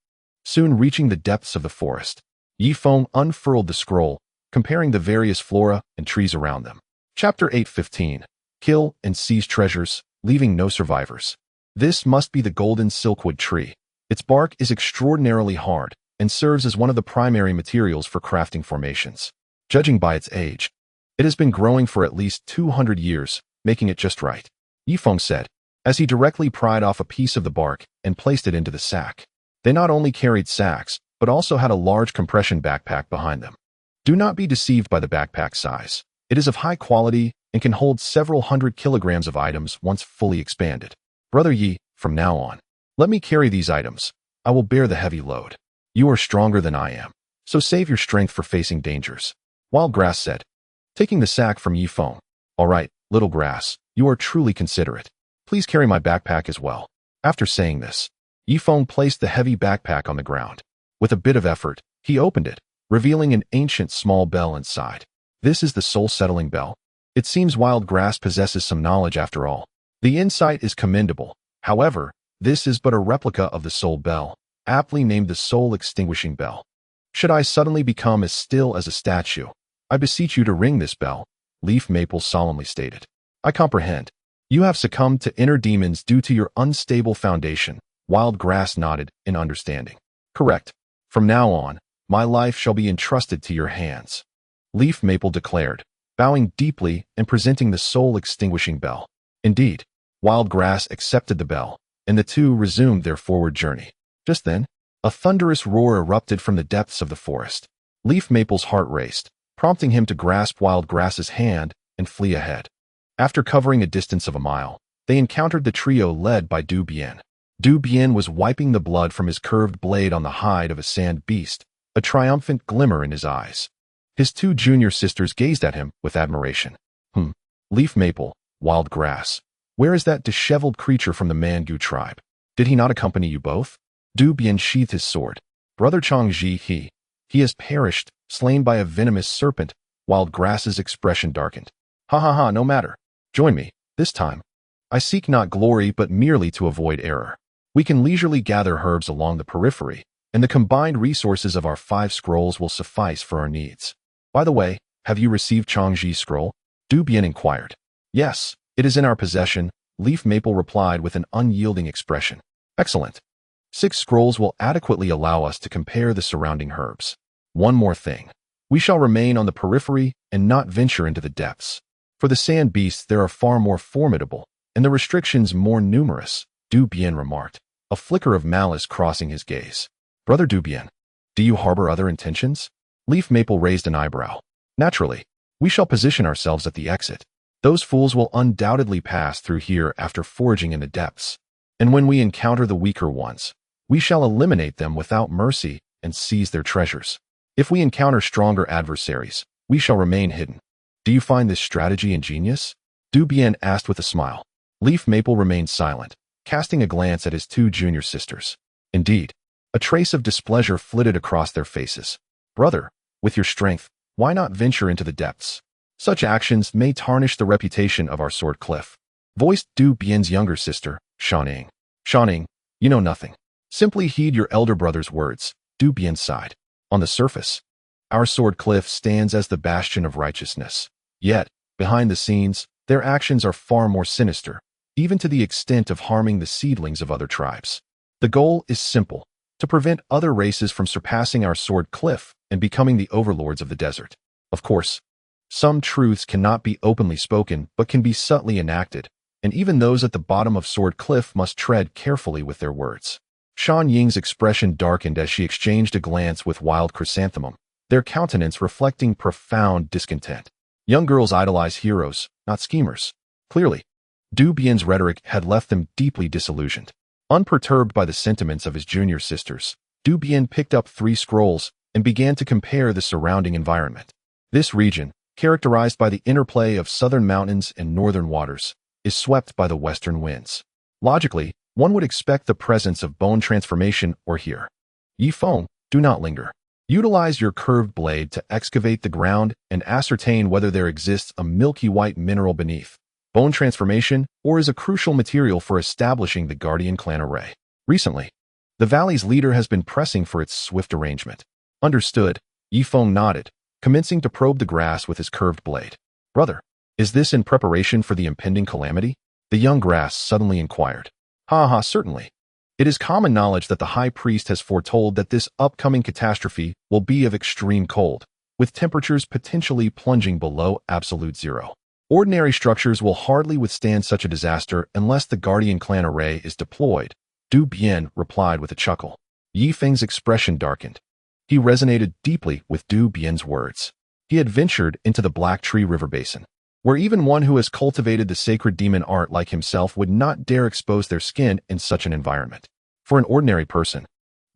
Soon reaching the depths of the forest, Yi Feng unfurled the scroll, comparing the various flora and trees around them. Chapter 8:15. Kill and seize treasures, leaving no survivors. This must be the golden silkwood tree. Its bark is extraordinarily hard and serves as one of the primary materials for crafting formations. Judging by its age, it has been growing for at least 200 years, making it just right, Yi Feng said, as he directly pried off a piece of the bark and placed it into the sack. They not only carried sacks, but also had a large compression backpack behind them. Do not be deceived by the backpack size. It is of high quality and can hold several hundred kilograms of items once fully expanded. Brother Yi, from now on, let me carry these items. I will bear the heavy load. You are stronger than I am, so save your strength for facing dangers, Wild Grass said, taking the sack from Yi Feng. All right, Little Grass, you are truly considerate. Please carry my backpack as well. After saying this, Yi Feng placed the heavy backpack on the ground. With a bit of effort, he opened it, revealing an ancient small bell inside. This is the soul-settling bell. It seems Wild Grass possesses some knowledge after all. The insight is commendable. However, this is but a replica of the soul bell, aptly named the soul-extinguishing bell. Should I suddenly become as still as a statue, I beseech you to ring this bell, Leaf Maple solemnly stated. I comprehend. You have succumbed to inner demons due to your unstable foundation, Wild Grass nodded in understanding. Correct. From now on, my life shall be entrusted to your hands, Leaf Maple declared, bowing deeply and presenting the soul-extinguishing bell. Indeed, Wild Grass accepted the bell, and the two resumed their forward journey. Just then, a thunderous roar erupted from the depths of the forest. Leaf Maple's heart raced, prompting him to grasp Wild Grass's hand and flee ahead. After covering a distance of a mile, they encountered the trio led by Du Bien. Du Bien was wiping the blood from his curved blade on the hide of a sand beast, a triumphant glimmer in his eyes. His two junior sisters gazed at him with admiration. Leaf Maple, Wild Grass, where is that disheveled creature from the Mangu tribe? Did he not accompany you both? Du Bien sheathed his sword. Brother Changji, he has perished, slain by a venomous serpent. Wild Grass's expression darkened. Ha ha ha, no matter. Join me, this time. I seek not glory but merely to avoid error. We can leisurely gather herbs along the periphery, and the combined resources of our 5 scrolls will suffice for our needs. By the way, have you received Changji's scroll? Du Bien inquired. Yes, it is in our possession, Leaf Maple replied with an unyielding expression. Excellent. 6 scrolls will adequately allow us to compare the surrounding herbs. One more thing. We shall remain on the periphery and not venture into the depths. For the sand beasts there are far more formidable, and the restrictions more numerous, Du Bien remarked, a flicker of malice crossing his gaze. Brother Du Bien, do you harbor other intentions? Leaf Maple raised an eyebrow. Naturally, we shall position ourselves at the exit. Those fools will undoubtedly pass through here after foraging in the depths. And when we encounter the weaker ones, we shall eliminate them without mercy and seize their treasures. If we encounter stronger adversaries, we shall remain hidden. Do you find this strategy ingenious? Du Bien asked with a smile. Leaf Maple remained silent, casting a glance at his 2 junior sisters. Indeed, a trace of displeasure flitted across their faces. Brother, with your strength, why not venture into the depths? Such actions may tarnish the reputation of our sword cliff, voiced Du Bien's younger sister, Shanning. Shanning, you know nothing. Simply heed your elder brother's words, Du Bien sighed. On the surface, our sword cliff stands as the bastion of righteousness. Yet, behind the scenes, their actions are far more sinister, even to the extent of harming the seedlings of other tribes. The goal is simple, to prevent other races from surpassing our sword cliff and becoming the overlords of the desert. Of course, some truths cannot be openly spoken but can be subtly enacted, and even those at the bottom of Sword Cliff must tread carefully with their words. Shan Ying's expression darkened as she exchanged a glance with Wild Chrysanthemum, their countenance reflecting profound discontent. Young girls idolize heroes, not schemers. Clearly, Du Bien's rhetoric had left them deeply disillusioned. Unperturbed by the sentiments of his junior sisters, Du Bien picked up 3 scrolls and began to compare the surrounding environment. This region, characterized by the interplay of southern mountains and northern waters, is swept by the western winds. Logically, one would expect the presence of bone transformation or here. Yi Feng, do not linger. Utilize your curved blade to excavate the ground and ascertain whether there exists a milky white mineral beneath. Bone transformation or is a crucial material for establishing the Guardian clan array. Recently, the valley's leader has been pressing for its swift arrangement. Understood, Yi Feng nodded, commencing to probe the grass with his curved blade. Brother, is this in preparation for the impending calamity? The young grass suddenly inquired. Certainly. It is common knowledge that the high priest has foretold that this upcoming catastrophe will be of extreme cold, with temperatures potentially plunging below absolute zero. Ordinary structures will hardly withstand such a disaster unless the Guardian clan array is deployed, Du Bien replied with a chuckle. Yi Feng's expression darkened. He resonated deeply with Du Bien's words. He had ventured into the Black Tree River Basin, where even one who has cultivated the sacred demon art like himself would not dare expose their skin in such an environment. For an ordinary person,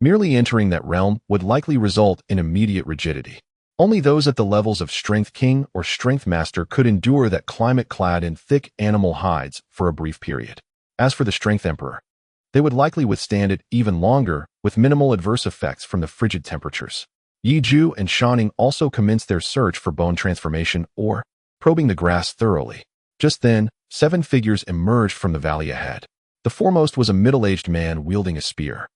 merely entering that realm would likely result in immediate rigidity. Only those at the levels of Strength King or Strength Master could endure that climate clad in thick animal hides for a brief period. As for the Strength Emperor, they would likely withstand it even longer with minimal adverse effects from the frigid temperatures. Yi Ju and Shanning also commenced their search for bone transformation or probing the grass thoroughly. Just then, 7 figures emerged from the valley ahead. The foremost was a middle-aged man wielding a spear.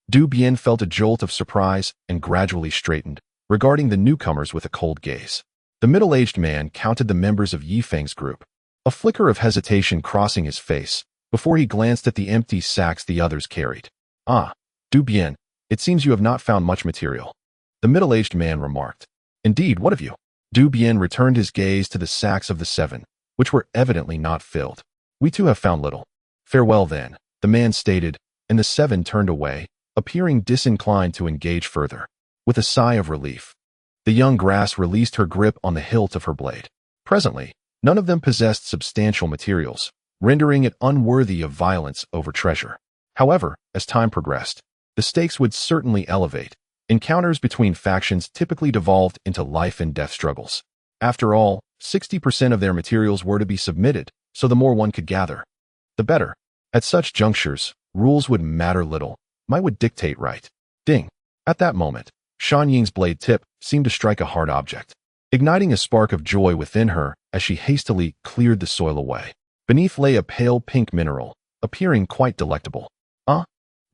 Du Bien felt a jolt of surprise and gradually straightened, regarding the newcomers with a cold gaze. The middle-aged man counted the members of Yi Feng's group, a flicker of hesitation crossing his face, before he glanced at the empty sacks the others carried. Du Bien, it seems you have not found much material. The middle-aged man remarked. Indeed, what of you? Du Bien returned his gaze to the sacks of the 7, which were evidently not filled. We too have found little. Farewell then, the man stated, and the 7 turned away, appearing disinclined to engage further. With a sigh of relief, the young grass released her grip on the hilt of her blade. Presently, none of them possessed substantial materials, rendering it unworthy of violence over treasure. However, as time progressed, the stakes would certainly elevate. Encounters between factions typically devolved into life and death struggles. After all, 60% of their materials were to be submitted, so the more one could gather, the better. At such junctures, rules would matter little. Might would dictate right. Ding. At that moment, Shan Ying's blade tip seemed to strike a hard object, igniting a spark of joy within her as she hastily cleared the soil away. Beneath lay a pale pink mineral, appearing quite delectable.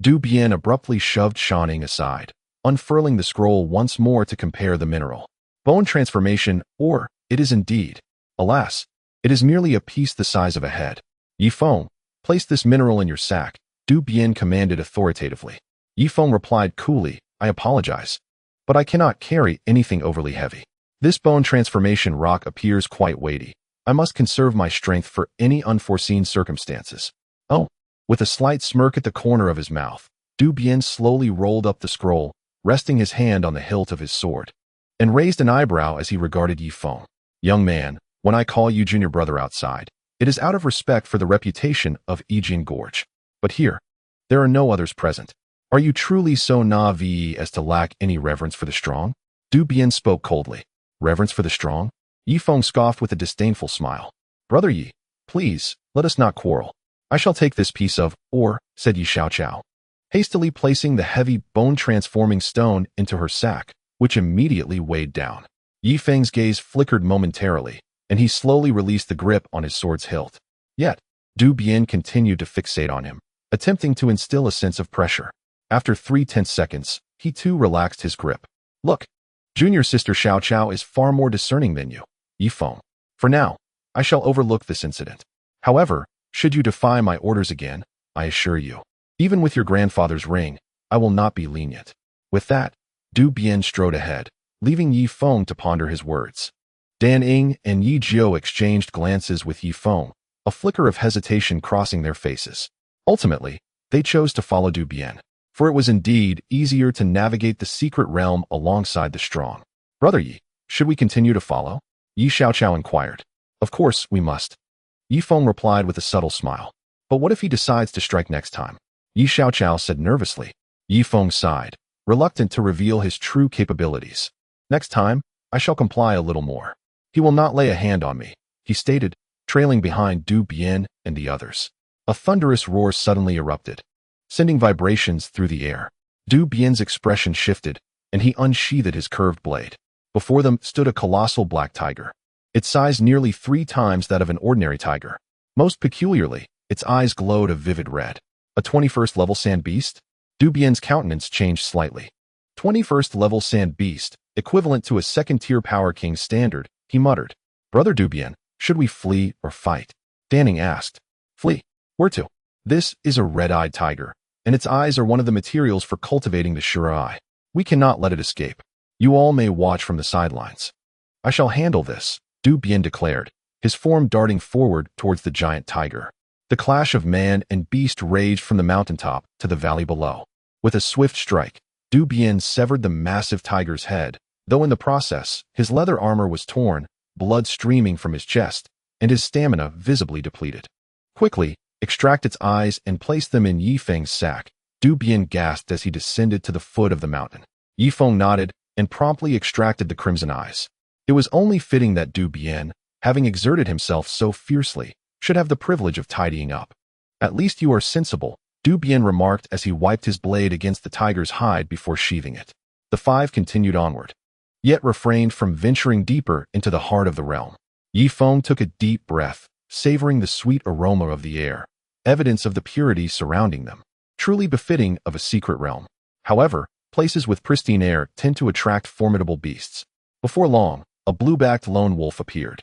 Du Bien abruptly shoved Shan Ying aside, unfurling the scroll once more to compare the mineral. Bone transformation, or, it is indeed. Alas, it is merely a piece the size of a head. Yi Feng, place this mineral in your sack, Du Bien commanded authoritatively. Yi Feng replied coolly, I apologize, but I cannot carry anything overly heavy. This bone transformation rock appears quite weighty. I must conserve my strength for any unforeseen circumstances. Oh, with a slight smirk at the corner of his mouth, Du Bian slowly rolled up the scroll, resting his hand on the hilt of his sword, and raised an eyebrow as he regarded Yi Feng. Young man, when I call you junior brother outside, it is out of respect for the reputation of Yijin Gorge. But here, there are no others present. Are you truly so naive as to lack any reverence for the strong? Du Bian spoke coldly. Reverence for the strong? Yi Feng scoffed with a disdainful smile. Brother Yi, please, let us not quarrel. I shall take this piece of ore, said Yi Xiaoqiao, hastily placing the heavy bone-transforming stone into her sack, which immediately weighed down. Yi Feng's gaze flickered momentarily, and he slowly released the grip on his sword's hilt. Yet, Du Bian continued to fixate on him, attempting to instill a sense of pressure. After 3 tense seconds, he too relaxed his grip. Look, junior sister Xiaoqiao is far more discerning than you, Yi Feng. For now, I shall overlook this incident. However, should you defy my orders again, I assure you, even with your grandfather's ring, I will not be lenient. With that, Du Bian strode ahead, leaving Yi Feng to ponder his words. Dan Ying and Yi Jiu exchanged glances with Yi Feng, a flicker of hesitation crossing their faces. Ultimately, they chose to follow Du Bian, for it was indeed easier to navigate the secret realm alongside the strong. Brother Yi, should we continue to follow? Yi Xiaoqiao inquired. Of course, we must. Yi Feng replied with a subtle smile. But what if he decides to strike next time? Yi Xiaoqiao said nervously. Yi Feng sighed, reluctant to reveal his true capabilities. Next time, I shall comply a little more. He will not lay a hand on me, he stated, trailing behind Du Bian and the others. A thunderous roar suddenly erupted, sending vibrations through the air. Du Bian's expression shifted, and he unsheathed his curved blade. Before them stood a colossal black tiger, its size nearly 3 times that of an ordinary tiger. Most peculiarly, its eyes glowed a vivid red. A 21st level sand beast? Du Bian's countenance changed slightly. 21st level sand beast, equivalent to a second-tier Power King standard, he muttered. Brother Du Bian, should we flee or fight? Danning asked. Flee. Where to? This is a red-eyed tiger, and its eyes are one of the materials for cultivating the sure eye. We cannot let it escape. You all may watch from the sidelines. I shall handle this, Du Bian declared, his form darting forward towards the giant tiger. The clash of man and beast raged from the mountaintop to the valley below. With a swift strike, Du Bian severed the massive tiger's head, though in the process, his leather armor was torn, blood streaming from his chest, and his stamina visibly depleted. Quickly, extract its eyes and place them in Yi Feng's sack, Du Bian gasped as he descended to the foot of the mountain. Yi Feng nodded and promptly extracted the crimson eyes. It was only fitting that Du Bian, having exerted himself so fiercely, should have the privilege of tidying up. At least you are sensible, Du Bian remarked as he wiped his blade against the tiger's hide before sheathing it. The 5 continued onward, yet refrained from venturing deeper into the heart of the realm. Yi Feng took a deep breath, savoring the sweet aroma of the air, evidence of the purity surrounding them, truly befitting of a secret realm. However, places with pristine air tend to attract formidable beasts. Before long, a blue-backed lone wolf appeared.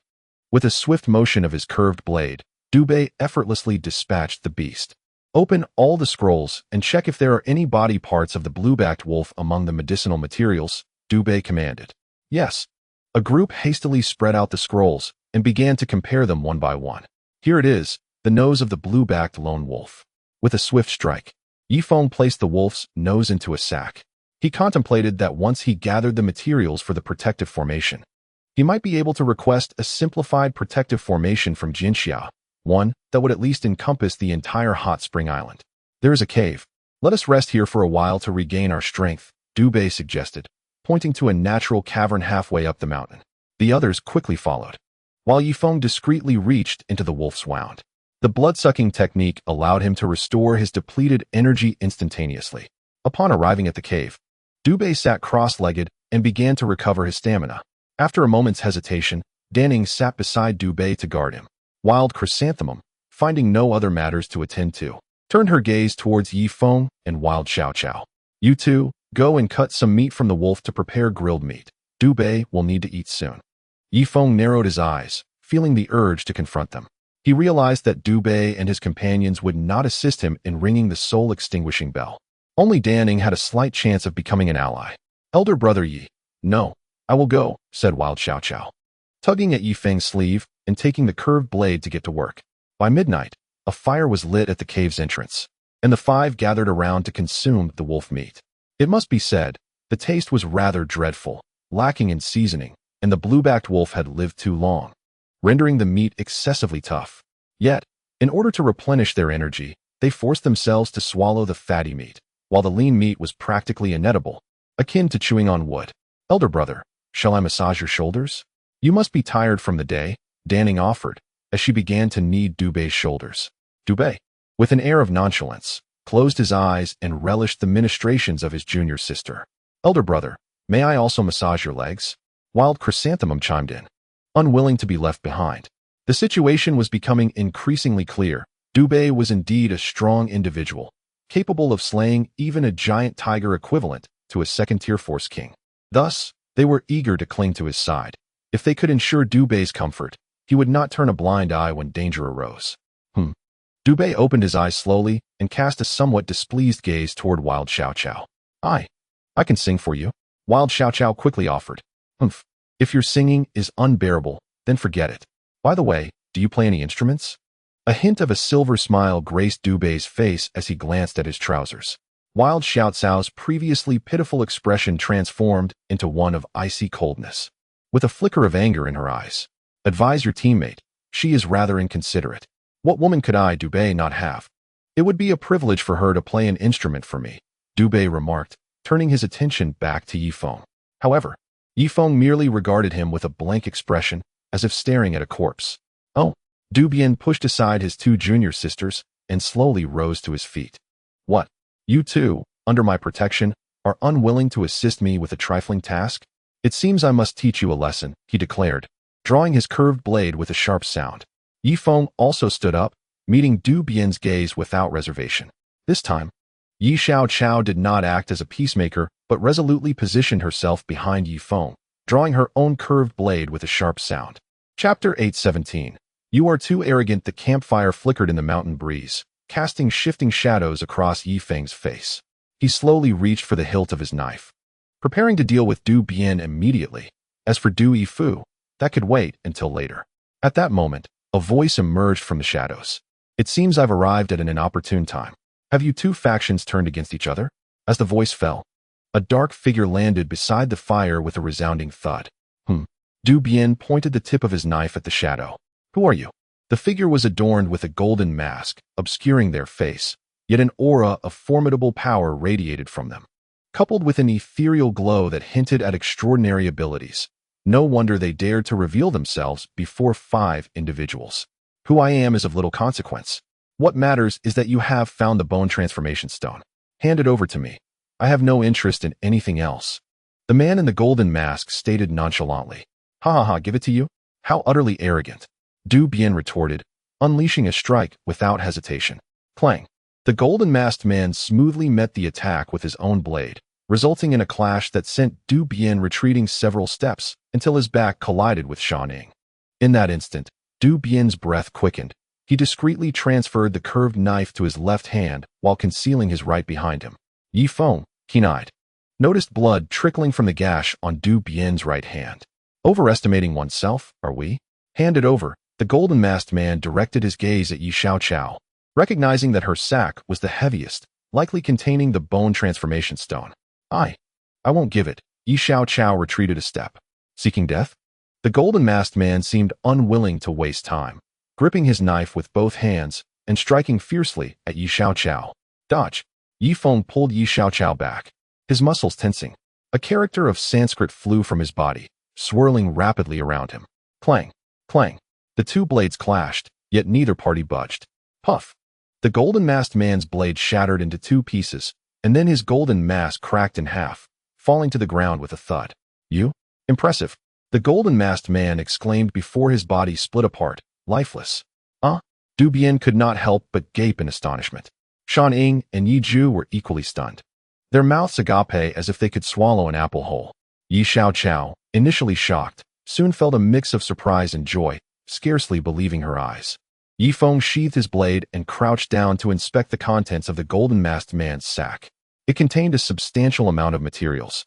With a swift motion of his curved blade, Du Bian effortlessly dispatched the beast. Open all the scrolls and check if there are any body parts of the blue-backed wolf among the medicinal materials, Du Bian commanded. Yes. A group hastily spread out the scrolls and began to compare them one by one. Here it is, the nose of the blue-backed lone wolf. With a swift strike, Yi Feng placed the wolf's nose into a sack. He contemplated that once he gathered the materials for the protective formation, he might be able to request a simplified protective formation from Jinxia, one that would at least encompass the entire hot spring island. There is a cave. Let us rest here for a while to regain our strength, Du Bian suggested, pointing to a natural cavern halfway up the mountain. The others quickly followed, while Yi Feng discreetly reached into the wolf's wound. The blood-sucking technique allowed him to restore his depleted energy instantaneously. Upon arriving at the cave, Du Bian sat cross-legged and began to recover his stamina. After a moment's hesitation, Danning sat beside Du Bian to guard him. Wild Chrysanthemum, finding no other matters to attend to, turned her gaze towards Yi Feng and Wild Xiaoqiao. You two, go and cut some meat from the wolf to prepare grilled meat. Du Bian will need to eat soon. Yi Feng narrowed his eyes, feeling the urge to confront them. He realized that Du Bian and his companions would not assist him in ringing the soul-extinguishing bell. Only Danning had a slight chance of becoming an ally. Elder brother Yi. No, I will go, said Wild Xiao Xiao, tugging at Yi Feng's sleeve and taking the curved blade to get to work. By midnight, a fire was lit at the cave's entrance, and the five gathered around to consume the wolf meat. It must be said, the taste was rather dreadful, lacking in seasoning, and the blue-backed wolf had lived too long, rendering the meat excessively tough. Yet, in order to replenish their energy, they forced themselves to swallow the fatty meat, while the lean meat was practically inedible, akin to chewing on wood. Elder brother, shall I massage your shoulders? You must be tired from the day, Danning offered, as she began to knead Dubei's shoulders. Dubei, with an air of nonchalance, closed his eyes and relished the ministrations of his junior sister. Elder brother, may I also massage your legs? Wild Chrysanthemum chimed in, unwilling to be left behind. The situation was becoming increasingly clear. Dubei was indeed a strong individual, capable of slaying even a giant tiger equivalent to a second-tier force king. Thus, they were eager to cling to his side. If they could ensure Dubei's comfort, he would not turn a blind eye when danger arose. Dubei opened his eyes slowly and cast a somewhat displeased gaze toward Wild Xiao Xiao. I can sing for you, Wild Xiao Xiao quickly offered. If your singing is unbearable, then forget it. By the way, do you play any instruments? A hint of a silver smile graced Dubei's face as he glanced at his trousers. Wild Xiao Xiao's previously pitiful expression transformed into one of icy coldness, with a flicker of anger in her eyes. Advise your teammate. She is rather inconsiderate. What woman could I, Dubei, not have? It would be a privilege for her to play an instrument for me, Dubei remarked, turning his attention back to Yi Feng. However, Yi Feng merely regarded him with a blank expression, as if staring at a corpse. Oh, Dubian pushed aside his two junior sisters and slowly rose to his feet. What? You two, under my protection, are unwilling to assist me with a trifling task? It seems I must teach you a lesson, he declared, drawing his curved blade with a sharp sound. Yi Feng also stood up, meeting Du Bian's gaze without reservation. This time, Yi Xiao Qiao did not act as a peacemaker, but resolutely positioned herself behind Yi Feng, drawing her own curved blade with a sharp sound. Chapter 8:17. You are too arrogant. The campfire flickered in the mountain breeze, casting shifting shadows across Yi Feng's face. He slowly reached for the hilt of his knife, preparing to deal with Du Bian immediately. As for Du Yifu, that could wait until later. At that moment, a voice emerged from the shadows. It seems I've arrived at an inopportune time. Have you two factions turned against each other? As the voice fell, a dark figure landed beside the fire with a resounding thud. Du Bian pointed the tip of his knife at the shadow. Who are you? The figure was adorned with a golden mask, obscuring their face, yet an aura of formidable power radiated from them, coupled with an ethereal glow that hinted at extraordinary abilities. No wonder they dared to reveal themselves before 5 individuals. Who I am is of little consequence. What matters is that you have found the bone transformation stone. Hand it over to me. I have no interest in anything else. The man in the golden mask stated nonchalantly. Give it to you? How utterly arrogant. Du Bian retorted, unleashing a strike without hesitation. Clang. The golden-masked man smoothly met the attack with his own blade, resulting in a clash that sent Du Bian retreating several steps until his back collided with Shan Ning. In that instant, Du Bian's breath quickened. He discreetly transferred the curved knife to his left hand while concealing his right behind him. Yi Feng, keen-eyed, noticed blood trickling from the gash on Du Bian's right hand. Overestimating oneself, are we? Hand it over. The golden-masked man directed his gaze at Yi Xiao Qiao, recognizing that her sack was the heaviest, likely containing the bone transformation stone. I won't give it. Yi Xiao Qiao retreated a step. Seeking death? The golden-masked man seemed unwilling to waste time, gripping his knife with both hands and striking fiercely at Yi Xiao Qiao. Dodge. Yi Feng pulled Yi Xiao Qiao back, his muscles tensing. A character of Sanskrit flew from his body, swirling rapidly around him. Clang, clang. The two blades clashed, yet neither party budged. Puff. The golden-masked man's blade shattered into 2 pieces, and then his golden mask cracked in half, falling to the ground with a thud. You? Impressive. The golden-masked man exclaimed before his body split apart, lifeless. Du Bian could not help but gape in astonishment. Shan Ning and Yi Zhu were equally stunned, their mouths agape as if they could swallow an apple whole. Yi Xiao Qiao, initially shocked, soon felt a mix of surprise and joy, scarcely believing her eyes. Yi Feng sheathed his blade and crouched down to inspect the contents of the golden-masked man's sack. It contained a substantial amount of materials.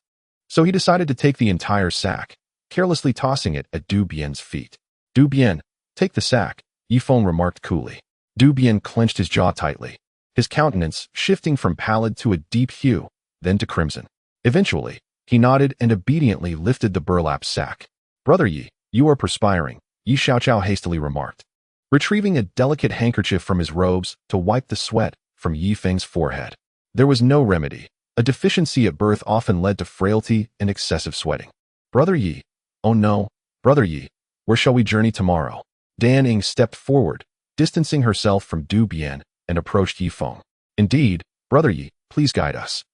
So he decided to take the entire sack, carelessly tossing it at Du Bian's feet. Du Bian, take the sack, Yifeng remarked coolly. Du Bian clenched his jaw tightly, his countenance shifting from pallid to a deep hue, then to crimson. Eventually, he nodded and obediently lifted the burlap sack. Brother Yi, you are perspiring, Yi Xiaoqiao hastily remarked, retrieving a delicate handkerchief from his robes to wipe the sweat from Yi Feng's forehead. There was no remedy. A deficiency at birth often led to frailty and excessive sweating. Brother Yi, oh no, Brother Yi, where shall we journey tomorrow? Dan Ying stepped forward, distancing herself from Du Bian, and approached Yifeng. Indeed, Brother Yi, please guide us.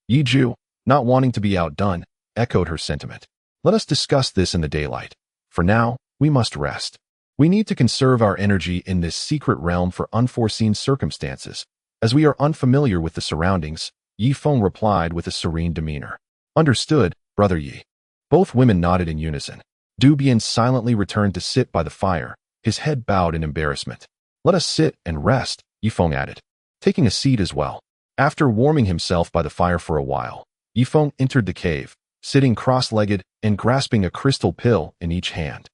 Yi Ju, not wanting to be outdone, echoed her sentiment. Let us discuss this in the daylight. For now, we must rest. We need to conserve our energy in this secret realm for unforeseen circumstances. As we are unfamiliar with the surroundings, Yifeng replied with a serene demeanor. Understood, Brother Yi. Both women nodded in unison. Du Bian silently returned to sit by the fire, his head bowed in embarrassment. Let us sit and rest, Yifeng added, taking a seat as well. After warming himself by the fire for a while, Yifeng entered the cave, sitting cross-legged and grasping a crystal pill in each hand.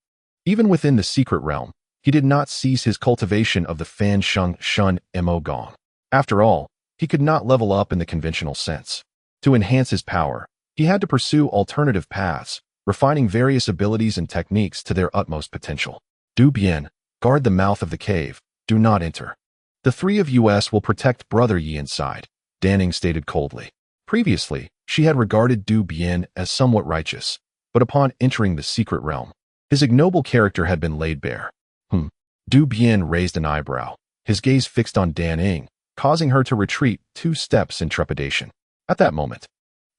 Even within the secret realm, he did not cease his cultivation of the Fan Sheng Shun Mo Gong. After all, he could not level up in the conventional sense. To enhance his power, he had to pursue alternative paths, refining various abilities and techniques to their utmost potential. Du Bian, guard the mouth of the cave. Do not enter. The three of us will protect Brother Yi inside, Dan Ying stated coldly. Previously, she had regarded Du Bian as somewhat righteous, but upon entering the secret realm, his ignoble character had been laid bare. Du Bian raised an eyebrow, his gaze fixed on Dan Ying, causing her to retreat 2 steps in trepidation. At that moment,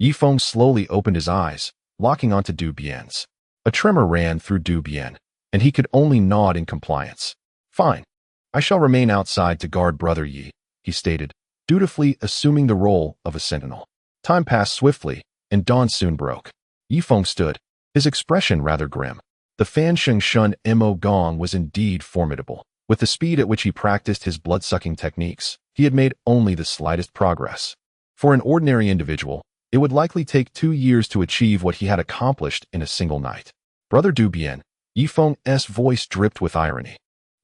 Yifeng slowly opened his eyes, locking onto Du Bian's. A tremor ran through Du Bian, and he could only nod in compliance. Fine. I shall remain outside to guard Brother Yi, he stated, dutifully assuming the role of a sentinel. Time passed swiftly, and dawn soon broke. Yifeng stood, his expression rather grim. The Fan Sheng Shun Mo Gong was indeed formidable. With the speed at which he practiced his blood-sucking techniques, he had made only the slightest progress. For an ordinary individual, it would likely take 2 years to achieve what he had accomplished in a single night. Brother Du Bian, Yifeng's voice dripped with irony.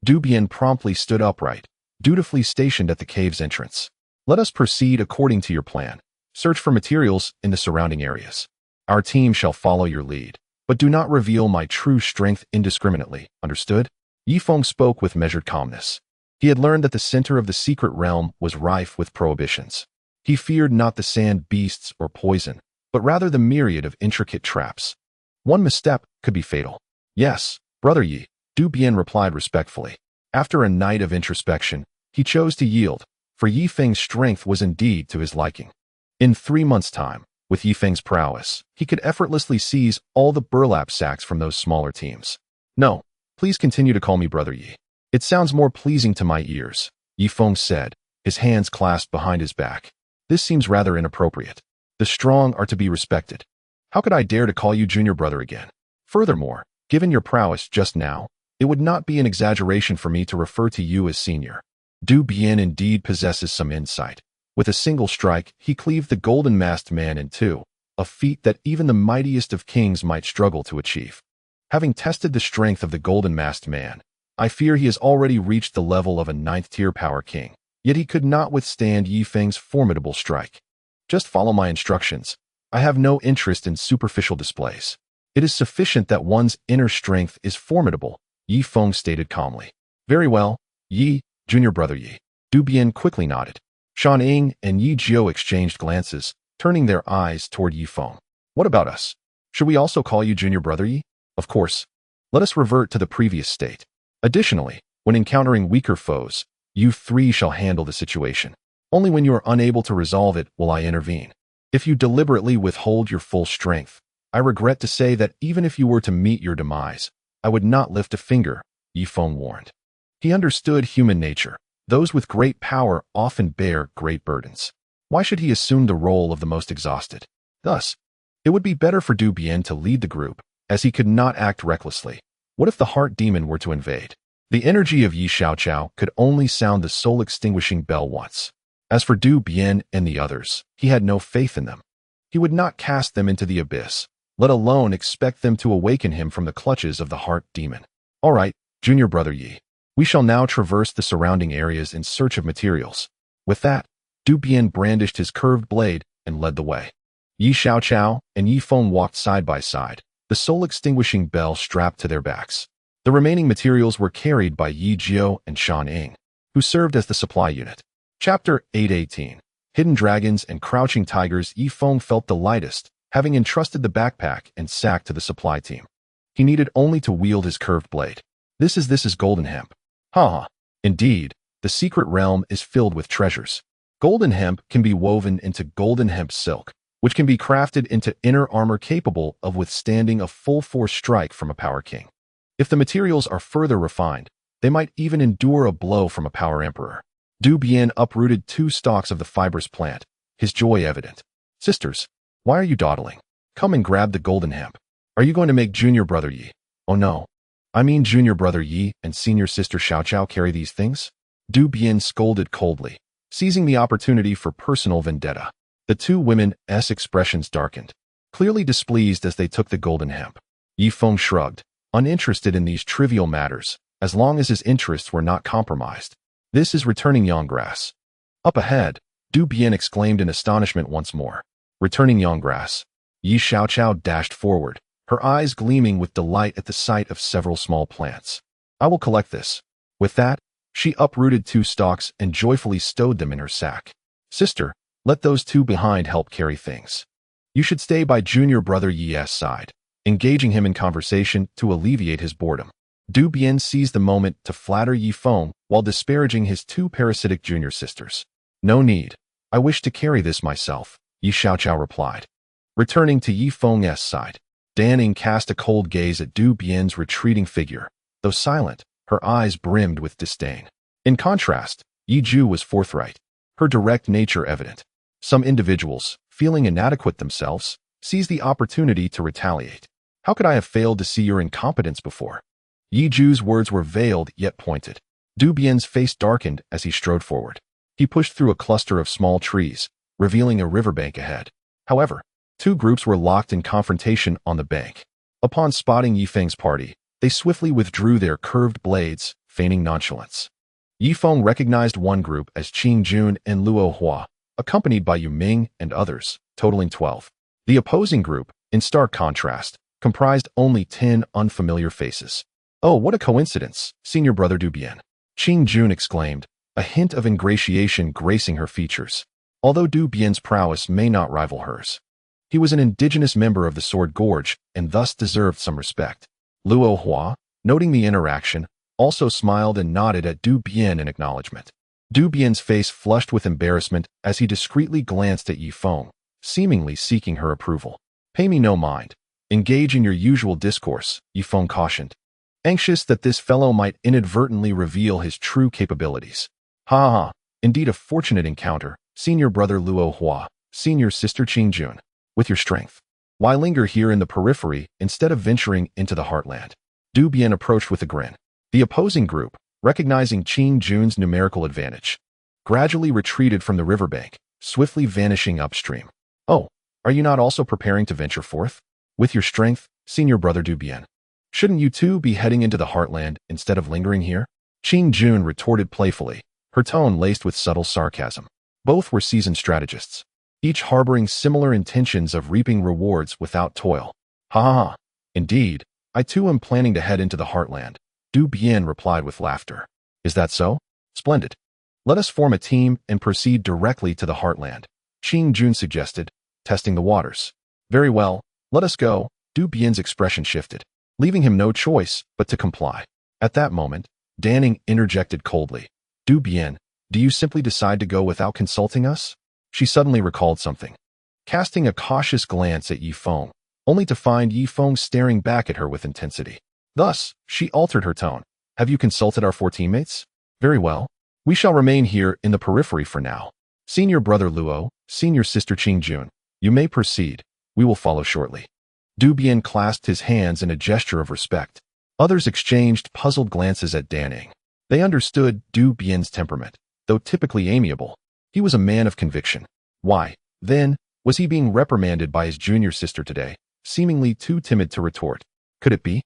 Du Bian promptly stood upright, dutifully stationed at the cave's entrance. Let us proceed according to your plan. Search for materials in the surrounding areas. Our team shall follow your lead, but do not reveal my true strength indiscriminately, understood? Yifeng spoke with measured calmness. He had learned that the center of the secret realm was rife with prohibitions. He feared not the sand beasts or poison, but rather the myriad of intricate traps. One misstep could be fatal. Yes, Brother Yi, Du Bian replied respectfully. After a night of introspection, he chose to yield, for Yifeng's strength was indeed to his liking. In 3 months' time, with Yifeng's prowess, he could effortlessly seize all the burlap sacks from those smaller teams. No, please continue to call me Brother Yi. It sounds more pleasing to my ears, Yifeng said, his hands clasped behind his back. This seems rather inappropriate. The strong are to be respected. How could I dare to call you junior brother again? Furthermore, given your prowess just now, it would not be an exaggeration for me to refer to you as senior. Du Bian indeed possesses some insight. With a single strike, he cleaved the golden-masked man in 2, a feat that even the mightiest of kings might struggle to achieve. Having tested the strength of the golden-masked man, I fear he has already reached the level of a 9th-tier power king, yet he could not withstand Yifeng's formidable strike. Just follow my instructions. I have no interest in superficial displays. It is sufficient that one's inner strength is formidable, Yifeng stated calmly. Very well, Yi, junior brother Yi. Du Bian quickly nodded. Shan Ying and Yi Jiao exchanged glances, turning their eyes toward Yifeng. What about us? Should we also call you junior brother Yi? Of course. Let us revert to the previous state. Additionally, when encountering weaker foes, you 3 shall handle the situation. Only when you are unable to resolve it will I intervene. If you deliberately withhold your full strength, I regret to say that even if you were to meet your demise, I would not lift a finger, Yifeng warned. He understood human nature. Those with great power often bear great burdens. Why should he assume the role of the most exhausted? Thus, it would be better for Du Bian to lead the group, as he could not act recklessly. What if the heart demon were to invade? The energy of Yi Xiaoqiao could only sound the soul-extinguishing bell once. As for Du Bien and the others, he had no faith in them. He would not cast them into the abyss, let alone expect them to awaken him from the clutches of the heart demon. All right, junior brother Yi. We shall now traverse the surrounding areas in search of materials. With that, Du Bien brandished his curved blade and led the way. Yi Xiaoqiao and Yi Feng walked side by side, the soul-extinguishing bell strapped to their backs. The remaining materials were carried by Yi Jiao and Shan Ying, who served as the supply unit. Chapter 818. Hidden Dragons and Crouching Tigers. Yi Feng felt the lightest, having entrusted the backpack and sack to the supply team. He needed only to wield his curved blade. This is golden hemp. Ha! Indeed, the secret realm is filled with treasures. Golden hemp can be woven into golden hemp silk, which can be crafted into inner armor capable of withstanding a full-force strike from a power king. If the materials are further refined, they might even endure a blow from a power emperor. Du Bien uprooted 2 stalks of the fibrous plant, his joy evident. Sisters, why are you dawdling? Come and grab the golden hemp. Are you going to make junior brother Yi? Oh no. I mean junior brother Yi and senior sister Xiaoqiao carry these things? Du Bien scolded coldly, seizing the opportunity for personal vendetta. The 2 women's expressions darkened, clearly displeased as they took the golden hemp. Yi Feng shrugged, uninterested in these trivial matters, as long as his interests were not compromised. This is returning yang grass. Up ahead, Du Bien exclaimed in astonishment once more. Returning yang grass. Yi Xiaoqiao dashed forward, her eyes gleaming with delight at the sight of several small plants. I will collect this. With that, she uprooted 2 stalks and joyfully stowed them in her sack. Sister, let those 2 behind help carry things. You should stay by junior brother Yi's side, engaging him in conversation to alleviate his boredom. Du Bien seized the moment to flatter Yi Feng while disparaging his 2 parasitic junior sisters. No need. I wish to carry this myself, Yi Xiaoqiao replied. Returning to Yi Feng's side, Danning cast a cold gaze at Du Bien's retreating figure. Though silent, her eyes brimmed with disdain. In contrast, Yi Ju was forthright, her direct nature evident. Some individuals, feeling inadequate themselves, seize the opportunity to retaliate. How could I have failed to see your incompetence before? Yi Ju's words were veiled yet pointed. Du Bien's face darkened as he strode forward. He pushed through a cluster of small trees, revealing a riverbank ahead. However, 2 groups were locked in confrontation on the bank. Upon spotting Yi Feng's party, they swiftly withdrew their curved blades, feigning nonchalance. Yi Feng recognized one group as Qing Jun and Luo Hua, accompanied by Yu Ming and others, totaling 12. The opposing group, in stark contrast, comprised only 10 unfamiliar faces. Oh, what a coincidence, senior brother Du Bien. Qing Jun exclaimed, a hint of ingratiation gracing her features. Although Du Bien's prowess may not rival hers, he was an indigenous member of the Sword Gorge and thus deserved some respect. Luo Hua, noting the interaction, also smiled and nodded at Du Bien in acknowledgement. Du Bien's face flushed with embarrassment as he discreetly glanced at Yi Feng, seemingly seeking her approval. Pay me no mind. Engage in your usual discourse, Yi Feng cautioned, anxious that this fellow might inadvertently reveal his true capabilities. Ha ha, indeed a fortunate encounter, senior brother Luo Hua, senior sister Qing Jun. With your strength, why linger here in the periphery instead of venturing into the heartland? Du Bien approached with a grin. The opposing group, recognizing Qing Jun's numerical advantage, gradually retreated from the riverbank, swiftly vanishing upstream. Oh, are you not also preparing to venture forth? With your strength, senior brother Du Bien. Shouldn't you 2 be heading into the heartland instead of lingering here? Qing Jun retorted playfully, her tone laced with subtle sarcasm. Both were seasoned strategists, each harboring similar intentions of reaping rewards without toil. Ha ha ha. Indeed, I too am planning to head into the heartland, Du Bien replied with laughter. Is that so? Splendid. Let us form a team and proceed directly to the heartland, Qing Jun suggested, testing the waters. Very well, let us go. Du Bien's expression shifted, leaving him no choice but to comply. At that moment, Danning interjected coldly. Du Bien, do you simply decide to go without consulting us? She suddenly recalled something, casting a cautious glance at Yi Feng, only to find Yi Feng staring back at her with intensity. Thus, she altered her tone. Have you consulted our 4 teammates? Very well. We shall remain here in the periphery for now. Senior brother Luo, senior sister Qing Jun, you may proceed. We will follow shortly. Du Bien clasped his hands in a gesture of respect. Others exchanged puzzled glances at Danning. They understood Du Bien's temperament, though typically amiable. He was a man of conviction. Why, then, was he being reprimanded by his junior sister today, seemingly too timid to retort? Could it be?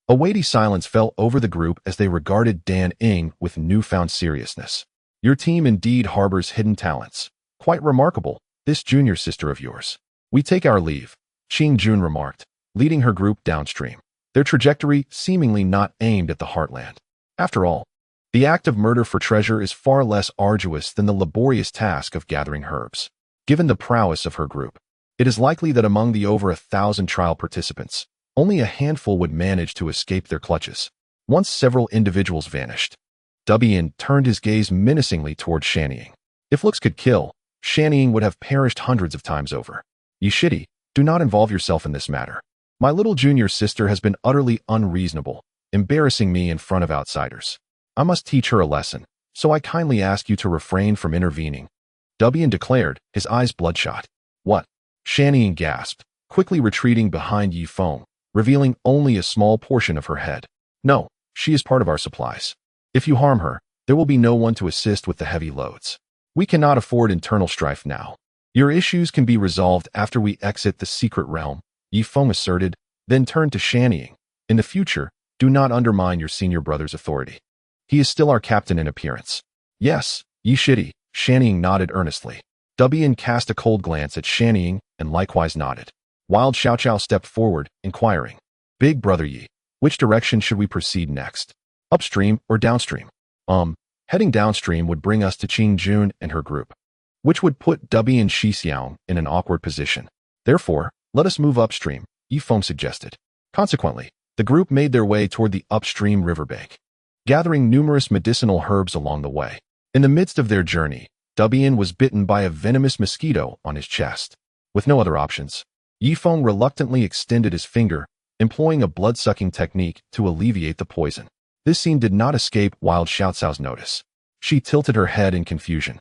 A weighty silence fell over the group as they regarded Dan Ing with newfound seriousness. Your team indeed harbors hidden talents. Quite remarkable, this junior sister of yours. We take our leave, Qing Jun remarked, leading her group downstream, their trajectory seemingly not aimed at the heartland. After all, the act of murder for treasure is far less arduous than the laborious task of gathering herbs. Given the prowess of her group, it is likely that among the over 1,000 trial participants, only a handful would manage to escape their clutches. Once several individuals vanished, Dubian turned his gaze menacingly toward Shanying. If looks could kill, Shanying would have perished hundreds of times over. Yishiti, do not involve yourself in this matter. My little junior sister has been utterly unreasonable, embarrassing me in front of outsiders. I must teach her a lesson, so I kindly ask you to refrain from intervening. Dubian declared, his eyes bloodshot. What? Shanying gasped, quickly retreating behind Yi Feng, revealing only a small portion of her head. No, she is part of our supplies. If you harm her, there will be no one to assist with the heavy loads. We cannot afford internal strife now. Your issues can be resolved after we exit the secret realm, Yi Feng asserted, then turned to Shanying. In the future, do not undermine your senior brother's authority. He is still our captain in appearance. Yes, Yishiti, Shanying nodded earnestly. Dubian cast a cold glance at Shanying and likewise nodded. Wild Xiaoqiao stepped forward, inquiring, Big Brother Yi, which direction should we proceed next? Upstream or downstream? Heading downstream would bring us to Qing Jun and her group, which would put Dubian and Shixiang in an awkward position. Therefore, let us move upstream, Yi Feng suggested. Consequently, the group made their way toward the upstream riverbank, gathering numerous medicinal herbs along the way. In the midst of their journey, Dubian was bitten by a venomous mosquito on his chest. With no other options, Yi Feng reluctantly extended his finger, employing a blood-sucking technique to alleviate the poison. This scene did not escape Wild Xiaocao's notice. She tilted her head in confusion,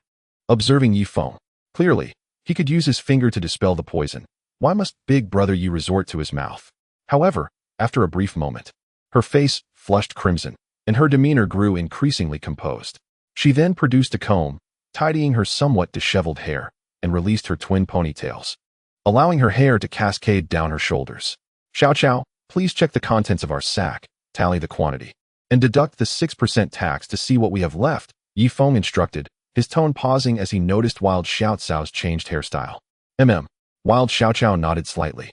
observing Yi Feng. Clearly, he could use his finger to dispel the poison. Why must Big Brother Yi resort to his mouth? However, after a brief moment, her face flushed crimson, and her demeanor grew increasingly composed. She then produced a comb, tidying her somewhat disheveled hair, and released her twin ponytails, allowing her hair to cascade down her shoulders. Xiaoqiao, please check the contents of our sack, tally the quantity, and deduct the 6% tax to see what we have left, Yi Feng instructed, his tone pausing as he noticed Wild Xiaocao's changed hairstyle. Wild Xiaoqiao nodded slightly,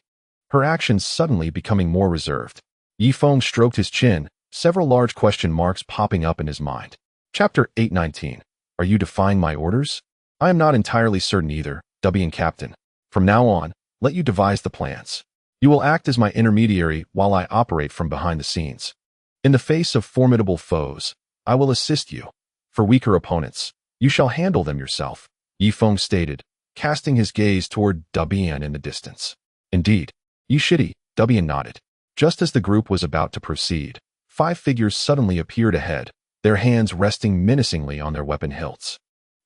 her actions suddenly becoming more reserved. Yi Feng stroked his chin, several large question marks popping up in his mind. Chapter 819. Are you defying my orders? I am not entirely certain either, Dubian Captain. From now on, let you devise the plans. You will act as my intermediary while I operate from behind the scenes. In the face of formidable foes, I will assist you. For weaker opponents, you shall handle them yourself, Yi Feng stated, casting his gaze toward Dubian in the distance. Indeed, Yishiti, Dubian nodded. Just as the group was about to proceed, 5 figures suddenly appeared ahead, their hands resting menacingly on their weapon hilts.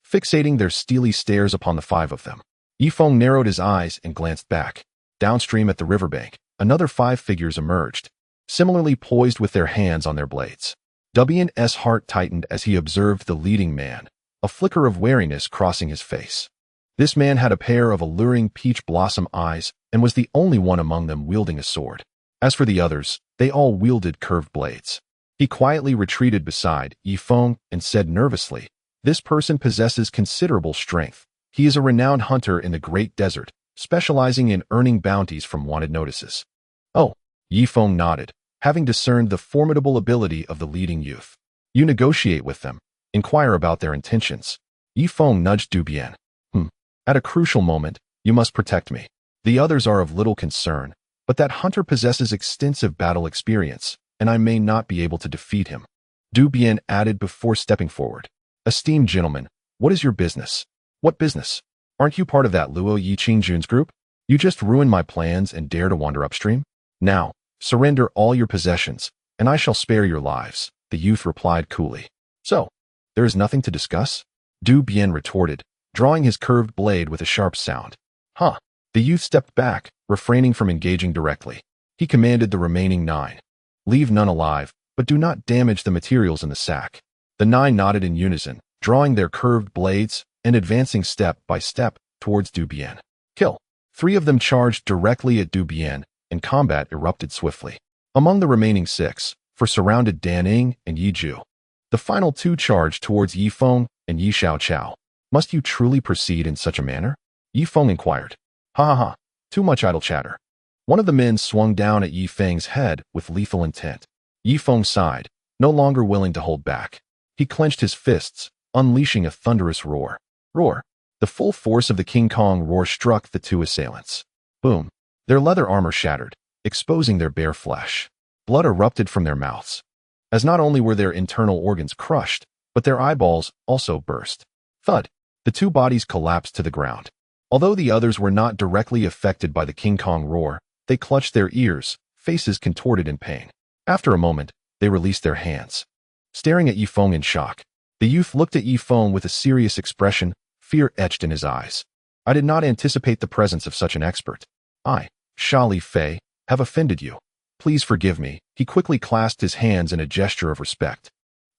Fixating their steely stares upon the 5 of them, Yi Feng narrowed his eyes and glanced back. Downstream at the riverbank, another 5 figures emerged, similarly poised with their hands on their blades. Dubian's heart tightened as he observed the leading man, a flicker of wariness crossing his face. This man had a pair of alluring peach blossom eyes and was the only one among them wielding a sword. As for the others, they all wielded curved blades. He quietly retreated beside Yi Feng and said nervously, This person possesses considerable strength. He is a renowned hunter in the Great Desert, specializing in earning bounties from wanted notices. Oh, Yi Feng nodded, having discerned the formidable ability of the leading youth. You negotiate with them, inquire about their intentions. Yi Feng nudged Dubian. At a crucial moment, you must protect me. The others are of little concern, but that hunter possesses extensive battle experience, and I may not be able to defeat him. Dubian added before stepping forward. Esteemed gentlemen, what is your business? What business? Aren't you part of that Luo Yi Qingjun's group? You just ruined my plans and dare to wander upstream? Now, surrender all your possessions, and I shall spare your lives, the youth replied coolly. So, there is nothing to discuss? Dubian retorted, drawing his curved blade with a sharp sound. Huh. The youth stepped back, refraining from engaging directly. He commanded the remaining 9. Leave none alive, but do not damage the materials in the sack. The 9 nodded in unison, drawing their curved blades and advancing step by step towards Du Bian. Kill. 3 of them charged directly at Du Bian, and combat erupted swiftly. Among the remaining 6, surrounded Dan Ing and Yi Ju. The final 2 charged towards Yi Feng and Yi Xiaoqiao. Must you truly proceed in such a manner? Yi Feng inquired. Ha ha ha, too much idle chatter. One of the men swung down at Yi Feng's head with lethal intent. Yi Feng sighed, no longer willing to hold back. He clenched his fists, unleashing a thunderous roar. Roar. The full force of the King Kong roar struck the 2 assailants. Boom. Their leather armor shattered, exposing their bare flesh. Blood erupted from their mouths. As not only were their internal organs crushed, but their eyeballs also burst. Thud. The 2 bodies collapsed to the ground. Although the others were not directly affected by the King Kong roar, they clutched their ears, faces contorted in pain. After a moment, they released their hands. Staring at Yi Feng in shock, the youth looked at Yi Feng with a serious expression, fear etched in his eyes. I did not anticipate the presence of such an expert. I, Sha Li Fei, have offended you. Please forgive me. He quickly clasped his hands in a gesture of respect.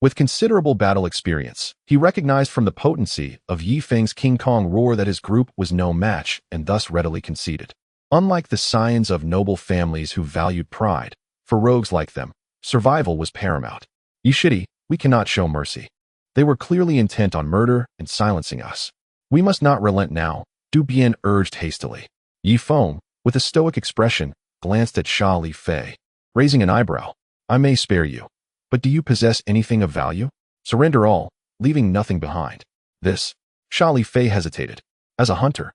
With considerable battle experience, he recognized from the potency of Yi Feng's King Kong roar that his group was no match and thus readily conceded. Unlike the scions of noble families who valued pride, for rogues like them, survival was paramount. Yishidi, we cannot show mercy. They were clearly intent on murder and silencing us. We must not relent now, Du Bian urged hastily. Yi Feng, with a stoic expression, glanced at Sha Li Fei, raising an eyebrow. I may spare you, but do you possess anything of value? Surrender all, leaving nothing behind. This, Sha Li Fei hesitated. As a hunter,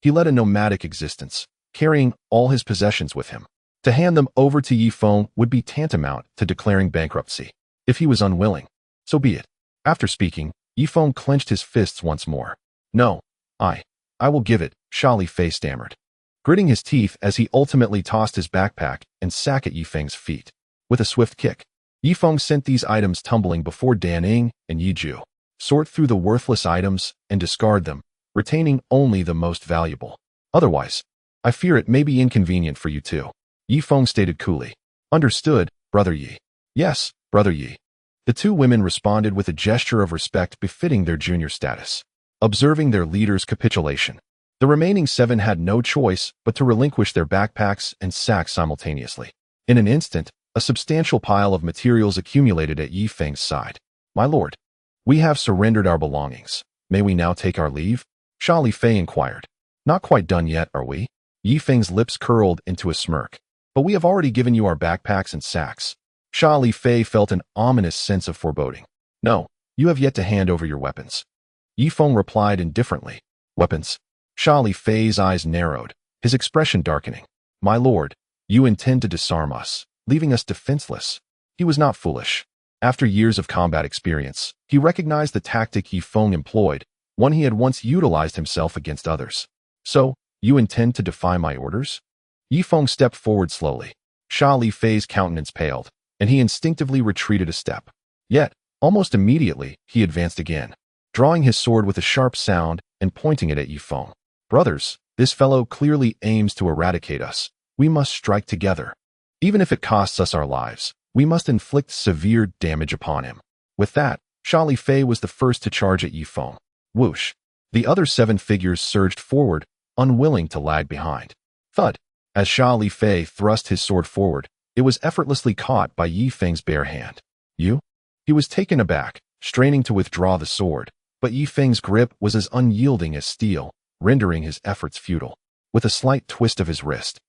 he led a nomadic existence, carrying all his possessions with him. To hand them over to Yi Feng would be tantamount to declaring bankruptcy. If he was unwilling, so be it. After speaking, Yi Feng clenched his fists once more. No, I will give it, Sha Li Fei stammered, gritting his teeth as he ultimately tossed his backpack and sack at Yi Feng's feet. With a swift kick, Yi Feng sent these items tumbling before Dan Ing and Yi Ju. Sort through the worthless items and discard them, retaining only the most valuable. Otherwise, I fear it may be inconvenient for you too. Yi Feng stated coolly. Understood, Brother Yi. Yes, Brother Yi. The 2 women responded with a gesture of respect befitting their junior status. Observing their leader's capitulation, the remaining 7 had no choice but to relinquish their backpacks and sacks simultaneously. In an instant, a substantial pile of materials accumulated at Yi Feng's side. My lord, we have surrendered our belongings. May we now take our leave? Sha Li Fei inquired. Not quite done yet, are we? Yi Feng's lips curled into a smirk. But we have already given you our backpacks and sacks. Sha Li Fei felt an ominous sense of foreboding. No, you have yet to hand over your weapons. Yi Feng replied indifferently. Weapons? Sha Li Fei's eyes narrowed, his expression darkening. My lord, you intend to disarm us, leaving us defenseless. He was not foolish. After years of combat experience, he recognized the tactic Yi Feng employed, one he had once utilized himself against others. So, you intend to defy my orders? Yi Feng stepped forward slowly. Sha Li Fei's countenance paled, and he instinctively retreated a step. Yet, almost immediately, he advanced again, drawing his sword with a sharp sound and pointing it at Yi Feng. Brothers, this fellow clearly aims to eradicate us. We must strike together. Even if it costs us our lives, we must inflict severe damage upon him. With that, Sha Li Fei was the first to charge at Yi Feng. Whoosh! The other 7 figures surged forward, unwilling to lag behind. Thud! As Sha Li Fei thrust his sword forward, it was effortlessly caught by Yi Feng's bare hand. You? He was taken aback, straining to withdraw the sword, but Yi Feng's grip was as unyielding as steel, rendering his efforts futile. With a slight twist of his wrist,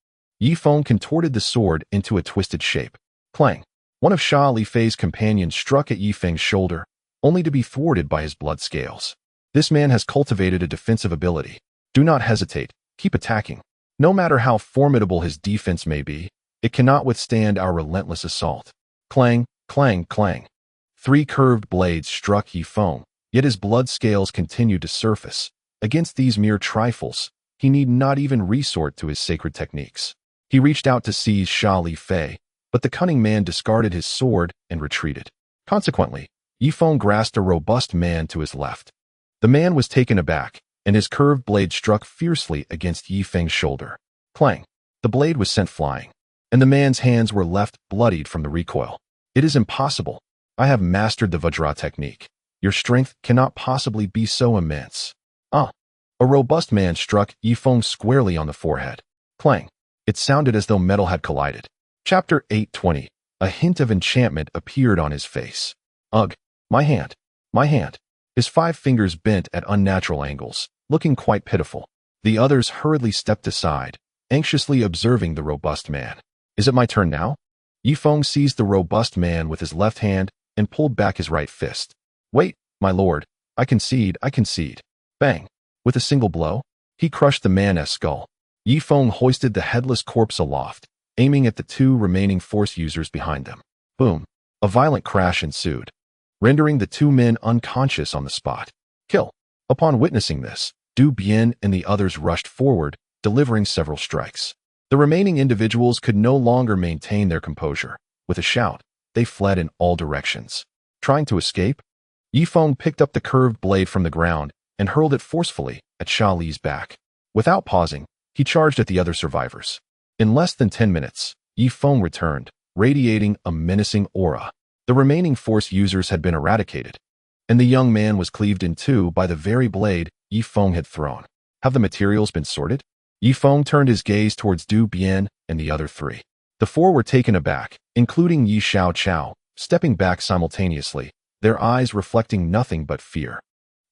Yi Feng contorted the sword into a twisted shape. Clang! One of Sha Li Fei's companions struck at Yi Feng's shoulder, only to be thwarted by his blood scales. This man has cultivated a defensive ability. Do not hesitate, keep attacking. No matter how formidable his defense may be, it cannot withstand our relentless assault. Clang, clang, clang. 3 curved blades struck Yi Feng, yet his blood scales continued to surface. Against these mere trifles, he need not even resort to his sacred techniques. He reached out to seize Sha Li Fei, but the cunning man discarded his sword and retreated. Consequently, Yi Feng grasped a robust man to his left. The man was taken aback, and his curved blade struck fiercely against Yi Feng's shoulder. Clang! The blade was sent flying, and the man's hands were left bloodied from the recoil. It is impossible. I have mastered the Vajra technique. Your strength cannot possibly be so immense. A robust man struck Yifeng squarely on the forehead. Clang. It sounded as though metal had collided. Chapter 8:20. A hint of enchantment appeared on his face. Ugh. My hand. My hand. His 5 fingers bent at unnatural angles, looking quite pitiful. The others hurriedly stepped aside, anxiously observing the robust man. Is it my turn now? Yifeng seized the robust man with his left hand and pulled back his right fist. Wait, my lord. I concede. Bang. With a single blow, he crushed the man's skull. Yifeng hoisted the headless corpse aloft, aiming at the 2 remaining force users behind them. Boom. A violent crash ensued, rendering the 2 men unconscious on the spot. Kill. Upon witnessing this, Du Bian and the others rushed forward, delivering several strikes. The remaining individuals could no longer maintain their composure. With a shout, they fled in all directions. Trying to escape? Yifeng picked up the curved blade from the ground and hurled it forcefully at Xia Li's back. Without pausing, he charged at the other survivors. In less than 10 minutes, Yifeng returned, radiating a menacing aura. The remaining force users had been eradicated, and the young man was cleaved in 2 by the very blade Yifeng had thrown. Have the materials been sorted? Yifeng turned his gaze towards Du Bian and the other 3. The 4 were taken aback, including Yi Xiaoqiao, stepping back simultaneously, their eyes reflecting nothing but fear.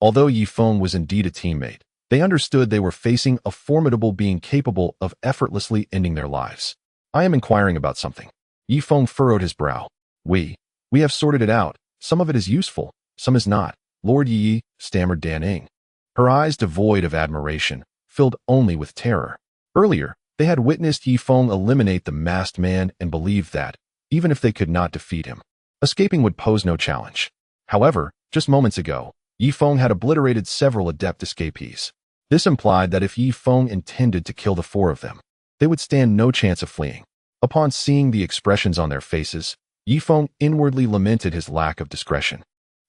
Although Yifeng was indeed a teammate, they understood they were facing a formidable being capable of effortlessly ending their lives. I am inquiring about something. Yifeng furrowed his brow. We have sorted it out. Some of it is useful, some is not. Lord Yi, stammered Dan Ing. Her eyes devoid of admiration, filled only with terror. Earlier, they had witnessed Yifeng eliminate the masked man and believed that, even if they could not defeat him, escaping would pose no challenge. However, just moments ago, Yifeng had obliterated several adept escapees. This implied that if Yifeng intended to kill the 4 of them, they would stand no chance of fleeing. Upon seeing the expressions on their faces, Yifeng inwardly lamented his lack of discretion.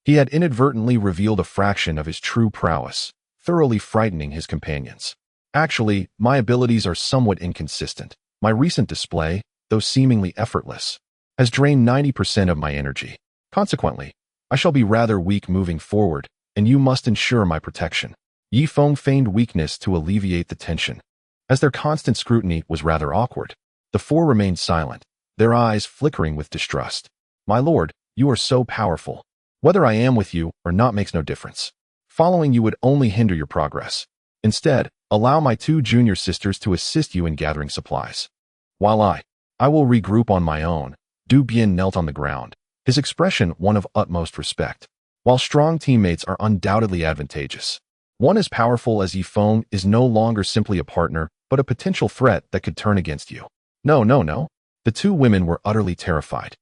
He had inadvertently revealed a fraction of his true prowess, thoroughly frightening his companions. Actually, my abilities are somewhat inconsistent. My recent display, though seemingly effortless, has drained 90% of my energy. Consequently, I shall be rather weak moving forward, and you must ensure my protection. Yifeng feigned weakness to alleviate the tension. As their constant scrutiny was rather awkward, the 4 remained silent, their eyes flickering with distrust. My lord, you are so powerful. Whether I am with you or not makes no difference. Following you would only hinder your progress. Instead, allow my 2 junior sisters to assist you in gathering supplies. While I will regroup on my own. Du Bian knelt on the ground, his expression one of utmost respect. While strong teammates are undoubtedly advantageous, one as powerful as Yifeng is no longer simply a partner, but a potential threat that could turn against you. No. The 2 women were utterly terrified,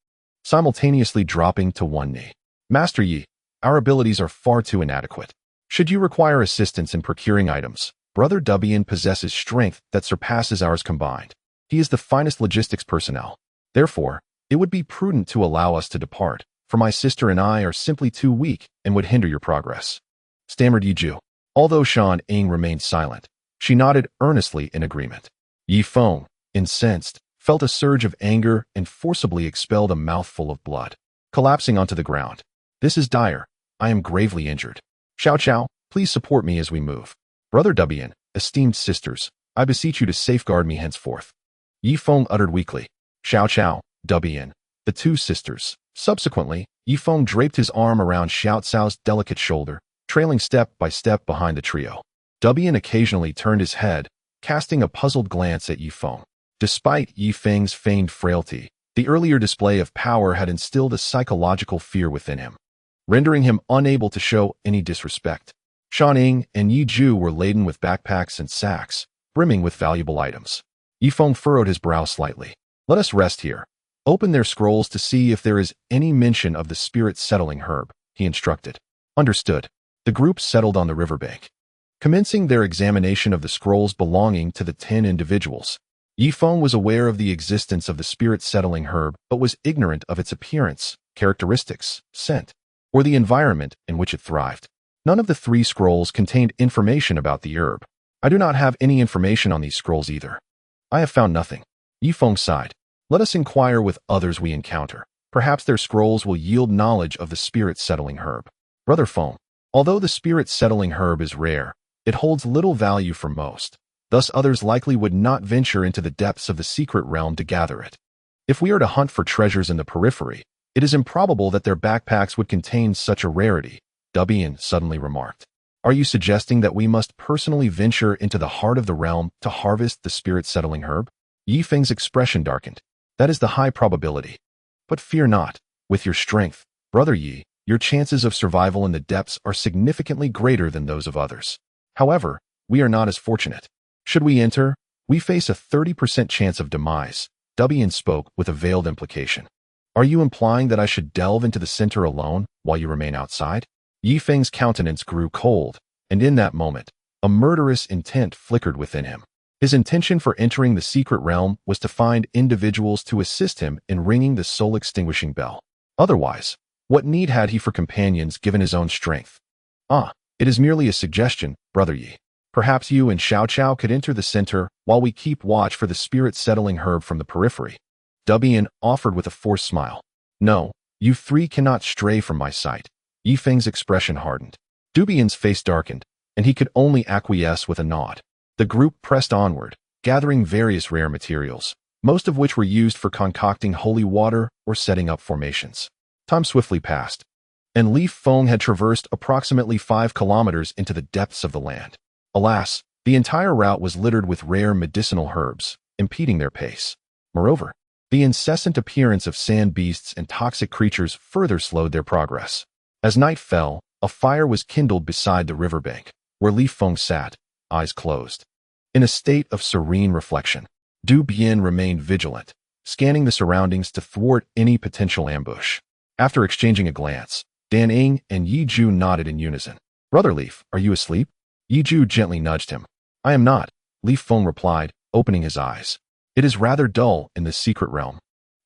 simultaneously dropping to one knee. Master Yi, our abilities are far too inadequate. Should you require assistance in procuring items, Brother Dubian possesses strength that surpasses ours combined. He is the finest logistics personnel. Therefore, it would be prudent to allow us to depart, for my sister and I are simply too weak and would hinder your progress. Stammered Yiju. Although Shan Ing remained silent, she nodded earnestly in agreement. Yifeng, incensed, felt a surge of anger and forcibly expelled a mouthful of blood, collapsing onto the ground. This is dire. I am gravely injured. Xiao, please support me as we move. Brother Dubian, esteemed sisters, I beseech you to safeguard me henceforth. Yifeng uttered weakly. Xiao, Dubian, the 2 sisters. Subsequently, Yifeng draped his arm around Xiao Cao's delicate shoulder, trailing step by step behind the trio. Dubian occasionally turned his head, casting a puzzled glance at Yifeng. Despite Yifeng's feigned frailty, the earlier display of power had instilled a psychological fear within him, rendering him unable to show any disrespect. Shan Ing and Yi Ju were laden with backpacks and sacks, brimming with valuable items. Yifeng furrowed his brow slightly. Let us rest here. Open their scrolls to see if there is any mention of the spirit-settling herb, he instructed. Understood. The group settled on the riverbank, commencing their examination of the scrolls belonging to the 10 individuals. Yifeng was aware of the existence of the spirit-settling herb, but was ignorant of its appearance, characteristics, scent, or the environment in which it thrived. None of the 3 scrolls contained information about the herb. I do not have any information on these scrolls either. I have found nothing. Yifeng sighed. Let us inquire with others we encounter. Perhaps their scrolls will yield knowledge of the spirit-settling herb. Brother Feng, although the spirit-settling herb is rare, It holds little value for most, thus others likely would not venture into the depths of the secret realm to gather it. If we are to hunt for treasures in the periphery, it is improbable that their backpacks would contain such a rarity, Dubian suddenly remarked. Are you suggesting that we must personally venture into the heart of the realm to harvest the spirit-settling herb? Yi Feng's expression darkened. That is the high probability. But fear not. With your strength, Brother Yi, your chances of survival in the depths are significantly greater than those of others. However, we are not as fortunate. Should we enter, we face a 30% chance of demise, Dubian spoke with a veiled implication. Are you implying that I should delve into the center alone while you remain outside? Yi Feng's countenance grew cold, and in that moment, a murderous intent flickered within him. His intention for entering the secret realm was to find individuals to assist him in ringing the soul-extinguishing bell. Otherwise, what need had he for companions given his own strength? It is merely a suggestion, Brother Yi. Perhaps you and Xiao Qiao could enter the center while we keep watch for the spirit-settling herb from the periphery. Dubian offered with a forced smile. No, you three cannot stray from my sight. Yi Feng's expression hardened. Dubian's face darkened, and he could only acquiesce with a nod. The group pressed onward, gathering various rare materials, most of which were used for concocting holy water or setting up formations. Time swiftly passed, and Li Feng had traversed approximately 5 kilometers into the depths of the land. Alas, the entire route was littered with rare medicinal herbs, impeding their pace. Moreover, the incessant appearance of sand beasts and toxic creatures further slowed their progress. As night fell, a fire was kindled beside the riverbank, where Li Feng sat, eyes closed. In a state of serene reflection, Du Bian remained vigilant, scanning the surroundings to thwart any potential ambush. After exchanging a glance, Dan Ing and Yi Ju nodded in unison. Brother Leaf, are you asleep? Yi Ju gently nudged him. I am not, Li Feng replied, opening his eyes. It is rather dull in this secret realm.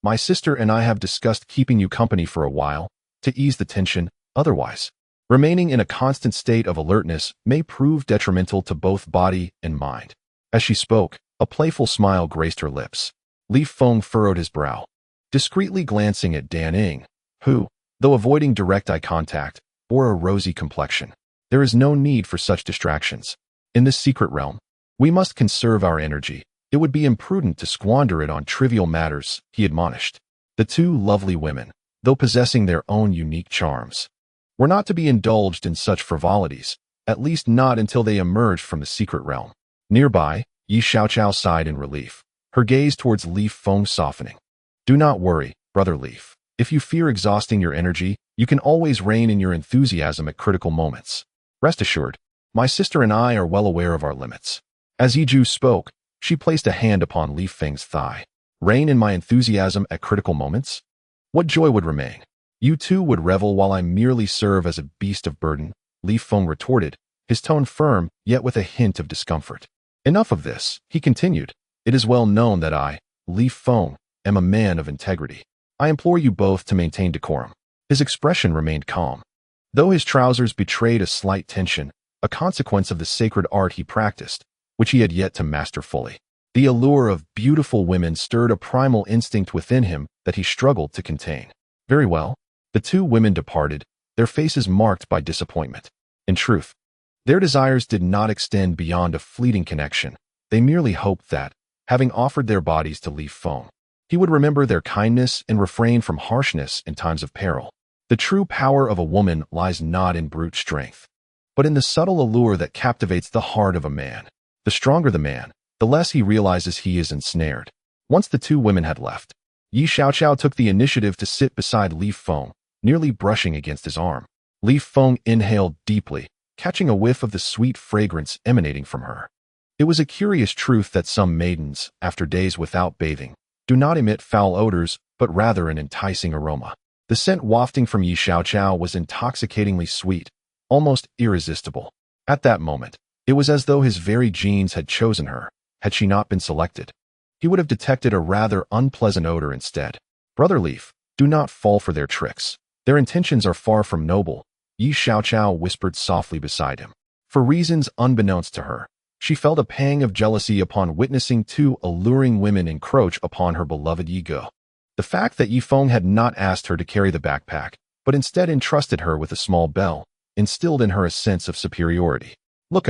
My sister and I have discussed keeping you company for a while, to ease the tension. Otherwise, remaining in a constant state of alertness may prove detrimental to both body and mind. As she spoke, a playful smile graced her lips. Li Feng furrowed his brow, discreetly glancing at Dan Ing, who, though avoiding direct eye contact, bore a rosy complexion. There is no need for such distractions. In this secret realm, we must conserve our energy. It would be imprudent to squander it on trivial matters, he admonished. The two lovely women, though possessing their own unique charms, were not to be indulged in such frivolities, at least not until they emerged from the secret realm. Nearby, Yi Xiaoqiao sighed in relief, her gaze towards Li Feng softening. Do not worry, Brother Leaf. If you fear exhausting your energy, you can always rein in your enthusiasm at critical moments. Rest assured, my sister and I are well aware of our limits. As Yi Ju spoke, she placed a hand upon Li Feng's thigh. Rein in my enthusiasm at critical moments? What joy would remain? You two would revel while I merely serve as a beast of burden, Li Feng retorted, his tone firm, yet with a hint of discomfort. Enough of this, he continued. It is well known that I, Li Feng, am a man of integrity. I implore you both to maintain decorum. His expression remained calm, though his trousers betrayed a slight tension, a consequence of the sacred art he practiced, which he had yet to master fully. The allure of beautiful women stirred a primal instinct within him that he struggled to contain. Very well. The two women departed, their faces marked by disappointment. In truth, their desires did not extend beyond a fleeting connection. They merely hoped that, having offered their bodies to Li Feng, he would remember their kindness and refrain from harshness in times of peril. The true power of a woman lies not in brute strength, but in the subtle allure that captivates the heart of a man. The stronger the man, the less he realizes he is ensnared. Once the two women had left, Yi Xiaoqiao took the initiative to sit beside Li Feng, nearly brushing against his arm. Li Feng inhaled deeply, catching a whiff of the sweet fragrance emanating from her. It was a curious truth that some maidens, after days without bathing, do not emit foul odors, but rather an enticing aroma. The scent wafting from Yi Xiaoqiao was intoxicatingly sweet, almost irresistible. At that moment, it was as though his very genes had chosen her. Had she not been selected, he would have detected a rather unpleasant odor instead. Brother Leaf, do not fall for their tricks. Their intentions are far from noble, Yi Xiaoqiao whispered softly beside him. For reasons unbeknownst to her, she felt a pang of jealousy upon witnessing two alluring women encroach upon her beloved ego. The fact that Yi Feng had not asked her to carry the backpack, but instead entrusted her with a small bell, instilled in her a sense of superiority. Look,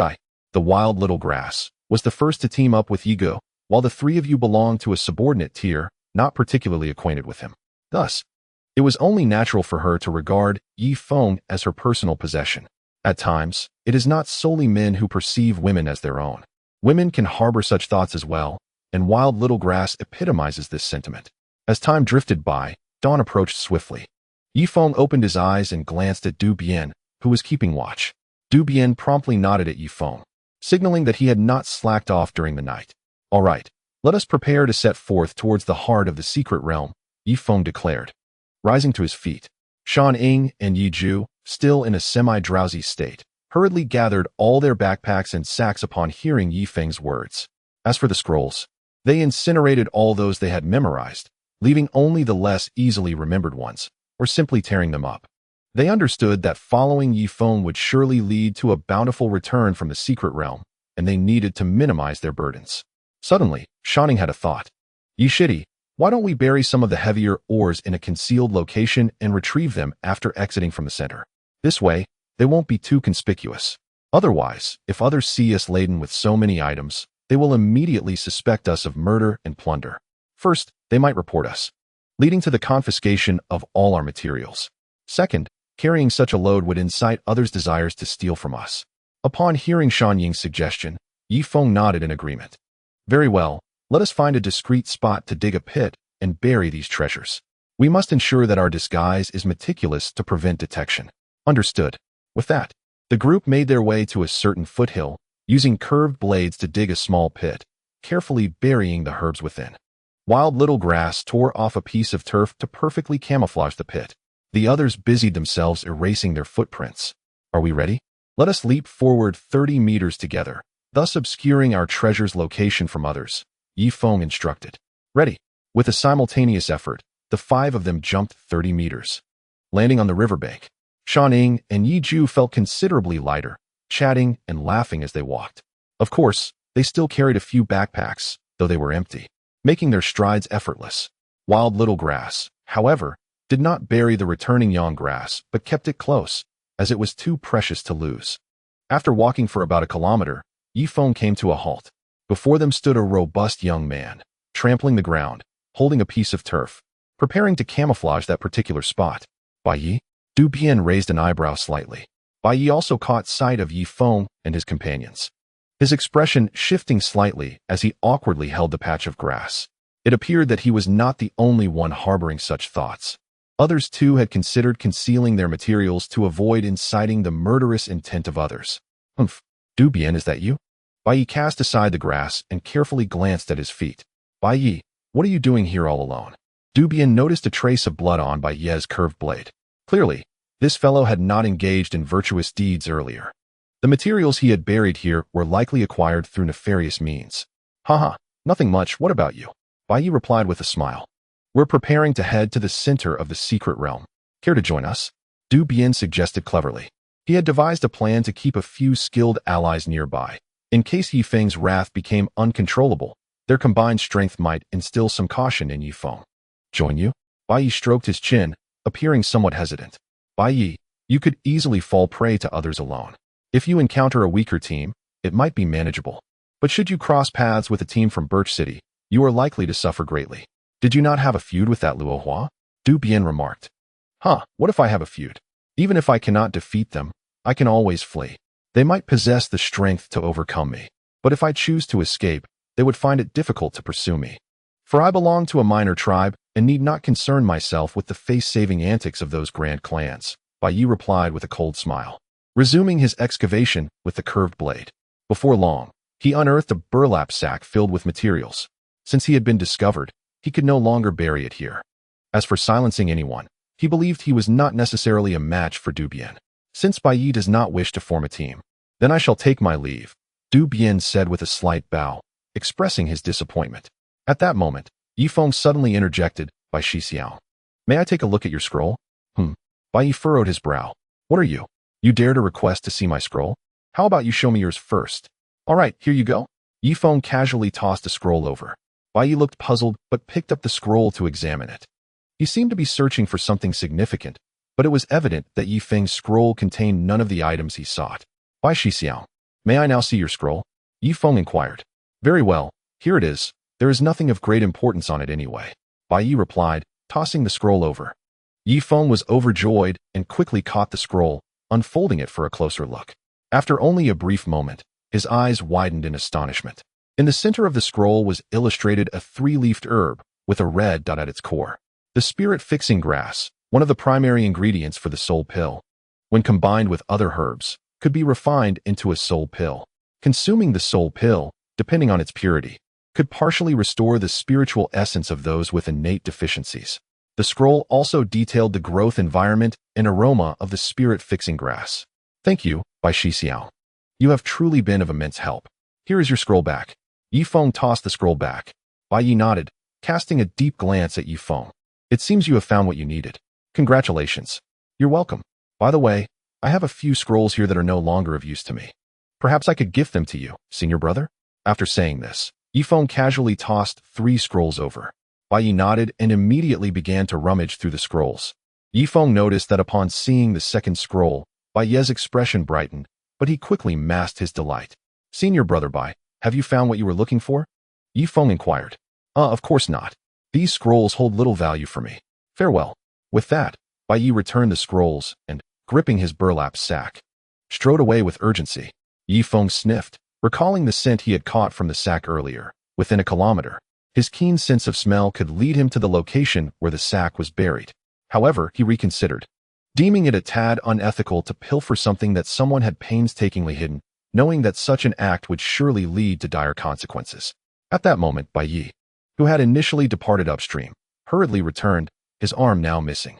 the wild little grass, was the first to team up with Yigo, while the three of you belonged to a subordinate tier, not particularly acquainted with him. Thus, it was only natural for her to regard Yi Feng as her personal possession. At times, it is not solely men who perceive women as their own. Women can harbor such thoughts as well, and wild little grass epitomizes this sentiment. As time drifted by, dawn approached swiftly. Yi Feng opened his eyes and glanced at Du Bian, who was keeping watch. Du Bian promptly nodded at Yi Feng, signaling that he had not slacked off during the night. All right, let us prepare to set forth towards the heart of the secret realm, Yi Feng declared. Rising to his feet, Shan Ying and Yi Ju, still in a semi-drowsy state, hurriedly gathered all their backpacks and sacks upon hearing Yi Feng's words. As for the scrolls, they incinerated all those they had memorized, leaving only the less easily remembered ones, or simply tearing them up. They understood that following Yi Feng would surely lead to a bountiful return from the secret realm, and they needed to minimize their burdens. Suddenly, Shanning had a thought. Yi Shidi, why don't we bury some of the heavier ores in a concealed location and retrieve them after exiting from the center? This way, they won't be too conspicuous. Otherwise, if others see us laden with so many items, they will immediately suspect us of murder and plunder. First, they might report us, leading to the confiscation of all our materials. Second, carrying such a load would incite others' desires to steal from us. Upon hearing Shan Ying's suggestion, Yi Feng nodded in agreement. Very well, let us find a discreet spot to dig a pit and bury these treasures. We must ensure that our disguise is meticulous to prevent detection. Understood. With that, the group made their way to a certain foothill, using curved blades to dig a small pit, carefully burying the herbs within. Wild little grass tore off a piece of turf to perfectly camouflage the pit. The others busied themselves erasing their footprints. Are we ready? Let us leap forward 30 meters together, thus obscuring our treasure's location from others, Yi Feng instructed. Ready. With a simultaneous effort, the five of them jumped 30 meters. Landing on the riverbank, Shan Ying and Yi Ju felt considerably lighter, chatting and laughing as they walked. Of course, they still carried a few backpacks, though they were empty, making their strides effortless. Wild little grass, however, did not bury the returning young grass, but kept it close, as it was too precious to lose. After walking for about a kilometer, Yi Feng came to a halt. Before them stood a robust young man, trampling the ground, holding a piece of turf, preparing to camouflage that particular spot. Bai Yi? Du Bian raised an eyebrow slightly. Bai Yi also caught sight of Yi Feng and his companions, his expression shifting slightly as he awkwardly held the patch of grass. It appeared that he was not the only one harboring such thoughts. Others too had considered concealing their materials to avoid inciting the murderous intent of others. Humph, Du Bian, is that you? Bai Yi cast aside the grass and carefully glanced at his feet. Bai Yi, what are you doing here all alone? Du Bian noticed a trace of blood on Bai Yi's curved blade. Clearly, this fellow had not engaged in virtuous deeds earlier. The materials he had buried here were likely acquired through nefarious means. Haha, nothing much, what about you? Bai Yi replied with a smile. We're preparing to head to the center of the secret realm. Care to join us? Du Bian suggested cleverly. He had devised a plan to keep a few skilled allies nearby. In case Yi Feng's wrath became uncontrollable, their combined strength might instill some caution in Yi Feng. Join you? Bai Yi stroked his chin, appearing somewhat hesitant. Bai Yi, you could easily fall prey to others alone. If you encounter a weaker team, it might be manageable. But should you cross paths with a team from Birch City, you are likely to suffer greatly. Did you not have a feud with that Luo Hua? Du Bian remarked. What if I have a feud? Even if I cannot defeat them, I can always flee. They might possess the strength to overcome me. But if I choose to escape, they would find it difficult to pursue me. For I belong to a minor tribe and need not concern myself with the face-saving antics of those grand clans, Bai Yi replied with a cold smile, resuming his excavation with the curved blade. Before long, he unearthed a burlap sack filled with materials. Since he had been discovered, he could no longer bury it here. As for silencing anyone, he believed he was not necessarily a match for Du Bian. Since Bai Yi does not wish to form a team, then I shall take my leave, Du Bian said with a slight bow, expressing his disappointment. At that moment, Yi Feng suddenly interjected, by Shi Xiao. May I take a look at your scroll? Bai Yi furrowed his brow. What are you? You dare to request to see my scroll? How about you show me yours first? All right, here you go. Yi Feng casually tossed a scroll over. Bai Yi looked puzzled but picked up the scroll to examine it. He seemed to be searching for something significant, but it was evident that Yi Feng's scroll contained none of the items he sought. Bai Shi Xiao, May I now see your scroll? Yi Feng inquired. Very well, here it is. There is nothing of great importance on it anyway. Bai Yi replied, tossing the scroll over. Yi Feng was overjoyed and quickly caught the scroll, unfolding it for a closer look. After only a brief moment, his eyes widened in astonishment. In the center of the scroll was illustrated a three-leafed herb with a red dot at its core. The spirit-fixing grass, one of the primary ingredients for the soul pill, when combined with other herbs, could be refined into a soul pill. Consuming the soul pill, depending on its purity, could partially restore the spiritual essence of those with innate deficiencies. The scroll also detailed the growth environment and aroma of the spirit-fixing grass. Thank you, Bai Shixiao. You have truly been of immense help. Here is your scroll back. Yi Feng tossed the scroll back. Bai Yi nodded, casting a deep glance at Yi Feng. It seems you have found what you needed. Congratulations. You're welcome. By the way, I have a few scrolls here that are no longer of use to me. Perhaps I could gift them to you, senior brother? After saying this, Yi Feng casually tossed 3 scrolls over. Bai Yi nodded and immediately began to rummage through the scrolls. Yi Feng noticed that upon seeing the second scroll, Bai Ye's expression brightened, but he quickly masked his delight. Senior brother Bai, have you found what you were looking for? Yi Feng inquired. Of course not. These scrolls hold little value for me. Farewell. With that, Bai Yi returned the scrolls and, gripping his burlap sack, strode away with urgency. Yi Feng sniffed, recalling the scent he had caught from the sack earlier. Within a kilometer, his keen sense of smell could lead him to the location where the sack was buried. However, he reconsidered, deeming it a tad unethical to pilfer something that someone had painstakingly hidden, knowing that such an act would surely lead to dire consequences. At that moment, Bai Yi, who had initially departed upstream, hurriedly returned, his arm now missing.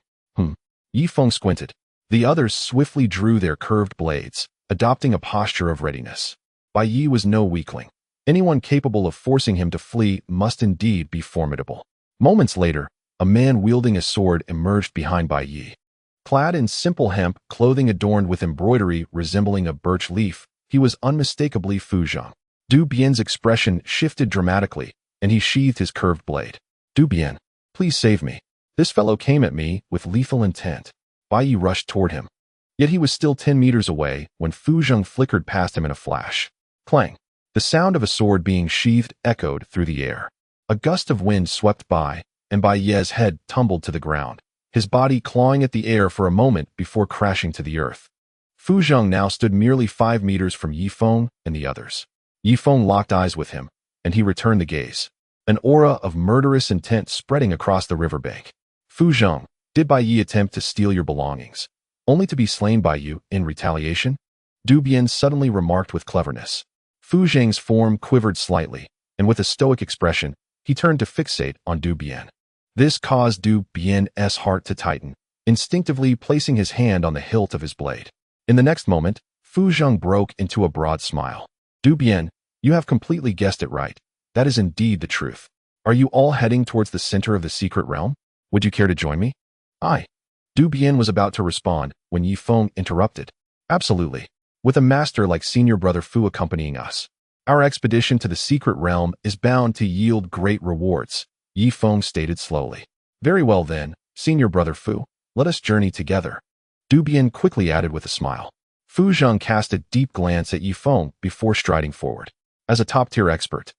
Yi Feng squinted. The others swiftly drew their curved blades, adopting a posture of readiness. Bai Yi was no weakling. Anyone capable of forcing him to flee must indeed be formidable. Moments later, a man wielding a sword emerged behind Bai Yi. Clad in simple hemp clothing adorned with embroidery resembling a birch leaf, he was unmistakably Fu Zhang. Du Bian's expression shifted dramatically, and he sheathed his curved blade. Du Bian, please save me. This fellow came at me with lethal intent. Bai Yi rushed toward him. Yet he was still 10 meters away when Fu Zhang flickered past him in a flash. Clang! The sound of a sword being sheathed echoed through the air. A gust of wind swept by, and Bai Ye's head tumbled to the ground, his body clawing at the air for a moment before crashing to the earth. Fu Zhang now stood merely 5 meters from Yi Feng and the others. Yi Feng locked eyes with him, and he returned the gaze. An aura of murderous intent spreading across the riverbank. Fu Zhang, did Bai Yi attempt to steal your belongings, only to be slain by you in retaliation? Du Bian suddenly remarked with cleverness. Fu Zhang's form quivered slightly, and with a stoic expression, he turned to fixate on Du Bian. This caused Du Bian's heart to tighten, instinctively placing his hand on the hilt of his blade. In the next moment, Fu Zhang broke into a broad smile. Du Bian, you have completely guessed it right. That is indeed the truth. Are you all heading towards the center of the secret realm? Would you care to join me? Du Bian was about to respond when Yi Feng interrupted. Absolutely. With a master like senior brother Fu accompanying us, our expedition to the secret realm is bound to yield great rewards, Yi Feng stated slowly. Very well then, senior brother Fu, let us journey together. Du Bian quickly added with a smile. Fu Zhang cast a deep glance at Yi Feng before striding forward. As a top-tier expert,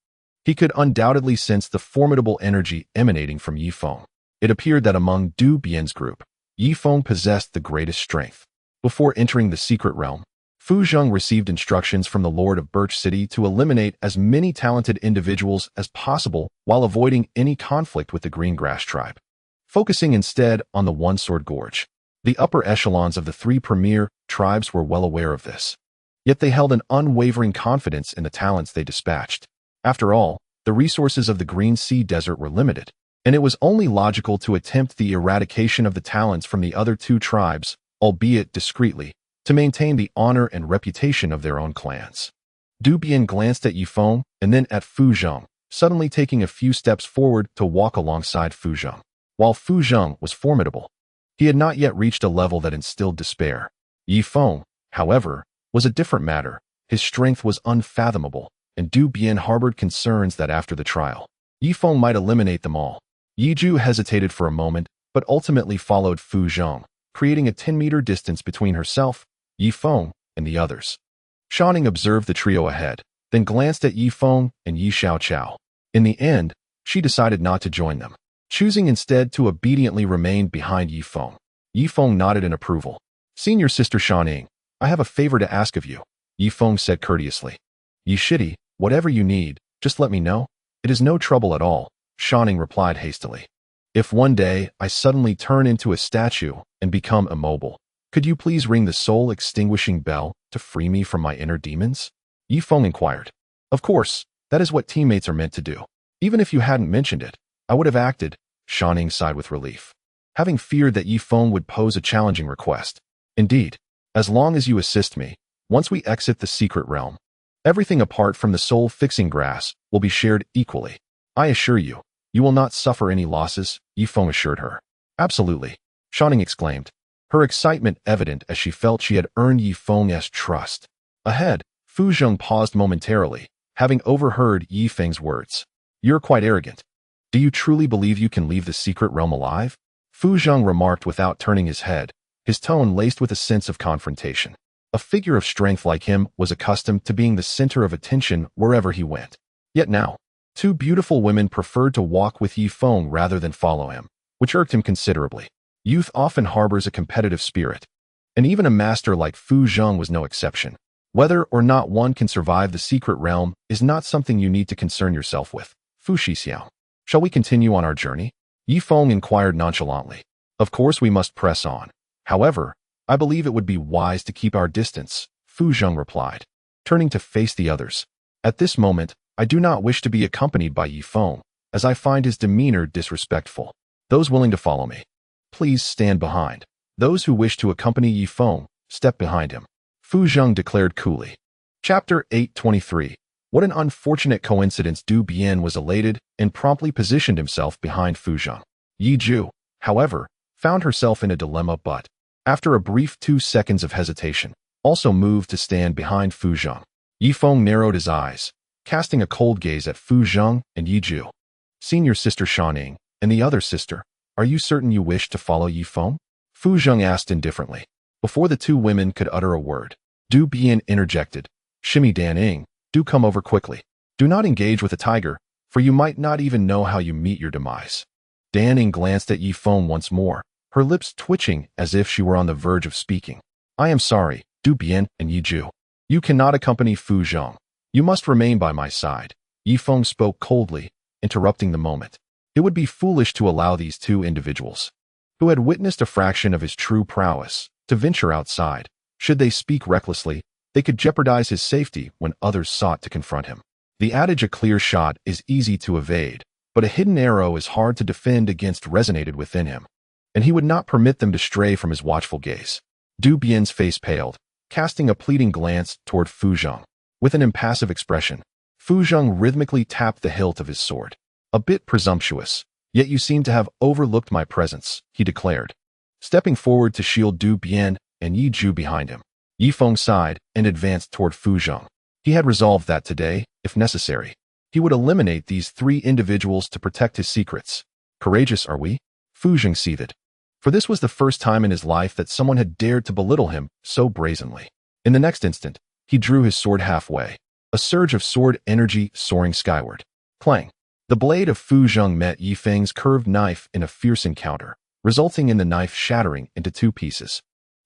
he could undoubtedly sense the formidable energy emanating from Yi Feng. It appeared that among Du Bian's group, Yi Feng possessed the greatest strength. Before entering the secret realm, Fu Zhang received instructions from the Lord of Birch City to eliminate as many talented individuals as possible while avoiding any conflict with the Green Grass tribe, focusing instead on the One Sword Gorge. The upper echelons of the 3 premier tribes were well aware of this. Yet they held an unwavering confidence in the talents they dispatched. After all, the resources of the Green Sea Desert were limited, and it was only logical to attempt the eradication of the talents from the other 2 tribes, albeit discreetly, to maintain the honor and reputation of their own clans. Du Bian glanced at Yi Feng and then at Fu Zhang, suddenly taking a few steps forward to walk alongside Fu Zhang. While Fu Zhang was formidable, he had not yet reached a level that instilled despair. Yi Feng, however, was a different matter. His strength was unfathomable, and Du Bian harbored concerns that after the trial, Yi Feng might eliminate them all. Yi Ju hesitated for a moment, but ultimately followed Fu Zhang, creating a 10-meter distance between herself, Yi Feng, and the others. Shanning observed the trio ahead, then glanced at Yi Feng and Yi Xiaoqiao. In the end, she decided not to join them, choosing instead to obediently remain behind Yi Feng. Yi Feng nodded in approval. "Senior Sister Shanning, I have a favor to ask of you," Yi Feng said courteously. "Yi Shidi, whatever you need, just let me know. It is no trouble at all," Shanning replied hastily. "If one day I suddenly turn into a statue and become immobile, could you please ring the soul-extinguishing bell to free me from my inner demons?" Yi Feng inquired. "Of course, that is what teammates are meant to do. Even if you hadn't mentioned it, I would have acted," Shanning sighed with relief, having feared that Yi Feng would pose a challenging request. "Indeed, as long as you assist me, once we exit the secret realm, everything apart from the soul-fixing grass will be shared equally. I assure you, you will not suffer any losses," Yi Feng assured her. "Absolutely," Shanning exclaimed, her excitement evident as she felt she had earned Yi Feng's trust. Ahead, Fu Zheng paused momentarily, having overheard Yi Feng's words. "You're quite arrogant. Do you truly believe you can leave the secret realm alive?" Fu Zheng remarked without turning his head, his tone laced with a sense of confrontation. A figure of strength like him was accustomed to being the center of attention wherever he went. Yet now, two beautiful women preferred to walk with Yi Feng rather than follow him, which irked him considerably. Youth often harbors a competitive spirit, and even a master like Fu Zheng was no exception. Whether or not one can survive the secret realm is not something you need to concern yourself with. Fu Shixiao. "Shall we continue on our journey?" Yi Feng inquired nonchalantly. "Of course we must press on. However, I believe it would be wise to keep our distance," Fu Zheng replied, turning to face the others. "At this moment, I do not wish to be accompanied by Yi Feng, as I find his demeanor disrespectful. Those willing to follow me, please stand behind. Those who wish to accompany Yi Feng, step behind him," Fu Zheng declared coolly. Chapter 823. What an unfortunate coincidence. Du Bian was elated and promptly positioned himself behind Fu Zheng. Yi Ju, however, found herself in a dilemma but, after a brief 2 seconds of hesitation, also moved to stand behind Fu Zheng. Yi Feng narrowed his eyes, casting a cold gaze at Fu Zheng and Yi Ju. "Senior Sister Shanning, and the other sister, are you certain you wish to follow Yi Feng?" Fu Zheng asked indifferently. Before the two women could utter a word, Du Bian interjected. "Shimmy Daning, do come over quickly. Do not engage with a tiger, for you might not even know how you meet your demise." Daning glanced at Yi Feng once more, her lips twitching as if she were on the verge of speaking. "I am sorry, Du Bian and Yi Ju. You cannot accompany Fu Zheng. You must remain by my side." Yi Feng spoke coldly, interrupting the moment. It would be foolish to allow these two individuals, who had witnessed a fraction of his true prowess, to venture outside. Should they speak recklessly, they could jeopardize his safety when others sought to confront him. The adage "a clear shot is easy to evade, but a hidden arrow is hard to defend against" resonated within him, and he would not permit them to stray from his watchful gaze. Du Bian's face paled, casting a pleading glance toward Fu Zheng. With an impassive expression, Fu Zheng rhythmically tapped the hilt of his sword. "A bit presumptuous, yet you seem to have overlooked my presence," he declared, stepping forward to shield Du Bian and Yi Ju behind him. Yi Feng sighed and advanced toward Fu Zheng. He had resolved that today, if necessary, he would eliminate these 3 individuals to protect his secrets. "Courageous are we?" Fu Zheng seethed, for this was the first time in his life that someone had dared to belittle him so brazenly. In the next instant, he drew his sword halfway, a surge of sword energy soaring skyward. Clang! The blade of Fu Zheng met Yi Feng's curved knife in a fierce encounter, resulting in the knife shattering into 2 pieces.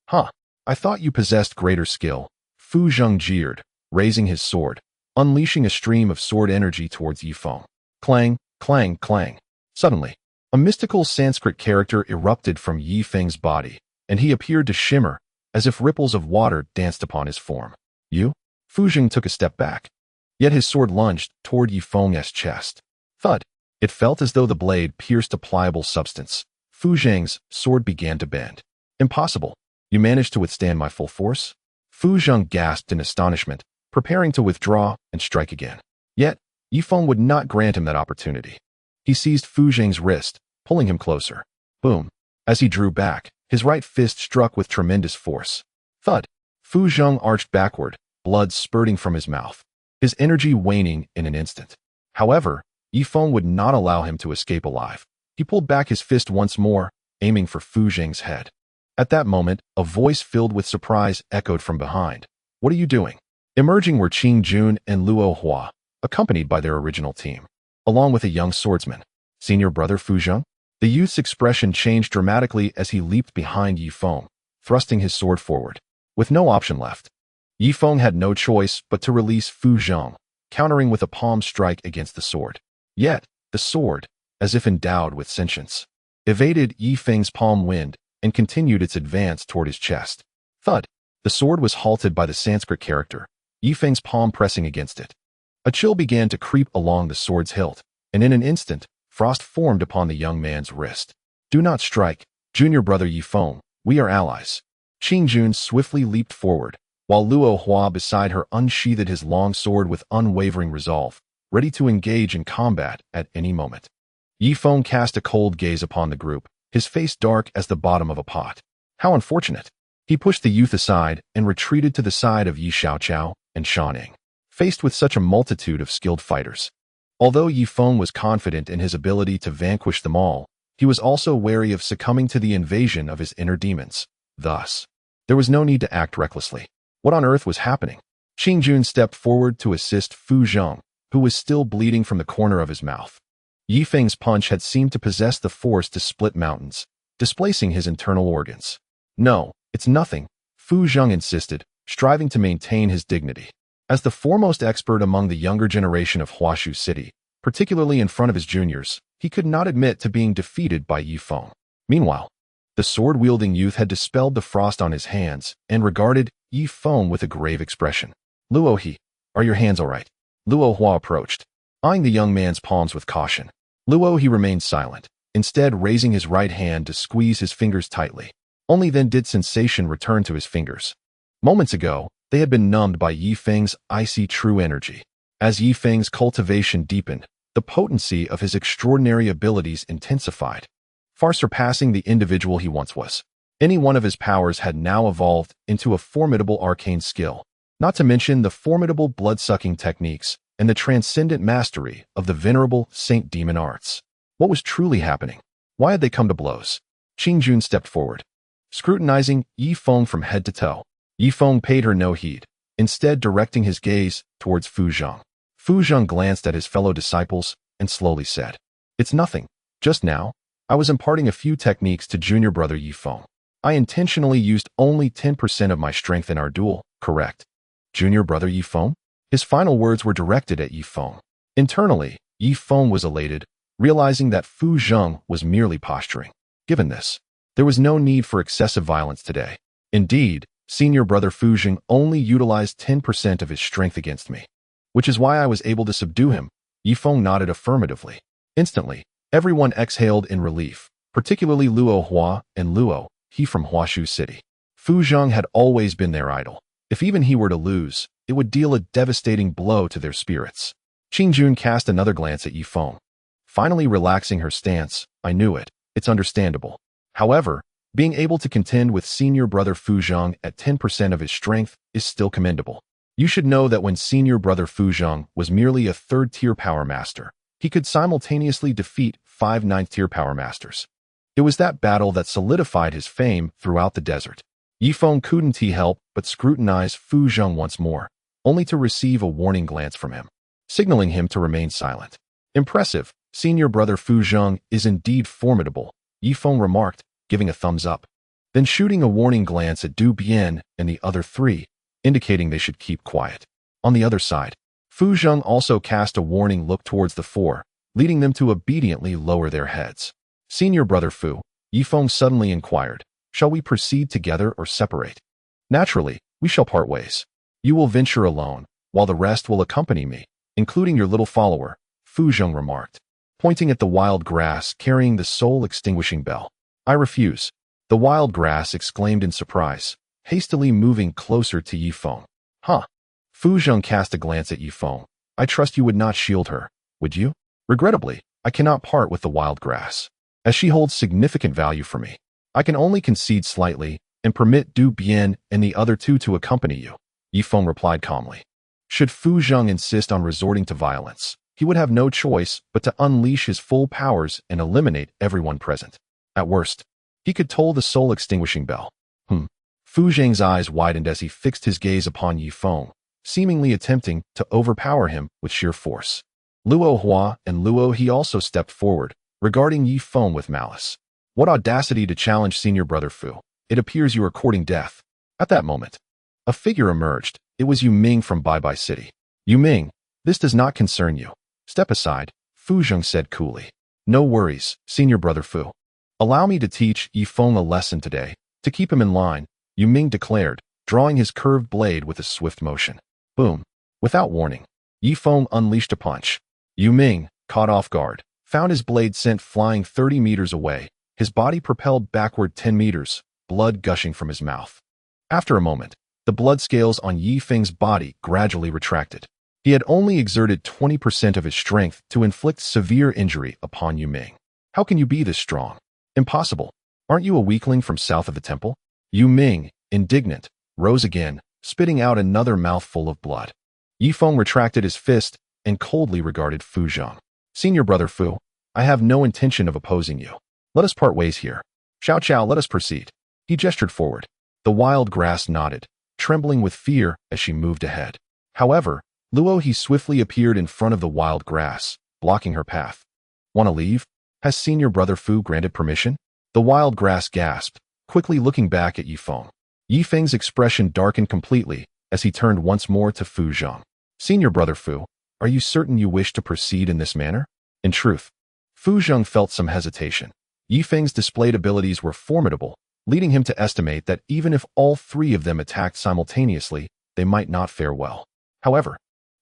"Huh, I thought you possessed greater skill," Fu Zheng jeered, raising his sword, unleashing a stream of sword energy towards Yi Feng. Clang, clang, clang. Suddenly, a mystical Sanskrit character erupted from Yi Feng's body, and he appeared to shimmer, as if ripples of water danced upon his form. "You?" Fu Zheng took a step back, yet his sword lunged toward Yi Feng's chest. Thud! It felt as though the blade pierced a pliable substance. Fu Zheng's sword began to bend. "Impossible! You managed to withstand my full force?" Fu Zheng gasped in astonishment, preparing to withdraw and strike again. Yet, Yi Feng would not grant him that opportunity. He seized Fu Zheng's wrist, pulling him closer. Boom! As he drew back, his right fist struck with tremendous force. Thud! Fu Zheng arched backward, blood spurting from his mouth, his energy waning in an instant. However, Yi Feng would not allow him to escape alive. He pulled back his fist once more, aiming for Fu Zheng's head. At that moment, a voice filled with surprise echoed from behind. "What are you doing?" Emerging were Qing Jun and Luo Hua, accompanied by their original team, along with a young swordsman, senior brother Fu Zheng. The youth's expression changed dramatically as he leaped behind Yi Feng, thrusting his sword forward. With no option left, Yi Feng had no choice but to release Fu Zheng, countering with a palm strike against the sword. Yet, the sword, as if endowed with sentience, evaded Yi Feng's palm wind and continued its advance toward his chest. Thud! The sword was halted by the Sanskrit character, Yi Feng's palm pressing against it. A chill began to creep along the sword's hilt, and in an instant, frost formed upon the young man's wrist. Do not strike, junior brother Yi Feng, we are allies. Qing Jun swiftly leaped forward, while Luo Hua beside her unsheathed his long sword with unwavering resolve, ready to engage in combat at any moment. Yi Feng cast a cold gaze upon the group, his face dark as the bottom of a pot. How unfortunate! He pushed the youth aside and retreated to the side of Yi Xiaoqiao and Shaning, faced with such a multitude of skilled fighters. Although Yi Feng was confident in his ability to vanquish them all, he was also wary of succumbing to the invasion of his inner demons. Thus, there was no need to act recklessly. What on earth was happening? Qing Jun stepped forward to assist Fu Zheng, who was still bleeding from the corner of his mouth. Yi Feng's punch had seemed to possess the force to split mountains, displacing his internal organs. No, it's nothing, Fu Zheng insisted, striving to maintain his dignity. As the foremost expert among the younger generation of Huashu City, particularly in front of his juniors, he could not admit to being defeated by Yi Feng. Meanwhile, the sword-wielding youth had dispelled the frost on his hands and regarded Yi Feng with a grave expression. Luo He, are your hands all right? Luo Hua approached, eyeing the young man's palms with caution. Luo He remained silent, instead raising his right hand to squeeze his fingers tightly. Only then did sensation return to his fingers. Moments ago, they had been numbed by Yi Feng's icy true energy. As Yi Feng's cultivation deepened, the potency of his extraordinary abilities intensified, far surpassing the individual he once was. Any one of his powers had now evolved into a formidable arcane skill, not to mention the formidable blood-sucking techniques and the transcendent mastery of the venerable Saint Demon arts. What was truly happening? Why had they come to blows? Qing Jun stepped forward, scrutinizing Yi Feng from head to toe. Yi Feng paid her no heed, instead directing his gaze towards Fu Zheng. Fu Zheng glanced at his fellow disciples and slowly said, "It's nothing. Just now, I was imparting a few techniques to junior brother Yi Feng. I intentionally used only 10% of my strength in our duel, correct?" Junior brother Yi Feng? His final words were directed at Yi Feng. Internally, Yi Feng was elated, realizing that Fu Zheng was merely posturing. Given this, there was no need for excessive violence today. Indeed, senior brother Fu Zheng only utilized 10% of his strength against me, which is why I was able to subdue him. Yi Feng nodded affirmatively. Instantly, everyone exhaled in relief, particularly Luo Hua and Luo He from Huashu City. Fu Zheng had always been their idol. If even he were to lose, it would deal a devastating blow to their spirits. Qing Jun cast another glance at Yi Feng, finally relaxing her stance. I knew it. It's understandable. However, being able to contend with senior brother Fu Zheng at 10% of his strength is still commendable. You should know that when senior brother Fu Zheng was merely a third-tier power master, he could simultaneously defeat 5 ninth-tier power masters. It was that battle that solidified his fame throughout the desert. Yi Feng couldn't help but scrutinize Fu Zheng once more, only to receive a warning glance from him, signaling him to remain silent. Impressive, senior brother Fu Zheng is indeed formidable, Yi Feng remarked, giving a thumbs up, then shooting a warning glance at Du Bian and the other 3, indicating they should keep quiet. On the other side, Fu Zheng also cast a warning look towards the 4, leading them to obediently lower their heads. Senior brother Fu, Yi Feng suddenly inquired, shall we proceed together or separate? Naturally, we shall part ways. You will venture alone, while the rest will accompany me, including your little follower, Fu Zheng remarked, pointing at the wild grass carrying the soul-extinguishing bell. I refuse, the wild grass exclaimed in surprise, hastily moving closer to Yi Feng. Huh. Fu Zheng cast a glance at Yi Feng. I trust you would not shield her, would you? Regrettably, I cannot part with the wild grass, as she holds significant value for me. I can only concede slightly and permit Du Bian and the other 2 to accompany you, Yi Feng replied calmly. Should Fu Zheng insist on resorting to violence, he would have no choice but to unleash his full powers and eliminate everyone present. At worst, he could toll the soul-extinguishing bell. Fu Zheng's eyes widened as he fixed his gaze upon Yi Feng, seemingly attempting to overpower him with sheer force. Luo Hua and Luo He also stepped forward, regarding Yi Feng with malice. What audacity to challenge senior brother Fu. It appears you are courting death. At that moment, a figure emerged. It was Yu Ming from Bai Bai City. Yu Ming, this does not concern you. Step aside, Fu Zheng said coolly. No worries, senior brother Fu. Allow me to teach Yi Feng a lesson today. To keep him in line, Yu Ming declared, drawing his curved blade with a swift motion. Boom. Without warning, Yi Feng unleashed a punch. Yu Ming, caught off guard, found his blade sent flying 30 meters away, his body propelled backward 10 meters, blood gushing from his mouth. After a moment, the blood scales on Yi Feng's body gradually retracted. He had only exerted 20% of his strength to inflict severe injury upon Yu Ming. How can you be this strong? Impossible. Aren't you a weakling from south of the temple? Yu Ming, indignant, rose again, spitting out another mouthful of blood. Yi Feng retracted his fist and coldly regarded Fu Zheng. Senior brother Fu, I have no intention of opposing you. Let us part ways here. Xiao Qiao, let us proceed. He gestured forward. The wild grass nodded, trembling with fear as she moved ahead. However, Luo He swiftly appeared in front of the wild grass, blocking her path. Want to leave? Has senior brother Fu granted permission? The wild grass gasped, quickly looking back at Yi Feng. Yi Feng's expression darkened completely as he turned once more to Fu Zheng. Senior brother Fu, are you certain you wish to proceed in this manner? In truth, Fu Zheng felt some hesitation. Yi Feng's displayed abilities were formidable, leading him to estimate that even if all three of them attacked simultaneously, they might not fare well. However,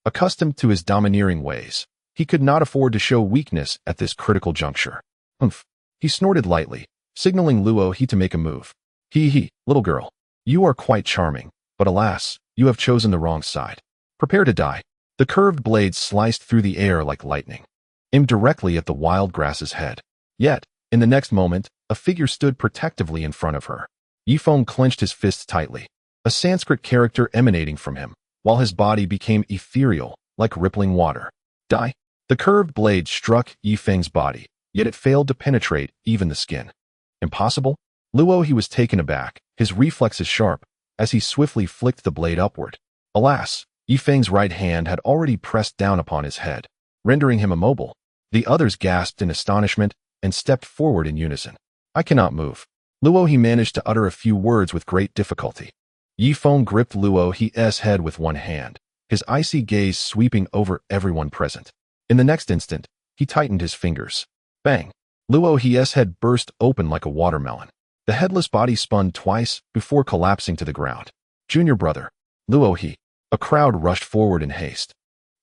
accustomed to his domineering ways, he could not afford to show weakness at this critical juncture. Humph. He snorted lightly, signaling Luo He to make a move. He, little girl, you are quite charming, but alas, you have chosen the wrong side. Prepare to die. The curved blade sliced through the air like lightning, aimed directly at the wild grass's head. Yet, in the next moment, a figure stood protectively in front of her. Yi Feng clenched his fists tightly, a Sanskrit character emanating from him, while his body became ethereal, like rippling water. Die. The curved blade struck Yi Feng's body, yet it failed to penetrate even the skin. Impossible? Luo He was taken aback, his reflexes sharp, as he swiftly flicked the blade upward. Alas, Yi Feng's right hand had already pressed down upon his head, rendering him immobile. The others gasped in astonishment and stepped forward in unison. I cannot move. Luo He managed to utter a few words with great difficulty. Yi Feng gripped Luo He's head with one hand, his icy gaze sweeping over everyone present. In the next instant, he tightened his fingers. Bang! Luo He's head burst open like a watermelon. The headless body spun twice before collapsing to the ground. Junior brother, Luo He. A crowd rushed forward in haste.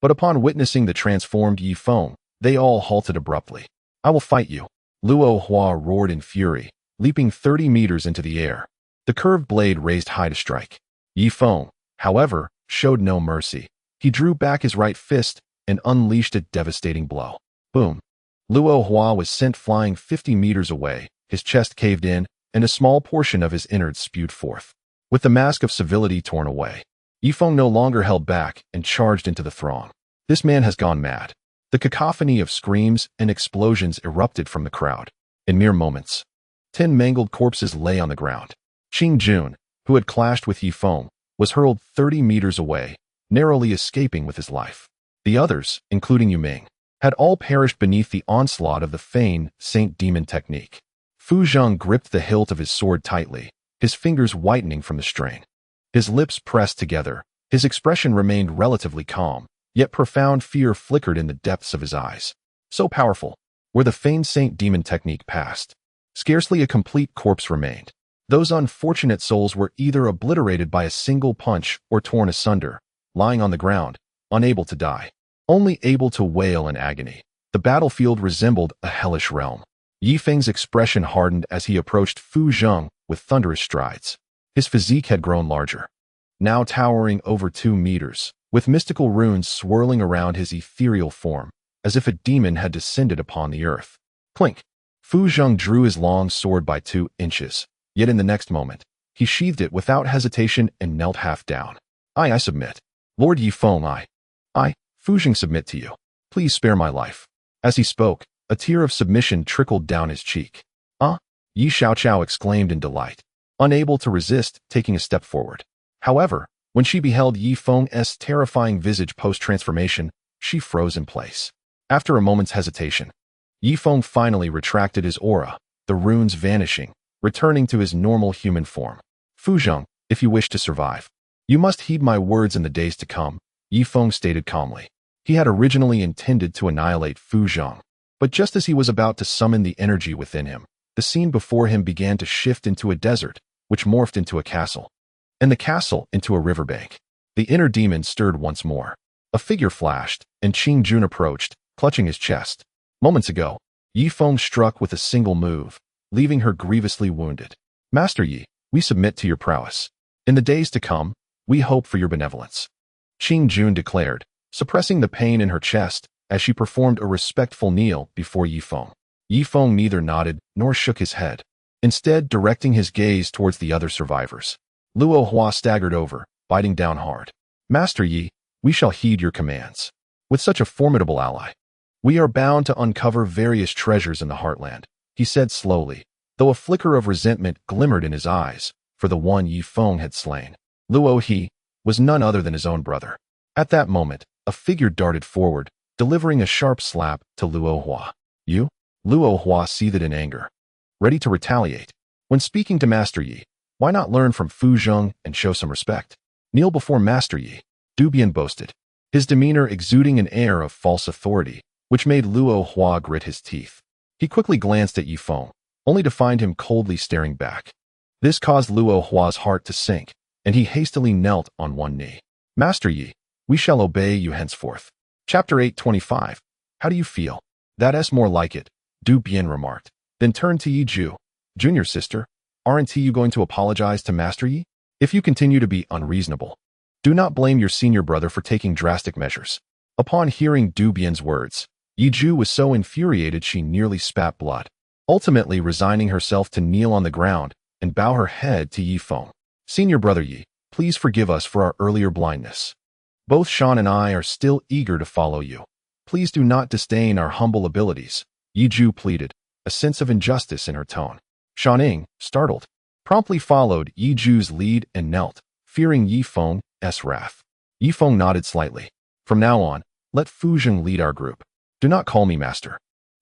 But upon witnessing the transformed Yi Feng, they all halted abruptly. I will fight you. Luo Hua roared in fury, leaping 30 meters into the air. The curved blade raised high to strike. Yi Feng, however, showed no mercy. He drew back his right fist and unleashed a devastating blow. Boom. Luo Hua was sent flying 50 meters away, his chest caved in, and a small portion of his innards spewed forth. With the mask of civility torn away, Yi Feng no longer held back and charged into the throng. This man has gone mad. The cacophony of screams and explosions erupted from the crowd. In mere moments, 10 mangled corpses lay on the ground. Qing Jun, who had clashed with Yi Feng, was hurled 30 meters away, narrowly escaping with his life. The others, including Yu Ming, had all perished beneath the onslaught of the Feng Saint Demon technique. Fu Zheng gripped the hilt of his sword tightly, his fingers whitening from the strain. His lips pressed together, his expression remained relatively calm, yet profound fear flickered in the depths of his eyes. So powerful, where the Feng Saint Demon technique passed, scarcely a complete corpse remained. Those unfortunate souls were either obliterated by a single punch or torn asunder, lying on the ground, unable to die, only able to wail in agony. The battlefield resembled a hellish realm. Yi Feng's expression hardened as he approached Fu Zheng with thunderous strides. His physique had grown larger, now towering over 2 meters, with mystical runes swirling around his ethereal form, as if a demon had descended upon the earth. Clink! Fu Zheng drew his long sword by 2 inches, yet in the next moment, he sheathed it without hesitation and knelt half down. I submit. Lord Yi Feng, Fu Zheng, submit to you. Please spare my life. As he spoke, a tear of submission trickled down his cheek. Yi Xiaoqiao exclaimed in delight, unable to resist taking a step forward. However, When she beheld Yi Feng's terrifying visage post-transformation, she froze in place. After a moment's hesitation, Yi Feng finally retracted his aura, the runes vanishing, returning to his normal human form. Fu Zheng, if you wish to survive, you must heed my words in the days to come, Yi Feng stated calmly. He had originally intended to annihilate Fu Zheng, but just as he was about to summon the energy within him, the scene before him began to shift into a desert, which morphed into a castle, and the castle into a riverbank. The inner demon stirred once more. A figure flashed, and Qing Jun approached, clutching his chest. Moments ago, Yi Feng struck with a single move, leaving her grievously wounded. Master Yi, we submit to your prowess. In the days to come, we hope for your benevolence, Qing Jun declared, suppressing the pain in her chest as she performed a respectful kneel before Yi Feng. Yi Feng neither nodded nor shook his head, instead directing his gaze towards the other survivors. Luo Hua staggered over, biting down hard. Master Yi, we shall heed your commands. With such a formidable ally, we are bound to uncover various treasures in the heartland, he said slowly, though a flicker of resentment glimmered in his eyes for the one Yi Feng had slain. Luo He was none other than his own brother. At that moment, a figure darted forward, delivering a sharp slap to Luo Hua. You? Luo Hua seethed in anger, ready to retaliate. When speaking to Master Yi, why not learn from Fu Zheng and show some respect? Kneel before Master Yi, Du Bian boasted, his demeanor exuding an air of false authority, which made Luo Hua grit his teeth. He quickly glanced at Yi Feng, only to find him coldly staring back. This caused Luo Hua's heart to sink, and he hastily knelt on one knee. Master Yi, we shall obey you henceforth. Chapter 825. How do you feel? That's more like it, Du Bian remarked, then turned to Yi Ju. Junior sister, aren't you going to apologize to Master Yi? If you continue to be unreasonable, do not blame your senior brother for taking drastic measures. Upon hearing Du Bian's words, Yi Ju was so infuriated she nearly spat blood, ultimately resigning herself to kneel on the ground and bow her head to Yi Feng. Senior brother Yi, please forgive us for our earlier blindness. Both Shan and I are still eager to follow you. Please do not disdain our humble abilities, Yi Ju pleaded, a sense of injustice in her tone. Shaning, startled, promptly followed Yi Ju's lead and knelt, fearing Yi Feng's wrath. Yi Feng nodded slightly. From now on, let Fu Zheng lead our group. Do not call me master.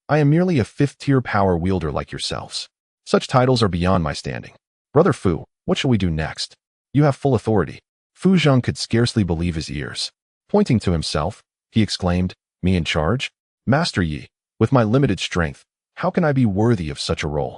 I am merely a fifth-tier power wielder like yourselves. Such titles are beyond my standing. Brother Fu, what shall we do next? You have full authority. Fu Zheng could scarcely believe his ears. Pointing to himself, he exclaimed, me in charge? Master Yi, with my limited strength, how can I be worthy of such a role?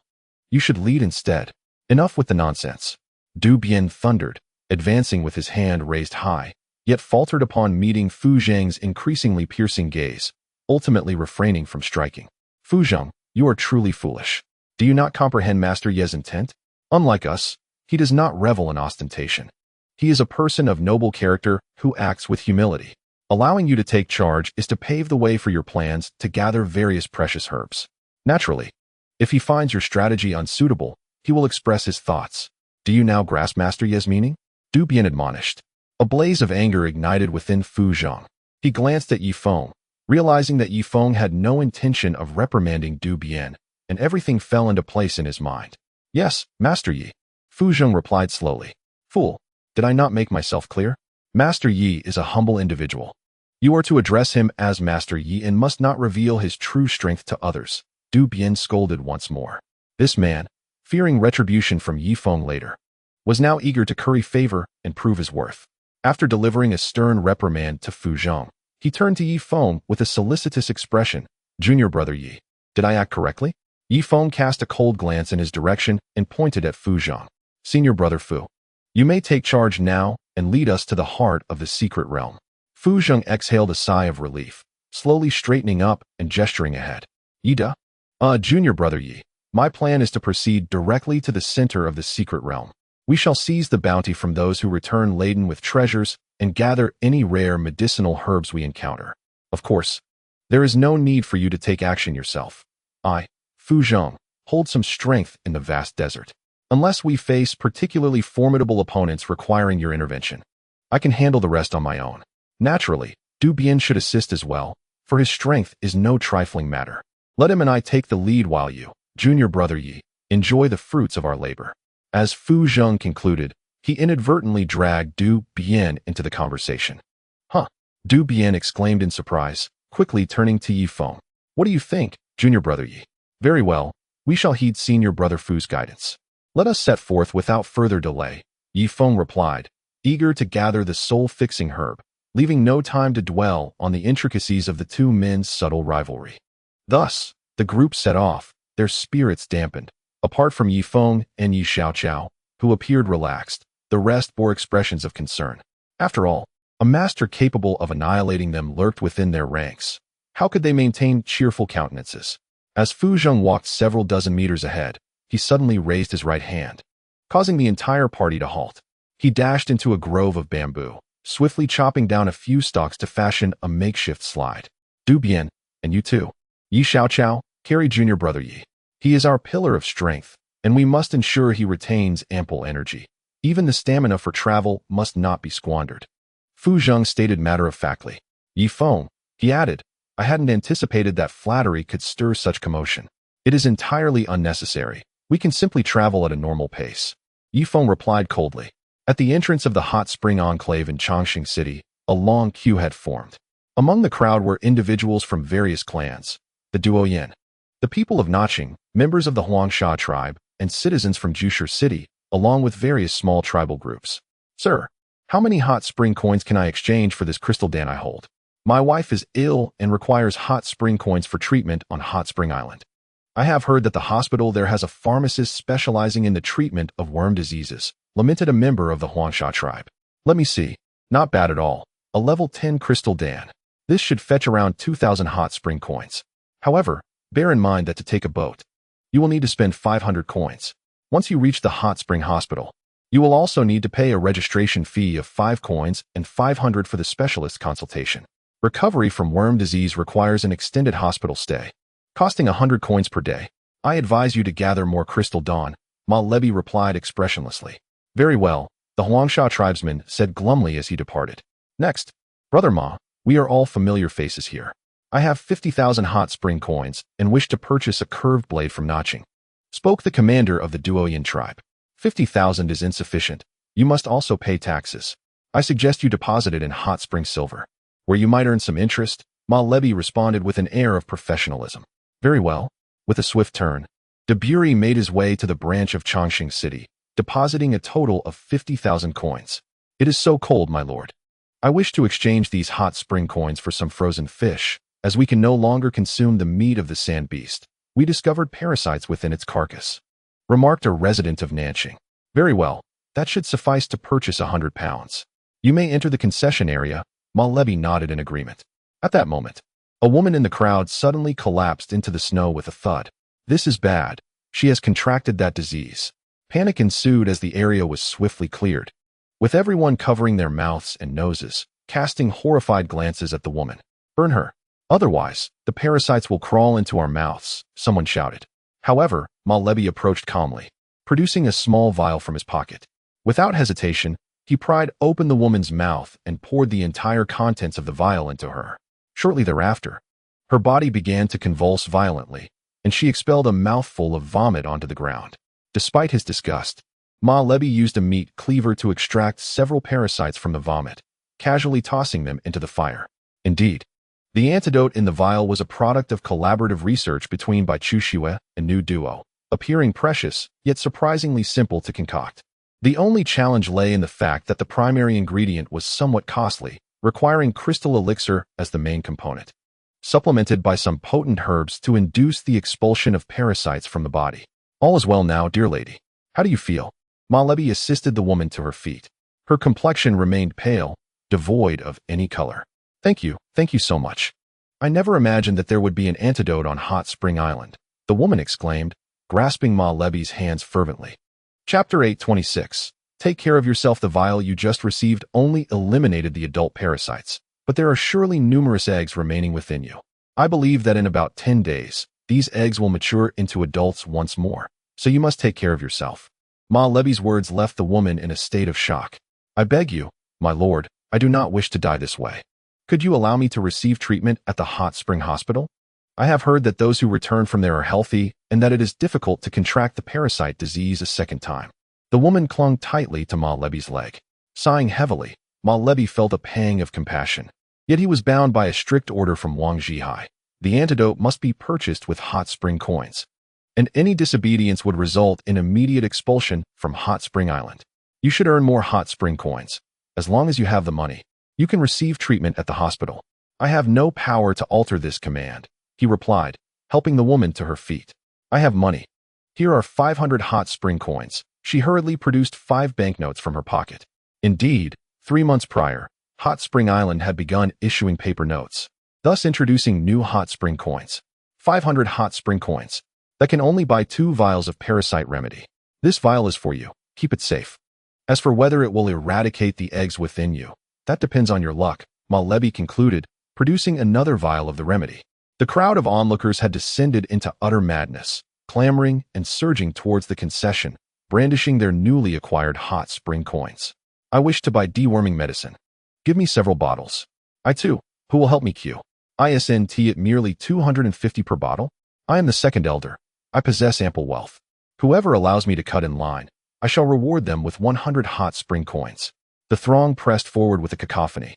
You should lead instead. Enough with the nonsense. Du Bian thundered, advancing with his hand raised high, yet faltered upon meeting Fu Zheng's increasingly piercing gaze, ultimately refraining from striking. Fu Zheng, you are truly foolish. Do you not comprehend Master Yi's intent? Unlike us, he does not revel in ostentation. He is a person of noble character who acts with humility. Allowing you to take charge is to pave the way for your plans to gather various precious herbs. Naturally, if he finds your strategy unsuitable, he will express his thoughts. Do you now grasp Master Yi's meaning? Du Bian admonished. A blaze of anger ignited within Fu Zheng. He glanced at Yi Feng, realizing that Yi Feng had no intention of reprimanding Du Bian, and everything fell into place in his mind. Yes, Master Yi, Fu Zheng replied slowly. Fool, did I not make myself clear? Master Yi is a humble individual. You are to address him as Master Yi and must not reveal his true strength to others. Du Bian scolded once more. This man, fearing retribution from Yi Feng later, was now eager to curry favor and prove his worth. After delivering a stern reprimand to Fu Zheng, he turned to Yi Feng with a solicitous expression. Junior brother Yi, did I act correctly? Yi Feng cast a cold glance in his direction and pointed at Fu Zheng. Senior brother Fu, you may take charge now and lead us to the heart of the secret realm. Fu Zheng exhaled a sigh of relief, slowly straightening up and gesturing ahead. Yida? Junior brother Yi, my plan is to proceed directly to the center of the secret realm. We shall seize the bounty from those who return laden with treasures and gather any rare medicinal herbs we encounter. Of course, there is no need for you to take action yourself. I, Fu Zheng, hold some strength in the vast desert. Unless we face particularly formidable opponents requiring your intervention, I can handle the rest on my own. Naturally, Du Bian should assist as well, for his strength is no trifling matter. Let him and I take the lead while you, junior brother Yi, enjoy the fruits of our labor. As Fu Zheng concluded, He inadvertently dragged Du Bien into the conversation. Huh? Du Bien exclaimed in surprise, quickly turning to Yi Feng. What do you think, junior brother Yi? Very well, we shall heed senior brother Fu's guidance. Let us set forth without further delay, Yi Feng replied, eager to gather the soul-fixing herb, leaving no time to dwell on the intricacies of the two men's subtle rivalry. Thus, the group set off, their spirits dampened. Apart from Yi Feng and Yi Xiaoqiao, who appeared relaxed, the rest bore expressions of concern. After all, a master capable of annihilating them lurked within their ranks. How could they maintain cheerful countenances? As Fu Zheng walked several dozen meters ahead, he suddenly raised his right hand, causing the entire party to halt. He dashed into a grove of bamboo, swiftly chopping down a few stalks to fashion a makeshift slide. Du Bien, and you too. Yi Xiaoqiao, carry junior brother Yi. He is our pillar of strength, and we must ensure he retains ample energy. Even the stamina for travel must not be squandered. Fu Zheng stated matter-of-factly. Yi Feng, he added, I hadn't anticipated that flattery could stir such commotion. It is entirely unnecessary. We can simply travel at a normal pace. Yi Feng replied coldly. At the entrance of the hot spring enclave in Chongqing City, a long queue had formed. Among the crowd were individuals from various clans, the Duoyan, the people of Notching, members of the Huangsha tribe, and citizens from Jushi City, along with various small tribal groups. Sir, how many hot spring coins can I exchange for this crystal dan I hold? My wife is ill and requires hot spring coins for treatment on Hot Spring Island. I have heard that the hospital there has a pharmacist specializing in the treatment of worm diseases, lamented a member of the Huangsha tribe. Let me see. Not bad at all. A level 10 crystal dan. This should fetch around 2,000 hot spring coins. However, bear in mind that to take a boat, you will need to spend 500 coins. Once you reach the hot spring hospital, you will also need to pay a registration fee of 5 coins and 500 for the specialist consultation. Recovery from worm disease requires an extended hospital stay, costing 100 coins per day. I advise you to gather more crystal dawn, Ma Lebi replied expressionlessly. Very well, the Huangsha tribesman said glumly as he departed. Next, Brother Ma, we are all familiar faces here. I have 50,000 hot spring coins and wish to purchase a curved blade from Notching. Spoke the commander of the Duoyan tribe. 50,000 is insufficient. You must also pay taxes. I suggest you deposit it in hot spring silver, where you might earn some interest. Ma Lebi responded with an air of professionalism. Very well. With a swift turn, De Bury made his way to the branch of Chongqing City, depositing a total of 50,000 coins. It is so cold, my lord. I wish to exchange these hot spring coins for some frozen fish, as we can no longer consume the meat of the sand beast. We discovered parasites within its carcass, remarked a resident of Nanching. Very well, that should suffice to purchase 100 pounds. You may enter the concession area. Ma Lebi nodded in agreement. At that moment, a woman in the crowd suddenly collapsed into the snow with a thud. This is bad. She has contracted that disease. Panic ensued as the area was swiftly cleared, with everyone covering their mouths and noses, casting horrified glances at the woman. Burn her. Otherwise, the parasites will crawl into our mouths, someone shouted. However, Ma Lebi approached calmly, producing a small vial from his pocket. Without hesitation, he pried open the woman's mouth and poured the entire contents of the vial into her. Shortly thereafter, her body began to convulse violently, and she expelled a mouthful of vomit onto the ground. Despite his disgust, Ma Lebi used a meat cleaver to extract several parasites from the vomit, casually tossing them into the fire. Indeed, the antidote in the vial was a product of collaborative research between Bai Chuxue and New Duo, appearing precious, yet surprisingly simple to concoct. The only challenge lay in the fact that the primary ingredient was somewhat costly, requiring crystal elixir as the main component, supplemented by some potent herbs to induce the expulsion of parasites from the body. All is well now, dear lady. How do you feel? Ma Lebi assisted the woman to her feet. Her complexion remained pale, devoid of any color. Thank you so much. I never imagined that there would be an antidote on Hot Spring Island, the woman exclaimed, grasping Ma Lebi's hands fervently. Chapter 826. Take care of yourself. The vial you just received only eliminated the adult parasites, but there are surely numerous eggs remaining within you. I believe that in about 10 days, these eggs will mature into adults once more, so you must take care of yourself. Ma Lebi's words left the woman in a state of shock. I beg you, my lord, I do not wish to die this way. Could you allow me to receive treatment at the Hot Spring Hospital? I have heard that those who return from there are healthy and that it is difficult to contract the parasite disease a second time. The woman clung tightly to Ma Lebi's leg. Sighing heavily, Ma Lebi felt a pang of compassion. Yet he was bound by a strict order from Wang Zhihai. The antidote must be purchased with hot spring coins, and any disobedience would result in immediate expulsion from Hot Spring Island. You should earn more hot spring coins. As long as you have the money, you can receive treatment at the hospital. I have no power to alter this command, he replied, helping the woman to her feet. I have money. Here are 500 hot spring coins. She hurriedly produced 5 banknotes from her pocket. Indeed, 3 months prior, Hot Spring Island had begun issuing paper notes, thus introducing new hot spring coins. 500 hot spring coins. That can only buy 2 vials of parasite remedy. This vial is for you. Keep it safe. As for whether it will eradicate the eggs within you, that depends on your luck, Ma Lebi concluded, producing another vial of the remedy. The crowd of onlookers had descended into utter madness, clamoring and surging towards the concession, brandishing their newly acquired hot spring coins. I wish to buy deworming medicine. Give me several bottles. I too. Who will help me queue? ISNT at merely 250 per bottle? I am the second elder. I possess ample wealth. Whoever allows me to cut in line, I shall reward them with 100 hot spring coins. The throng pressed forward with a cacophony,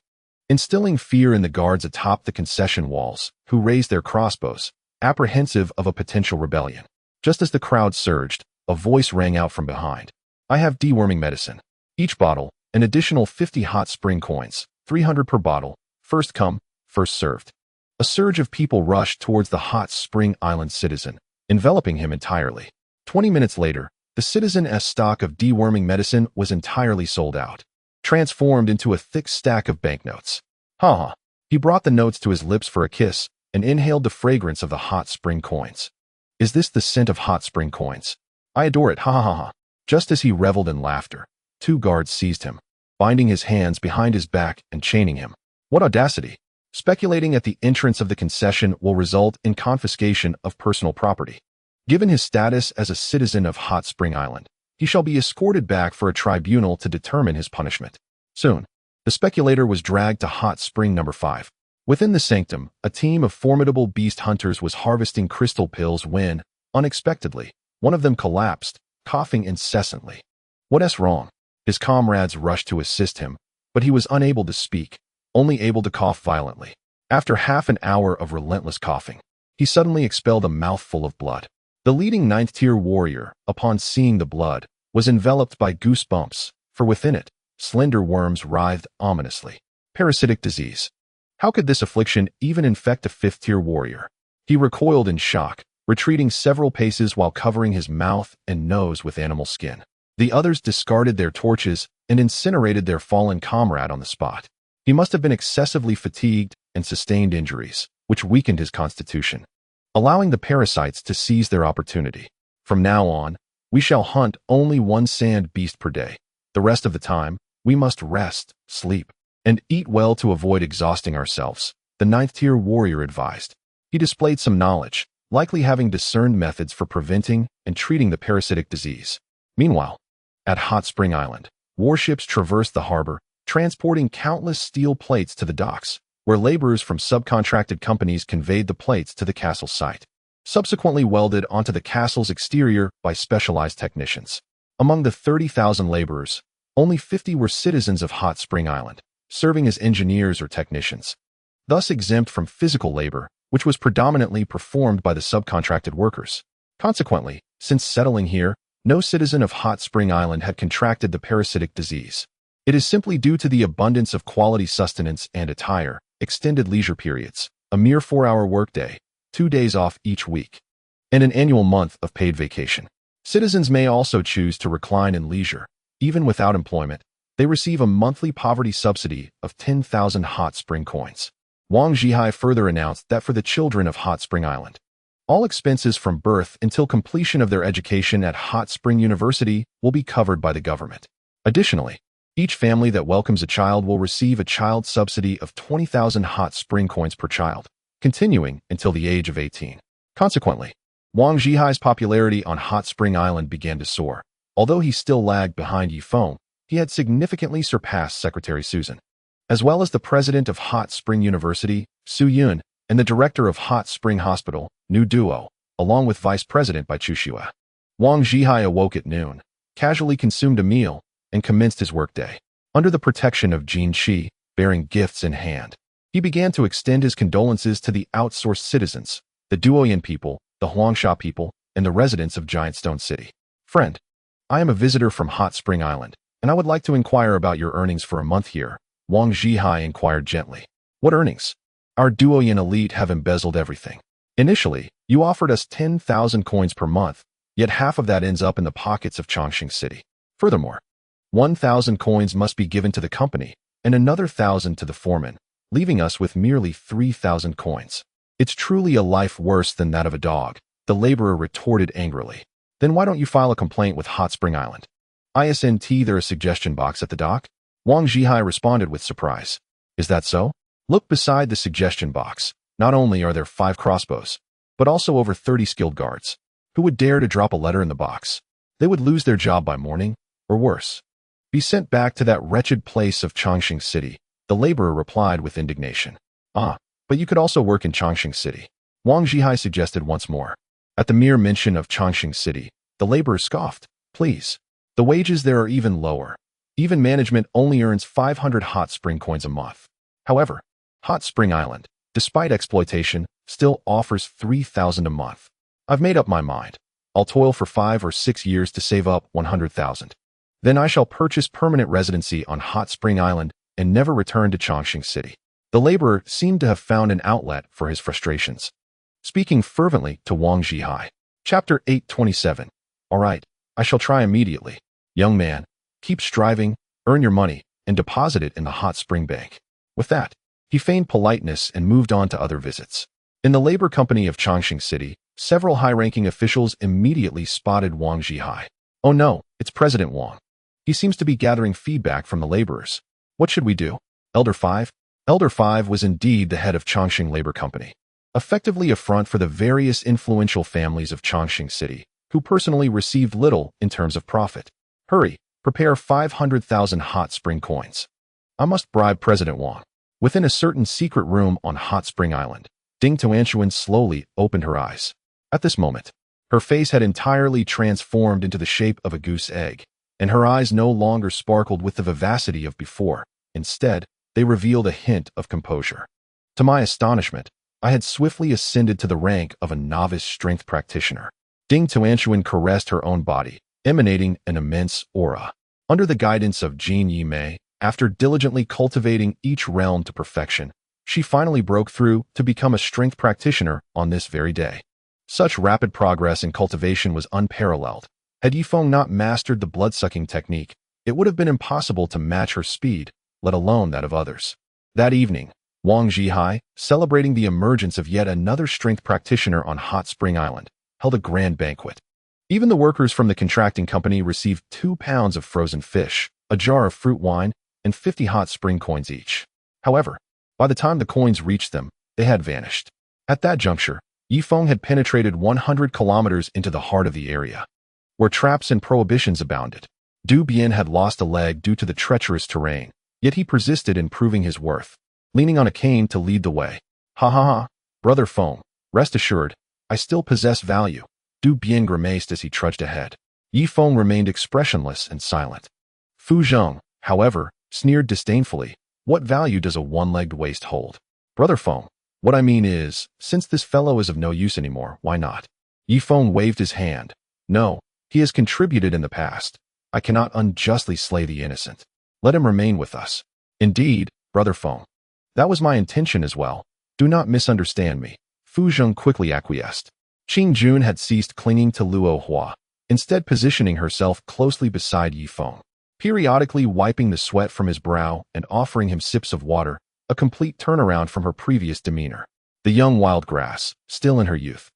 instilling fear in the guards atop the concession walls, who raised their crossbows, apprehensive of a potential rebellion. Just as the crowd surged, a voice rang out from behind. I have deworming medicine. Each bottle, an additional 50 hot spring coins, 300 per bottle, first come, first served. A surge of people rushed towards the Hot Spring Island citizen, enveloping him entirely. 20 minutes later, the citizen's stock of deworming medicine was entirely sold out, transformed into a thick stack of banknotes. Ha! He brought the notes to his lips for a kiss and inhaled the fragrance of the hot spring coins. Is this the scent of hot spring coins? I adore it, ha ha ha ha. Just as he reveled in laughter, 2 guards seized him, binding his hands behind his back and chaining him. What audacity! Speculating at the entrance of the concession will result in confiscation of personal property. Given his status as a citizen of Hot Spring Island, he shall be escorted back for a tribunal to determine his punishment. Soon, the speculator was dragged to Hot Spring number 5. Within the sanctum, a team of formidable beast hunters was harvesting crystal pills when, unexpectedly, one of them collapsed, coughing incessantly. What's wrong? His comrades rushed to assist him, but he was unable to speak, only able to cough violently. After half an hour of relentless coughing, he suddenly expelled a mouthful of blood. The leading 9th-tier warrior, upon seeing the blood, was enveloped by goosebumps, for within it, slender worms writhed ominously. Parasitic disease. How could this affliction even infect a 5th-tier warrior? He recoiled in shock, retreating several paces while covering his mouth and nose with animal skin. The others discarded their torches and incinerated their fallen comrade on the spot. He must have been excessively fatigued and sustained injuries, which weakened his constitution, allowing the parasites to seize their opportunity. From now on, we shall hunt only 1 sand beast per day. The rest of the time, we must rest, sleep, and eat well to avoid exhausting ourselves, the 9th-tier warrior advised. He displayed some knowledge, likely having discerned methods for preventing and treating the parasitic disease. Meanwhile, at Hot Spring Island, warships traversed the harbor, transporting countless steel plates to the docks, where laborers from subcontracted companies conveyed the plates to the castle site, subsequently welded onto the castle's exterior by specialized technicians. Among the 30,000 laborers, only 50 were citizens of Hot Spring Island, serving as engineers or technicians, thus exempt from physical labor, which was predominantly performed by the subcontracted workers. Consequently, since settling here, no citizen of Hot Spring Island had contracted the parasitic disease. It is simply due to the abundance of quality sustenance and attire, extended leisure periods, a mere 4-hour workday, 2 days off each week, and an annual month of paid vacation. Citizens may also choose to recline in leisure. Even without employment, they receive a monthly poverty subsidy of 10,000 hot spring coins. Wang Zhihai further announced that for the children of Hot Spring Island, all expenses from birth until completion of their education at Hot Spring University will be covered by the government. Additionally, each family that welcomes a child will receive a child subsidy of 20,000 hot spring coins per child, continuing until the age of 18. Consequently, Wang Zhihai's popularity on Hot Spring Island began to soar. Although he still lagged behind Feng, he had significantly surpassed Secretary Susan, as well as the president of Hot Spring University, Su Yun, and the director of Hot Spring Hospital, Nu Duo, along with vice president by Chu Xue. Wang Zhihai awoke at noon, casually consumed a meal, and commenced his workday. Under the protection of Jin Qi, bearing gifts in hand, he began to extend his condolences to the outsourced citizens, the Duoyan people, the Huangsha people, and the residents of Giant Stone City. Friend, I am a visitor from Hot Spring Island, and I would like to inquire about your earnings for a month here, Wang Zhihai inquired gently. What earnings? Our Duoyan elite have embezzled everything. Initially, you offered us 10,000 coins per month, yet half of that ends up in the pockets of Chongqing City. Furthermore, 1,000 coins must be given to the company, and another 1,000 to the foreman, leaving us with merely 3,000 coins. It's truly a life worse than that of a dog, the laborer retorted angrily. Then why don't you file a complaint with Hot Spring Island? Isn't there a suggestion box at the dock? Wang Zhihai responded with surprise. Is that so? Look beside the suggestion box. Not only are there 5 crossbows, but also over 30 skilled guards. Who would dare to drop a letter in the box? They would lose their job by morning, or worse, be sent back to that wretched place of Chongqing City, the laborer replied with indignation. Ah, but you could also work in Chongqing City, Wang Zhihai suggested once more. At the mere mention of Chongqing City, the laborer scoffed. Please. The wages there are even lower. Even management only earns 500 hot spring coins a month. However, Hot Spring Island, despite exploitation, still offers 3,000 a month. I've made up my mind. I'll toil for 5 or 6 years to save up 100,000. Then I shall purchase permanent residency on Hot Spring Island and never return to Chongqing City. The laborer seemed to have found an outlet for his frustrations, speaking fervently to Wang Zhihai. Chapter 827. All right, I shall try immediately. Young man, keep striving, earn your money, and deposit it in the hot spring bank. With that, he feigned politeness and moved on to other visits. In the labor company of Chongqing City, several high-ranking officials immediately spotted Wang Zhihai. Oh no, it's President Wang. He seems to be gathering feedback from the laborers. What should we do? Elder 5? Elder 5 was indeed the head of Chongqing Labor Company, effectively a front for the various influential families of Chongqing City, who personally received little in terms of profit. Hurry, prepare 500,000 hot spring coins. I must bribe President Wang. Within a certain secret room on Hot Spring Island, Ding Tuanshuan slowly opened her eyes. At this moment, her face had entirely transformed into the shape of a goose egg, and her eyes no longer sparkled with the vivacity of before. Instead, they revealed a hint of composure. To my astonishment, I had swiftly ascended to the rank of a novice strength practitioner. Ding Tuanshuan caressed her own body, emanating an immense aura. Under the guidance of Jin Yimei, after diligently cultivating each realm to perfection, she finally broke through to become a strength practitioner on this very day. Such rapid progress in cultivation was unparalleled. Had Yifeng not mastered the blood-sucking technique, it would have been impossible to match her speed, let alone that of others. That evening, Wang Zhihai, celebrating the emergence of yet another strength practitioner on Hot Spring Island, held a grand banquet. Even the workers from the contracting company received 2 pounds of frozen fish, a jar of fruit wine, and 50 hot spring coins each. However, by the time the coins reached them, they had vanished. At that juncture, Yifeng had penetrated 100 kilometers into the heart of the area, where traps and prohibitions abounded. Du Bian had lost a leg due to the treacherous terrain, yet he persisted in proving his worth, leaning on a cane to lead the way. Ha ha ha, Brother Feng, rest assured, I still possess value, Du Bian grimaced as he trudged ahead. Yifeng remained expressionless and silent. Fu Zheng, however, sneered disdainfully. What value does a one-legged waist hold? Brother Feng, what I mean is, since this fellow is of no use anymore, why not? Yifeng waved his hand. No, he has contributed in the past. I cannot unjustly slay the innocent. Let him remain with us. Indeed, Brother Feng. That was my intention as well. Do not misunderstand me. Fu Zheng quickly acquiesced. Qing Jun had ceased clinging to Luo Hua, instead positioning herself closely beside Yifeng, periodically wiping the sweat from his brow and offering him sips of water, a complete turnaround from her previous demeanor. The young wild grass, still in her youth,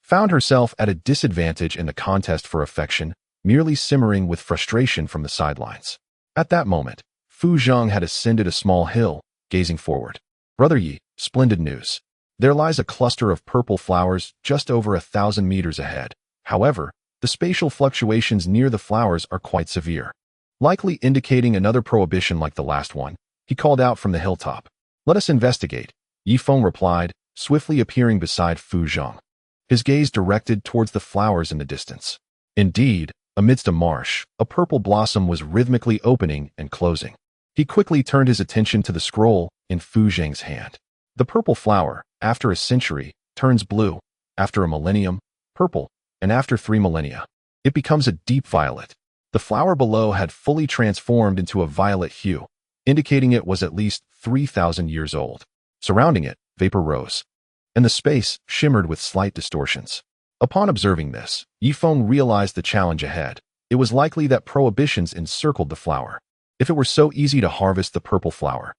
found herself at a disadvantage in the contest for affection, merely simmering with frustration from the sidelines. At that moment, Fu Zheng had ascended a small hill, gazing forward. Brother Yi, splendid news. There lies a cluster of purple flowers just over 1,000 meters ahead. However, the spatial fluctuations near the flowers are quite severe, likely indicating another prohibition like the last one. He called out from the hilltop. Let us investigate, Yifeng replied, swiftly appearing beside Fu Zheng, his gaze directed towards the flowers in the distance. Indeed, Amidst a marsh, a purple blossom was rhythmically opening and closing. He quickly turned his attention to the scroll in Fu Zheng's hand. The purple flower, after a century, turns blue, after a millennium, purple, and after 3 millennia, it becomes a deep violet. The flower below had fully transformed into a violet hue, indicating it was at least 3,000 years old. Surrounding it, vapor rose, and the space shimmered with slight distortions. Upon observing this, Feng realized the challenge ahead. It was likely that prohibitions encircled the flower. If it were so easy to harvest the purple flower,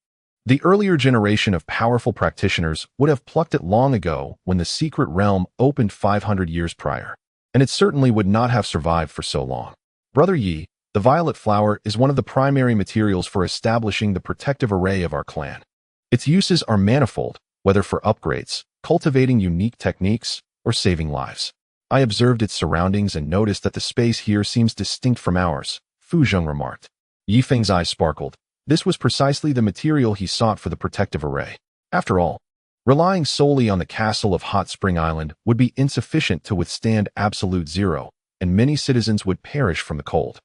the earlier generation of powerful practitioners would have plucked it long ago when the secret realm opened 500 years prior, and it certainly would not have survived for so long. Brother Yi, the violet flower is one of the primary materials for establishing the protective array of our clan. Its uses are manifold, whether for upgrades, cultivating unique techniques, or saving lives. I observed its surroundings and noticed that the space here seems distinct from ours, Fu Zheng remarked. Yi Feng's eyes sparkled. This was precisely the material he sought for the protective array. After all, relying solely on the castle of Hot Spring Island would be insufficient to withstand absolute zero, and many citizens would perish from the cold.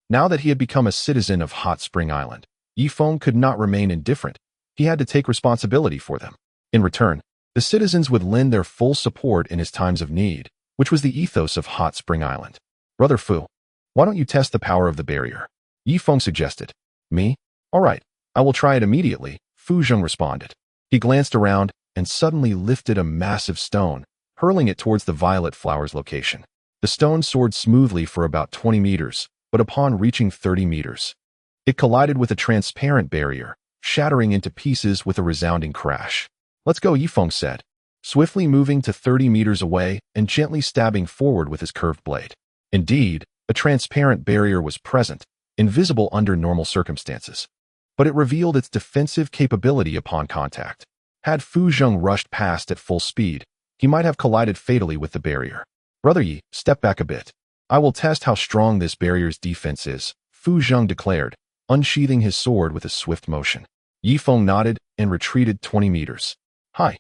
Now that he had become a citizen of Hot Spring Island, Yi Feng could not remain indifferent. He had to take responsibility for them. In return, the citizens would lend their full support in his times of need, which was the ethos of Hot Spring Island. Brother Fu, why don't you test the power of the barrier? Yi Feng suggested. Me? All right, I will try it immediately, Fu Zheng responded. He glanced around and suddenly lifted a massive stone, hurling it towards the violet flower's location. The stone soared smoothly for about 20 meters, but upon reaching 30 meters, it collided with a transparent barrier, shattering into pieces with a resounding crash. Let's go, Yi Feng said, swiftly moving to 30 meters away and gently stabbing forward with his curved blade. Indeed, a transparent barrier was present, invisible under normal circumstances, but it revealed its defensive capability upon contact. Had Fu Zheng rushed past at full speed, he might have collided fatally with the barrier. Brother Yi, step back a bit. I will test how strong this barrier's defense is, Fu Zheng declared, unsheathing his sword with a swift motion. Yi Feng nodded and retreated 20 meters. Hi.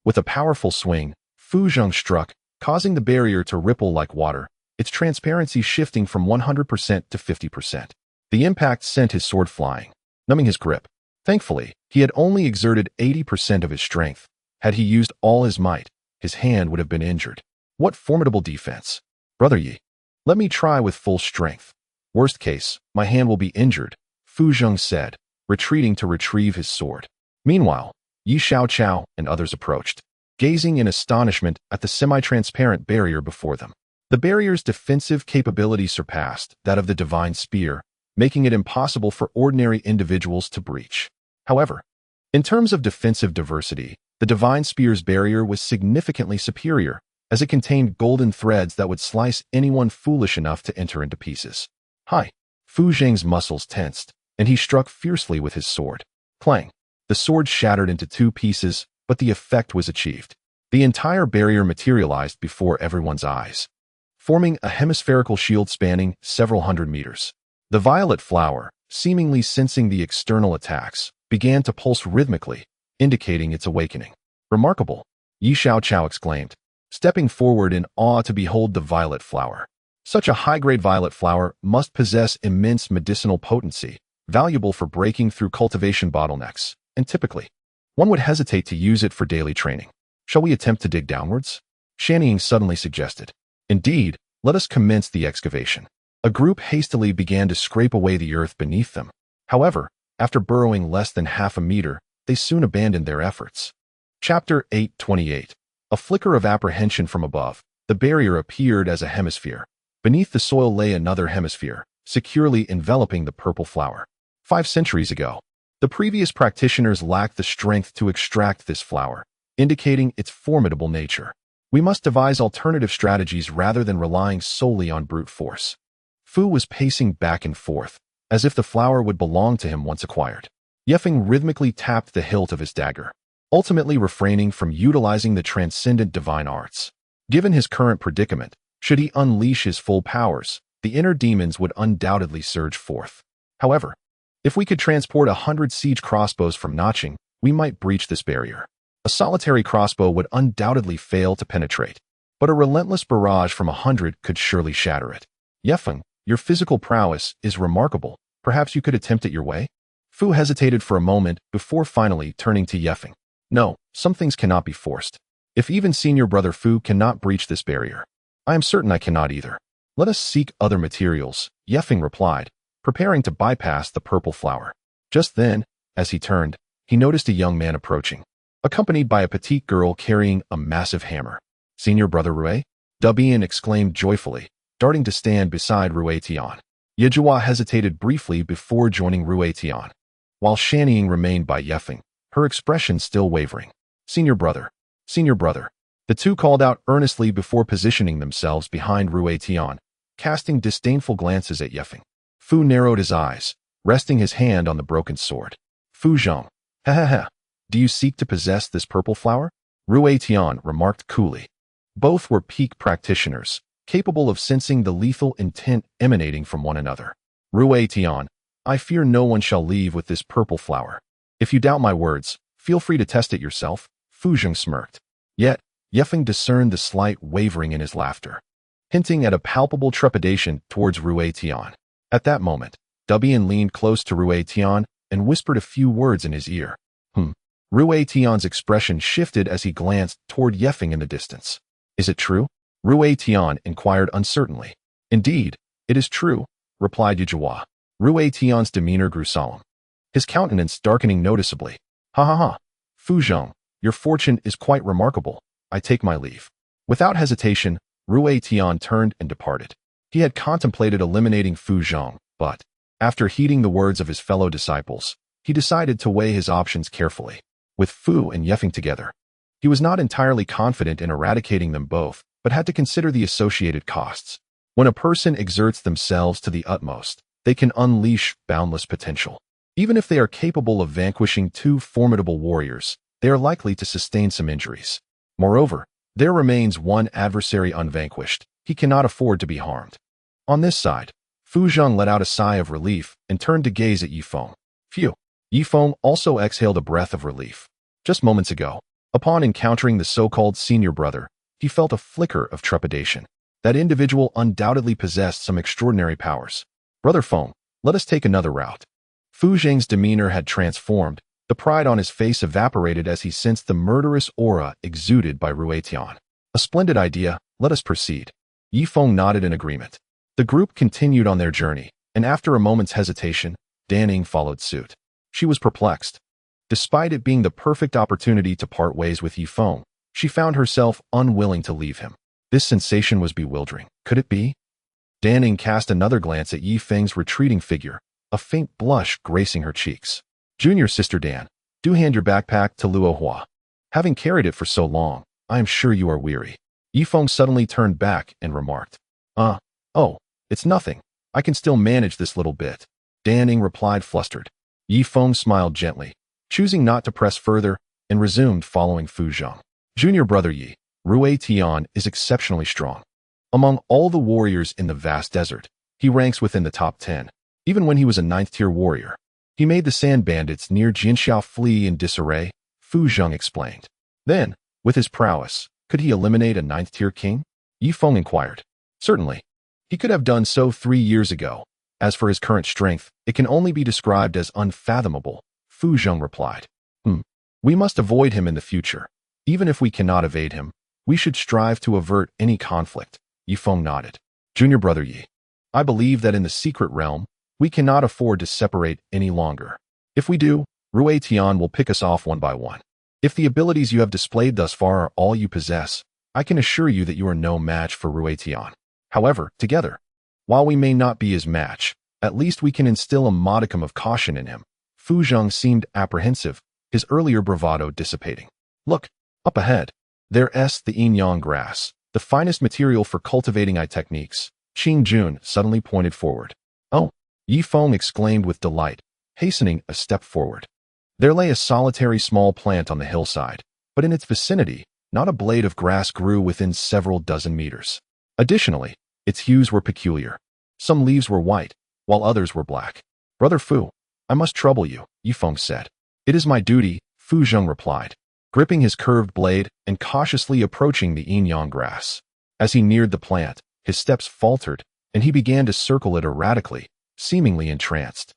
With a powerful swing, Fu Zheng struck, causing the barrier to ripple like water, its transparency shifting from 100% to 50%. The impact sent his sword flying, numbing his grip. Thankfully, he had only exerted 80% of his strength. Had he used all his might, his hand would have been injured. What formidable defense. Brother Yi, let me try with full strength. Worst case, my hand will be injured, Fu Zheng said, retreating to retrieve his sword. Meanwhile, Yi Xiaoqiao and others approached, gazing in astonishment at the semi-transparent barrier before them. The barrier's defensive capability surpassed that of the divine spear, making it impossible for ordinary individuals to breach. However, in terms of defensive diversity, the divine spear's barrier was significantly superior, as it contained golden threads that would slice anyone foolish enough to enter into pieces. Hi! Fu Zheng's muscles tensed, and he struck fiercely with his sword. Clang! The sword shattered into 2 pieces, but the effect was achieved. The entire barrier materialized before everyone's eyes, forming a hemispherical shield spanning several hundred meters. The violet flower, seemingly sensing the external attacks, began to pulse rhythmically, indicating its awakening. Remarkable, Yi Xiaoqiao exclaimed, stepping forward in awe to behold the violet flower. Such a high-grade violet flower must possess immense medicinal potency, valuable for breaking through cultivation bottlenecks, and typically, one would hesitate to use it for daily training. Shall we attempt to dig downwards? Shanying suddenly suggested. Indeed, let us commence the excavation. A group hastily began to scrape away the earth beneath them. However, after burrowing less than half a meter, they soon abandoned their efforts. Chapter 8:28. A flicker of apprehension from above. The barrier appeared as a hemisphere. Beneath the soil lay another hemisphere, securely enveloping the purple flower. 5 centuries ago, the previous practitioners lacked the strength to extract this flower, indicating its formidable nature. We must devise alternative strategies rather than relying solely on brute force. Fu was pacing back and forth, as if the flower would belong to him once acquired. Yefeng rhythmically tapped the hilt of his dagger, ultimately refraining from utilizing the transcendent divine arts. Given his current predicament, should he unleash his full powers, the inner demons would undoubtedly surge forth. However, if we could transport 100 siege crossbows from notching, we might breach this barrier. A solitary crossbow would undoubtedly fail to penetrate, but a relentless barrage from 100 could surely shatter it. Yefeng, Your physical prowess is remarkable. Perhaps you could attempt it your way? Fu hesitated for a moment before finally turning to Yefeng. No, some things cannot be forced. If even senior brother Fu cannot breach this barrier, I am certain I cannot either. Let us seek other materials, Yefeng replied, preparing to bypass the purple flower. Just then, as he turned, he noticed a young man approaching, accompanied by a petite girl carrying a massive hammer. Senior brother Rui? Dubian exclaimed joyfully, darting to stand beside Rui Tian. Yejua hesitated briefly before joining Rui Tian, while Shannying remained by Yefeng, her expression still wavering. Senior brother. Senior brother. The two called out earnestly before positioning themselves behind Rui Tian, casting disdainful glances at Yefeng. Fu narrowed his eyes, resting his hand on the broken sword. Fu Zhong. Ha ha ha. Do you seek to possess this purple flower? Rui Tian remarked coolly. Both were peak practitioners, capable of sensing the lethal intent emanating from one another. Rui Tian, I fear no one shall leave with this purple flower. If you doubt my words, feel free to test it yourself, Fu Zhong smirked. Yet, Yefeng discerned the slight wavering in his laughter, hinting at a palpable trepidation towards Rui Tian. At that moment, Dubian leaned close to Rui Tian and whispered a few words in his ear. Rui Tian's expression shifted as he glanced toward Yefeng in the distance. Is it true? Rui Tian inquired uncertainly. Indeed, it is true, replied Yejua. Rui Tian's demeanor grew solemn, his countenance darkening noticeably. Ha ha ha. Fu Zhong, your fortune is quite remarkable. I take my leave. Without hesitation, Rui Tian turned and departed. He had contemplated eliminating Fu Zhong, but, after heeding the words of his fellow disciples, he decided to weigh his options carefully. With Fu and Yefeng together, he was not entirely confident in eradicating them both, but had to consider the associated costs. When a person exerts themselves to the utmost, they can unleash boundless potential. Even if they are capable of vanquishing two formidable warriors, they are likely to sustain some injuries. Moreover, there remains one adversary unvanquished. He cannot afford to be harmed. On this side, Fu Zhong let out a sigh of relief and turned to gaze at Yifeng. Phew. Yifeng also exhaled a breath of relief. Just moments ago, upon encountering the so-called senior brother, he felt a flicker of trepidation. That individual undoubtedly possessed some extraordinary powers. Brother Feng, let us take another route. Fu Zheng's demeanor had transformed. The pride on his face evaporated as he sensed the murderous aura exuded by Rui Tian. A splendid idea, let us proceed. Yifeng nodded in agreement. The group continued on their journey, and after a moment's hesitation, Danning followed suit. She was perplexed. Despite it being the perfect opportunity to part ways with Yifeng, she found herself unwilling to leave him. This sensation was bewildering. Could it be? Danning cast another glance at Yifeng's retreating figure, a faint blush gracing her cheeks. Junior Sister Dan, do hand your backpack to Luo Hua. Having carried it for so long, I am sure you are weary. Yifeng suddenly turned back and remarked. Oh, it's nothing. I can still manage this little bit. Danning replied flustered. Yifeng smiled gently, choosing not to press further, and resumed following Fu Zhong. Junior brother Yi, Rui Tian is exceptionally strong. Among all the warriors in the vast desert, he ranks within the top 10. Even when he was a 9th-tier warrior, he made the sand bandits near Jinxiao flee in disarray, Fu Zhong explained. Then, with his prowess, could he eliminate a 9th-tier king? Yifeng inquired. Certainly. He could have done so 3 years ago. As for his current strength, it can only be described as unfathomable, Fu Zhong replied. We must avoid him in the future. Even if we cannot evade him, we should strive to avert any conflict. Yifeng nodded. Junior brother Yi, I believe that in the secret realm, we cannot afford to separate any longer. If we do, Rui Tian will pick us off one by one. If the abilities you have displayed thus far are all you possess, I can assure you that you are no match for Rui Tian. However, together, while we may not be his match, at least we can instill a modicum of caution in him. Fu Zhong seemed apprehensive, his earlier bravado dissipating. Look, up ahead. There's the yin-yang grass, the finest material for cultivating eye techniques. Qing Jun suddenly pointed forward. Oh, Yifeng exclaimed with delight, hastening a step forward. There lay a solitary small plant on the hillside, but in its vicinity, not a blade of grass grew within several dozen meters. Additionally, its hues were peculiar. Some leaves were white, while others were black. Brother Fu, I must trouble you, Yifeng said. It is my duty, Fu Zhong replied, gripping his curved blade and cautiously approaching the yin-yang grass. As he neared the plant, his steps faltered, and he began to circle it erratically, seemingly entranced.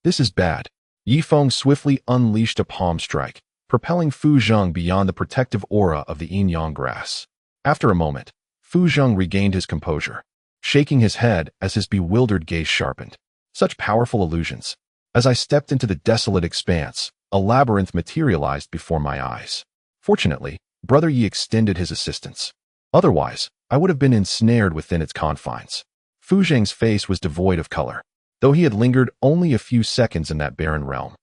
This is bad. Yi Feng swiftly unleashed a palm strike, propelling Fu Zheng beyond the protective aura of the yin-yang grass. After a moment, Fu Zheng regained his composure, shaking his head as his bewildered gaze sharpened. Such powerful illusions. As I stepped into the desolate expanse, a labyrinth materialized before my eyes. Fortunately, Brother Yi extended his assistance. Otherwise, I would have been ensnared within its confines. Fu Zheng's face was devoid of color, though he had lingered only a few seconds in that barren realm.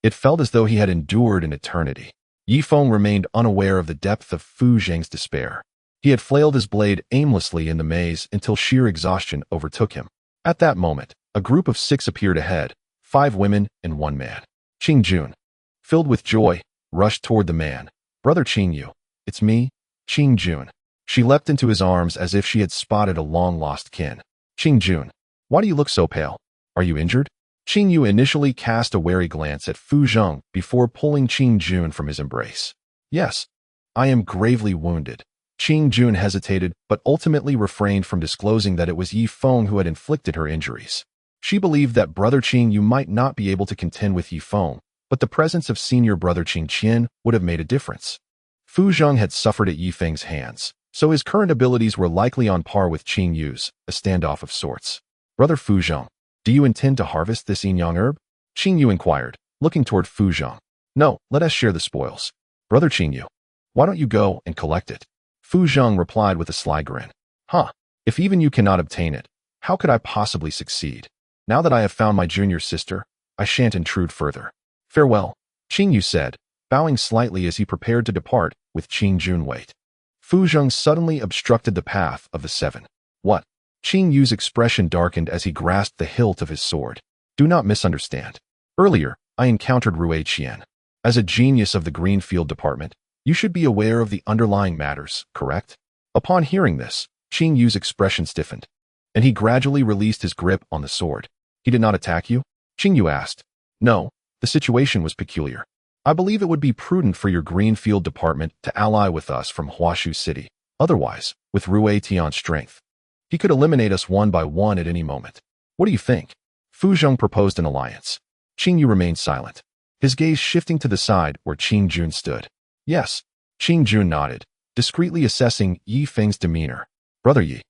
It felt as though he had endured an eternity. Yi Feng remained unaware of the depth of Fu Zheng's despair. He had flailed his blade aimlessly in the maze until sheer exhaustion overtook him. At that moment, a group of 6 appeared ahead, 5 women and 1 man. Qing Jun, filled with joy, rushed toward the man. Brother Qing Yu, it's me, Qing Jun. She leapt into his arms as if she had spotted a long-lost kin. Qing Jun, why do you look so pale? Are you injured? Qing Yu initially cast a wary glance at Fu Zheng before pulling Qing Jun from his embrace. Yes, I am gravely wounded. Qing Jun hesitated, but ultimately refrained from disclosing that it was Yi Feng who had inflicted her injuries. She believed that Brother Qing Yu might not be able to contend with Yi Feng, but the presence of senior brother Qing Qian would have made a difference. Fu Zheng had suffered at Yi Feng's hands, so his current abilities were likely on par with Qing Yu's, a standoff of sorts. Brother Fu Zheng, do you intend to harvest this yin-yang herb? Qing Yu inquired, looking toward Fu Zheng. No, let us share the spoils. Brother Qing Yu, why don't you go and collect it? Fu Zheng replied with a sly grin. Huh, if even you cannot obtain it, how could I possibly succeed? Now that I have found my junior sister, I shan't intrude further. Farewell, Qing Yu said, bowing slightly as he prepared to depart with Qing Jun wait. Fu Zheng suddenly obstructed the path of the 7. What? Qing Yu's expression darkened as he grasped the hilt of his sword. Do not misunderstand. Earlier, I encountered Rui Qian. As a genius of the Greenfield Department, you should be aware of the underlying matters, correct? Upon hearing this, Qing Yu's expression stiffened, and he gradually released his grip on the sword. He did not attack you? Qing Yu asked. No, the situation was peculiar. I believe it would be prudent for your Greenfield Department to ally with us from Huashu City. Otherwise, with Rui Tian's strength, he could eliminate us one by one at any moment. What do you think? Fu Zheng proposed an alliance. Qing Yu remained silent, his gaze shifting to the side where Qing Jun stood. Yes, Qing Jun nodded, discreetly assessing Yi Feng's demeanor. Brother Yi,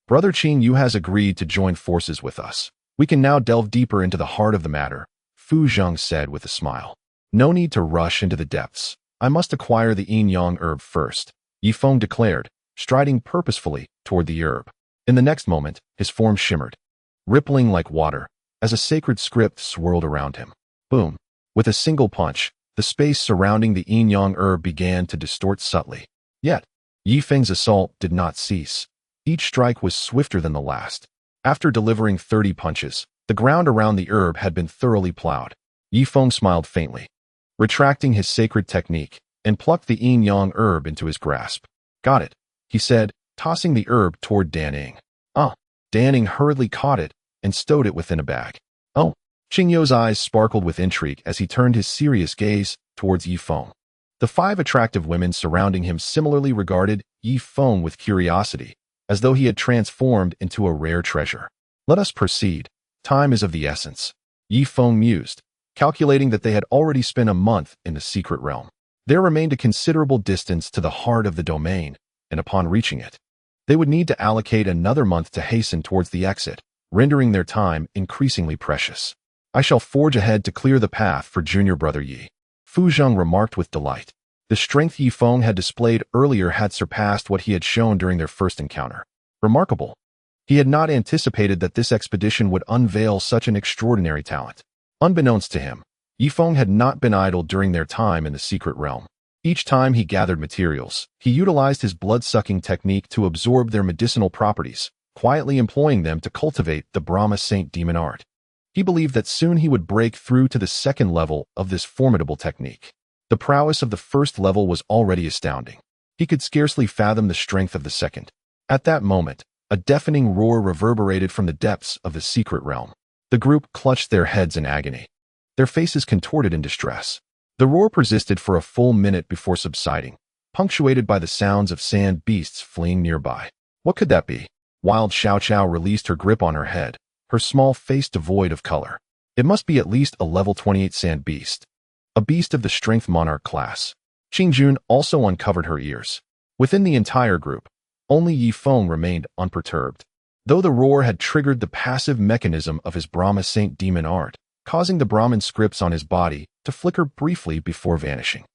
Brother Qing Yu has agreed to join forces with us. We can now delve deeper into the heart of the matter, Fu Zheng said with a smile. No need to rush into the depths. I must acquire the yin-yang herb first, Yi Feng declared, striding purposefully toward the herb. In the next moment, his form shimmered, rippling like water, as a sacred script swirled around him. Boom! With a single punch, the space surrounding the yin-yang herb began to distort subtly. Yet, Yi Feng's assault did not cease. Each strike was swifter than the last. After delivering 30 punches, the ground around the herb had been thoroughly plowed. Yi Feng smiled faintly, retracting his sacred technique, and plucked the yin-yang herb into his grasp. Got it, he said, tossing the herb toward Danning. Danning hurriedly caught it and stowed it within a bag. Oh, Qing Yu's eyes sparkled with intrigue as he turned his serious gaze towards Yi Feng. The 5 attractive women surrounding him similarly regarded Yi Feng with curiosity, as though he had transformed into a rare treasure. Let us proceed. Time is of the essence, Yi Feng mused, calculating that they had already spent a month in the secret realm. There remained a considerable distance to the heart of the domain, and upon reaching it, they would need to allocate another month to hasten towards the exit, rendering their time increasingly precious. I shall forge ahead to clear the path for junior brother Yi, Fu Zheng remarked with delight. The strength Yi Feng had displayed earlier had surpassed what he had shown during their first encounter. Remarkable. He had not anticipated that this expedition would unveil such an extraordinary talent. Unbeknownst to him, Yi Feng had not been idle during their time in the secret realm. Each time he gathered materials, he utilized his blood-sucking technique to absorb their medicinal properties, quietly employing them to cultivate the Brahma Saint demon art. He believed that soon he would break through to the second level of this formidable technique. The prowess of the first level was already astounding. He could scarcely fathom the strength of the second. At that moment, a deafening roar reverberated from the depths of the secret realm. The group clutched their heads in agony, their faces contorted in distress. The roar persisted for a full minute before subsiding, punctuated by the sounds of sand beasts fleeing nearby. What could that be? Wild Xiao Xiao released her grip on her head, her small face devoid of color. It must be at least a level 28 sand beast. A beast of the strength monarch class. Qingjun also uncovered her ears. Within the entire group, only Yi Feng remained unperturbed. Though the roar had triggered the passive mechanism of his Brahma Saint demon art, causing the Brahmin scripts on his body to flicker briefly before vanishing.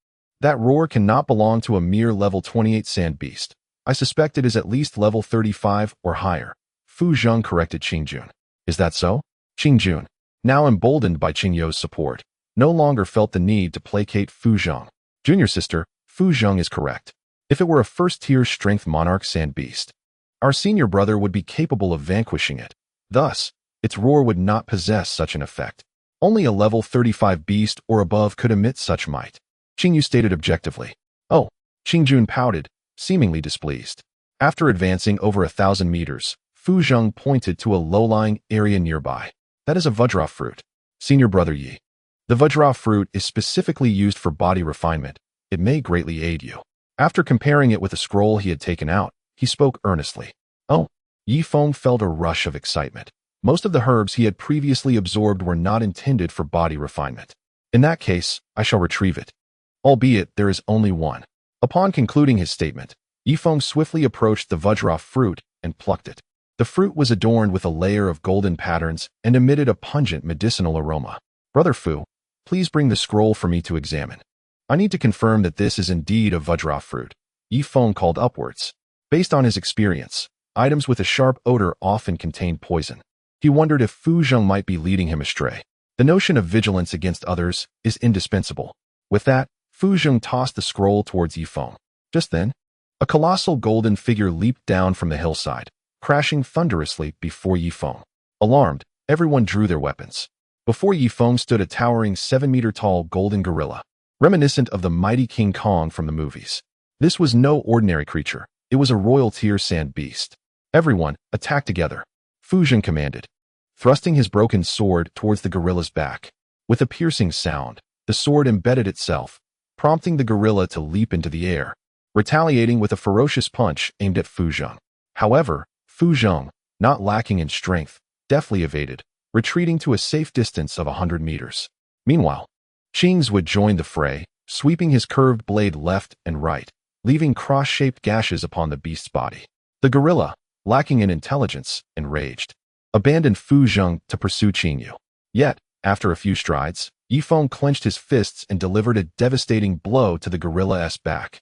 That roar cannot belong to a mere level 28 sand beast. I suspect it is at least level 35 or higher. Fu Zheng corrected Qingjun. Is that so? Qingjun, now emboldened by Qingyou's support, no longer felt the need to placate Fu Zheng. Junior sister, Fu Zheng is correct. If it were a first-tier strength monarch sand beast, our senior brother would be capable of vanquishing it. Thus, its roar would not possess such an effect. Only a level 35 beast or above could emit such might. Qingyu stated objectively. Oh, Qingjun pouted, seemingly displeased. After advancing over 1,000 meters, Fu Zheng pointed to a low-lying area nearby. That is a Vajra fruit. Senior brother Yi. The Vajra fruit is specifically used for body refinement. It may greatly aid you. After comparing it with a scroll he had taken out, he spoke earnestly. Oh, Yi Feng felt a rush of excitement. Most of the herbs he had previously absorbed were not intended for body refinement. In that case, I shall retrieve it. Albeit there is only one. Upon concluding his statement, Yi Feng swiftly approached the Vajra fruit and plucked it. The fruit was adorned with a layer of golden patterns and emitted a pungent medicinal aroma. Brother Fu, please bring the scroll for me to examine. I need to confirm that this is indeed a Vajra fruit. Yi Feng called upwards. Based on his experience, items with a sharp odor often contain poison. He wondered if Fu Zheng might be leading him astray. The notion of vigilance against others is indispensable. With that, Fu Zheng tossed the scroll towards Yi Feng. Just then, a colossal golden figure leaped down from the hillside, crashing thunderously before Yi Feng. Alarmed, everyone drew their weapons. Before Yi Feng stood a towering 7-meter-tall golden gorilla, reminiscent of the mighty King Kong from the movies. This was no ordinary creature. It was a royal tier sand beast. Everyone, attack together. Fu Zheng commanded, thrusting his broken sword towards the gorilla's back. With a piercing sound, the sword embedded itself, prompting the gorilla to leap into the air, retaliating with a ferocious punch aimed at Fu Zheng. However, Fu Zheng, not lacking in strength, deftly evaded, retreating to a safe distance of 100 meters. Meanwhile, Qing's joined the fray, sweeping his curved blade left and right, leaving cross-shaped gashes upon the beast's body. The gorilla, lacking in intelligence, enraged, abandoned Fu Zheng to pursue Qingyu. Yet, after a few strides, Yi Feng clenched his fists and delivered a devastating blow to the gorilla's back.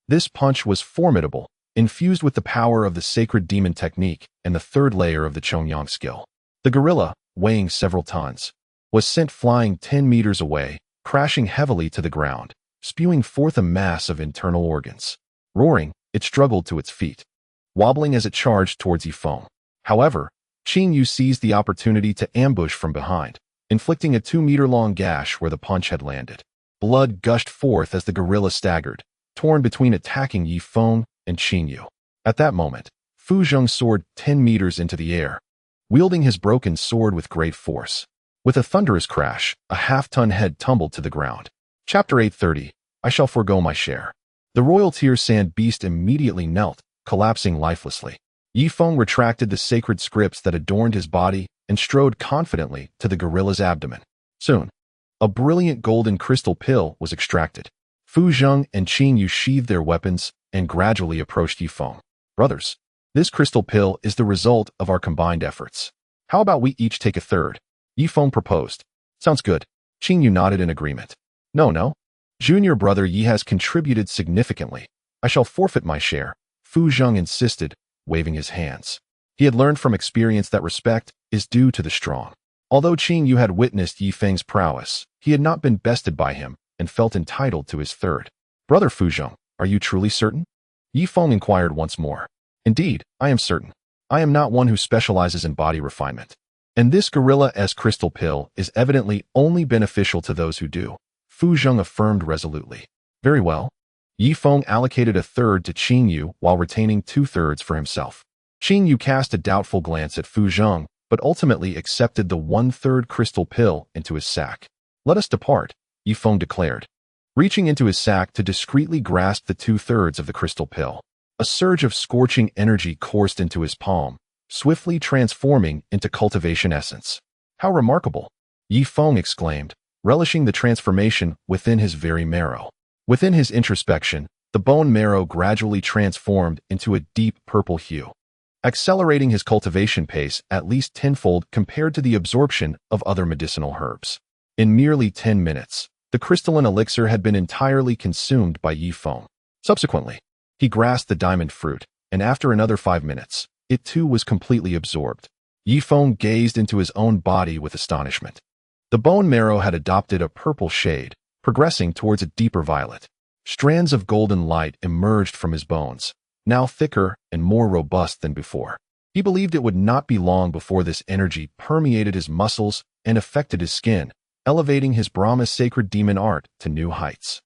This punch was formidable, infused with the power of the sacred demon technique and the third layer of the Chongyang skill. The gorilla, weighing several tons, was sent flying 10 meters away, crashing heavily to the ground, spewing forth a mass of internal organs. Roaring, it struggled to its feet, wobbling as it charged towards Yi Feng. However, Qingyu seized the opportunity to ambush from behind, inflicting a 2-meter-long gash where the punch had landed. Blood gushed forth as the gorilla staggered, torn between attacking Yi Feng and Qingyu. At that moment, Fu Zheng soared 10 meters into the air, wielding his broken sword with great force. With a thunderous crash, a half-ton head tumbled to the ground. Chapter 830, I shall forego my share. The royal tier sand beast immediately knelt, collapsing lifelessly. Yi Feng retracted the sacred scripts that adorned his body and strode confidently to the gorilla's abdomen. Soon, a brilliant golden crystal pill was extracted. Fu Zheng and Qingyu sheathed their weapons and gradually approached Yi Feng. Brothers, this crystal pill is the result of our combined efforts. How about we each take a third? Yi Feng proposed. Sounds good. Qingyu nodded in agreement. No. Junior brother Yi has contributed significantly. I shall forfeit my share, Fu Zheng insisted, waving his hands. He had learned from experience that respect is due to the strong. Although Qingyu had witnessed Yi Feng's prowess, he had not been bested by him and felt entitled to his third. Brother Fu Zheng, are you truly certain? Yi Feng inquired once more. Indeed, I am certain. I am not one who specializes in body refinement. And this gorilla's crystal pill is evidently only beneficial to those who do, Fu Zheng affirmed resolutely. Very well. Yi Feng allocated a third to Qingyu while retaining 2/3 for himself. Qingyu cast a doubtful glance at Fu Zheng, but ultimately accepted the 1/3 crystal pill into his sack. Let us depart, Yi Feng declared, reaching into his sack to discreetly grasp the 2/3 of the crystal pill. A surge of scorching energy coursed into his palm, swiftly transforming into cultivation essence. How remarkable! Yi Feng exclaimed, relishing the transformation within his very marrow. Within his introspection, the bone marrow gradually transformed into a deep purple hue, accelerating his cultivation pace at least tenfold compared to the absorption of other medicinal herbs. In merely 10 minutes, the crystalline elixir had been entirely consumed by Yi Feng. Subsequently, he grasped the diamond fruit, and after another 5 minutes, it too was completely absorbed. Yi Feng gazed into his own body with astonishment. The bone marrow had adopted a purple shade, progressing towards a deeper violet. Strands of golden light emerged from his bones, now thicker and more robust than before. He believed it would not be long before this energy permeated his muscles and affected his skin, elevating his Brahma's sacred demon art to new heights.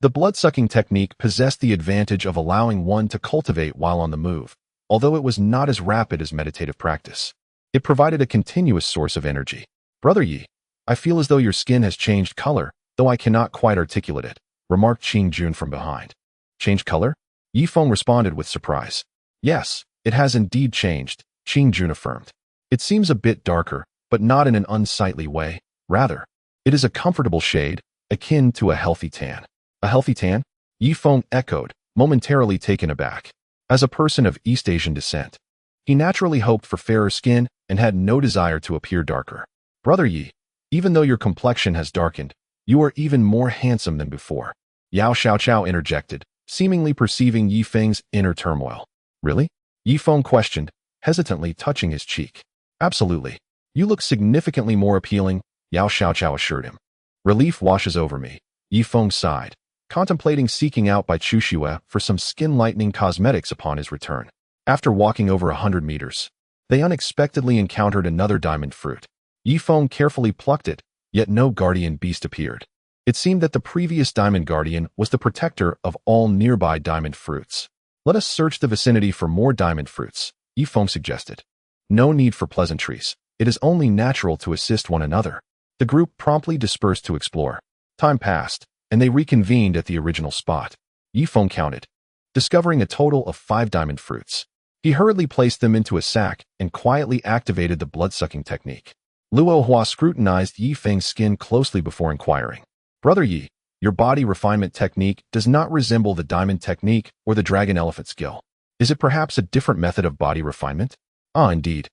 The blood-sucking technique possessed the advantage of allowing one to cultivate while on the move, although it was not as rapid as meditative practice. It provided a continuous source of energy. Brother Yi, I feel as though your skin has changed color, though I cannot quite articulate it, remarked Qing Jun from behind. Changed color? Yi Feng responded with surprise. Yes, it has indeed changed, Qing Jun affirmed. It seems a bit darker, but not in an unsightly way. Rather, it is a comfortable shade, akin to a healthy tan. A healthy tan? Yi Feng echoed, momentarily taken aback. As a person of East Asian descent, he naturally hoped for fairer skin and had no desire to appear darker. Brother Yi, even though your complexion has darkened, you are even more handsome than before. Yao Xiaoqiao interjected, seemingly perceiving Yi Feng's inner turmoil. Really? Yi Feng questioned, hesitantly touching his cheek. Absolutely. You look significantly more appealing, Yao Xiaoqiao assured him. Relief washes over me, Yi Feng sighed, contemplating seeking out Bai Chuxue for some skin-lightening cosmetics upon his return. After walking over 100 meters, they unexpectedly encountered another diamond fruit. Yi Feng carefully plucked it, yet no guardian beast appeared. It seemed that the previous diamond guardian was the protector of all nearby diamond fruits. Let us search the vicinity for more diamond fruits, Yi Feng suggested. No need for pleasantries. It is only natural to assist one another. The group promptly dispersed to explore. Time passed, and they reconvened at the original spot. Yi Feng counted, discovering a total of 5 diamond fruits. He hurriedly placed them into a sack and quietly activated the blood-sucking technique. Luo Hua scrutinized Yi Feng's skin closely before inquiring. Brother Yi, your body refinement technique does not resemble the diamond technique or the dragon elephant skill. Is it perhaps a different method of body refinement? Ah, indeed.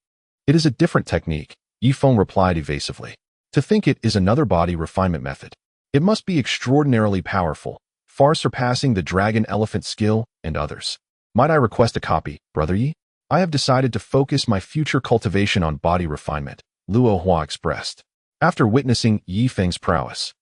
It is a different technique, Yi Feng replied evasively. To think it is another body refinement method. It must be extraordinarily powerful, far surpassing the dragon elephant skill and others. Might I request a copy, Brother Yi? I have decided to focus my future cultivation on body refinement, Luo Hua expressed. After witnessing Yi Feng's prowess,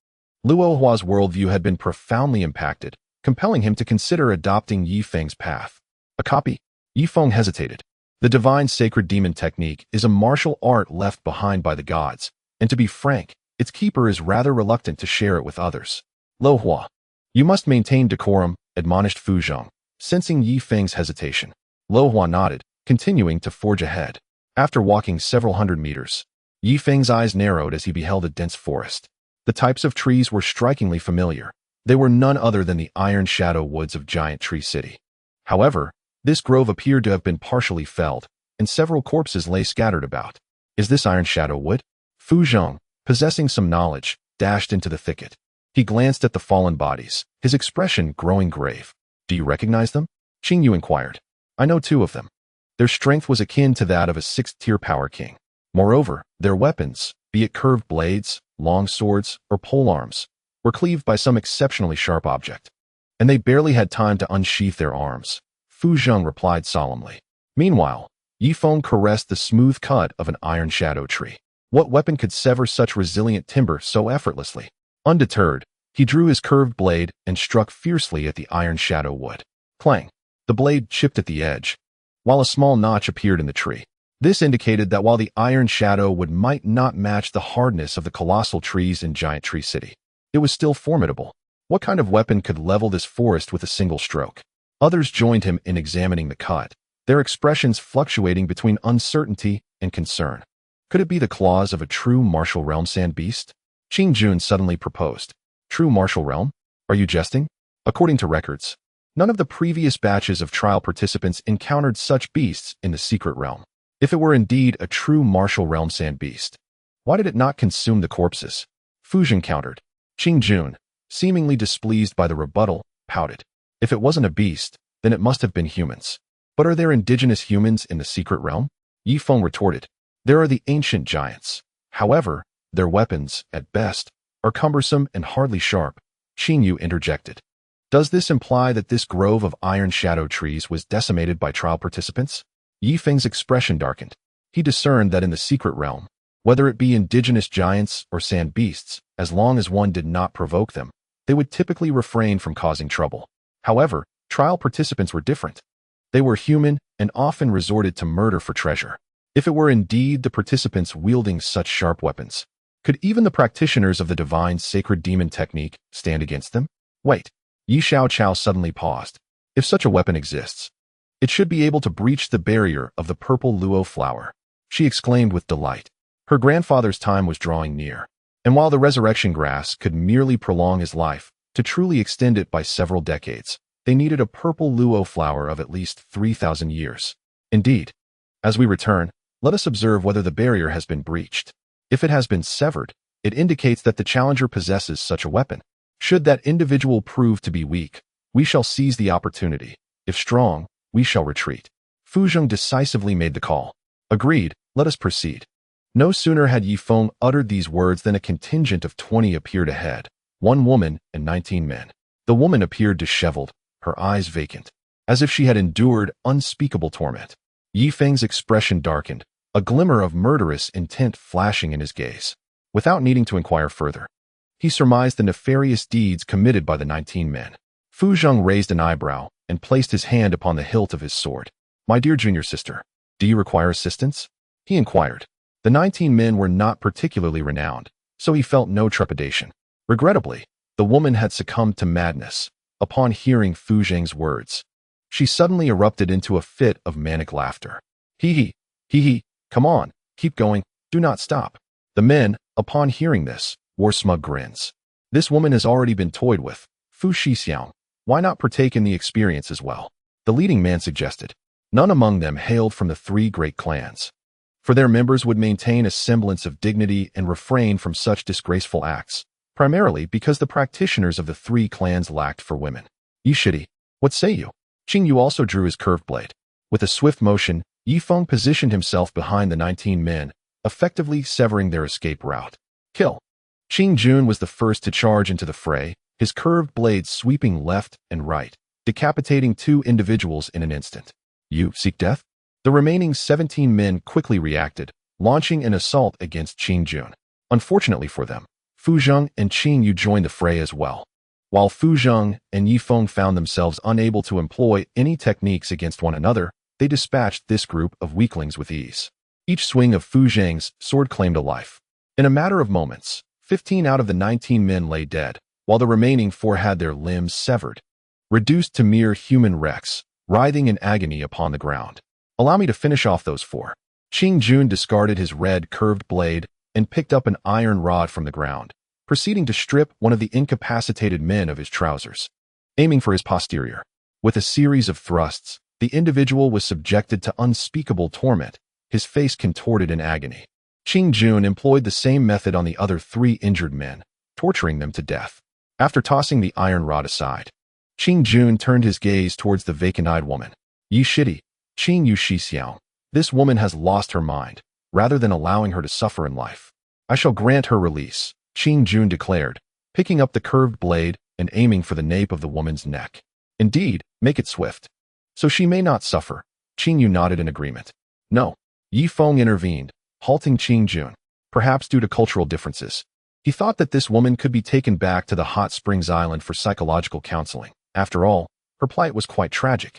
Luo Hua's worldview had been profoundly impacted, compelling him to consider adopting Yi Feng's path. A copy? Yi Feng hesitated. The divine sacred demon technique is a martial art left behind by the gods, and to be frank, its keeper is rather reluctant to share it with others. Lo Hua, you must maintain decorum, admonished Fu Zhong, sensing Yi Feng's hesitation. Lo Hua nodded, continuing to forge ahead. After walking several hundred meters, Yi Feng's eyes narrowed as he beheld a dense forest. The types of trees were strikingly familiar. They were none other than the iron shadow woods of Giant Tree City. However, this grove appeared to have been partially felled, and several corpses lay scattered about. Is this iron shadow wood? Fu Zhong, possessing some knowledge, dashed into the thicket. He glanced at the fallen bodies, his expression growing grave. Do you recognize them? Qing Yu inquired. I know 2 of them. Their strength was akin to that of a 6th-tier power king. Moreover, their weapons, be it curved blades, long swords, or polearms, were cleaved by some exceptionally sharp object. And they barely had time to unsheath their arms, Fu Zheng replied solemnly. Meanwhile, Yi Feng caressed the smooth cut of an iron shadow tree. What weapon could sever such resilient timber so effortlessly? Undeterred, he drew his curved blade and struck fiercely at the iron shadow wood. Clang! The blade chipped at the edge, while a small notch appeared in the tree. This indicated that while the iron shadow wood might not match the hardness of the colossal trees in Giant Tree City, it was still formidable. What kind of weapon could level this forest with a single stroke? Others joined him in examining the cut, their expressions fluctuating between uncertainty and concern. Could it be the claws of a true martial realm sand beast? Qing Jun suddenly proposed. True martial realm? Are you jesting? According to records, none of the previous batches of trial participants encountered such beasts in the secret realm. If it were indeed a true martial realm sand beast, why did it not consume the corpses? Fuzheng countered. Qing Jun, seemingly displeased by the rebuttal, pouted. If it wasn't a beast, then it must have been humans. But are there indigenous humans in the secret realm? Yi Feng retorted. There are the ancient giants. However, their weapons, at best, are cumbersome and hardly sharp. Qing Yu interjected. Does this imply that this grove of iron shadow trees was decimated by trial participants? Yi Feng's expression darkened. He discerned that in the secret realm, whether it be indigenous giants or sand beasts, as long as one did not provoke them, they would typically refrain from causing trouble. However, trial participants were different. They were human and often resorted to murder for treasure. If it were indeed the participants wielding such sharp weapons, could even the practitioners of the divine sacred demon technique stand against them? Wait. Yi Xiaoqiao suddenly paused. If such a weapon exists, it should be able to breach the barrier of the purple luo flower. She exclaimed with delight. Her grandfather's time was drawing near, and while the resurrection grass could merely prolong his life, to truly extend it by several decades, they needed a purple luo flower of at least 3,000 years. Indeed. As we return, let us observe whether the barrier has been breached. If it has been severed, it indicates that the challenger possesses such a weapon. Should that individual prove to be weak, we shall seize the opportunity. If strong, we shall retreat. Fuzheng decisively made the call. Agreed, let us proceed. No sooner had Yi Feng uttered these words than a contingent of 20 appeared ahead, 1 woman and 19 men. The woman appeared disheveled, her eyes vacant, as if she had endured unspeakable torment. Yi Feng's expression darkened, a glimmer of murderous intent flashing in his gaze. Without needing to inquire further, he surmised the nefarious deeds committed by the 19 men. Fuzheng raised an eyebrow and placed his hand upon the hilt of his sword. My dear junior sister, do you require assistance? He inquired. The 19 men were not particularly renowned, so he felt no trepidation. Regrettably, the woman had succumbed to madness upon hearing Fuzheng's words. She suddenly erupted into a fit of manic laughter. Hee hee, come on, keep going, do not stop. The men, upon hearing this, wore smug grins. This woman has already been toyed with. Fu Shixiang, why not partake in the experience as well? The leading man suggested. None among them hailed from the 3 great clans, for their members would maintain a semblance of dignity and refrain from such disgraceful acts, primarily because the practitioners of the 3 clans lacked for women. Yishidi, what say you? Qing Yu also drew his curved blade. With a swift motion, Yi Feng positioned himself behind the 19 men, effectively severing their escape route. Kill. Qing Jun was the first to charge into the fray, his curved blade sweeping left and right, decapitating 2 individuals in an instant. You seek death? The remaining 17 men quickly reacted, launching an assault against Qing Jun. Unfortunately for them, Fuzheng and Qing Yu joined the fray as well. While Fuzheng and Yi Feng found themselves unable to employ any techniques against one another, they dispatched this group of weaklings with ease. Each swing of Fuzheng's sword claimed a life. In a matter of moments, 15 out of the 19 men lay dead, while the remaining 4 had their limbs severed, reduced to mere human wrecks, writhing in agony upon the ground. Allow me to finish off those 4. Qing Jun discarded his red curved blade and picked up an iron rod from the ground, proceeding to strip one of the incapacitated men of his trousers, aiming for his posterior. With a series of thrusts, the individual was subjected to unspeakable torment, his face contorted in agony. Qing Jun employed the same method on the other 3 injured men, torturing them to death. After tossing the iron rod aside, Qing Jun turned his gaze towards the vacant-eyed woman. Yi Shidi, Qing Yu Shixiao, this woman has lost her mind, rather than allowing her to suffer in life. I shall grant her release, Qing Jun declared, picking up the curved blade and aiming for the nape of the woman's neck. Indeed, make it swift, so she may not suffer. Qing Yu nodded in agreement. No. Yi Feng intervened, halting Qing Jun, perhaps due to cultural differences. He thought that this woman could be taken back to the Hot Springs Island for psychological counseling. After all, her plight was quite tragic,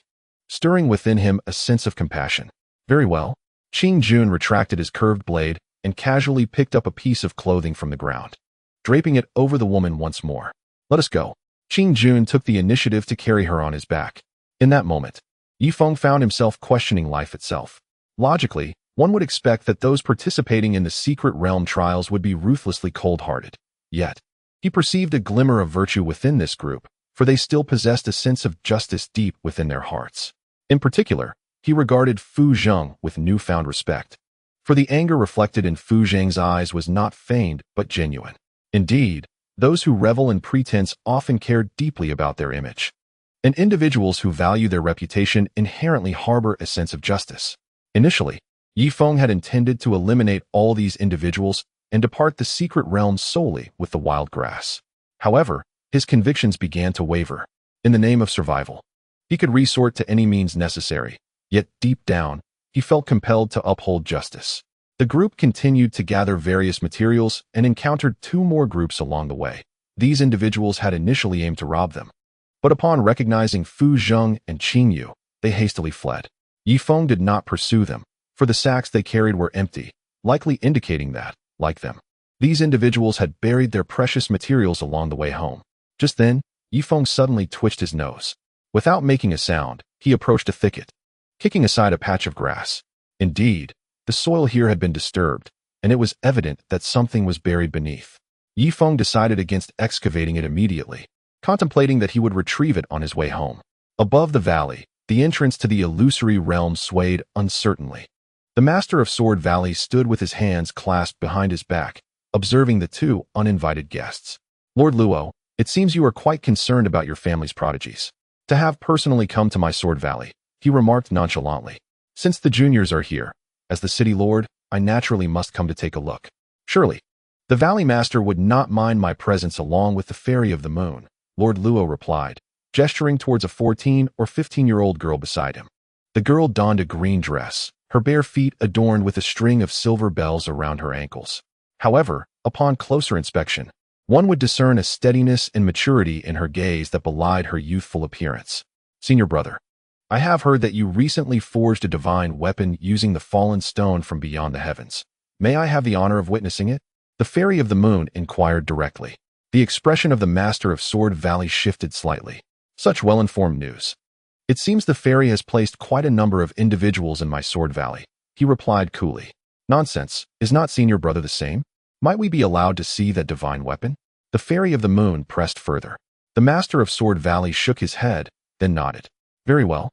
stirring within him a sense of compassion. Very well. Qing Jun retracted his curved blade and casually picked up a piece of clothing from the ground, draping it over the woman once more. Let us go. Qing Jun took the initiative to carry her on his back. In that moment, Yi Feng found himself questioning life itself. Logically, one would expect that those participating in the secret realm trials would be ruthlessly cold-hearted. Yet, he perceived a glimmer of virtue within this group, for they still possessed a sense of justice deep within their hearts. In particular, he regarded Fu Zheng with newfound respect. For the anger reflected in Fu Zheng's eyes was not feigned, but genuine. Indeed, those who revel in pretense often care deeply about their image. And individuals who value their reputation inherently harbor a sense of justice. Initially, Yi Feng had intended to eliminate all these individuals and depart the secret realm solely with the wild grass. However, his convictions began to waver. In the name of survival, he could resort to any means necessary, yet deep down, he felt compelled to uphold justice. The group continued to gather various materials and encountered two more groups along the way. These individuals had initially aimed to rob them, but upon recognizing Fu Zheng and Qin Yu, they hastily fled. Yi Feng did not pursue them, for the sacks they carried were empty, likely indicating that, like them, these individuals had buried their precious materials along the way home. Just then, Yi Feng suddenly twitched his nose. Without making a sound, he approached a thicket, kicking aside a patch of grass. Indeed, the soil here had been disturbed, and it was evident that something was buried beneath. Yi Feng decided against excavating it immediately, contemplating that he would retrieve it on his way home. Above the valley, the entrance to the illusory realm swayed uncertainly. The master of Sword Valley stood with his hands clasped behind his back, observing the two uninvited guests. Lord Luo, it seems you are quite concerned about your family's prodigies. To have personally come to my Sword Valley, he remarked nonchalantly. Since the juniors are here, as the city lord, I naturally must come to take a look. Surely, the Valley Master would not mind my presence along with the Fairy of the Moon, Lord Luo replied, gesturing towards a 14 or 15-year-old girl beside him. The girl donned a green dress, her bare feet adorned with a string of silver bells around her ankles. However, upon closer inspection, one would discern a steadiness and maturity in her gaze that belied her youthful appearance. Senior brother, I have heard that you recently forged a divine weapon using the fallen stone from beyond the heavens. May I have the honor of witnessing it? The Fairy of the Moon inquired directly. The expression of the Master of Sword Valley shifted slightly. Such well-informed news. It seems the fairy has placed quite a number of individuals in my Sword Valley, he replied coolly. Nonsense, is not senior brother the same? Might we be allowed to see that divine weapon? The Fairy of the Moon pressed further. The Master of Sword Valley shook his head, then nodded. Very well.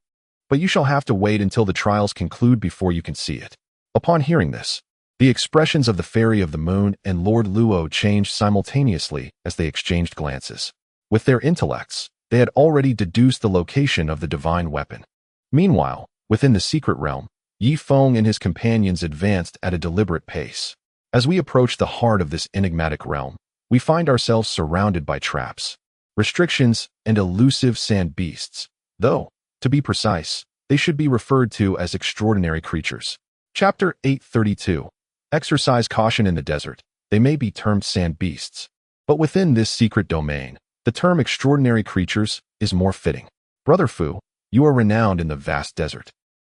But you shall have to wait until the trials conclude before you can see it. Upon hearing this, the expressions of the Fairy of the Moon and Lord Luo changed simultaneously as they exchanged glances. With their intellects, they had already deduced the location of the divine weapon. Meanwhile, within the secret realm, Yi Feng and his companions advanced at a deliberate pace. As we approach the heart of this enigmatic realm, we find ourselves surrounded by traps, restrictions, and elusive sand beasts, though, to be precise, they should be referred to as extraordinary creatures. Chapter 832. Exercise caution in the desert. They may be termed sand beasts, but within this secret domain, the term extraordinary creatures is more fitting. Brother Fu, you are renowned in the vast desert.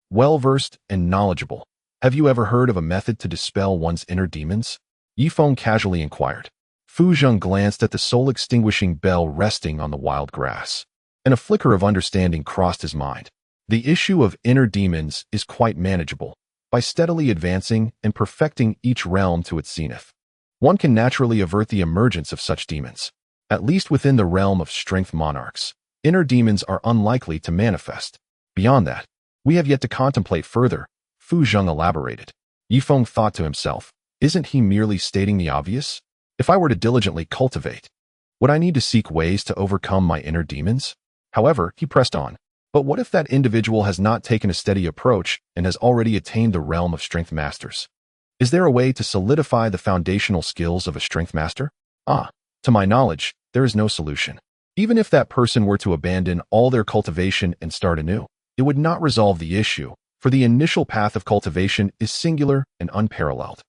Well-versed and knowledgeable. Have you ever heard of a method to dispel one's inner demons? Yi Feng casually inquired. Fu Zheng glanced at the soul-extinguishing bell resting on the wild grass, and a flicker of understanding crossed his mind. The issue of inner demons is quite manageable. By steadily advancing and perfecting each realm to its zenith, one can naturally avert the emergence of such demons. At least within the realm of strength monarchs, inner demons are unlikely to manifest. Beyond that, we have yet to contemplate further, Fu Zheng elaborated. Yi Feng thought to himself, isn't he merely stating the obvious? If I were to diligently cultivate, would I need to seek ways to overcome my inner demons? However, he pressed on. But what if that individual has not taken a steady approach and has already attained the realm of strength masters? Is there a way to solidify the foundational skills of a strength master? To my knowledge, there is no solution. Even if that person were to abandon all their cultivation and start anew, it would not resolve the issue, for the initial path of cultivation is singular and unparalleled.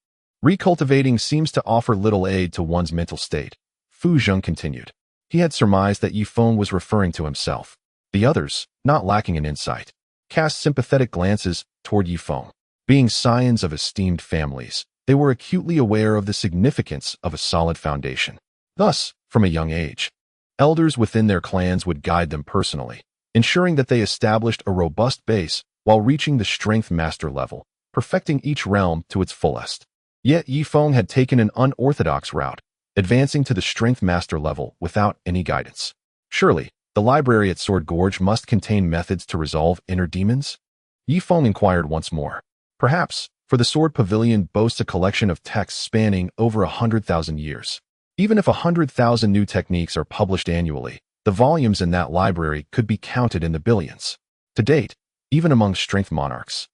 Recultivating seems to offer little aid to one's mental state, Fu Zheng continued. He had surmised that Yi Feng was referring to himself. The others, not lacking in insight, cast sympathetic glances toward Yi Feng. Being scions of esteemed families, they were acutely aware of the significance of a solid foundation. Thus, from a young age, elders within their clans would guide them personally, ensuring that they established a robust base while reaching the strength master level, perfecting each realm to its fullest. Yet Yi Feng had taken an unorthodox route, advancing to the strength master level without any guidance. Surely, the library at Sword Gorge must contain methods to resolve inner demons? Yi Feng inquired once more. Perhaps, for the sword pavilion boasts a collection of texts spanning over 100,000 years. Even if 100,000 new techniques are published annually, the volumes in that library could be counted in the billions. To date, even among strength monarchs.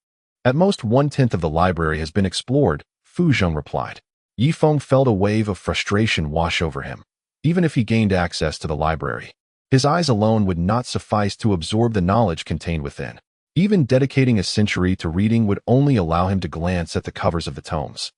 At most 1/10 of the library has been explored, Fu Zheng replied. Yi Feng felt a wave of frustration wash over him. Even if he gained access to the library, his eyes alone would not suffice to absorb the knowledge contained within. Even dedicating a century to reading would only allow him to glance at the covers of the tomes.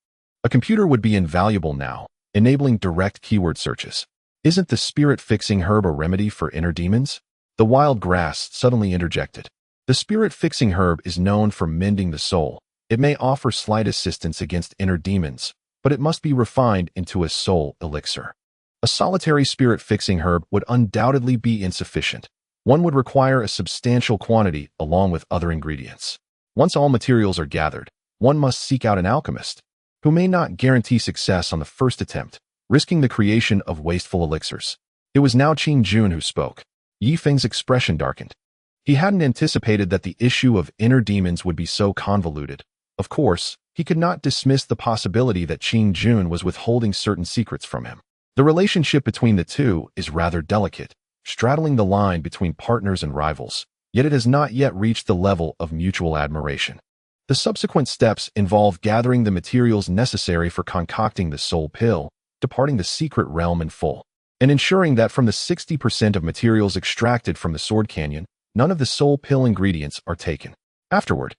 A computer would be invaluable now, enabling direct keyword searches. Isn't the spirit-fixing herb a remedy for inner demons? The wild grass suddenly interjected. The spirit-fixing herb is known for mending the soul. It may offer slight assistance against inner demons, but it must be refined into a soul elixir. A solitary spirit-fixing herb would undoubtedly be insufficient. One would require a substantial quantity along with other ingredients. Once all materials are gathered, one must seek out an alchemist, who may not guarantee success on the first attempt, risking the creation of wasteful elixirs. It was now Qing Jun who spoke. Yi Feng's expression darkened. He hadn't anticipated that the issue of inner demons would be so convoluted. Of course, he could not dismiss the possibility that Qing Jun was withholding certain secrets from him. The relationship between the two is rather delicate, straddling the line between partners and rivals, yet it has not yet reached the level of mutual admiration. The subsequent steps involve gathering the materials necessary for concocting the soul pill, departing the secret realm in full, and ensuring that from the 60% of materials extracted from the sword canyon, none of the soul pill ingredients are taken. Afterward,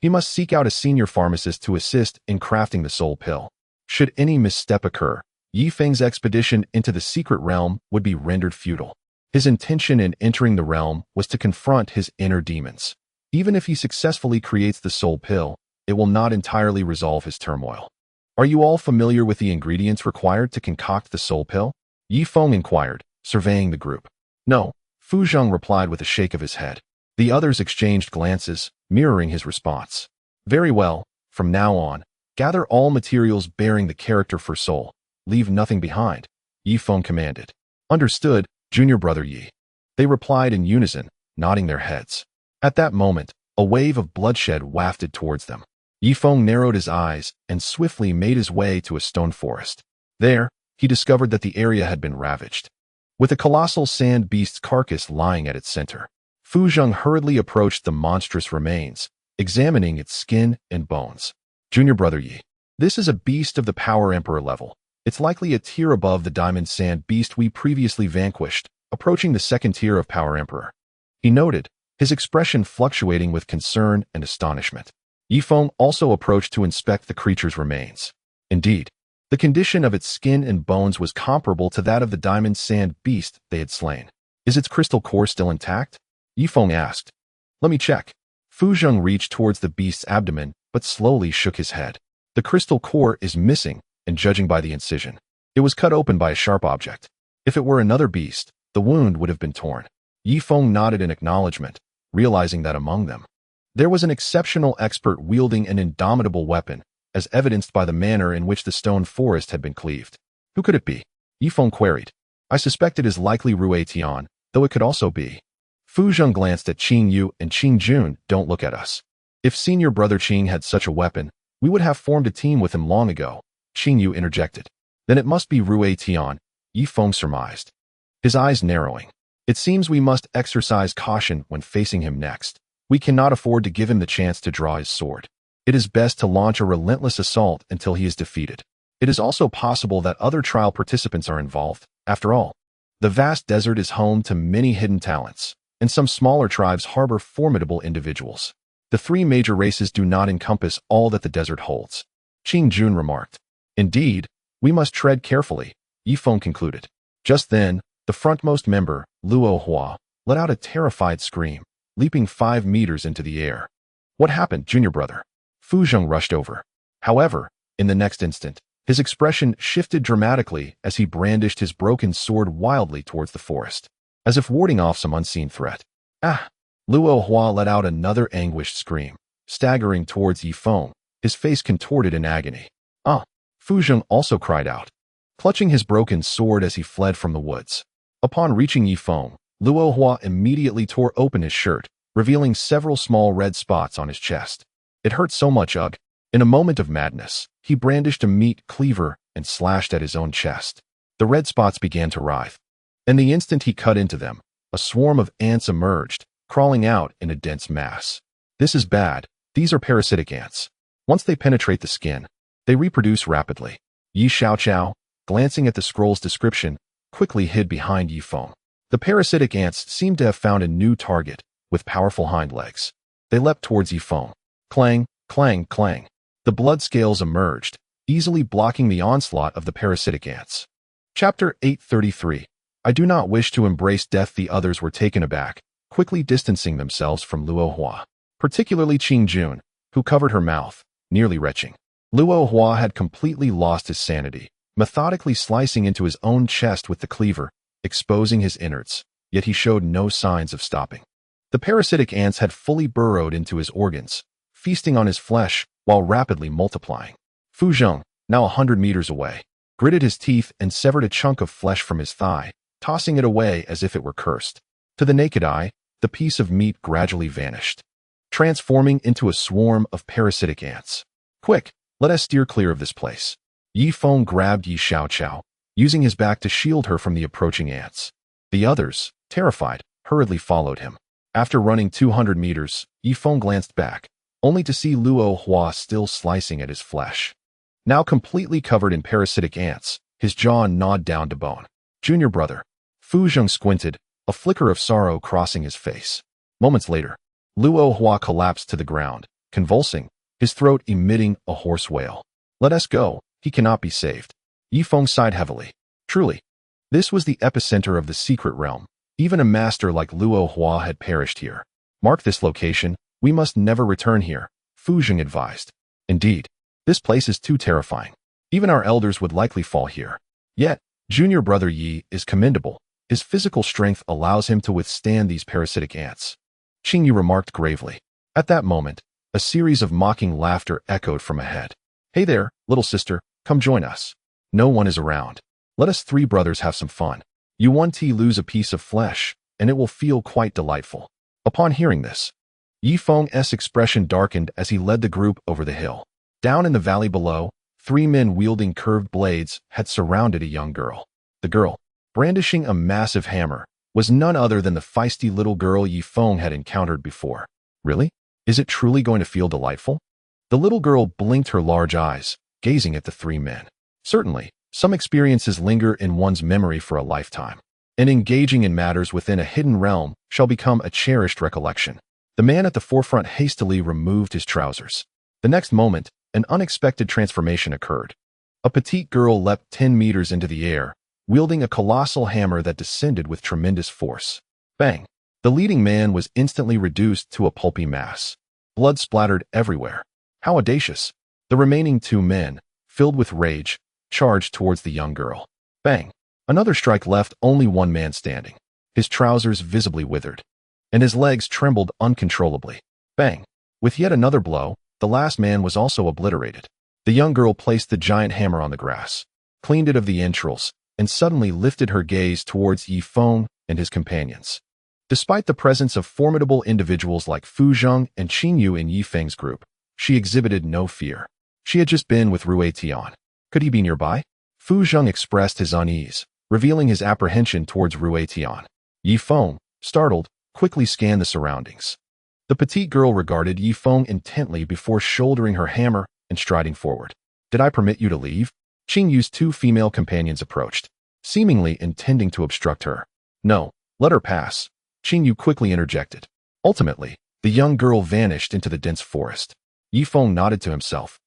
he must seek out a senior pharmacist to assist in crafting the soul pill. Should any misstep occur, Yi Feng's expedition into the secret realm would be rendered futile. His intention in entering the realm was to confront his inner demons. Even if he successfully creates the soul pill, it will not entirely resolve his turmoil. Are you all familiar with the ingredients required to concoct the soul pill? Yi Feng inquired, surveying the group. No, Fu Zheng replied with a shake of his head. The others exchanged glances, mirroring his response. Very well, from now on, gather all materials bearing the character for soul. Leave nothing behind, Yi Feng commanded. Understood, junior brother Yi. They replied in unison, nodding their heads. At that moment, a wave of bloodshed wafted towards them. Yi Feng narrowed his eyes and swiftly made his way to a stone forest. There, he discovered that the area had been ravaged, with a colossal sand beast's carcass lying at its center. Fu Zheng hurriedly approached the monstrous remains, examining its skin and bones. Junior brother Yi, this is a beast of the Power Emperor level. It's likely a tier above the diamond sand beast we previously vanquished, approaching the second tier of Power Emperor. He noted, his expression fluctuating with concern and astonishment. Yi Feng also approached to inspect the creature's remains. Indeed, the condition of its skin and bones was comparable to that of the diamond sand beast they had slain. Is its crystal core still intact? Yi Feng asked. Let me check. Fu Zheng reached towards the beast's abdomen, but slowly shook his head. The crystal core is missing, and judging by the incision, it was cut open by a sharp object. If it were another beast, the wound would have been torn. Yi Feng nodded in acknowledgement, realizing that among them, there was an exceptional expert wielding an indomitable weapon, as evidenced by the manner in which the stone forest had been cleaved. Who could it be? Yi Feng queried. I suspect it is likely Rue Tian, though it could also be. Fu Zheng glanced at Qing Yu and Qing Jun. Don't look at us. If senior brother Qing had such a weapon, we would have formed a team with him long ago, Qing Yu interjected. Then it must be Rue Tian, Yi Feng surmised, his eyes narrowing. It seems we must exercise caution when facing him next. We cannot afford to give him the chance to draw his sword. It is best to launch a relentless assault until he is defeated. It is also possible that other trial participants are involved. After all, the vast desert is home to many hidden talents, and some smaller tribes harbor formidable individuals. The three major races do not encompass all that the desert holds, Qing Jun remarked. Indeed, we must tread carefully, Yi Feng concluded. Just then, the frontmost member, Luo Hua, let out a terrified scream, leaping 5 meters into the air. What happened, junior brother? Fu Zheng rushed over. However, in the next instant, his expression shifted dramatically as he brandished his broken sword wildly towards the forest, as if warding off some unseen threat. Ah! Luo Hua let out another anguished scream, staggering towards Yi Feng, his face contorted in agony. Ah! Fu Zheng also cried out, clutching his broken sword as he fled from the woods. Upon reaching Yi Feng, Luo Hua immediately tore open his shirt, revealing several small red spots on his chest. It hurt so much, ugh. In a moment of madness, he brandished a meat cleaver and slashed at his own chest. The red spots began to writhe. And the instant he cut into them, a swarm of ants emerged, crawling out in a dense mass. This is bad. These are parasitic ants. Once they penetrate the skin, they reproduce rapidly. Yi Xiaoqiao, glancing at the scroll's description, quickly hid behind Yi Feng. The parasitic ants seemed to have found a new target, with powerful hind legs. They leapt towards Yi Feng. Clang, clang, clang. The blood scales emerged, easily blocking the onslaught of the parasitic ants. Chapter 833. I do not wish to embrace death. The others were taken aback, quickly distancing themselves from Luo Hua, particularly Qing Jun, who covered her mouth, nearly retching. Luo Hua had completely lost his sanity, methodically slicing into his own chest with the cleaver, exposing his innards, yet he showed no signs of stopping. The parasitic ants had fully burrowed into his organs, feasting on his flesh while rapidly multiplying. Fu Zheng, now 100 meters away, gritted his teeth and severed a chunk of flesh from his thigh, tossing it away as if it were cursed. To the naked eye, the piece of meat gradually vanished, transforming into a swarm of parasitic ants. Quick, let us steer clear of this place. Yi Feng grabbed Yi Xiaoqiao, using his back to shield her from the approaching ants. The others, terrified, hurriedly followed him. After running 200 meters, Yi Feng glanced back, only to see Luo Hua still slicing at his flesh. Now completely covered in parasitic ants, his jaw gnawed down to bone. Junior brother. Fu Zheng squinted, a flicker of sorrow crossing his face. Moments later, Luo Hua collapsed to the ground, convulsing, his throat emitting a hoarse wail. Let us go, he cannot be saved. Yi Feng sighed heavily. Truly, this was the epicenter of the secret realm. Even a master like Luo Hua had perished here. Mark this location, we must never return here, Fu Zheng advised. Indeed, this place is too terrifying. Even our elders would likely fall here. Yet, junior brother Yi is commendable. His physical strength allows him to withstand these parasitic ants. Qing Yu remarked gravely. At that moment, a series of mocking laughter echoed from ahead. Hey there, little sister, come join us. No one is around. Let us three brothers have some fun. You want to lose a piece of flesh, and it will feel quite delightful. Upon hearing this, Yi Feng's expression darkened as he led the group over the hill. Down in the valley below, three men wielding curved blades had surrounded a young girl. The girl, brandishing a massive hammer, was none other than the feisty little girl Yi Feng had encountered before. Really? Is it truly going to feel delightful? The little girl blinked her large eyes, gazing at the three men. Certainly, some experiences linger in one's memory for a lifetime, and engaging in matters within a hidden realm shall become a cherished recollection. The man at the forefront hastily removed his trousers. The next moment, an unexpected transformation occurred. A petite girl leapt 10 meters into the air, wielding a colossal hammer that descended with tremendous force. Bang! The leading man was instantly reduced to a pulpy mass. Blood splattered everywhere. How audacious! The remaining two men, filled with rage, charged towards the young girl. Bang! Another strike left only one man standing. His trousers visibly withered, and his legs trembled uncontrollably. Bang! With yet another blow, the last man was also obliterated. The young girl placed the giant hammer on the grass, cleaned it of the entrails, and suddenly lifted her gaze towards Yi Feng and his companions. Despite the presence of formidable individuals like Fu Zheng and Qing Yu in Yi Feng's group, she exhibited no fear. She had just been with Rui Tian. Could he be nearby? Fu Zheng expressed his unease, revealing his apprehension towards Rui Tian. Yi Feng, startled, quickly scanned the surroundings. The petite girl regarded Yi Feng intently before shouldering her hammer and striding forward. Did I permit you to leave? Qing Yu's two female companions approached, seemingly intending to obstruct her. No, let her pass, Qing Yu quickly interjected. Ultimately, the young girl vanished into the dense forest. Yi Feng nodded to himself,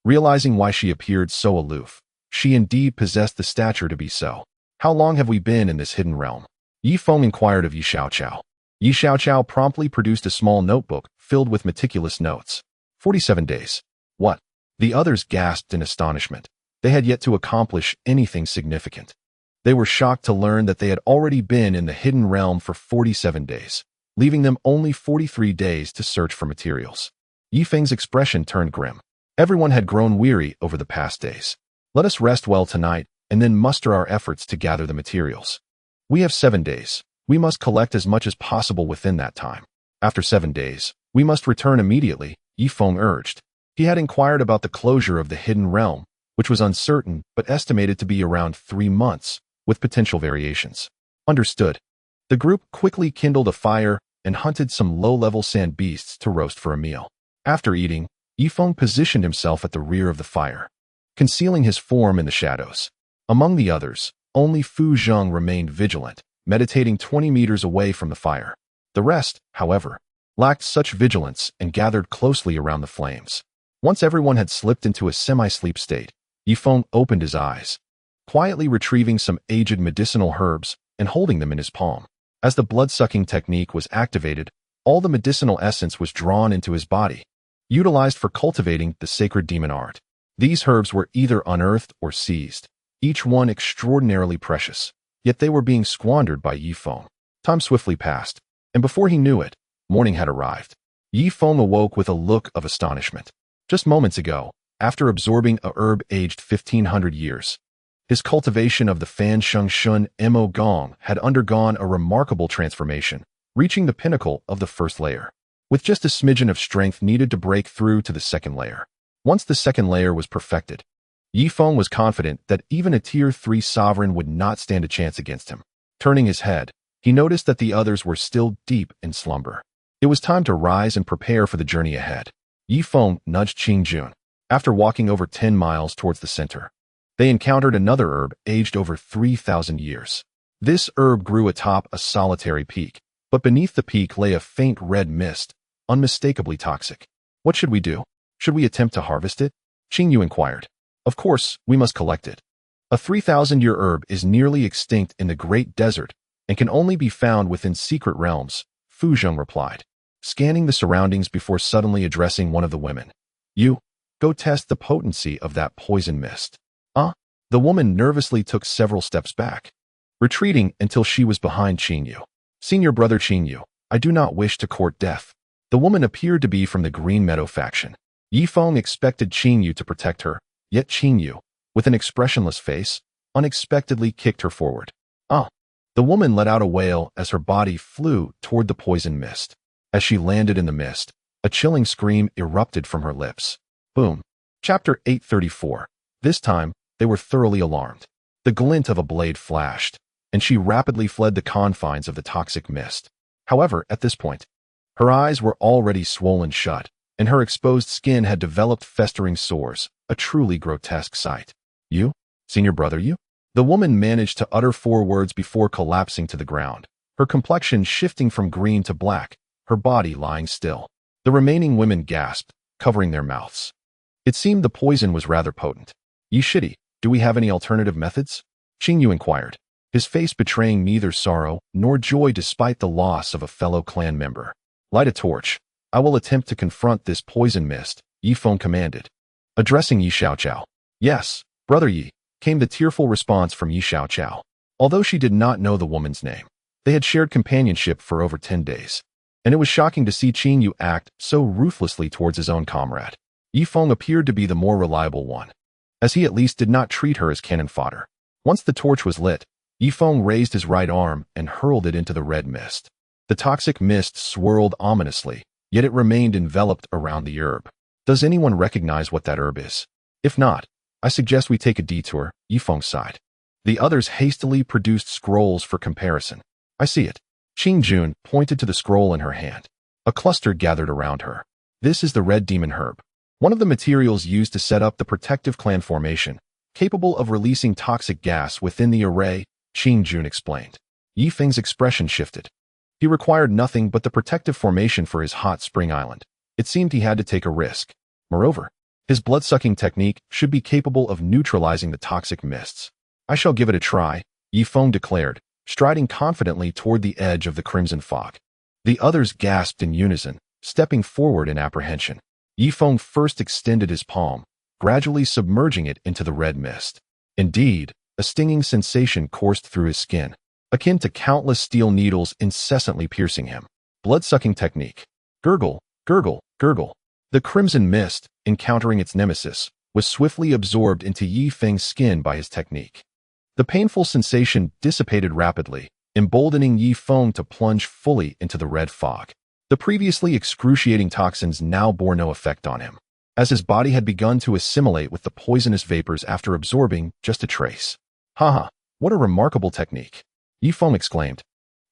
realizing why she appeared so aloof. She indeed possessed the stature to be so. How long have we been in this hidden realm? Yi Feng inquired of Yi Xiaoqiao. Yi Xiaoqiao promptly produced a small notebook filled with meticulous notes. 47 days. What? The others gasped in astonishment. They had yet to accomplish anything significant. They were shocked to learn that they had already been in the hidden realm for 47 days, leaving them only 43 days to search for materials. Yi Feng's expression turned grim. Everyone had grown weary over the past days. Let us rest well tonight, and then muster our efforts to gather the materials. We have 7 days. We must collect as much as possible within that time. After 7 days, we must return immediately, Feng urged. He had inquired about the closure of the hidden realm, which was uncertain but estimated to be around 3 months, with potential variations. Understood. The group quickly kindled a fire and hunted some low-level sand beasts to roast for a meal. After eating, Feng positioned himself at the rear of the fire, concealing his form in the shadows. Among the others, only Fu Zheng remained vigilant, meditating 20 meters away from the fire. The rest, however, lacked such vigilance and gathered closely around the flames. Once everyone had slipped into a semi-sleep state, Feng opened his eyes, quietly retrieving some aged medicinal herbs and holding them in his palm. As the blood-sucking technique was activated, all the medicinal essence was drawn into his body, utilized for cultivating the sacred demon art. These herbs were either unearthed or seized, each one extraordinarily precious, yet they were being squandered by Feng. Time swiftly passed, and before he knew it, morning had arrived. Feng awoke with a look of astonishment. Just moments ago, after absorbing a herb aged 1,500 years, his cultivation of the Fan Sheng Shun Mo Gong had undergone a remarkable transformation, reaching the pinnacle of the first layer, with just a smidgen of strength needed to break through to the second layer. Once the second layer was perfected, Feng was confident that even a Tier 3 sovereign would not stand a chance against him. Turning his head, he noticed that the others were still deep in slumber. It was time to rise and prepare for the journey ahead. Feng nudged Qingjun. After walking over 10 miles towards the center, they encountered another herb aged over 3,000 years. This herb grew atop a solitary peak, but beneath the peak lay a faint red mist, unmistakably toxic. What should we do? Should we attempt to harvest it? Qingyu inquired. Of course, we must collect it. A 3,000-year herb is nearly extinct in the Great Desert and can only be found within secret realms, Fu Zheng replied, scanning the surroundings before suddenly addressing one of the women. You, go test the potency of that poison mist. The woman nervously took several steps back, retreating until she was behind Qingyu. Senior brother Qingyu, I do not wish to court death. The woman appeared to be from the Green Meadow faction. Feng expected Qingyu to protect her, yet Qingyu, with an expressionless face, unexpectedly kicked her forward. The woman let out a wail as her body flew toward the poison mist. As she landed in the mist, a chilling scream erupted from her lips. Boom. Chapter 834. This time, they were thoroughly alarmed. The glint of a blade flashed, and she rapidly fled the confines of the toxic mist. However, at this point, her eyes were already swollen shut, and her exposed skin had developed festering sores, a truly grotesque sight. You? Senior brother, you? The woman managed to utter 4 words before collapsing to the ground, her complexion shifting from green to black, her body lying still. The remaining women gasped, covering their mouths. It seemed the poison was rather potent. Yishidi, do we have any alternative methods? Qingyu inquired, his face betraying neither sorrow nor joy despite the loss of a fellow clan member. Light a torch. I will attempt to confront this poison mist, Feng commanded. Addressing Yi Xiaoqiao. Yes, brother Yi, came the tearful response from Yi Xiaoqiao. Although she did not know the woman's name, they had shared companionship for over 10 days, and it was shocking to see Qingyu act so ruthlessly towards his own comrade. Feng appeared to be the more reliable one, as he at least did not treat her as cannon fodder. Once the torch was lit, Feng raised his right arm and hurled it into the red mist. The toxic mist swirled ominously, yet it remained enveloped around the herb. Does anyone recognize what that herb is? If not, I suggest we take a detour, Feng sighed. The others hastily produced scrolls for comparison. I see it. Qingjun pointed to the scroll in her hand. A cluster gathered around her. This is the red demon herb, one of the materials used to set up the protective clan formation, capable of releasing toxic gas within the array, Qingjun explained. Feng's expression shifted. He required nothing but the protective formation for his hot spring island. It seemed he had to take a risk. Moreover, his blood-sucking technique should be capable of neutralizing the toxic mists. I shall give it a try, Feng declared, striding confidently toward the edge of the crimson fog. The others gasped in unison, stepping forward in apprehension. Feng first extended his palm, gradually submerging it into the red mist. Indeed, a stinging sensation coursed through his skin, akin to countless steel needles incessantly piercing him. Blood-sucking technique. Gurgle, gurgle, gurgle. The crimson mist, encountering its nemesis, was swiftly absorbed into Feng's skin by his technique. The painful sensation dissipated rapidly, emboldening Feng to plunge fully into the red fog. The previously excruciating toxins now bore no effect on him, as his body had begun to assimilate with the poisonous vapors after absorbing just a trace. Haha, what a remarkable technique, Feng exclaimed,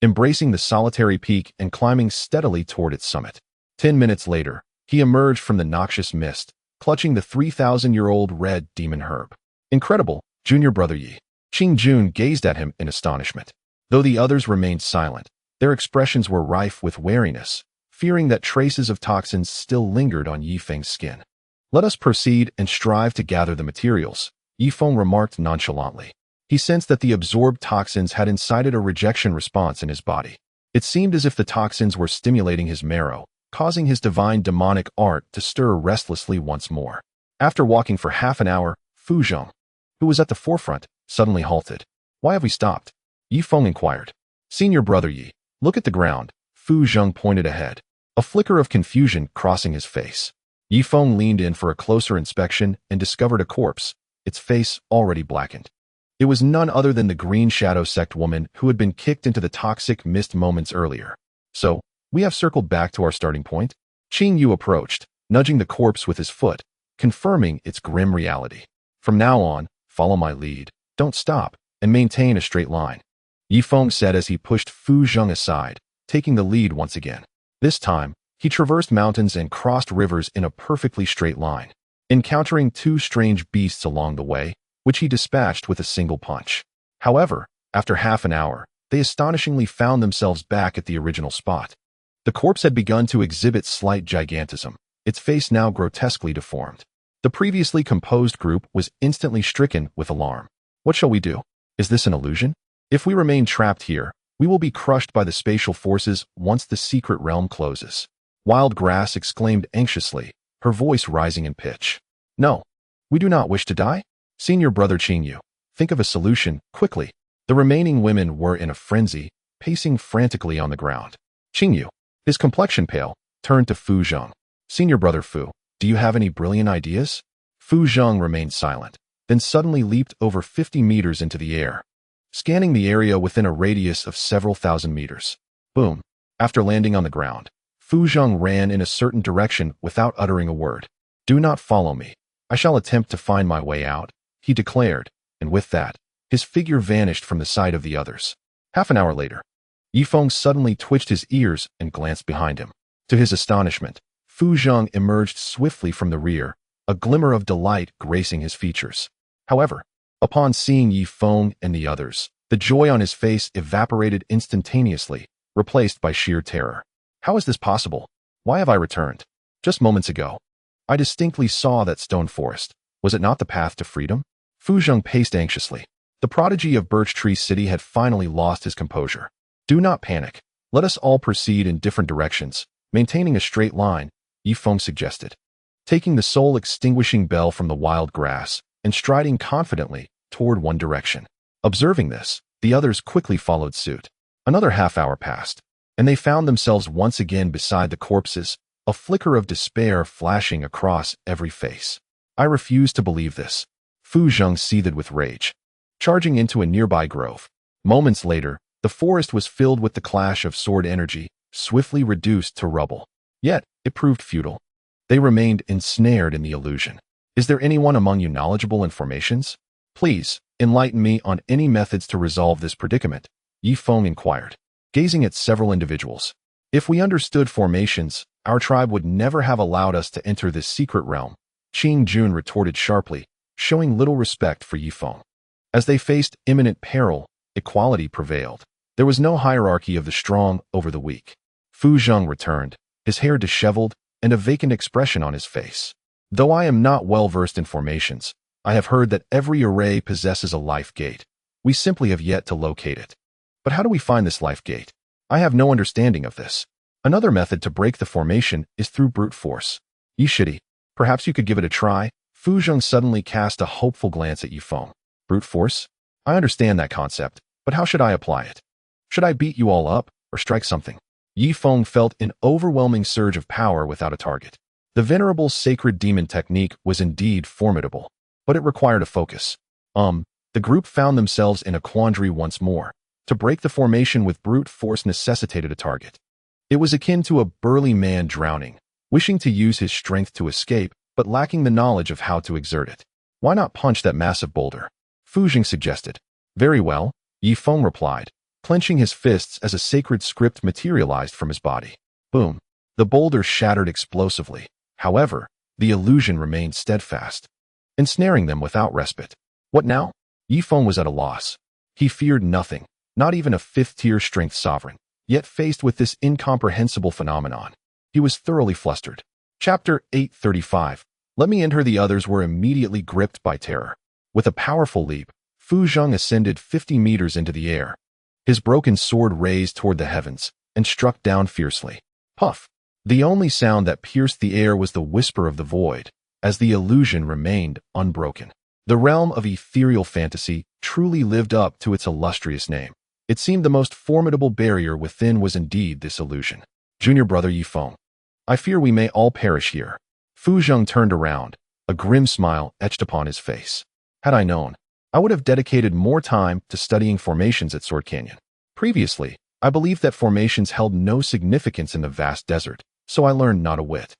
embracing the solitary peak and climbing steadily toward its summit. 10 minutes later, he emerged from the noxious mist, clutching the 3,000-year-old red demon herb. Incredible, junior brother Yi. Qing-jun gazed at him in astonishment. Though the others remained silent, their expressions were rife with wariness, fearing that traces of toxins still lingered on Feng's skin. Let us proceed and strive to gather the materials, Feng remarked nonchalantly. He sensed that the absorbed toxins had incited a rejection response in his body. It seemed as if the toxins were stimulating his marrow, causing his divine demonic art to stir restlessly once more. After walking for half an hour, Fu Zheng, who was at the forefront, suddenly halted. Why have we stopped? Feng inquired. Senior brother Yi, look at the ground. Fu Zheng pointed ahead, a flicker of confusion crossing his face. Feng leaned in for a closer inspection and discovered a corpse, its face already blackened. It was none other than the Green Shadow Sect woman who had been kicked into the toxic mist moments earlier. So, we have circled back to our starting point? Qing Yu approached, nudging the corpse with his foot, confirming its grim reality. From now on, follow my lead, don't stop, and maintain a straight line, Feng said as he pushed Fu Zheng aside, taking the lead once again. This time, he traversed mountains and crossed rivers in a perfectly straight line, encountering two strange beasts along the way, which he dispatched with a single punch. However, after half an hour, they astonishingly found themselves back at the original spot. The corpse had begun to exhibit slight gigantism, its face now grotesquely deformed. The previously composed group was instantly stricken with alarm. What shall we do? Is this an illusion? If we remain trapped here, we will be crushed by the spatial forces once the secret realm closes. Wild Grass exclaimed anxiously, her voice rising in pitch. No, we do not wish to die. Senior brother Qingyu, think of a solution, quickly. The remaining women were in a frenzy, pacing frantically on the ground. Qingyu, his complexion pale, turned to Fu Zheng. Senior brother Fu, do you have any brilliant ideas? Fu Zheng remained silent, then suddenly leaped over 50 meters into the air, scanning the area within a radius of several thousand meters. Boom. After landing on the ground, Fu Zheng ran in a certain direction without uttering a word. Do not follow me. I shall attempt to find my way out, he declared, and with that, his figure vanished from the sight of the others. Half an hour later, Feng suddenly twitched his ears and glanced behind him. To his astonishment, Fu Zheng emerged swiftly from the rear, a glimmer of delight gracing his features. However, upon seeing Feng and the others, the joy on his face evaporated instantaneously, replaced by sheer terror. How is this possible? Why have I returned? Just moments ago, I distinctly saw that stone forest. Was it not the path to freedom? Fu Zheng paced anxiously. The prodigy of Birch Tree City had finally lost his composure. Do not panic. Let us all proceed in different directions, maintaining a straight line, Feng suggested. Taking the soul-extinguishing bell from the wild grass and striding confidently toward one direction. Observing this, the others quickly followed suit. Another half hour passed, and they found themselves once again beside the corpses, a flicker of despair flashing across every face. I refuse to believe this. Fu Zheng seethed with rage, charging into a nearby grove. Moments later, the forest was filled with the clash of sword energy, swiftly reduced to rubble. Yet, it proved futile. They remained ensnared in the illusion. Is there anyone among you knowledgeable in formations? Please, enlighten me on any methods to resolve this predicament, Feng inquired, gazing at several individuals. If we understood formations, our tribe would never have allowed us to enter this secret realm, Qing-jun retorted sharply, showing little respect for Feng. As they faced imminent peril, equality prevailed. There was no hierarchy of the strong over the weak. Fu Zheng returned, his hair disheveled and a vacant expression on his face. Though I am not well versed in formations, I have heard that every array possesses a life gate. We simply have yet to locate it. But how do we find this life gate? I have no understanding of this. Another method to break the formation is through brute force. Yishidi, perhaps you could give it a try? Fu Zheng suddenly cast a hopeful glance at Feng. Brute force? I understand that concept, but how should I apply it? Should I beat you all up, or strike something? Feng felt an overwhelming surge of power without a target. The venerable sacred demon technique was indeed formidable, but it required a focus. The group found themselves in a quandary once more. To break the formation with brute force necessitated a target. It was akin to a burly man drowning, wishing to use his strength to escape, but lacking the knowledge of how to exert it. Why not punch that massive boulder? Fu Jing suggested. Very well, Yi Feng replied, clenching his fists as a sacred script materialized from his body. Boom. The boulder shattered explosively. However, the illusion remained steadfast, ensnaring them without respite. What now? Yi Feng was at a loss. He feared nothing, not even a fifth-tier strength sovereign, yet faced with this incomprehensible phenomenon, he was thoroughly flustered. Chapter 835. Let me enter. The others were immediately gripped by terror. With a powerful leap, Fu Jing ascended 50 meters into the air. His broken sword raised toward the heavens and struck down fiercely. Puff! The only sound that pierced the air was the whisper of the void, as the illusion remained unbroken. The realm of ethereal fantasy truly lived up to its illustrious name. It seemed the most formidable barrier within was indeed this illusion. Junior brother Yi Feng, I fear we may all perish here. Fu Jing turned around, a grim smile etched upon his face. Had I known, I would have dedicated more time to studying formations at Sword Canyon. Previously, I believed that formations held no significance in the vast desert, so I learned not a whit.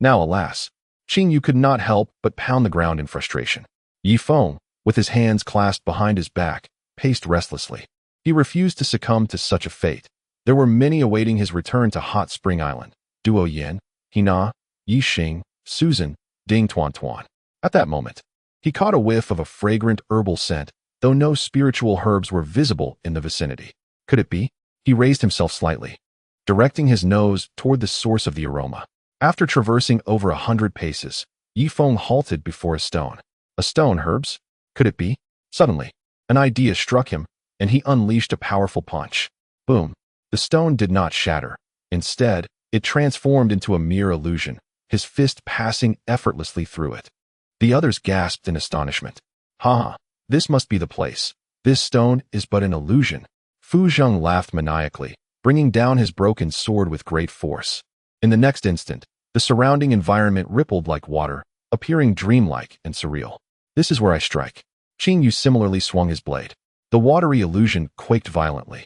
Now, alas, Qing Yu could not help but pound the ground in frustration. Yi Feng, with his hands clasped behind his back, paced restlessly. He refused to succumb to such a fate. There were many awaiting his return to Hot Spring Island. Duo Yin, Hina, Yi Xing, Susan, Ding Tuan Tuan. At that moment, he caught a whiff of a fragrant herbal scent, though no spiritual herbs were visible in the vicinity. Could it be? He raised himself slightly, directing his nose toward the source of the aroma. After traversing over 100 paces, Yi Feng halted before a stone. A stone, herbs? Could it be? Suddenly, an idea struck him, and he unleashed a powerful punch. Boom! The stone did not shatter. Instead, it transformed into a mere illusion, his fist passing effortlessly through it. The others gasped in astonishment. Ha! This must be the place. This stone is but an illusion. Fu Jing laughed maniacally, bringing down his broken sword with great force. In the next instant, the surrounding environment rippled like water, appearing dreamlike and surreal. This is where I strike. Qing Yu similarly swung his blade. The watery illusion quaked violently,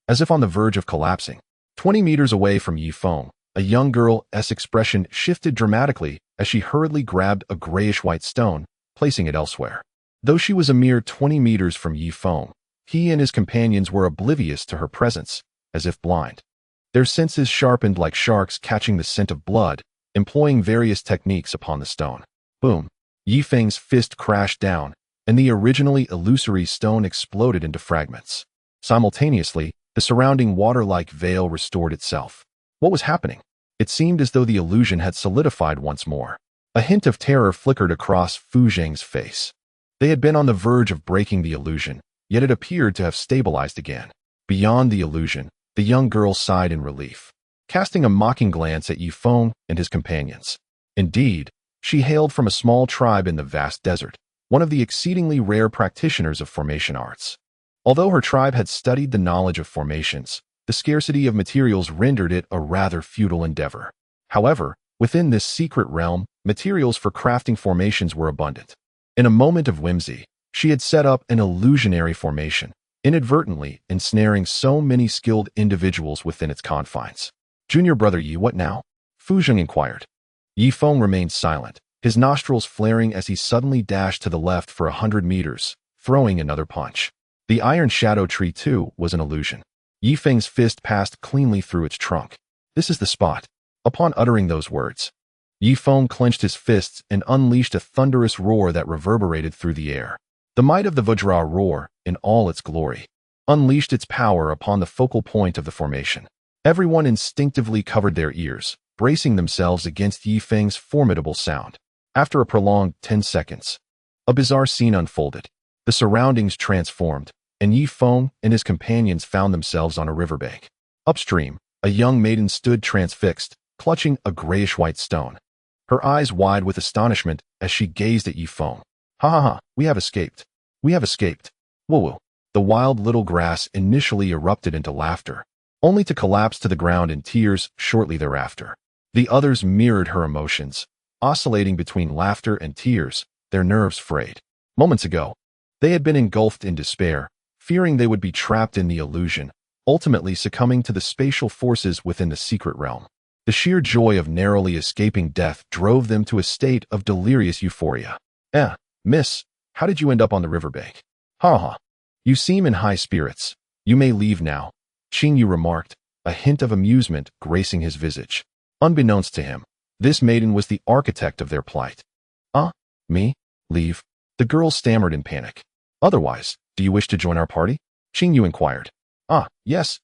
as if on the verge of collapsing. 20 meters away from Yi Feng, a young girl's expression shifted dramatically as she hurriedly grabbed a grayish-white stone, placing it elsewhere. Though she was a mere 20 meters from Yi Feng, he and his companions were oblivious to her presence, as if blind. Their senses sharpened like sharks catching the scent of blood, employing various techniques upon the stone. Boom! Yi Feng's fist crashed down, and the originally illusory stone exploded into fragments. Simultaneously, the surrounding water-like veil restored itself. What was happening? It seemed as though the illusion had solidified once more. A hint of terror flickered across Fu Jing's face. They had been on the verge of breaking the illusion, yet it appeared to have stabilized again. Beyond the illusion, the young girl sighed in relief, casting a mocking glance at Yi Feng and his companions. Indeed, she hailed from a small tribe in the vast desert, one of the exceedingly rare practitioners of formation arts. Although her tribe had studied the knowledge of formations, the scarcity of materials rendered it a rather futile endeavor. However, within this secret realm, materials for crafting formations were abundant. In a moment of whimsy, she had set up an illusionary formation, inadvertently ensnaring so many skilled individuals within its confines. Junior brother Yi, what now? Fu Jing inquired. Yi Feng remained silent, his nostrils flaring as he suddenly dashed to the left for 100 meters, throwing another punch. The iron shadow tree, too, was an illusion. Yi Feng's fist passed cleanly through its trunk. This is the spot. Upon uttering those words, Yi Feng clenched his fists and unleashed a thunderous roar that reverberated through the air. The might of the Vajra roar, in all its glory, unleashed its power upon the focal point of the formation. Everyone instinctively covered their ears, bracing themselves against Yi Feng's formidable sound. After a prolonged 10 seconds, a bizarre scene unfolded. The surroundings transformed, and Yi Feng and his companions found themselves on a riverbank. Upstream, a young maiden stood transfixed, clutching a grayish-white stone, her eyes wide with astonishment as she gazed at Yi Feng. Ha ha ha, we have escaped. We have escaped. Woo woo. The wild little grass initially erupted into laughter, only to collapse to the ground in tears shortly thereafter. The others mirrored her emotions, oscillating between laughter and tears, their nerves frayed. Moments ago, they had been engulfed in despair, fearing they would be trapped in the illusion, ultimately succumbing to the spatial forces within the secret realm. The sheer joy of narrowly escaping death drove them to a state of delirious euphoria. Miss, how did you end up on the riverbank? Ha ha. You seem in high spirits. You may leave now, Qing Yu remarked, a hint of amusement gracing his visage. Unbeknownst to him, this maiden was the architect of their plight. Me? Leave? The girl stammered in panic. Otherwise, do you wish to join our party? Qing Yu inquired. Yes.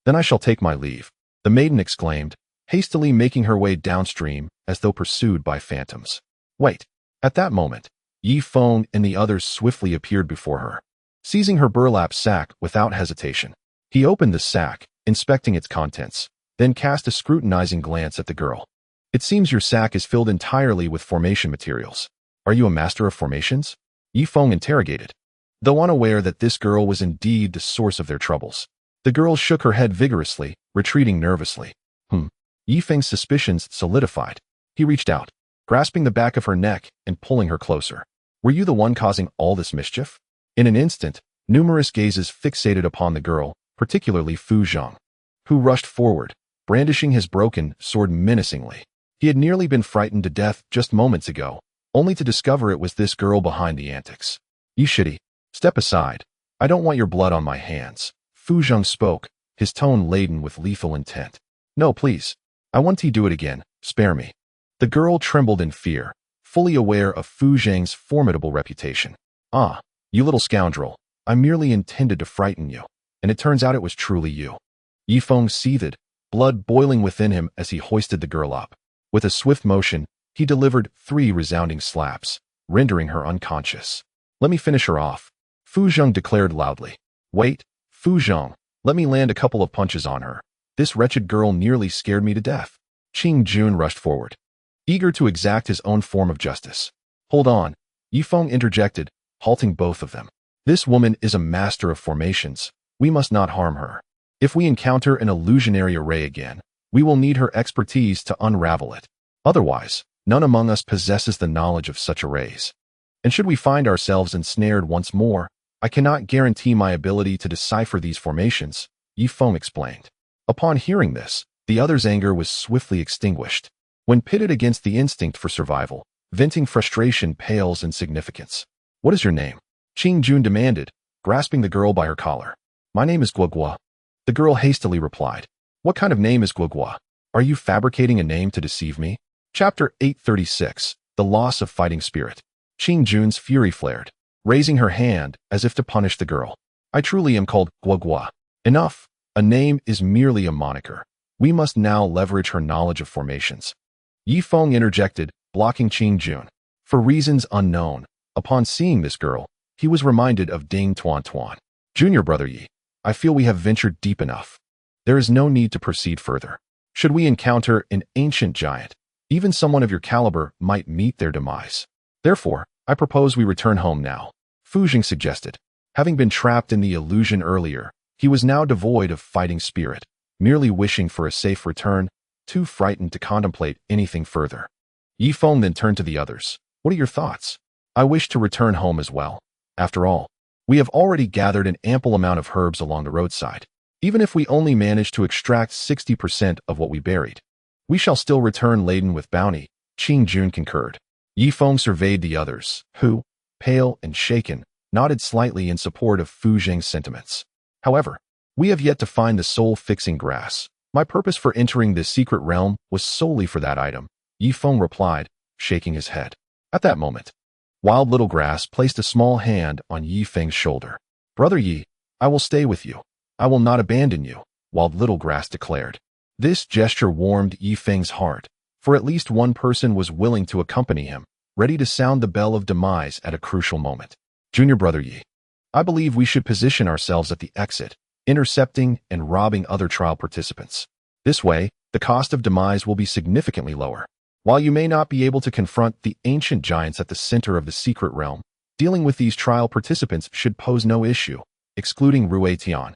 Then I shall take my leave, the maiden exclaimed, hastily making her way downstream as though pursued by phantoms. Wait. At that moment, Yi Feng and the others swiftly appeared before her. Seizing her burlap sack without hesitation, he opened the sack, inspecting its contents, then cast a scrutinizing glance at the girl. It seems your sack is filled entirely with formation materials. Are you a master of formations? Yi Feng interrogated. Though unaware that this girl was indeed the source of their troubles, the girl shook her head vigorously, retreating nervously. Yi Feng's suspicions solidified. He reached out, grasping the back of her neck and pulling her closer. Were you the one causing all this mischief? In an instant, numerous gazes fixated upon the girl, particularly Fu Zhang, who rushed forward, brandishing his broken sword menacingly. He had nearly been frightened to death just moments ago, only to discover it was this girl behind the antics. You shitty. Step aside. I don't want your blood on my hands. Fu Zhang spoke, his tone laden with lethal intent. No, please. I want to do it again. Spare me. The girl trembled in fear, fully aware of Fu Zhang's formidable reputation. You little scoundrel. I merely intended to frighten you, and it turns out it was truly you. Yi Feng seethed, blood boiling within him as he hoisted the girl up. With a swift motion, he delivered 3 resounding slaps, rendering her unconscious. Let me finish her off, Fu Zhang declared loudly. Wait, Fu Zhang, let me land a couple of punches on her. This wretched girl nearly scared me to death. Qing Jun rushed forward, eager to exact his own form of justice. Hold on, Yi Feng interjected, halting both of them. This woman is a master of formations. We must not harm her. If we encounter an illusionary array again, we will need her expertise to unravel it. Otherwise, none among us possesses the knowledge of such arrays. And should we find ourselves ensnared once more, I cannot guarantee my ability to decipher these formations, Yi Feng explained. Upon hearing this, the other's anger was swiftly extinguished. When pitted against the instinct for survival, venting frustration pales in significance. What is your name? Qing Jun demanded, grasping the girl by her collar. My name is Guogua. The girl hastily replied. What kind of name is Guogua? Are you fabricating a name to deceive me? Chapter 836, The Loss of Fighting Spirit. Qing Jun's fury flared, raising her hand as if to punish the girl. I truly am called Guogua. Enough. A name is merely a moniker. We must now leverage her knowledge of formations. Yi Feng interjected, blocking Qing Jun. For reasons unknown, upon seeing this girl, he was reminded of Ding Tuan Tuan. Junior brother Yi, I feel we have ventured deep enough. There is no need to proceed further. Should we encounter an ancient giant, even someone of your caliber might meet their demise. Therefore, I propose we return home now, Fu Jing suggested. Having been trapped in the illusion earlier, he was now devoid of fighting spirit, merely wishing for a safe return, too frightened to contemplate anything further. Yi Feng then turned to the others. What are your thoughts? I wish to return home as well. After all, we have already gathered an ample amount of herbs along the roadside. Even if we only manage to extract 60% of what we buried, we shall still return laden with bounty, Qing Jun concurred. Yi Feng surveyed the others, who, pale and shaken, nodded slightly in support of Fu Jing's sentiments. However, we have yet to find the soul-fixing grass. My purpose for entering this secret realm was solely for that item, Yi Feng replied, shaking his head. At that moment, Wild Little Grass placed a small hand on Yi Feng's shoulder. Brother Yi, I will stay with you. I will not abandon you, Wild Little Grass declared. This gesture warmed Yi Feng's heart, for at least one person was willing to accompany him, ready to sound the bell of demise at a crucial moment. Junior brother Yi, I believe we should position ourselves at the exit, intercepting and robbing other trial participants. This way, the cost of demise will be significantly lower. While you may not be able to confront the ancient giants at the center of the secret realm, dealing with these trial participants should pose no issue, excluding Rui Tian.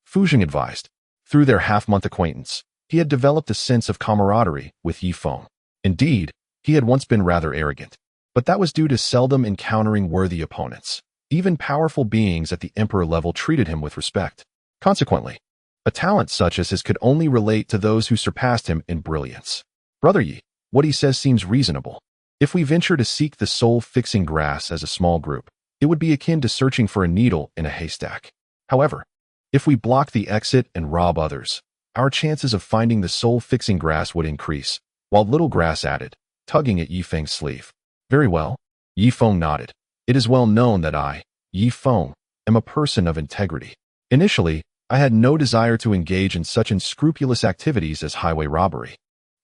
Fu Jing advised. Through their half-month acquaintance, he had developed a sense of camaraderie with Yi Feng. Indeed, he had once been rather arrogant, but that was due to seldom encountering worthy opponents. Even powerful beings at the emperor level treated him with respect. Consequently, a talent such as his could only relate to those who surpassed him in brilliance. Brother Yi, what he says seems reasonable. If we venture to seek the soul-fixing grass as a small group, it would be akin to searching for a needle in a haystack. However, if we block the exit and rob others, our chances of finding the soul-fixing grass would increase, while Little Grass added, tugging at Yi Feng's sleeve. Very well. Yi Feng nodded. It is well known that I, Yi Feng, am a person of integrity. Initially, I had no desire to engage in such unscrupulous activities as highway robbery.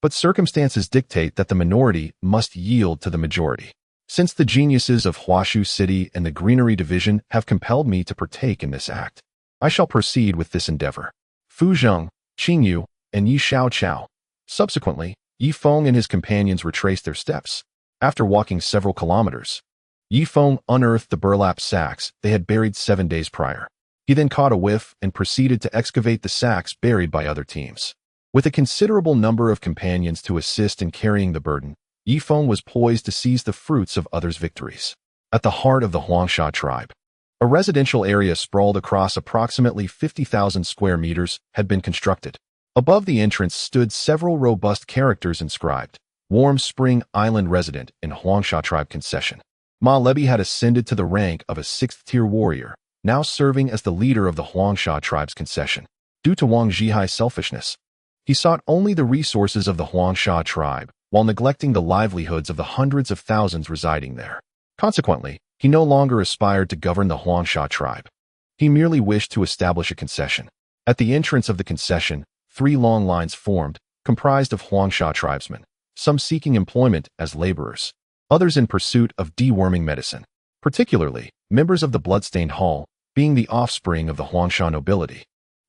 But circumstances dictate that the minority must yield to the majority. Since the geniuses of Huashu City and the Greenery Division have compelled me to partake in this act, I shall proceed with this endeavor. Fu Zheng, Qing Yu, and Yi Xiao Chao. Subsequently, Yi Feng and his companions retraced their steps. After walking several kilometers, Yi Feng unearthed the burlap sacks they had buried 7 days prior. He then caught a whiff and proceeded to excavate the sacks buried by other teams. With a considerable number of companions to assist in carrying the burden, Yi Feng was poised to seize the fruits of others' victories. At the heart of the Huangsha tribe, a residential area sprawled across approximately 50,000 square meters had been constructed. Above the entrance stood several robust characters inscribed, Warm Spring Island Resident in Huangsha Tribe Concession. Ma Lebi had ascended to the rank of a 6th-tier warrior, now serving as the leader of the Huangsha Tribe's concession. Due to Wang Zhihai's selfishness, he sought only the resources of the Huangsha tribe, while neglecting the livelihoods of the hundreds of thousands residing there. Consequently, he no longer aspired to govern the Huangsha tribe. He merely wished to establish a concession. At the entrance of the concession, 3 long lines formed, comprised of Huangsha tribesmen, some seeking employment as laborers, others in pursuit of deworming medicine, particularly members of the Bloodstained Hall, being the offspring of the Huangsha nobility,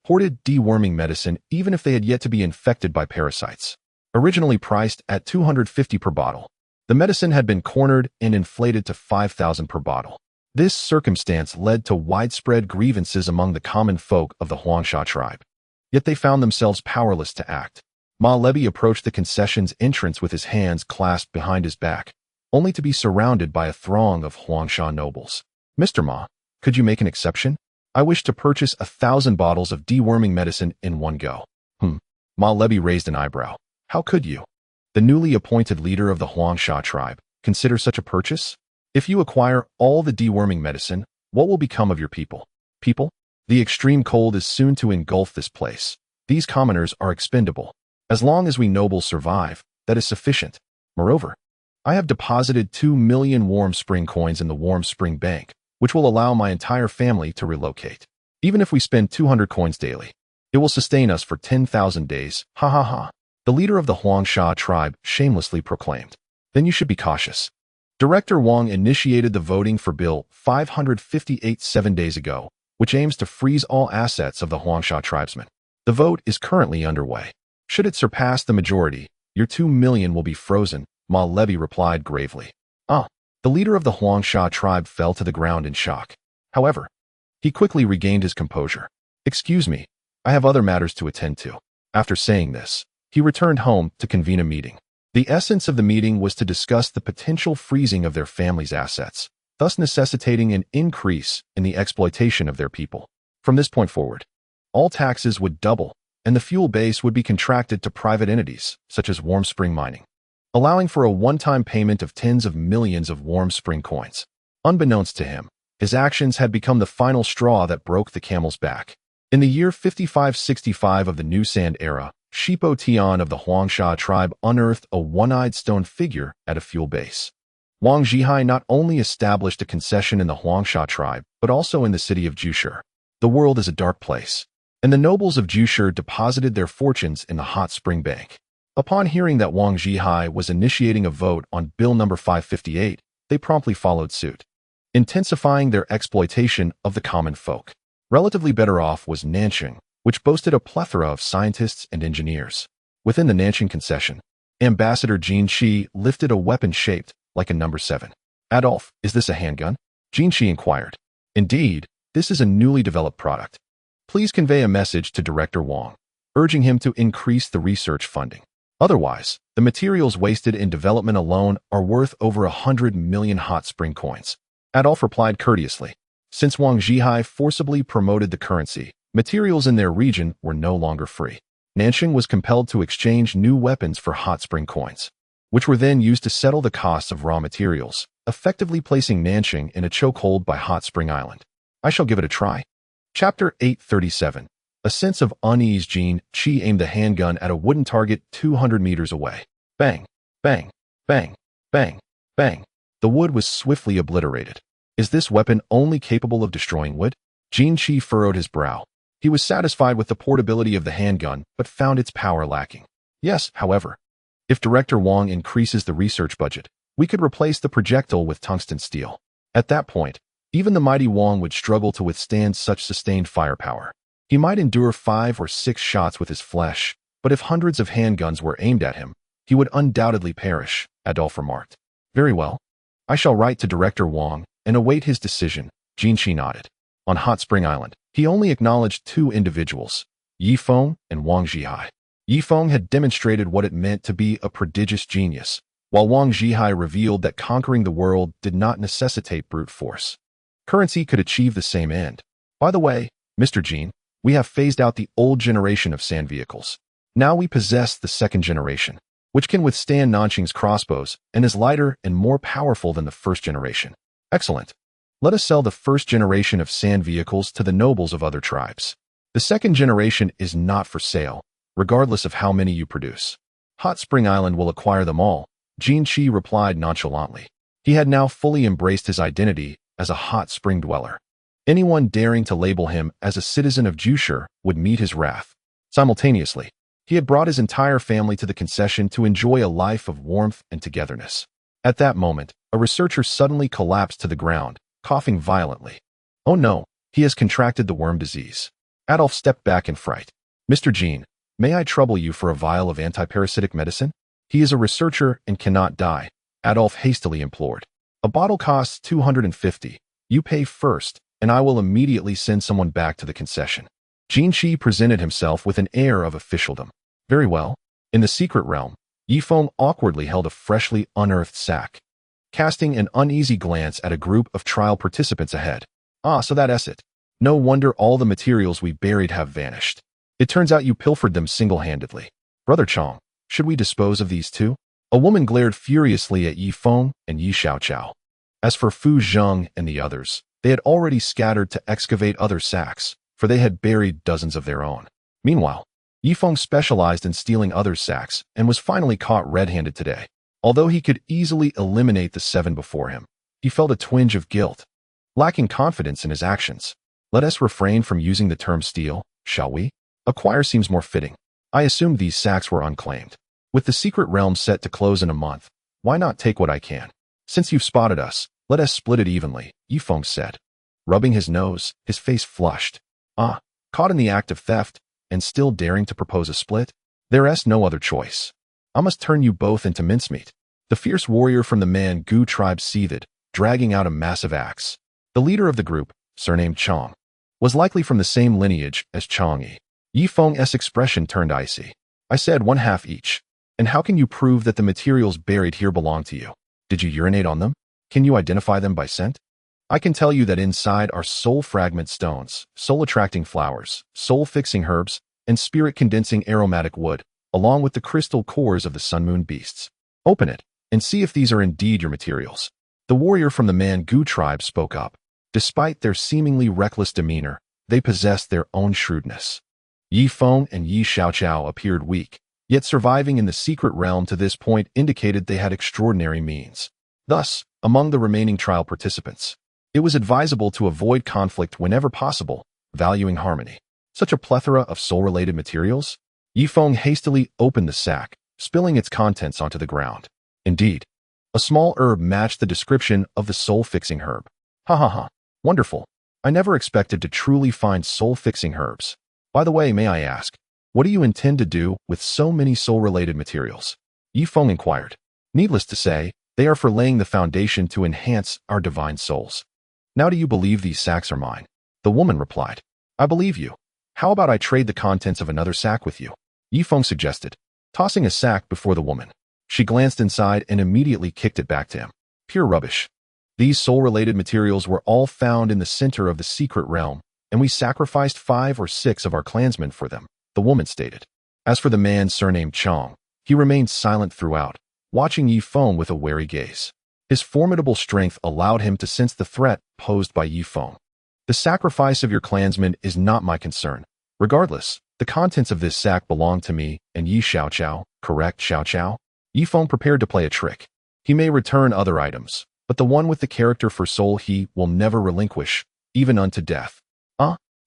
hoarded deworming medicine even if they had yet to be infected by parasites. Originally priced at $250 per bottle, the medicine had been cornered and inflated to $5,000 per bottle. This circumstance led to widespread grievances among the common folk of the Huangsha tribe. Yet they found themselves powerless to act. Ma Lebi approached the concession's entrance with his hands clasped behind his back, only to be surrounded by a throng of Huangsha nobles. Mr. Ma, could you make an exception? I wish to purchase 1,000 bottles of deworming medicine in one go. Ma Lebi raised an eyebrow. How could you, the newly appointed leader of the Huangsha tribe, consider such a purchase? If you acquire all the deworming medicine, what will become of your people? People? The extreme cold is soon to engulf this place. These commoners are expendable. As long as we nobles survive, that is sufficient. Moreover, I have deposited 2 million Warm Spring coins in the Warm Spring Bank, which will allow my entire family to relocate. Even if we spend 200 coins daily, it will sustain us for 10,000 days. Ha ha ha. The leader of the Huangsha tribe shamelessly proclaimed. Then you should be cautious. Director Wang initiated the voting for Bill 558 7 days ago, which aims to freeze all assets of the Huangsha tribesmen. The vote is currently underway. Should it surpass the majority, your 2 million will be frozen, Ma Lebi replied gravely. The leader of the Huangsha tribe fell to the ground in shock. However, he quickly regained his composure. Excuse me, I have other matters to attend to. After saying this, he returned home to convene a meeting. The essence of the meeting was to discuss the potential freezing of their family's assets, thus necessitating an increase in the exploitation of their people. From this point forward, all taxes would double, and the fuel base would be contracted to private entities, such as Warm Spring Mining, allowing for a one-time payment of tens of millions of Warm Spring coins. Unbeknownst to him, his actions had become the final straw that broke the camel's back. In the year 5565 of the New Sand era, Shipo Tian of the Huangsha tribe unearthed a one-eyed stone figure at a fuel base. Wang Zhihai not only established a concession in the Huangsha tribe, but also in the city of Jushi. The world is a dark place, and the nobles of Jushi deposited their fortunes in the Hot Spring Bank. Upon hearing that Wang Zhihai was initiating a vote on Bill number 558, they promptly followed suit, intensifying their exploitation of the common folk. Relatively better off was Nanxing, which boasted a plethora of scientists and engineers. Within the Nanxing concession, Ambassador Jin Shi lifted a weapon shaped like a number 7. Adolf, is this a handgun? Jin Shi inquired. Indeed, this is a newly developed product. Please convey a message to Director Wang, urging him to increase the research funding. Otherwise, the materials wasted in development alone are worth over 100 million hot spring coins. Adolf replied courteously. Since Wang Zhihai forcibly promoted the currency, Materials in their region were no longer free. Nanxing was compelled to exchange new weapons for hot spring coins, which were then used to settle the costs of raw materials, effectively placing Nanxing in a chokehold by Hot Spring Island. I shall give it a try. Chapter 837. A sense of unease. Jin Qi aimed the handgun at a wooden target 200 meters away. Bang, bang, bang, bang, bang. The wood was swiftly obliterated. Is this weapon only capable of destroying wood? Jin Qi furrowed his brow. He was satisfied with the portability of the handgun, but found its power lacking. Yes, however, if Director Wang increases the research budget, we could replace the projectile with tungsten steel. At that point, even the mighty Wang would struggle to withstand such sustained firepower. He might endure 5 or 6 shots with his flesh, but if hundreds of handguns were aimed at him, he would undoubtedly perish, Adolphe remarked. Very well. I shall write to Director Wang and await his decision. Jin Qi nodded. On Hot Spring Island, he only acknowledged 2 individuals, Yi Feng and Wang Zhihai. Yi Feng had demonstrated what it meant to be a prodigious genius, while Wang Zhihai revealed that conquering the world did not necessitate brute force. Currency could achieve the same end. By the way, Mr. Jin, we have phased out the old generation of sand vehicles. Now we possess the second generation, which can withstand Nanxing's crossbows and is lighter and more powerful than the first generation. Excellent. Let us sell the first generation of sand vehicles to the nobles of other tribes. The second generation is not for sale, regardless of how many you produce. Hot Spring Island will acquire them all, Jin Qi replied nonchalantly. He had now fully embraced his identity as a hot spring dweller. Anyone daring to label him as a citizen of Jushur would meet his wrath. Simultaneously, he had brought his entire family to the concession to enjoy a life of warmth and togetherness. At that moment, a researcher suddenly collapsed to the ground, coughing violently. Oh no, he has contracted the worm disease. Adolphe stepped back in fright. Mr. Jin, may I trouble you for a vial of antiparasitic medicine? He is a researcher and cannot die, Adolphe hastily implored. A bottle costs 250. You pay first, and I will immediately send someone back to the concession. Jin Qi presented himself with an air of officialdom. Very well. In the secret realm, Yi Feng awkwardly held a freshly unearthed sack, casting an uneasy glance at a group of trial participants ahead. Ah, so that's it. No wonder all the materials we buried have vanished. It turns out you pilfered them single-handedly. Brother Chong, should we dispose of these too? A woman glared furiously at Yi Feng and Yi Xiaoqiao. As for Fu Zheng and the others, they had already scattered to excavate other sacks, for they had buried dozens of their own. Meanwhile, Yi Feng specialized in stealing other sacks and was finally caught red-handed today. Although he could easily eliminate the 7 before him, he felt a twinge of guilt. Lacking confidence in his actions, let us refrain from using the term steal, shall we? Acquire seems more fitting. I assumed these sacks were unclaimed. With the secret realm set to close in a month, why not take what I can? Since you've spotted us, let us split it evenly, Yi Feng said. Rubbing his nose, his face flushed. Ah, caught in the act of theft, and still daring to propose a split? There's no other choice. I must turn you both into mincemeat. The fierce warrior from the Man Gu tribe seethed, dragging out a massive axe. The leader of the group, surnamed Chong, was likely from the same lineage as Chang'e. Yi Feng's expression turned icy. I said 1/2 each. And how can you prove that the materials buried here belong to you? Did you urinate on them? Can you identify them by scent? I can tell you that inside are soul fragment stones, soul-attracting flowers, soul-fixing herbs, and spirit-condensing aromatic wood, along with the crystal cores of the sun-moon beasts. Open it, and see if these are indeed your materials. The warrior from the Man Gu tribe spoke up. Despite their seemingly reckless demeanor, they possessed their own shrewdness. Yi Feng and Yi Xiaoqiao appeared weak, yet surviving in the secret realm to this point indicated they had extraordinary means. Thus, among the remaining trial participants, it was advisable to avoid conflict whenever possible, valuing harmony. Such a plethora of soul-related materials? Yi Feng hastily opened the sack, spilling its contents onto the ground. Indeed, a small herb matched the description of the soul-fixing herb. Ha ha ha, wonderful. I never expected to truly find soul-fixing herbs. By the way, may I ask, what do you intend to do with so many soul-related materials? Yi Feng inquired. Needless to say, they are for laying the foundation to enhance our divine souls. Now do you believe these sacks are mine? The woman replied. I believe you. How about I trade the contents of another sack with you? Yi Feng suggested, tossing a sack before the woman. She glanced inside and immediately kicked it back to him. Pure rubbish. These soul-related materials were all found in the center of the secret realm, and we sacrificed 5 or 6 of our clansmen for them, the woman stated. As for the man surnamed Chong, he remained silent throughout, watching Yi Feng with a wary gaze. His formidable strength allowed him to sense the threat posed by Yi Feng. The sacrifice of your clansmen is not my concern. Regardless, the contents of this sack belong to me and Yi Xiaoqiao, correct Xiaoqiao? Yi Feng prepared to play a trick. He may return other items, but the one with the character for soul he will never relinquish, even unto death.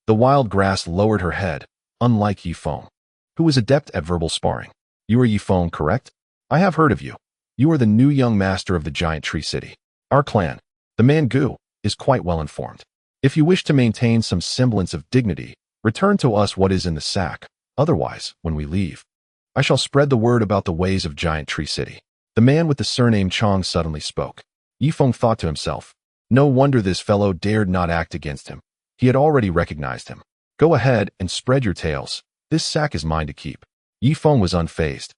The wild grass lowered her head, unlike Yi Feng, who was adept at verbal sparring. You are Yi Feng, correct? I have heard of you. You are the new young master of the giant tree city. Our clan, the man Gu, is quite well informed. If you wish to maintain some semblance of dignity, return to us what is in the sack. Otherwise, when we leave, I shall spread the word about the ways of giant tree city. The man with the surname Chong suddenly spoke. Yi Feng thought to himself, no wonder this fellow dared not act against him. He had already recognized him. Go ahead and spread your tales. This sack is mine to keep. Yi Feng was unfazed,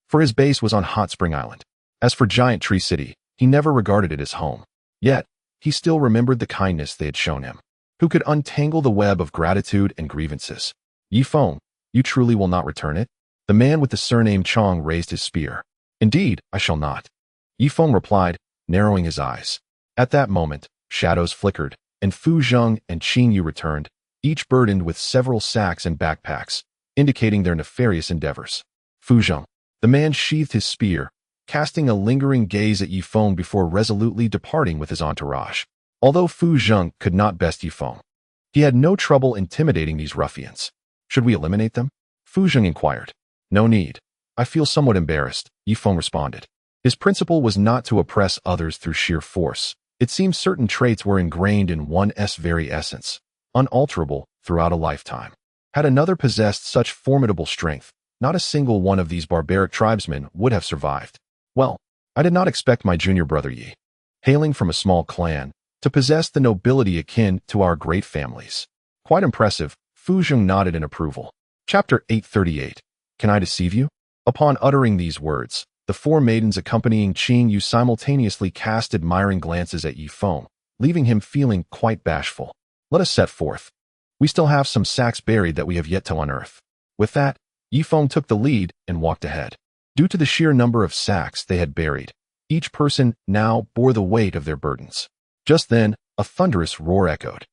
for his base was on Hot Spring Island. As for Giant Tree City, he never regarded it as home. Yet, he still remembered the kindness they had shown him. Who could untangle the web of gratitude and grievances? Yi Feng, you truly will not return it? The man with the surname Chong raised his spear. Indeed, I shall not. Yi Feng replied, narrowing his eyes. At that moment, shadows flickered, and Fu Zheng and Qing Yu returned, each burdened with several sacks and backpacks, indicating their nefarious endeavors. Fu Zheng, the man sheathed his spear, casting a lingering gaze at Yi Feng before resolutely departing with his entourage. Although Fu Zheng could not best Yi Feng, he had no trouble intimidating these ruffians. Should we eliminate them? Fu Zheng inquired. No need. I feel somewhat embarrassed, Yi Feng responded. His principle was not to oppress others through sheer force. It seems certain traits were ingrained in one's very essence, unalterable throughout a lifetime. Had another possessed such formidable strength, not a single one of these barbaric tribesmen would have survived. Well, I did not expect my junior brother Yi, hailing from a small clan, to possess the nobility akin to our great families. Quite impressive, Fu Zheng nodded in approval. Chapter 838. Can I deceive you? Upon uttering these words, the 4 maidens accompanying Qing Yu simultaneously cast admiring glances at Yi Feng, leaving him feeling quite bashful. Let us set forth. We still have some sacks buried that we have yet to unearth. With that, Yi Feng took the lead and walked ahead. Due to the sheer number of sacks they had buried, each person now bore the weight of their burdens. Just then, a thunderous roar echoed.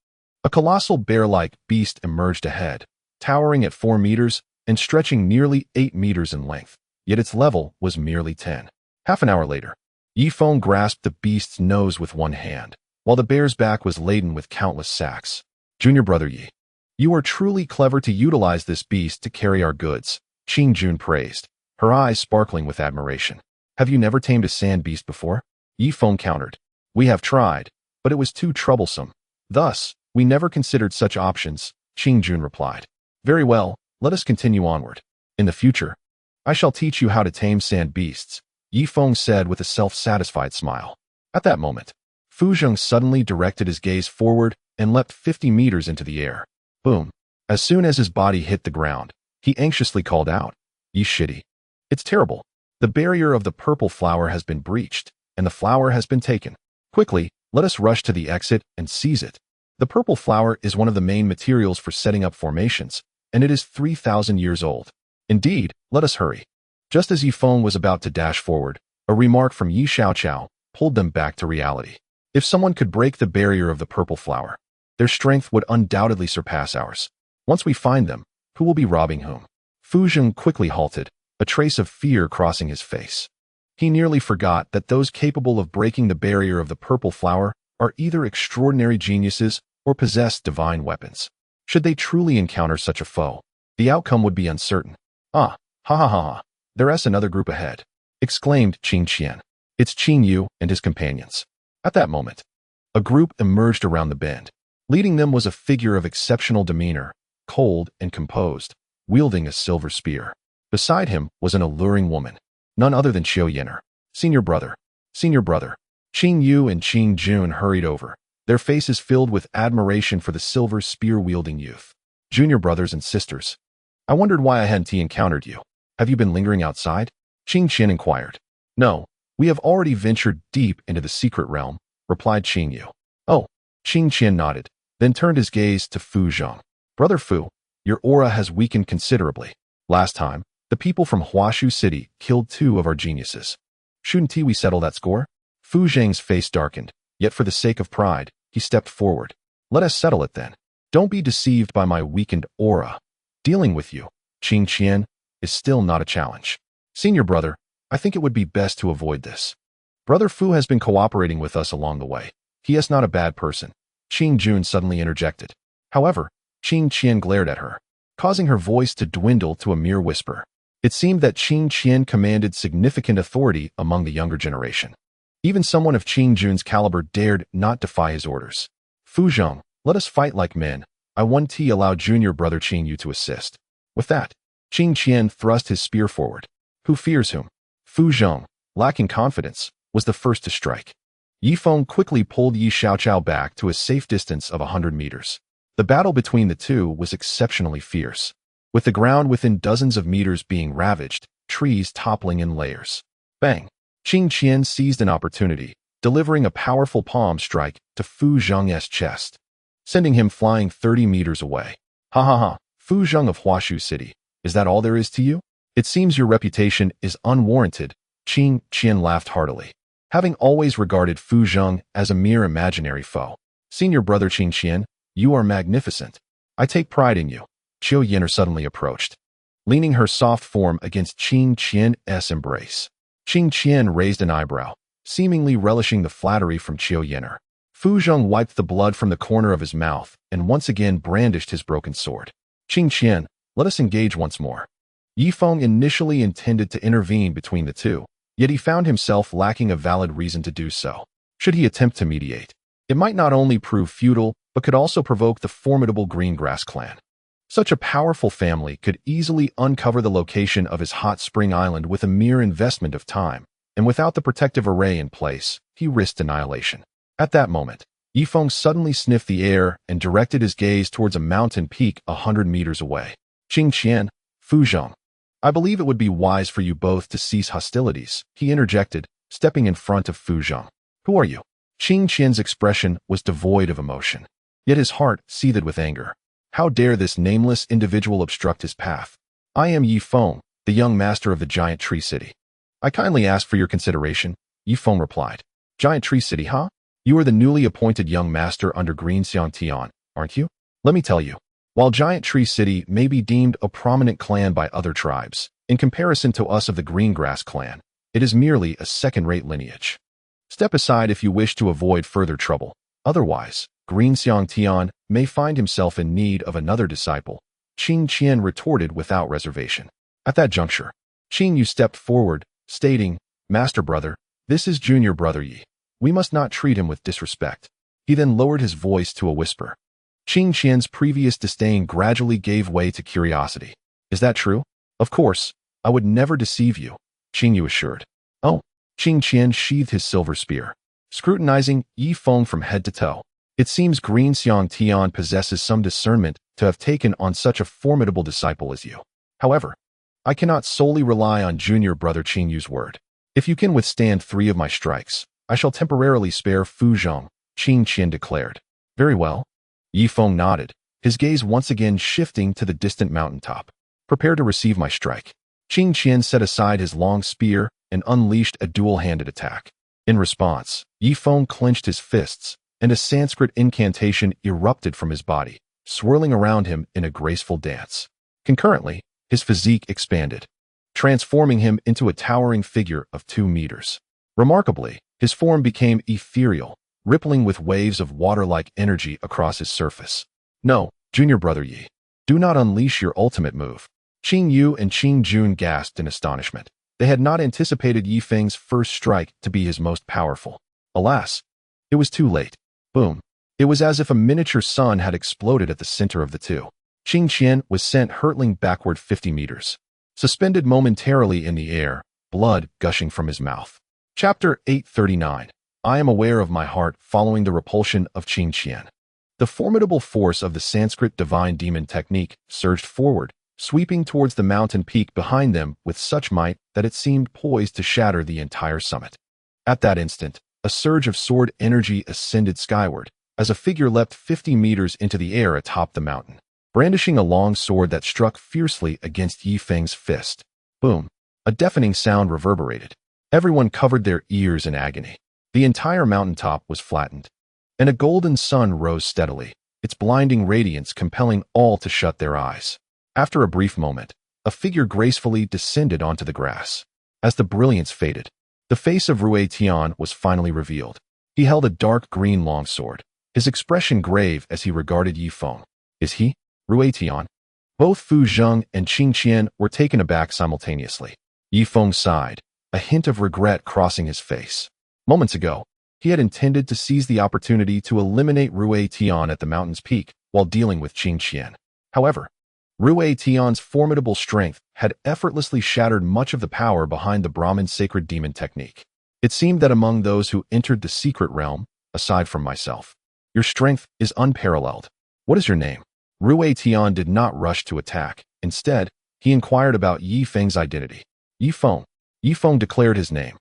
A colossal bear-like beast emerged ahead, towering at 4 meters and stretching nearly 8 meters in length, yet its level was merely 10. Half an hour later, Yi Feng grasped the beast's nose with one hand, while the bear's back was laden with countless sacks. Junior brother Yi, you are truly clever to utilize this beast to carry our goods, Qing Jun praised, her eyes sparkling with admiration. Have you never tamed a sand beast before? Yi Feng countered. We have tried, but it was too troublesome. Thus, we never considered such options, Qing Jun replied. Very well, let us continue onward. In the future, I shall teach you how to tame sand beasts, Yi Feng said with a self-satisfied smile. At that moment, Fu Zheng suddenly directed his gaze forward and leapt 50 meters into the air. Boom. As soon as his body hit the ground, he anxiously called out, Yi shitty. It's terrible. The barrier of the purple flower has been breached, and the flower has been taken. Quickly, let us rush to the exit and seize it. The purple flower is one of the main materials for setting up formations, and it is 3,000 years old. Indeed, let us hurry. Just as Yi Feng was about to dash forward, a remark from Yi Xiaoqiao pulled them back to reality. If someone could break the barrier of the purple flower, their strength would undoubtedly surpass ours. Once we find them, who will be robbing whom? Fu Zheng quickly halted, a trace of fear crossing his face. He nearly forgot that those capable of breaking the barrier of the purple flower are either extraordinary geniuses or possess divine weapons. Should they truly encounter such a foe, the outcome would be uncertain. Ah, ha ha ha ha, there's another group ahead, exclaimed Qing Qian. It's Qing Yu and his companions. At that moment, a group emerged around the bend. Leading them was a figure of exceptional demeanor, cold and composed, wielding a silver spear. Beside him was an alluring woman, none other than Xiao Yenner. Senior brother. Senior brother. Qing Yu and Qing Jun hurried over, their faces filled with admiration for the silver spear-wielding youth. Junior brothers and sisters. I wondered why I hadn't encountered you. Have you been lingering outside? Qing Qian inquired. No, we have already ventured deep into the secret realm, replied Qing Yu. Oh, Qing Qian nodded. then turned his gaze to Fu Zheng. Brother Fu, your aura has weakened considerably. Last time, the people from Huashu City killed 2 of our geniuses. Shouldn't we settle that score? Fu Zheng's face darkened, yet for the sake of pride, he stepped forward. Let us settle it then. Don't be deceived by my weakened aura. Dealing with you, Qing Qian, is still not a challenge. Senior brother, I think it would be best to avoid this. Brother Fu has been cooperating with us along the way. He is not a bad person. Qing Jun suddenly interjected. However, Qing Qian glared at her, causing her voice to dwindle to a mere whisper. It seemed that Qing Qian commanded significant authority among the younger generation. Even someone of Qing Jun's caliber dared not defy his orders. Fu Zheng, let us fight like men. I want to allow junior brother Qing Yu to assist. With that, Qing Qian thrust his spear forward. Who fears whom? Fu Zheng, lacking confidence, was the first to strike. Yi Feng quickly pulled Yi Xiaoqiao back to a safe distance of 100 meters. The battle between the two was exceptionally fierce, with the ground within dozens of meters being ravaged, trees toppling in layers. Bang! Qing Qian seized an opportunity, delivering a powerful palm strike to Fu Zheng's chest, sending him flying 30 meters away. Ha ha ha, Fu Zheng of Huashu City, is that all there is to you? It seems your reputation is unwarranted. Qing Qian laughed heartily, having always regarded Fu Zheng as a mere imaginary foe. Senior brother Qing Qian, you are magnificent. I take pride in you. Qiu Yin'er suddenly approached, leaning her soft form against Qing Qian's embrace. Qing Qian raised an eyebrow, seemingly relishing the flattery from Qiu Yin'er. Fu Zheng wiped the blood from the corner of his mouth and once again brandished his broken sword. Qing Qian, let us engage once more. Yi Feng initially intended to intervene between the two, yet he found himself lacking a valid reason to do so. Should he attempt to mediate, it might not only prove futile, but could also provoke the formidable Greengrass clan. Such a powerful family could easily uncover the location of his hot spring island with a mere investment of time, and without the protective array in place, he risked annihilation. At that moment, Yi Feng suddenly sniffed the air and directed his gaze towards a mountain peak 100 meters away. Qing Qian, Fu Zheng, I believe it would be wise for you both to cease hostilities, he interjected, stepping in front of Fu Zheng. Who are you? Qing Qian's expression was devoid of emotion, yet his heart seethed with anger. How dare this nameless individual obstruct his path? I am Yi Feng, the young master of the Giant Tree City. I kindly ask for your consideration, Yi Feng replied. Giant Tree City, huh? You are the newly appointed young master under Green Xiang Tian, aren't you? Let me tell you, while Giant Tree City may be deemed a prominent clan by other tribes, in comparison to us of the Greengrass clan, it is merely a second-rate lineage. Step aside if you wish to avoid further trouble. Otherwise, Green Xiang Tian may find himself in need of another disciple, Qing Qian retorted without reservation. At that juncture, Qing Yu stepped forward, stating, Master brother, this is junior brother Yi. We must not treat him with disrespect. He then lowered his voice to a whisper. Qing Qian's previous disdain gradually gave way to curiosity. Is that true? Of course, I would never deceive you, Qing Yu assured. Oh, Qing Qian sheathed his silver spear, scrutinizing Yi Feng from head to toe. It seems Green Xiang Tian possesses some discernment to have taken on such a formidable disciple as you. However, I cannot solely rely on junior brother Qing Yu's word. If you can withstand 3 of my strikes, I shall temporarily spare Fu Zheng, Qing Qian declared. Very well. Yi Feng nodded, his gaze once again shifting to the distant mountaintop. Prepare to receive my strike. Qing Qian set aside his long spear and unleashed a dual-handed attack. In response, Yi Feng clenched his fists, and a Sanskrit incantation erupted from his body, swirling around him in a graceful dance. Concurrently, his physique expanded, transforming him into a towering figure of 2 meters. Remarkably, his form became ethereal, rippling with waves of water-like energy across his surface. No, junior brother Yi, do not unleash your ultimate move. Qing Yu and Qing Jun gasped in astonishment. They had not anticipated Yi Feng's first strike to be his most powerful. Alas, it was too late. Boom. It was as if a miniature sun had exploded at the center of the two. Qing Qian was sent hurtling backward 50 meters, suspended momentarily in the air, blood gushing from his mouth. Chapter 839. I am aware of my heart following the repulsion of Qing Qian. The formidable force of the Sanskrit divine demon technique surged forward, sweeping towards the mountain peak behind them with such might that it seemed poised to shatter the entire summit. At that instant, a surge of sword energy ascended skyward, as a figure leapt 50 meters into the air atop the mountain, brandishing a long sword that struck fiercely against Yi Feng's fist. Boom! A deafening sound reverberated. Everyone covered their ears in agony. The entire mountaintop was flattened, and a golden sun rose steadily, its blinding radiance compelling all to shut their eyes. After a brief moment, a figure gracefully descended onto the grass. As the brilliance faded, the face of Rui Tian was finally revealed. He held a dark green longsword, his expression grave as he regarded Yi Feng. Is he? Rui Tian? Both Fu Zheng and Qing Qian were taken aback simultaneously. Yi Feng sighed, a hint of regret crossing his face. Moments ago, he had intended to seize the opportunity to eliminate Rui Tian at the mountain's peak while dealing with Qing Qian. However, Rui Tian's formidable strength had effortlessly shattered much of the power behind the Brahmin's sacred demon technique. It seemed that among those who entered the secret realm, aside from myself, your strength is unparalleled. What is your name? Rui Tian did not rush to attack. Instead, he inquired about Yi Feng's identity. Yi Feng. Yi Feng declared his name.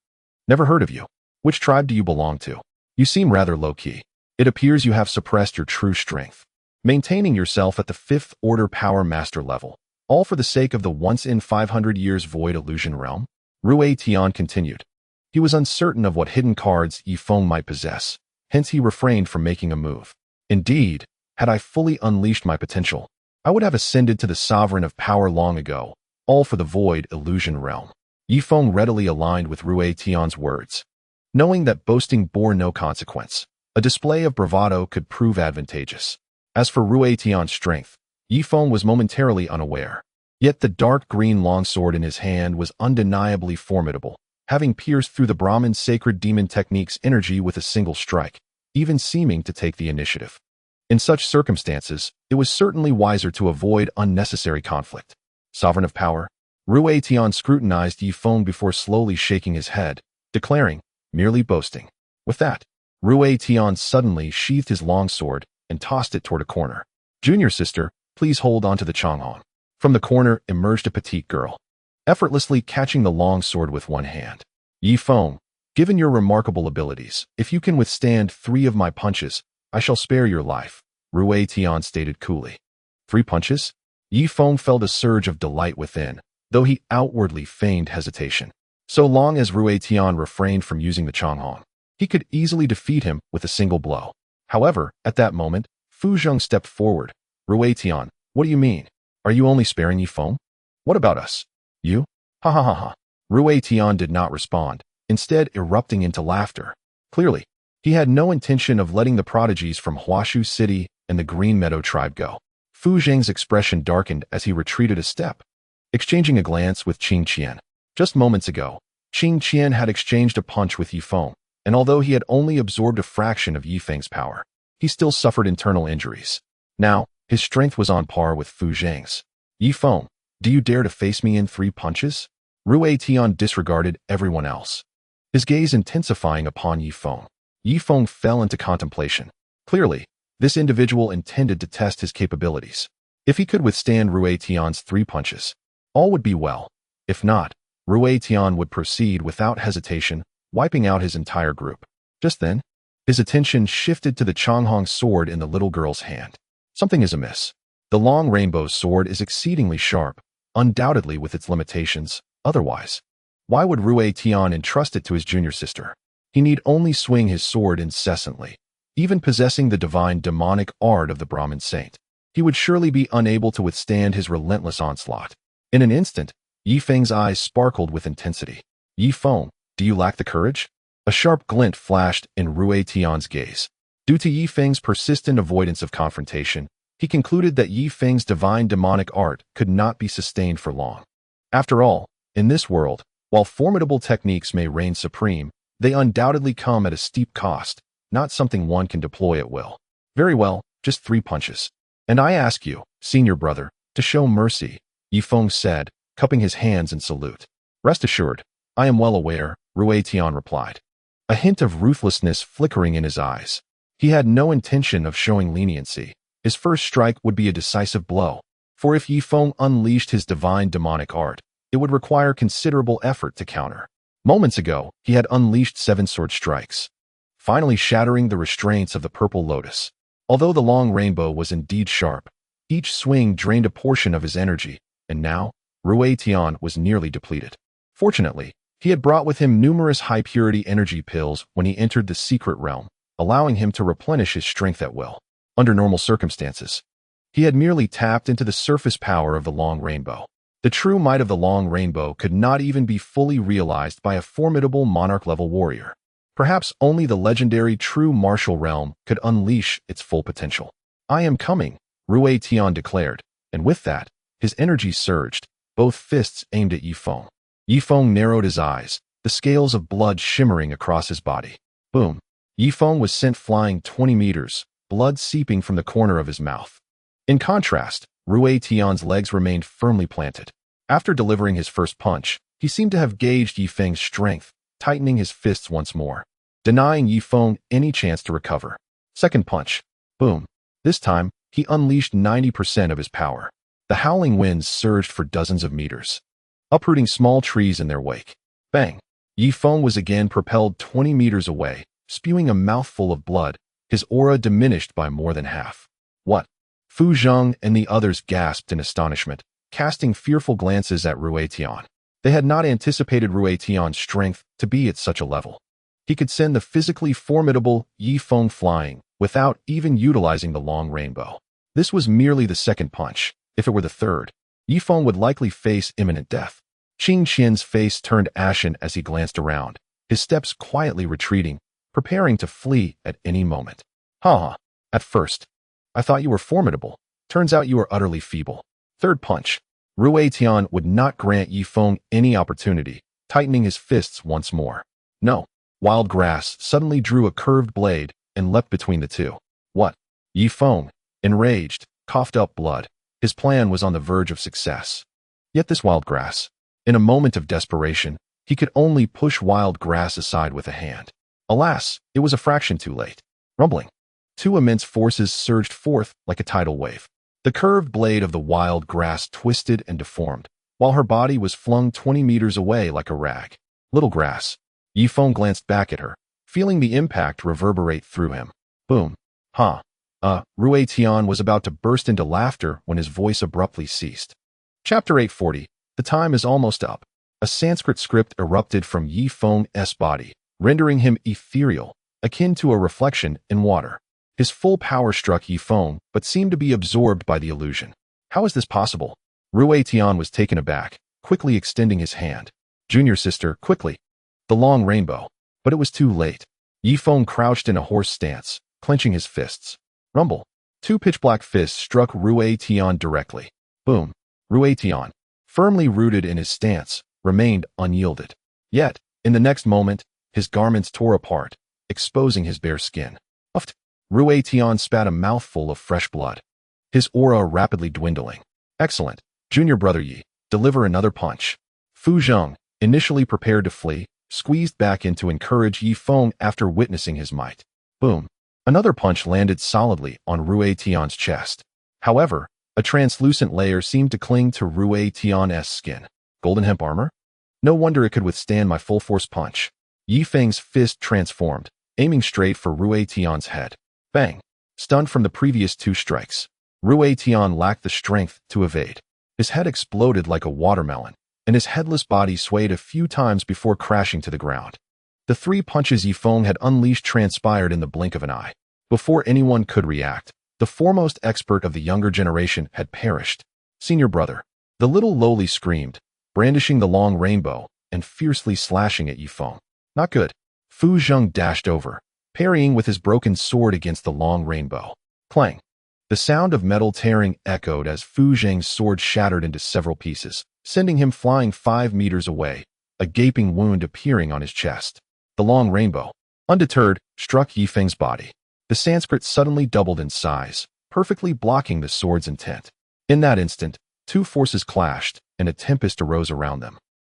Never heard of you. Which tribe do you belong to? You seem rather low-key. It appears you have suppressed your true strength, maintaining yourself at the 5th Order Power Master level, all for the sake of the once-in-500 years void illusion realm? Rui Tian continued. He was uncertain of what hidden cards Yi Feng might possess, hence he refrained from making a move. Indeed, had I fully unleashed my potential, I would have ascended to the sovereign of power long ago, all for the void illusion realm. Yi Feng readily aligned with Rui Tian's words. Knowing that boasting bore no consequence, a display of bravado could prove advantageous. As for Rui Tian's strength, Yi Feng was momentarily unaware. Yet the dark green longsword in his hand was undeniably formidable, having pierced through the Brahmin's sacred demon technique's energy with a single strike, even seeming to take the initiative. In such circumstances, it was certainly wiser to avoid unnecessary conflict. Sovereign of power, Rui Tian scrutinized Yi Feng before slowly shaking his head, declaring, merely boasting. With that, Rui Tian suddenly sheathed his longsword and tossed it toward a corner. Junior sister, please hold on to the Changhong. From the corner emerged a petite girl, effortlessly catching the longsword with one hand. Yi Feng, given your remarkable abilities, if you can withstand 3 of my punches, I shall spare your life, Rui Tian stated coolly. 3 punches? Yi Feng felt a surge of delight within, though he outwardly feigned hesitation. So long as Rui Tian refrained from using the Changhong, he could easily defeat him with a single blow. However, at that moment, Fu Zheng stepped forward. Rui Tian, what do you mean? Are you only sparing Yi Feng? What about us? You? Ha ha ha ha. Rui Tian did not respond, instead erupting into laughter. Clearly, he had no intention of letting the prodigies from Huashu City and the Green Meadow tribe go. Fu Zheng's expression darkened as he retreated a step, exchanging a glance with Qing Qian. Just moments ago, Qing Qian had exchanged a punch with Yi Feng, and although he had only absorbed a fraction of Yi Feng's power, he still suffered internal injuries. Now, his strength was on par with Fu Zheng's. Yi Feng, do you dare to face me in 3 punches? Rui Tian disregarded everyone else, his gaze intensifying upon Yi Feng. Yi Feng fell into contemplation. Clearly, this individual intended to test his capabilities. If he could withstand Rui Tian's 3 punches, all would be well. If not, Rui Tian would proceed without hesitation, wiping out his entire group. Just then, his attention shifted to the Changhong sword in the little girl's hand. Something is amiss. The long rainbow sword is exceedingly sharp, undoubtedly with its limitations. Otherwise, why would Rui Tian entrust it to his junior sister? He need only swing his sword incessantly. Even possessing the divine demonic art of the Brahmin saint, he would surely be unable to withstand his relentless onslaught. In an instant, Yi Feng's eyes sparkled with intensity. Yi Feng, do you lack the courage? A sharp glint flashed in Rui Tian's gaze. Due to Yi Feng's persistent avoidance of confrontation, he concluded that Yi Feng's divine demonic art could not be sustained for long. After all, in this world, while formidable techniques may reign supreme, they undoubtedly come at a steep cost, not something one can deploy at will. Very well, just 3 punches. And I ask you, senior brother, to show mercy, Yi Feng said, cupping his hands in salute. Rest assured, I am well aware, Rui Tian replied, a hint of ruthlessness flickering in his eyes. He had no intention of showing leniency. His first strike would be a decisive blow, for if Yi Feng unleashed his divine demonic art, it would require considerable effort to counter. Moments ago, he had unleashed 7 sword strikes. finally shattering the restraints of the purple lotus. Although the long rainbow was indeed sharp, each swing drained a portion of his energy, and now, Rui Tian was nearly depleted. Fortunately, he had brought with him numerous high-purity energy pills when he entered the secret realm, allowing him to replenish his strength at will. Under normal circumstances, he had merely tapped into the surface power of the long rainbow. The true might of the long rainbow could not even be fully realized by a formidable monarch-level warrior. Perhaps only the legendary true martial realm could unleash its full potential. "I am coming," Rui Tian declared, and with that, his energy surged, both fists aimed at Yifeng. Yifeng narrowed his eyes, the scales of blood shimmering across his body. Boom. Yifeng was sent flying 20 meters, blood seeping from the corner of his mouth. In contrast, Rui Tian's legs remained firmly planted. After delivering his first punch, he seemed to have gauged Yifeng's strength, tightening his fists once more, denying Yifeng any chance to recover. Second punch. Boom. This time, he unleashed 90% of his power. The howling winds surged for dozens of meters, uprooting small trees in their wake. Bang! Yifeng was again propelled 20 meters away, spewing a mouthful of blood, his aura diminished by more than half. What? Fu Zheng and the others gasped in astonishment, casting fearful glances at Rui Tian. They had not anticipated Rui Tian's strength to be at such a level. He could send the physically formidable Yifeng flying without even utilizing the long rainbow. This was merely the second punch. If it were the third, Yifeng would likely face imminent death. Qing Qian's face turned ashen as he glanced around, his steps quietly retreating, preparing to flee at any moment. "Ha! At first, I thought you were formidable. Turns out you are utterly feeble." Third punch. Rui Tian would not grant Yifeng any opportunity, tightening his fists once more. No. Wild grass suddenly drew a curved blade and leapt between the two. What? Yifeng, enraged, coughed up blood. His plan was on the verge of success. Yet this wild grass. In a moment of desperation, he could only push wild grass aside with a hand. Alas, it was a fraction too late. Rumbling. Two immense forces surged forth like a tidal wave. The curved blade of the wild grass twisted and deformed, while her body was flung 20 meters away like a rag. Little grass. Yifeng glanced back at her, feeling the impact reverberate through him. Boom. Huh. Rui Tian was about to burst into laughter when his voice abruptly ceased. Chapter 840. The time is almost up. A Sanskrit script erupted from Yifeng's body, rendering him ethereal, akin to a reflection in water. His full power struck Yifeng, but seemed to be absorbed by the illusion. How is this possible? Rui Tian was taken aback, quickly extending his hand. "Junior sister, quickly." The long rainbow. But it was too late. Yifeng crouched in a horse stance, clenching his fists. Rumble. Two pitch-black fists struck Rui Tian directly. Boom. Rui Tian, firmly rooted in his stance, remained unyielded. Yet, in the next moment, his garments tore apart, exposing his bare skin. Uffed. Rui Tian spat a mouthful of fresh blood, his aura rapidly dwindling. Excellent. Junior brother Yi, deliver another punch. Fu Zheng, initially prepared to flee, squeezed back in to encourage Yifeng after witnessing his might. Boom. Another punch landed solidly on Rui Tian's chest. However, a translucent layer seemed to cling to Rui Tian's skin. Golden hemp armor? No wonder it could withstand my full-force punch. Yifeng's fist transformed, aiming straight for Rui Tian's head. Bang! Stunned from the previous two strikes, Rui Tian lacked the strength to evade. His head exploded like a watermelon, and his headless body swayed a few times before crashing to the ground. The three punches Yifeng had unleashed transpired in the blink of an eye. Before anyone could react, the foremost expert of the younger generation had perished. "Senior brother." The little lowly screamed, brandishing the long rainbow and fiercely slashing at Yifeng. "Not good." Fu Zheng dashed over, parrying with his broken sword against the long rainbow. Clang. The sound of metal tearing echoed as Fu Zheng's sword shattered into several pieces, sending him flying 5 meters away, a gaping wound appearing on his chest. The long rainbow, undeterred, struck Yifeng's body. The Sanskrit suddenly doubled in size, perfectly blocking the sword's intent. In that instant, two forces clashed, and a tempest arose around them,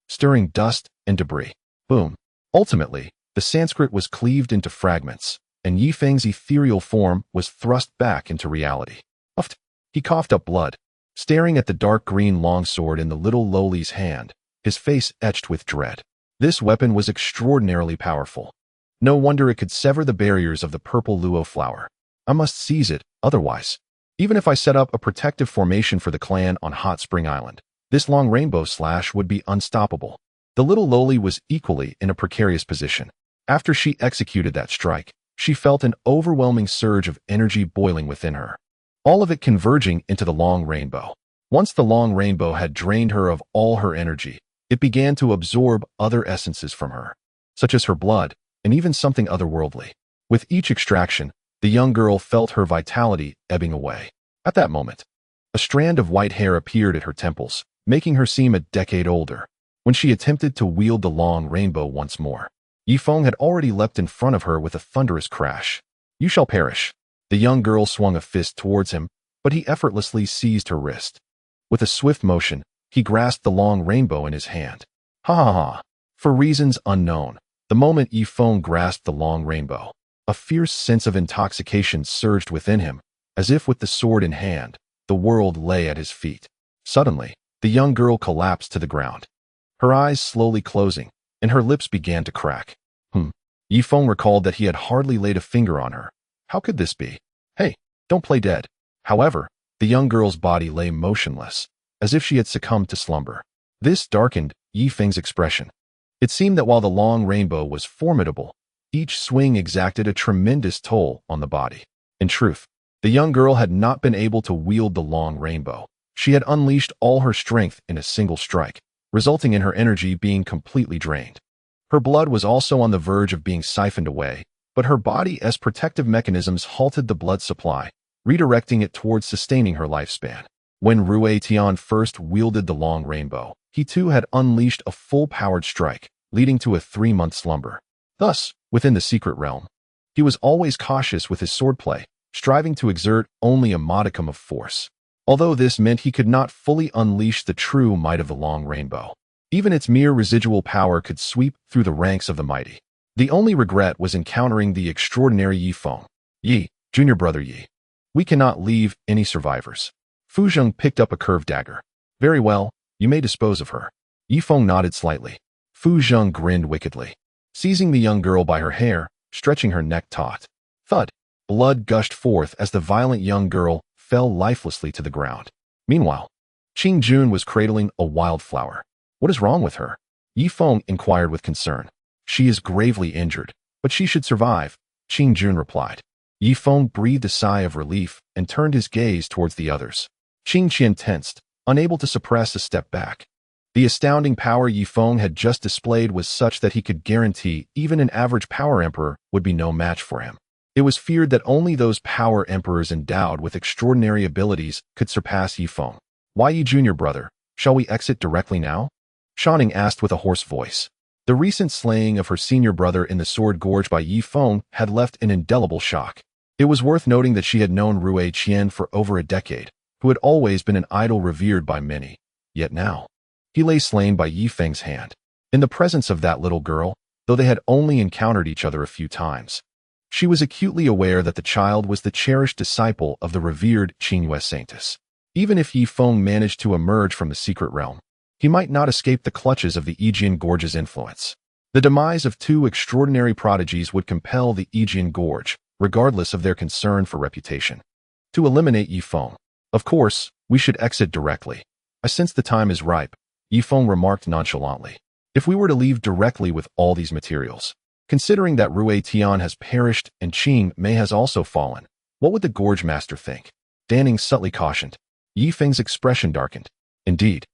stirring dust and debris. Boom. Ultimately, the Sanskrit was cleaved into fragments, and Yifeng's ethereal form was thrust back into reality. Uffed. He coughed up blood, staring at the dark green longsword in the little lowly's hand, his face etched with dread. This weapon was extraordinarily powerful. No wonder it could sever the barriers of the purple luo flower. I must seize it, otherwise. Even if I set up a protective formation for the clan on Hot Spring Island, this long rainbow slash would be unstoppable. The little loli was equally in a precarious position. After she executed that strike, she felt an overwhelming surge of energy boiling within her, all of it converging into the long rainbow. Once the long rainbow had drained her of all her energy, it began to absorb other essences from her, such as her blood and even something otherworldly. With each extraction, the young girl felt her vitality ebbing away. At that moment, a strand of white hair appeared at her temples, making her seem a decade older. When she attempted to wield the long rainbow once more, Feng had already leapt in front of her with a thunderous crash. "You shall perish." The young girl swung a fist towards him, but he effortlessly seized her wrist. With a swift motion, he grasped the long rainbow in his hand. Ha ha ha. For reasons unknown, the moment Feng grasped the long rainbow, a fierce sense of intoxication surged within him, as if with the sword in hand, the world lay at his feet. Suddenly, the young girl collapsed to the ground, her eyes slowly closing, and her lips began to crack. Feng recalled that he had hardly laid a finger on her. How could this be? Hey, don't play dead. However, the young girl's body lay motionless, as if she had succumbed to slumber. This darkened Feng's expression. It seemed that while the long rainbow was formidable, each swing exacted a tremendous toll on the body. In truth, the young girl had not been able to wield the long rainbow. She had unleashed all her strength in a single strike, resulting in her energy being completely drained. Her blood was also on the verge of being siphoned away, but her body's protective mechanisms halted the blood supply, redirecting it towards sustaining her lifespan. When Rui Tian first wielded the long rainbow, he too had unleashed a full-powered strike, leading to a 3-month slumber. Thus, within the secret realm, he was always cautious with his swordplay, striving to exert only a modicum of force. Although this meant he could not fully unleash the true might of the long rainbow, even its mere residual power could sweep through the ranks of the mighty. The only regret was encountering the extraordinary Feng. Junior brother Yi. We cannot leave any survivors. Fu Zheng picked up a curved dagger. Very well, you may dispose of her. Feng nodded slightly. Fu Zheng grinned wickedly, seizing the young girl by her hair, stretching her neck taut. Thud. Blood gushed forth as the violent young girl fell lifelessly to the ground. Meanwhile, Qing Jun was cradling a wildflower. What is wrong with her? Feng inquired with concern. She is gravely injured, but she should survive, Qing Jun replied. Feng breathed a sigh of relief and turned his gaze towards the others. Qing Qian tensed, unable to suppress a step back. The astounding power Feng had just displayed was such that he could guarantee even an average power emperor would be no match for him. It was feared that only those power emperors endowed with extraordinary abilities could surpass Feng. Why, junior brother, shall we exit directly now? Shanning asked with a hoarse voice. The recent slaying of her senior brother in the sword gorge by Feng had left an indelible shock. It was worth noting that she had known Rui Qian for over a decade, who had always been an idol revered by many. Yet now, he lay slain by Feng's hand, in the presence of that little girl, though they had only encountered each other a few times. She was acutely aware that the child was the cherished disciple of the revered Qingyue Sanctus. Even if Feng managed to emerge from the secret realm, he might not escape the clutches of the Aegean Gorge's influence. The demise of two extraordinary prodigies would compel the Aegean Gorge, regardless of their concern for reputation, to eliminate Feng. Of course, we should exit directly. I sense the time is ripe, Feng remarked nonchalantly. If we were to leave directly with all these materials, considering that Rui Tian has perished and Qing Mei has also fallen, what would the Gorge Master think? Danning subtly cautioned. Feng's expression darkened. Indeed,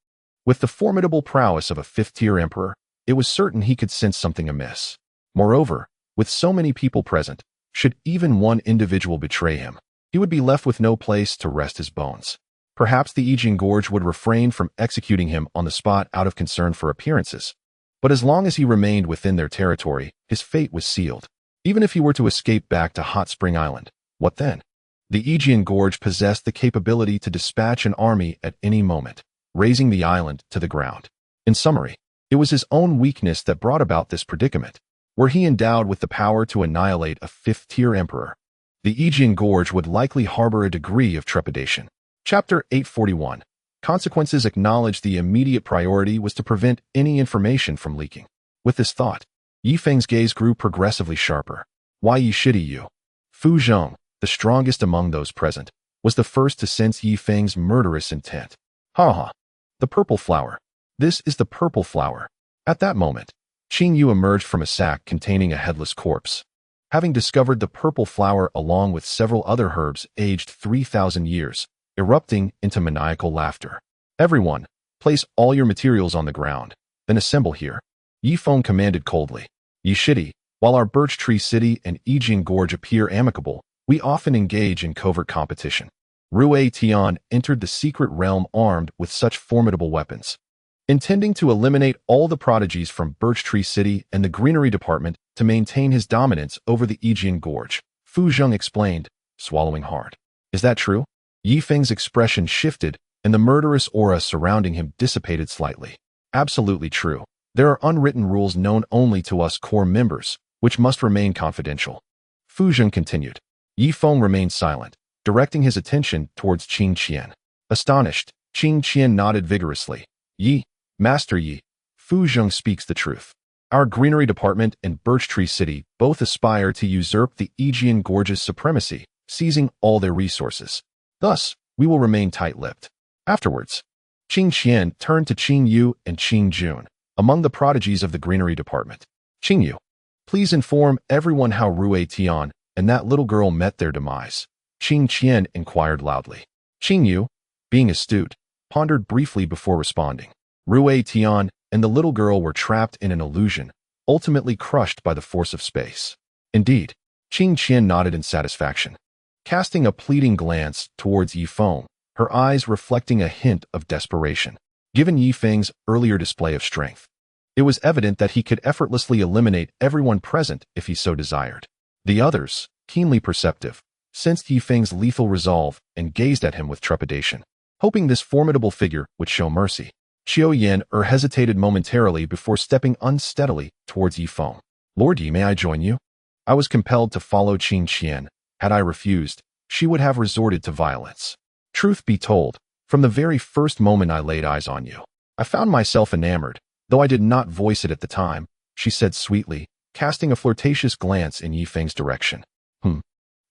with the formidable prowess of a fifth-tier emperor, it was certain he could sense something amiss. Moreover, with so many people present, should even one individual betray him, he would be left with no place to rest his bones. Perhaps the Aegean Gorge would refrain from executing him on the spot out of concern for appearances, but as long as he remained within their territory, his fate was sealed. Even if he were to escape back to Hot Spring Island, what then? The Aegean Gorge possessed the capability to dispatch an army at any moment, razing the island to the ground. In summary, it was his own weakness that brought about this predicament. Were he endowed with the power to annihilate a fifth-tier emperor, the Aegean Gorge would likely harbor a degree of trepidation. Chapter 841. Consequences acknowledged. The immediate priority was to prevent any information from leaking. With this thought, Yi Feng's gaze grew progressively sharper. Why Yi shitty you? Fu Zheng, the strongest among those present, was the first to sense Yi Feng's murderous intent. Ha ha. The purple flower. This is the purple flower. At that moment, Qing Yu emerged from a sack containing a headless corpse. Having discovered the purple flower along with several other herbs aged 3,000 years, erupting into maniacal laughter. Everyone, place all your materials on the ground, then assemble here. Yi Feng commanded coldly. Yi shitty, while our Birch Tree City and Yijian Gorge appear amicable, we often engage in covert competition. Rui Tian entered the secret realm armed with such formidable weapons. Intending to eliminate all the prodigies from Birch Tree City and the Greenery Department to maintain his dominance over the Yijian Gorge, Fu Zheng explained, swallowing hard. Is that true? Yi Feng's expression shifted, and the murderous aura surrounding him dissipated slightly. Absolutely true. There are unwritten rules known only to us core members, which must remain confidential. Fu Zheng continued. Yi Feng remained silent, directing his attention towards Qing Qian. Astonished, Qing Qian nodded vigorously. Yi, Master Yi, Fu Zheng speaks the truth. Our Greenery Department and Birch Tree City both aspire to usurp the Yijian Gorge's supremacy, seizing all their resources. Thus, we will remain tight-lipped. Afterwards, Qing Qian turned to Qing Yu and Qing Jun, among the prodigies of the Greenery Department. Qing Yu, please inform everyone how Rui Tian and that little girl met their demise. Qing Qian inquired loudly. Qing Yu, being astute, pondered briefly before responding. Rui Tian and the little girl were trapped in an illusion, ultimately crushed by the force of space. Indeed, Qing Qian nodded in satisfaction. Casting a pleading glance towards Yi Feng, her eyes reflecting a hint of desperation. Given Yi Feng's earlier display of strength, it was evident that he could effortlessly eliminate everyone present if he so desired. The others, keenly perceptive, sensed Yi Feng's lethal resolve and gazed at him with trepidation, hoping this formidable figure would show mercy. Qiu Yan hesitated momentarily before stepping unsteadily towards Yi Feng. Lord Yi, may I join you? I was compelled to follow Qing Qian. Had I refused, she would have resorted to violence. Truth be told, from the very first moment I laid eyes on you, I found myself enamored, though I did not voice it at the time, she said sweetly, casting a flirtatious glance in Yi Feng's direction. Qing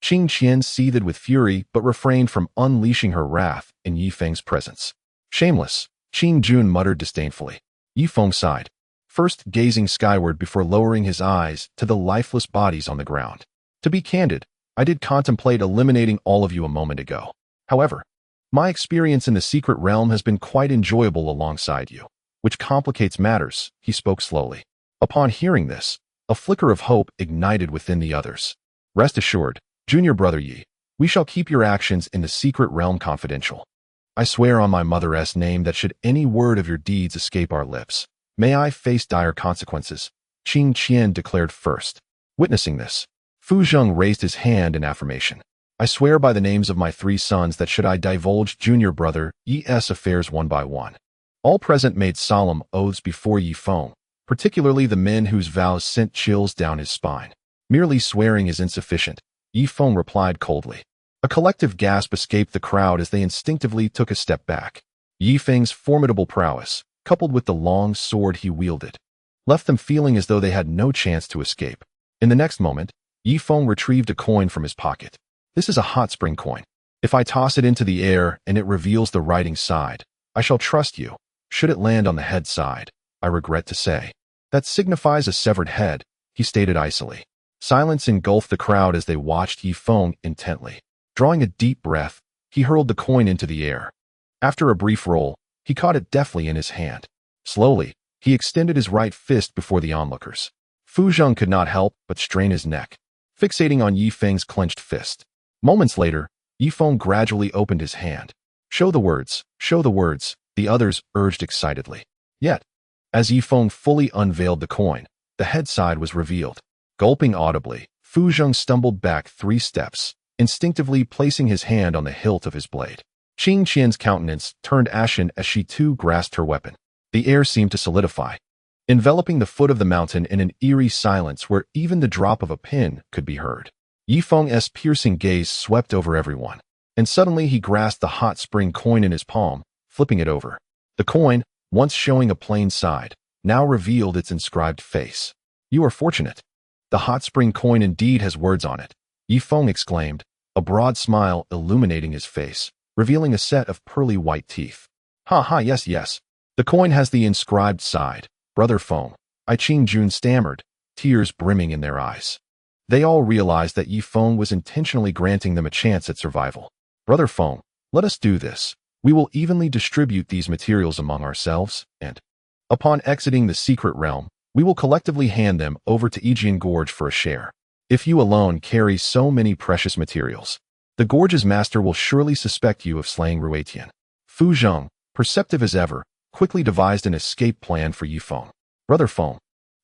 Qian seethed with fury but refrained from unleashing her wrath in Yi Feng's presence. Shameless, Qing Jun muttered disdainfully. Yi Feng sighed, first gazing skyward before lowering his eyes to the lifeless bodies on the ground. To be candid, I did contemplate eliminating all of you a moment ago. However, my experience in the secret realm has been quite enjoyable alongside you, which complicates matters, he spoke slowly. Upon hearing this, a flicker of hope ignited within the others. Rest assured, junior brother Yi, we shall keep your actions in the secret realm confidential. I swear on my mother's name that should any word of your deeds escape our lips, may I face dire consequences, Qing Qian declared first. Witnessing this, Fu Zheng raised his hand in affirmation. I swear by the names of my 3 sons that should I divulge junior brother Yi's affairs one by one. All present made solemn oaths before Yi Feng, particularly the men whose vows sent chills down his spine. Merely swearing is insufficient, Yi Feng replied coldly. A collective gasp escaped the crowd as they instinctively took a step back. Yi Feng's formidable prowess, coupled with the long sword he wielded, left them feeling as though they had no chance to escape. In the next moment, Yi Feng retrieved a coin from his pocket. This is a hot spring coin. If I toss it into the air and it reveals the writing side, I shall trust you. Should it land on the head side, I regret to say, that signifies a severed head, he stated icily. Silence engulfed the crowd as they watched Yi Feng intently. Drawing a deep breath, he hurled the coin into the air. After a brief roll, he caught it deftly in his hand. Slowly, he extended his right fist before the onlookers. Fu Zheng could not help but strain his neck, fixating on Yi Feng's clenched fist. Moments later, Yi Feng gradually opened his hand. Show the words, the others urged excitedly. Yet, as Yi Feng fully unveiled the coin, the head side was revealed. Gulping audibly, Fu Zheng stumbled back 3 steps, instinctively placing his hand on the hilt of his blade. Qing Qian's countenance turned ashen as she too grasped her weapon. The air seemed to solidify, enveloping the foot of the mountain in an eerie silence where even the drop of a pin could be heard. Yi Feng's piercing gaze swept over everyone, and suddenly he grasped the hot spring coin in his palm, flipping it over. The coin, once showing a plain side, now revealed its inscribed face. You are fortunate. The hot spring coin indeed has words on it, Feng exclaimed, a broad smile illuminating his face, revealing a set of pearly white teeth. Ha ha, yes, yes. The coin has the inscribed side, Brother Feng, Qing Jun stammered, tears brimming in their eyes. They all realized that Feng was intentionally granting them a chance at survival. Brother Feng, let us do this. We will evenly distribute these materials among ourselves, and, upon exiting the secret realm, we will collectively hand them over to Aegean Gorge for a share. If you alone carry so many precious materials, the Gorge's master will surely suspect you of slaying Ruetian. Fu Zheng, perceptive as ever, quickly devised an escape plan for Feng. Brother Feng,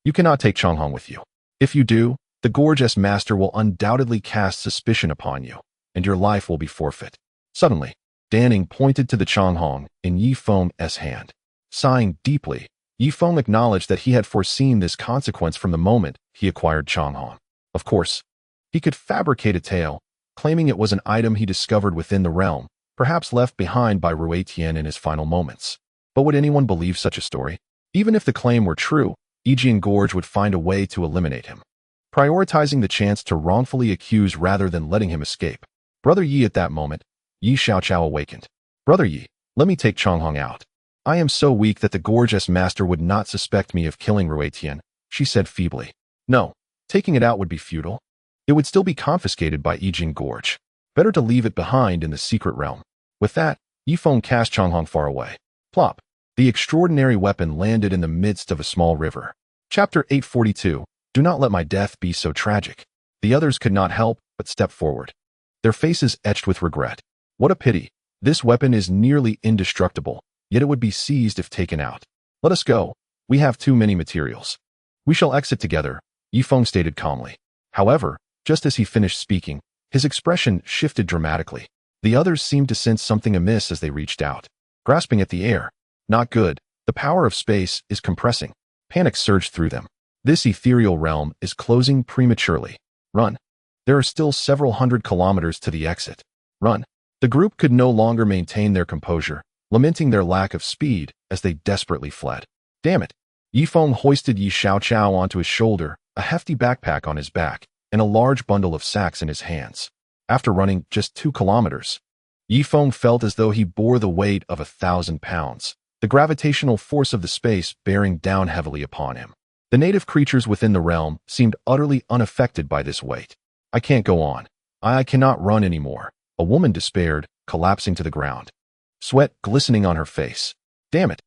you cannot take Changhong with you. If you do, the Gorge's master will undoubtedly cast suspicion upon you, and your life will be forfeit. Suddenly, Danning pointed to the Changhong in Feng's hand. Sighing deeply, Feng acknowledged that he had foreseen this consequence from the moment he acquired Changhong. Of course, he could fabricate a tale, claiming it was an item he discovered within the realm, perhaps left behind by Ruetian in his final moments. But would anyone believe such a story? Even if the claim were true, Aegean Gorge would find a way to eliminate him, prioritizing the chance to wrongfully accuse rather than letting him escape. Brother Yi at that moment, Yi Xiaoqiao awakened. Brother Yi, let me take Changhong out. I am so weak that the Gorge's master would not suspect me of killing Ruetian, she said feebly. No, taking it out would be futile. It would still be confiscated by Aegean Gorge. Better to leave it behind in the secret realm. With that, Feng cast Changhong far away. Plop. The extraordinary weapon landed in the midst of a small river. Chapter 842. Do not let my death be so tragic. The others could not help but step forward, their faces etched with regret. What a pity. This weapon is nearly indestructible, yet it would be seized if taken out. Let us go. We have too many materials. We shall exit together, Feng stated calmly. However, just as he finished speaking, his expression shifted dramatically. The others seemed to sense something amiss as they reached out, grasping at the air. Not good. The power of space is compressing. Panic surged through them. This ethereal realm is closing prematurely. Run. There are still several hundred kilometers to the exit. Run. The group could no longer maintain their composure, lamenting their lack of speed as they desperately fled. Damn it. Feng hoisted Yi Xiaoqiao onto his shoulder, a hefty backpack on his back, and a large bundle of sacks in his hands. After running just 2 kilometers, Feng felt as though he bore the weight of 1,000 pounds, the gravitational force of the space bearing down heavily upon him. The native creatures within the realm seemed utterly unaffected by this weight. I can't go on. I cannot run anymore, a woman despaired, collapsing to the ground, sweat glistening on her face. Damn it.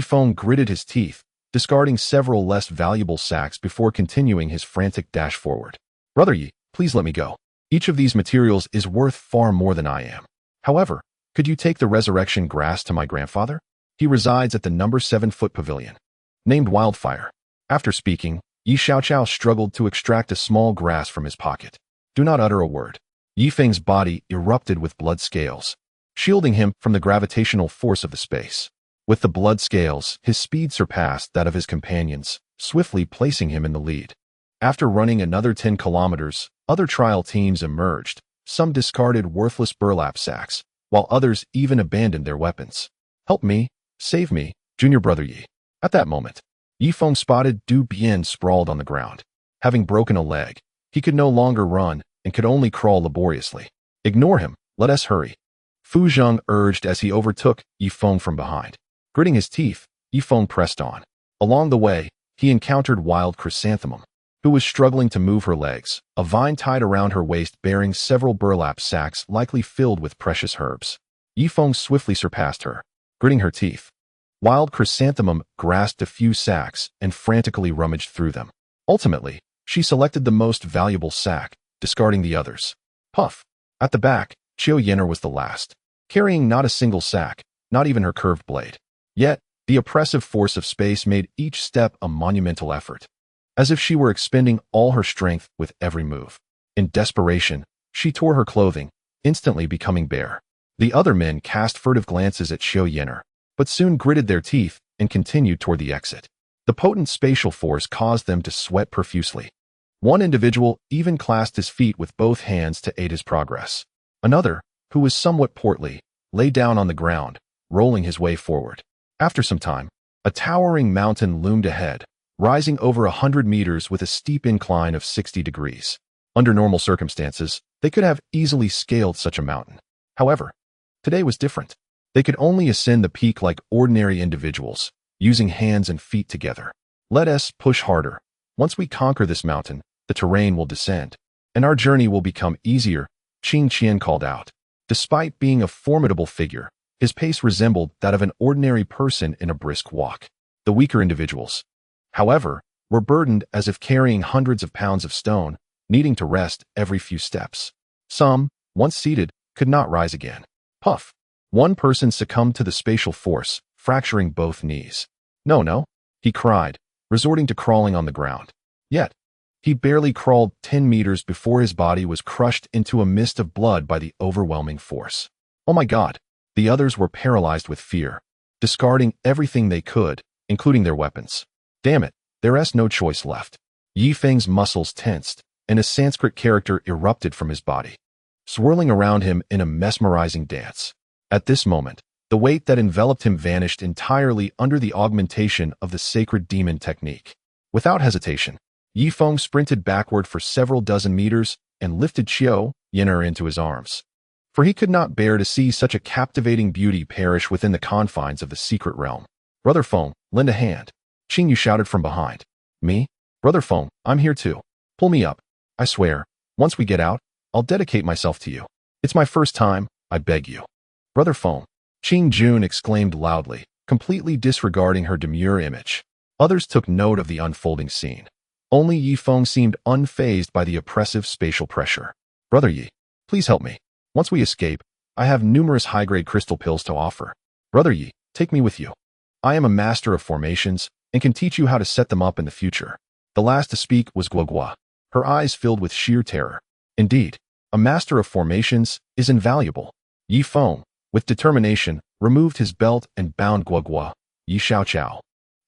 Feng gritted his teeth, discarding several less valuable sacks before continuing his frantic dash forward. Brother Yi, please let me go. Each of these materials is worth far more than I am. However, could you take the resurrection grass to my grandfather? He resides at the number 7-foot pavilion, named Wildfire. After speaking, Yi Xiaoqiao struggled to extract a small grass from his pocket. Do not utter a word. Feng's body erupted with blood scales, shielding him from the gravitational force of the space. With the blood scales, his speed surpassed that of his companions, swiftly placing him in the lead. After running another 10 kilometers, other trial teams emerged. Some discarded worthless burlap sacks, while others even abandoned their weapons. Help me, save me, junior brother Yi. At that moment, Feng spotted Du Bian sprawled on the ground. Having broken a leg, he could no longer run and could only crawl laboriously. Ignore him, let us hurry, Fu Zheng urged as he overtook Feng from behind. Gritting his teeth, Feng pressed on. Along the way, he encountered Wild Chrysanthemum, who was struggling to move her legs, a vine tied around her waist bearing several burlap sacks likely filled with precious herbs. Feng swiftly surpassed her, gritting her teeth. Wild Chrysanthemum grasped a few sacks and frantically rummaged through them. Ultimately, she selected the most valuable sack, discarding the others. Puff. At the back, Qiu Yenner was the last, carrying not a single sack, not even her curved blade. Yet, the oppressive force of space made each step a monumental effort, as if she were expending all her strength with every move. In desperation, she tore her clothing, instantly becoming bare. The other men cast furtive glances at Qiu Yenner, but soon gritted their teeth and continued toward the exit. The potent spatial force caused them to sweat profusely. One individual even clasped his feet with both hands to aid his progress. Another, who was somewhat portly, lay down on the ground, rolling his way forward. After some time, a towering mountain loomed ahead, rising over 100 meters with a steep incline of 60 degrees. Under normal circumstances, they could have easily scaled such a mountain. However, today was different. They could only ascend the peak like ordinary individuals, using hands and feet together. Let us push harder. Once we conquer this mountain, the terrain will descend, and our journey will become easier, Qing Qian called out. Despite being a formidable figure, his pace resembled that of an ordinary person in a brisk walk. The weaker individuals, however, were burdened as if carrying hundreds of pounds of stone, needing to rest every few steps. Some, once seated, could not rise again. Puff. One person succumbed to the spatial force, fracturing both knees. No, he cried, resorting to crawling on the ground. Yet, he barely crawled 10 meters before his body was crushed into a mist of blood by the overwhelming force. Oh my God! The others were paralyzed with fear, discarding everything they could, including their weapons. Damn it, there's no choice left. Yi Feng's muscles tensed, and a Sanskrit character erupted from his body, swirling around him in a mesmerizing dance. At this moment, the weight that enveloped him vanished entirely under the augmentation of the sacred demon technique. Without hesitation, Yi Feng sprinted backward for several dozen meters and lifted Qiu Yin'er into his arms. For he could not bear to see such a captivating beauty perish within the confines of the secret realm. Brother Feng, lend a hand. Qing Yu shouted from behind. Me? Brother Feng, I'm here too. Pull me up. I swear, once we get out, I'll dedicate myself to you. It's my first time, I beg you. Brother Feng, Qing Jun exclaimed loudly, completely disregarding her demure image. Others took note of the unfolding scene. Only Yi Feng seemed unfazed by the oppressive spatial pressure. Brother Yi, please help me. Once we escape, I have numerous high-grade crystal pills to offer. Brother Yi, take me with you. I am a master of formations and can teach you how to set them up in the future. The last to speak was Guogua, her eyes filled with sheer terror. Indeed, a master of formations is invaluable. Yi Feng, with determination, removed his belt and bound Guogua, Yi Xiaoqiao,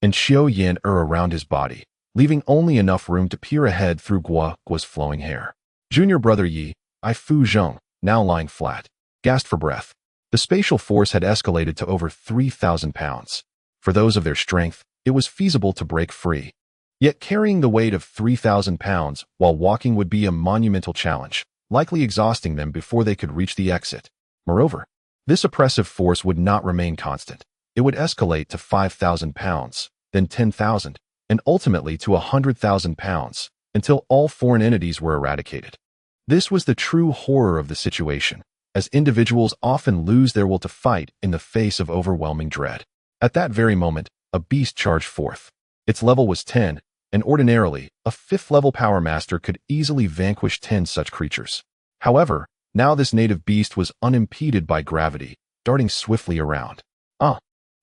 and Qiu Yin'er around his body, leaving only enough room to peer ahead through Guogua's flowing hair. Junior brother Yi, I Fu Zheng, now lying flat, gasped for breath. The spatial force had escalated to over 3,000 pounds. For those of their strength, it was feasible to break free. Yet carrying the weight of 3,000 pounds while walking would be a monumental challenge, likely exhausting them before they could reach the exit. Moreover, this oppressive force would not remain constant. It would escalate to 5,000 pounds, then 10,000, and ultimately to 100,000 pounds, until all foreign entities were eradicated. This was the true horror of the situation, as individuals often lose their will to fight in the face of overwhelming dread. At that very moment, a beast charged forth. Its level was 10, and ordinarily, a 5th-level Power Master could easily vanquish 10 such creatures. However, now this native beast was unimpeded by gravity, darting swiftly around.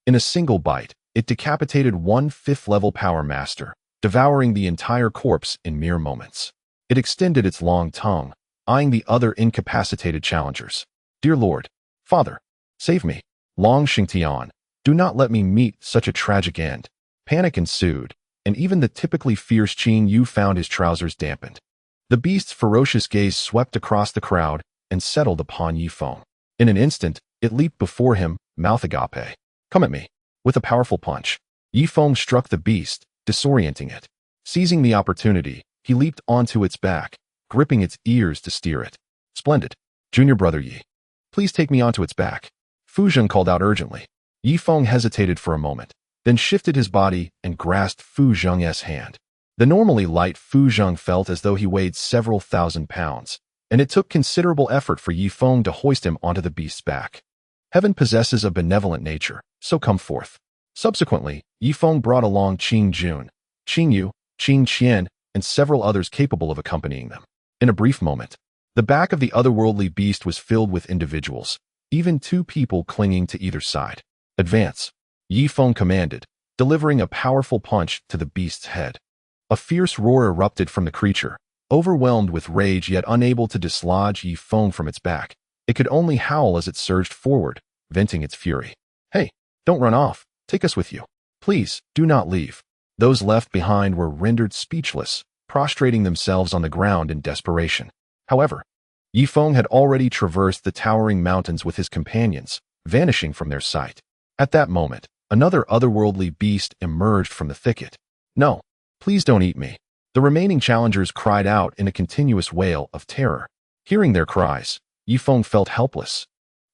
In a single bite, it decapitated one 5th-level Power Master, devouring the entire corpse in mere moments. It extended its long tongue, eyeing the other incapacitated challengers. Dear Lord, Father, save me. Long Xingtian, do not let me meet such a tragic end. Panic ensued, and even the typically fierce Qing Yu found his trousers dampened. The beast's ferocious gaze swept across the crowd and settled upon Yi Feng. In an instant, it leaped before him, mouth agape. Come at me. With a powerful punch, Yi Feng struck the beast, disorienting it. Seizing the opportunity, he leaped onto its back, gripping its ears to steer it. Splendid. Junior brother Yi, please take me onto its back. Fu Zheng called out urgently. Yi Feng hesitated for a moment, then shifted his body and grasped Fu Zheng's hand. The normally light Fu Zheng felt as though he weighed several thousand pounds, and it took considerable effort for Yi Feng to hoist him onto the beast's back. Heaven possesses a benevolent nature, so come forth. Subsequently, Yi Feng brought along Qing Jun, Qing Yu, Qing Qian, and several others capable of accompanying them. In a brief moment, the back of the otherworldly beast was filled with individuals, even 2 people clinging to either side. Advance, Yi Feng commanded, delivering a powerful punch to the beast's head. A fierce roar erupted from the creature, overwhelmed with rage yet unable to dislodge Yi Feng from its back. It could only howl as it surged forward, venting its fury. Hey, don't run off. Take us with you. Please, do not leave. Those left behind were rendered speechless, prostrating themselves on the ground in desperation. However, Yi Feng had already traversed the towering mountains with his companions, vanishing from their sight. At that moment, another otherworldly beast emerged from the thicket. No, Please don't eat me. The remaining challengers cried out in a continuous wail of terror. Hearing their cries, Yifeng felt helpless.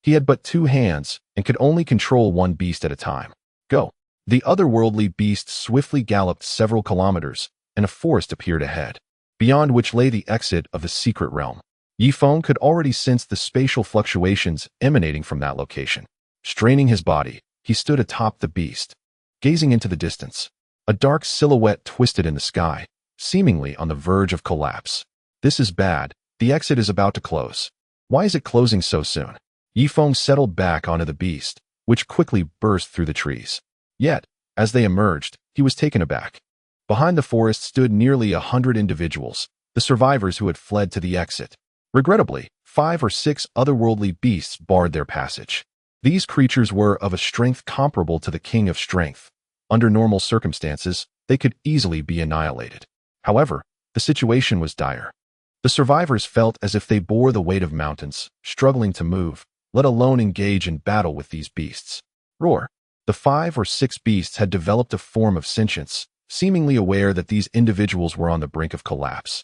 He had but 2 hands and could only control one beast at a time. Go. The otherworldly beast swiftly galloped several kilometers, and a forest appeared ahead, beyond which lay the exit of the secret realm. Yifeng could already sense the spatial fluctuations emanating from that location. Straining his body, he stood atop the beast, gazing into the distance. A dark silhouette twisted in the sky, seemingly on the verge of collapse. This is bad. The exit is about to close. Why is it closing so soon? Yifeng settled back onto the beast, which quickly burst through the trees. Yet, as they emerged, he was taken aback. Behind the forest stood nearly 100 individuals, the survivors who had fled to the exit. Regrettably, 5 or 6 otherworldly beasts barred their passage. These creatures were of a strength comparable to the King of Strength. Under normal circumstances, they could easily be annihilated. However, the situation was dire. The survivors felt as if they bore the weight of mountains, struggling to move, let alone engage in battle with these beasts. Roar! The 5 or 6 beasts had developed a form of sentience, seemingly aware that these individuals were on the brink of collapse,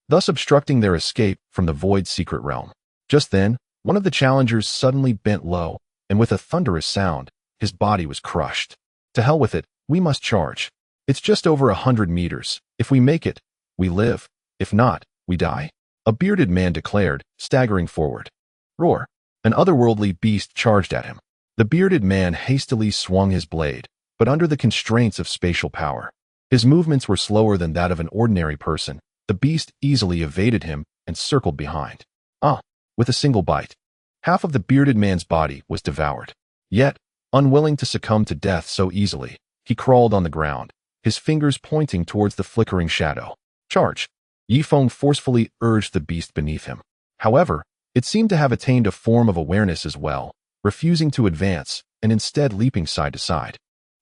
thus obstructing their escape from the void secret realm. Just then, one of the challengers suddenly bent low, and with a thunderous sound, his body was crushed. To hell with it, we must charge. It's just over 100 meters. If we make it, we live. If not, we die. A bearded man declared, staggering forward. Roar! An otherworldly beast charged at him. The bearded man hastily swung his blade, but under the constraints of spatial power. His movements were slower than that of an ordinary person. The beast easily evaded him and circled behind. With a single bite, half of the bearded man's body was devoured. Yet, unwilling to succumb to death so easily, he crawled on the ground, his fingers pointing towards the flickering shadow. Charge! Yifeng forcefully urged the beast beneath him. However, it seemed to have attained a form of awareness as well, refusing to advance and instead leaping side to side,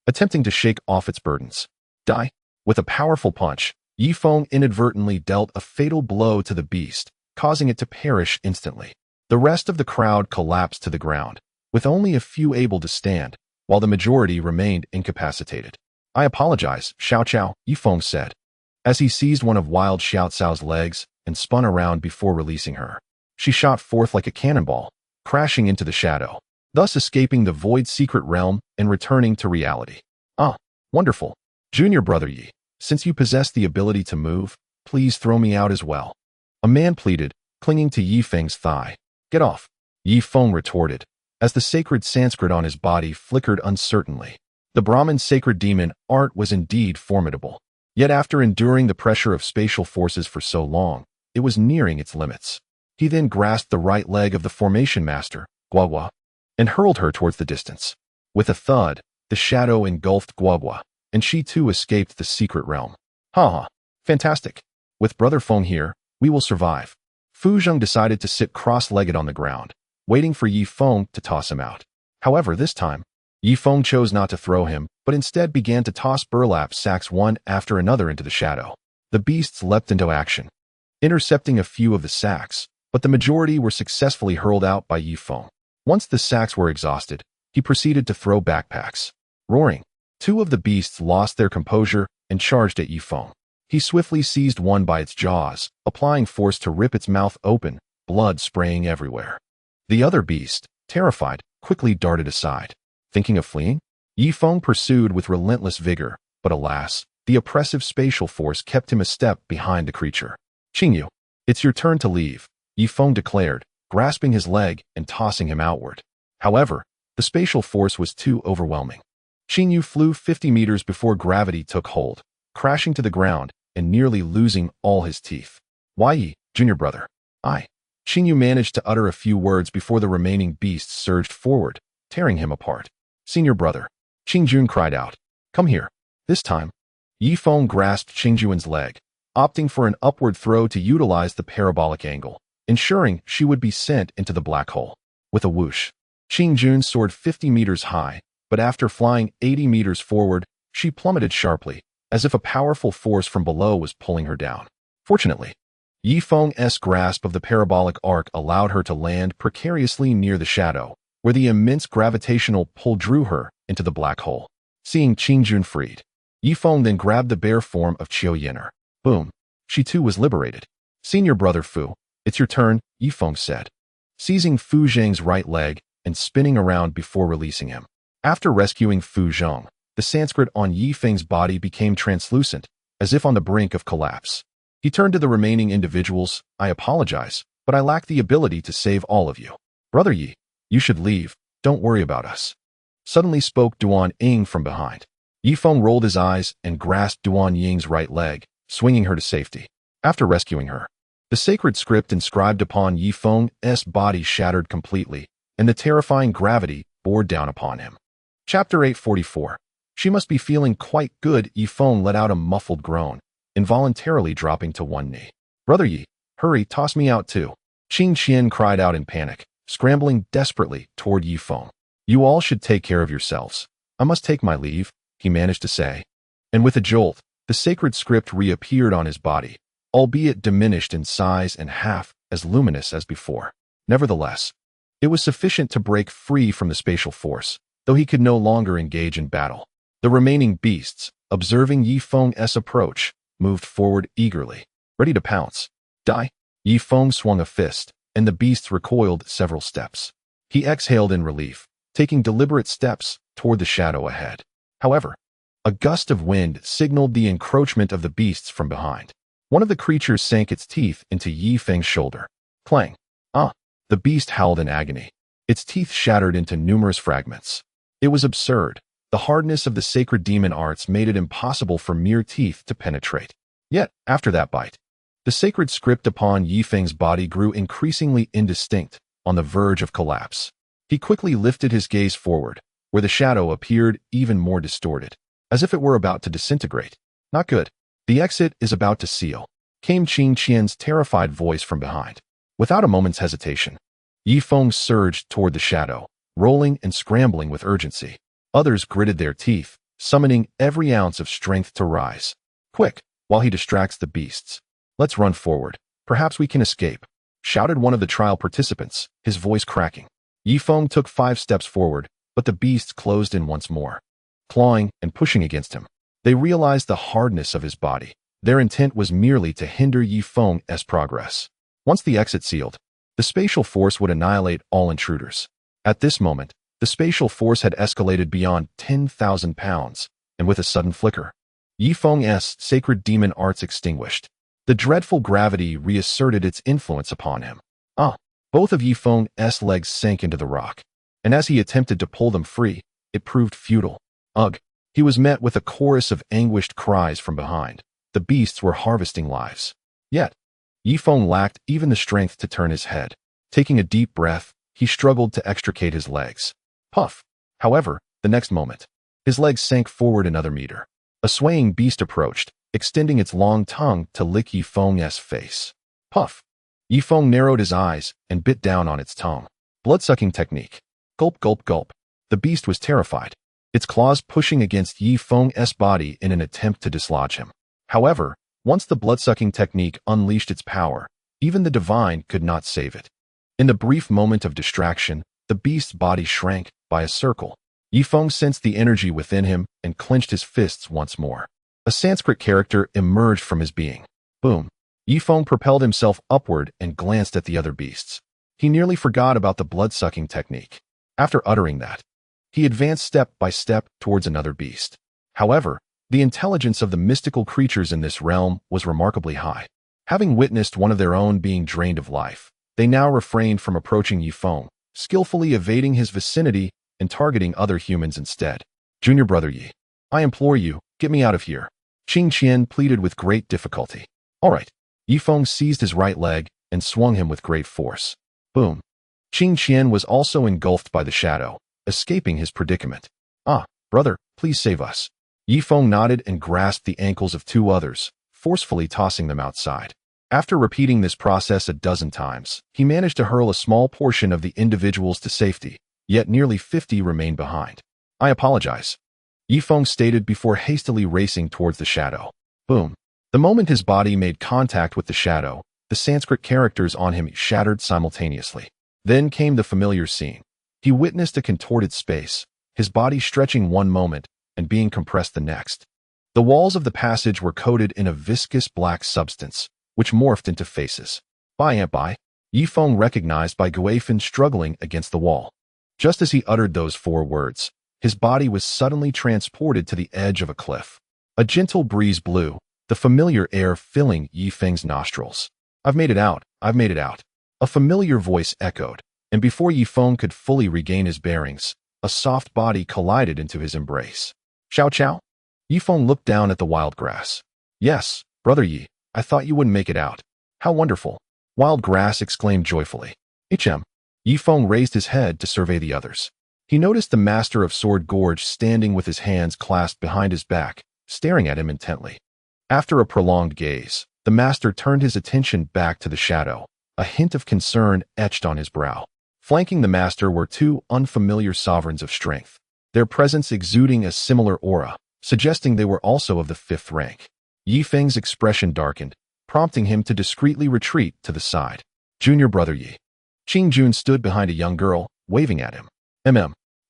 attempting to shake off its burdens. Die! With a powerful punch, Yifeng inadvertently dealt a fatal blow to the beast, causing it to perish instantly. The rest of the crowd collapsed to the ground, with only a few able to stand, while the majority remained incapacitated. I apologize, Xiao Xiao, Yifeng said, as he seized one of Wild Xiao Cao's legs and spun around before releasing her. She shot forth like a cannonball, crashing into the shadow, thus escaping the void secret realm and returning to reality. Wonderful. Junior brother Yi, since you possess the ability to move, please throw me out as well. A man pleaded, clinging to Yifeng's thigh. Get off, Yifeng retorted, as the sacred Sanskrit on his body flickered uncertainly. The Brahmin's sacred demon art was indeed formidable. Yet after enduring the pressure of spatial forces for so long, it was nearing its limits. He then grasped the right leg of the formation master, Guagua, and hurled her towards the distance. With a thud, the shadow engulfed Guagua, and she too escaped the secret realm. Fantastic. With Brother Feng here, we will survive. Fu Zheng decided to sit cross-legged on the ground, waiting for Yifeng to toss him out. However, this time, Yifeng chose not to throw him, but instead began to toss burlap sacks one after another into the shadow. The beasts leapt into action, intercepting a few of the sacks, but the majority were successfully hurled out by Yifeng. Once the sacks were exhausted, he proceeded to throw backpacks. Roaring, 2 of the beasts lost their composure and charged at Yifeng. He swiftly seized one by its jaws, applying force to rip its mouth open, blood spraying everywhere. The other beast, terrified, quickly darted aside. Thinking of fleeing, Yifeng pursued with relentless vigor, but alas, the oppressive spatial force kept him a step behind the creature. Qingyu, it's your turn to leave, Yifeng declared, grasping his leg and tossing him outward. However, the spatial force was too overwhelming. Qingyu flew 50 meters before gravity took hold, crashing to the ground and nearly losing all his teeth. Why, junior brother? Qingyu managed to utter a few words before the remaining beasts surged forward, tearing him apart. Senior brother, Qingjun cried out. Come here. This time, Yifeng grasped Qingjun's leg, opting for an upward throw to utilize the parabolic angle, ensuring she would be sent into the black hole. With a whoosh, Qingjun soared 50 meters high, but after flying 80 meters forward, she plummeted sharply, as if a powerful force from below was pulling her down. Fortunately, Yifeng's grasp of the parabolic arc allowed her to land precariously near the shadow, where the immense gravitational pull drew her into the black hole. Seeing Qingjun freed, Yifeng then grabbed the bare form of Qiu Yin'er. Boom. She too was liberated. Senior brother Fu, it's your turn, Yifeng said, seizing Fu Zheng's right leg and spinning around before releasing him. After rescuing Fu Zheng, the Sanskrit on Yifeng's body became translucent, as if on the brink of collapse. He turned to the remaining individuals. I apologize, but I lack the ability to save all of you. Brother Yi, you should leave. Don't worry about us. Suddenly spoke Duan Ying from behind. Yifeng rolled his eyes and grasped Duan Ying's right leg, swinging her to safety. After rescuing her, the sacred script inscribed upon Yifeng's body shattered completely, and the terrifying gravity bore down upon him. Chapter 844. She must be feeling quite good. Yifeng let out a muffled groan, involuntarily dropping to one knee. Brother Yi, hurry, toss me out too. Qing Qian cried out in panic, scrambling desperately toward Yifeng. You all should take care of yourselves. I must take my leave, he managed to say. And with a jolt, the sacred script reappeared on his body, albeit diminished in size and half as luminous as before. Nevertheless, it was sufficient to break free from the spatial force, though he could no longer engage in battle. The remaining beasts, observing Yifeng's approach, moved forward eagerly, ready to pounce. Die! Yifeng swung a fist, and the beasts recoiled several steps. He exhaled in relief, taking deliberate steps toward the shadow ahead. However, a gust of wind signaled the encroachment of the beasts from behind. One of the creatures sank its teeth into Yifeng's shoulder. Clang! Ah! The beast howled in agony. Its teeth shattered into numerous fragments. It was absurd. The hardness of the sacred demon arts made it impossible for mere teeth to penetrate. Yet, after that bite, the sacred script upon Yifeng's body grew increasingly indistinct, on the verge of collapse. He quickly lifted his gaze forward, where the shadow appeared even more distorted, as if it were about to disintegrate. Not good. The exit is about to seal, came Qing Qian's terrified voice from behind. Without a moment's hesitation, Yifeng surged toward the shadow, rolling and scrambling with urgency. Others gritted their teeth, summoning every ounce of strength to rise. Quick, while he distracts the beasts. Let's run forward. Perhaps we can escape, shouted one of the trial participants, his voice cracking. Yifeng took 5 steps forward, but the beasts closed in once more, clawing and pushing against him. They realized the hardness of his body. Their intent was merely to hinder Yifeng's progress. Once the exit sealed, the spatial force would annihilate all intruders. At this moment, the spatial force had escalated beyond 10,000 pounds, and with a sudden flicker, Yifeng's sacred demon arts extinguished. The dreadful gravity reasserted its influence upon him. Both of Yifeng's legs sank into the rock, and as he attempted to pull them free, it proved futile. Ugh! He was met with a chorus of anguished cries from behind. The beasts were harvesting lives. Yet, Yifeng lacked even the strength to turn his head. Taking a deep breath, he struggled to extricate his legs. Puff! However, the next moment, his legs sank forward another meter. A swaying beast approached, extending its long tongue to lick Yifeng's face. Puff! Yifeng narrowed his eyes and bit down on its tongue. Blood-sucking technique. Gulp, gulp, gulp. The beast was terrified, its claws pushing against Yifeng's body in an attempt to dislodge him. However, once the blood-sucking technique unleashed its power, even the divine could not save it. In the brief moment of distraction, the beast's body shrank by a circle. Yifeng sensed the energy within him and clenched his fists once more. A Sanskrit character emerged from his being. Boom! Yifeng propelled himself upward and glanced at the other beasts. He nearly forgot about the blood-sucking technique. After uttering that, he advanced step by step towards another beast. However, the intelligence of the mystical creatures in this realm was remarkably high. Having witnessed one of their own being drained of life, they now refrained from approaching Yifeng, skillfully evading his vicinity and targeting other humans instead. Junior brother Yi, I implore you, get me out of here. Qing Qian pleaded with great difficulty. All right. Yifeng seized his right leg and swung him with great force. Boom. Qing Qian was also engulfed by the shadow, escaping his predicament. Brother, please save us. Yifeng nodded and grasped the ankles of 2 others, forcefully tossing them outside. After repeating this process a dozen times, he managed to hurl a small portion of the individuals to safety, yet nearly 50 remained behind. I apologize, Yifeng stated before hastily racing towards the shadow. Boom. The moment his body made contact with the shadow, the Sanskrit characters on him shattered simultaneously. Then came the familiar scene. He witnessed a contorted space, his body stretching one moment and being compressed the next. The walls of the passage were coated in a viscous black substance, which morphed into faces. By Yifeng recognized by Guifin struggling against the wall. Just as he uttered those 4 words, his body was suddenly transported to the edge of a cliff. A gentle breeze blew, the familiar air filling Yifeng's nostrils. I've made it out, I've made it out. A familiar voice echoed, and before Yifeng could fully regain his bearings, a soft body collided into his embrace. Xiao Qiao? Yifeng looked down at the wild grass. Yes, brother Yi, I thought you wouldn't make it out. How wonderful. Wild grass exclaimed joyfully. Yifeng raised his head to survey the others. He noticed the master of Sword Gorge standing with his hands clasped behind his back, staring at him intently. After a prolonged gaze, the master turned his attention back to the shadow, a hint of concern etched on his brow. Flanking the master were 2 unfamiliar sovereigns of strength, their presence exuding a similar aura, suggesting they were also of the 5th rank. Yifeng's expression darkened, prompting him to discreetly retreat to the side. Junior brother Yi. Qingjun stood behind a young girl, waving at him.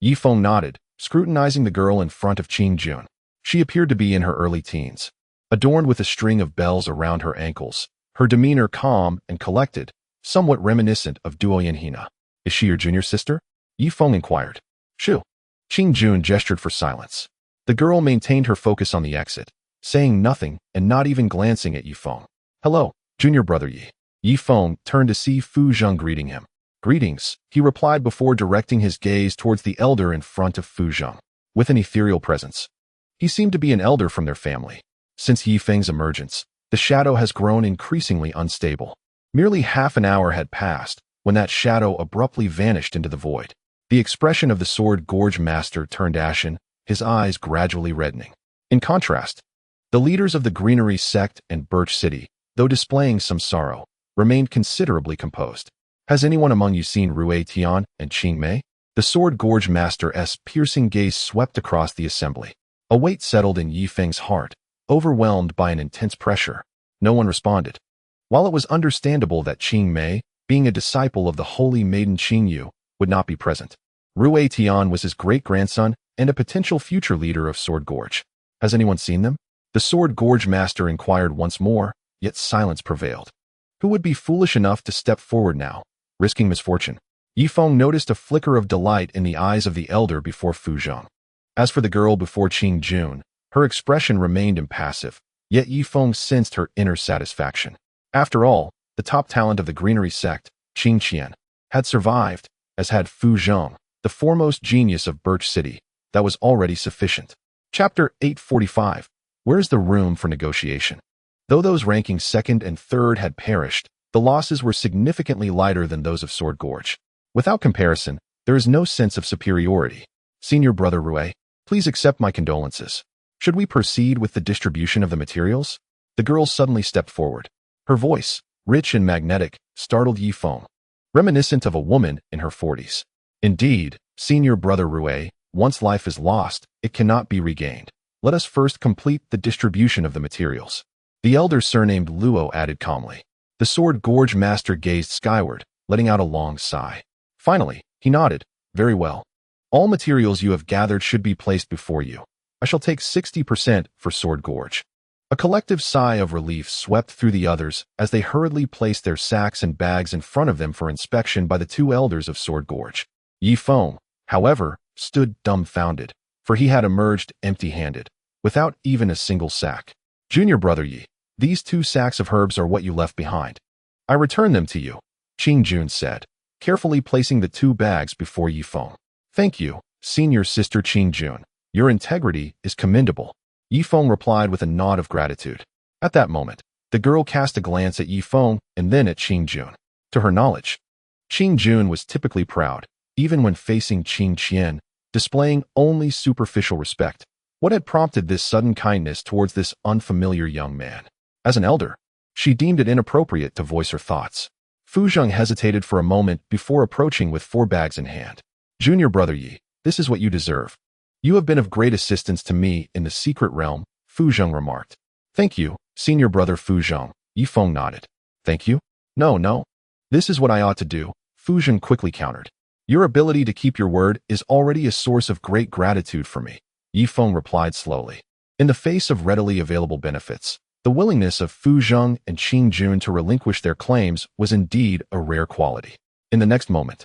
Yifeng nodded, scrutinizing the girl in front of Qingjun. She appeared to be in her early teens. Adorned with a string of bells around her ankles, her demeanor calm and collected, somewhat reminiscent of Duoyan Hina. Is she your junior sister? Yifeng inquired. Shu. Qingjun gestured for silence. The girl maintained her focus on the exit, saying nothing and not even glancing at Yifeng. Hello, junior brother Yi. Yifeng turned to see Fu Zheng greeting him. Greetings, he replied before directing his gaze towards the elder in front of Fu Zheng. With an ethereal presence. He seemed to be an elder from their family. Since Yifeng's emergence, the shadow has grown increasingly unstable. Merely half an hour had passed when that shadow abruptly vanished into the void. The expression of the Sword Gorge master turned ashen, his eyes gradually reddening. In contrast, the leaders of the Greenery sect and Birch City, though displaying some sorrow, remained considerably composed. Has anyone among you seen Rui Tian and Qing Mei? The Sword Gorge master's piercing gaze swept across the assembly. A weight settled in Yifeng's heart, overwhelmed by an intense pressure. No one responded. While it was understandable that Qing Mei, being a disciple of the holy maiden Qingyu, would not be present, Rui Tian was his great-grandson and a potential future leader of Sword Gorge. Has anyone seen them? The Sword Gorge master inquired once more, yet silence prevailed. Who would be foolish enough to step forward now, risking misfortune? Yifeng noticed a flicker of delight in the eyes of the elder before Fu Zheng. As for the girl before Qingjun, her expression remained impassive, yet Yifeng sensed her inner satisfaction. After all, the top talent of the Greenery sect, Qing Qian, had survived, as had Fu Zheng, the foremost genius of Birch City. That was already sufficient. Chapter 845. Where's the room for negotiation? Though those ranking 2nd and 3rd had perished, the losses were significantly lighter than those of Sword Gorge. Without comparison, there is no sense of superiority. Senior brother Rui, please accept my condolences. Should we proceed with the distribution of the materials? The girl suddenly stepped forward. Her voice, rich and magnetic, startled Yifeng, reminiscent of a woman in her 40s. Indeed, senior brother Rui, once life is lost, it cannot be regained. Let us first complete the distribution of the materials. The elder surnamed Luo added calmly. The Sword Gorge master gazed skyward, letting out a long sigh. Finally, he nodded. Very well. All materials you have gathered should be placed before you. I shall take 60% for Sword Gorge. A collective sigh of relief swept through the others as they hurriedly placed their sacks and bags in front of them for inspection by the 2 elders of Sword Gorge. Yifeng, however, stood dumbfounded, for he had emerged empty-handed, without even a single sack. Junior brother Yi, these 2 sacks of herbs are what you left behind. I return them to you, Qingjun said, carefully placing the 2 bags before Yifeng. Thank you, senior sister Qingjun. Your integrity is commendable. Yifeng replied with a nod of gratitude. At that moment, the girl cast a glance at Yifeng and then at Qingjun. To her knowledge, Qingjun was typically proud, even when facing Qing Qian, displaying only superficial respect. What had prompted this sudden kindness towards this unfamiliar young man? As an elder, she deemed it inappropriate to voice her thoughts. Fu Zheng hesitated for a moment before approaching with 4 bags in hand. Junior brother Yi, this is what you deserve. You have been of great assistance to me in the secret realm, Fu Zheng remarked. Thank you, senior brother Fu Zheng. Yifeng nodded. Thank you? No. This is what I ought to do, Fu Zheng quickly countered. Your ability to keep your word is already a source of great gratitude for me, Yifeng replied slowly. In the face of readily available benefits, the willingness of Fu Zheng and Qing Jun to relinquish their claims was indeed a rare quality. In the next moment,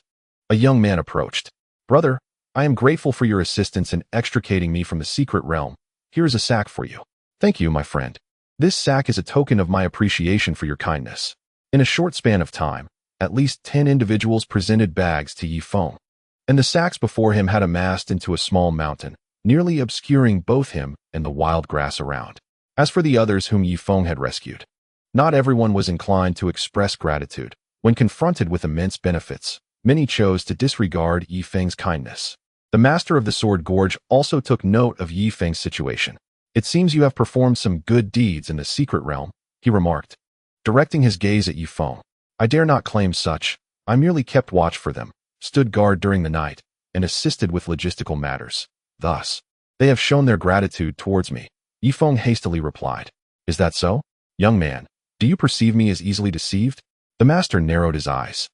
a young man approached. "Brother, I am grateful for your assistance in extricating me from the secret realm. Here is a sack for you." "Thank you, my friend. This sack is a token of my appreciation for your kindness." In a short span of time, at least 10 individuals presented bags to Yi Feng, and the sacks before him had amassed into a small mountain, nearly obscuring both him and the wild grass around. As for the others whom Yi Feng had rescued, not everyone was inclined to express gratitude. When confronted with immense benefits, many chose to disregard Yi Feng's kindness. The master of the Sword Gorge also took note of Yi Feng's situation. "It seems you have performed some good deeds in the secret realm," he remarked, directing his gaze at Yi Feng. "I dare not claim such. I merely kept watch for them, stood guard during the night, and assisted with logistical matters. Thus, they have shown their gratitude towards me." Yi Feng hastily replied. "Is that so? Young man, do you perceive me as easily deceived?" The master narrowed his eyes.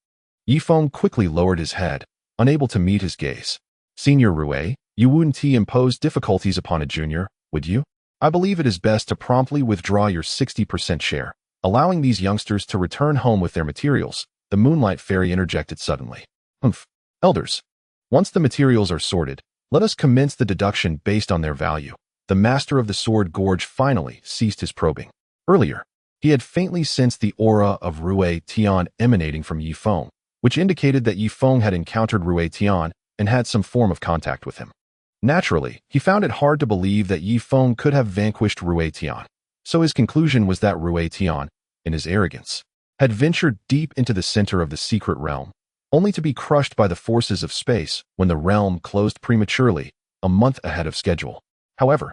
Yi Feng quickly lowered his head, unable to meet his gaze. "Senior Rue, you wouldn't impose difficulties upon a junior, would you? I believe it is best to promptly withdraw your 60% share, allowing these youngsters to return home with their materials," the Moonlight Fairy interjected suddenly. "Humph. Elders, once the materials are sorted, let us commence the deduction based on their value." The master of the Sword Gorge finally ceased his probing. Earlier, he had faintly sensed the aura of Rue Tian emanating from Yi Feng, which indicated that Yi Feng had encountered Rue Tian and had some form of contact with him. Naturally, he found it hard to believe that Yi Feng could have vanquished Rue Tian, so his conclusion was that Rue Tian, in his arrogance, had ventured deep into the center of the secret realm, only to be crushed by the forces of space when the realm closed prematurely, a month ahead of schedule. However,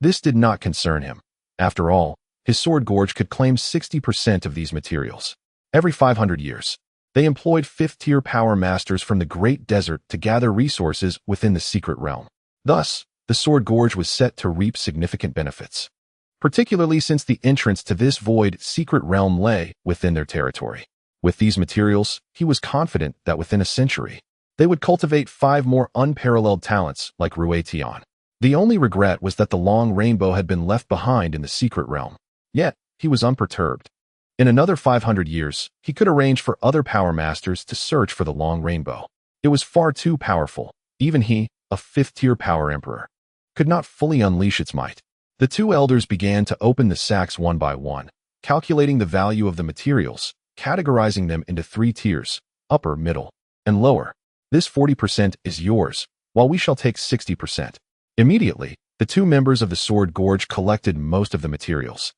this did not concern him. After all, his Sword Gorge could claim 60% of these materials. Every 500 years, they employed 5th-tier power masters from the Great Desert to gather resources within the secret realm. Thus, the Sword Gorge was set to reap significant benefits, particularly since the entrance to this void secret realm lay within their territory. With these materials, he was confident that within a century, they would cultivate 5 more unparalleled talents like Rue Tian. The only regret was that the long rainbow had been left behind in the secret realm. Yet, he was unperturbed. In another 500 years, he could arrange for other power masters to search for the long rainbow. It was far too powerful. Even he, a 5th-tier power emperor, could not fully unleash its might. The two elders began to open the sacks one by one, calculating the value of the materials, categorizing them into 3 tiers, upper, middle, and lower. "This 40% is yours, while we shall take 60%. Immediately, the 2 members of the Sword Gorge collected most of the materials,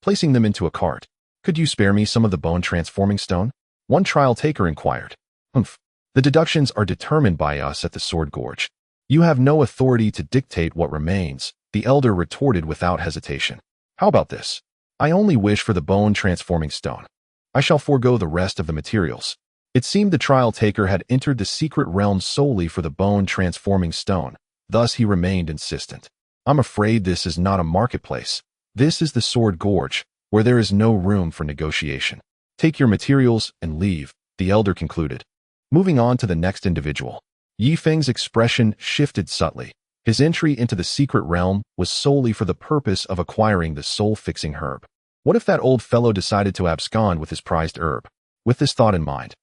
placing them into a cart. "Could you spare me some of the bone-transforming stone?" one trial taker inquired. "Humph. The deductions are determined by us at the Sword Gorge. You have no authority to dictate what remains," the elder retorted without hesitation. "How about this? I only wish for the bone-transforming stone. I shall forego the rest of the materials." It seemed the trial taker had entered the secret realm solely for the bone-transforming stone. Thus he remained insistent. "I'm afraid this is not a marketplace. This is the Sword Gorge, where there is no room for negotiation. Take your materials and leave," the elder concluded. Moving on to the next individual, Yi Feng's expression shifted subtly. His entry into the secret realm was solely for the purpose of acquiring the soul-fixing herb. What if that old fellow decided to abscond with his prized herb? With this thought in mind,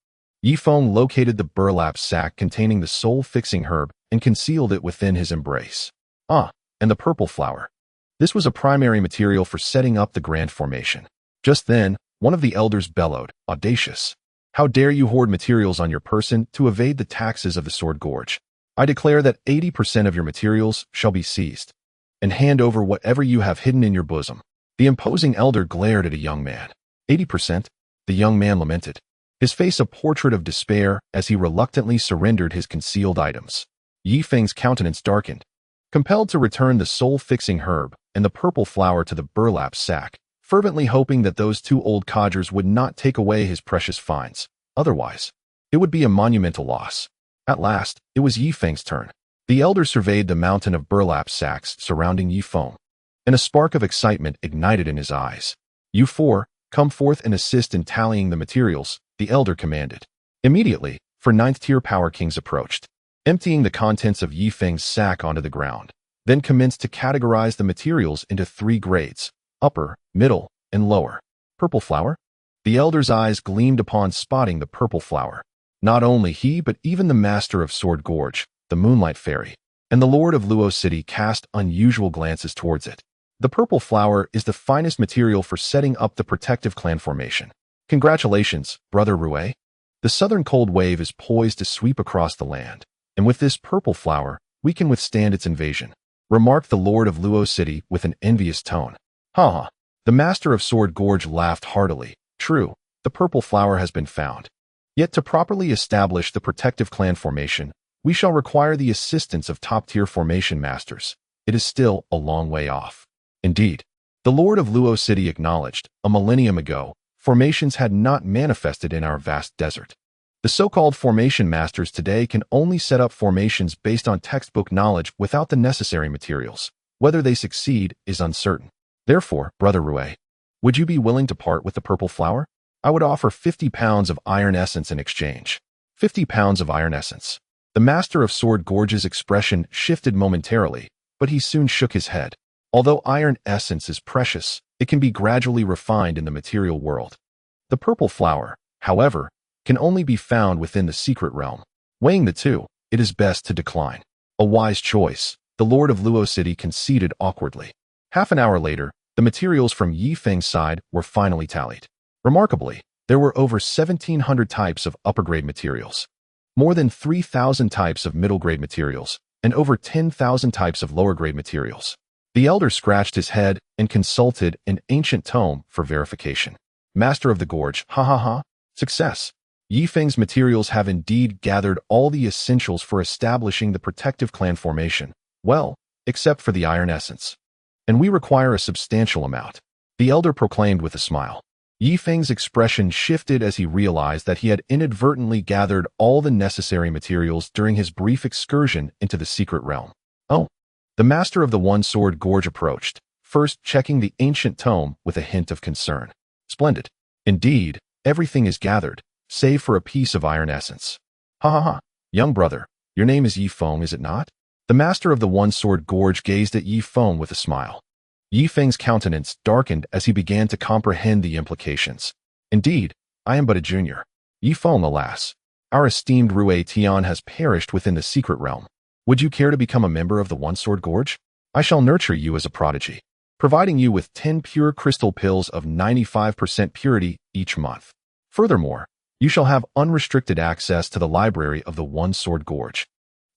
Yi Feng located the burlap sack containing the soul-fixing herb and concealed it within his embrace. And the purple flower. This was a primary material for setting up the grand formation. Just then, one of the elders bellowed, "Audacious! How dare you hoard materials on your person to evade the taxes of the Sword Gorge? I declare that 80% of your materials shall be seized, and hand over whatever you have hidden in your bosom." The imposing elder glared at a young man. 80%? The young man lamented, his face a portrait of despair as he reluctantly surrendered his concealed items. Yi Feng's countenance darkened. Compelled to return the soul-fixing herb and the purple flower to the burlap sack, fervently hoping that those 2 old codgers would not take away his precious finds. Otherwise, it would be a monumental loss. At last, it was Yi Feng's turn. The elder surveyed the mountain of burlap sacks surrounding Yi Feng, and a spark of excitement ignited in his eyes. "You 4, come forth and assist in tallying the materials," the elder commanded. Immediately, 4 9th-tier power kings approached, emptying the contents of Yi Feng's sack onto the ground. then commenced to categorize the materials into 3 grades: upper, middle, and lower. Purple flower? The elder's eyes gleamed upon spotting the purple flower. Not only he, but even the master of Sword Gorge, the Moonlight Fairy, and the Lord of Luo City cast unusual glances towards it. The purple flower is the finest material for setting up the protective clan formation. Congratulations, Brother Rue. The southern cold wave is poised to sweep across the land, and with this purple flower, we can withstand its invasion, remarked the Lord of Luo City with an envious tone. Ha ha. The master of Sword Gorge laughed heartily. True, the purple flower has been found. Yet to properly establish the protective clan formation, we shall require the assistance of top-tier formation masters. It is still a long way off. Indeed, the Lord of Luo City acknowledged, a millennium ago, formations had not manifested in our vast desert. The so-called formation masters today can only set up formations based on textbook knowledge without the necessary materials. Whether they succeed is uncertain. Therefore, Brother Rue, would you be willing to part with the purple flower? I would offer 50 pounds of iron essence in exchange. 50 pounds of iron essence. The master of Sword Gorge's expression shifted momentarily, but he soon shook his head. Although iron essence is precious, it can be gradually refined in the material world. The purple flower, however, can only be found within the secret realm. Weighing the two, it is best to decline. A wise choice, the Lord of Luo City conceded awkwardly. Half an hour later, the materials from Yi Feng's side were finally tallied. Remarkably, there were over 1,700 types of upper-grade materials, more than 3,000 types of middle-grade materials, and over 10,000 types of lower-grade materials. The elder scratched his head and consulted an ancient tome for verification. Master of the Gorge, ha ha ha, success. Yi Feng's materials have indeed gathered all the essentials for establishing the protective clan formation, well, except for the iron essence. And we require a substantial amount, the elder proclaimed with a smile. Yi Feng's expression shifted as he realized that he had inadvertently gathered all the necessary materials during his brief excursion into the secret realm. Oh. The master of the One-Sword Gorge approached, first checking the ancient tome with a hint of concern. Splendid. Indeed, everything is gathered, save for a piece of iron essence. Ha ha ha. Young brother, your name is Yi Feng, is it not? The master of the One-Sword Gorge gazed at Yi Feng with a smile. Yi Feng's countenance darkened as he began to comprehend the implications. Indeed, I am but a junior. Yi Feng, alas. Our esteemed Rue Tian has perished within the secret realm. Would you care to become a member of the One-Sword Gorge? I shall nurture you as a prodigy, providing you with 10 pure crystal pills of 95% purity each month. Furthermore, you shall have unrestricted access to the library of the One-Sword Gorge.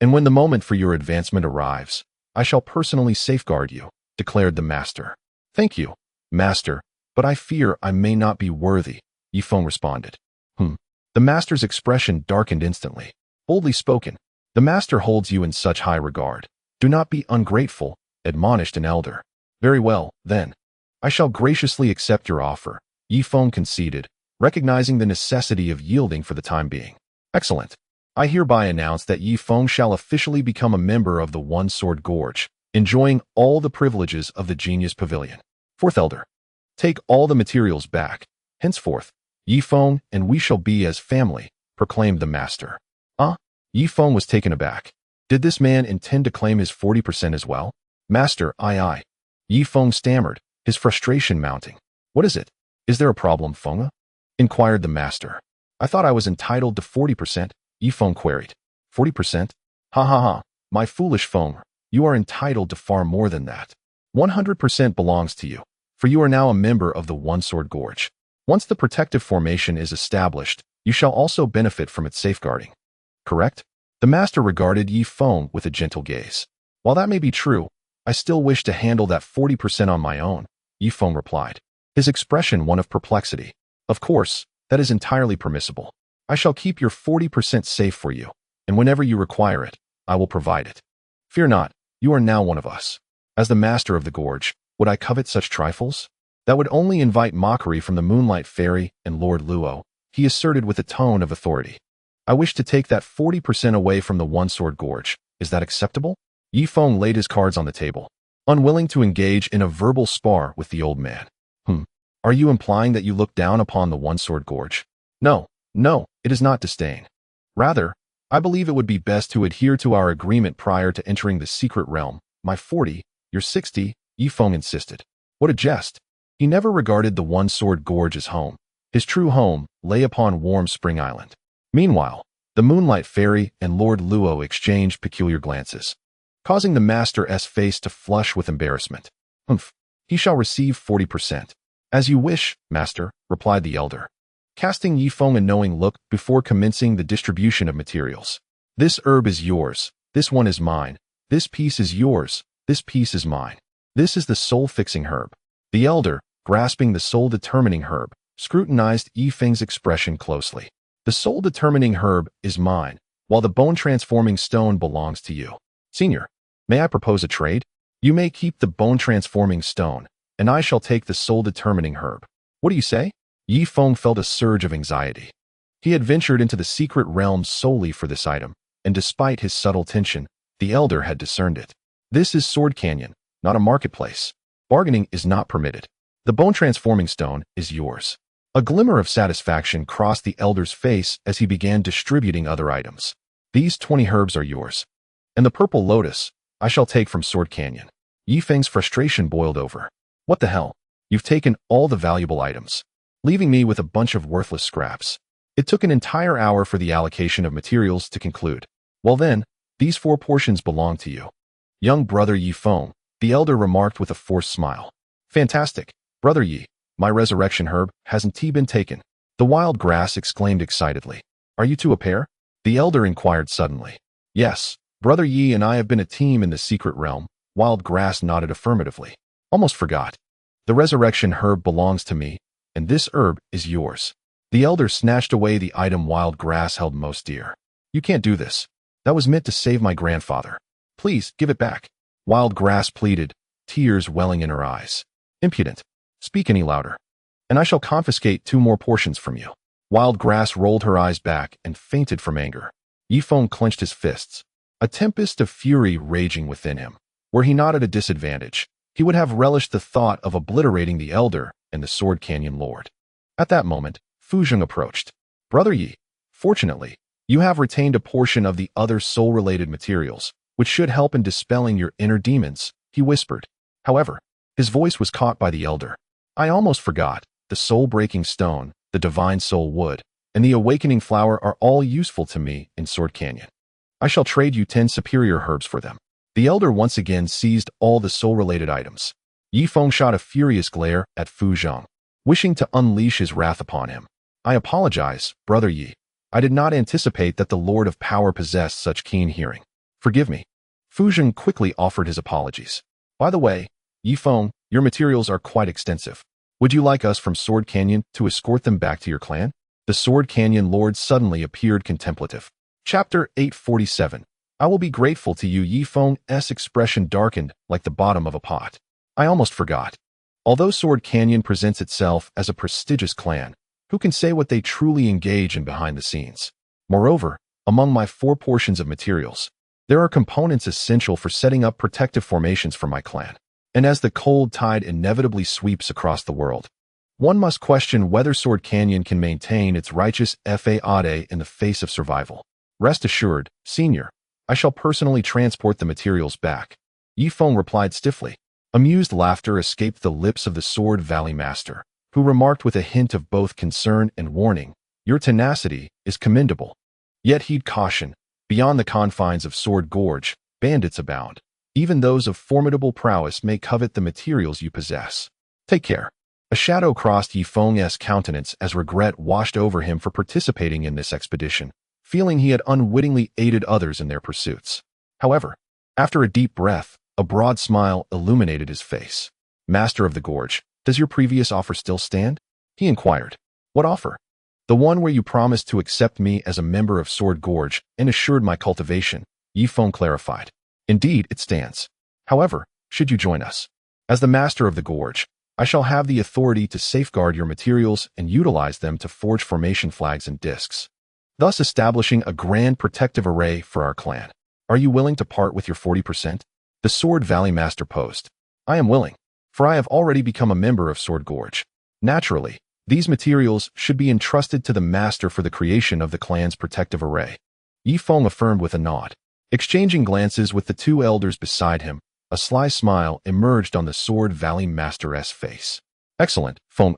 And when the moment for your advancement arrives, I shall personally safeguard you, declared the master. Thank you, master, but I fear I may not be worthy, Yi Feng responded. The master's expression darkened instantly. Boldly spoken. The master holds you in such high regard. Do not be ungrateful, admonished an elder. Very well, then. I shall graciously accept your offer, Yi Feng conceded, recognizing the necessity of yielding for the time being. Excellent. I hereby announce that Yi Feng shall officially become a member of the One-Sword Gorge, enjoying all the privileges of the Genius Pavilion. Fourth elder. Take all the materials back. Henceforth, Yi Feng and we shall be as family, proclaimed the master. Yi Feng was taken aback. Did this man intend to claim his 40% as well? Master, aye. Yi Feng stammered, his frustration mounting. What is it? Is there a problem, Feng? Inquired the master. I thought I was entitled to 40%, Yi Feng queried. 40%? Ha ha ha, my foolish Feng, you are entitled to far more than that. 100% belongs to you, for you are now a member of the One-Sword Gorge. Once the protective formation is established, you shall also benefit from its safeguarding. Correct? The master regarded Yi Feng with a gentle gaze. While that may be true, I still wish to handle that 40% on my own, Yi Feng replied, his expression one of perplexity. Of course, that is entirely permissible. I shall keep your 40% safe for you, and whenever you require it, I will provide it. Fear not, you are now one of us. As the master of the gorge, would I covet such trifles? That would only invite mockery from the Moonlight Fairy and Lord Luo, he asserted with a tone of authority. I wish to take that 40% away from the One-Sword Gorge. Is that acceptable? Yi Feng laid his cards on the table, unwilling to engage in a verbal spar with the old man. Are you implying that you look down upon the One-Sword Gorge? No, it is not disdain. Rather, I believe it would be best to adhere to our agreement prior to entering the secret realm, My 40, you're 60, Yi Feng insisted. What a jest. He never regarded the one-sword gorge as home. His true home lay upon warm Spring Island. Meanwhile, the Moonlight Fairy and Lord Luo exchanged peculiar glances, causing the Master's face to flush with embarrassment. Humph, he shall receive 40%. As you wish, Master, replied the elder, casting Yi Feng a knowing look before commencing the distribution of materials. This herb is yours, this one is mine, this piece is yours, this piece is mine. This is the soul-fixing herb. The elder, grasping the soul-determining herb, scrutinized Yi Feng's expression closely. The soul-determining herb is mine, while the bone-transforming stone belongs to you. Senior, may I propose a trade? You may keep the bone-transforming stone, and I shall take the soul-determining herb. What do you say? Yi Feng felt a surge of anxiety. He had ventured into the secret realm solely for this item, and despite his subtle tension, the elder had discerned it. This is Sword Canyon, not a marketplace. Bargaining is not permitted. The bone-transforming stone is yours. A glimmer of satisfaction crossed the elder's face as he began distributing other items. These 20 herbs are yours. And the purple lotus, I shall take from Sword Canyon. Yi Feng's frustration boiled over. What the hell? You've taken all the valuable items, leaving me with a bunch of worthless scraps. It took an entire hour for the allocation of materials to conclude. Well then, these 4 portions belong to you. Young brother Yi Feng, the elder remarked with a forced smile. Fantastic, brother Yi, my resurrection herb hasn't been taken. The wild grass exclaimed excitedly. Are you two a pair? The elder inquired suddenly. Yes, brother Yi and I have been a team in the secret realm. Wild grass nodded affirmatively. Almost forgot. The resurrection herb belongs to me, and this herb is yours. The elder snatched away the item wild grass held most dear. You can't do this. That was meant to save my grandfather. Please, give it back. Wild grass pleaded, tears welling in her eyes. Impudent. Speak any louder, and I shall confiscate 2 more portions from you. Wild grass rolled her eyes back and fainted from anger. Yi Feng clenched his fists, a tempest of fury raging within him. Were he not at a disadvantage, he would have relished the thought of obliterating the elder and the Sword Canyon Lord. At that moment, Fu Zheng approached. Brother Yi, fortunately, you have retained a portion of the other soul-related materials, which should help in dispelling your inner demons, he whispered. However, his voice was caught by the elder. I almost forgot. The soul-breaking stone, the divine soul wood, and the awakening flower are all useful to me in Sword Canyon. I shall trade you 10 superior herbs for them. The elder once again seized all the soul-related items. Yi Feng shot a furious glare at Fu Zheng, wishing to unleash his wrath upon him. I apologize, brother Yi. I did not anticipate that the Lord of Power possessed such keen hearing. Forgive me. Fu Zheng quickly offered his apologies. By the way, Yi Feng, your materials are quite extensive. Would you like us from Sword Canyon to escort them back to your clan? The Sword Canyon Lord suddenly appeared contemplative. Chapter 847. I will be grateful to you. Yi Feng's expression darkened like the bottom of a pot. I almost forgot. Although Sword Canyon presents itself as a prestigious clan, who can say what they truly engage in behind the scenes? Moreover, among my 4 portions of materials, there are components essential for setting up protective formations for my clan. And as the cold tide inevitably sweeps across the world, one must question whether Sword Canyon can maintain its righteous faade in the face of survival. Rest assured, Senior, I shall personally transport the materials back. Yi Feng replied stiffly. Amused laughter escaped the lips of the Sword Valley Master, who remarked with a hint of both concern and warning, your tenacity is commendable. Yet he'd caution, beyond the confines of Sword Gorge, bandits abound. Even those of formidable prowess may covet the materials you possess. Take care. A shadow crossed Yi Feng's countenance as regret washed over him for participating in this expedition, feeling he had unwittingly aided others in their pursuits. However, after a deep breath, a broad smile illuminated his face. Master of the Gorge, does your previous offer still stand? He inquired. What offer? The one where you promised to accept me as a member of Sword Gorge and assured my cultivation, Yi Feng clarified. Indeed, it stands. However, should you join us, as the Master of the Gorge, I shall have the authority to safeguard your materials and utilize them to forge formation flags and discs, thus establishing a grand protective array for our clan. Are you willing to part with your 40%? The Sword Valley Master posed. I am willing, for I have already become a member of Sword Gorge. Naturally, these materials should be entrusted to the Master for the creation of the clan's protective array. Yi Feng affirmed with a nod. Exchanging glances with the 2 elders beside him, A sly smile emerged on the Sword Valley Master's face. Excellent, Feng.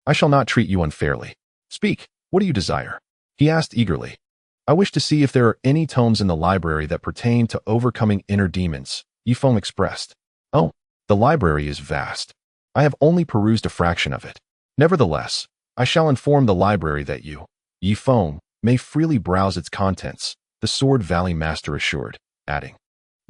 I shall not treat you unfairly. Speak, what do you desire? He asked eagerly. I wish to see if there are any tomes in the library that pertain to overcoming inner demons, Feng expressed. Oh, the library is vast. I have only perused a fraction of it. Nevertheless, I shall inform the library that you, Feng, may freely browse its contents, the Sword Valley Master assured, adding.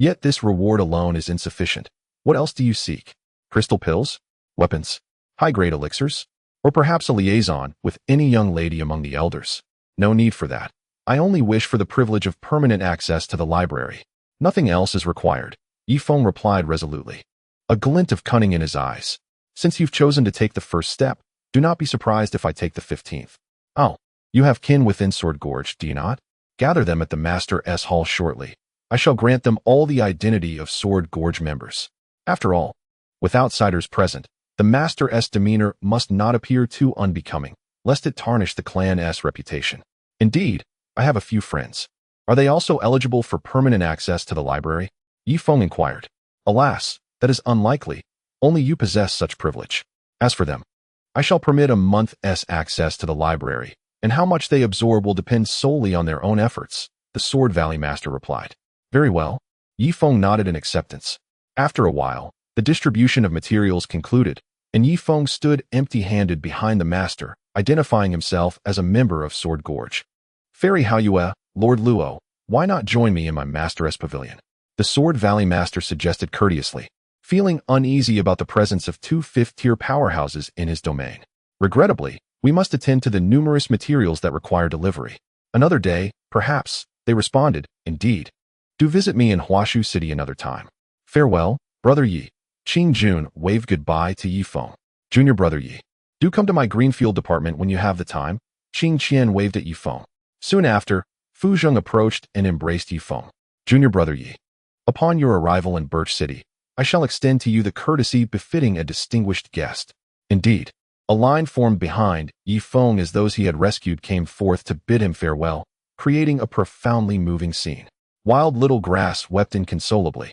Yet this reward alone is insufficient. What else do you seek? Crystal pills? Weapons? High-grade elixirs? Or perhaps a liaison with any young lady among the elders? No need for that. I only wish for the privilege of permanent access to the library. Nothing else is required, Feng replied resolutely, a glint of cunning in his eyes. Since you've chosen to take the first step, do not be surprised if I take the 15th. Oh, you have kin within Sword Gorge, do you not? Gather them at the Master's Hall shortly. I shall grant them all the identity of Sword Gorge members. After all, with outsiders present, the Master's demeanor must not appear too unbecoming, lest it tarnish the clan's reputation. Indeed, I have a few friends. Are they also eligible for permanent access to the library? Feng inquired. Alas, that is unlikely. Only you possess such privilege. As for them, I shall permit a month's access to the library, and how much they absorb will depend solely on their own efforts, the Sword Valley Master replied. Very well. Feng nodded in acceptance. After a while, the distribution of materials concluded, and Feng stood empty-handed behind the master, identifying himself as a member of Sword Gorge. Fairy Haoyue, Lord Luo, why not join me in my Master's pavilion? The Sword Valley Master suggested courteously, feeling uneasy about the presence of two fifth-tier powerhouses in his domain. Regrettably, we must attend to the numerous materials that require delivery. Another day, perhaps, they responded, indeed. Do visit me in Huashu City another time. Farewell, Brother Yi. Qing Jun waved goodbye to Feng. Junior Brother Yi. Do come to my Greenfield department when you have the time. Qing Qian waved at Feng. Soon after, Fu Zheng approached and embraced Feng. Junior Brother Yi. Upon your arrival in Birch City, I shall extend to you the courtesy befitting a distinguished guest. Indeed, a line formed behind Feng as those he had rescued came forth to bid him farewell, creating a profoundly moving scene. Wild Little Grass wept inconsolably.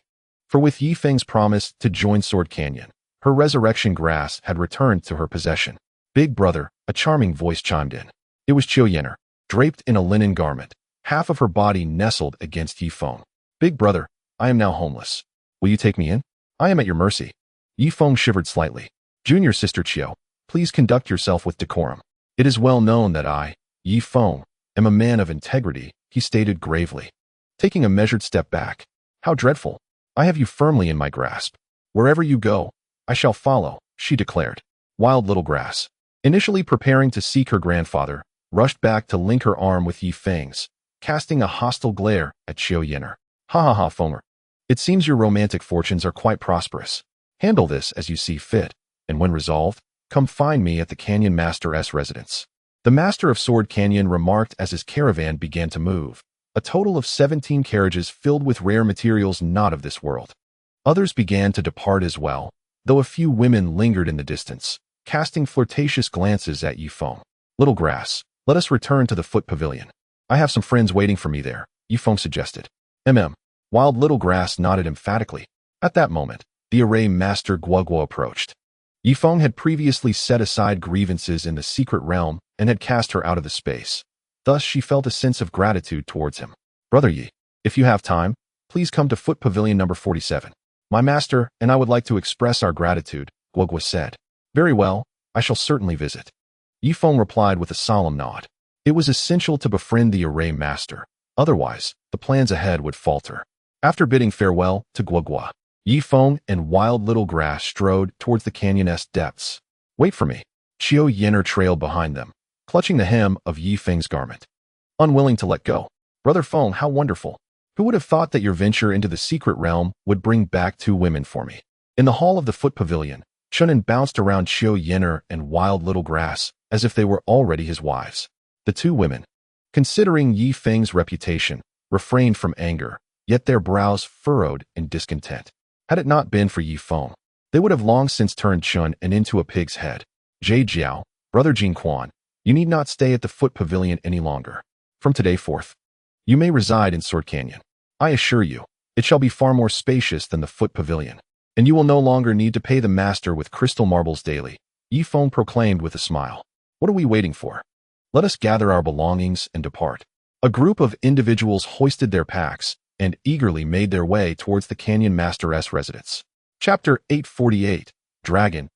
For with Feng's promise to join Sword Canyon, her resurrection grass had returned to her possession. Big brother, a charming voice chimed in. It was Qiu Yenner, draped in a linen garment, half of her body nestled against Feng. Big brother, I am now homeless. Will you take me in? I am at your mercy. Feng shivered slightly. Junior sister Qiu, please conduct yourself with decorum. It is well known that I, Feng, am a man of integrity, he stated gravely. Taking a measured step back. How dreadful. I have you firmly in my grasp. Wherever you go, I shall follow, she declared. Wild Little Grass, initially preparing to seek her grandfather, rushed back to link her arm with Feng's, casting a hostile glare at Qiu Yenner. Ha ha ha, Fenger. It seems your romantic fortunes are quite prosperous. Handle this as you see fit, and when resolved, come find me at the Canyon Master's residence. The Master of Sword Canyon remarked as his caravan began to move. A total of 17 carriages filled with rare materials not of this world. Others began to depart as well, though a few women lingered in the distance, casting flirtatious glances at Feng. Little Grass, let us return to the foot pavilion. I have some friends waiting for me there, Feng suggested. Wild Little Grass nodded emphatically. At that moment, the array master Guoguo approached. Feng had previously set aside grievances in the secret realm and had cast her out of the space. Thus she felt a sense of gratitude towards him. Brother Yi, if you have time, please come to Foot Pavilion number 47. My master and I would like to express our gratitude, Guoguo said. Very well, I shall certainly visit. Feng replied with a solemn nod. It was essential to befriend the array master. Otherwise, the plans ahead would falter. After bidding farewell to Guoguo, Feng and Wild Little Grass strode towards the canyon's depths. Wait for me. Qiu Yenner trailed behind them, clutching the hem of Feng's garment. Unwilling to let go. Brother Feng, how wonderful. Who would have thought that your venture into the secret realm would bring back two women for me? In the hall of the Foot Pavilion, Chunin bounced around Qiu Yenner and Wild Little Grass as if they were already his wives. The two women, considering Feng's reputation, refrained from anger, yet their brows furrowed in discontent. Had it not been for Feng, they would have long since turned Chun and into a pig's head. Jie Jiao, Brother Jin Quan, you need not stay at the Foot Pavilion any longer. From today forth, you may reside in Sword Canyon. I assure you, It shall be far more spacious than the foot pavilion, and you will no longer need to pay the master with crystal marbles daily, Feng proclaimed with a smile. What are we waiting for? Let us gather our belongings and depart. A group of individuals hoisted their packs and eagerly made their way towards the Canyon Master's residence. Chapter 848. Dragon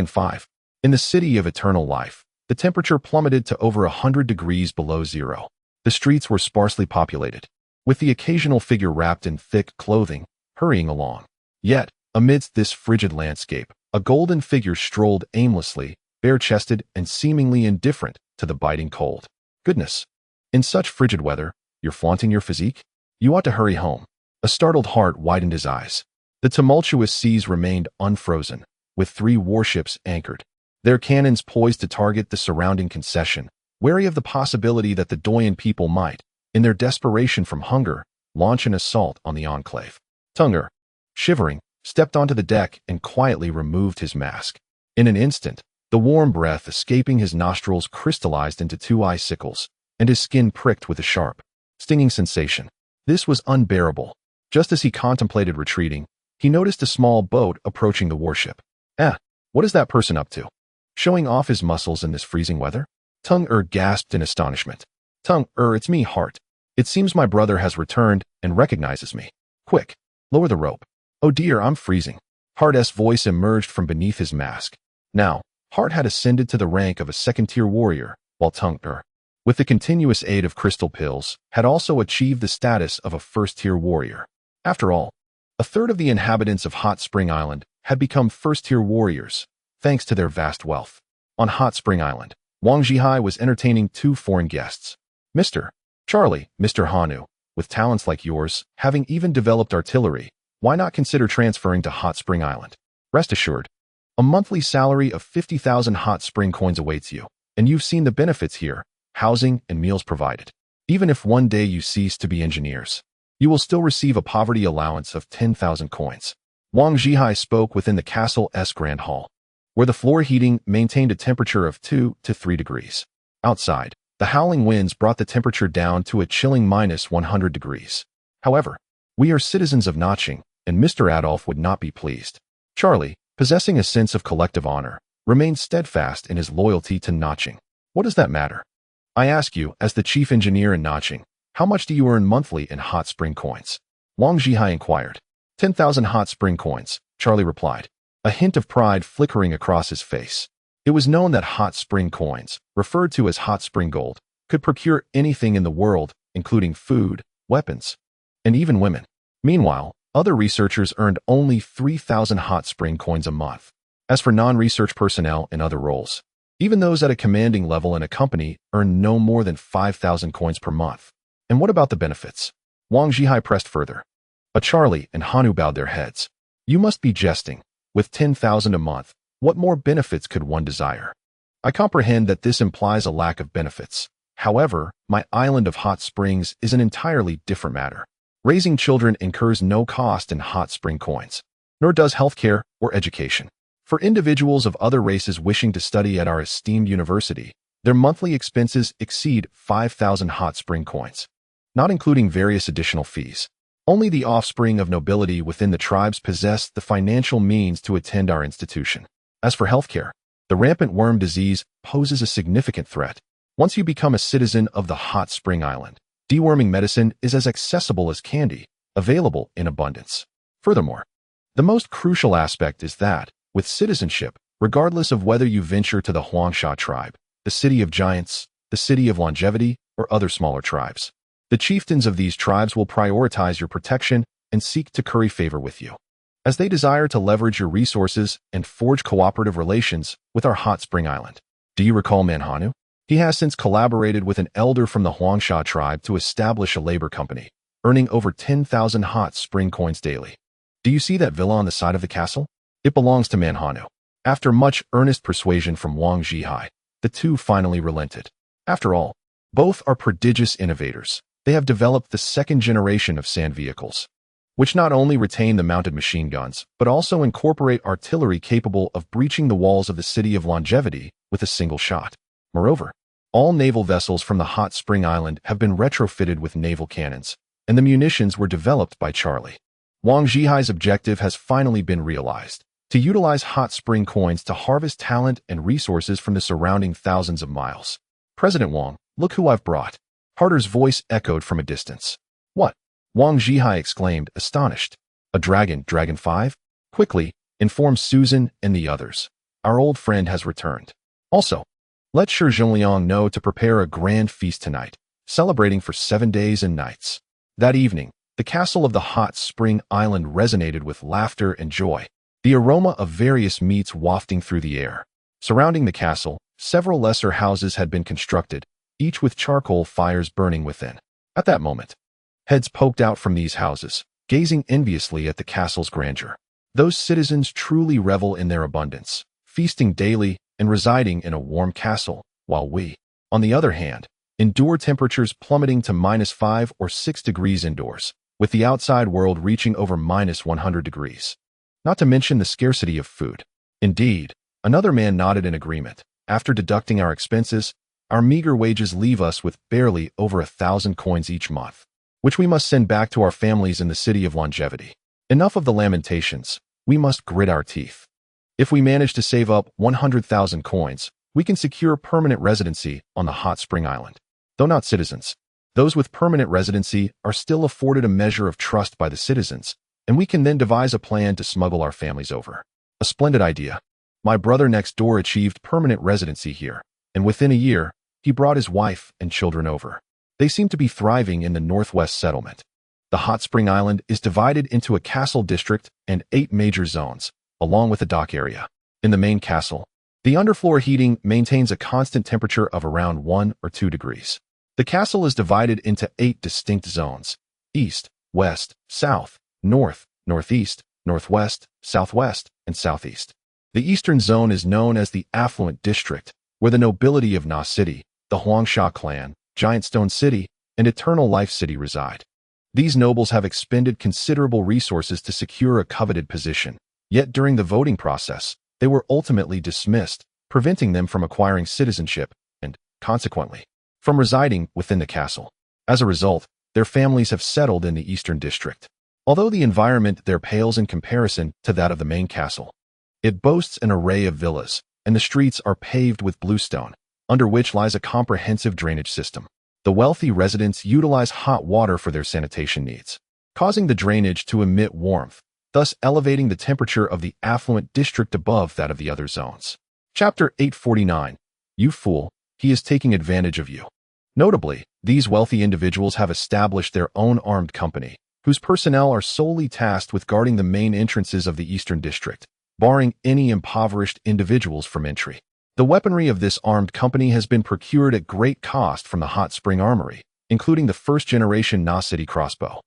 5. In the city of eternal life, the temperature plummeted to over 100 degrees below zero. The streets were sparsely populated, with the occasional figure wrapped in thick clothing, hurrying along. Yet, amidst this frigid landscape, a golden figure strolled aimlessly, bare-chested and seemingly indifferent to the biting cold. Goodness! In such frigid weather, you're flaunting your physique? You ought to hurry home. A startled heart widened his eyes. The tumultuous seas remained unfrozen, with 3 warships anchored, their cannons poised to target the surrounding concession, wary of the possibility that the Doyen people might, in their desperation from hunger, launch an assault on the enclave. Tunger, shivering, stepped onto the deck and quietly removed his mask. In an instant, the warm breath escaping his nostrils crystallized into 2 icicles, and his skin pricked with a sharp, stinging sensation. This was unbearable. Just as he contemplated retreating, he noticed a small boat approaching the warship. What is that person up to? Showing off his muscles in this freezing weather? Tunger gasped in astonishment. Tunger, it's me, Hart. It seems my brother has returned and recognizes me. Quick, lower the rope. Oh dear, I'm freezing. Hart's voice emerged from beneath his mask. Now, Hart had ascended to the rank of a second-tier warrior, while Tunger, with the continuous aid of crystal pills, had also achieved the status of a first-tier warrior. After all, a third of the inhabitants of Hot Spring Island had become first-tier warriors, thanks to their vast wealth. On Hot Spring Island, Wang Zhihai was entertaining 2 foreign guests. Mr. Charlie, Mr. Hanu, with talents like yours, having even developed artillery, why not consider transferring to Hot Spring Island? Rest assured, a monthly salary of 50,000 hot spring coins awaits you, and you've seen the benefits here, housing and meals provided. Even if one day you cease to be engineers, you will still receive a poverty allowance of 10,000 coins. Wang Zhihai spoke within the castle's grand hall, where the floor heating maintained a temperature of 2 to 3 degrees. Outside, the howling winds brought the temperature down to a chilling -100 degrees. However, we are citizens of Notching, and Mr. Adolf would not be pleased. Charlie, possessing a sense of collective honor, remained steadfast in his loyalty to Notching. What does that matter? I ask you, as the chief engineer in Notching, how much do you earn monthly in hot spring coins? Wang Zhihai inquired. 10,000 hot spring coins, Charlie replied, a hint of pride flickering across his face. It was known that hot spring coins, referred to as hot spring gold, could procure anything in the world, including food, weapons, and even women. Meanwhile, other researchers earned only 3,000 hot spring coins a month. As for non-research personnel in other roles, even those at a commanding level in a company earned no more than 5,000 coins per month. And what about the benefits? Wang Zhihai pressed further. Charlie and Hanu bowed their heads. You must be jesting. With 10,000 a month, what more benefits could one desire? I comprehend that this implies a lack of benefits. However, my island of hot springs is an entirely different matter. Raising children incurs no cost in hot spring coins, nor does healthcare or education. For individuals of other races wishing to study at our esteemed university, their monthly expenses exceed 5,000 hot spring coins, not including various additional fees. Only the offspring of nobility within the tribes possess the financial means to attend our institution. As for healthcare, the rampant worm disease poses a significant threat. Once you become a citizen of the Hot Spring Island, deworming medicine is as accessible as candy, available in abundance. Furthermore, the most crucial aspect is that, with citizenship, regardless of whether you venture to the Huangsha tribe, the City of Giants, the City of Longevity, or other smaller tribes, the chieftains of these tribes will prioritize your protection and seek to curry favor with you, as they desire to leverage your resources and forge cooperative relations with our Hot Spring Island. Do you recall Manhanu? He has since collaborated with an elder from the Huangsha tribe to establish a labor company, earning over 10,000 hot spring coins daily. Do you see that villa on the side of the castle? It belongs to Manhanu. After much earnest persuasion from Wang Zhihai, the two finally relented. After all, both are prodigious innovators. They have developed the second generation of sand vehicles, which not only retain the mounted machine guns, but also incorporate artillery capable of breaching the walls of the City of Longevity with a single shot. Moreover, all naval vessels from the Hot Spring Island have been retrofitted with naval cannons, and the munitions were developed by Charlie. Wang Zhihai's objective has finally been realized: to utilize hot spring coins to harvest talent and resources from the surrounding thousands of miles. President Wang, look who I've brought. Harder's voice echoed from a distance. What? Wang Zhihai exclaimed, astonished. A dragon, Dragon 5? Quickly, inform Susan and the others. Our old friend has returned. Also, let Shi Zhongliang know to prepare a grand feast tonight, celebrating for 7 days and nights. That evening, the castle of the hot spring island resonated with laughter and joy, the aroma of various meats wafting through the air. Surrounding the castle, several lesser houses had been constructed, each with charcoal fires burning within. At that moment, heads poked out from these houses, gazing enviously at the castle's grandeur. Those citizens truly revel in their abundance, feasting daily and residing in a warm castle, while we, on the other hand, endure temperatures plummeting to -5 or 6 degrees indoors, with the outside world reaching over -100 degrees. Not to mention the scarcity of food. Indeed, another man nodded in agreement. After deducting our expenses, our meager wages leave us with barely over 1,000 coins each month, which we must send back to our families in the city of longevity. Enough of the lamentations, we must grit our teeth. If we manage to save up 100,000 coins, we can secure permanent residency on the hot spring island. Though not citizens, those with permanent residency are still afforded a measure of trust by the citizens, and we can then devise a plan to smuggle our families over. A splendid idea. My brother next door achieved permanent residency here, and within a year, he brought his wife and children over. They seem to be thriving in the northwest settlement. The hot spring island is divided into a castle district and 8 major zones, along with a dock area. In the main castle, the underfloor heating maintains a constant temperature of around 1 or 2 degrees. The castle is divided into 8 distinct zones: east, west, south, north, northeast, northwest, southwest, and southeast. The eastern zone is known as the affluent district, where the nobility of Na City, the Huangsha clan, Giant Stone City, and Eternal Life City reside. These nobles have expended considerable resources to secure a coveted position, yet during the voting process, they were ultimately dismissed, preventing them from acquiring citizenship and, consequently, from residing within the castle. As a result, their families have settled in the eastern district. Although the environment there pales in comparison to that of the main castle, it boasts an array of villas, and the streets are paved with bluestone, under which lies a comprehensive drainage system. The wealthy residents utilize hot water for their sanitation needs, causing the drainage to emit warmth, thus elevating the temperature of the affluent district above that of the other zones. Chapter 849. You fool, he is taking advantage of you. Notably, these wealthy individuals have established their own armed company, whose personnel are solely tasked with guarding the main entrances of the eastern district, barring any impoverished individuals from entry. The weaponry of this armed company has been procured at great cost from the Hot Spring Armory, including the first-generation Na City crossbow.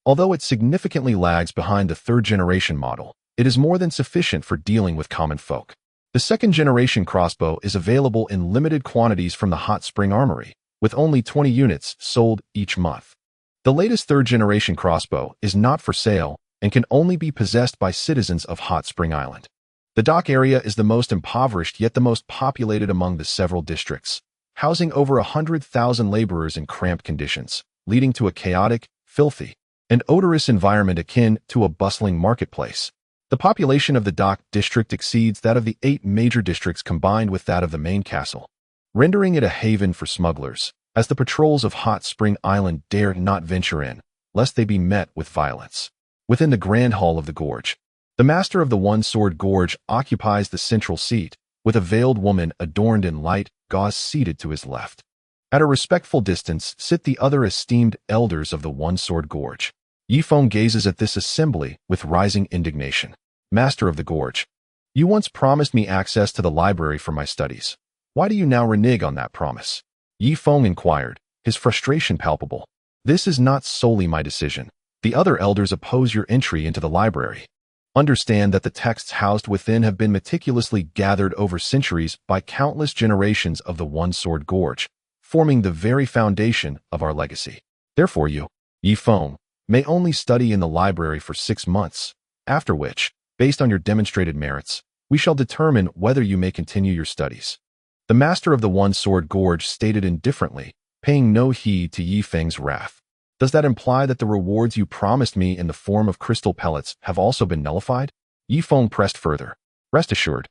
Although it significantly lags behind the third-generation model, it is more than sufficient for dealing with common folk. The second-generation crossbow is available in limited quantities from the Hot Spring Armory, with only 20 units sold each month. The latest third-generation crossbow is not for sale and can only be possessed by citizens of Hot Spring Island. The dock area is the most impoverished yet the most populated among the several districts, housing over 100,000 laborers in cramped conditions, leading to a chaotic, filthy, and odorous environment akin to a bustling marketplace. The population of the dock district exceeds that of the 8 major districts combined with that of the main castle, rendering it a haven for smugglers, as the patrols of Hot Spring Island dare not venture in, lest they be met with violence. Within the Grand Hall of the Gorge, the master of the One-Sword Gorge occupies the central seat, with a veiled woman adorned in light gauze seated to his left. At a respectful distance sit the other esteemed elders of the One-Sword Gorge. Yi Feng gazes at this assembly with rising indignation. Master of the Gorge, you once promised me access to the library for my studies. Why do you now renege on that promise? Yi Feng inquired, his frustration palpable. This is not solely my decision. The other elders oppose your entry into the library. Understand that the texts housed within have been meticulously gathered over centuries by countless generations of the One-Sword Gorge, forming the very foundation of our legacy. Therefore you, Yi Feng, may only study in the library for 6 months, after which, based on your demonstrated merits, we shall determine whether you may continue your studies. The master of the One-Sword Gorge stated indifferently, paying no heed to Yi Feng's wrath. Does that imply that the rewards you promised me in the form of crystal pellets have also been nullified? Yi Feng pressed further. Rest assured,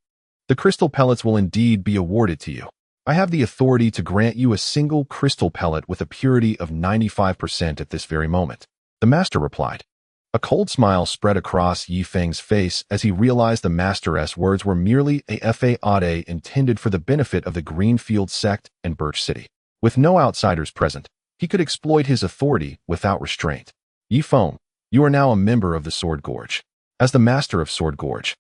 the crystal pellets will indeed be awarded to you. I have the authority to grant you a single crystal pellet with a purity of 95% at this very moment. The master replied. A cold smile spread across Yi Feng's face as he realized the master's words were merely a fade intended for the benefit of the Greenfield sect and Birch City. With no outsiders present, he could exploit his authority without restraint. Yi Feng, you are now a member of the Sword Gorge. As the master of Sword Gorge,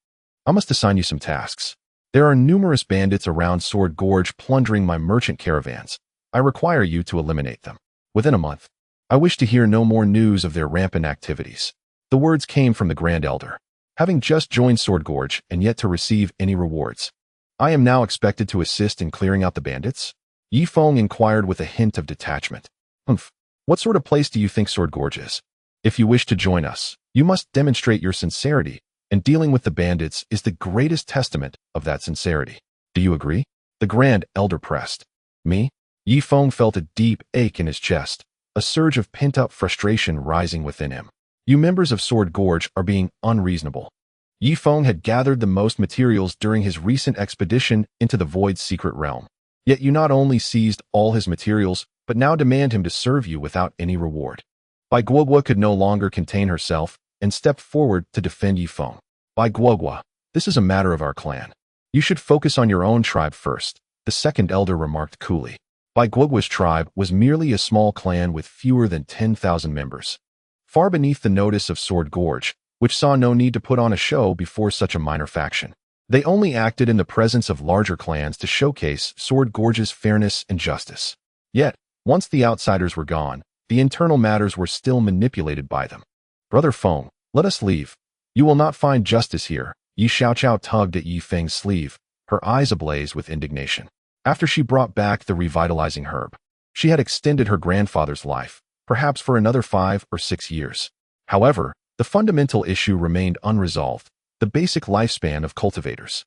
I must assign you some tasks. There are numerous bandits around Sword Gorge plundering my merchant caravans. I require you to eliminate them. Within a month, I wish to hear no more news of their rampant activities. The words came from the Grand Elder. Having just joined Sword Gorge and yet to receive any rewards, I am now expected to assist in clearing out the bandits? Yi Feng inquired with a hint of detachment. What sort of place do you think Sword Gorge is? If you wish to join us, you must demonstrate your sincerity, and dealing with the bandits is the greatest testament of that sincerity. Do you agree? The Grand Elder pressed. Me? Yi Feng felt a deep ache in his chest, a surge of pent-up frustration rising within him. You members of Sword Gorge are being unreasonable. Yi Feng had gathered the most materials during his recent expedition into the Void's secret realm. Yet you not only seized all his materials, but now demand him to serve you without any reward. Bai Guogua could no longer contain herself and stepped forward to defend Yi Feng. Bai Guogua, this is a matter of our clan. You should focus on your own tribe first, the second elder remarked coolly. Bai Guogua's tribe was merely a small clan with fewer than 10,000 members. Far beneath the notice of Sword Gorge, which saw no need to put on a show before such a minor faction. They only acted in the presence of larger clans to showcase Sword Gorge's fairness and justice. Yet, once the outsiders were gone, the internal matters were still manipulated by them. Brother Feng, let us leave. You will not find justice here. Yi Xiaoqiao tugged at Yi Feng's sleeve, her eyes ablaze with indignation. After she brought back the revitalizing herb, she had extended her grandfather's life, perhaps for another 5 or 6 years. However, the fundamental issue remained unresolved, the basic lifespan of cultivators.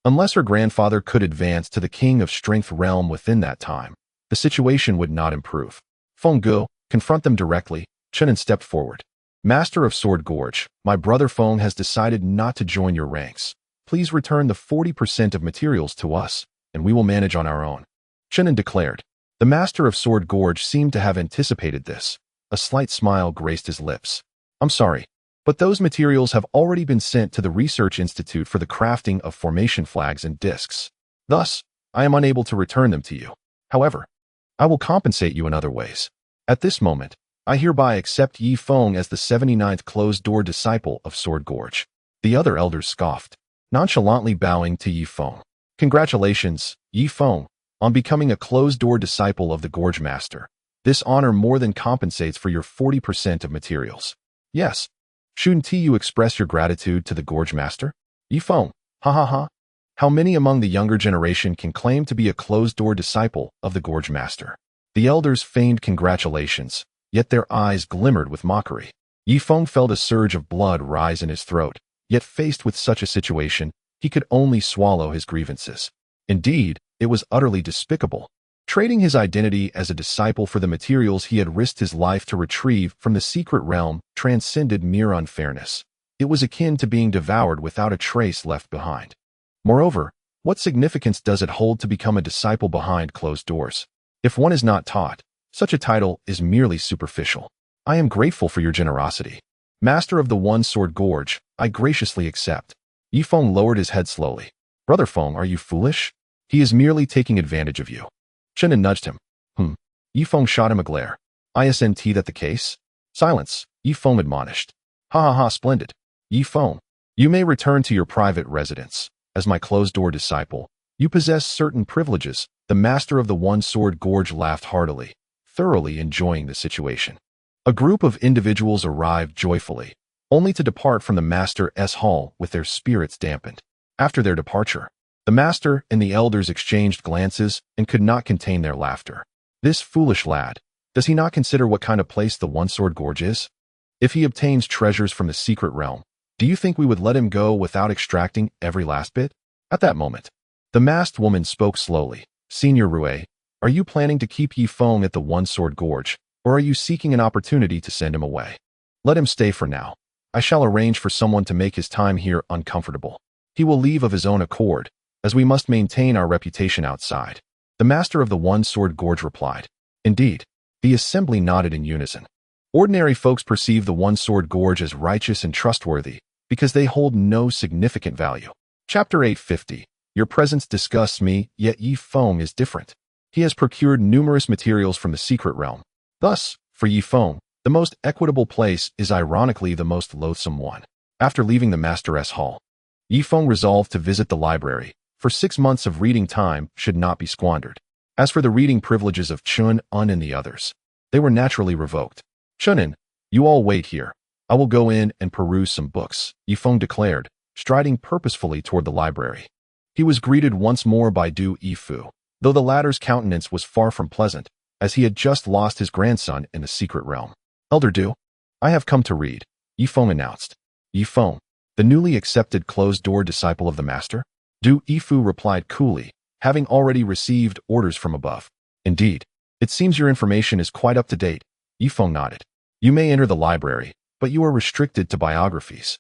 Unless her grandfather could advance to the King of Strength realm within that time, the situation would not improve. Feng Ge, confront them directly. Chenin stepped forward. Master of Sword Gorge, my brother Feng has decided not to join your ranks. Please return the 40% of materials to us, and we will manage on our own. Chenin declared. The master of Sword Gorge seemed to have anticipated this. A slight smile graced his lips. I'm sorry, but those materials have already been sent to the Research Institute for the crafting of formation flags and discs. Thus, I am unable to return them to you. However, I will compensate you in other ways. At this moment, I hereby accept Yi Feng as the 79th closed-door disciple of Sword Gorge. The other elders scoffed, nonchalantly bowing to Yi Feng. Congratulations, Yi Feng, on becoming a closed-door disciple of the Gorge Master. This honor more than compensates for your 40% of materials. Yes. Shouldn't you express your gratitude to the Gorge Master? Yi Feng, ha ha ha. How many among the younger generation can claim to be a closed-door disciple of the Gorge Master? The elders feigned congratulations, yet their eyes glimmered with mockery. Yi Feng felt a surge of blood rise in his throat, yet faced with such a situation, he could only swallow his grievances. Indeed, it was utterly despicable. Trading his identity as a disciple for the materials he had risked his life to retrieve from the secret realm transcended mere unfairness. It was akin to being devoured without a trace left behind. Moreover, what significance does it hold to become a disciple behind closed doors? If one is not taught, such a title is merely superficial. I am grateful for your generosity. Master of the One Sword Gorge, I graciously accept. Yi Feng lowered his head slowly. Brother Feng, are you foolish? He is merely taking advantage of you. Chenin nudged him. Yi Feng shot him a glare. Isn't that the case? Silence, Yi Feng admonished. Ha ha ha, splendid. Yi Feng, you may return to your private residence. As my closed-door disciple, you possess certain privileges. The master of the One Sword Gorge laughed heartily, thoroughly enjoying the situation. A group of individuals arrived joyfully, only to depart from the master's hall with their spirits dampened. After their departure, the master and the elders exchanged glances and could not contain their laughter. This foolish lad, does he not consider what kind of place the One Sword Gorge is? If he obtains treasures from the secret realm, do you think we would let him go without extracting every last bit? At that moment, the masked woman spoke slowly. Senior Rue, are you planning to keep Yi Feng at the One Sword Gorge, Or are you seeking an opportunity to send him away? Let him stay for now. I shall arrange for someone to make his time here uncomfortable. He will leave of his own accord, as we must maintain our reputation outside. The master of the one-sword gorge replied. Indeed. The assembly nodded in unison. Ordinary folks perceive the one-sword gorge as righteous and trustworthy because they hold no significant value. Chapter 850. Your presence disgusts me, yet Yi Feng is different. He has procured numerous materials from the secret realm. Thus, for Yi Feng, the most equitable place is ironically the most loathsome one. After leaving the Master's hall, Yi Feng resolved to visit the library, for 6 months of reading time should not be squandered. As for the reading privileges of Chun, Un and the others, they were naturally revoked. Chunin, you all wait here. I will go in and peruse some books, Yi Feng declared, striding purposefully toward the library. He was greeted once more by Du Yifu, though the latter's countenance was far from pleasant, as he had just lost his grandson in the secret realm. Elder Du, I have come to read, Yi Feng announced. Yi Feng, the newly accepted closed-door disciple of the master? Du Yifu replied coolly, having already received orders from above. Indeed, it seems your information is quite up to date. Yi Feng nodded. You may enter the library, but you are restricted to biographies.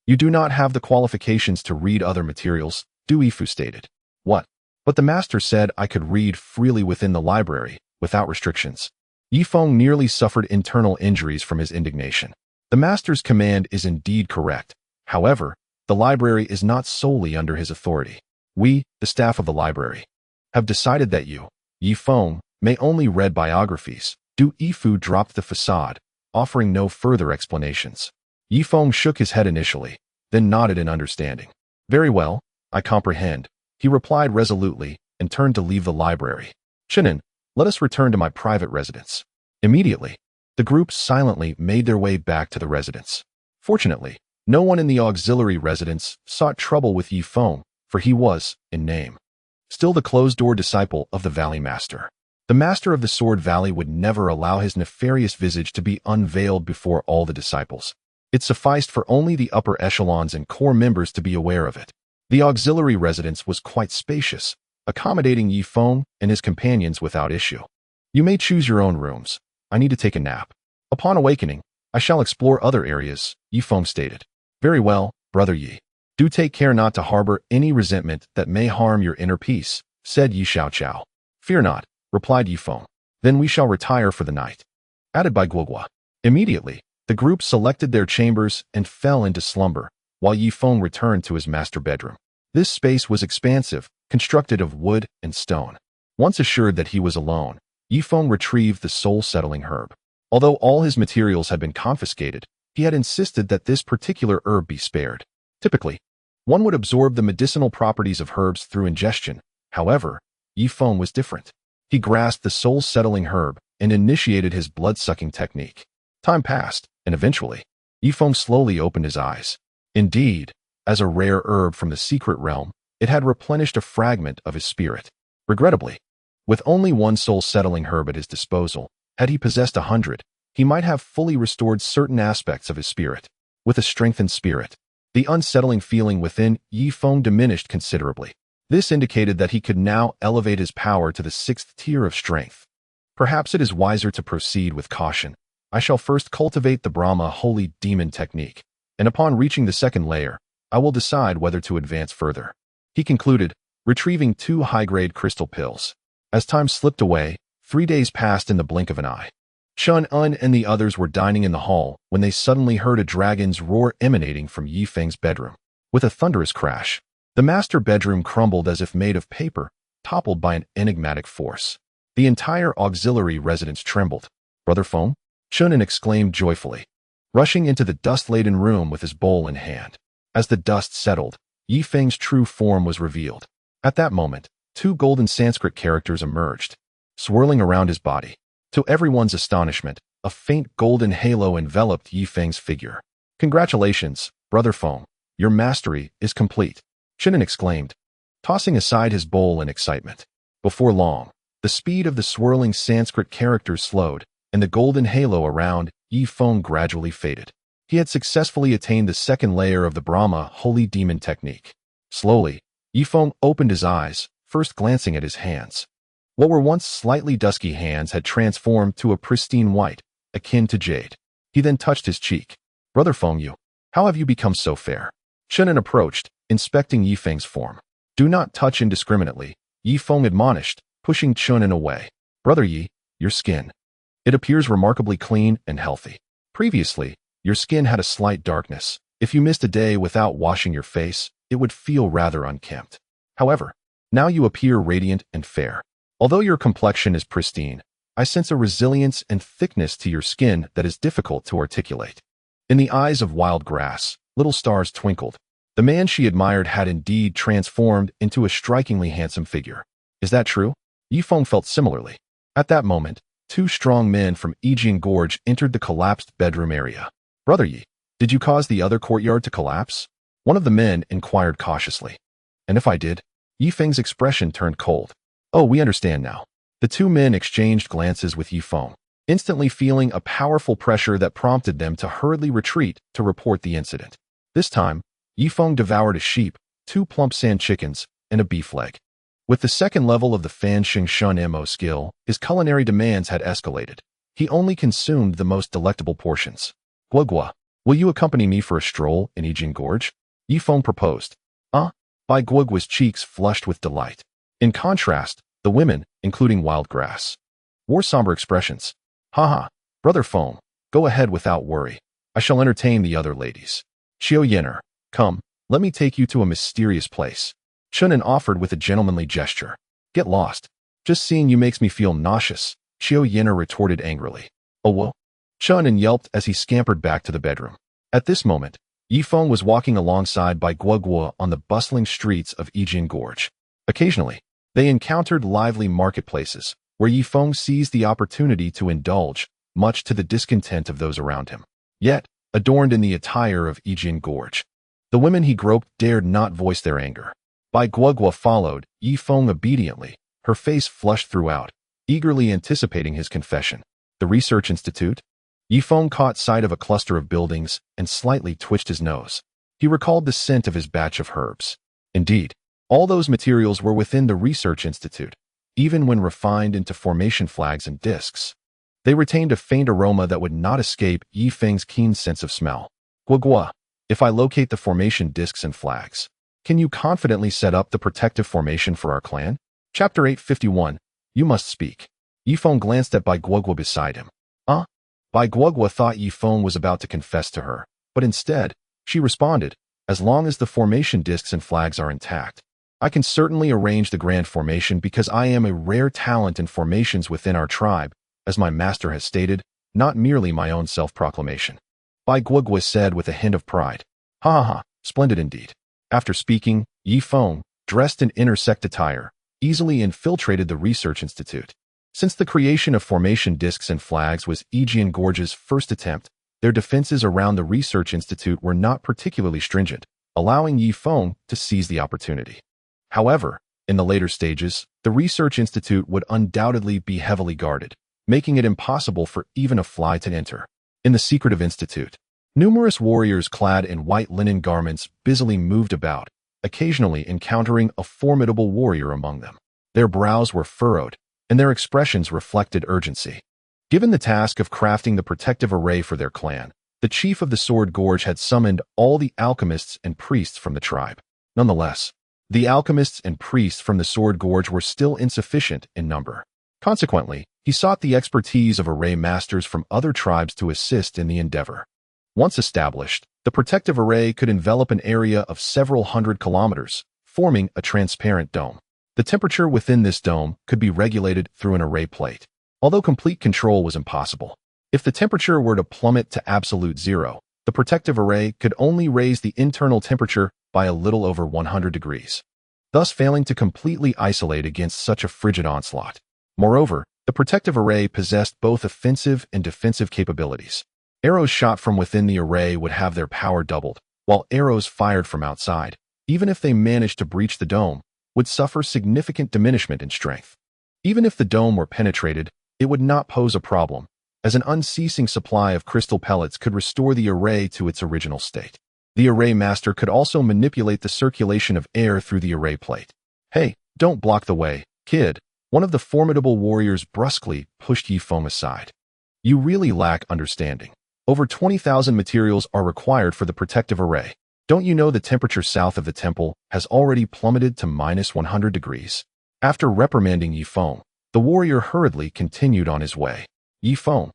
You do not have the qualifications to read other materials, Du Yifu stated. What? But the master said I could read freely within the library, without restrictions. Yi Feng nearly suffered internal injuries from his indignation. The master's command is indeed correct. However, the library is not solely under his authority. We, the staff of the library, have decided that you, Yi Feng, may only read biographies. Du Yifu dropped the facade, offering no further explanations. Yi Feng shook his head initially, then nodded in understanding. Very well, I comprehend, he replied resolutely and turned to leave the library. Chinin, let us return to my private residence. Immediately, the group silently made their way back to the residence. Fortunately, no one in the auxiliary residence sought trouble with Yi Feng, for he was, in name, still the closed-door disciple of the Valley Master. The Master of the Sword Valley would never allow his nefarious visage to be unveiled before all the disciples. It sufficed for only the upper echelons and core members to be aware of it. The auxiliary residence was quite spacious, accommodating Yi Feng and his companions without issue. You may choose your own rooms. I need to take a nap. Upon awakening, I shall explore other areas, Yi Feng stated. Very well, Brother Yi. Do take care not to harbor any resentment that may harm your inner peace, said Yi Xiaoqiao. Fear not, replied Yi Feng. Then we shall retire for the night. Added by Guogua. Immediately, the group selected their chambers and fell into slumber, while Yi Feng returned to his master bedroom. This space was expansive, constructed of wood and stone. Once assured that he was alone, Yi Feng retrieved the soul-settling herb. Although all his materials had been confiscated, he had insisted that this particular herb be spared. Typically, one would absorb the medicinal properties of herbs through ingestion. However, Yi Feng was different. He grasped the soul-settling herb and initiated his blood-sucking technique. Time passed, and eventually, Yi Feng slowly opened his eyes. Indeed, as a rare herb from the secret realm, it had replenished a fragment of his spirit. Regrettably, with only one soul-settling herb at his disposal, had he possessed 100, he might have fully restored certain aspects of his spirit. With a strengthened spirit, the unsettling feeling within Yi Feng diminished considerably. This indicated that he could now elevate his power to the 6th tier of strength. Perhaps it is wiser to proceed with caution. I shall first cultivate the Brahma Holy Demon technique, and upon reaching the 2nd layer, I will decide whether to advance further. He concluded, retrieving 2 high-grade crystal pills. As time slipped away, 3 days passed in the blink of an eye. Chun Un and the others were dining in the hall when they suddenly heard a dragon's roar emanating from Yi Feng's bedroom. With a thunderous crash, the master bedroom crumbled as if made of paper, toppled by an enigmatic force. The entire auxiliary residence trembled. Brother Feng? Chunin exclaimed joyfully, rushing into the dust-laden room with his bowl in hand. As the dust settled, Yi Feng's true form was revealed. At that moment, 2 golden Sanskrit characters emerged, swirling around his body. To everyone's astonishment, a faint golden halo enveloped Yi Feng's figure. Congratulations, Brother Feng. Your mastery is complete, Chunin exclaimed, tossing aside his bowl in excitement. Before long, the speed of the swirling Sanskrit characters slowed, and the golden halo around Yi Feng gradually faded. He had successfully attained the 2nd layer of the Brahma Holy Demon technique. Slowly, Yi Feng opened his eyes, first glancing at his hands. What were once slightly dusky hands had transformed to a pristine white, akin to jade. He then touched his cheek. "Brother Feng, how have you become so fair?" Shannon approached, inspecting Yi Feng's form. "Do not touch indiscriminately," Yi Feng admonished, pushing Chunin away. "Brother Yi, your skin. It appears remarkably clean and healthy. Previously, your skin had a slight darkness. If you missed a day without washing your face, it would feel rather unkempt. However, now you appear radiant and fair. Although your complexion is pristine, I sense a resilience and thickness to your skin that is difficult to articulate." In the eyes of Wild Grass, little stars twinkled. The man she admired had indeed transformed into a strikingly handsome figure. Is that true? Yi Feng felt similarly. At that moment, two strong men from Yijian Gorge entered the collapsed bedroom area. "Brother Yi, did you cause the other courtyard to collapse?" One of the men inquired cautiously. "And if I did?" Yi Feng's expression turned cold. "Oh, we understand now." The two men exchanged glances with Yi Feng, instantly feeling a powerful pressure that prompted them to hurriedly retreat to report the incident. This time, Yi Feng devoured a sheep, 2 plump sand chickens, and a beef leg. With the second level of the Fan Xing Shun Mo skill, his culinary demands had escalated. He only consumed the most delectable portions. "Guogua, will you accompany me for a stroll in Yijian Gorge?" Yi Feng proposed. Bai Guogua's cheeks flushed with delight. In contrast, the women, including Wild Grass, wore somber expressions. "Haha, Brother Feng, go ahead without worry. I shall entertain the other ladies. Xiao Yenner, come, let me take you to a mysterious place." Chunin offered with a gentlemanly gesture. "Get lost. Just seeing you makes me feel nauseous," Xiao Yenner retorted angrily. "Oh well." Chunin yelped as he scampered back to the bedroom. At this moment, Yi Feng was walking alongside Bai Guogua on the bustling streets of Yijian Gorge. Occasionally, they encountered lively marketplaces, where Yi Feng seized the opportunity to indulge, much to the discontent of those around him. Yet, adorned in the attire of Yijian Gorge, the women he groped dared not voice their anger. Bai Guogua followed Yi Feng obediently, her face flushed throughout, eagerly anticipating his confession. The Research Institute? Yi Feng caught sight of a cluster of buildings and slightly twitched his nose. He recalled the scent of his batch of herbs. Indeed, all those materials were within the Research Institute, even when refined into formation flags and discs. They retained a faint aroma that would not escape Yi Feng's keen sense of smell. "Guogua, if I locate the formation discs and flags, can you confidently set up the protective formation for our clan?" Chapter 851, You Must Speak. Yi Feng glanced at Bai Guogua beside him. Bai Guogua thought Yi Feng was about to confess to her, but instead, she responded, "As long as the formation discs and flags are intact, I can certainly arrange the grand formation because I am a rare talent in formations within our tribe, as my master has stated, not merely my own self-proclamation." Bai Guogua said with a hint of pride. "Ha ha ha, splendid indeed." After speaking, Yi Feng, dressed in intersect attire, easily infiltrated the Research Institute. Since the creation of formation discs and flags was Yijian Gorge's first attempt, their defenses around the Research Institute were not particularly stringent, allowing Yi Feng to seize the opportunity. However, in the later stages, the Research Institute would undoubtedly be heavily guarded, making it impossible for even a fly to enter. In the secretive institute, numerous warriors clad in white linen garments busily moved about, occasionally encountering a formidable warrior among them. Their brows were furrowed, and their expressions reflected urgency. Given the task of crafting the protective array for their clan, the chief of the Sword Gorge had summoned all the alchemists and priests from the tribe. Nonetheless, the alchemists and priests from the Sword Gorge were still insufficient in number. Consequently, he sought the expertise of array masters from other tribes to assist in the endeavor. Once established, the protective array could envelop an area of several hundred kilometers, forming a transparent dome. The temperature within this dome could be regulated through an array plate. Although complete control was impossible, if the temperature were to plummet to absolute zero, the protective array could only raise the internal temperature by a little over 100 degrees, thus failing to completely isolate against such a frigid onslaught. Moreover, the protective array possessed both offensive and defensive capabilities. Arrows shot from within the array would have their power doubled, while arrows fired from outside, even if they managed to breach the dome, would suffer significant diminishment in strength. Even if the dome were penetrated, it would not pose a problem, as an unceasing supply of crystal pellets could restore the array to its original state. The array master could also manipulate the circulation of air through the array plate. "Hey, don't block the way, kid," One of the formidable warriors brusquely pushed Yi Feng aside. You really lack understanding. Over 20,000 materials are required for the protective array. Don't you know the temperature south of the temple has already plummeted to -100 degrees? After reprimanding Yi Feng, the warrior hurriedly continued on his way. Yi Feng,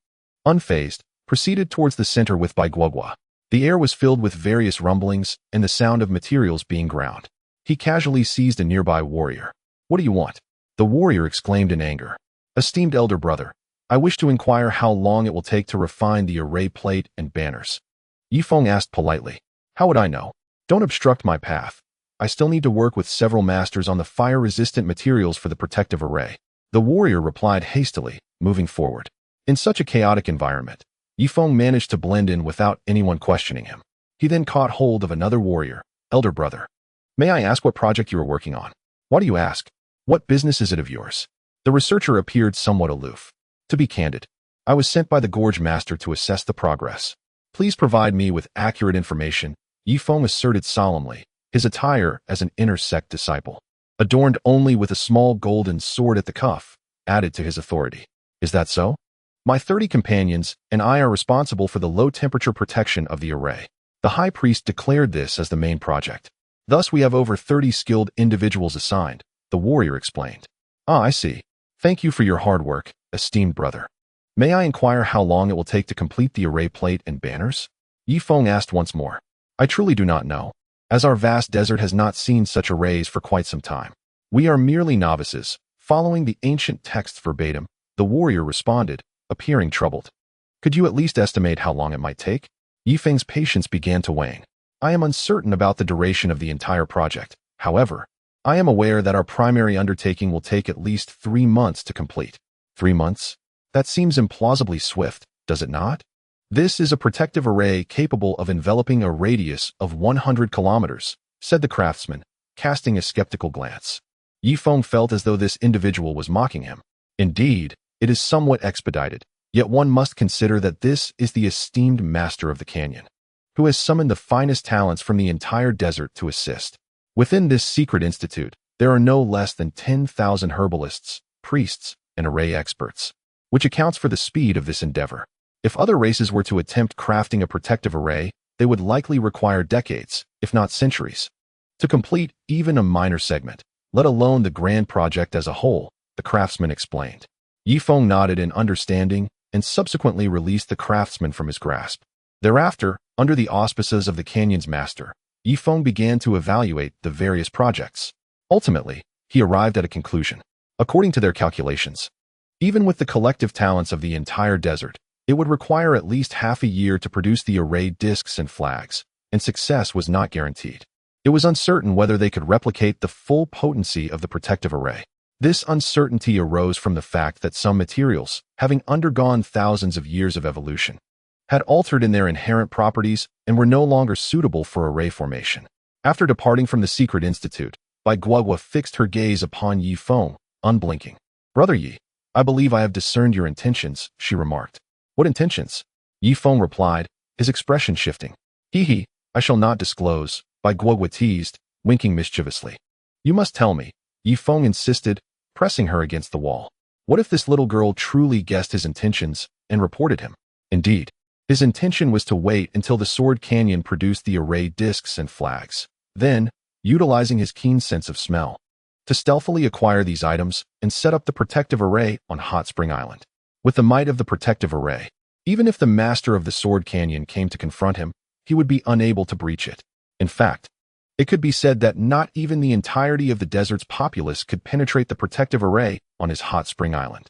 unfazed, proceeded towards the center with Bai Guogua. The air was filled with various rumblings and the sound of materials being ground. He casually seized a nearby warrior. What do you want? The warrior exclaimed in anger. Esteemed elder brother, I wish to inquire how long it will take to refine the array plate and banners. Yi Feng asked politely. How would I know? Don't obstruct my path. I still need to work with several masters on the fire-resistant materials for the protective array. The warrior replied hastily, moving forward. In such a chaotic environment, Yi Feng managed to blend in without anyone questioning him. He then caught hold of another warrior. Elder brother, may I ask what project you are working on? Why do you ask? What business is it of yours? The researcher appeared somewhat aloof. To be candid, I was sent by the Gorge Master to assess the progress. Please provide me with accurate information, Yi Feng asserted solemnly, his attire as an inner sect disciple, adorned only with a small golden sword at the cuff, added to his authority. Is that so? My 30 companions and I are responsible for the low-temperature protection of the array. The high priest declared this as the main project. Thus we have over 30 skilled individuals assigned, the warrior explained. Ah, I see. Thank you for your hard work, esteemed brother. May I inquire how long it will take to complete the array plate and banners? Yi Feng asked once more. I truly do not know, as our vast desert has not seen such arrays for quite some time. We are merely novices, following the ancient texts verbatim, the warrior responded, appearing troubled. Could you at least estimate how long it might take? Yi Feng's patience began to wane. I am uncertain about the duration of the entire project. However, I am aware that our primary undertaking will take at least 3 months to complete. 3 months? That seems implausibly swift, does it not? This is a protective array capable of enveloping a radius of 100 kilometers, said the craftsman, casting a skeptical glance. Yi Feng felt as though this individual was mocking him. Indeed, it is somewhat expedited, yet one must consider that this is the esteemed master of the canyon, who has summoned the finest talents from the entire desert to assist. Within this secret institute, there are no less than 10,000 herbalists, priests, and array experts, which accounts for the speed of this endeavor. If other races were to attempt crafting a protective array, they would likely require decades, if not centuries, to complete even a minor segment, let alone the grand project as a whole, the craftsman explained. Yi Feng nodded in understanding and subsequently released the craftsman from his grasp. Thereafter, under the auspices of the canyon's master, Yi Feng began to evaluate the various projects. Ultimately, he arrived at a conclusion. According to their calculations, even with the collective talents of the entire desert, it would require at least half a year to produce the array discs and flags, and success was not guaranteed. It was uncertain whether they could replicate the full potency of the protective array. This uncertainty arose from the fact that some materials, having undergone thousands of years of evolution, had altered in their inherent properties and were no longer suitable for array formation. After departing from the secret institute, Bai Guogua fixed her gaze upon Yi Feng, unblinking. Brother Yi, I believe I have discerned your intentions, she remarked. What intentions? Yi Feng replied, his expression shifting. He, I shall not disclose, Bai Guogua teased, winking mischievously. You must tell me, Yi Feng insisted, pressing her against the wall. What if this little girl truly guessed his intentions and reported him? Indeed, his intention was to wait until the Sword Canyon produced the array discs and flags. Then, utilizing his keen sense of smell, to stealthily acquire these items and set up the protective array on Hot Spring Island. With the might of the protective array, even if the master of the Sword Canyon came to confront him, he would be unable to breach it. In fact, it could be said that not even the entirety of the desert's populace could penetrate the protective array on his Hot Spring Island.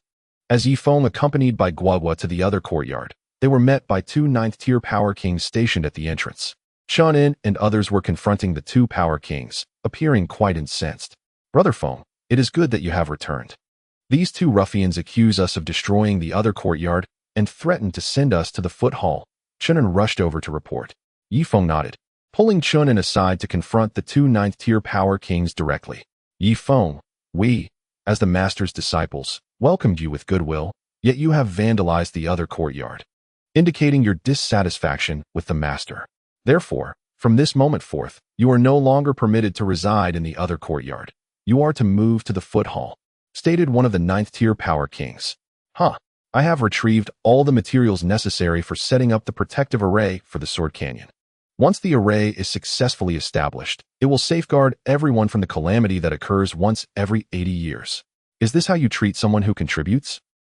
As Yi Feng accompanied Bai Guogua to the other courtyard, they were met by 2 9th-tier Power Kings stationed at the entrance. Chen and others were confronting the 2 Power Kings, appearing quite incensed. Brother Feng, it is good that you have returned. These 2 ruffians accuse us of destroying the other courtyard and threaten to send us to the foot hall. Chen rushed over to report. Yi Feng nodded, pulling Chen aside to confront the 2 9th-tier Power Kings directly. Yi Feng, we, as the master's disciples, welcomed you with goodwill, yet you have vandalized the other courtyard, indicating your dissatisfaction with the master. Therefore, from this moment forth, you are no longer permitted to reside in the other courtyard. You are to move to the foot hall. stated one of the ninth-tier power kings. Huh. I have retrieved all the materials necessary for setting up the protective array for the Sword Canyon. Once the array is successfully established, it will safeguard everyone from the calamity that occurs once every 80 years. Is this how you treat someone who contributes?